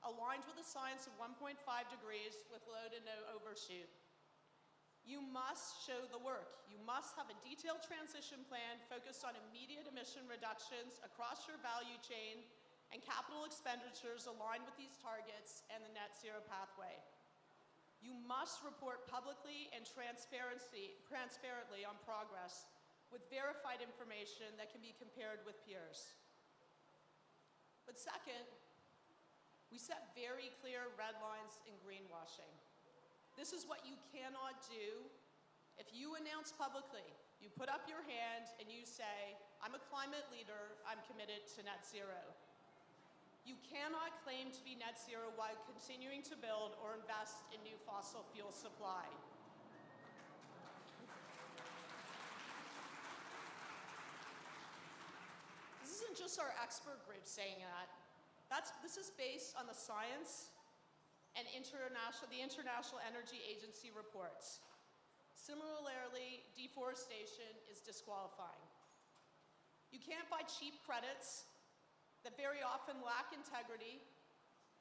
Speaker 3: aligned with the science of 1.5 degrees with low to no overshoot. You must show the work. You must have a detailed transition plan focused on immediate emission reductions across your value chain and capital expenditures aligned with these targets and the net zero pathway. You must report publicly and transparently on progress with verified information that can be compared with peers. But second, we set very clear red lines in greenwashing. This is what you cannot do. If you announce publicly, you put up your hand and you say, I'm a climate leader, I'm committed to net zero. You cannot claim to be net zero while continuing to build or invest in new fossil fuel supply. This isn't just our expert group saying that. This is based on the science and the International Energy Agency reports. Similarly, deforestation is disqualifying. You can't buy cheap credits that very often lack integrity,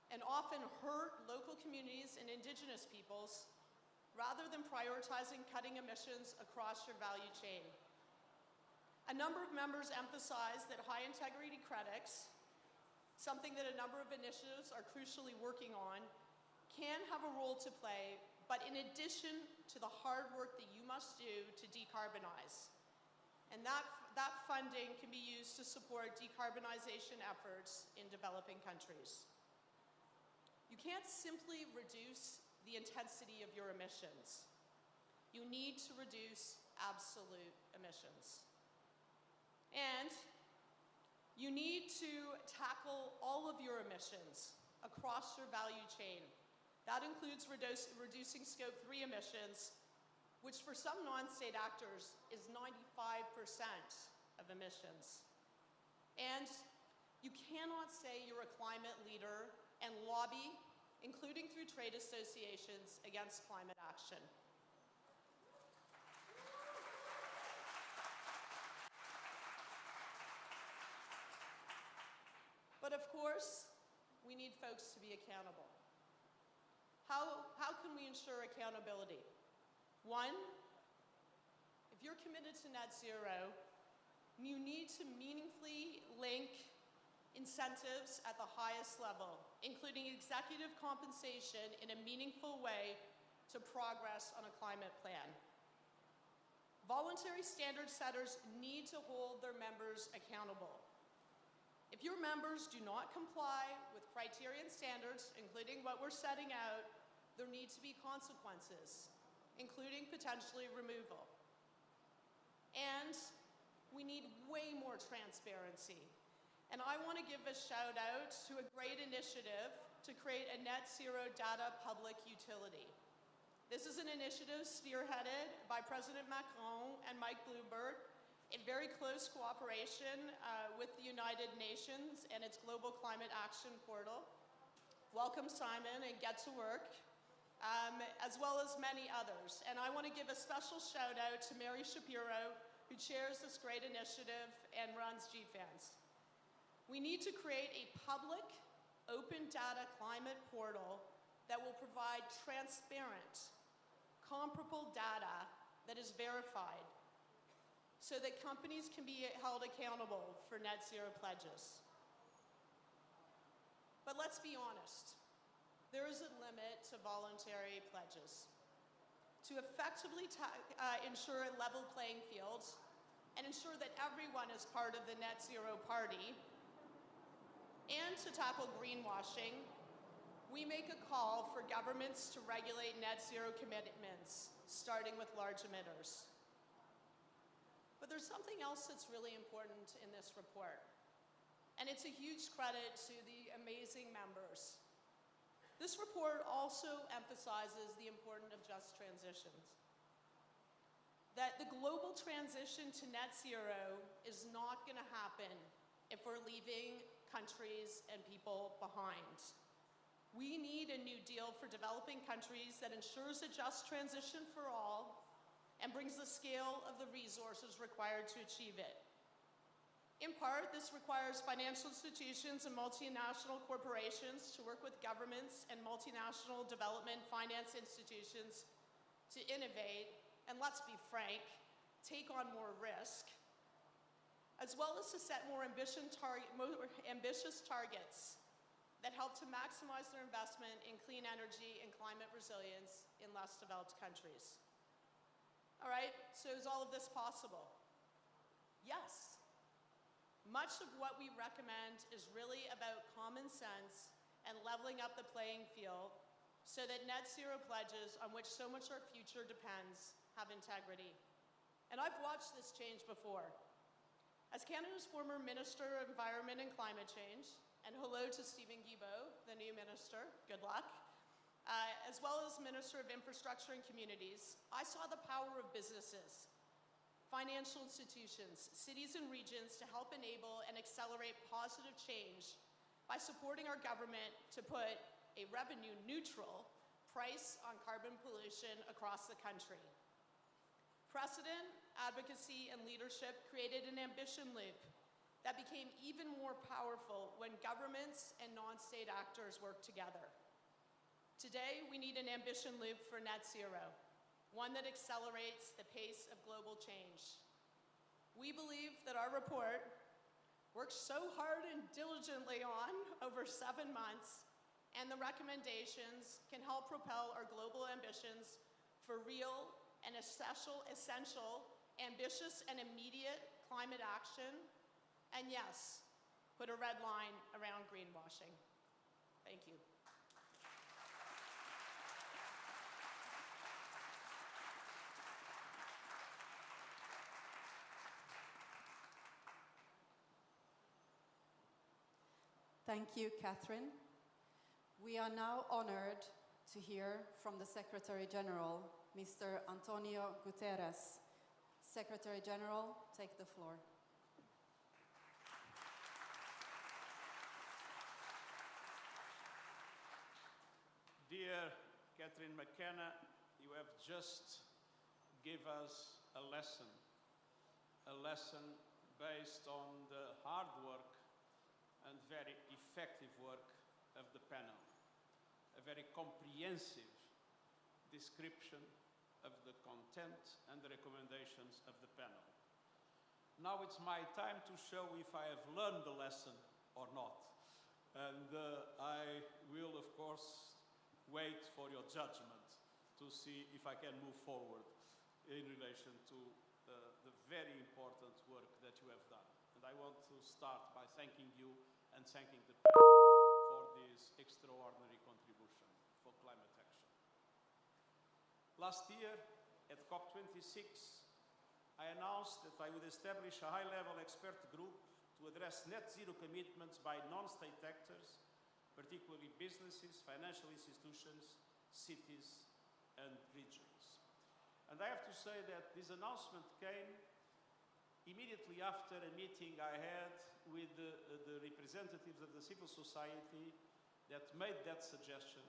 Speaker 3: and often hurt local communities and indigenous peoples rather than prioritizing cutting emissions across your value chain. A number of members emphasize that high integrity credits, something that a number of initiatives are crucially working on, can have a role to play, but in addition to the hard work that you must do to decarbonize. And that funding can be used to support decarbonization efforts in developing countries. You can't simply reduce the intensity of your emissions. You need to reduce absolute emissions. And you need to tackle all of your emissions across your value chain. That includes reducing Scope 3 emissions, which for some non-state actors is 95% of emissions. And you cannot say you're a climate leader and lobby, including through trade associations, against climate action. But of course, we need folks to be accountable. How can we ensure accountability? One, if you're committed to net zero, you need to meaningfully link incentives at the highest level, including executive compensation in a meaningful way to progress on a climate plan. Voluntary standard setters need to hold their members accountable. If your members do not comply with criteria and standards, including what we're setting out, there need to be consequences, including potentially removal. And we need way more transparency. And I want to give a shout out to a great initiative to create a net zero data public utility. This is an initiative spearheaded by President Macron and Mike Bloomberg in very close cooperation with the United Nations and its Global Climate Action Portal. Welcome, Simon, and get to work, as well as many others. And I want to give a special shout out to Mary Shapiro, who chairs this great initiative and runs GFANS. We need to create a public, open data climate portal that will provide transparent, comparable data that is verified, so that companies can be held accountable for net zero pledges. But let's be honest, there is a limit to voluntary pledges. To effectively ensure a level playing field and ensure that everyone is part of the net zero party, and to tackle greenwashing, we make a call for governments to regulate net zero commitments, starting with large emitters. But there's something else that's really important in this report, and it's a huge credit to the amazing members. This report also emphasizes the importance of just transitions. That the global transition to net zero is not going to happen if we're leaving countries and people behind. We need a new deal for developing countries that ensures a just transition for all and brings the scale of the resources required to achieve it. In part, this requires financial institutions and multinational corporations to work with governments and multinational development finance institutions to innovate, and let's be frank, take on more risk, as well as to set more ambitious targets that help to maximize their investment in clean energy and climate resilience in less developed countries. All right, so is all of this possible? Yes. Much of what we recommend is really about common sense and leveling up the playing field so that net zero pledges, on which so much our future depends, have integrity. And I've watched this change before. As Canada's former Minister of Environment and Climate Change, and hello to Stephen Guilbeault, the new minister, good luck, as well as Minister of Infrastructure and Communities, I saw the power of businesses, financial institutions, cities and regions to help enable and accelerate positive change by supporting our government to put a revenue-neutral price on carbon pollution across the country. Precedent, advocacy, and leadership created an ambition loop that became even more powerful when governments and non-state actors work together. Today, we need an ambition loop for net zero, one that accelerates the pace of global change. We believe that our report, worked so hard and diligently on over 7 months, and the recommendations can help propel our global ambitions for real and essential, ambitious and immediate climate action, and yes, put a red line around greenwashing. Thank you.
Speaker 15: Thank you, Catherine. We are now honored to hear from the Secretary General, Mr. Antonio Guterres. Secretary General, take the floor.
Speaker 18: Dear Catherine McKenna, you have just given us a lesson based on the hard work and very effective work of the panel, a very comprehensive description of the content and the recommendations of the panel. Now it's my time to show if I have learned the lesson or not. And I will, of course, wait for your judgment to see if I can move forward in relation to the very important work that you have done. And I want to start by thanking you and thanking the panel for this extraordinary contribution for climate action. Last year, at COP26, I announced that I would establish a high-level expert group to address net zero commitments by non-state actors, particularly businesses, financial institutions, cities, and regions. And I have to say that this announcement came immediately after a meeting I had with the representatives of the civil society that made that suggestion,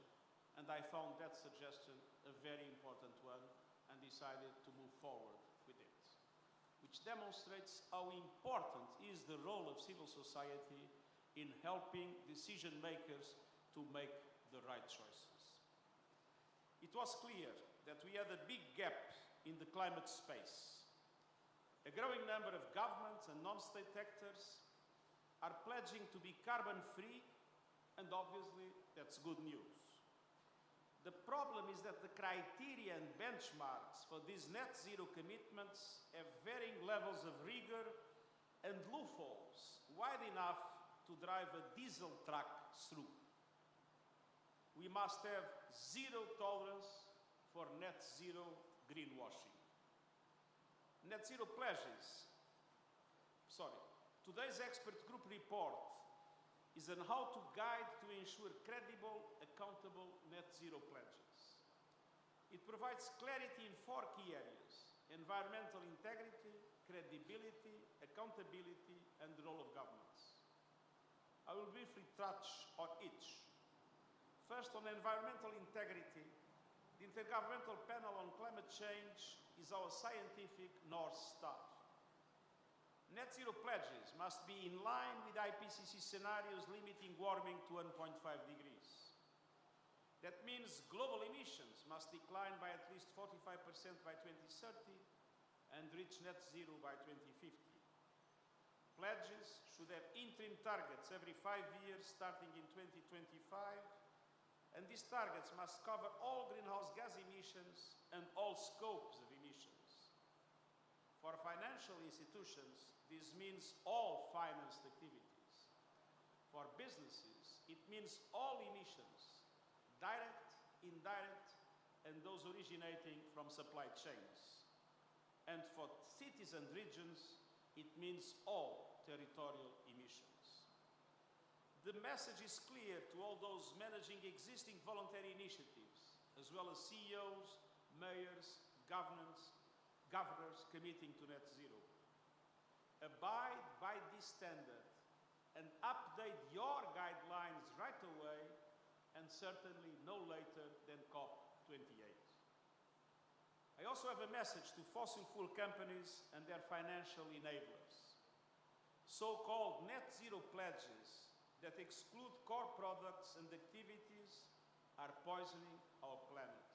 Speaker 18: and I found that suggestion a very important one and decided to move forward with it, which demonstrates how important is the role of civil society in helping decision makers to make the right choices. It was clear that we had a big gap in the climate space. A growing number of governments and non-state actors are pledging to be carbon-free, and obviously that's good news. The problem is that the criteria and benchmarks for these net zero commitments have varying levels of rigor and loopholes wide enough to drive a diesel truck through. We must have zero tolerance for net zero greenwashing. Net zero pledges. Today's expert group report is on how to guide to ensure credible, accountable net zero pledges. It provides clarity in 4 key areas: environmental integrity, credibility, accountability, and the role of governments. I will briefly touch on each. First, on environmental integrity, the Intergovernmental Panel on Climate Change is our scientific North Star. Net zero pledges must be in line with IPCC scenarios limiting warming to 1.5 degrees. That means global emissions must decline by at least 45% by 2030 and reach net zero by 2050. Pledges should have interim targets every 5 years starting in 2025, and these targets must cover all greenhouse gas emissions and all scopes of emissions. For financial institutions, this means all financed activities. For businesses, it means all emissions, direct, indirect, and those originating from supply chains. And for cities and regions, it means all territorial emissions. The message is clear to all those managing existing voluntary initiatives, as well as CEOs, mayors, governors committing to net zero. Abide by this standard and update your guidelines right away, and certainly no later than COP28. I also have a message to fossil fuel companies and their financial enablers.
Speaker 4: so-called net zero pledges that exclude core products and activities are poisoning our planet.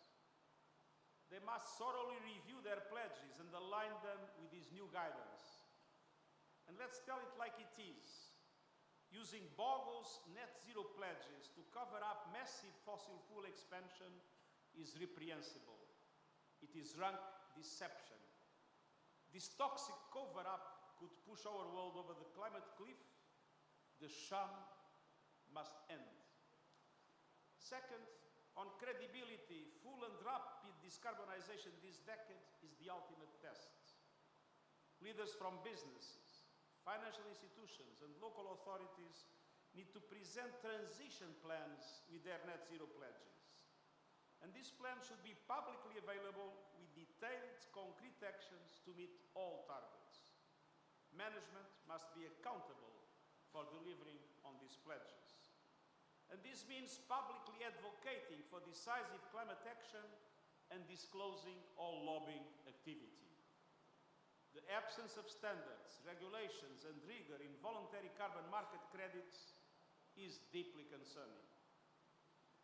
Speaker 4: They must thoroughly review their pledges and align them with this new guidance. And let's tell it like it is. Using bogus net zero pledges to cover up massive fossil fuel expansion is reprehensible. It is rank deception. This toxic cover-up could push our world over the climate cliff. The sham must end. Second, on credibility, full and rapid decarbonization this decade is the ultimate test. Leaders from businesses, financial institutions, and local authorities need to present transition plans with their net zero pledges. And these plans should be publicly available with detailed, concrete actions to meet all targets. Management must be accountable for delivering on these pledges. And this means publicly advocating for decisive climate action and disclosing all lobbying activity. The absence of standards, regulations, and rigor in voluntary carbon market credits is deeply concerning.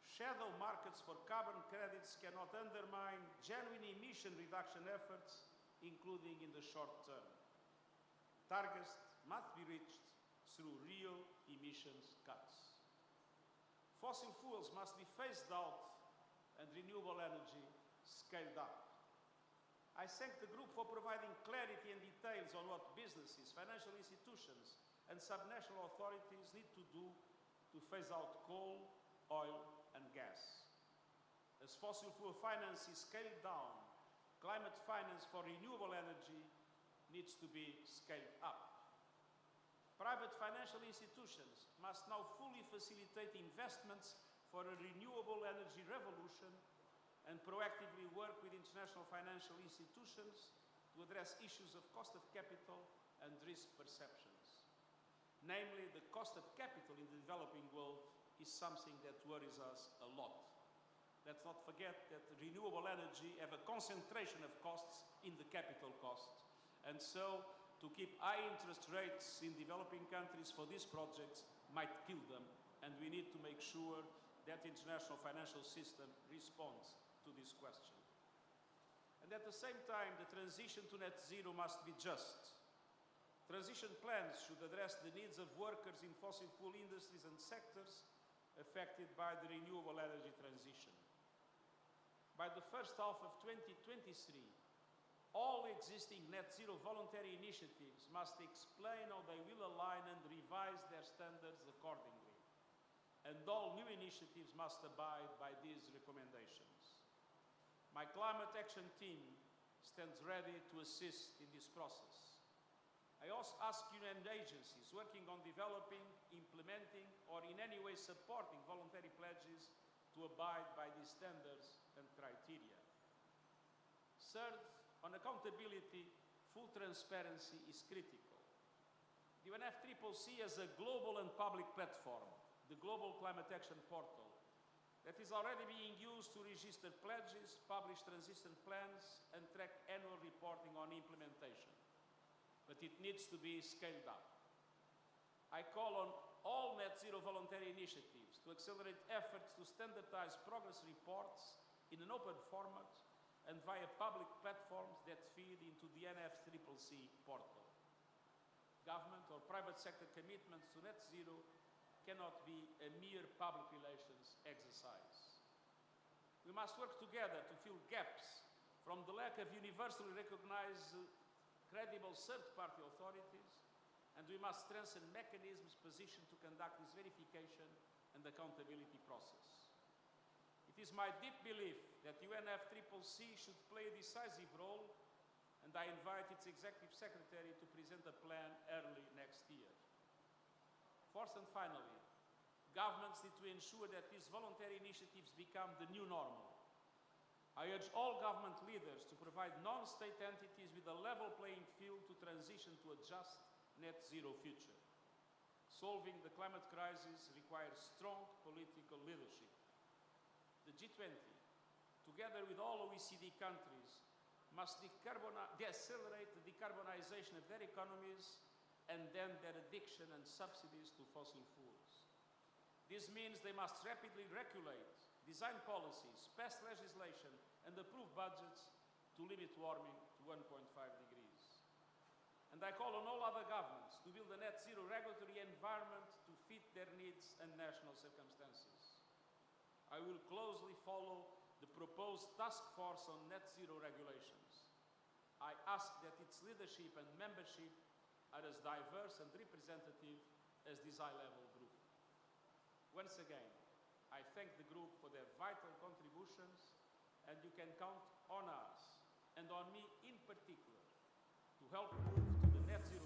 Speaker 4: Shadow markets for carbon credits cannot undermine genuine emission reduction efforts, including in the short term. Targets must be reached through real emissions cuts. Fossil fuels must be phased out and renewable energy scaled up. I thank the group for providing clarity and details on what businesses, financial institutions, and subnational authorities need to do to phase out coal, oil, and gas. As fossil fuel finance is scaled down, climate finance for renewable energy needs to be scaled up. Private financial institutions must now fully facilitate investments for a renewable energy revolution and proactively work with international financial institutions to address issues of cost of capital and risk perceptions. Namely, the cost of capital in the developing world is something that worries us a lot. Let's not forget that renewable energy have a concentration of costs in the capital cost. And so, to keep high interest rates in developing countries for these projects might kill them, and we need to make sure that the international financial system responds to this question. And at the same time, the transition to net zero must be just. Transition plans should address the needs of workers in fossil fuel industries and sectors affected by the renewable energy transition. By the first half of 2023, all existing net zero voluntary initiatives must explain how they will align and revise their standards accordingly. And all new initiatives must abide by these recommendations. My climate action team stands ready to assist in this process. I also ask UN agencies working on developing, implementing, or in any way supporting voluntary pledges to abide by these standards and criteria. Third, on accountability, full transparency is critical. The UNFCCC has a global and public platform, the Global Climate Action Portal, that is already being used to register pledges, publish transition plans, and track annual reporting on implementation. But it needs to be scaled up. I call on all net zero voluntary initiatives to accelerate efforts to standardize progress reports in an open format and via public platforms that feed into the UNFCCC portal. Government or private sector commitments to net zero cannot be a mere public relations exercise. We must work together to fill gaps from the lack of universally recognized credible third-party authorities, and we must strengthen mechanisms positioned to conduct this verification and accountability process. It is my deep belief that UNFCCC should play a decisive role, and I invite its Executive Secretary to present a plan early next year. Fourth and finally, governments need to ensure that these voluntary initiatives become the new normal. I urge all government leaders to provide non-state entities with a level playing field to transition to a just net zero future. Solving the climate crisis requires strong political leadership. The G20, together with all OECD countries, must accelerate the decarbonization of their economies and then their
Speaker 17: addiction and subsidies to fossil fuels. This means they must rapidly regulate, design policies, pass legislation, and approve budgets to limit warming to 1.5 degrees. And I call on all other governments to build a net zero regulatory environment to fit their needs and national circumstances. I will closely follow the proposed task force on net zero regulations. I ask that its leadership and membership are as diverse and representative as this high-level group. Once again, I thank the group for their vital contributions, and you can count on us, and on me in particular, to help move to the net zero.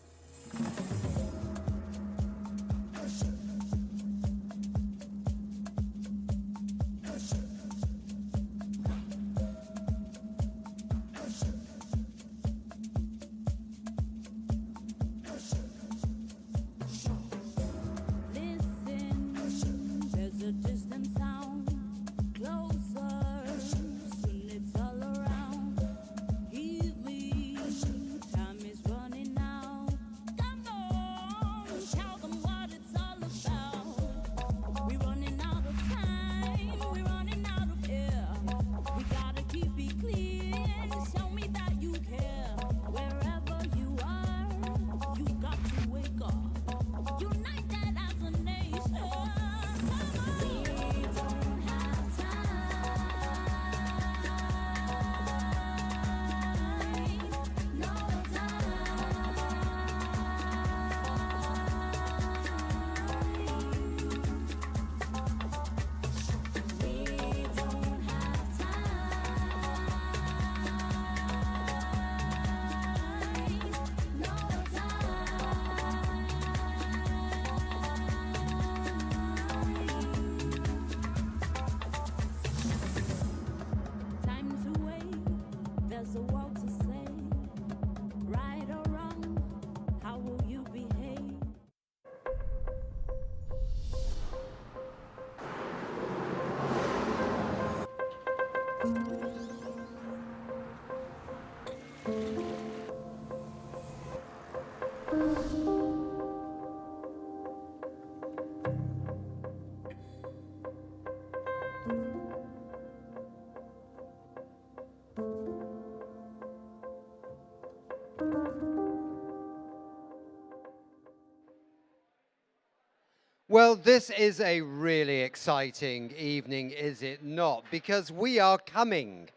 Speaker 16: Well, this is a really exciting evening, is it not? Because we are coming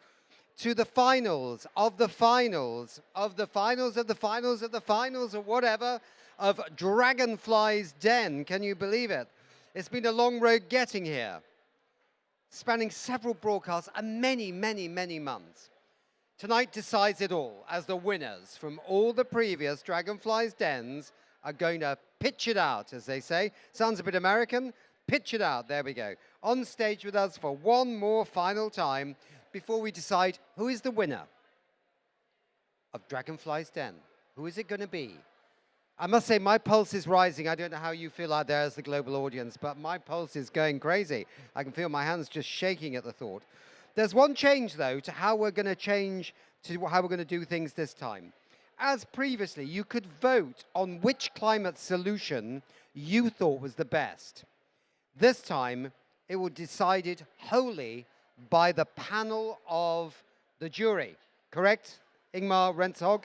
Speaker 16: to the finals of the finals of the finals of the finals of the finals or whatever of Dragonfly's Den. Can you believe it? It's been a long road getting here, spanning several broadcasts and many, many, many months. Tonight decides it all, as the winners from all the previous Dragonfly's Dens are going to pitch it out, as they say. Sounds a bit American. Pitch it out. There we go. On stage with us for one more final time before we decide who is the winner of Dragonfly's Den. Who is it going to be? I must say, my pulse is rising. I don't know how you feel out there as the global audience, but my pulse is going crazy. I can feel my hands just shaking at the thought. There's one change, though, to how we're going to do things this time. As previously, you could vote on which climate solution you thought was the best. This time, it will be decided wholly by the panel of the jury. Correct, Ingmar Rentzhog?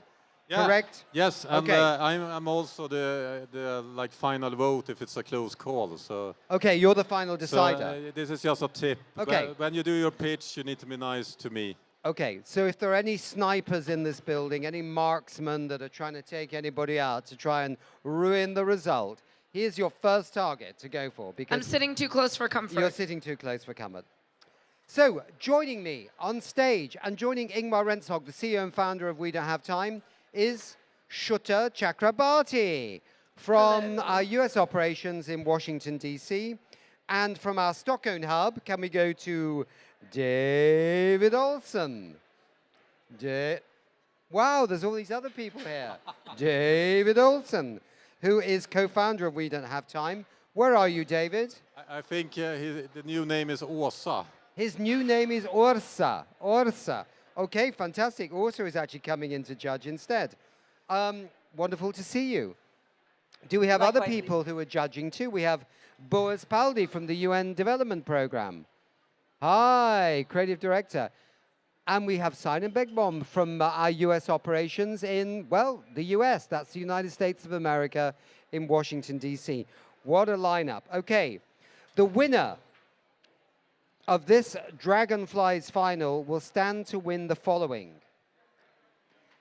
Speaker 2: Yeah.
Speaker 16: Correct?
Speaker 2: Yes, and
Speaker 16: okay.
Speaker 2: I'm also the final vote if it's a close call. So
Speaker 16: okay, you're the final decider.
Speaker 2: So, this is just a tip.
Speaker 16: Okay.
Speaker 2: When you do your pitch, you need to be nice to me.
Speaker 16: Okay, so if there are any snipers in this building, any marksmen that are trying to take anybody out to try and ruin the result, here's your first target to go for. Because
Speaker 19: I'm sitting too close for comfort.
Speaker 16: You're sitting too close for comfort. So, joining me on stage and joining Ingmar Rentzhog, the CEO and founder of We Don't Have Time, is Shuta Chakrabarti from our US operations in Washington, D.C. And from our Stockholm hub, can we go to David Olsen? Wow, there's all these other people here. David Olsen, who is co-founder of We Don't Have Time. Where are you, David?
Speaker 2: I think the new name is Åsa.
Speaker 16: His new name is Orsa. Orsa. Okay, fantastic. Orsa is actually coming in to judge instead. Wonderful to see you. Do we have other
Speaker 6: Likewise,
Speaker 16: people who are judging too? We have Boaz Paldi from the UN Development Programme. Hi, Creative Director. And we have Simon Begbom from our US operations in, well, the US. That's the United States of America in Washington, D.C. What a lineup. Okay, the winner of this Dragonflies final will stand to win the following.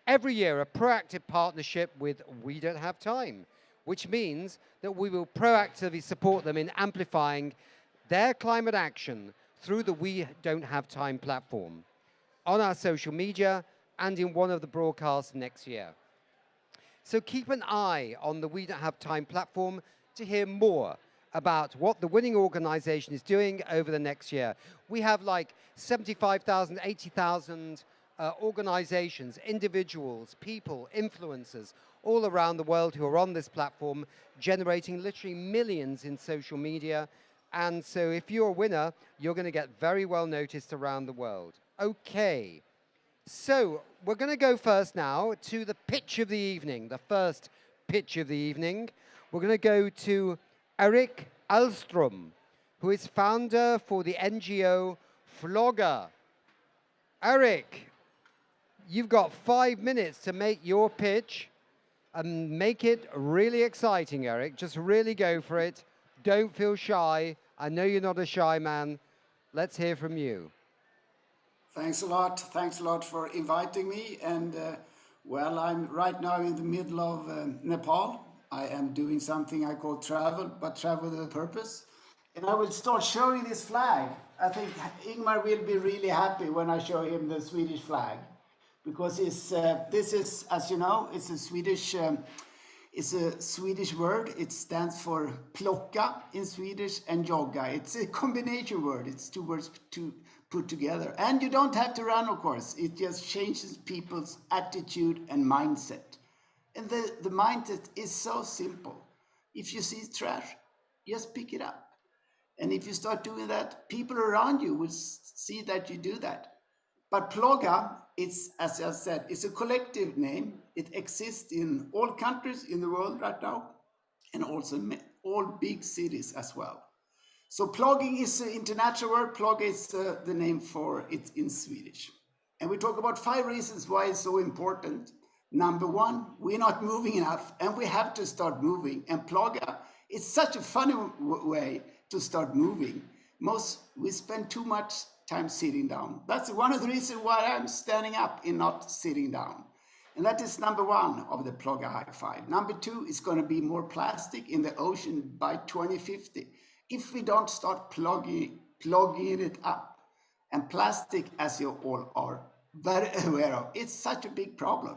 Speaker 16: Every year, a proactive partnership with We Don't Have Time, which means that we will proactively support them in amplifying their climate action through the We Don't Have Time platform, on our social media, and in one of the broadcasts next year. So keep an eye on the We Don't Have Time platform to hear more about what the winning organization is doing over the next year. We have like 75,000, 80,000 organizations, individuals, people, influencers, all around the world who are on this platform, generating literally millions in social media. And so if you're a winner, you're going to get very well noticed around the world. Okay, so we're going to go first now to the pitch of the evening, the first pitch of the evening. We're going to go to Erik Alström, who is founder for the NGO Flogger. Erik, you've got 5 minutes to make your pitch and make it really exciting, Erik. Just really go for it. Don't feel shy. I know you're not a shy man. Let's hear from you.
Speaker 19: Thanks a lot. Thanks a lot for inviting me. And well, I'm right now in the middle of Nepal. I am doing something I call travel, but travel with a purpose. And I will start showing this flag. I think Ingmar will be really happy when I show him the Swedish flag, because this is, as you know, it's a Swedish word. It stands for plocka in Swedish and jogga. It's a combination word. It's two words to put together. And you don't have to run, of course. It just changes people's attitude and mindset. And the mindset is so simple. If you see trash, just pick it up. And if you start doing that, people around you will see that you do that. But plogga, it's, as I said, it's a collective name. It exists in all countries in the world right now, and also in all big cities as well. So plogging is an international word. Plogga is the name for it in Swedish. And we talk about 5 reasons why it's so important. Number 1, we're not moving enough, and we have to start moving. And plogga, it's such a funny way to start moving. We spend too much time sitting down. That's one of the reasons why I'm standing up and not sitting down. And that is number 1 of the plogga high five. Number 2 is going to be more plastic in the ocean by 2050. If we don't start plugging it up. And plastic, as you all are very aware of, it's such a big problem.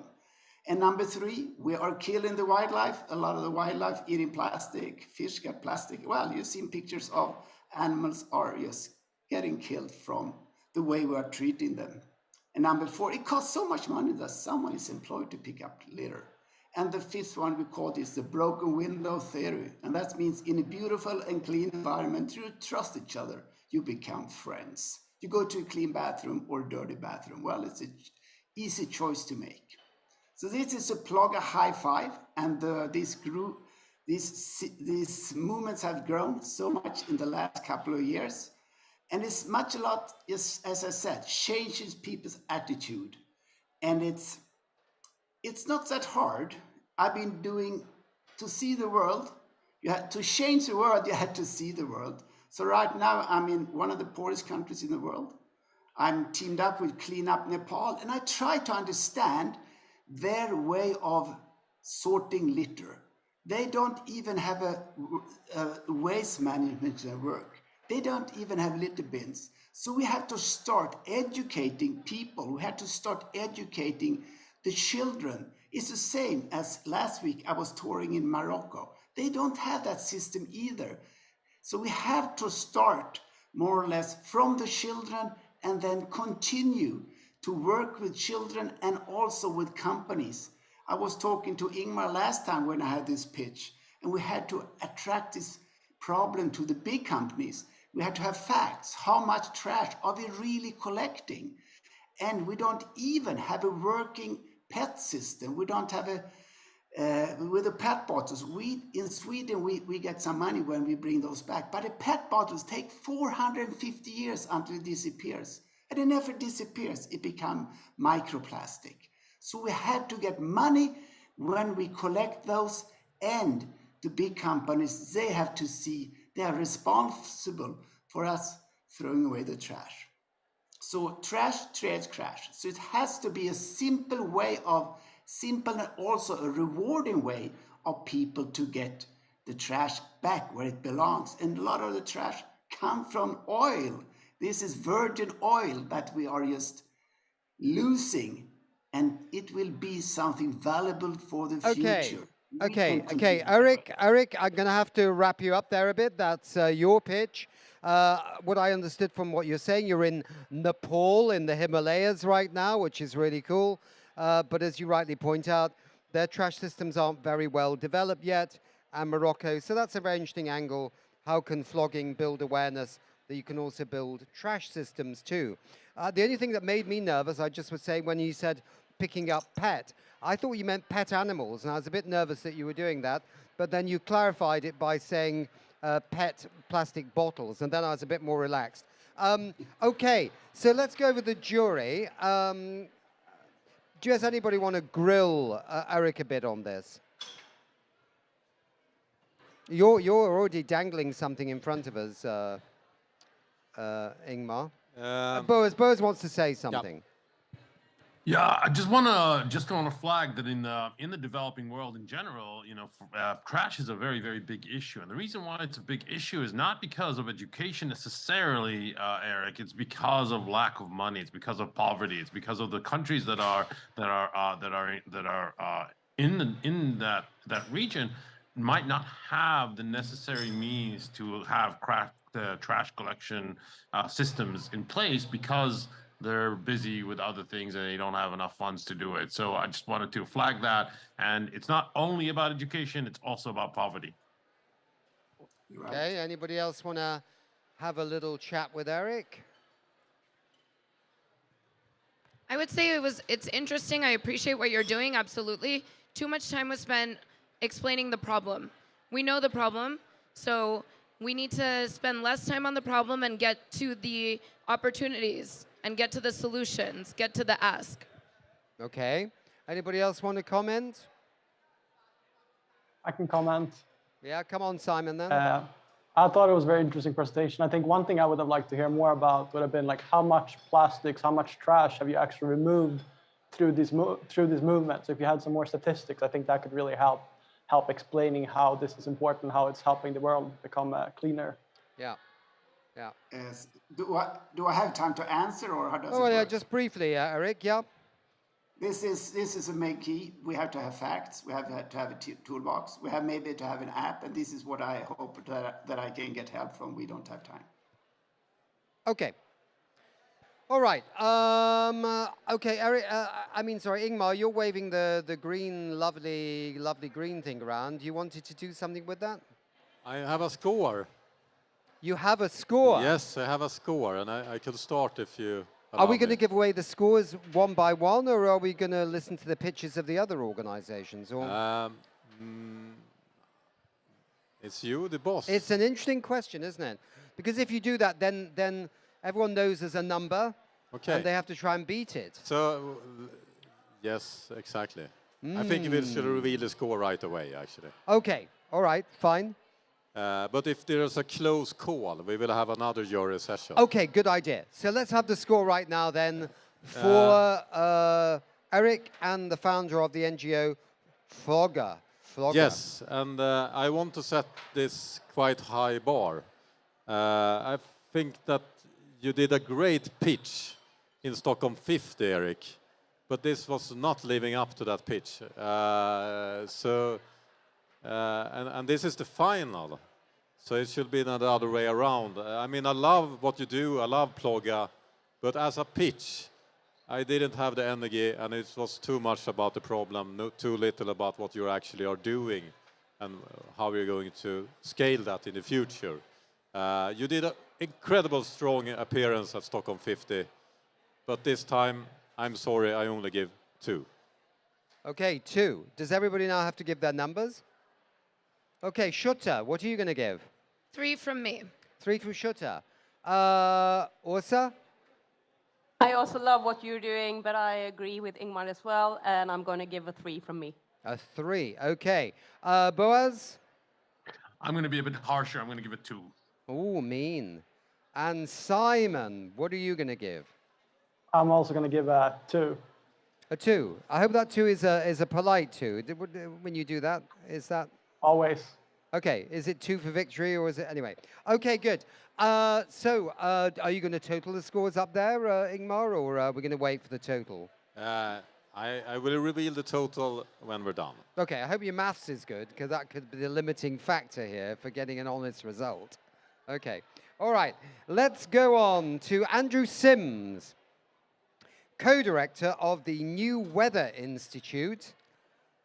Speaker 19: And number 3, we are killing the wildlife. A lot of the wildlife eating plastic, fish get plastic. Well, you've seen pictures of animals are just getting killed from the way we are treating them. And number 4, it costs so much money that someone is employed to pick up litter. And the 5th one we call this the broken window theory. And that means in a beautiful and clean environment, you trust each other, you become friends. You go to a clean bathroom or a dirty bathroom. Well, it's an easy choice to make. So this is a plogga high five, and these movements have grown so much in the last couple of years. And it's a lot, as I said, changes people's attitude. And it's not that hard. I've been doing, to see the world, to change the world, you had to see the world. So right now, I'm in one of the poorest countries in the world. I'm teamed up with Clean Up Nepal, and I try to understand their way of sorting litter. They don't even have a waste management in their work. They don't even have litter bins. So we have to start educating people. We have to start educating the children. It's the same as last week I was touring in Morocco. They don't have that system either. So we have to start more or less from the children and then continue to work with children and also with companies. I was talking to Ingmar last time when I had this pitch, and we had to attract this problem to the big companies. We had to have facts. How much trash are we really collecting? And we don't even have a working PET system. We don't have with the PET bottles, in Sweden we get some money when we bring those back, but the PET bottles take 450 years until it disappears, and it never disappears. It becomes microplastic. So we had to get money when we collect those, and the big companies, they have to see they are responsible for us throwing away the trash. So trash creates crash. So it has to be a simple way of simple and also a rewarding way of people to get the trash back where it belongs. And a lot of the trash come from oil. This is virgin oil that we are just losing, and it will be something valuable for the future.
Speaker 16: Okay, Eric, I'm going to have to wrap you up there a bit. That's your pitch. What I understood from what you're saying, you're in Nepal, in the Himalayas right now, which is really cool. But as you rightly point out, their trash systems aren't very well developed yet, and Morocco. So that's a very interesting angle. How can flogging build awareness that you can also build trash systems too? The only thing that made me nervous, I just was saying, when you said picking up pet, I thought you meant pet animals, and I was a bit nervous that you were doing that. But then you clarified it by saying pet plastic bottles, and then I was a bit more relaxed. Okay, so let's go with the jury. Does anybody want to grill Eric a bit on this? You're already dangling something in front of us, Ingmar. Boaz wants to say something.
Speaker 5: Yeah, I just want to flag that in the developing world in general, trash is a very, very big issue, and the reason why it's a big issue is not because of education necessarily, Eric. It's because of lack of money. It's because of poverty. It's because of the countries that are in that region might not have the necessary means to have trash collection systems in place because they're busy with other things and they don't have enough funds to do it. So I just wanted to flag that. And it's not only about education, it's also about poverty.
Speaker 16: Okay, anybody else want to have a little chat with Eric?
Speaker 6: I would say it's interesting. I appreciate what you're doing, absolutely. Too much time was spent explaining the problem. We know the problem, so we need to spend less time on the problem and get to the opportunities and get to the solutions, get to the ask.
Speaker 16: Okay. Anybody else want to comment?
Speaker 11: I can comment.
Speaker 16: Yeah, come on, Simon, then.
Speaker 11: I thought it was a very interesting presentation. I think one thing I would have liked to hear more about would have been like how much plastics, how much trash have you actually removed through these movements? So if you had some more statistics, I think that could really help explaining how this is important, how it's helping the world become cleaner.
Speaker 16: Yeah. Yeah.
Speaker 19: Yes. Do I have time to answer, or how does it work?
Speaker 16: Yeah, just briefly, Eric. Yeah.
Speaker 19: This is a main key. We have to have facts. We have to have a toolbox. We have maybe to have an app, and this is what I hope that I can get help from. We don't have time.
Speaker 16: Okay. All right. Okay, Eric. Sorry, Ingmar. You're waving the green, lovely green thing around. You wanted to do something with that?
Speaker 2: I have a score.
Speaker 16: You have a score?
Speaker 2: Yes, I have a score, and I could start if you
Speaker 16: Are we going to give away the scores one by one, or are we going to listen to the pitches of the other organizations? Or?
Speaker 2: It's you, the boss.
Speaker 16: It's an interesting question, isn't it? Because if you do that, then everyone knows there's a number, and they have to try and beat it.
Speaker 2: So, yes, exactly. I think we should reveal the score right away, actually.
Speaker 16: Okay, all right, fine.
Speaker 2: But if there's a close call, we will have another jury session.
Speaker 16: Okay, good idea. So let's have the score right now then for Eric and the founder of the NGO, Flogger.
Speaker 2: Yes, and I want to set this quite high bar. I think that you did a great pitch in Stockholm 50, Eric, but this was not living up to that pitch. And this is the final, so it should be the other way around. I mean, I love what you do, I love Plogga, but as a pitch, I didn't have the energy, and it was too much about the problem, too little about what you actually are doing and how you're going to scale that in the future. You did an incredible strong appearance at Stockholm 50, but this time, I'm sorry, I only give 2.
Speaker 16: Okay, 2. Does everybody now have to give their numbers? Okay, Shutta, what are you going to give?
Speaker 6: 3 from me.
Speaker 16: 3 from Shutta. Orsa?
Speaker 8: I also love what you're doing, but I agree with Ingmar as well, and I'm going to give a 3 from me.
Speaker 16: A 3, okay. Boaz?
Speaker 5: I'm going to be a bit harsher. I'm going to give it 2.
Speaker 16: Oh, mean. And Simon, what are you going to give?
Speaker 11: I'm also going to give a 2.
Speaker 16: A 2. I hope that 2 is a polite 2. When you do that, is that?
Speaker 11: Always.
Speaker 16: Okay, is it 2 for victory or is it, anyway? Okay, good. So, are you going to total the scores up there, Ingmar, or are we going to wait for the total?
Speaker 2: I will reveal the total when we're done.
Speaker 16: Okay, I hope your maths is good, because that could be the limiting factor here for getting an honest result. Okay, all right, let's go on to Andrew Sims, co-director of the New Weather Institute.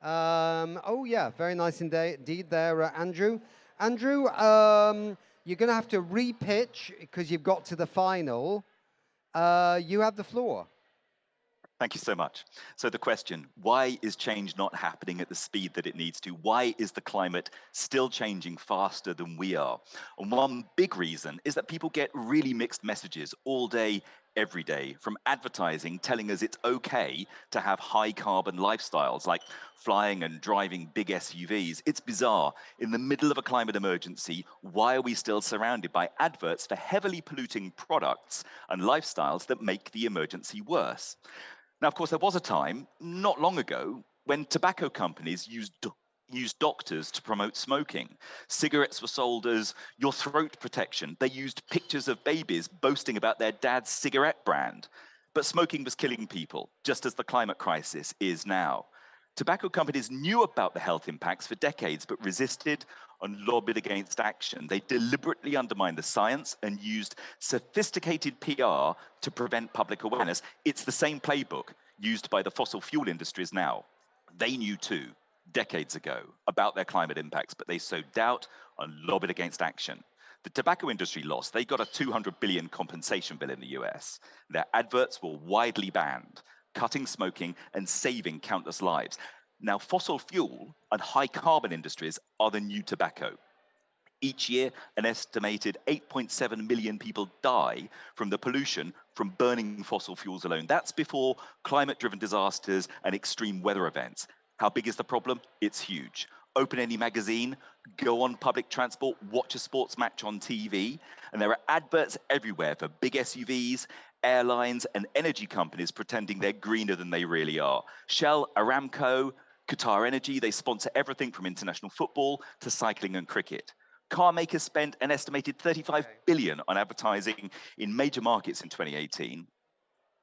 Speaker 16: Oh yeah, very nice indeed there, Andrew. Andrew, you're going to have to re-pitch because you've got to the final. You have the floor.
Speaker 20: Thank you so much. So the question, why is change not happening at the speed that it needs to? Why is the climate still changing faster than we are? And one big reason is that people get really mixed messages all day, every day, from advertising telling us it's okay to have high carbon lifestyles like flying and driving big SUVs. It's bizarre. In the middle of a climate emergency, why are we still surrounded by adverts for heavily polluting products and lifestyles that make the emergency worse? Now, of course, there was a time, not long ago, when tobacco companies used doctors to promote smoking. Cigarettes were sold as your throat protection. They used pictures of babies boasting about their dad's cigarette brand. But smoking was killing people, just as the climate crisis is now. Tobacco companies knew about the health impacts for decades, but resisted and lobbied against action. They deliberately undermined the science and used sophisticated PR to prevent public awareness. It's the same playbook used by the fossil fuel industries now. They knew too, decades ago, about their climate impacts, but they sowed doubt and lobbied against action. The tobacco industry lost. They got a $200 billion compensation bill in the US. Their adverts were widely banned, cutting smoking and saving countless lives. Now, fossil fuel and high carbon industries are the new tobacco. Each year, an estimated 8.7 million people die from the pollution from burning fossil fuels alone. That's before climate-driven disasters and extreme weather events. How big is the problem? It's huge. Open any magazine, go on public transport, watch a sports match on TV, and there are adverts everywhere for big SUVs, airlines, and energy companies pretending they're greener than they really are. Shell, Aramco, Qatar Energy, they sponsor everything from international football to cycling and cricket. Car makers spent an estimated $35 billion on advertising in major markets in 2018,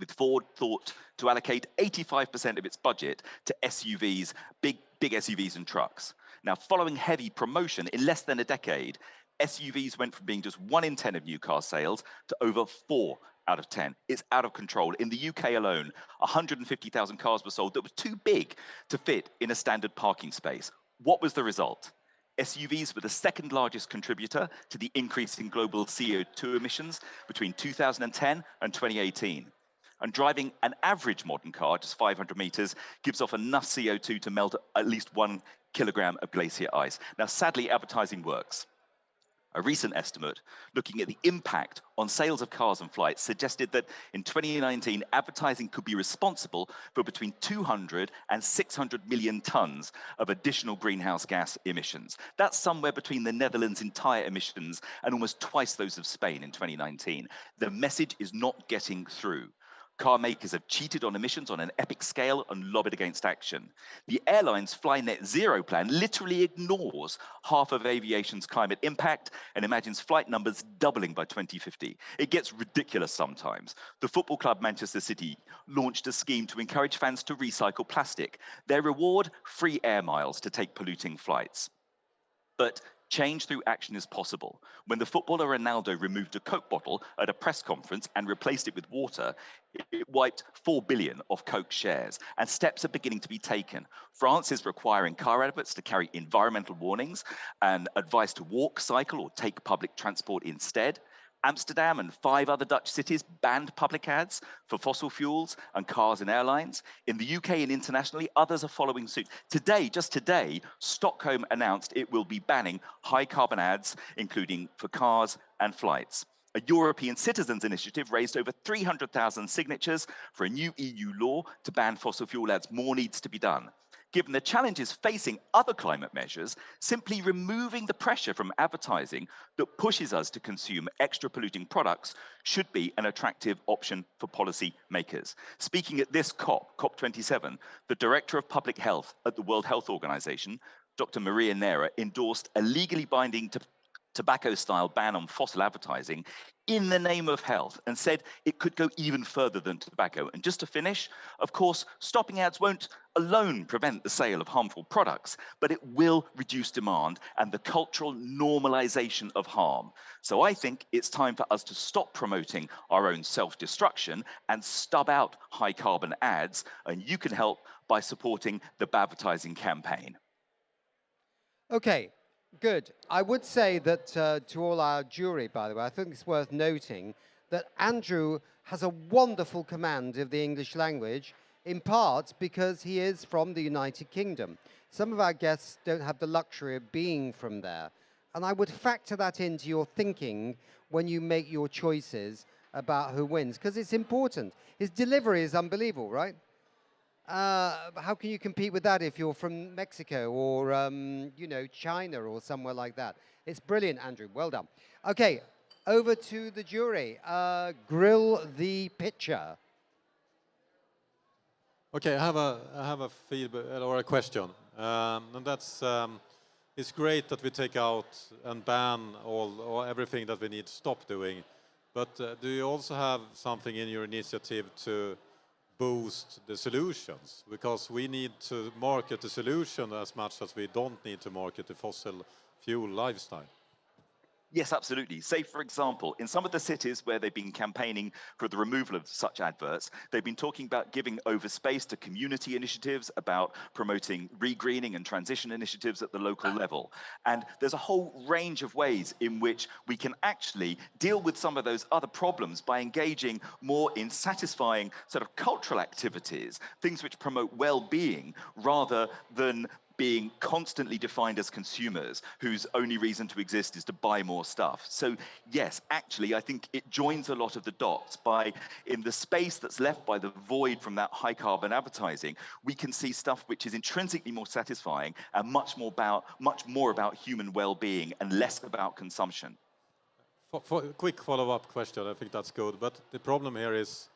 Speaker 20: with Ford thought to allocate 85% of its budget to SUVs, big SUVs and trucks. Now, following heavy promotion in less than a decade, SUVs went from being just 1 in 10 of new car sales to over 4 out of 10. It's out of control. In the UK alone, 150,000 cars were sold that were too big to fit in a standard parking space. What was the result? SUVs were the second largest contributor to the increase in global CO2 emissions between 2010 and 2018. And driving an average modern car, just 500 meters, gives off enough CO2 to melt at least 1 kilogram of glacier ice. Now, sadly, advertising works. A recent estimate looking at the impact on sales of cars and flights suggested that in 2019, advertising could be responsible for between 200 and 600 million tons of additional greenhouse gas emissions. That's somewhere between the Netherlands' entire emissions and almost twice those of Spain in 2019. The message is not getting through. Car makers have cheated on emissions on an epic scale and lobbied against action. The airline's Fly Net Zero plan literally ignores half of aviation's climate impact and imagines flight numbers doubling by 2050. It gets ridiculous sometimes. The football club Manchester City launched a scheme to encourage fans to recycle plastic. Their reward, free air miles to take polluting flights. But change through action is possible. When the footballer Ronaldo removed a Coke bottle at a press conference and replaced it with water, it wiped 4 billion of Coke shares, and steps are beginning to be taken. France is requiring car adverts to carry environmental warnings and advice to walk, cycle, or take public transport instead. Amsterdam and 5 other Dutch cities banned public ads for fossil fuels and cars and airlines. In the UK and internationally, others are following suit. Today, just today, Stockholm announced it will be banning high carbon ads, including for cars and flights. A European citizens initiative raised over 300,000 signatures for a new EU law to ban fossil fuel ads. More needs to be done. Given the challenges facing other climate measures, simply removing the pressure from advertising that pushes us to consume extra polluting products should be an attractive option for policy makers. Speaking at this COP27, the Director of Public Health at the World Health Organization, Dr. Maria Neira, endorsed a legally binding tobacco-style ban on fossil advertising in the name of health and said it could go even further than tobacco. And just to finish, of course, stopping ads won't alone prevent the sale of harmful products, but it will reduce demand and the cultural normalization of harm. So I think it's time for us to stop promoting our own self-destruction and stub out high-carbon ads, and you can help by supporting the advertising campaign.
Speaker 16: Okay. Good. I would say that to all our jury, by the way, I think it's worth noting that Andrew has a wonderful command of the English language, in part because he is from the United Kingdom. Some of our guests don't have the luxury of being from there. And I would factor that into your thinking when you make your choices about who wins, because it's important. His delivery is unbelievable, right? How can you compete with that if you're from Mexico or, you know, China or somewhere like that? It's brilliant, Andrew. Well done. Okay, over to the jury. Grill the pitcher.
Speaker 2: Okay, I have a feedback or a question, and that's it's great that we take out and ban or everything that we need to stop doing, but do you also have something in your initiative to boost the solutions? Because we need to market the solution as much as we don't need to market the fossil fuel lifestyle.
Speaker 20: Yes, absolutely. Say, for example, in some of the cities where they've been campaigning for the removal of such adverts, they've been talking about giving over space to community initiatives, about promoting regreening and transition initiatives at the local level. And there's a whole range of ways in which we can actually deal with some of those other problems by engaging more in satisfying sort of cultural activities, things which promote well-being, rather than being constantly defined as consumers whose only reason to exist is to buy more stuff. So yes, actually, I think it joins a lot of the dots by, in the space that's left by the void from that high carbon advertising, we can see stuff which is intrinsically more satisfying and much more about human well-being and less about consumption.
Speaker 2: For a quick follow-up question, I think that's good, but the problem here is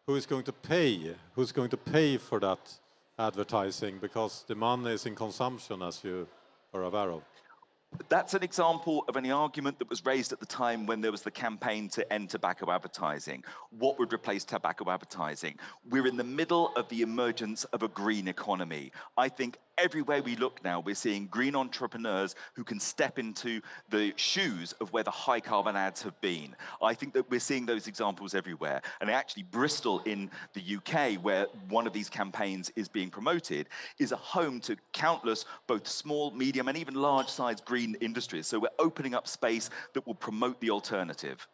Speaker 2: who is going to pay? Who's going to pay for that advertising, because the money is in consumption, as you are aware of?
Speaker 20: That's an example of an argument that was raised at the time when there was the campaign to end tobacco advertising. What would replace tobacco advertising? We're in the middle of the emergence of a green economy. I think everywhere we look now, we're seeing green entrepreneurs who can step into the shoes of where the high carbon ads have been. I think that we're seeing those examples everywhere. And actually, Bristol in the UK, where one of these campaigns is being promoted, is a home to countless both small, medium, and even large-sized green industries. So we're opening up space that will promote the alternative.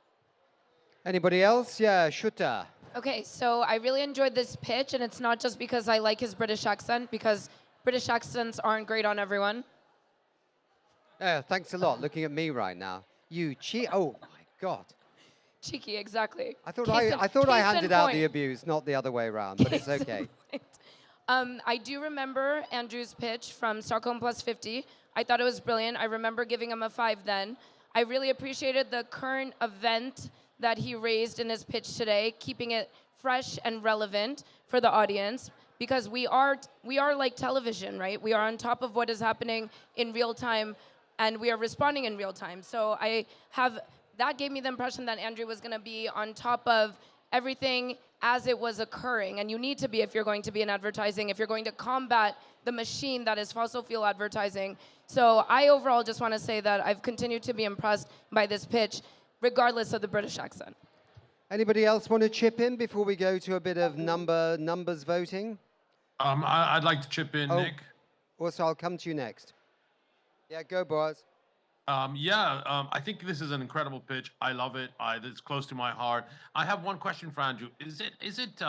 Speaker 16: Anybody else? Yeah, Shuta.
Speaker 6: Okay, so I really enjoyed this pitch, and it's not just because I like his British accent, because British accents aren't great on everyone.
Speaker 16: Thanks a lot. Looking at me right now. You cheat. Oh my God.
Speaker 6: Cheeky, exactly.
Speaker 16: I thought I handed out the abuse, not the other way around, but it's okay.
Speaker 6: I do remember Andrew's pitch from Stockholm Plus 50. I thought it was brilliant. I remember giving him a 5 then. I really appreciated the current event that he raised in his pitch today, keeping it fresh and relevant for the audience, because we are like television, right? We are on top of what is happening in real time, and we are responding in real time. So that gave me the impression that Andrew was going to be on top of everything as it was occurring. And you need to be if you're going to be in advertising, if you're going to combat the machine that is fossil fuel advertising. So I overall just want to say that I've continued to be impressed by this pitch, regardless of the British accent.
Speaker 16: Anybody else want to chip in before we go to a bit of numbers voting?
Speaker 5: I'd like to chip in, Nick.
Speaker 16: Also, I'll come to you next. Yeah, go, Boaz.
Speaker 5: I think this is an incredible pitch. I love it. It's close to my heart. I have one question for Andrew. Is it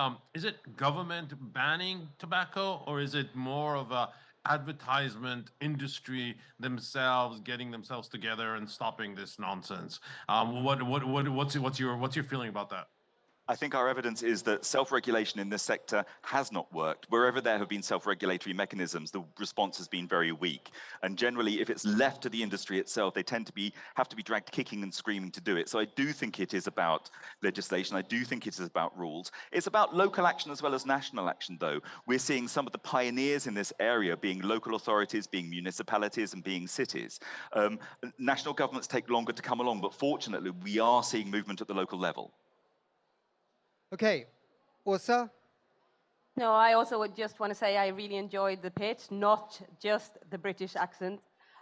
Speaker 5: government banning tobacco, or is it more of a advertisement industry themselves getting themselves together and stopping this nonsense? What's your feeling about that?
Speaker 20: I think our evidence is that self-regulation in this sector has not worked. Wherever there have been self-regulatory mechanisms, the response has been very weak. And generally, if it's left to the industry itself, they tend to have to be dragged kicking and screaming to do it. So I do think it is about legislation. I do think it is about rules. It's about local action as well as national action, though. We're seeing some of the pioneers in this area being local authorities, being municipalities, and being cities. National governments take longer to come along, but fortunately, we are seeing movement at the local level.
Speaker 16: Okay, Åsa?
Speaker 8: No, I also would just want to say I really enjoyed the pitch, not just the British accent,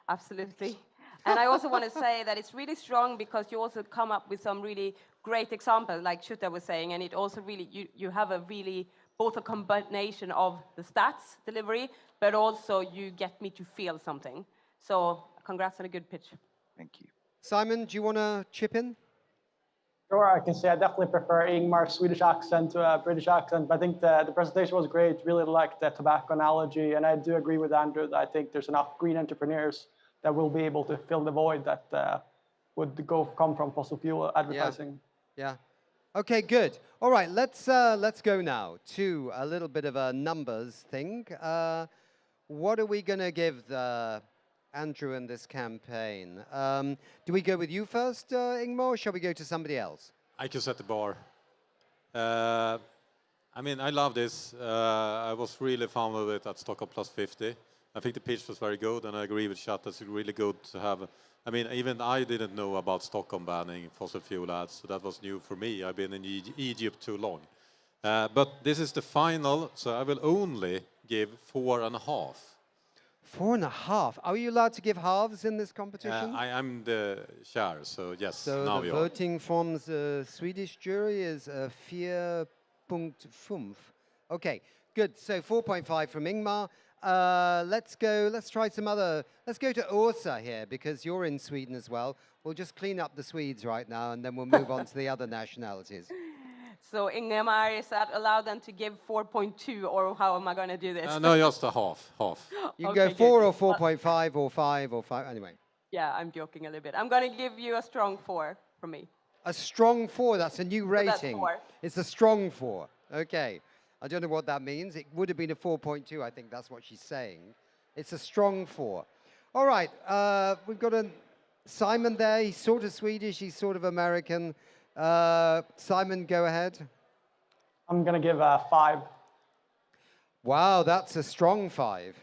Speaker 8: absolutely. And I also want to say that it's really strong because you also come up with some really great examples, like Shutta was saying, and it also really, you have a really, both a combination of the stats delivery, but also you get me to feel something. So congrats on a good pitch.
Speaker 20: Thank you.
Speaker 16: Simon, do you want to chip in?
Speaker 11: Sure, I can say I definitely prefer Ingmar's Swedish accent to a British accent. But I think the presentation was great. Really liked the tobacco analogy. And I do agree with Andrew that I think there's enough green entrepreneurs that will be able to fill the void that would come from fossil fuel advertising.
Speaker 16: Yeah. Okay, good. All right, let's go now to a little bit of a numbers thing. What are we going to give Andrew in this campaign? Do we go with you first, Ingmar, or shall we go to somebody else?
Speaker 2: I can set the bar. I mean, I love this. I was really fond of it at Stockholm Plus 50. I think the pitch was very good, and I agree with Chat. It's really good to have. I mean, even I didn't know about Stockholm banning fossil fuel ads, so that was new for me. I've been in Egypt too long. But this is the final, so I will only give 4.5.
Speaker 16: 4.5. Are you allowed to give halves in this competition?
Speaker 2: I'm the chair, so yes.
Speaker 16: So
Speaker 2: now
Speaker 16: the voting from the Swedish jury is 4.5. Okay, good. So 4.5 from Ingmar. Let's try some other. Let's go to Åsa here because you're in Sweden as well. We'll just clean up the Swedes right now, and then we'll move on to the other nationalities.
Speaker 8: So Ingmar, is that allowed then to give 4.2, or how am I going to do this?
Speaker 2: No, just a half.
Speaker 16: You can go 4 or 4.5 or 5 or 5. Anyway.
Speaker 8: Yeah, I'm joking a little bit. I'm going to give you a strong 4 from me.
Speaker 16: A strong 4. That's a new rating.
Speaker 8: So that's 4. It's
Speaker 16: a strong 4. Okay. I don't know what that means. It would have been a 4.2. I think that's what she's saying. It's a strong 4. All right. We've got Simon there. He's sort of Swedish. He's sort of American. Simon, go ahead.
Speaker 11: I'm going to give a 5.
Speaker 16: Wow, that's a strong 5.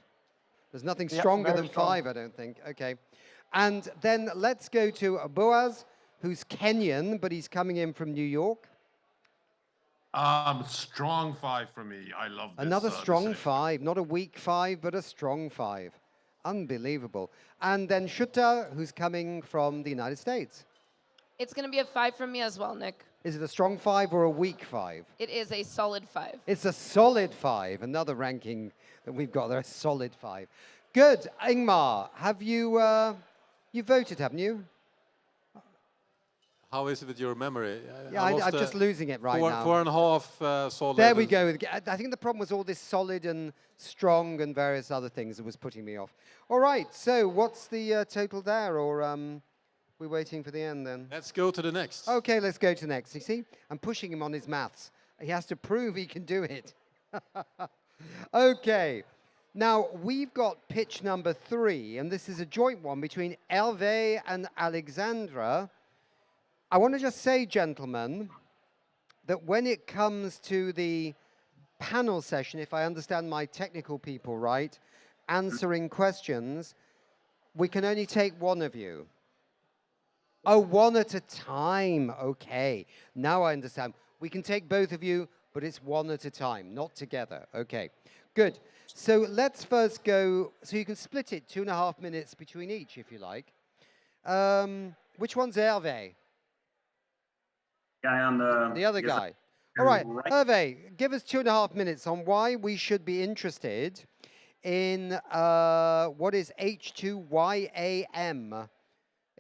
Speaker 16: There's nothing stronger than
Speaker 11: strong.
Speaker 16: 5, I don't think. Okay. And then let's go to Boaz, who's Kenyan, but he's coming in from New York.
Speaker 5: Strong 5 for me. I love this.
Speaker 16: Another strong 5, not a weak 5, but a strong 5. Unbelievable. And then Shutta, who's coming from the United States.
Speaker 6: It's going to be a 5 from me as well, Nick.
Speaker 16: Is it a strong 5 or a weak 5?
Speaker 6: It is a solid 5.
Speaker 16: It's a solid 5. Another ranking that we've got there, a solid 5. Good. Ingmar, have you voted, haven't you?
Speaker 2: How is it with your memory?
Speaker 16: Yeah, I'm just losing it right now.
Speaker 2: 4.5 solid.
Speaker 16: There we go. I think the problem was all this solid and strong and various other things that was putting me off. All right, so what's the total there? Or we're waiting for the end then?
Speaker 2: Let's go to the next.
Speaker 16: Okay, let's go to the next. You see, I'm pushing him on his maths. He has to prove he can do it. Okay. Now, we've got pitch number 3, and this is a joint one between Hervé and Alexandra. I want to just say, gentlemen, that when it comes to the panel session, if I understand my technical people right, answering questions, we can only take one of you. Oh, one at a time. Okay. Now I understand. We can take both of you, but it's one at a time, not together. Okay. Good. So let's first go, so you can split it 2.5 minutes between each, if you like. Which one's Hervé?
Speaker 10: Guy on
Speaker 16: the other guy. All right, Hervé, give us 2.5 minutes on why we should be interested in what is H2YAM.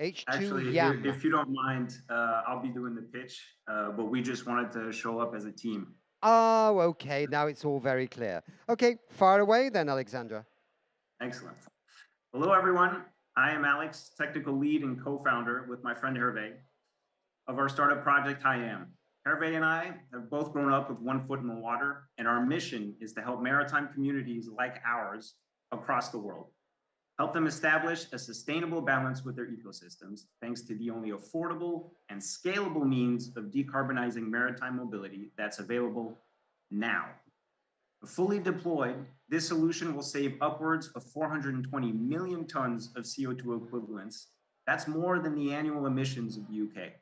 Speaker 16: H2
Speaker 10: Actually,
Speaker 16: Yam.
Speaker 10: if you don't mind, I'll be doing the pitch, but we just wanted to show up as a team.
Speaker 16: Oh, okay. Now it's all very clear. Okay, fire away then, Alexandra.
Speaker 10: Excellent. Hello, everyone. I am Alex, technical lead and co-founder with my friend Hervé of our startup project, HiAm. Hervé and I have both grown up with one foot in the water, and our mission is to help maritime communities like ours across the world. Help them establish a sustainable balance with their ecosystems, thanks to the only affordable and scalable means of decarbonizing maritime mobility that's available now. Fully deployed, this solution will save upwards of 420 million tons of CO2 equivalents. That's more than the annual emissions of the UK.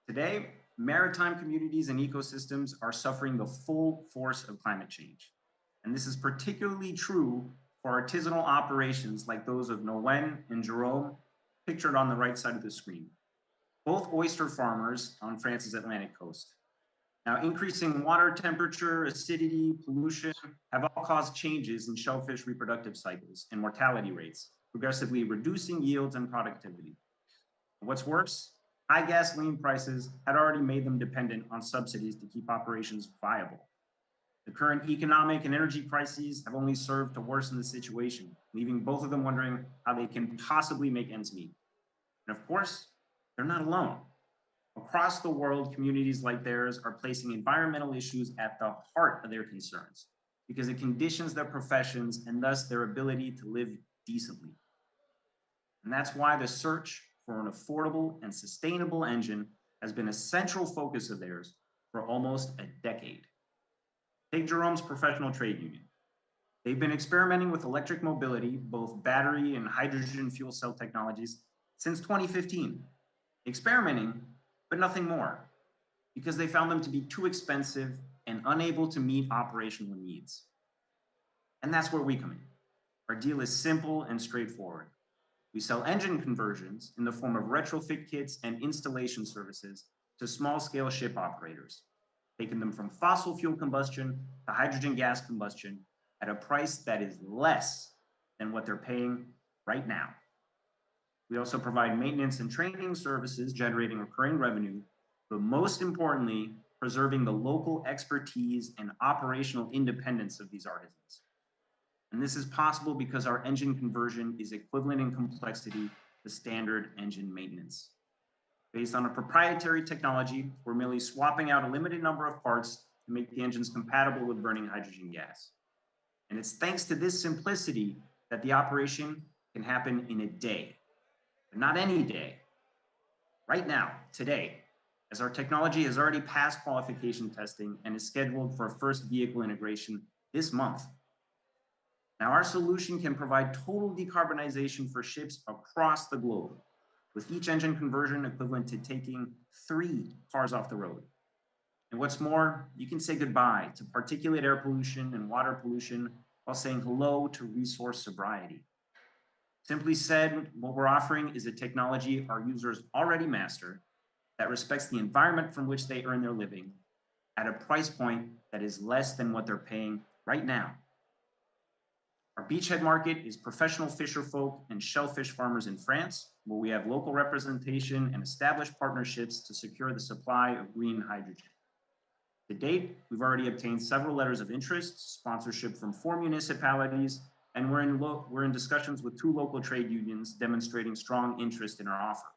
Speaker 10: Today, maritime communities and ecosystems are suffering the full force of climate change. And this is particularly true for artisanal operations like those of Noen and Jerome, pictured on the right side of the screen, both oyster farmers on France's Atlantic coast. Now, increasing water temperature, acidity, pollution have all caused changes in shellfish reproductive cycles and mortality rates, progressively reducing yields and productivity. What's worse, high gasoline prices had already made them dependent on subsidies to keep operations viable. The current economic and energy crises have only served to worsen the situation, leaving both of them wondering how they can possibly make ends meet. And of course, they're not alone. Across the world, communities like theirs are placing environmental issues at the heart of their concerns because it conditions their professions and thus their ability to live decently. And that's why the search for an affordable and sustainable engine has been a central focus of theirs for almost a decade. Take Jerome's professional trade union. They've been experimenting with electric mobility, both battery and hydrogen fuel cell technologies, since 2015. Experimenting, but nothing more, because they found them to be too expensive and unable to meet operational needs. And that's where we come in. Our deal is simple and straightforward. We sell engine conversions in the form of retrofit kits and installation services to small-scale ship operators, taking them from fossil fuel combustion to hydrogen gas combustion at a price that is less than what they're paying right now. We also provide maintenance and training services, generating recurring revenue, but most importantly, preserving the local expertise and operational independence of these artisans. And this is possible because our engine conversion is equivalent in complexity to standard engine maintenance. Based on a proprietary technology, we're merely swapping out a limited number of parts to make the engines compatible with burning hydrogen gas. And it's thanks to this simplicity that the operation can happen in a day, but not any day. Right now, today, as our technology has already passed qualification testing and is scheduled for first vehicle integration this month. Now, our solution can provide total decarbonization for ships across the globe, with each engine conversion equivalent to taking 3 cars off the road. And what's more, you can say goodbye to particulate air pollution and water pollution while saying hello to resource sobriety. Simply said, what we're offering is a technology our users already master that respects the environment from which they earn their living at a price point that is less than what they're paying right now. Our beachhead market is professional fisher folk and shellfish farmers in France, where we have local representation and established partnerships to secure the supply of green hydrogen. To date, we've already obtained several letters of interest, sponsorship from 4 municipalities, and we're in discussions with 2 local trade unions demonstrating strong interest in our offer.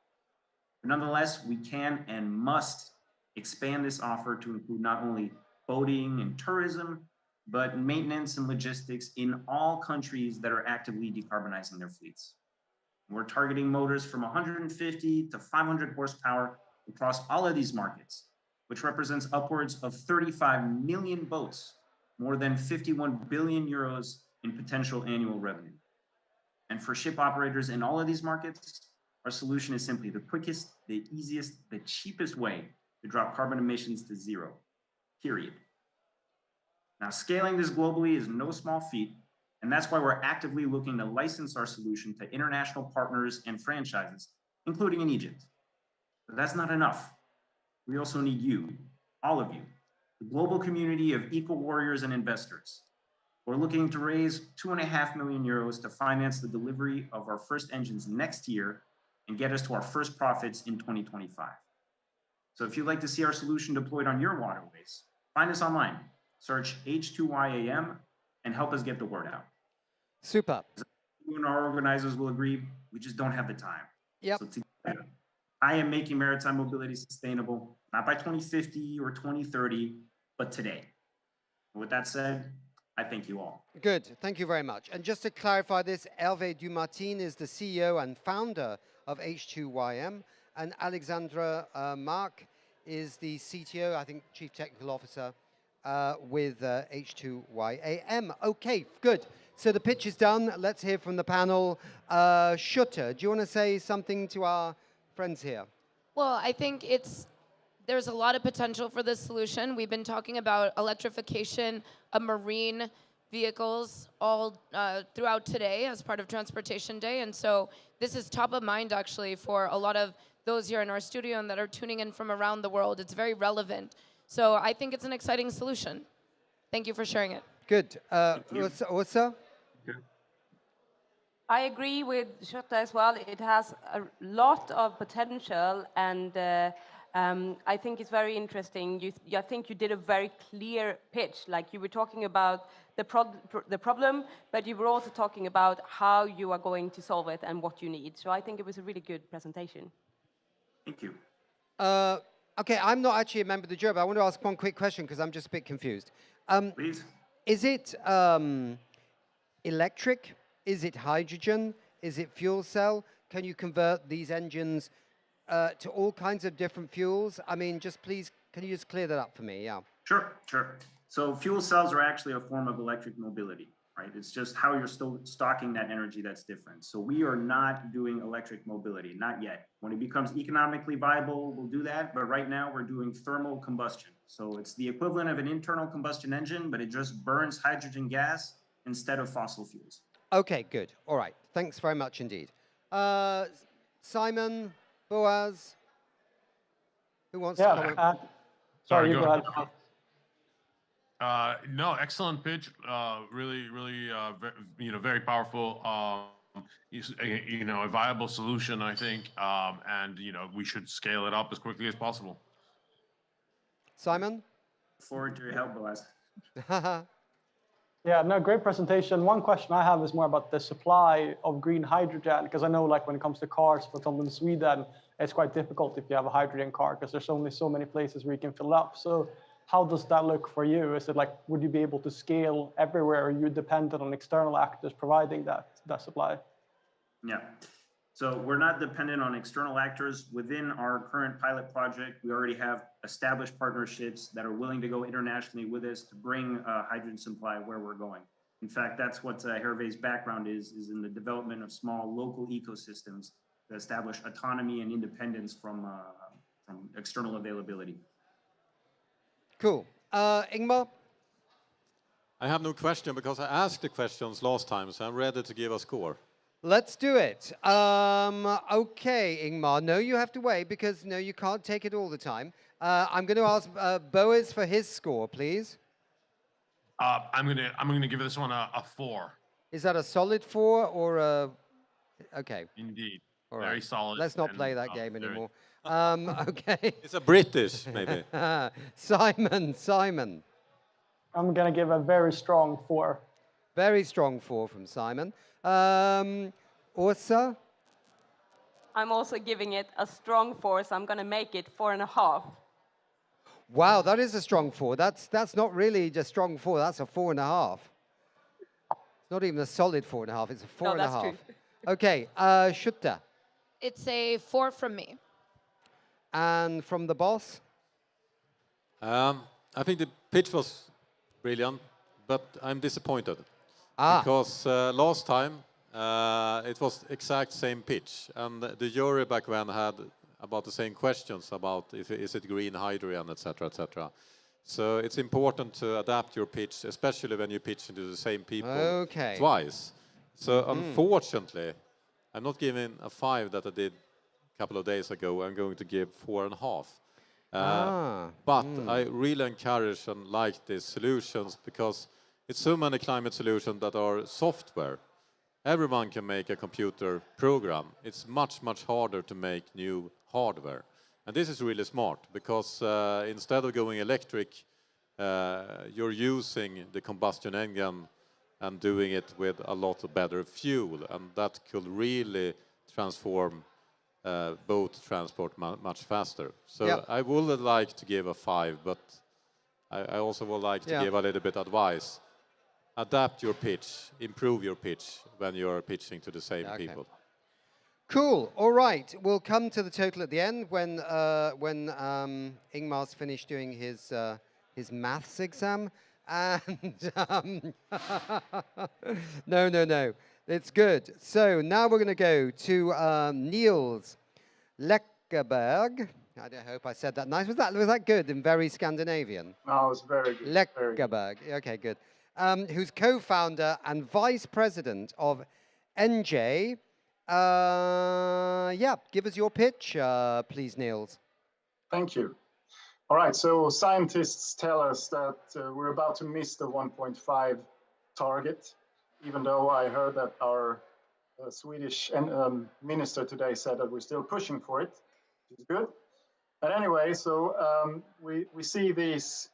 Speaker 10: But nonetheless, we can and must expand this offer to include not only boating and tourism, but maintenance and logistics in all countries that are actively decarbonizing their fleets. We're targeting motors from 150 to 500 horsepower across all of these markets, which represents upwards of 35 million boats, more than 51 billion euros in potential annual revenue. And for ship operators in all of these markets, our solution is simply the quickest, the easiest, the cheapest way to drop carbon emissions to 0, period. Now, scaling this globally is no small feat, and that's why we're actively looking to license our solution to international partners and franchises, including in Egypt. But that's not enough. We also need you, all of you, the global community of eco-warriors and investors. We're looking to raise 2.5 million euros to finance the delivery of our first engines next year and get us to our first profits in 2025. So if you'd like to see our solution deployed on your waterways, find us online, search H2YAM, and help us get the word out.
Speaker 16: Super.
Speaker 10: You and our organizers will agree, we just don't have the time.
Speaker 16: Yep.
Speaker 10: So together, I am making maritime mobility sustainable, not by 2050 or 2030, but today. With that said, I thank you all.
Speaker 16: Good, thank you very much. And just to clarify this, Hervé Dumartin is the CEO and founder of H2YM, and Alexandra Mark is the CTO, I think Chief Technical Officer, with H2YAM. Okay, good. So the pitch is done. Let's hear from the panel. Schutter, do you want to say something to our friends here?
Speaker 6: Well, I think there's a lot of potential for this solution. We've been talking about electrification of marine vehicles all throughout today as part of Transportation Day. And so this is top of mind, actually, for a lot of those here in our studio and that are tuning in from around the world. It's very relevant. So I think it's an exciting solution. Thank you for sharing it.
Speaker 16: Good. Ursa?
Speaker 8: I agree with Jutta as well. It has a lot of potential, and I think it's very interesting. I think you did a very clear pitch. Like, you were talking about the problem, but you were also talking about how you are going to solve it and what you need. So I think it was a really good presentation.
Speaker 10: Thank you.
Speaker 16: Okay, I'm not actually a member of the jury, but I want to ask one quick question because I'm just a bit confused.
Speaker 10: Please.
Speaker 16: Is it electric? Is it hydrogen? Is it fuel cell? Can you convert these engines to all kinds of different fuels? I mean, just please, can you just clear that up for me? Yeah.
Speaker 10: Sure, sure. So fuel cells are actually a form of electric mobility, right? It's just how you're still stocking that energy that's different. So we are not doing electric mobility, not yet. When it becomes economically viable, we'll do that. But right now we're doing thermal combustion. So it's the equivalent of an internal combustion engine, but it just burns hydrogen gas instead of fossil fuels.
Speaker 16: Okay, good. All right. Thanks very much indeed. Simon, Boaz, who wants to comment?
Speaker 11: Sorry, you go ahead.
Speaker 5: No, excellent pitch. Really, very powerful. A viable solution, I think, and we should scale it up as quickly as possible.
Speaker 16: Simon?
Speaker 10: Look forward to your help, Boaz.
Speaker 11: Yeah, no, great presentation. One question I have is more about the supply of green hydrogen, because I know, like, when it comes to cars, for example, in Sweden, it's quite difficult if you have a hydrogen car because there's only so many places where you can fill up. So how does that look for you? Is it like, would you be able to scale everywhere, or are you dependent on external actors providing that supply?
Speaker 10: Yeah. So we're not dependent on external actors. Within our current pilot project, we already have established partnerships that are willing to go internationally with us to bring hydrogen supply where we're going. In fact, that's what Hervé's background is in the development of small local ecosystems that establish autonomy and independence from external availability.
Speaker 16: Cool. Ingmar?
Speaker 2: I have no question because I asked the questions last time, so I'm ready to give a score.
Speaker 16: Let's do it. Okay, Ingmar. No, you have to wait because no, you can't take it all the time. I'm going to ask Boaz for his score, please.
Speaker 5: I'm gonna give this one a 4.
Speaker 16: Is that a solid 4 or a? Okay.
Speaker 5: Indeed.
Speaker 16: All
Speaker 5: Very
Speaker 16: right.
Speaker 5: solid.
Speaker 16: Let's not play that game anymore. Okay.
Speaker 2: It's a British, maybe.
Speaker 16: Simon.
Speaker 11: I'm going to give a very strong 4.
Speaker 16: Very strong 4 from Simon. Ursa?
Speaker 8: I'm also giving it a strong 4, so I'm going to make it 4.5.
Speaker 16: Wow, that is a strong 4. That's not really just strong 4. That's a 4.5. It's not even a solid 4.5. It's a 4.5.
Speaker 8: No, that's true.
Speaker 16: Okay, Shutta.
Speaker 6: It's a 4 from me.
Speaker 16: And from the boss?
Speaker 2: I think the pitch was brilliant, but I'm disappointed. Because last time it was exact same pitch, and the jury back then had about the same questions about is it green hydrogen, etc., etc. So it's important to adapt your pitch, especially when you pitch into the same people twice. So unfortunately, I'm not giving a 5 that I did a couple of days ago. I'm going to give 4.5. But I really encourage and like these solutions because it's so many climate solutions that are software. everyone can make a computer program. It's much, much harder to make new hardware. And this is really smart because instead of going electric, you're using the combustion engine and doing it with a lot of better fuel. And that could really transform boat transport much faster. So
Speaker 16: Yep.
Speaker 2: I would like to give a 5, but I also would like to give a little bit advice. Adapt your pitch, improve your pitch when you're pitching to the same people.
Speaker 16: Cool. All right. We'll come to the total at the end when Ingmar's finished doing his maths exam. And no. It's good. So now we're going to go to Niels Leckerberg. I hope I said that nice. Was that good and very Scandinavian?
Speaker 12: No, it was very good.
Speaker 16: Leckerberg. Okay, good. Who's co-founder and vice president of NJ. Yeah, give us your pitch, please, Niels.
Speaker 12: Thank you. All right, so scientists tell us that we're about to miss the 1.5 target, even though I heard that our Swedish minister today said that we're still pushing for it, which is good. But anyway, so we see these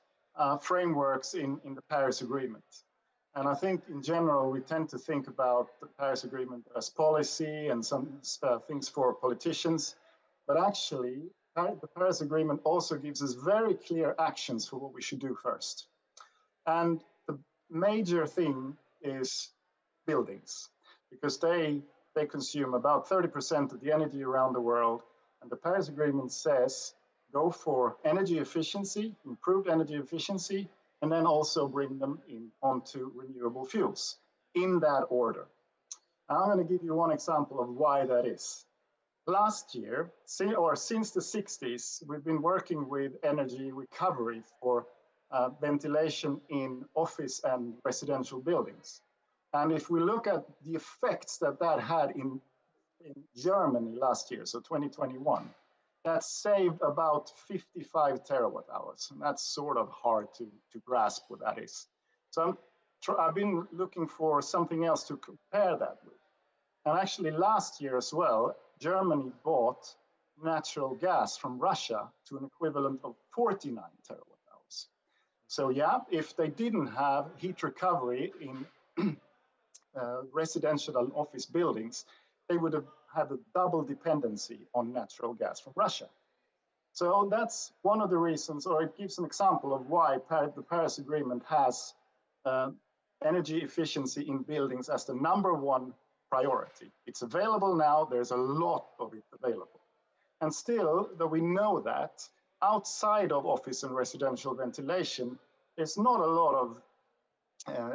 Speaker 12: frameworks in the Paris Agreement. And I think in general, we tend to think about the Paris Agreement as policy and some things for politicians. But actually, the Paris Agreement also gives us very clear actions for what we should do first. And the major thing is buildings, because they consume about 30% of the energy around the world. And the Paris Agreement says, go for energy efficiency, improved energy efficiency, and then also bring them onto renewable fuels in that order. I'm going to give you one example of why that is. Last year, since the 60s, we've been working with energy recovery for ventilation in office and residential buildings. And if we look at the effects that had in Germany last year, so 2021, that saved about 55 terawatt hours. And that's sort of hard to grasp what that is. So I've been looking for something else to compare that with. And actually last year as well, Germany bought natural gas from Russia to an equivalent of 49 terawatt hours. So yeah, if they didn't have heat recovery in residential and office buildings, they would have had a double dependency on natural gas from Russia. So that's one of the reasons, or it gives an example of why the Paris Agreement has energy efficiency in buildings as the #1 priority. It's available now, there's a lot of it available. And still, though we know that, outside of office and residential ventilation, there's not a lot of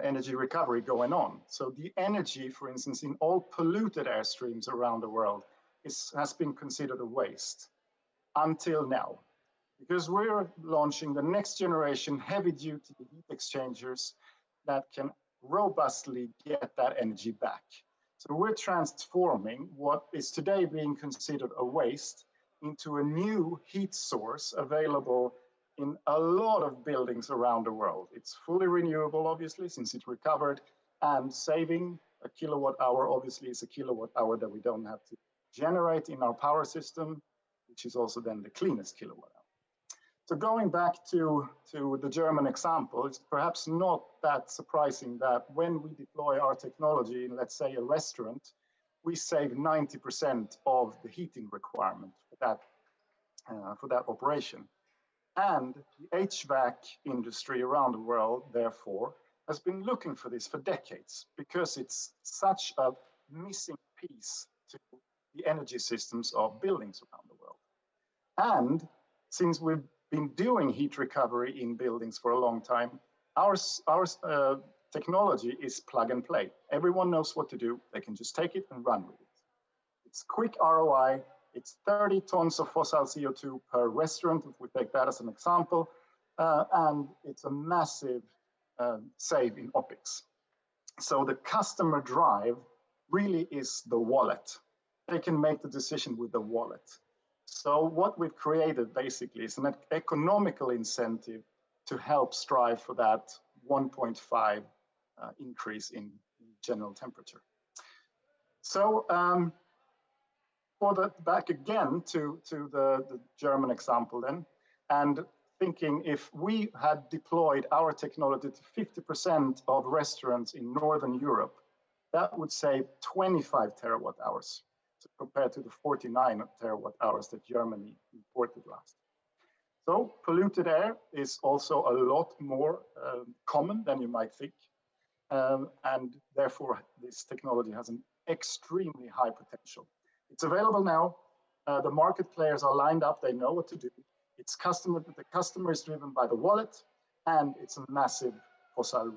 Speaker 12: energy recovery going on. So the energy, for instance, in all polluted air streams around the world has been considered a waste until now, because we're launching the next generation heavy-duty heat exchangers that can robustly get that energy back. So we're transforming what is today being considered a waste into a new heat source available in a lot of buildings around the world. It's fully renewable, obviously, since it's recovered, and saving a kilowatt hour, obviously, is a kilowatt hour that we don't have to generate in our power system, which is also then the cleanest kilowatt hour. So going back to the German example, it's perhaps not that surprising that when we deploy our technology in, let's say, a restaurant, we save 90% of the heating requirement for that operation. And the HVAC industry around the world, therefore, has been looking for this for decades because it's such a missing piece to the energy systems of buildings around the world. And since we've been doing heat recovery in buildings for a long time, our technology is plug and play. Everyone knows what to do. They can just take it and run with it. It's quick ROI. It's 30 tons of fossil CO2 per restaurant, if we take that as an example, and it's a massive save in OpEx. So the customer drive really is the wallet. They can make the decision with the wallet. So what we've created basically is an economical incentive to help strive for that 1.5 increase in general temperature. So back again to the German example then, and thinking if we had deployed our technology to 50% of restaurants in Northern Europe, that would save 25 terawatt hours compared to the 49 terawatt hours that Germany imported last. So polluted air is also a lot more common than you might think. And therefore, this technology has an extremely high potential. It's available now. The market players are lined up. They know what to do. The customer is driven by the wallet, and it's a massive fossil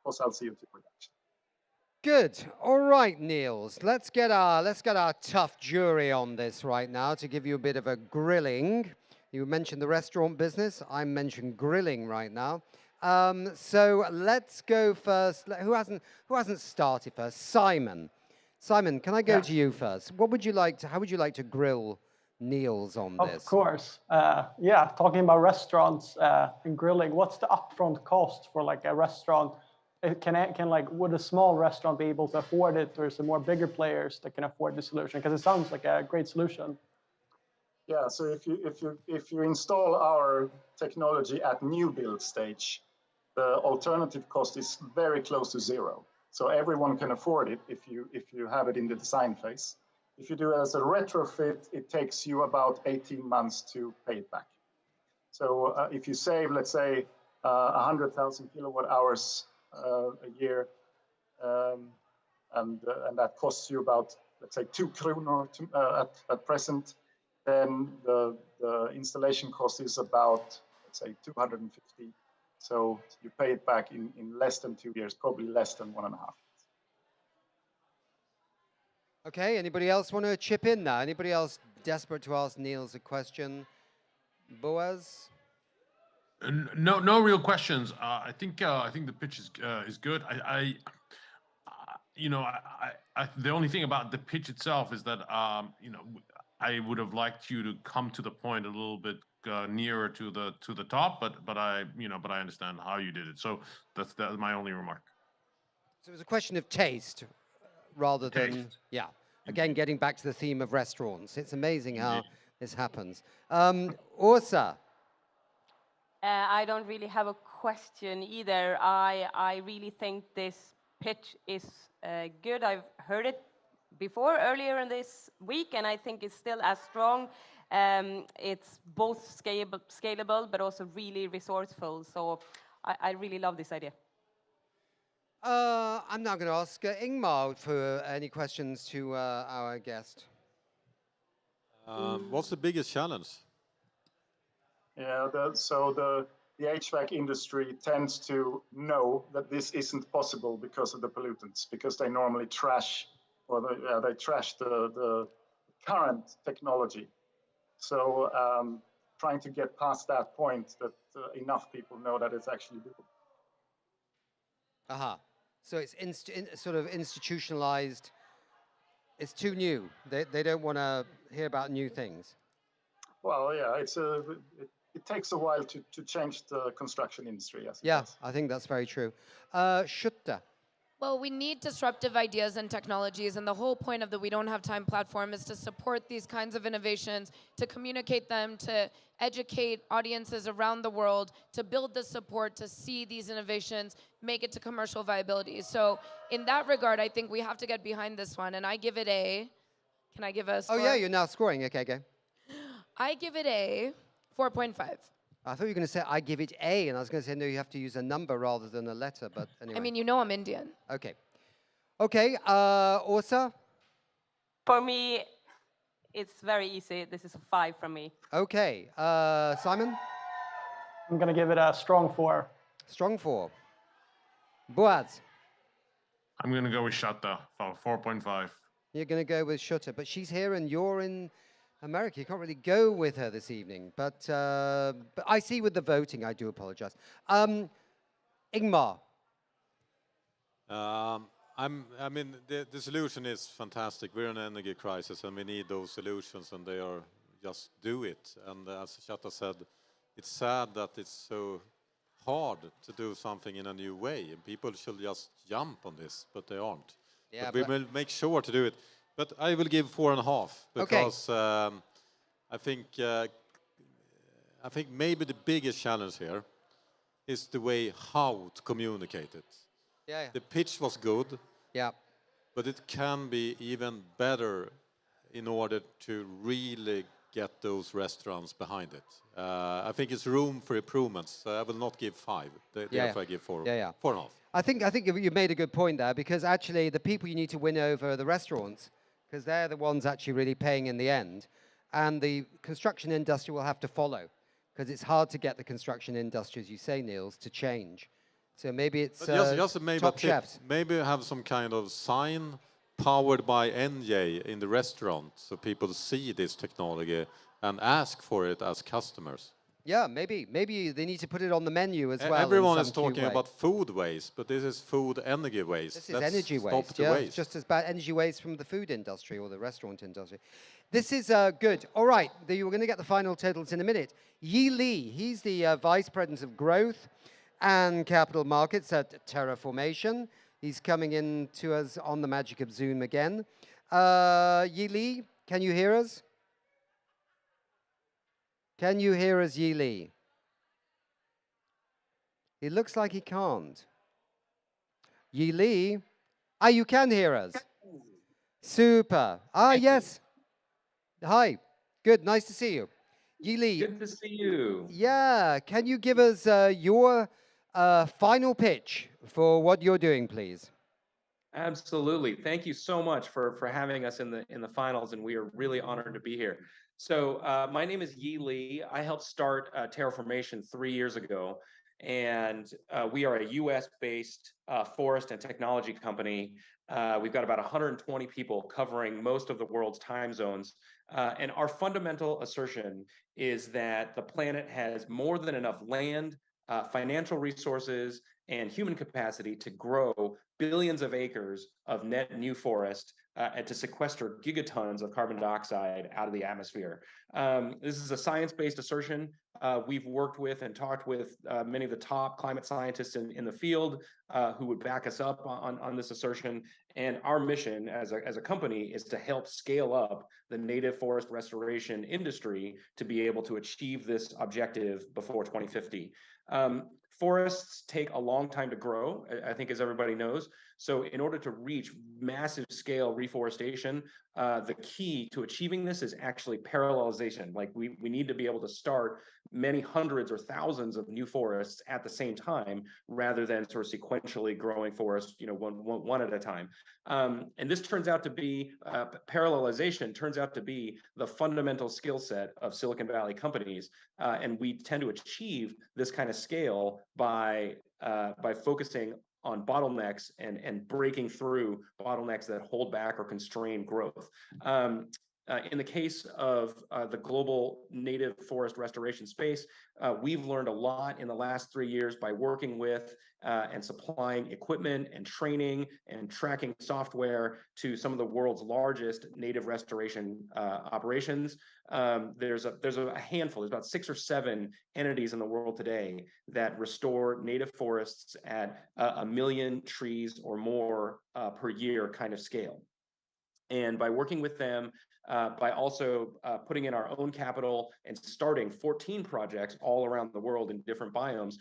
Speaker 12: CO2 reduction.
Speaker 16: Good. All right, Niels. Let's get our tough jury on this right now to give you a bit of a grilling. You mentioned the restaurant business. I mentioned grilling right now. So let's go first. Who hasn't started first? Simon. Simon, can I go to you first? How would you like to grill Niels on this?
Speaker 11: Of course. Yeah, talking about restaurants and grilling, what's the upfront cost for like a restaurant? Would a small restaurant be able to afford it, or is there more bigger players that can afford the solution? Because it sounds like a great solution.
Speaker 12: Yeah, so if you install our technology at new build stage, the alternative cost is very close to zero. So everyone can afford it if you have it in the design phase. If you do it as a retrofit, it takes you about 18 months to pay it back. So if you save, let's say, 100,000 kilowatt hours a year, and that costs you about, let's say, 2 kronor at present, then the installation cost is about, let's say, 250. So you pay it back in less than 2 years, probably less than 1.5 years.
Speaker 16: Okay, anybody else want to chip in now? Anybody else desperate to ask Niels a question? Boaz?
Speaker 5: No real questions. I think the pitch is good. The only thing about the pitch itself is that I would have liked you to come to the point a little bit nearer to the top, but I understand how you did it. So that's my only remark.
Speaker 16: So it was a question of taste rather than Again, getting back to the theme of restaurants. It's amazing how this happens. Åsa.
Speaker 8: I don't really have a question either. I really think this pitch is good. I've heard it before earlier in this week, and I think it's still as strong. It's both scalable, but also really resourceful. So I really love this idea.
Speaker 16: I'm now going to ask Ingmar for any questions to our guest.
Speaker 2: What's the biggest challenge?
Speaker 12: Yeah, the HVAC industry tends to know that this isn't possible because of the pollutants, because they normally trash, or they trash the current technology. So trying to get past that point that enough people know that it's actually doable.
Speaker 16: Aha. So it's sort of institutionalized. It's too new. They don't want to hear about new things.
Speaker 12: Well, yeah, it takes a while to change the construction industry. Yes.
Speaker 16: Yeah, I think that's very true. Shutta.
Speaker 6: Well, we need disruptive ideas and technologies, and the whole point of the We Don't Have Time platform is to support these kinds of innovations, to communicate them, to educate audiences around the world, to build the support to see these innovations make it to commercial viability. So in that regard, I think we have to get behind this one, and I give it a, can I give a score?
Speaker 16: Oh yeah, you're now scoring. Okay, go.
Speaker 6: I give it a 4.5.
Speaker 16: I thought you were going to say, I give it A, and I was going to say, no, you have to use a number rather than a letter, but anyway.
Speaker 6: I mean, you know I'm Indian.
Speaker 16: Okay. Okay, Åsa?
Speaker 8: For me, it's very easy. This is a 5 from me.
Speaker 16: Okay, Simon?
Speaker 11: I'm going to give it a strong 4.
Speaker 16: Strong 4. Boaz?
Speaker 5: I'm going to go with Shutta for 4.5.
Speaker 16: You're going to go with Shutta, but she's here and you're in America. You can't really go with her this evening, but I see with the voting. I do apologize. Ingmar.
Speaker 2: I mean, the solution is fantastic. We're in an energy crisis, and we need those solutions, and they are just do it. And as Shutta said, it's sad that it's so hard to do something in a new way, and people should just jump on this, but they aren't. but we will make sure to do it. But I will give 4.5 because I think maybe the biggest challenge here is the way how to communicate it.
Speaker 16: Yeah.
Speaker 2: The pitch was good.
Speaker 16: Yeah.
Speaker 2: But it can be even better in order to really get those restaurants behind it. I think it's room for improvements. So I will not give 5. Therefore, I give 4. 4.5.
Speaker 16: I think you made a good point there, because actually the people you need to win over are the restaurants, because they're the ones actually really paying in the end. And the construction industry will have to follow, because it's hard to get the construction industry, as you say, Niels, to change. So maybe it's
Speaker 2: just maybe
Speaker 16: top chefs.
Speaker 2: Maybe have some kind of sign powered by NJ in the restaurant, so people see this technology and ask for it as customers.
Speaker 16: Yeah, maybe they need to put it on the menu as well.
Speaker 2: Everyone is talking about food waste, but this is food energy waste.
Speaker 16: This is energy waste. Yeah, it's just as bad energy waste from the food industry or the restaurant industry. This is good. All right, we're going to get the final totals in a minute. Yi Li, he's the Vice President of Growth and Capital Markets at Terraformation. He's coming in to us on the magic of Zoom again. Yi Li, can you hear us? Can you hear us, Yi Li? It looks like he can't. Yi Li? You can hear us. Super. Yes. Hi. Good. Nice to see you. Yi Li.
Speaker 1: Good to see you.
Speaker 16: Yeah. Can you give us your final pitch for what you're doing, please?
Speaker 1: Absolutely. Thank you so much for having us in the finals, and we are really honored to be here. So my name is Yi Li. I helped start Terraformation 3 years ago, and we are a US-based forest and technology company. We've got about 120 people covering most of the world's time zones. And our fundamental assertion is that the planet has more than enough land, financial resources, and human capacity to grow billions of acres of net new forest and to sequester gigatons of carbon dioxide out of the atmosphere. This is a science-based assertion. We've worked with and talked with many of the top climate scientists in the field who would back us up on this assertion. And our mission as a company is to help scale up the native forest restoration industry to be able to achieve this objective before 2050. Forests take a long time to grow, I think, as everybody knows. So in order to reach massive scale reforestation, the key to achieving this is actually parallelization. Like we need to be able to start many hundreds or thousands of new forests at the same time, rather than sort of sequentially growing forests, one at a time. And this turns out to be, parallelization turns out to be the fundamental skill set of Silicon Valley companies. And we tend to achieve this kind of scale by focusing on bottlenecks and breaking through bottlenecks that hold back or constrain growth. In the case of the global native forest restoration space, we've learned a lot in the last 3 years by working with and supplying equipment and training and tracking software to some of the world's largest native restoration operations. There's a handful, there's about 6 or 7 entities in the world today that restore native forests at 1 million trees or more per year kind of scale. And by working with them, by also putting in our own capital and starting 14 projects all around the world in different biomes,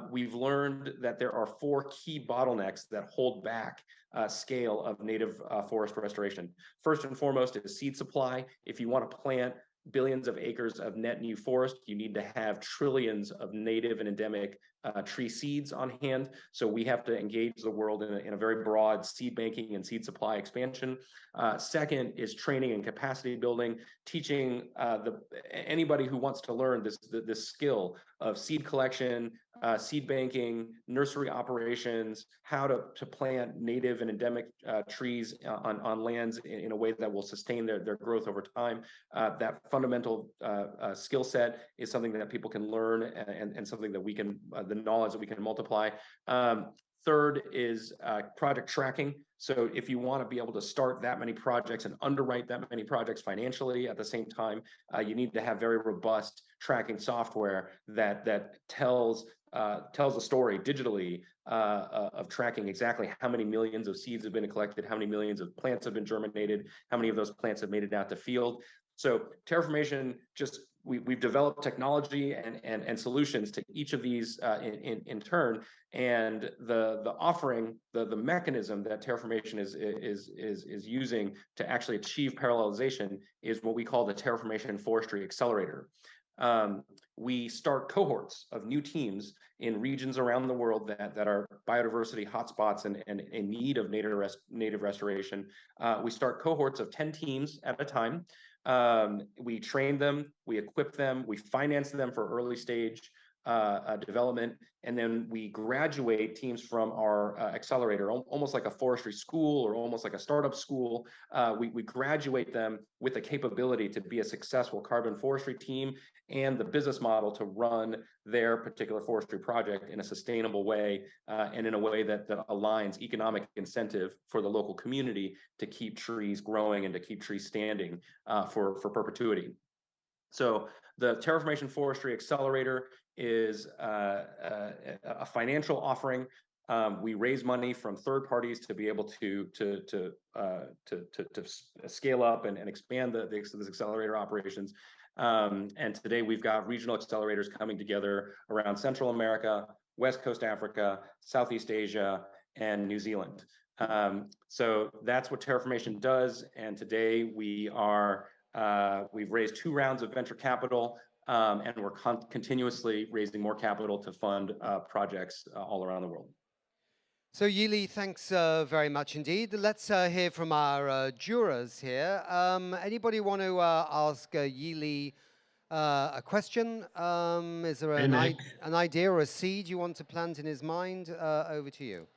Speaker 1: we've learned that there are 4 key bottlenecks that hold back scale of native forest restoration. First and foremost is seed supply. If you want to plant billions of acres of net new forest, you need to have trillions of native and endemic tree seeds on hand. So we have to engage the world in a very broad seed banking and seed supply expansion. Second is training and capacity building, teaching anybody who wants to learn this skill of seed collection, seed banking, nursery operations, how to plant native and endemic trees on lands in a way that will sustain their growth over time. That fundamental skill set is something that people can learn and something that we can, the knowledge that we can multiply. Third is project tracking. So if you want to be able to start that many projects and underwrite that many projects financially at the same time, you need to have very robust tracking software that tells a story digitally of tracking exactly how many millions of seeds have been collected, how many millions of plants have been germinated, how many of those plants have made it out to field. So Terraformation we've developed technology and solutions to each of these in turn, and the offering, the mechanism that Terraformation is using to actually achieve parallelization is what we call the Terraformation Forestry Accelerator. We start cohorts of new teams in regions around the world that are biodiversity hotspots and in need of native restoration. We start cohorts of 10 teams at a time. We train them, we equip them, we finance them for early stage development, and then we graduate teams from our accelerator, almost like a forestry school or almost like a startup school. We graduate them with the capability to be a successful carbon forestry team and the business model to run their particular forestry project in a sustainable way and in a way that aligns economic incentive for the local community to keep trees growing and to keep trees standing for perpetuity. So the Terraformation Forestry Accelerator is a financial offering. We raise money from third parties to be able to scale up and expand this accelerator operations. And today we've got regional accelerators coming together around Central America, West Coast Africa, Southeast Asia, and New Zealand. So that's what Terraformation does. And today we've raised 2 rounds of venture capital, and we're continuously raising more capital to fund projects all around the world.
Speaker 16: So Yili, thanks very much indeed. Let's hear from our jurors here. Anybody want to ask Yili a question? Is there an idea or a seed you want to plant in his mind? Over to you.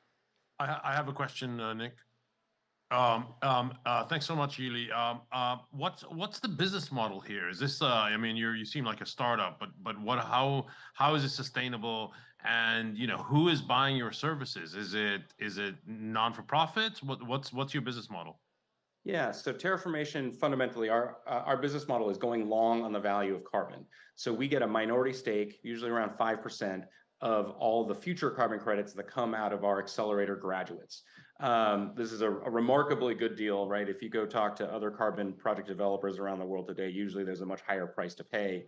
Speaker 5: I have a question, Nick. Thanks so much, Yili. What's the business model here? Is this? I mean, you seem like a startup, but how is it sustainable? And who is buying your services? Is it non-for-profit? What's your business model?
Speaker 1: Yeah, so Terraformation, fundamentally, our business model is going long on the value of carbon. So we get a minority stake, usually around 5%, of all the future carbon credits that come out of our accelerator graduates. This is a remarkably good deal, right? If you go talk to other carbon project developers around the world today, usually there's a much higher price to pay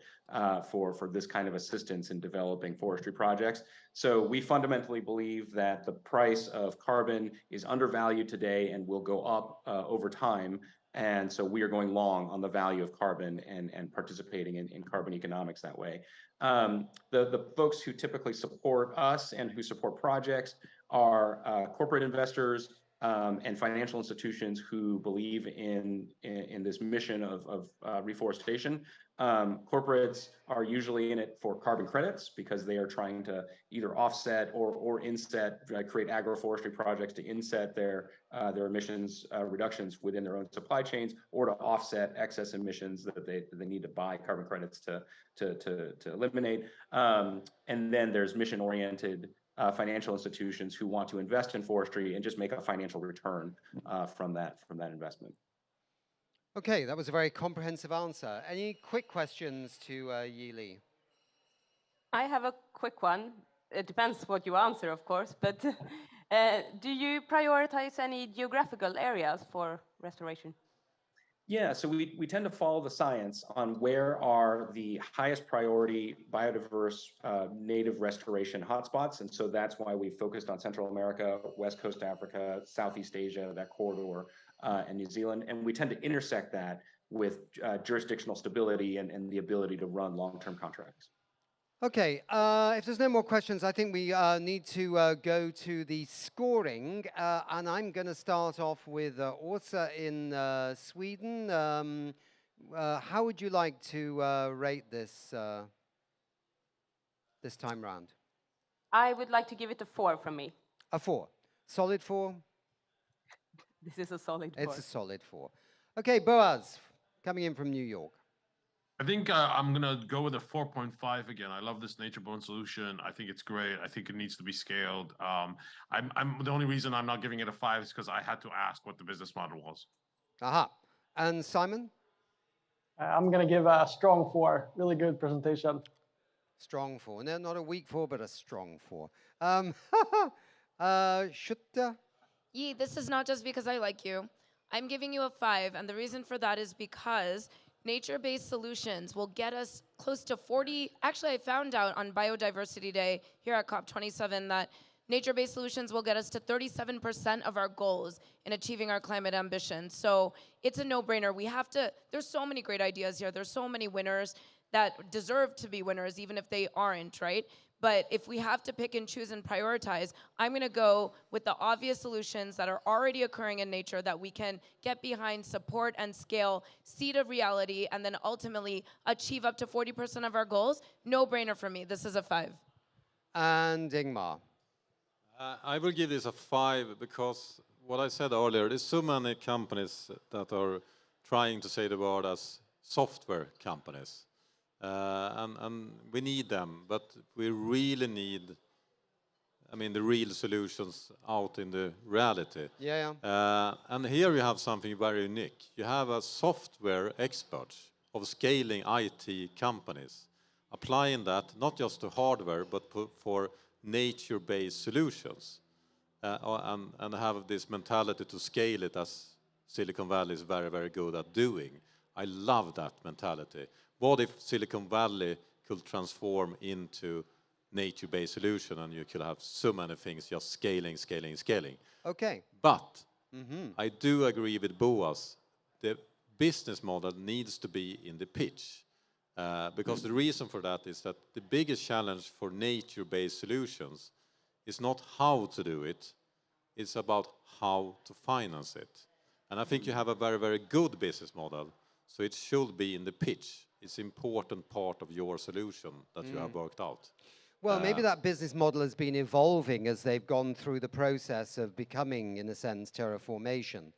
Speaker 1: for this kind of assistance in developing forestry projects. So we fundamentally believe that the price of carbon is undervalued today and will go up over time. And so we are going long on the value of carbon and participating in carbon economics that way. The folks who typically support us and who support projects are corporate investors and financial institutions who believe in this mission of reforestation. Corporates are usually in it for carbon credits because they are trying to either offset or inset, create agroforestry projects to inset their emissions reductions within their own supply chains, or to offset excess emissions that they need to buy carbon credits to eliminate. And then there's mission-oriented financial institutions who want to invest in forestry and just make a financial return from that investment.
Speaker 16: Okay, that was a very comprehensive answer. Any quick questions to Yili?
Speaker 8: I have a quick one. It depends what you answer, of course, but do you prioritize any geographical areas for restoration?
Speaker 1: Yeah, so we tend to follow the science on where are the highest priority biodiverse native restoration hotspots. And so that's why we focused on Central America, West Coast Africa, Southeast Asia, that corridor, and New Zealand. And we tend to intersect that with jurisdictional stability and the ability to run long-term contracts.
Speaker 16: Okay, if there's no more questions, I think we need to go to the scoring. And I'm going to start off with Åsa in Sweden. How would you like to rate this this time round?
Speaker 8: I would like to give it a 4 from me.
Speaker 16: A 4. Solid 4?
Speaker 8: This is a solid 4.
Speaker 16: It's a solid 4. Okay, Boaz, coming in from New York.
Speaker 5: I think I'm gonna go with a 4.5 again. I love this nature-born solution. I think it's great. I think it needs to be scaled. I'm the only reason I'm not giving it a 5 is because I had to ask what the business model was.
Speaker 16: Aha. And Simon?
Speaker 11: I'm going to give a strong 4. Really good presentation.
Speaker 16: Strong 4. No, not a weak 4, but a strong 4. Shutta?
Speaker 6: Yi, this is not just because I like you. I'm giving you a 5, and the reason for that is because nature-based solutions will get us close to 40. Actually, I found out on Biodiversity Day here at COP27 that nature-based solutions will get us to 37% of our goals in achieving our climate ambitions. So it's a no-brainer. We have to, there's so many great ideas here. There's so many winners that deserve to be winners, even if they aren't, right? But if we have to pick and choose and prioritize, I'm gonna go with the obvious solutions that are already occurring in nature that we can get behind, support, and scale, see to reality, and then ultimately achieve up to 40% of our goals. No brainer for me. This is a 5.
Speaker 16: And Ingmar?
Speaker 2: I will give this a 5 because what I said earlier, there's so many companies that are trying to say the word as software companies. And we need them, but we really need, I mean, the real solutions out in the reality.
Speaker 16: Yeah.
Speaker 2: And here you have something very unique. You have a software expert of scaling IT companies, applying that not just to hardware, but for nature-based solutions, and have this mentality to scale it as Silicon Valley is very, very good at doing. I love that mentality. What if Silicon Valley could transform into nature-based solution and you could have so many things just scaling.
Speaker 16: Okay.
Speaker 2: But I do agree with Boas. The business model needs to be in the pitch. Because the reason for that is that the biggest challenge for nature-based solutions is not how to do it, it's about how to finance it. And I think you have a very, very good business model, so it should be in the pitch. It's an important part of your solution that you have worked out.
Speaker 16: Well, maybe that business model has been evolving as they've gone through the process of becoming, in a sense, terraformation.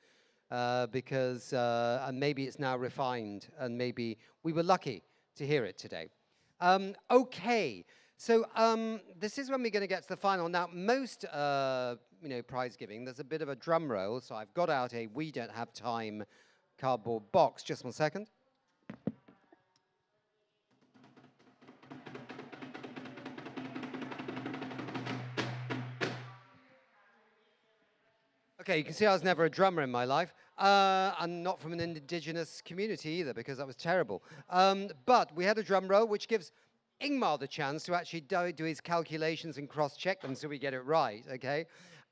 Speaker 16: Because, and maybe it's now refined, and maybe we were lucky to hear it today. Okay, so this is when we're going to get to the final. Now, most prize giving, there's a bit of a drum roll, so I've got out a "We Don't Have Time" cardboard box. Just 1 second. Okay, you can see I was never a drummer in my life. I'm not from an indigenous community either, because that was terrible. But we had a drum roll, which gives Ingmar the chance to actually do his calculations and cross-check them so we get it right, okay?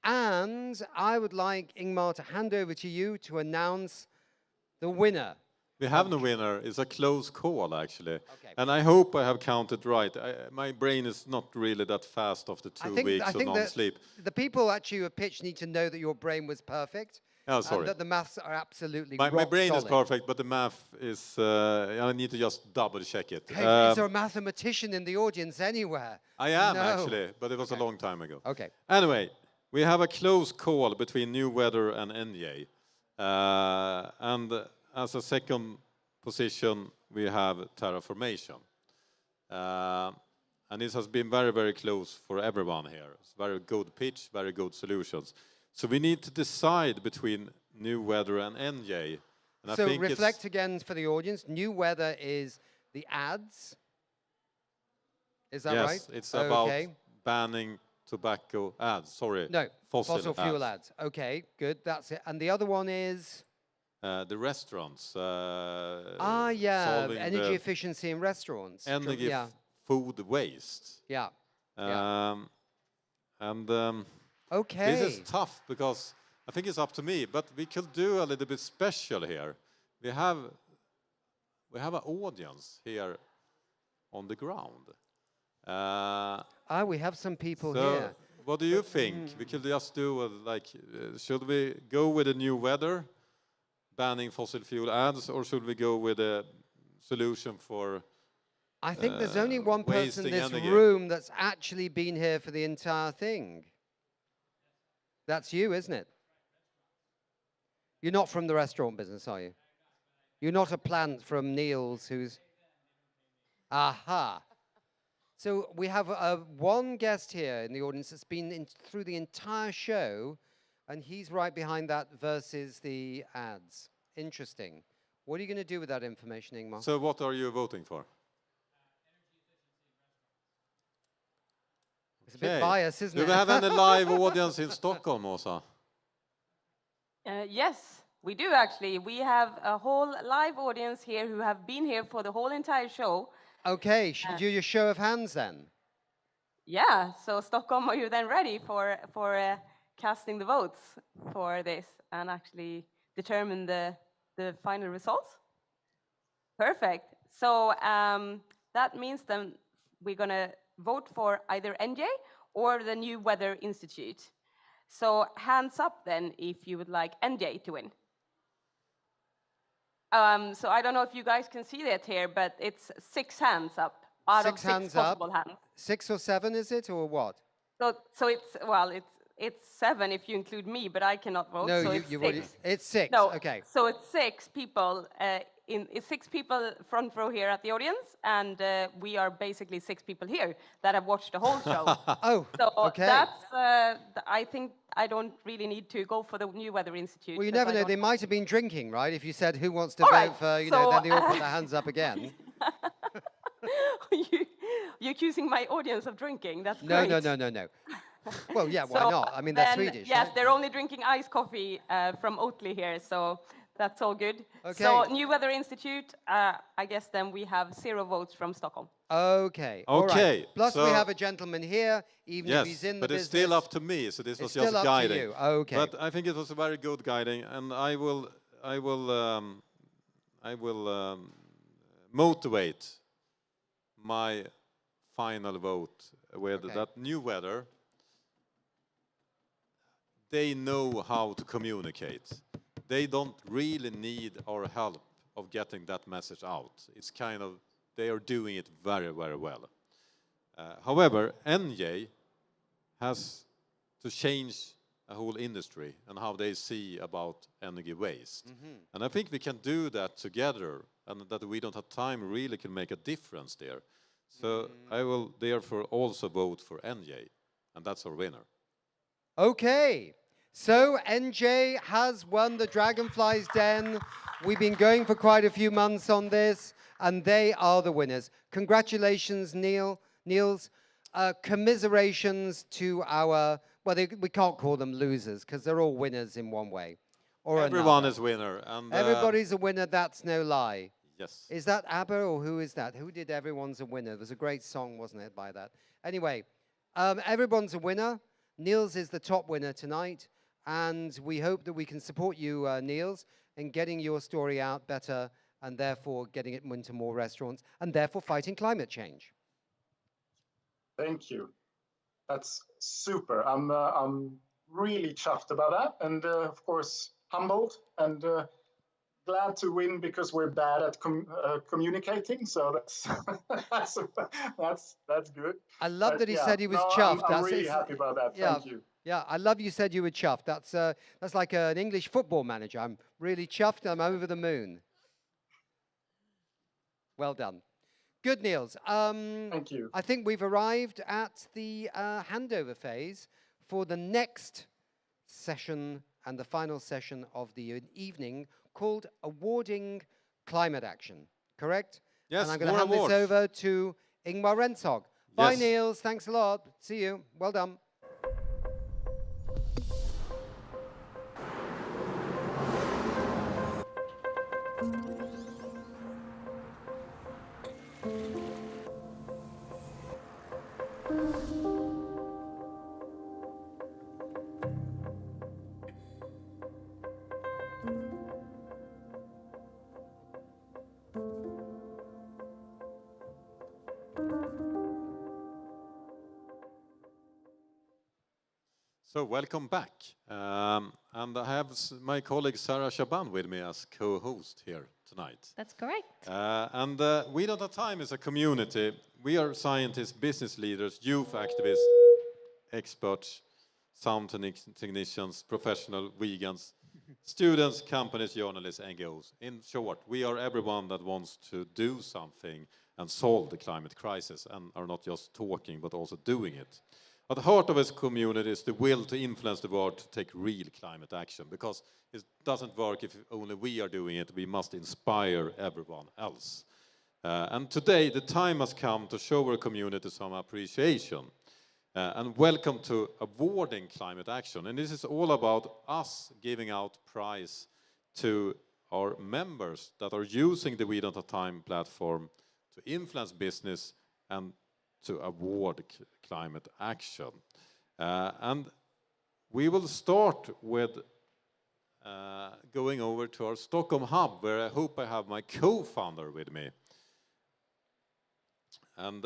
Speaker 16: And I would like Ingmar to hand over to you to announce the winner.
Speaker 2: We have no winner. It's a close call, actually. Okay. And I hope I have counted right. My brain is not really that fast after 2 weeks of non-sleep.
Speaker 16: The people actually who have pitched need to know that your brain was perfect.
Speaker 2: Oh, sorry.
Speaker 16: And that the maths are absolutely
Speaker 2: my brain
Speaker 16: solid.
Speaker 2: is perfect, but the math is, I need to just double check it.
Speaker 16: Hey, is there a mathematician in the audience anywhere?
Speaker 2: I am, actually, but it was a long time ago.
Speaker 16: Okay.
Speaker 2: Anyway, we have a close call between New Weather and NJ. And as a second position, we have Terraformation. And this has been very, very close for everyone here. It's very good pitch, very good solutions. So we need to decide between New Weather and NJ. And
Speaker 16: so
Speaker 2: I think
Speaker 16: reflect again for the audience. New Weather is the ads. Is that right?
Speaker 2: Yes, it's about banning tobacco ads. Sorry.
Speaker 16: No, fossil fuel ads. Okay, good. That's it. And the other one is?
Speaker 2: The restaurants.
Speaker 16: Energy efficiency in restaurants.
Speaker 2: Energy, food waste.
Speaker 16: Yeah.
Speaker 2: Okay. This is tough because I think it's up to me, but we could do a little bit special here. We have an audience here on the ground.
Speaker 16: We have some people here.
Speaker 2: What do you think? We could just do should we go with the New Weather, banning fossil fuel ads, or should we go with a solution for
Speaker 16: I think there's only one person in this room that's actually been here for the entire thing. That's you, isn't it? You're not from the restaurant business, are you? You're not a plant from Neil's who's... Aha. So we have one guest here in the audience that's been through the entire show, and he's right behind that versus the ads. Interesting. What are you going to do with that information, Ingmar?
Speaker 2: So what are you voting for?
Speaker 16: It's a bit biased, isn't it?
Speaker 2: Do we have any live audience in Stockholm, Åsa?
Speaker 8: Yes, we do actually. We have a whole live audience here who have been here for the whole entire show.
Speaker 16: Okay, should we do your show of hands then?
Speaker 8: Yeah, so Stockholm, are you then ready for casting the votes for this and actually determine the final results? Perfect. So that means then we're going to vote for either NJ or the New Weather Institute. So hands up then if you would like NJ to win. So I don't know if you guys can see that here, but it's 6 hands up out of 6 possible hands.
Speaker 16: 6 or 7, is it, or what?
Speaker 8: So it's 7 if you include me, but I cannot vote.
Speaker 16: No,
Speaker 8: so
Speaker 16: you've
Speaker 8: it's 6.
Speaker 16: already. It's 6.
Speaker 8: No,
Speaker 16: Okay.
Speaker 8: so it's 6 people. It's 6 people front row here at the audience, and we are basically 6 people here that have watched the whole show.
Speaker 16: Oh,
Speaker 8: so
Speaker 16: okay.
Speaker 8: that's. I think I don't really need to go for the New Weather Institute.
Speaker 16: Well, you
Speaker 8: 'cause
Speaker 16: never
Speaker 8: I
Speaker 16: know.
Speaker 8: don't-
Speaker 16: They might have been drinking, right? If you said who wants to
Speaker 8: All
Speaker 16: vote
Speaker 8: right,
Speaker 16: for,
Speaker 8: so,
Speaker 16: then they all put their hands up again.
Speaker 8: You're accusing my audience of drinking. That's
Speaker 16: No,
Speaker 8: great.
Speaker 16: no. Well, yeah, why
Speaker 8: So
Speaker 16: not? I mean, they're
Speaker 8: then,
Speaker 16: Swedish.
Speaker 8: Yes,
Speaker 16: right?
Speaker 8: they're only drinking iced coffee from Oatly here, so that's all good.
Speaker 16: Okay.
Speaker 8: So New Weather Institute, I guess then we have 0 votes from Stockholm.
Speaker 16: Okay. All right.
Speaker 2: Okay,
Speaker 16: Plus, we
Speaker 2: so-
Speaker 16: have a gentleman here, even if he's in the
Speaker 2: but
Speaker 16: business.
Speaker 2: it's still up to me. So this was
Speaker 16: It's
Speaker 2: just
Speaker 16: still up to
Speaker 2: guiding.
Speaker 16: you. Okay.
Speaker 2: But I think it was a very good guiding, and I will motivate my final vote with that New Weather. They know how to communicate. They don't really need our help of getting that message out. It's kind of, they are doing it very, very well. However, NJ has to change a whole industry and how they see about energy waste. And I think we can do that together, and that we don't have time really can make a difference there. So I will therefore also vote for NJ, and that's our winner.
Speaker 16: Okay, so NJ has won the Dragonfly's Den. We've been going for quite a few months on this, and they are the winners. Congratulations, Niels. Commiserations to our, well, we can't call them losers, because they're all winners in one way or
Speaker 2: Everyone
Speaker 16: another.
Speaker 2: is winner. And,
Speaker 16: Everybody's a winner, that's no lie.
Speaker 2: Yes.
Speaker 16: Is that ABBA, or who is that? Who did Everyone's a Winner? There's a great song, wasn't it, by that? Anyway, everyone's a winner. Niels is the top winner tonight, and we hope that we can support you, Niels, in getting your story out better, and therefore getting it into more restaurants, and therefore fighting climate change.
Speaker 12: Thank you. That's super. I'm really chuffed about that, and of course humbled and glad to win because we're bad at communicating. So that's that's good.
Speaker 16: I love
Speaker 12: But
Speaker 16: that he
Speaker 12: yeah,
Speaker 16: said he was
Speaker 12: no,
Speaker 16: chuffed.
Speaker 12: I'm
Speaker 16: That's-
Speaker 12: really
Speaker 16: it's-
Speaker 12: happy about that.
Speaker 16: Yeah,
Speaker 12: Thank you.
Speaker 16: Yeah, I love you said you were chuffed. That's like an English football manager. I'm really chuffed. I'm over the moon. Well done. Good, Niels.
Speaker 12: Thank you.
Speaker 16: I think we've arrived at the handover phase for the next session and the final session of the evening called Awarding Climate Action, correct?
Speaker 2: Yes,
Speaker 16: And I'm going to
Speaker 2: more
Speaker 16: hand this
Speaker 2: awards.
Speaker 16: over to Ingmar Rentzhog. Bye,
Speaker 2: Yes.
Speaker 16: Niels. Thanks a lot. See you. Well done.
Speaker 2: So welcome back. And I have my colleague Sarah Shaban with me as co-host here tonight.
Speaker 21: That's correct.
Speaker 2: And we don't have time as a community. We are scientists, business leaders, youth activists, experts, sound technicians, professional vegans, students, companies, journalists, NGOs. In short, we are everyone that wants to do something and solve the climate crisis, and are not just talking but also doing it. At the heart of this community is the will to influence the world to take real climate action, because it doesn't work if only we are doing it. We must inspire everyone else. And today, the time has come to show our community some appreciation. And welcome to Awarding Climate Action. And this is all about us giving out prize to our members that are using the We Don't Have Time platform to influence business and to award climate action. And we will start with going over to our Stockholm hub, where I hope I have my co-founder with me. And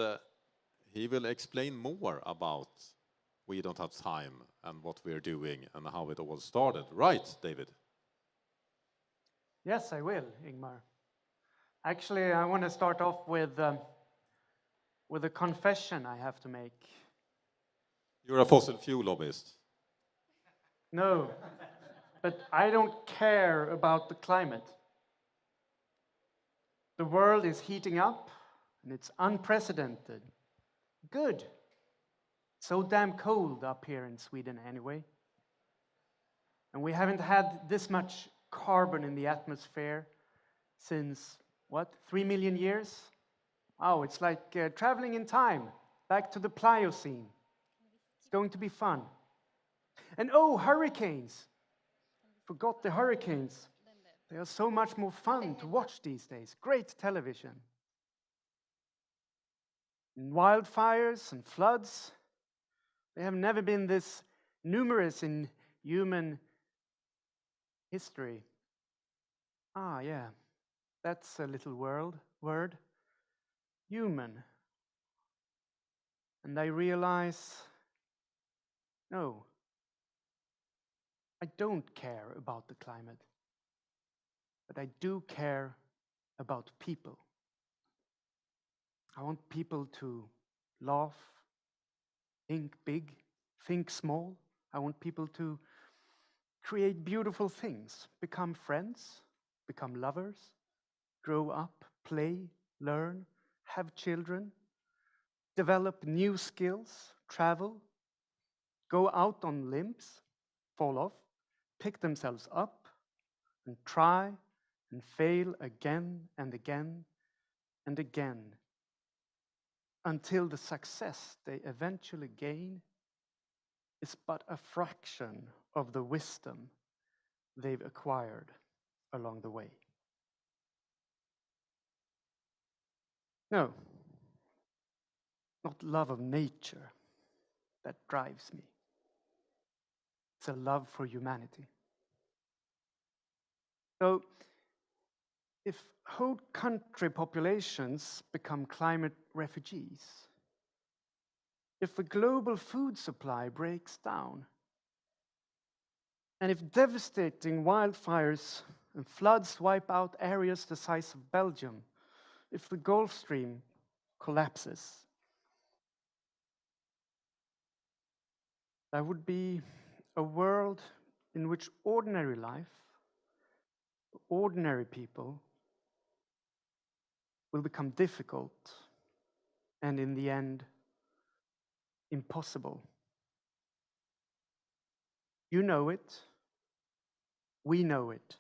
Speaker 2: he will explain more about We Don't Have Time and what we're doing and how it all started. Right, David?
Speaker 21: Yes, I will, Ingmar. Actually, I want to start off with a confession I have to make.
Speaker 2: You're a fossil fuel lobbyist.
Speaker 21: No, but I don't care about the climate. The world is heating up, and it's unprecedented. Good. So damn cold up here in Sweden anyway. And we haven't had this much carbon in the atmosphere since, what, 3 million years? Oh, it's like traveling in time, back to the Pliocene. It's going to be fun. And oh, hurricanes. Forgot the hurricanes. They are so much more fun to watch these days. Great television. And wildfires and floods, they have never been this numerous in human history. Ah, yeah, that's a little word. Human. And I realize, no, I don't care about the climate, but I do care about people. I want people to laugh, think big, think small. I want people to create beautiful things, become friends, become lovers, grow up, play, learn, have children, develop new skills, travel, go out on limbs, fall off, pick themselves up, and try and fail again and again and again until the success they eventually gain is but a fraction of the wisdom they've acquired along the way. No, not love of nature that drives me. It's a love for humanity. So, if whole country populations become climate refugees, if the global food supply breaks down, and if devastating wildfires and floods wipe out areas the size of Belgium, if the Gulf Stream collapses, that would be a world in which ordinary life, ordinary people, will become difficult and in the end, impossible. You know it, we know it,